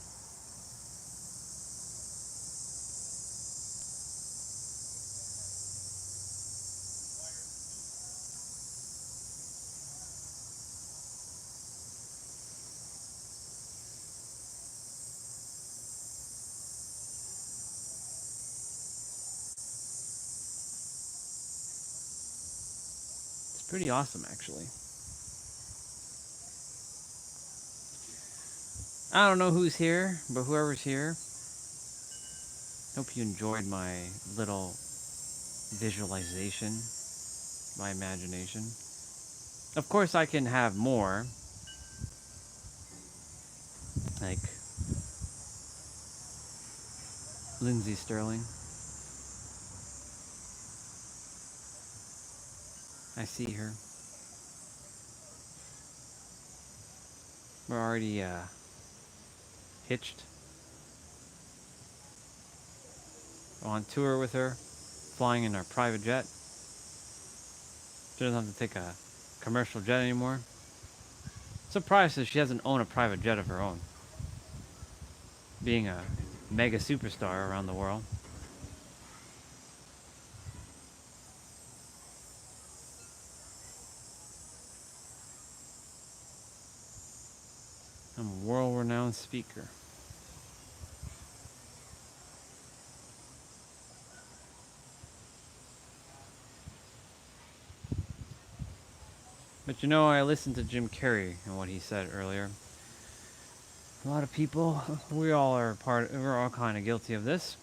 It's pretty awesome, actually. I don't know who's here, but whoever's here, hope you enjoyed my little visualization, my imagination. Of course, I can have more, like Lindsay Sterling. I see her. We're already hitched. On tour with her, flying in our private jet. She doesn't have to take a commercial jet anymore. Surprised that she doesn't own a private jet of her own. Being a mega superstar around the world. I'm a world-renowned speaker. But you know, I listened to Jim Carrey and what he said earlier. A lot of people, we're all kind of guilty of this.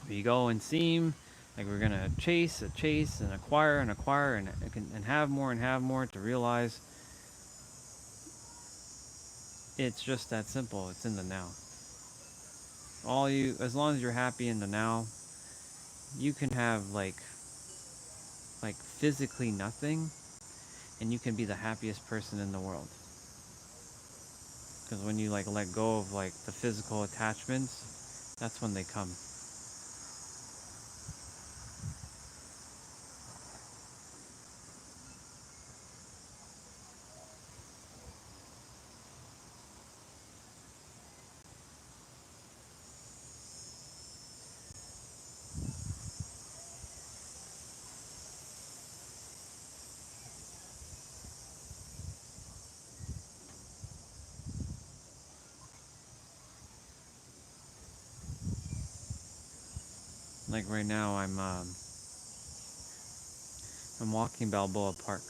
We go and seem like we're gonna chase and acquire and have more to realize it's just that simple. It's in the now. As long as you're happy in the now, you can have like like physically nothing, and you can be the happiest person in the world. Because when you like let go of like the physical attachments, that's when they come. Like right now, I'm walking Balboa Park.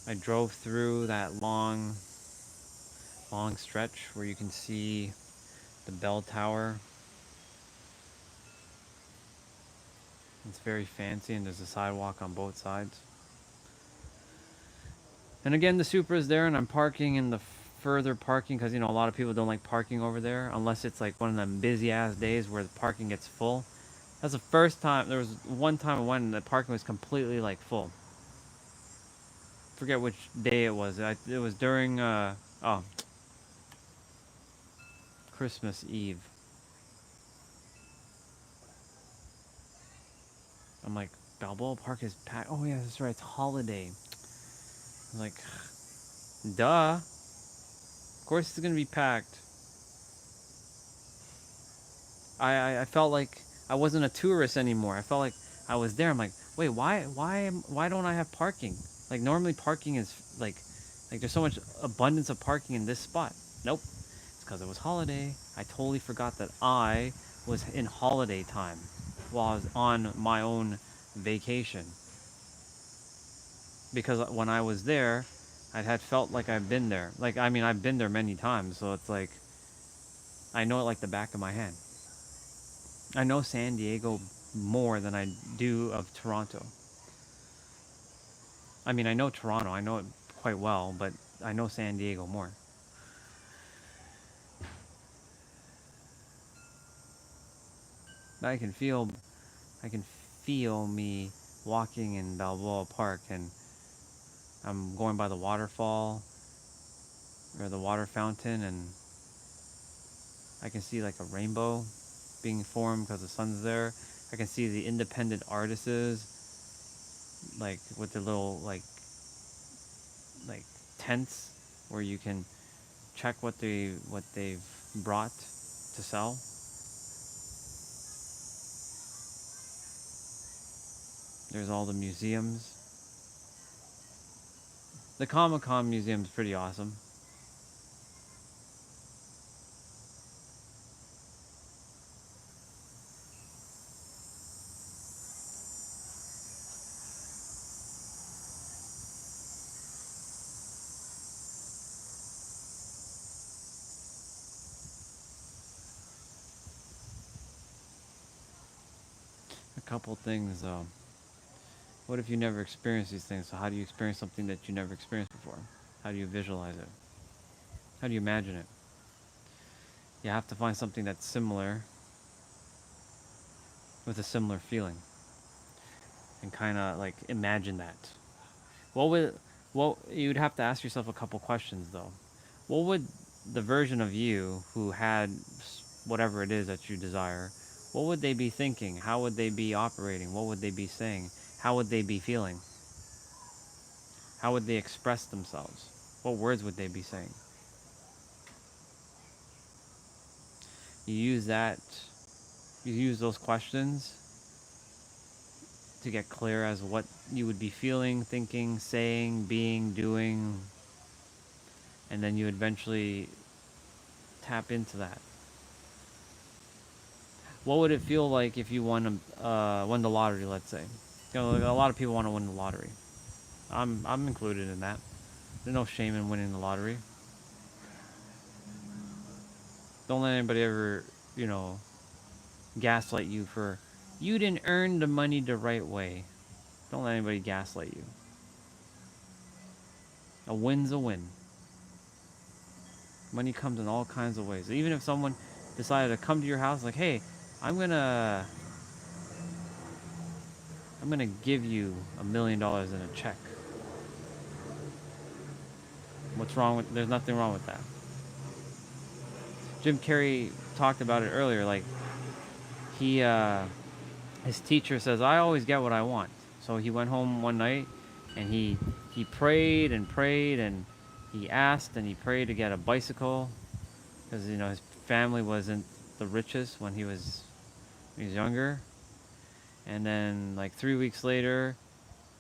I drove through that long stretch where you can see the bell tower. It's very fancy, and there's a sidewalk on both sides. And again, the Supra is there, and I'm parking in the further parking because, you know, a lot of people don't like parking over there unless it's like one of them busy ass days where the parking gets full. That's the first time. There was one time I went and the parking was completely like full. Forget which day it was. It was during Christmas Eve. I'm like, Balboa Park is packed. Oh yeah, that's right. It's holiday. I'm like, duh. Of course it's gonna be packed. I felt like I wasn't a tourist anymore. I felt like I was there. I'm like, wait, why don't I have parking? Like normally parking is like there's so much abundance of parking in this spot. Nope. It's because it was holiday. I totally forgot that I was in holiday time while I was on my own vacation. Because when I was there, I had felt like I've been there. Like, I mean, I've been there many times, so it's like I know it like the back of my hand. I know San Diego more than I do of Toronto. I mean, I know Toronto, I know it quite well, but I know San Diego more. I can feel me walking in Balboa Park, and I'm going by the waterfall or the water fountain, and I can see like a rainbow being formed because the sun's there. I can see the independent artists like with the little like tents where you can check what they've brought to sell. There's all the museums. The Comic-Con museum is pretty awesome. A couple things though. What if you never experienced these things? So how do you experience something that you never experienced before? How do you visualize it? How do you imagine it? You have to find something that's similar with a similar feeling and kind of like imagine that. You'd have to ask yourself a couple questions though. What would the version of you who had whatever it is that you desire, what would they be thinking? How would they be operating? What would they be saying? How would they be feeling? How would they express themselves? What words would they be saying? You use those questions to get clear as what you would be feeling, thinking, saying, being, doing, and then you eventually tap into that. What would it feel like if you won the lottery, let's say? You know, a lot of people want to win the lottery. I'm included in that. There's no shame in winning the lottery. Don't let anybody ever, gaslight you for you didn't earn the money the right way. Don't let anybody gaslight you. A win's a win. Money comes in all kinds of ways. Even if someone decided to come to your house like, hey, I'm gonna I'm gonna give you $1 million in a check. What's wrong with? There's nothing wrong with that. Jim Carrey talked about it earlier. Like he, his teacher says, "I always get what I want." So he went home one night, and he prayed and prayed, and he asked and he prayed to get a bicycle, because his family wasn't the richest when he was younger. And then like 3 weeks later,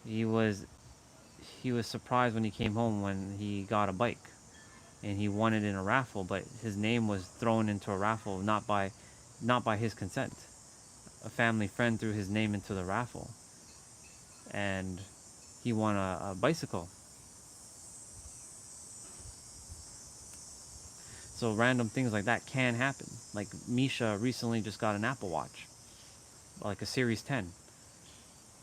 he was surprised when he came home when he got a bike, and he won it in a raffle, but his name was thrown into a raffle not by his consent. A family friend threw his name into the raffle, and he won a bicycle. So random things like that can happen. Like Misha recently just got an Apple Watch, like a Series 10.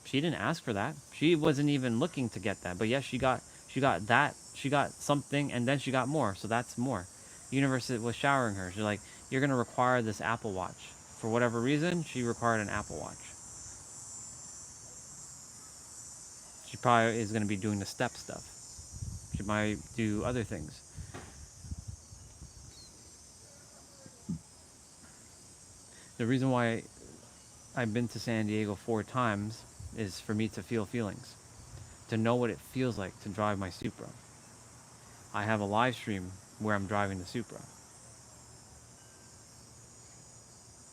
She didn't ask for that. She wasn't even looking to get that. But yes, she got that. She got something, and then she got more. So that's more. The universe was showering her. She's like, you're going to require this Apple Watch. For whatever reason, she required an Apple Watch. She probably is going to be doing the step stuff. She might do other things. The reason why I've been to San Diego 4 times is for me to feel feelings. To know what it feels like to drive my Supra. I have a live stream where I'm driving the Supra.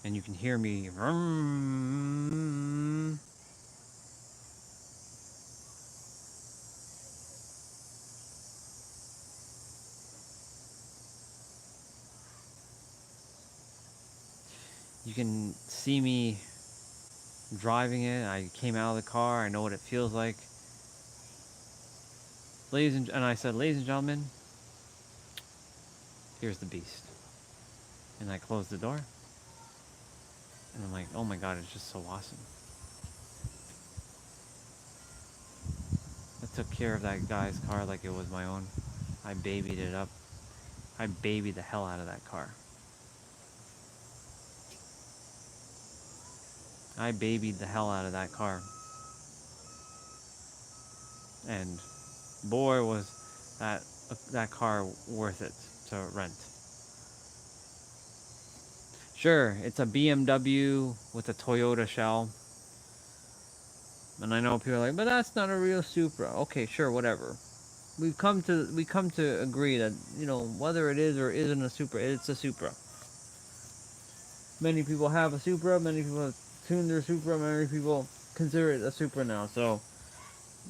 And you can hear me. You can see me driving it. I came out of the car. I know what it feels like. And I said, ladies and gentlemen, here's the beast. And I closed the door. And I'm like, oh my God, it's just so awesome. I took care of that guy's car like it was my own. I babied it up. I babied the hell out of that car. I babied the hell out of that car. And boy, was that car worth it to rent. Sure, it's a BMW with a Toyota shell. And I know people are like, but that's not a real Supra. Okay, sure, whatever. We come to agree that, whether it is or isn't a Supra, it's a Supra. Many people have a Supra, many people have tuned their Supra, many people consider it a Supra now. So,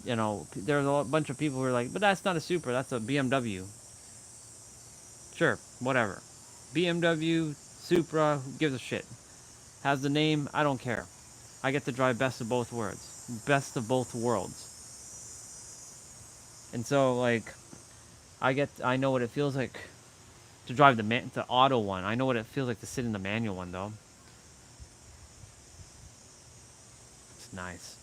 there's a bunch of people who are like, but that's not a Supra, that's a BMW. Sure, whatever. BMW, Supra, who gives a shit? Has the name, I don't care. I get to drive best of both worlds. Best of both worlds. And so, like, I know what it feels like to drive the auto one. I know what it feels like to sit in the manual one, though. It's nice.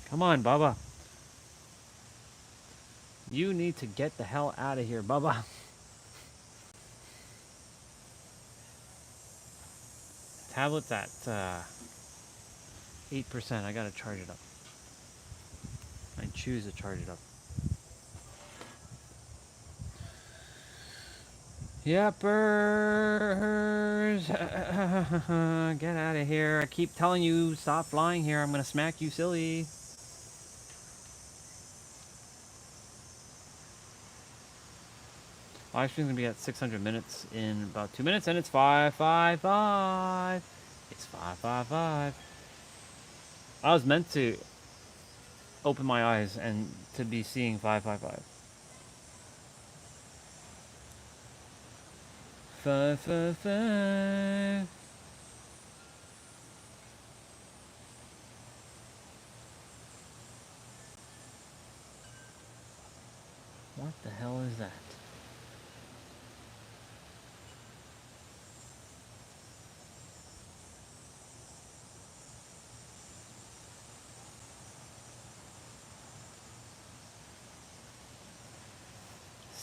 Come on, Bubba. You need to get the hell out of here, Bubba. Tablet's at 8%. I gotta charge it up. I choose to charge it up. Yuppers. Get out of here. I keep telling you, stop flying here. I'm gonna smack you silly. Live stream's gonna be at 600 minutes in about 2 minutes, and it's 555. It's 555. I was meant to open my eyes and to be seeing 555. 555. What the hell is that?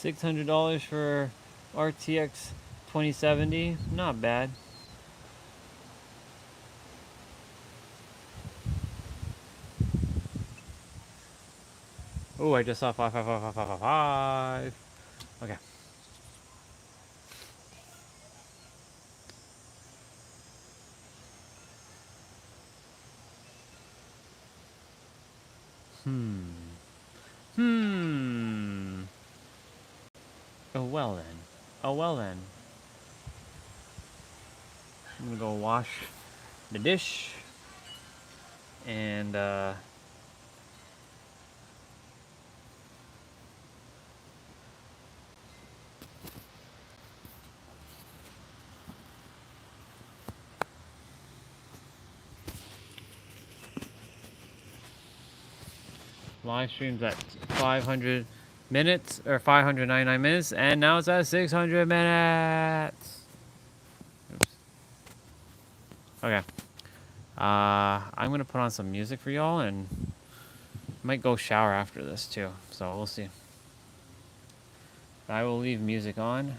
$600 for RTX 2070. Not bad. Oh, I just saw 5555555. Okay. Oh well then. Oh well then. I'm gonna go wash the dish and live streams at 500 minutes or 599 minutes, and now it's at 600 minutes. Oops. Okay. I'm gonna put on some music for y'all, and might go shower after this too. So we'll see. I will leave music on.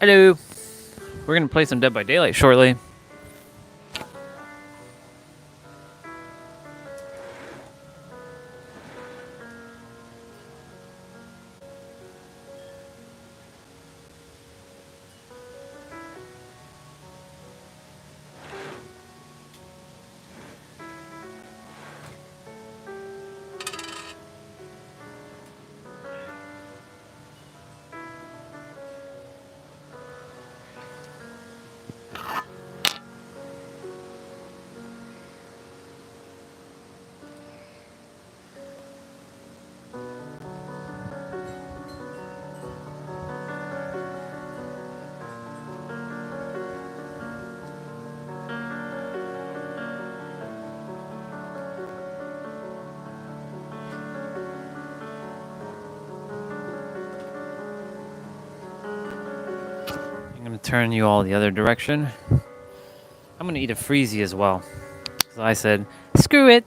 Hello. We're gonna play some Dead by Daylight shortly. I'm gonna turn you all the other direction. I'm gonna eat a freezy as well. So I said, screw it.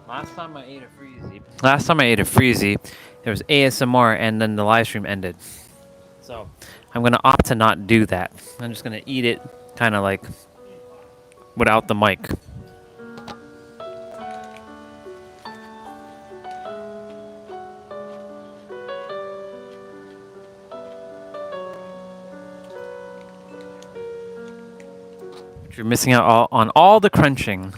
Last time I ate a freezy, there was ASMR and then the live stream ended. So I'm gonna opt to not do that. I'm just gonna eat it kind of like without the mic. But you're missing out on all the crunching.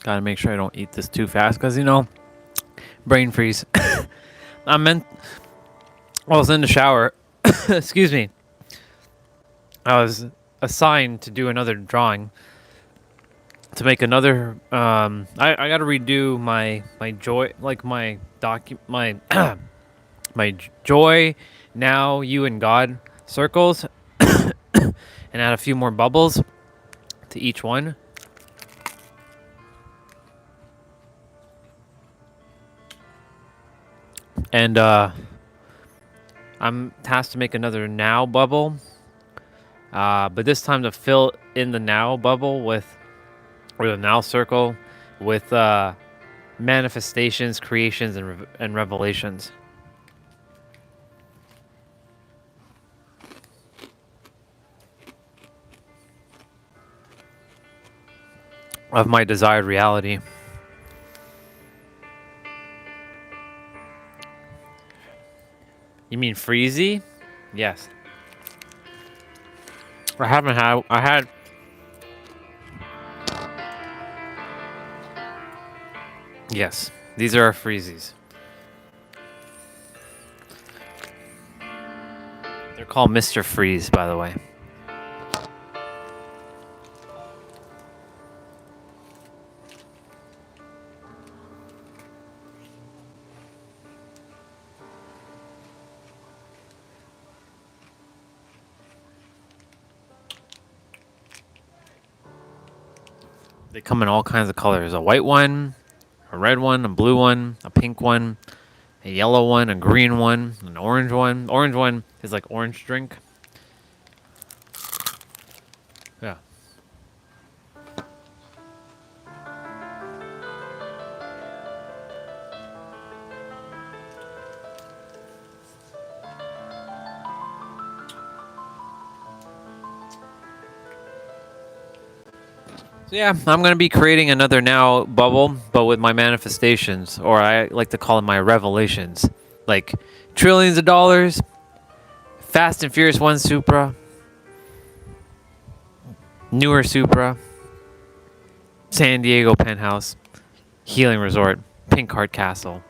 Gotta make sure I don't eat this too fast, because, you know, brain freeze. I was in the shower. Excuse me. I was assigned to do another drawing. To make another, I gotta redo my joy, like my my joy, now, you, and God circles, and add a few more bubbles to each one. And I'm tasked to make another now bubble, but this time to fill in the now bubble or the now circle with manifestations, creations, and revelations of my desired reality. You mean freezy? Yes. I had yes, these are our freezies. They're called Mr. Freeze, by the way. They come in all kinds of colors. A white one, A red one, a blue one, a pink one, a yellow one, a green one, an orange one. Orange one is like orange drink. Yeah. So yeah, I'm going to be creating another now bubble, but with my manifestations, or I like to call them my revelations. Like trillions of dollars, Fast and Furious 1 Supra, newer Supra, San Diego penthouse, healing resort, pink heart castle.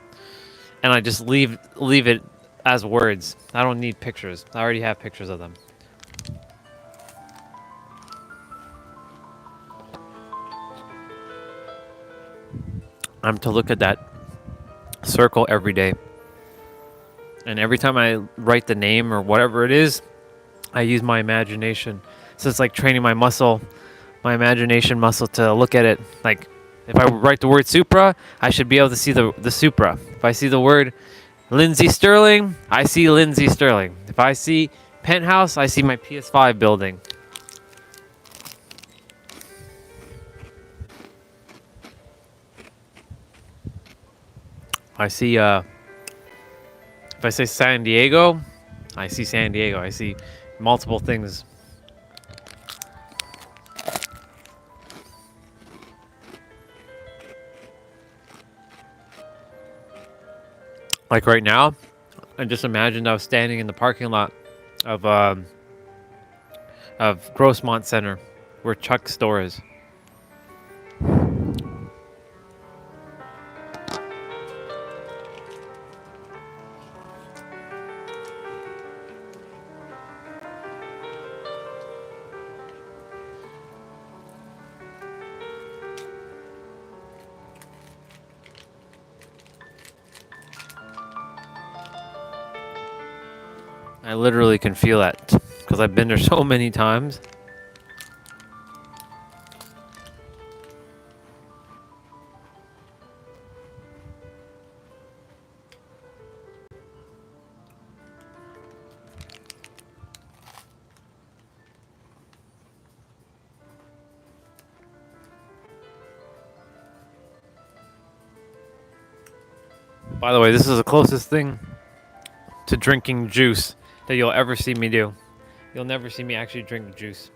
And I just leave it as words. I don't need pictures. I already have pictures of them. I'm to look at that circle every day. And every time I write the name or whatever it is, I use my imagination. So it's like training my muscle, my imagination muscle to look at it. Like if I write the word Supra, I should be able to see the Supra. If I see the word Lindsay Sterling, I see Lindsay Sterling. If I see penthouse, I see my PS5 building. I see if I say San Diego, I see San Diego. I see multiple things. Like right now, I just imagined I was standing in the parking lot of Grossmont Center, where Chuck's store is. I literally can feel that because I've been there so many times. By the way, this is the closest thing to drinking juice that you'll ever see me do. You'll never see me actually drink juice.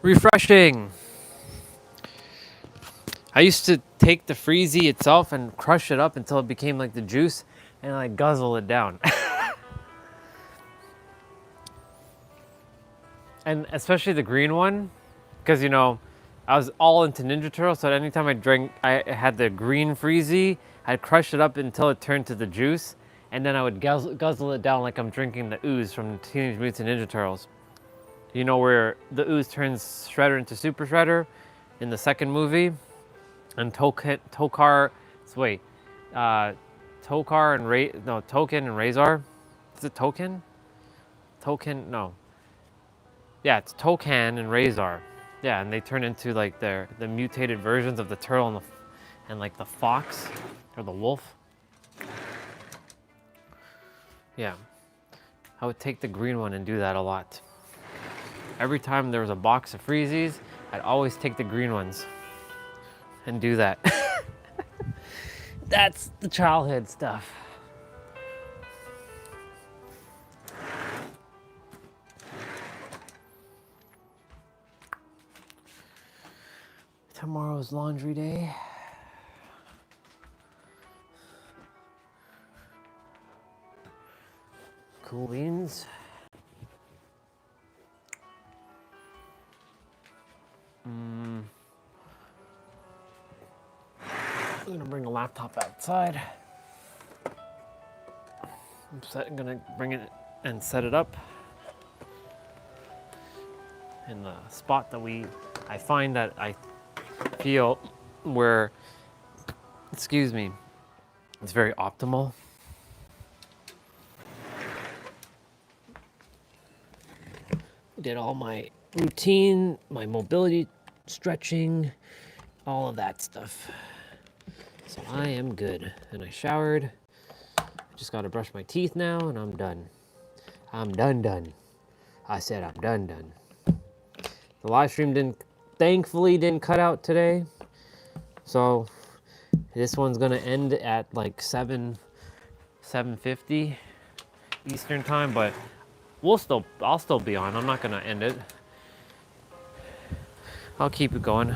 refreshing. I used to take the freezy itself and crush it up until it became like the juice and like guzzle it down. And especially the green one, because you know, I was all into Ninja Turtle, so anytime I had the green freezy, I'd crush it up until it turned to the juice, and then I would guzzle it down like I'm drinking the ooze from Teenage Mutant Ninja Turtles. You know where the ooze turns Shredder into Super Shredder in the second movie, and Token and Razor. Is it Token? Token, no. Yeah, it's Tokan and Razor. Yeah, and they turn into like the mutated versions of the turtle and like the fox or the wolf. Yeah, I would take the green one and do that a lot. Every time there was a box of freezies, I'd always take the green ones and do that. That's the childhood stuff. Tomorrow's laundry day. Cool beans. I'm gonna bring a laptop outside. I'm gonna bring it and set it up in the spot that I find that I feel where, excuse me, it's very optimal. Did all my routine, my mobility, stretching, all of that stuff. So I am good. And I showered. Just gotta brush my teeth now and I'm done. I'm done. I said I'm done. The live stream thankfully didn't cut out today. So this one's gonna end at like 7:50 Eastern time, but I'll still be on. I'm not gonna end it. I'll keep it going.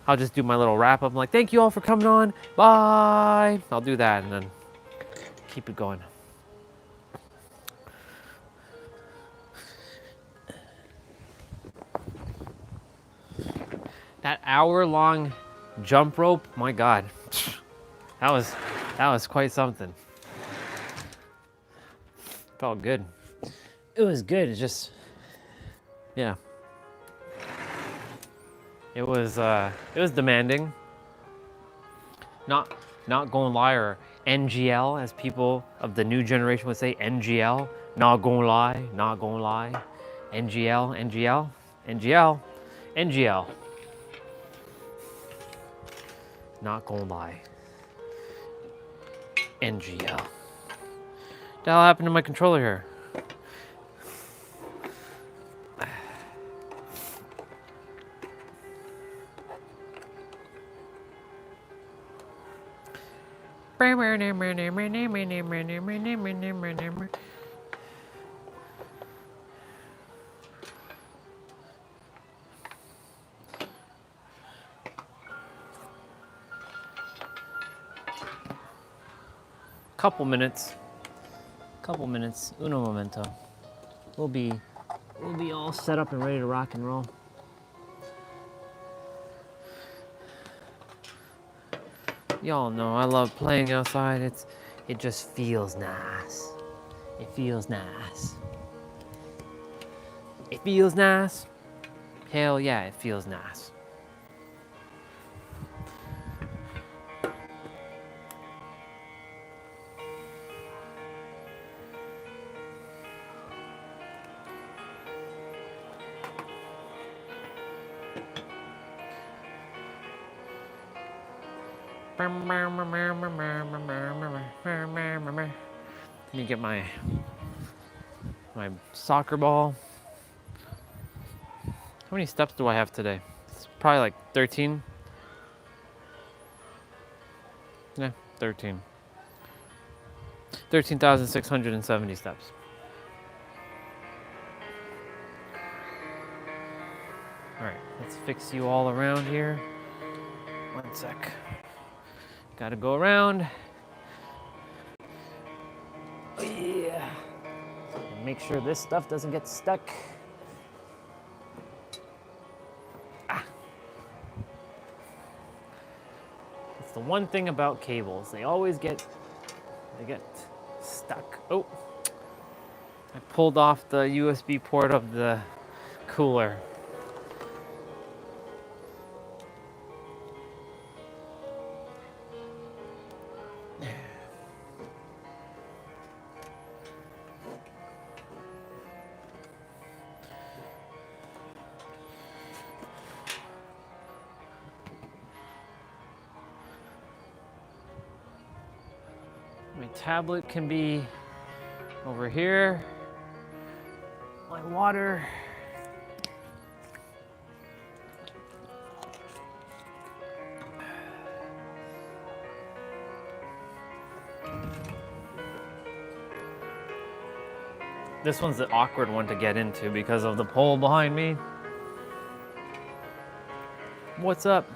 I'll just do my little wrap up. I'm like, thank you all for coming on. Bye. I'll do that and then keep it going. That hour-long jump rope, my God, that was quite something. Felt good. It was good. It's just, yeah. It was demanding. Not gonna lie, or NGL, as people of the new generation would say, NGL. Not gonna lie. NGL. Not gonna lie. NGL. What the hell happened to my controller here? Couple minutes, uno momento. We'll be all set up and ready to rock and roll. Y'all know I love playing outside. It just feels nice. It feels nice. Hell yeah, it feels nice. Let me get my soccer ball. How many steps do I have today? It's probably like 13. Yeah, 13. 13,670 steps. fix you all around here. One sec. Gotta go around. Oh, yeah. And make sure this stuff doesn't get stuck. It's the one thing about cables. They always get stuck. Oh, I pulled off the USB port of the cooler. My tablet can be over here. My water. This one's the awkward one to get into because of the pole behind me. What's up?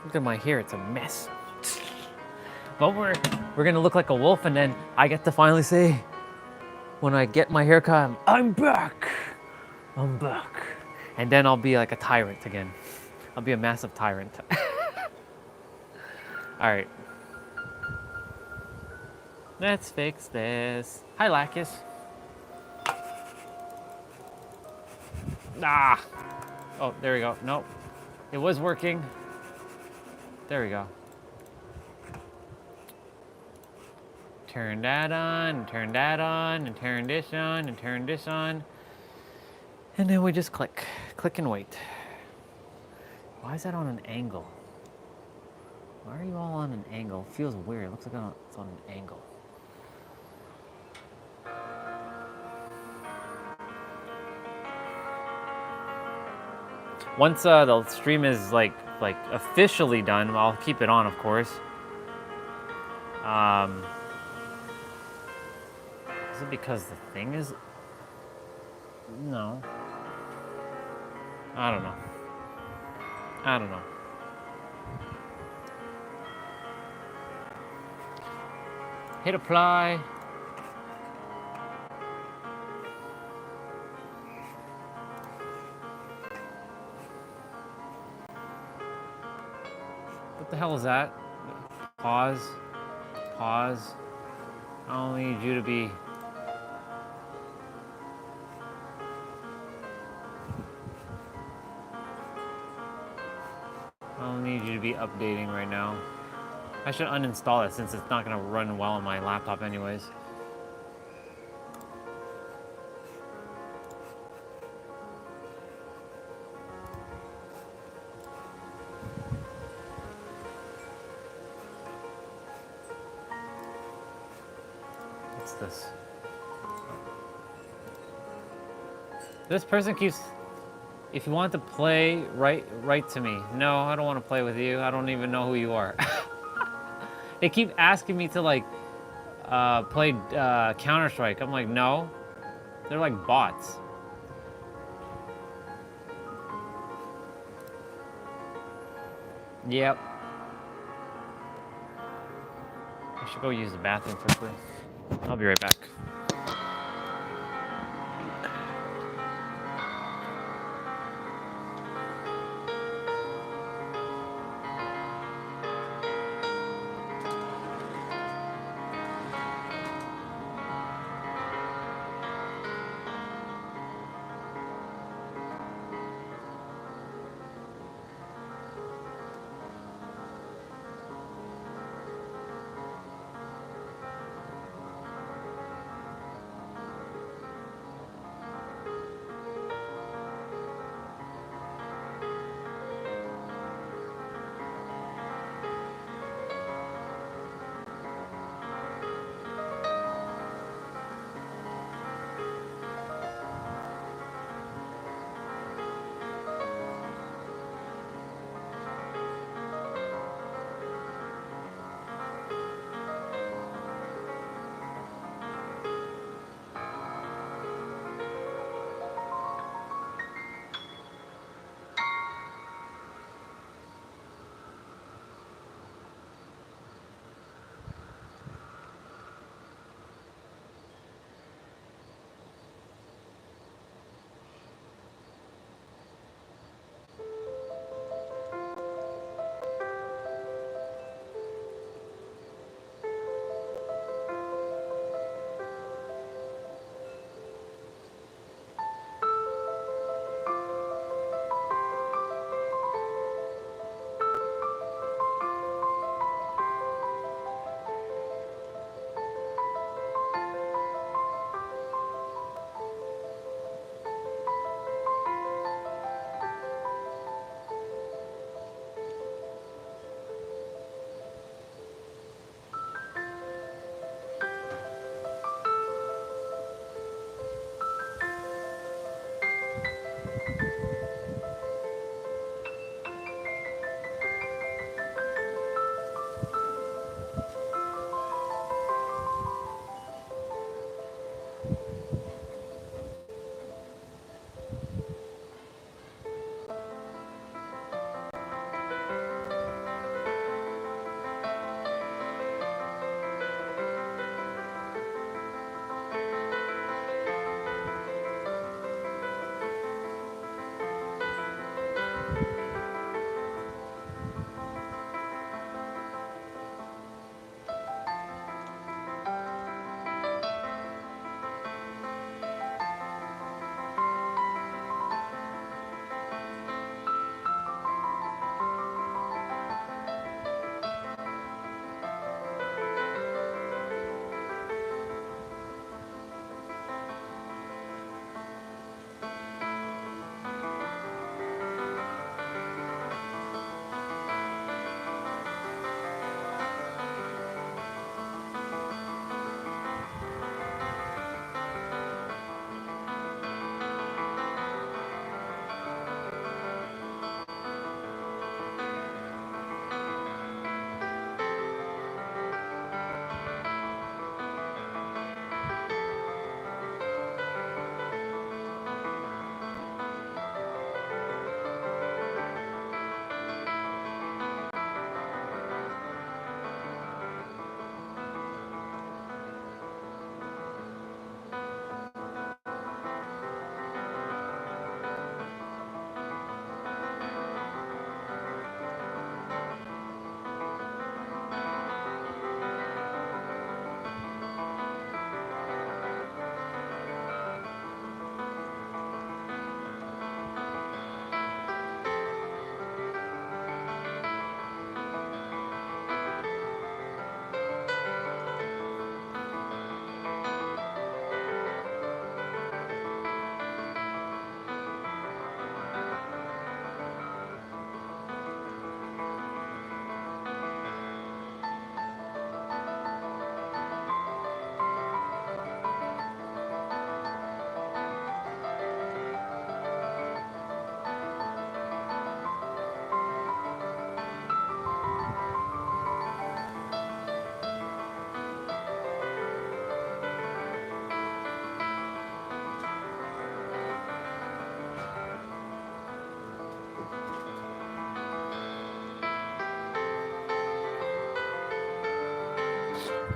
Look at my hair, it's a mess. But we're gonna look like a wolf, and then I get to finally say, when I get my haircut, I'm back. I'm back. And then I'll be like a tyrant again. I'll be a massive tyrant. All right. Let's fix this. Hi, Lacus. Ah. Oh, there we go. Nope. It was working. There we go. Turn that on, and turn that on, and turn this on, and turn this on. And then we just click. Click and wait. Why is that on an angle? Why are you all on an angle? It feels weird. It looks like it's on an angle. Once the stream is like officially done, I'll keep it on, of course. Is it because the thing is? No. I don't know. I don't know. Hit apply. What the hell is that? Pause. Pause. I don't need you to be... I don't need you to be updating right now. I should uninstall it since it's not going to run well on my laptop anyways. What's this? This person keeps... If you want to play, write to me. No, I don't want to play with you. I don't even know who you are. They keep asking me to like play Counter-Strike. I'm like, no. They're like bots. Yep. I should go use the bathroom quickly. I'll be right back.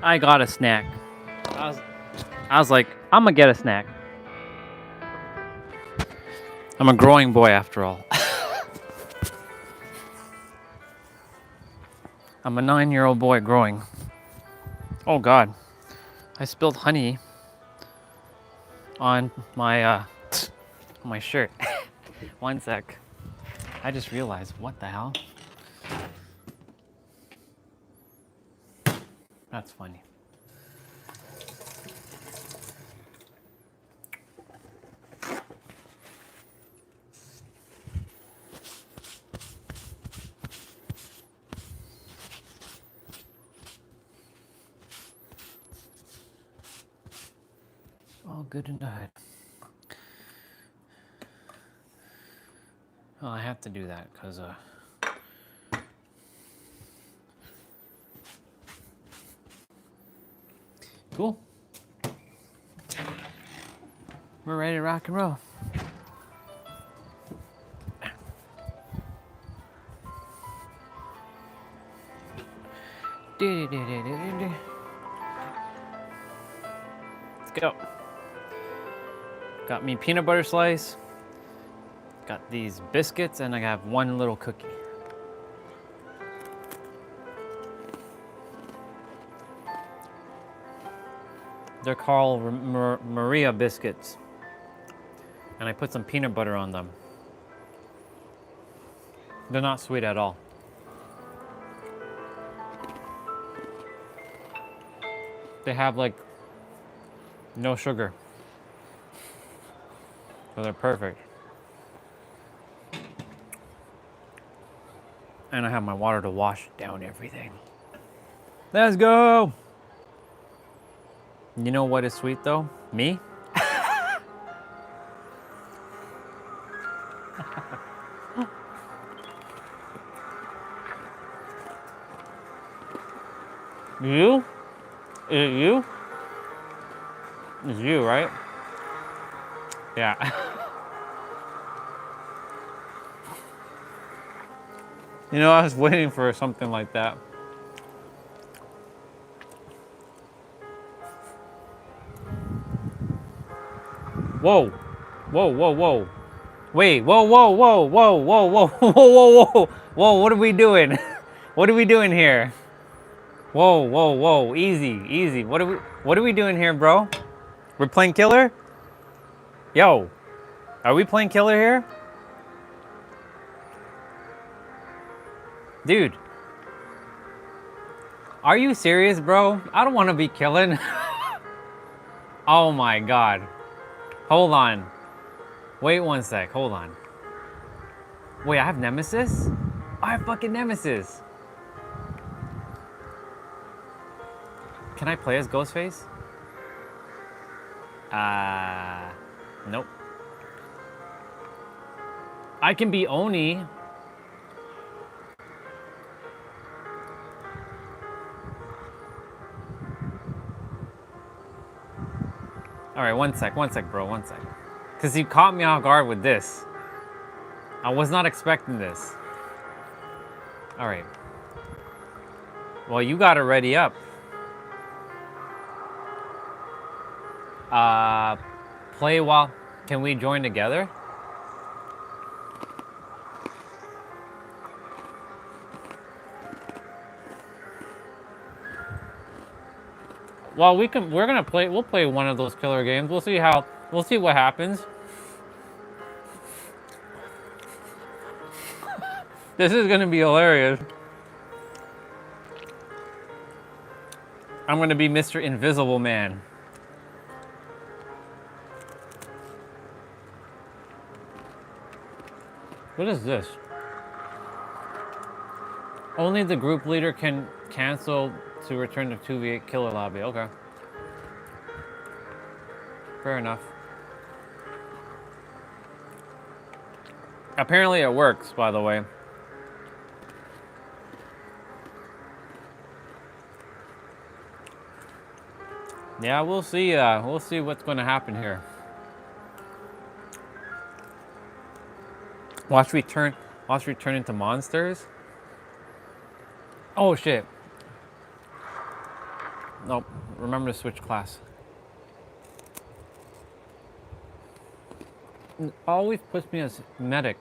I got a snack. I was like, I'm gonna get a snack. I'm a growing boy after all. I'm a 9-year-old boy growing. Oh God, I spilled honey on my my shirt. One sec. I just realized, what the hell? That's funny. All good and good. Well, I have to do that because cool. We're ready to rock and roll. Let's go. Got me peanut butter slice. Got these biscuits, and I have one little cookie. They're called Maria biscuits. And I put some peanut butter on them. They're not sweet at all. They have like no sugar. So they're perfect. And I have my water to wash down everything. Let's go! You know what is sweet though? Me? You? Is it you? It's you, right? Yeah. You know, I was waiting for something like that. Whoa. Whoa, whoa, whoa. Wait, whoa, whoa, whoa, whoa, whoa, whoa, whoa, whoa, whoa. Whoa, what are we doing? What are we doing here? Whoa, whoa, whoa. Easy, easy. What are we doing here, bro? We're playing killer? Yo. Are we playing killer here? Dude. Are you serious, bro? I don't want to be killing. Oh my God. Hold on. Wait one sec. Hold on. Wait, I have Nemesis? I have fucking Nemesis. Can I play as Ghostface? Nope. I can be Oni. All right, one sec, bro, one sec. Because you caught me off guard with this. I was not expecting this. All right. Well, you got to ready up. Play while... Can we join together? Well, we're gonna play. We'll play one of those killer games. We'll see what happens. This is gonna be hilarious. I'm gonna be Mr. Invisible Man. What is this? Only the group leader can cancel to return to 2v8 killer lobby. Okay. Fair enough. Apparently it works, by the way. Yeah, we'll see. We'll see what's going to happen here. Watch we turn into monsters. Oh shit! Nope. Remember to switch class. It always puts me as medic.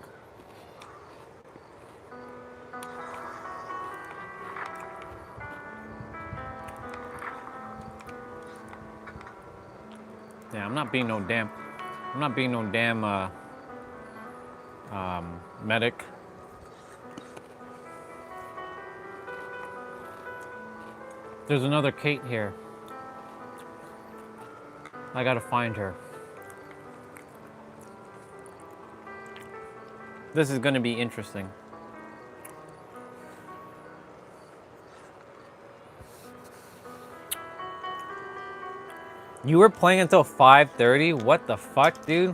Yeah, I'm not being no damn medic. There's another Kate here. I gotta find her. This is gonna be interesting. You were playing until 5:30? What the fuck, dude?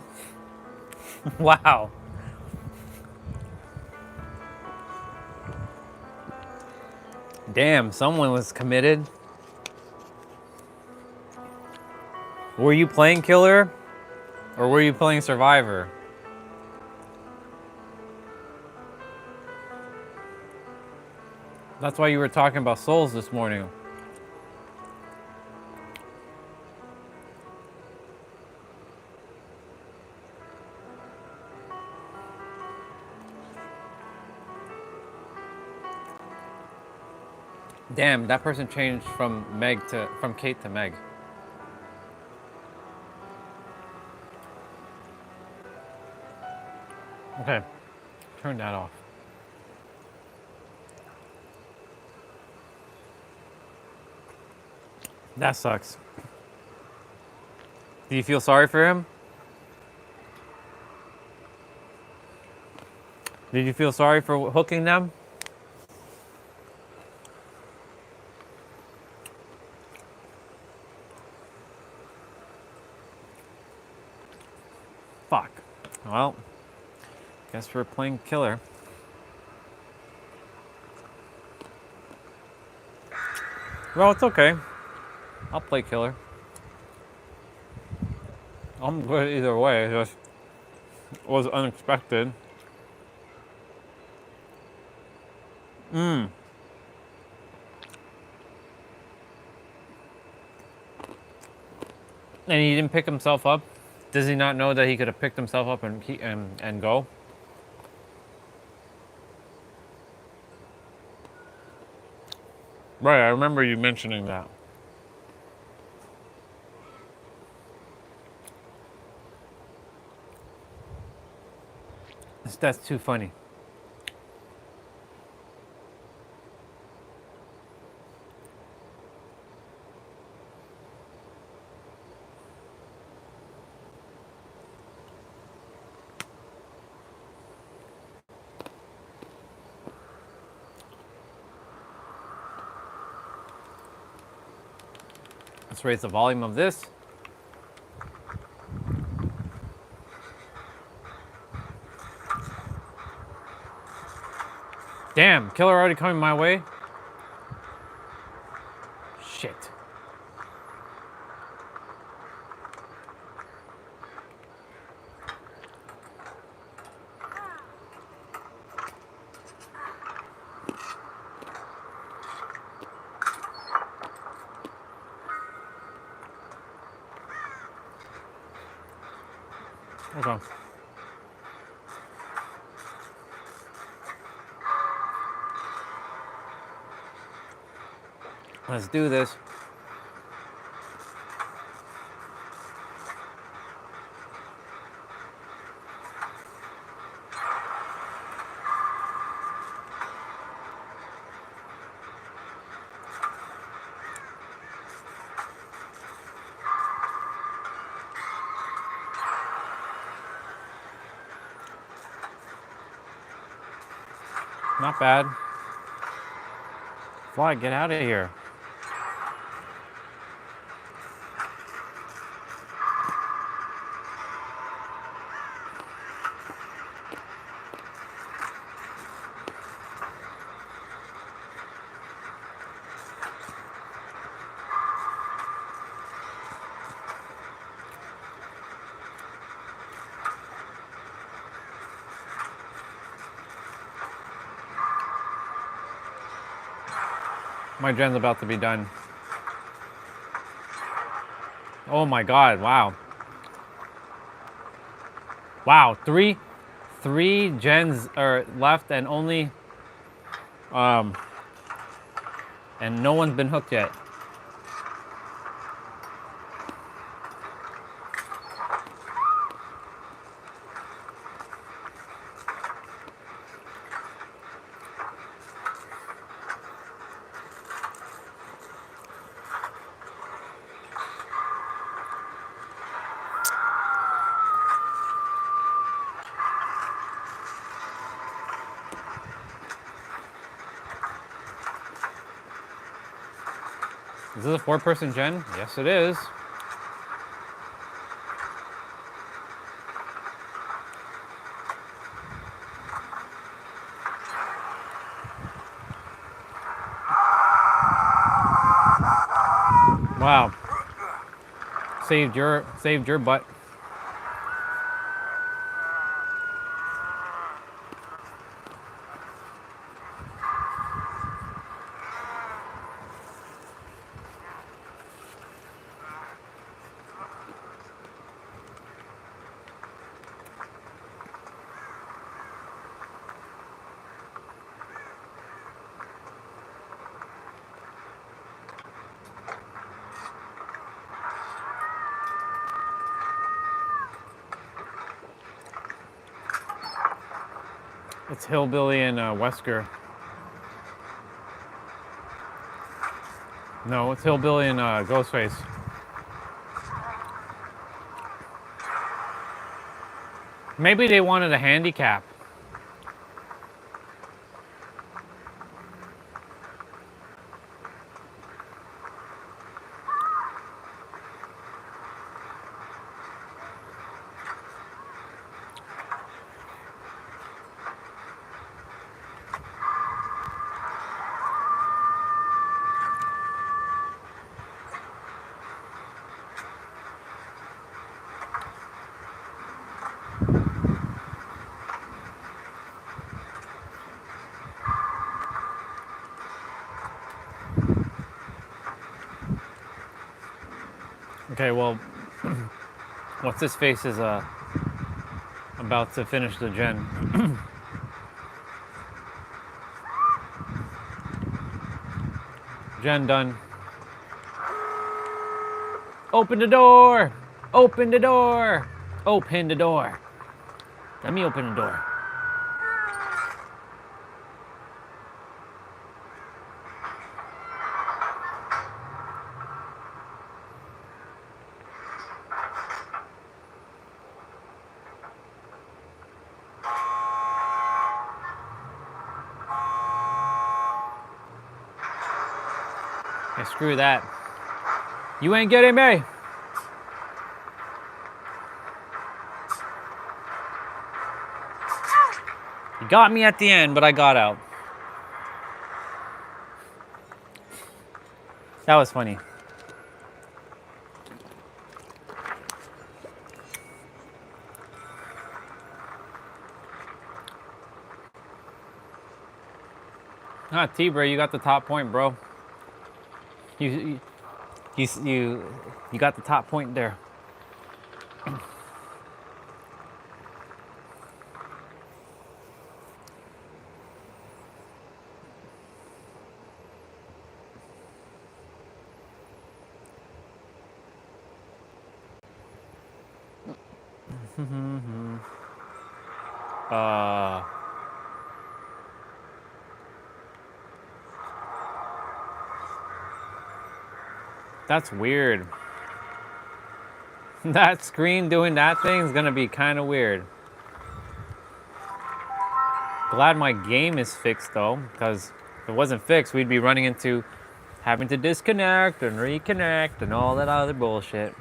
Wow. Damn, someone was committed. Were you playing Killer? Or were you playing Survivor? That's why you were talking about souls this morning. Damn, that person changed from Kate to Meg. Okay, turn that off. That sucks. Do you feel sorry for him? Did you feel sorry for hooking them? Fuck. Well, guess we're playing Killer. Well, it's okay. I'll play Killer. I'm good either way. It just was unexpected. And he didn't pick himself up? Does he not know that he could have picked himself up and go? Right, I remember you mentioning that. That's too funny. Let's raise the volume of this. Damn, Killer already coming my way? Shit. Okay. Let's do this. Not bad. Fly, get out of here. My gen's about to be done. Oh my God! Wow. Wow. Three gens are left, and only and no one's been hooked yet. Is this a 4-person gen? Yes, it is. Wow. Saved your butt. It's Hillbilly and Wesker. No, it's Hillbilly and Ghostface. Maybe they wanted a handicap. Okay, well, what's his face is about to finish the gen. Gen done. Open the door! Open the door! Open the door. Let me open the door. Hey, screw that. You ain't getting me. You got me at the end, but I got out. That was funny. Ah, T-Bray, you got the top point, bro. You got the top point there. That's weird. That screen doing that thing is gonna be kind of weird. Glad my game is fixed though, because if it wasn't fixed, we'd be running into having to disconnect and reconnect and all that other bullshit.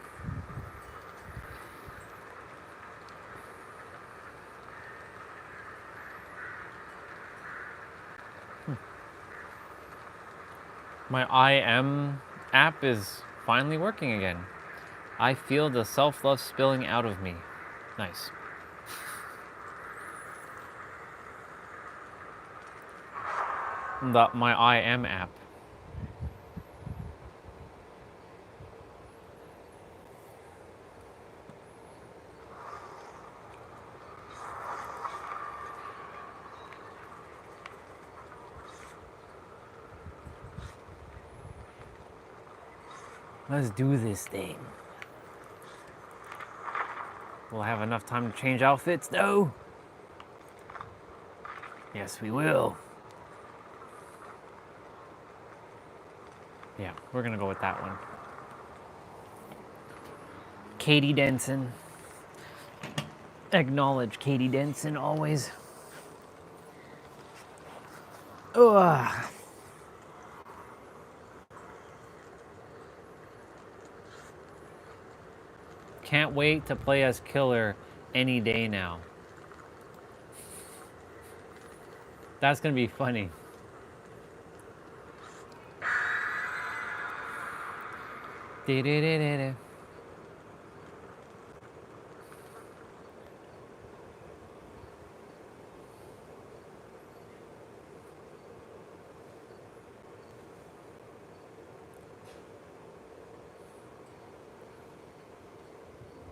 My IM app is finally working again. I feel the self-love spilling out of me. Nice. My IM app. Let's do this thing. We'll have enough time to change outfits, though. Yes, we will. Yeah, we're gonna go with that one. Katie Denson. Acknowledge Katie Denson always. Ugh. Can't wait to play as Killer any day now. That's gonna be funny. Da-da-da-da-da.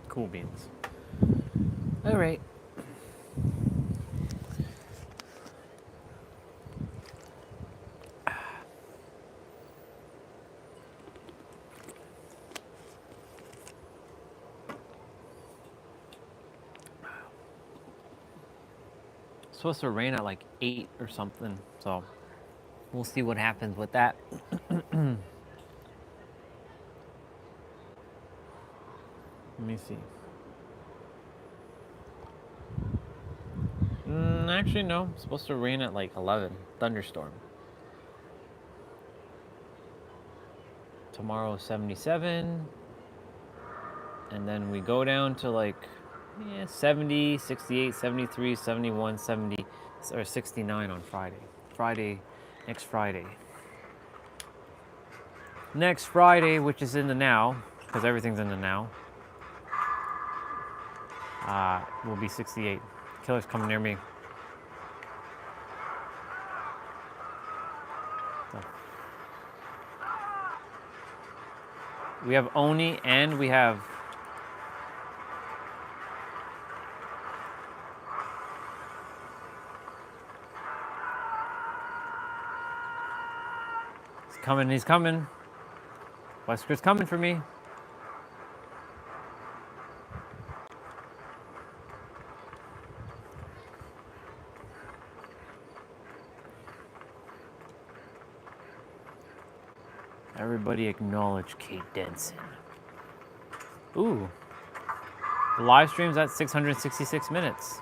Cool beans. All right. It's supposed to rain at like 8 or something, so we'll see what happens with that. Let me see. Actually, no. It's supposed to rain at like 11. Thunderstorm. Tomorrow 77. And then we go down to like 70, 68, 73, 71, 70, or 69 on Friday. Next Friday. Next Friday, which is in the now, because everything's in the now, will be 68. Killer's coming near me. So. We have Oni and we have he's coming. Wesker's coming for me. Everybody acknowledge Kate Denson. Ooh. The live stream's at 666 minutes.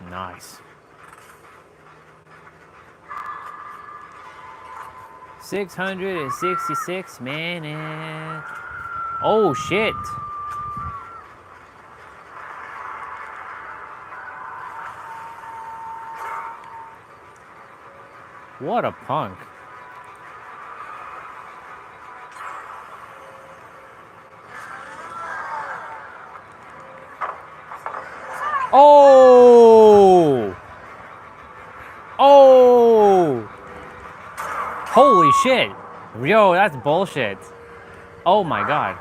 Nice. 666 minutes. Oh, shit. What a punk. Oh! Oh! Holy shit. Yo, that's bullshit. Oh my god.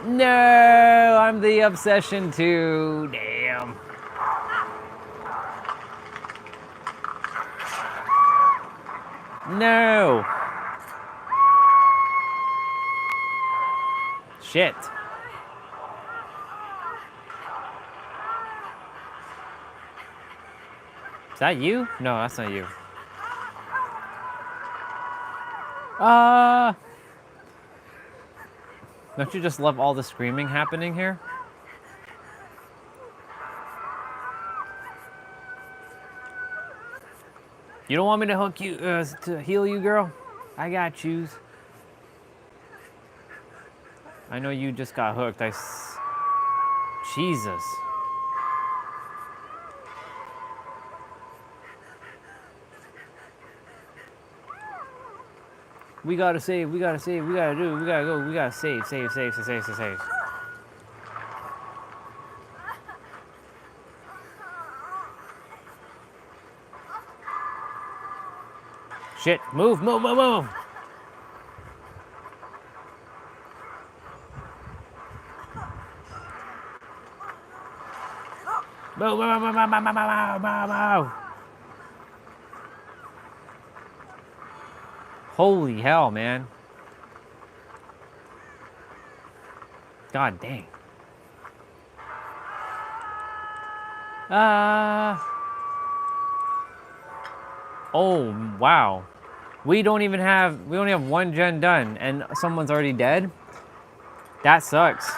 No, I'm the obsession too. Damn. No. Shit. Is that you? No, that's not you. Don't you just love all the screaming happening here? You don't want me to hook you, to heal you, girl? I got yous. I know you just got hooked. Jesus. We gotta save, we gotta save, we gotta do, we gotta go, we gotta save. Shit, move. Move. Holy hell, man. God dang. Oh, wow. We only have one gen done, and someone's already dead? That sucks.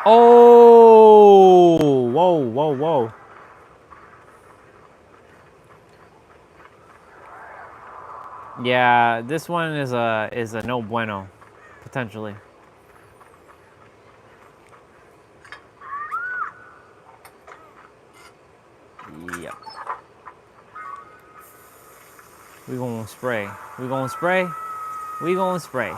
Oh! Whoa, whoa, whoa. Yeah, this one is a no bueno, potentially. Yep. We gonna spray. We gonna spray. We gonna spray.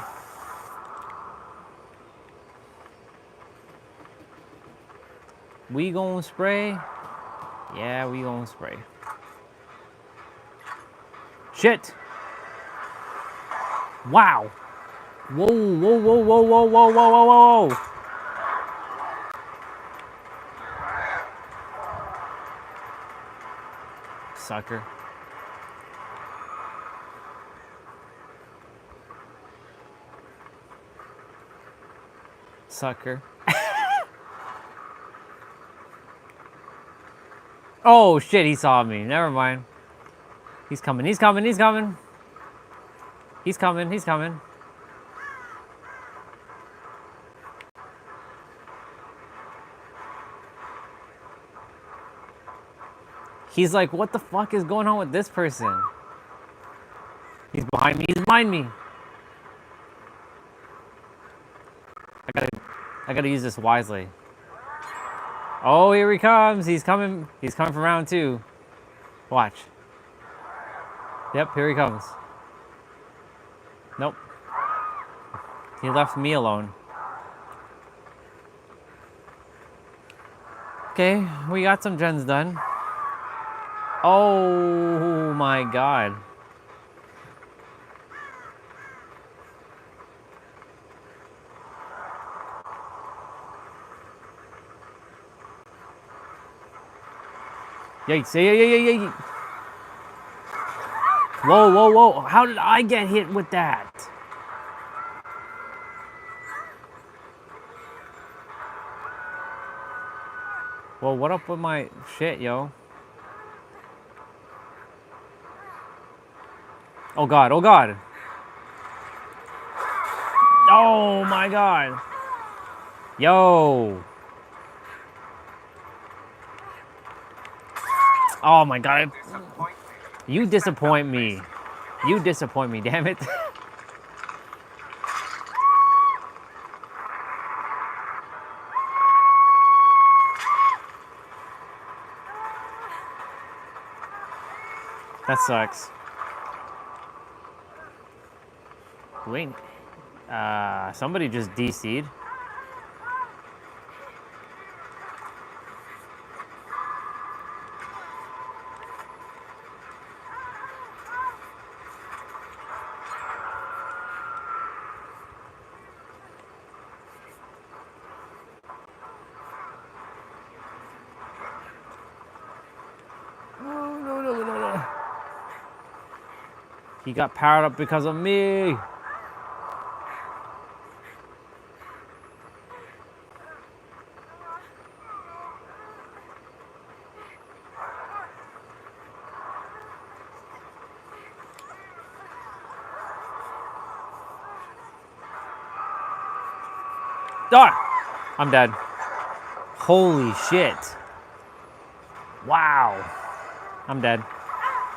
We gonna spray. Yeah, we gonna spray. Shit! Wow! Whoa, whoa, whoa, whoa, whoa, whoa, whoa, whoa, whoa! Sucker. Sucker. Oh shit, he saw me. Never mind. He's coming, he's coming, he's coming. He's coming, he's coming. He's like, what the fuck is going on with this person? He's behind me, he's behind me. I gotta use this wisely. Oh, here he comes. He's coming for round 2. Watch. Yep, here he comes. Nope. He left me alone. Okay, we got some gens done. Oh my god. Yikes, yeah. Whoa, whoa, whoa. How did I get hit with that? Well, what up with my shit, yo? Oh god, oh god. Oh my god. Yo. Oh my god. You disappoint me. You disappoint me, damn it. That sucks. Wait. Somebody just DC'd. No. He got powered up because of me. Ah! I'm dead. Holy shit. Wow. I'm dead.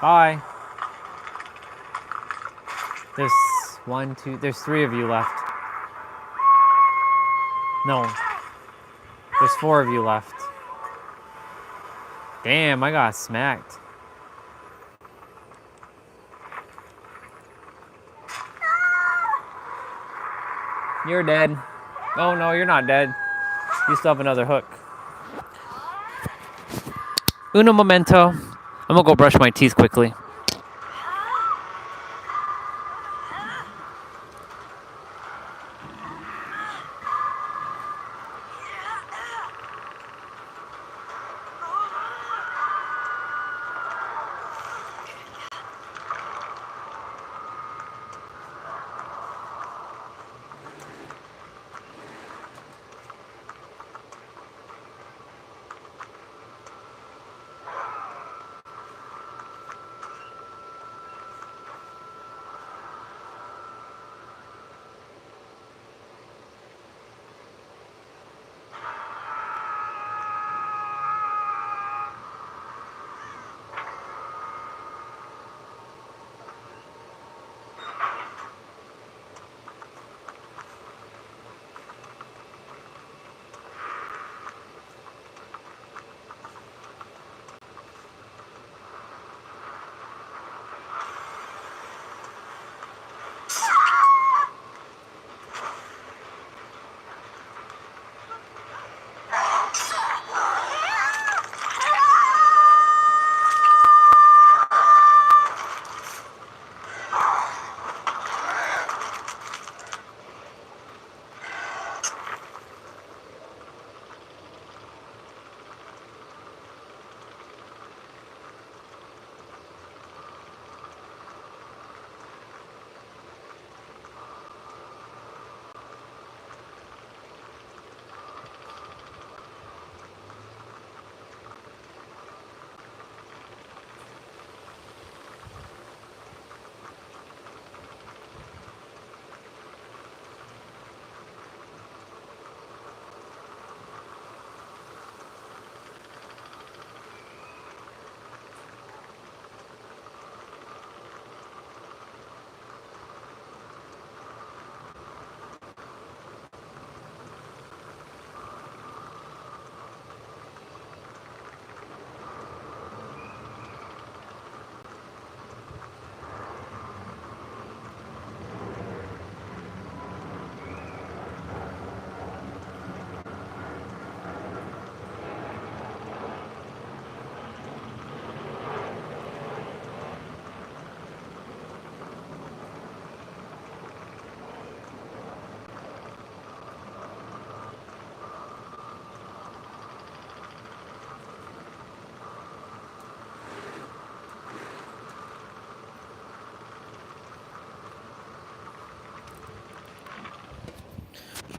Bye. There's 1, 2, there's 3 of you left. No. There's 4 of you left. Damn, I got smacked. You're dead. Oh no, you're not dead. You still have another hook. Uno momento. I'm gonna go brush my teeth quickly.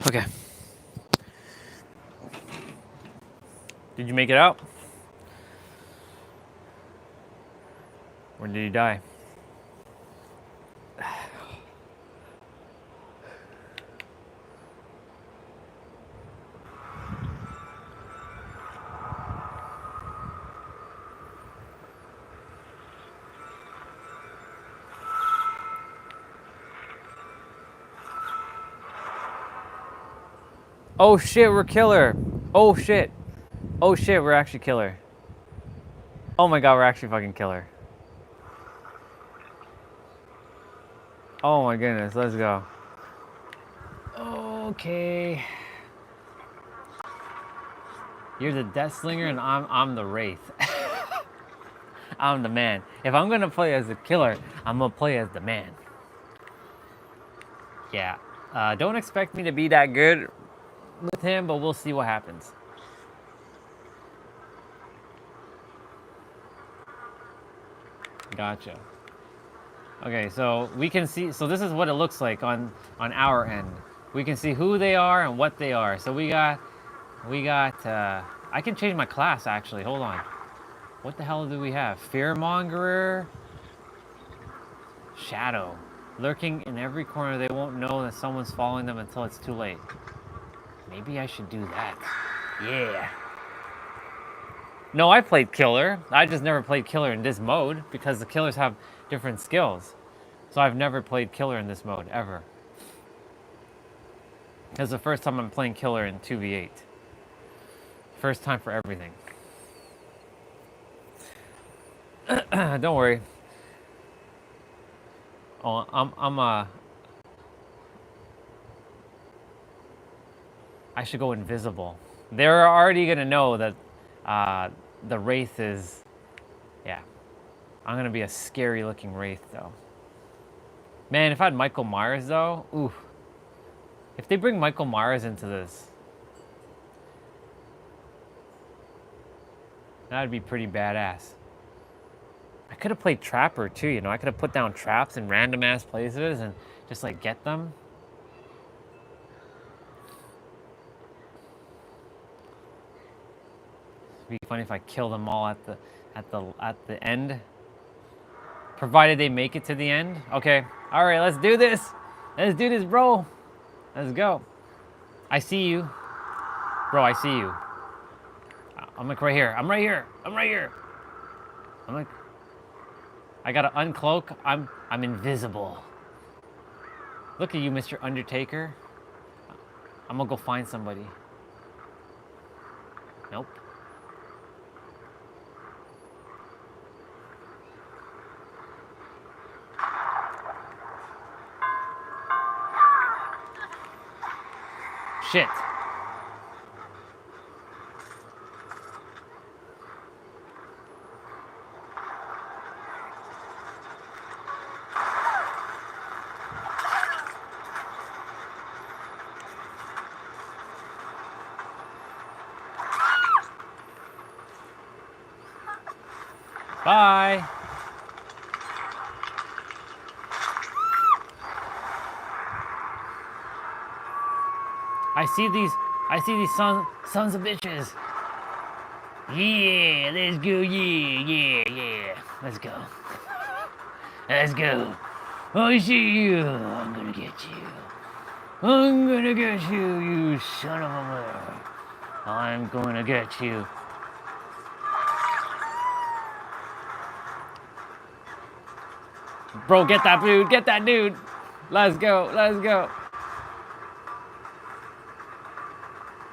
Okay. Did you make it out? Or did you die? Oh shit, we're killer. Oh shit. Oh shit, we're actually killer. Oh my god, we're actually fucking killer. Oh my goodness, let's go. Okay. You're the Death Slinger and I'm the Wraith. I'm the man. If I'm gonna play as the killer, I'm gonna play as the man. Yeah. Don't expect me to be that good with him, but we'll see what happens. Gotcha. Okay, so we can see, so this is what it looks like on our end. We can see who they are and what they are. So we got, I can change my class actually, hold on. What the hell do we have? Fearmongerer, Shadow. Lurking in every corner, they won't know that someone's following them until it's too late. Maybe I should do that. Yeah. No, I played Killer. I just never played Killer in this mode because the Killers have different skills. So I've never played Killer in this mode, ever. Because the first time I'm playing Killer in 2v8. First time for everything. Don't worry. Oh, I should go invisible. They're already gonna know that the Wraith is, yeah. I'm gonna be a scary looking Wraith though. Man, if I had Michael Myers though, ooh. If they bring Michael Myers into this, that'd be pretty badass. I could have played Trapper too, you know. I could have put down traps in random ass places and just like get them. It'd be funny if I kill them all at the end. Provided they make it to the end. Okay. All right, let's do this. Let's do this, bro. Let's go. I see you. Bro, I see you. I'm like right here. I'm right here. I'm right here. I'm like, I gotta uncloak. I'm invisible. Look at you, Mr. Undertaker. I'm gonna go find somebody. Nope. Shit. Bye. I see these sons of bitches. Yeah, let's go. Yeah. Let's go. Let's go. I see you. I'm gonna get you. I'm gonna get you, you son of a mother. I'm gonna get you. Bro, get that dude. Get that dude. Let's go. Let's go.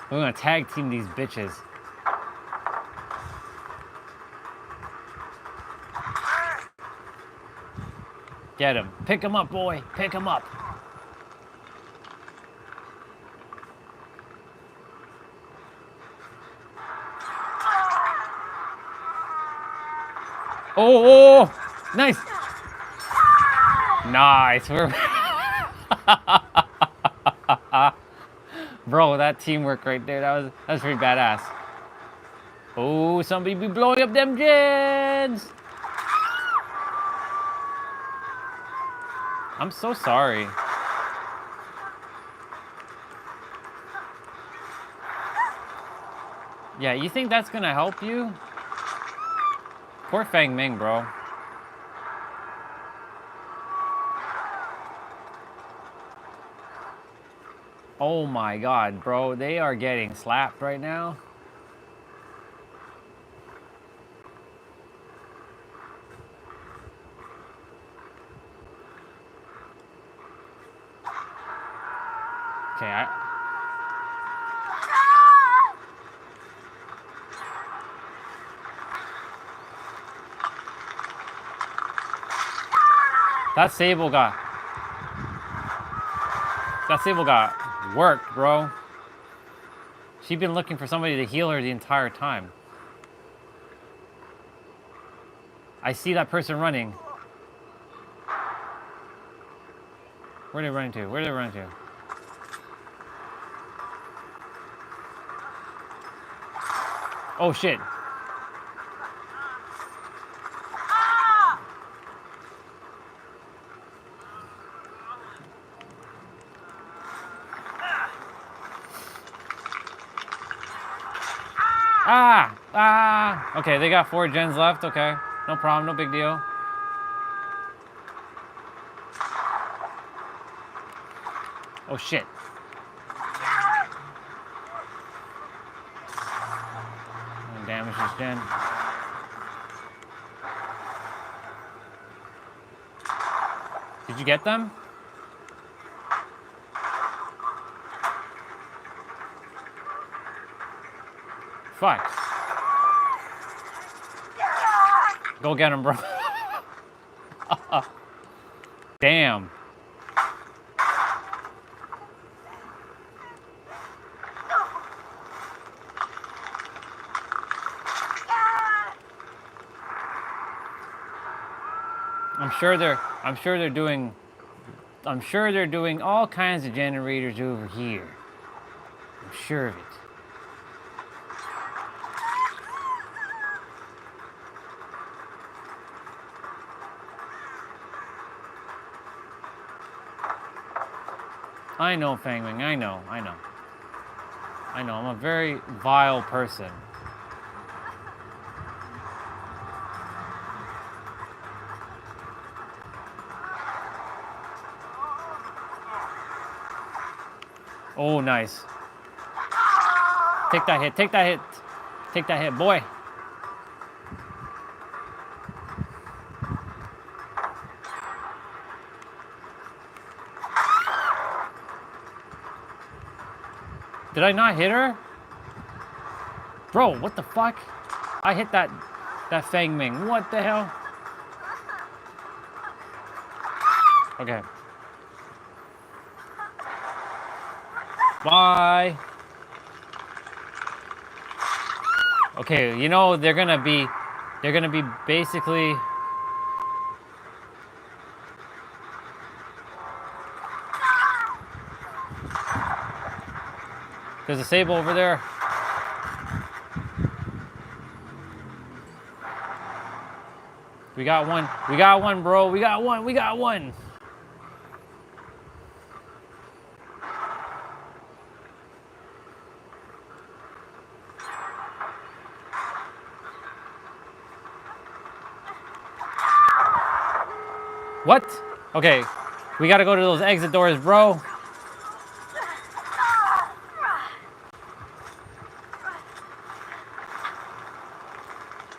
We're gonna tag team these bitches. Get him. Pick him up, boy. Pick him up. Oh, nice. Nice. We're Bro, that teamwork right there, that was pretty badass. Oh, somebody be blowing up them gens. I'm so sorry. Yeah, you think that's gonna help you? Poor Fang Ming, bro. Oh my god, bro. They are getting slapped right now. Okay, that Sable got worked, bro. She's been looking for somebody to heal her the entire time. I see that person running. Where are they running to? Where are they running to? Oh shit. Ah! Okay, they got 4 gens left. Okay, no problem, no big deal. Oh shit. Damage this gen. Did you get them? Fuck. Go get him, bro. Damn. I'm sure they're doing all kinds of generators over here. I'm sure of it. I know, Fangming. I know. I'm a very vile person. Oh, nice. Take that hit. Take that hit. Take that hit, boy. Did I not hit her? Bro, what the fuck? I hit that Fang Ming. What the hell? Okay. Bye. Okay, you know they're gonna be basically. There's a Sable over there. We got one. We got one, bro. We got one. We got one. What? Okay. We gotta go to those exit doors, bro.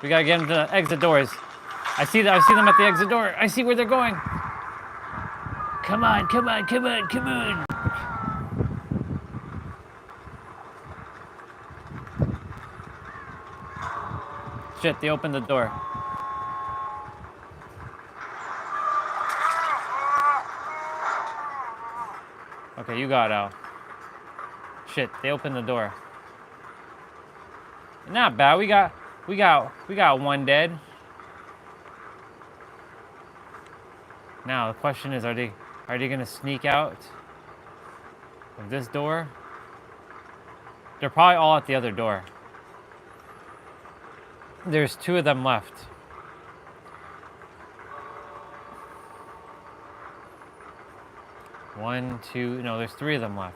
We gotta get them to the exit doors. I see them at the exit door. I see where they're going. Come on, come on, come on, come on. Shit, they opened the door. Okay, you got out. Shit, they opened the door. Not bad. We got one dead. Now the question is, are they gonna sneak out of this door? They're probably all at the other door. There's 2 of them left. One, two, no, there's 3 of them left.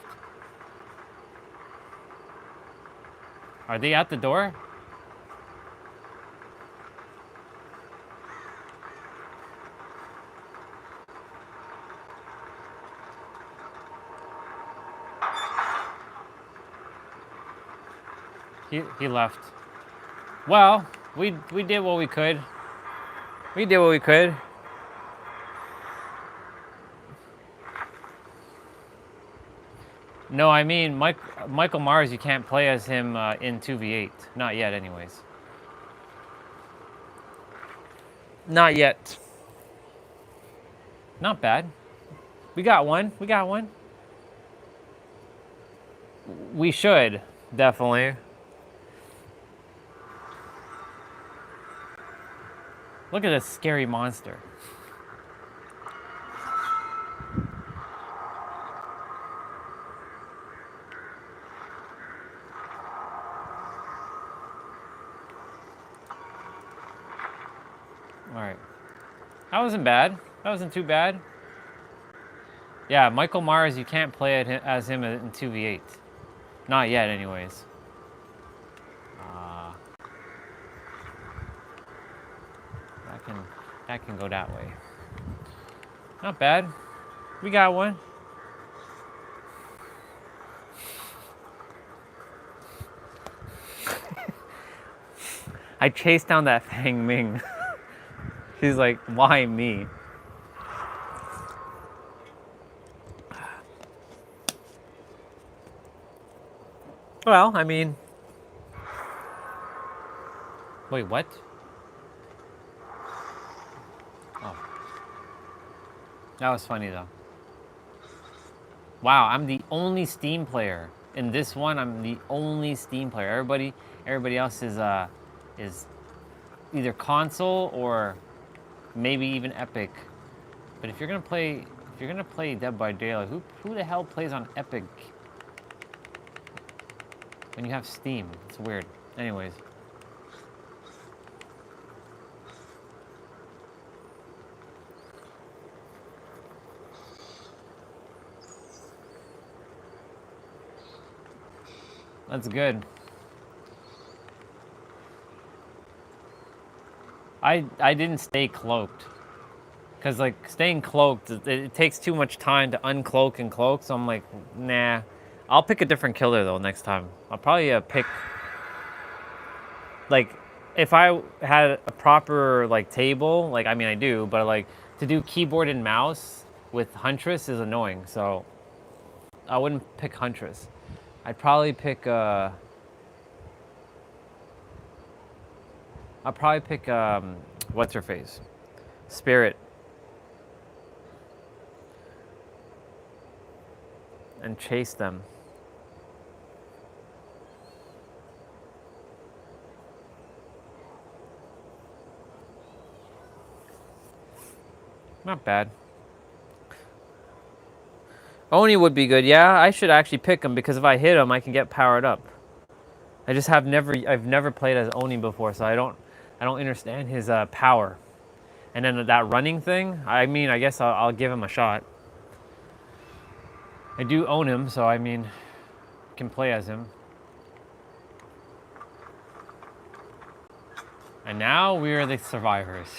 Are they at the door? He left. Well, we did what we could. We did what we could. No, I mean, Michael Myers, you can't play as him in 2v8. Not yet, anyways. Not yet. Not bad. We got one. We got one. We should, definitely. Look at this scary monster. All right. That wasn't bad. That wasn't too bad. Yeah, Michael Myers, you can't play as him in 2v8. Not yet, anyways. That can go that way. Not bad. We got one. I chased down that Fang Ming. She's like, why me? Well, I mean... Wait, what? Oh. That was funny, though. Wow, I'm the only Steam player. In this one, I'm the only Steam player. Everybody else is either console or maybe even Epic. But if you're gonna play Dead by Daylight, who the hell plays on Epic when you have Steam? It's weird. Anyways. That's good. I didn't stay cloaked. Because, like, staying cloaked, it takes too much time to uncloak and cloak, so I'm like, nah. I'll pick a different killer, though, next time. I'll probably pick... Like, if I had a proper, like, table, like, I mean, I do, but, like, to do keyboard and mouse with Huntress is annoying, so I wouldn't pick Huntress. I'd probably pick, what's her face? Spirit. And chase them. Not bad. Oni would be good. Yeah, I should actually pick him because if I hit him, I can get powered up. I've never played as Oni before, so I don't understand his power. And then that running thing, I mean, I guess I'll give him a shot. I do own him, so I mean, can play as him. And now we are the survivors.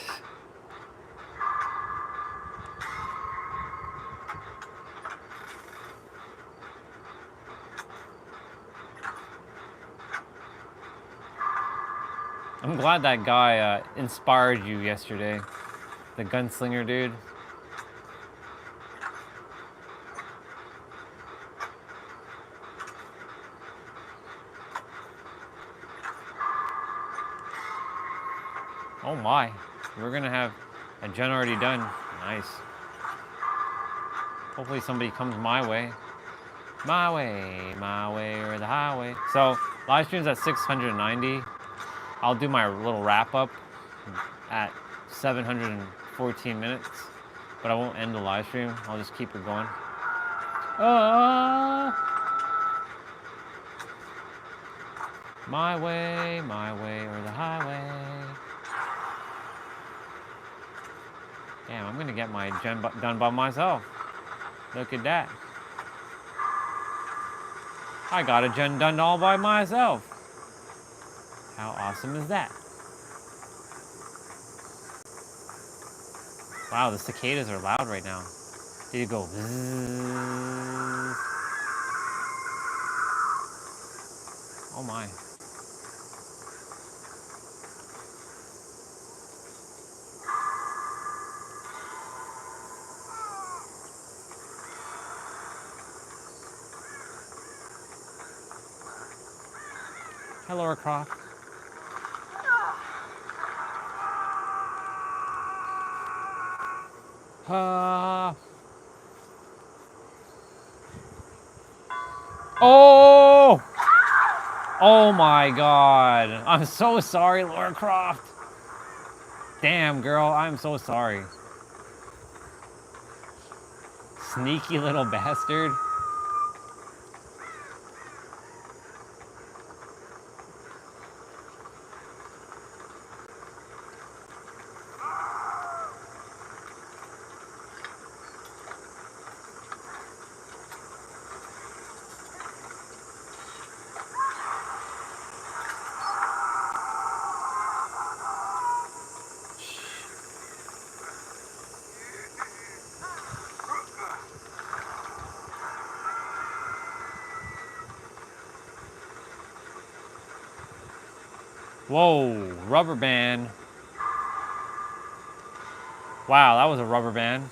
I'm glad that guy inspired you yesterday. The gunslinger dude. Oh my, we're gonna have a gen already done. Nice. Hopefully somebody comes my way. My way, or the highway. So, live stream's at 690. I'll do my little wrap up at 714 minutes, but I won't end the live stream. I'll just keep it going. My way, or the highway. Damn, I'm gonna get my gen done by myself. Look at that. I got a gen done all by myself. How awesome is that? Wow, the cicadas are loud right now. Did you go bzzz? Oh my. Hi, Laura Croft. Oh! Oh my god. I'm so sorry, Laura Croft. Damn, girl, I'm so sorry. Sneaky little bastard. Whoa, rubber band. Wow, that was a rubber band.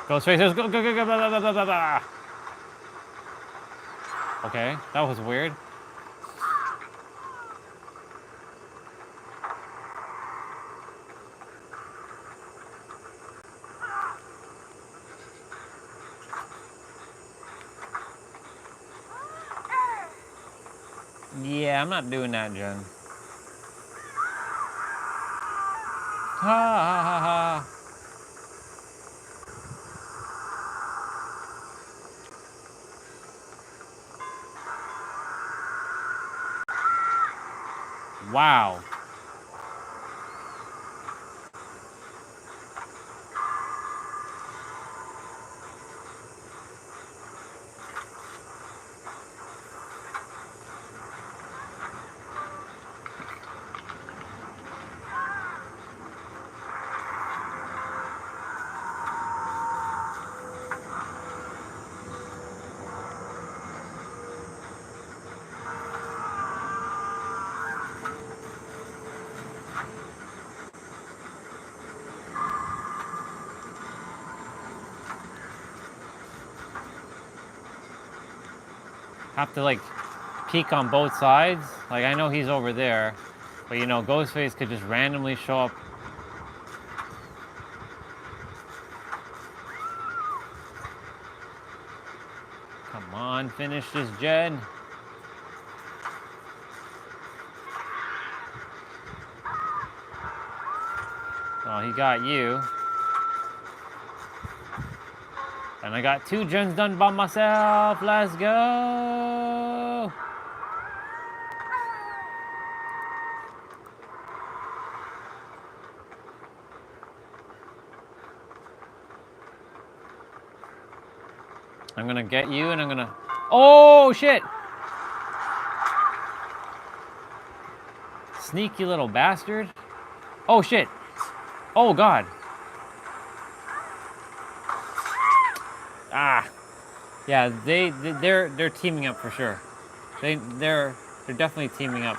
Ghostface, let's go, go, go, go, blah, blah, blah, blah, blah. Okay, that was weird. Yeah, I'm not doing that, Jen. Ha ha ha ha. Wow. Have to like peek on both sides. Like I know he's over there, but you know, Ghostface could just randomly show up. Come on, finish this, Jen. Oh, he got you. And I got 2 gens done by myself. Let's go. I'm gonna get you and I'm gonna... Oh, shit. Sneaky little bastard. Oh, shit. Oh, God. Ah. Yeah, they're teaming up for sure. They're definitely teaming up.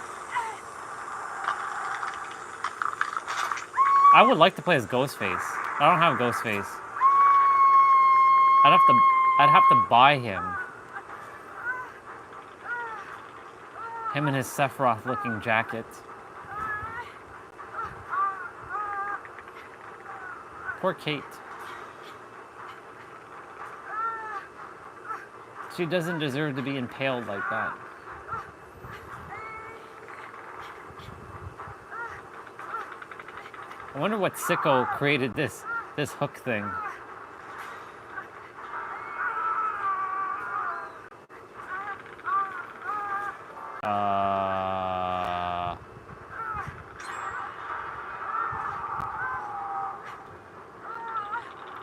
I would like to play as Ghostface. I don't have Ghostface. I'd have to buy him. Him in his Sephiroth looking jacket. Poor Kate. She doesn't deserve to be impaled like that. I wonder what sicko created this hook thing.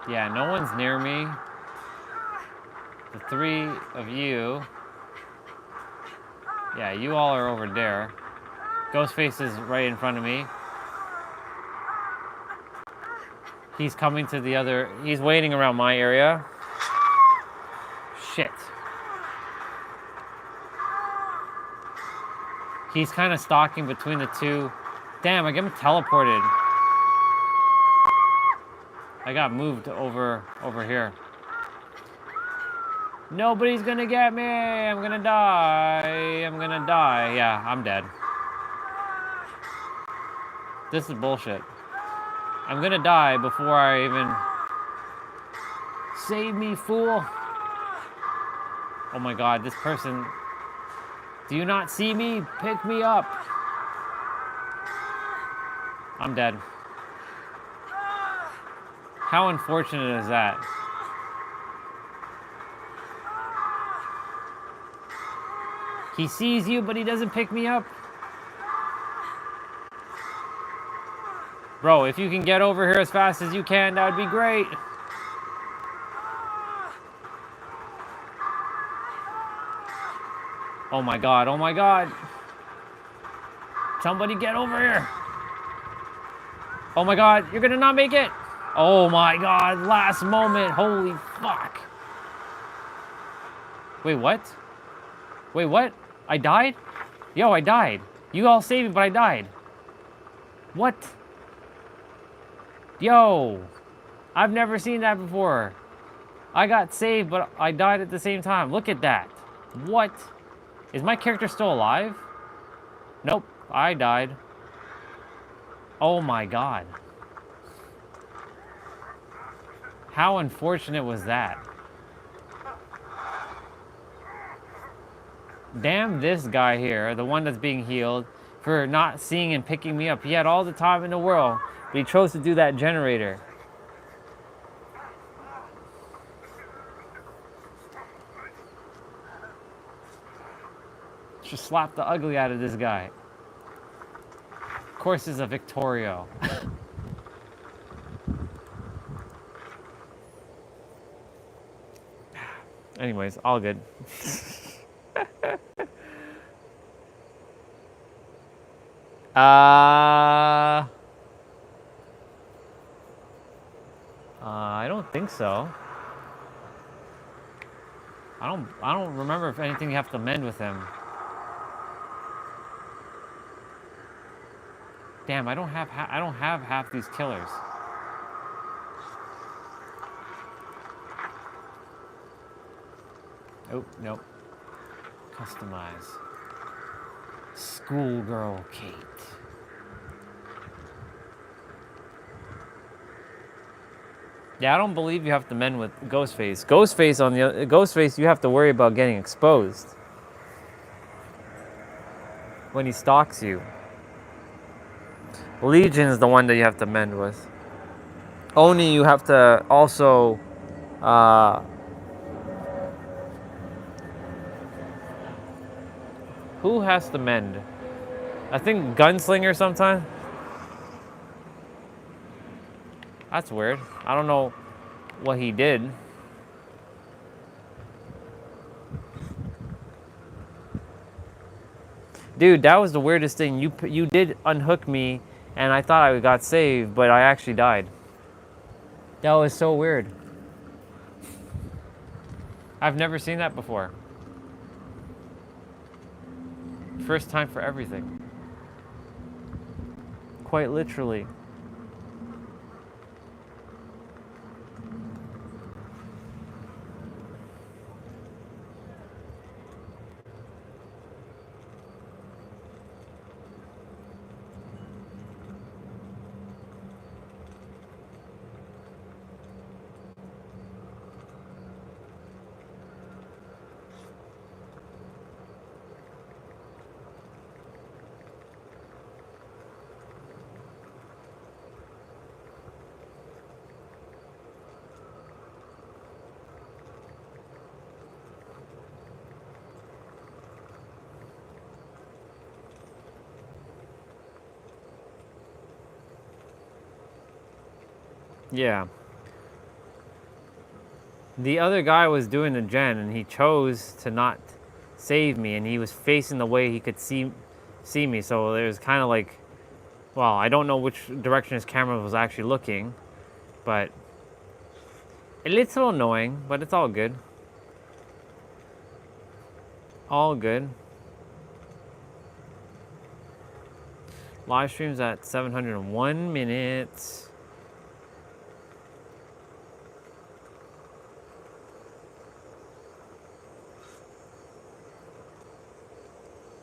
Yeah, no one's near me. The three of you. Yeah, you all are over there. Ghostface is right in front of me. He's coming to the other... He's waiting around my area. Shit. He's kind of stalking between the two. Damn, I got him teleported. I got moved over here. Nobody's gonna get me. I'm gonna die. I'm gonna die. Yeah, I'm dead. This is bullshit. I'm gonna die before I even... Save me, fool. Oh my god, this person... Do you not see me? Pick me up. I'm dead. How unfortunate is that? He sees you, but he doesn't pick me up. Bro, if you can get over here as fast as you can, that would be great. Oh my god, oh my god. Somebody get over here. Oh my god, you're gonna not make it. Oh my god, last moment, holy fuck. Wait, what? Wait, what? I died? Yo, I died. You all saved me, but I died. What? Yo, I've never seen that before. I got saved, but I died at the same time. Look at that. What? Is my character still alive? Nope, I died. Oh my god. How unfortunate was that? Damn this guy here, the one that's being healed, for not seeing and picking me up. He had all the time in the world, but he chose to do that generator. Just slap the ugly out of this guy. Of course, it's a Victorio. Anyways, all good. I don't think so. I don't remember if anything you have to mend with him. Damn, I don't have half these killers. Oh, nope. Customize. Schoolgirl Kate. Yeah, I don't believe you have to mend with Ghostface. Ghostface, you have to worry about getting exposed when he stalks you. Legion is the one that you have to mend with. Oni, you have to also who has to mend? I think Gunslinger sometimes. That's weird. I don't know what he did. Dude, that was the weirdest thing. You did unhook me, and I thought I got saved, but I actually died. That was so weird. I've never seen that before. First time for everything. Quite literally. Yeah. The other guy was doing the gen, and he chose to not save me, and he was facing the way he could see me. So there was kind of like, well, I don't know which direction his camera was actually looking, but a little annoying, but it's all good. All good. Live streams at 701 minutes.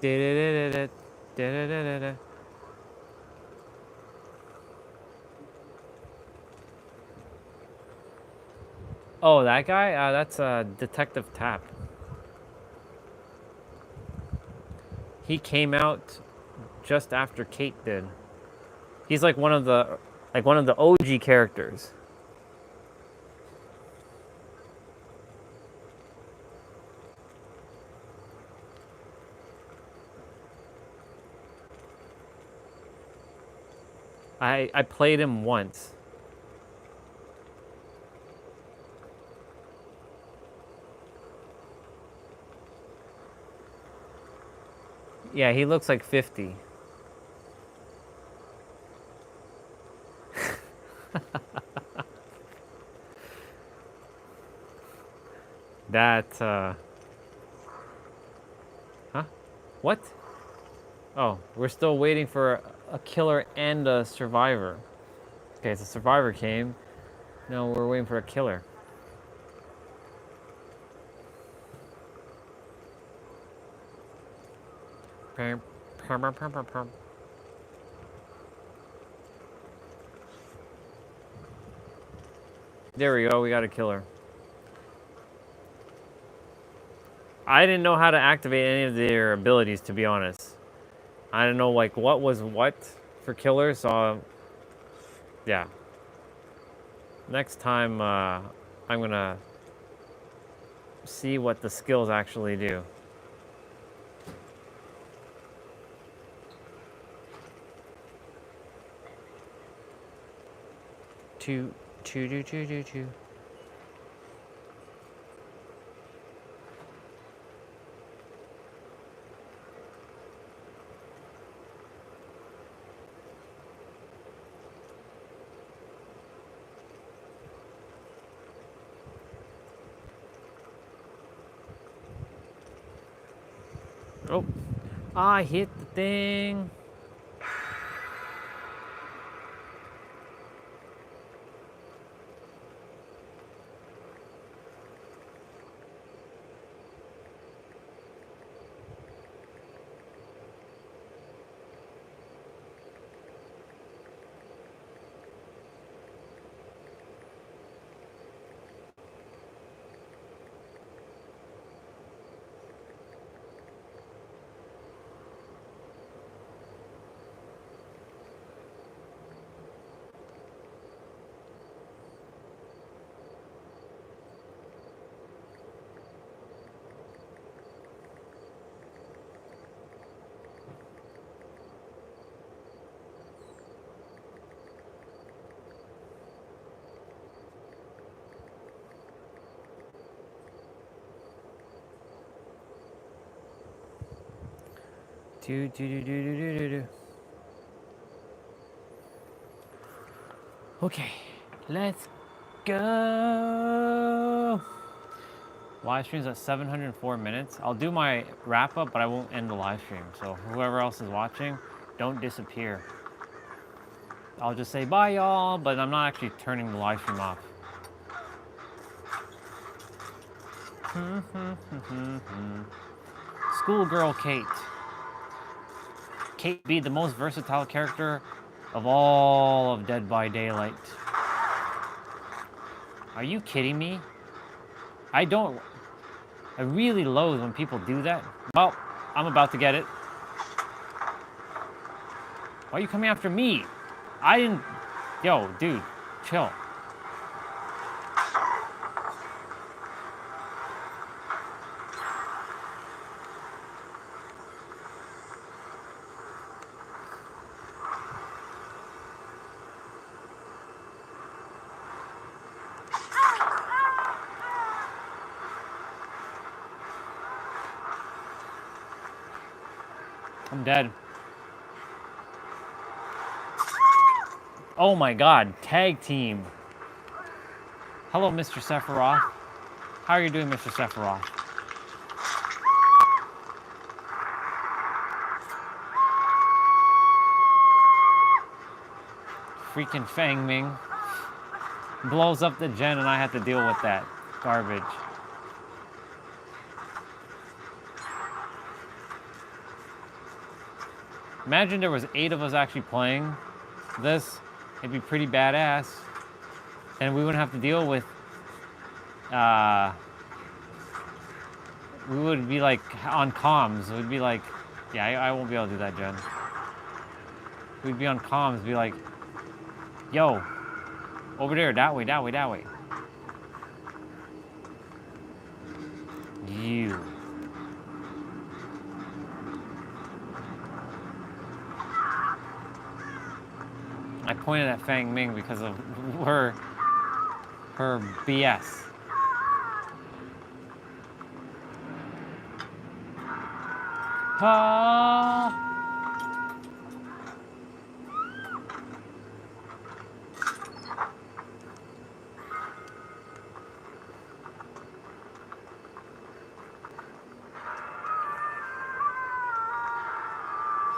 Da-da-da-da-da, da-da-da-da-da. Oh, that guy? That's Detective Tap. He came out just after Kate did. He's like one of the OG characters. I played him once. Yeah, he looks like 50. That, huh? What? Oh, we're still waiting for a killer and a survivor. Okay, so survivor came. No, we're waiting for a killer. Pam, pam, pam, pam, pam, pam. There we go, we got a killer. I didn't know how to activate any of their abilities, to be honest. I didn't know like what was what for killers, so yeah. Next time I'm gonna see what the skills actually do. Two. Oh, I hit the thing. Do. Okay, let's go. Live stream's at 704 minutes. I'll do my wrap up, but I won't end the live stream. So whoever else is watching, don't disappear. I'll just say bye, y'all, but I'm not actually turning the live stream off. Schoolgirl Kate. Kate be the most versatile character of all of Dead by Daylight. Are you kidding me? I really loathe when people do that. Well, I'm about to get it. Why are you coming after me? I didn't... Yo, dude, chill. I'm dead. Oh my god, tag team. Hello, Mr. Sephiroth. How are you doing, Mr. Sephiroth? Freaking Fang Ming blows up the gen and I have to deal with that garbage. Imagine there was 8 of us actually playing this. It'd be pretty badass. And we wouldn't have to deal with, we would be like on comms. We'd be like, yeah, I won't be able to do that, Jen. We'd be on comms, be like, yo, over there, that way, that way, that way. You. I pointed at Fang Ming because of her BS. Ah.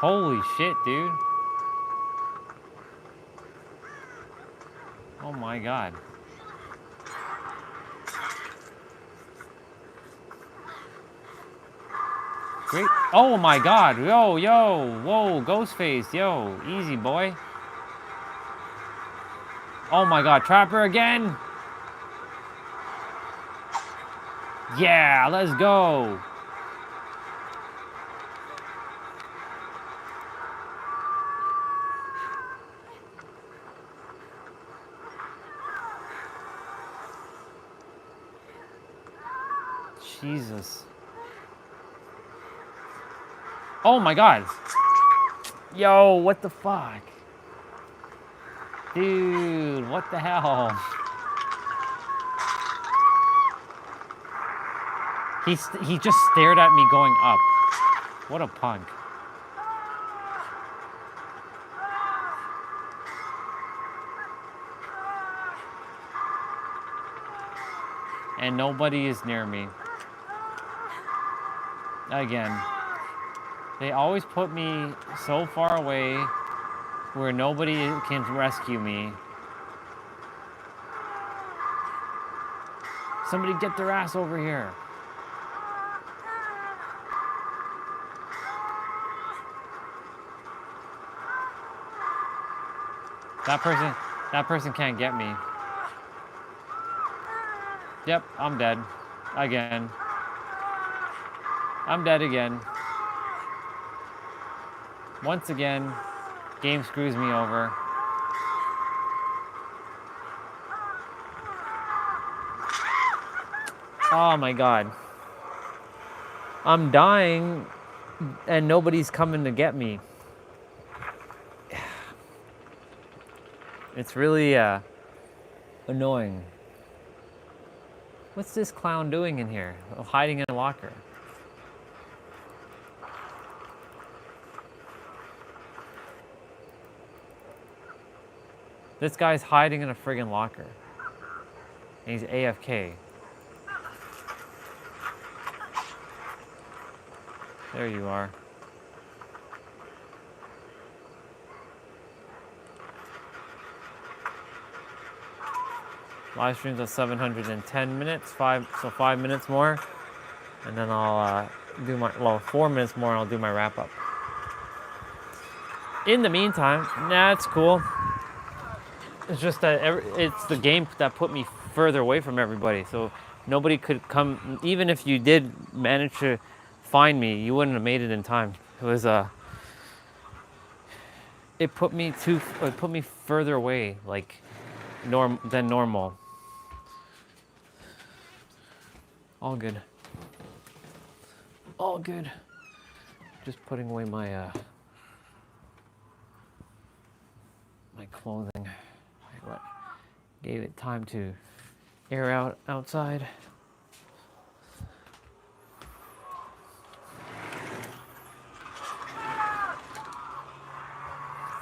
Holy shit, dude. Oh my god. Great. Oh my god. Yo, yo. Whoa, Ghostface. Yo, easy, boy. Oh my god, Trapper again. Yeah, let's go. Jesus. Oh my god. Yo, what the fuck? Dude, what the hell? He just stared at me going up. What a punk. And nobody is near me. Again. They always put me so far away where nobody can rescue me. Somebody get their ass over here. That person can't get me. Yep, I'm dead. Again. I'm dead again. Once again, game screws me over. Oh my god. I'm dying and nobody's coming to get me. It's really annoying. What's this clown doing in here? Oh, hiding in a locker. This guy's hiding in a friggin' locker. And he's AFK. There you are. Live streams at 710 minutes, 5 minutes more. And then I'll do my, 4 minutes more and I'll do my wrap up. In the meantime, it's cool. It's just that it's the game that put me further away from everybody. So nobody could come, even if you did manage to find me, you wouldn't have made it in time. It was it put me further away, like than normal. All good. All good. Just putting away my my clothing. What? Gave it time to air out outside.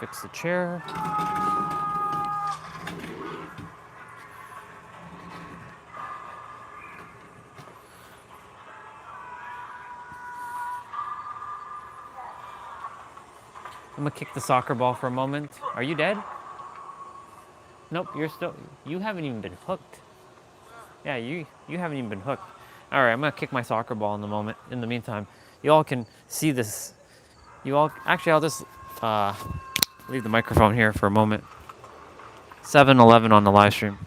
fix the chair. I'm gonna kick the soccer ball for a moment. Are you dead? Nope, you're still, you haven't even been hooked. Yeah, you haven't even been hooked. All right, I'm gonna kick my soccer ball in the moment. In the meantime, you all can see this. You all, actually, I'll just leave the microphone here for a moment. 7-11 on the live stream.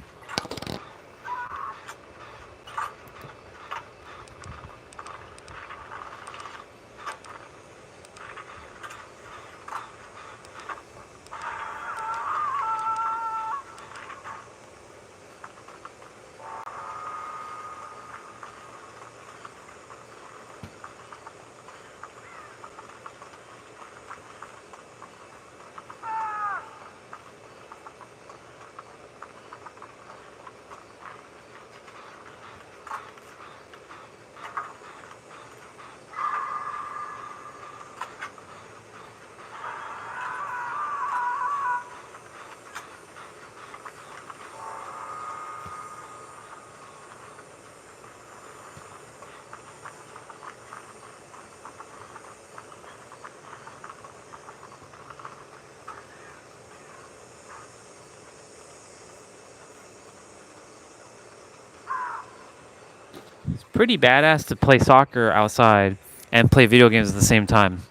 It's pretty badass to play soccer outside and play video games at the same time.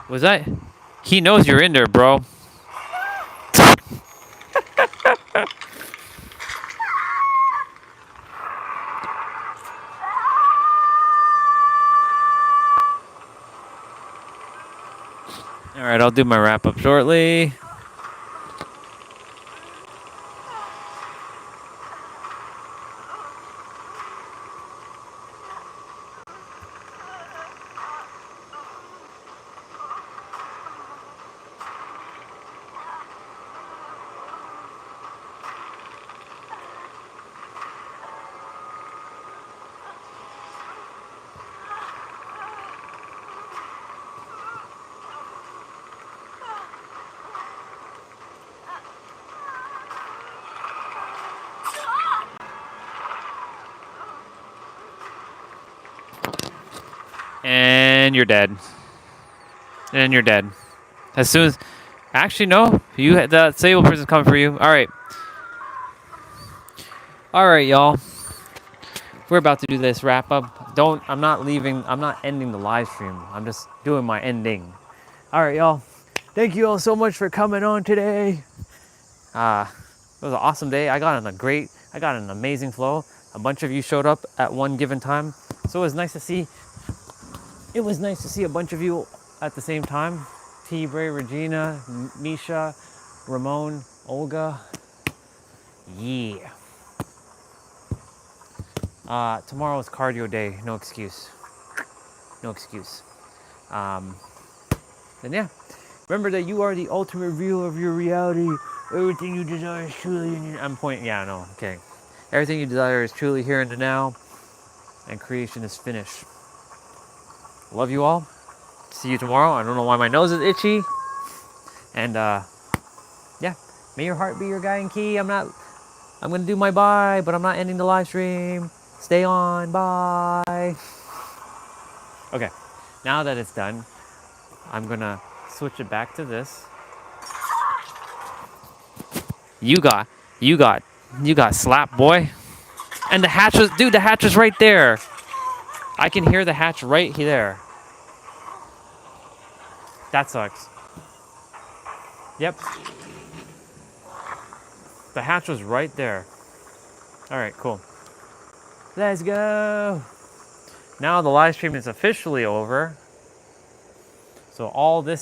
Was that? He knows you're in there, bro. All right, I'll do my wrap up shortly. And you're dead. And you're dead. As soon as, actually no, you the disabled person's coming for you. All right, y'all. We're about to do this wrap up. I'm not leaving. I'm not ending the live stream. I'm just doing my ending. All right, y'all. Thank you all so much for coming on today. It was an awesome day. I got an amazing flow. A bunch of you showed up at one given time, so it was nice to see. It was nice to see a bunch of you at the same time. T. Bray, Regina, Misha, Ramon, Olga. Yeah. Tomorrow is cardio day. No excuse. No excuse. Then yeah. Remember that you are the ultimate revealer of your reality. Everything you desire is truly in your... I'm pointing... Yeah, no. Okay. Everything you desire is truly here and now. And creation is finished. Love you all. See you tomorrow. I don't know why my nose is itchy. And yeah. May your heart be your guiding key. I'm gonna do my bye, but I'm not ending the live stream. Stay on. Bye. Okay. Now that it's done, I'm gonna switch it back to this. You got slapped, boy. And the hatch was right there. I can hear the hatch right there. That sucks. Yep. The hatch was right there. All right, cool. Let's go. Now the live stream is officially over. So all this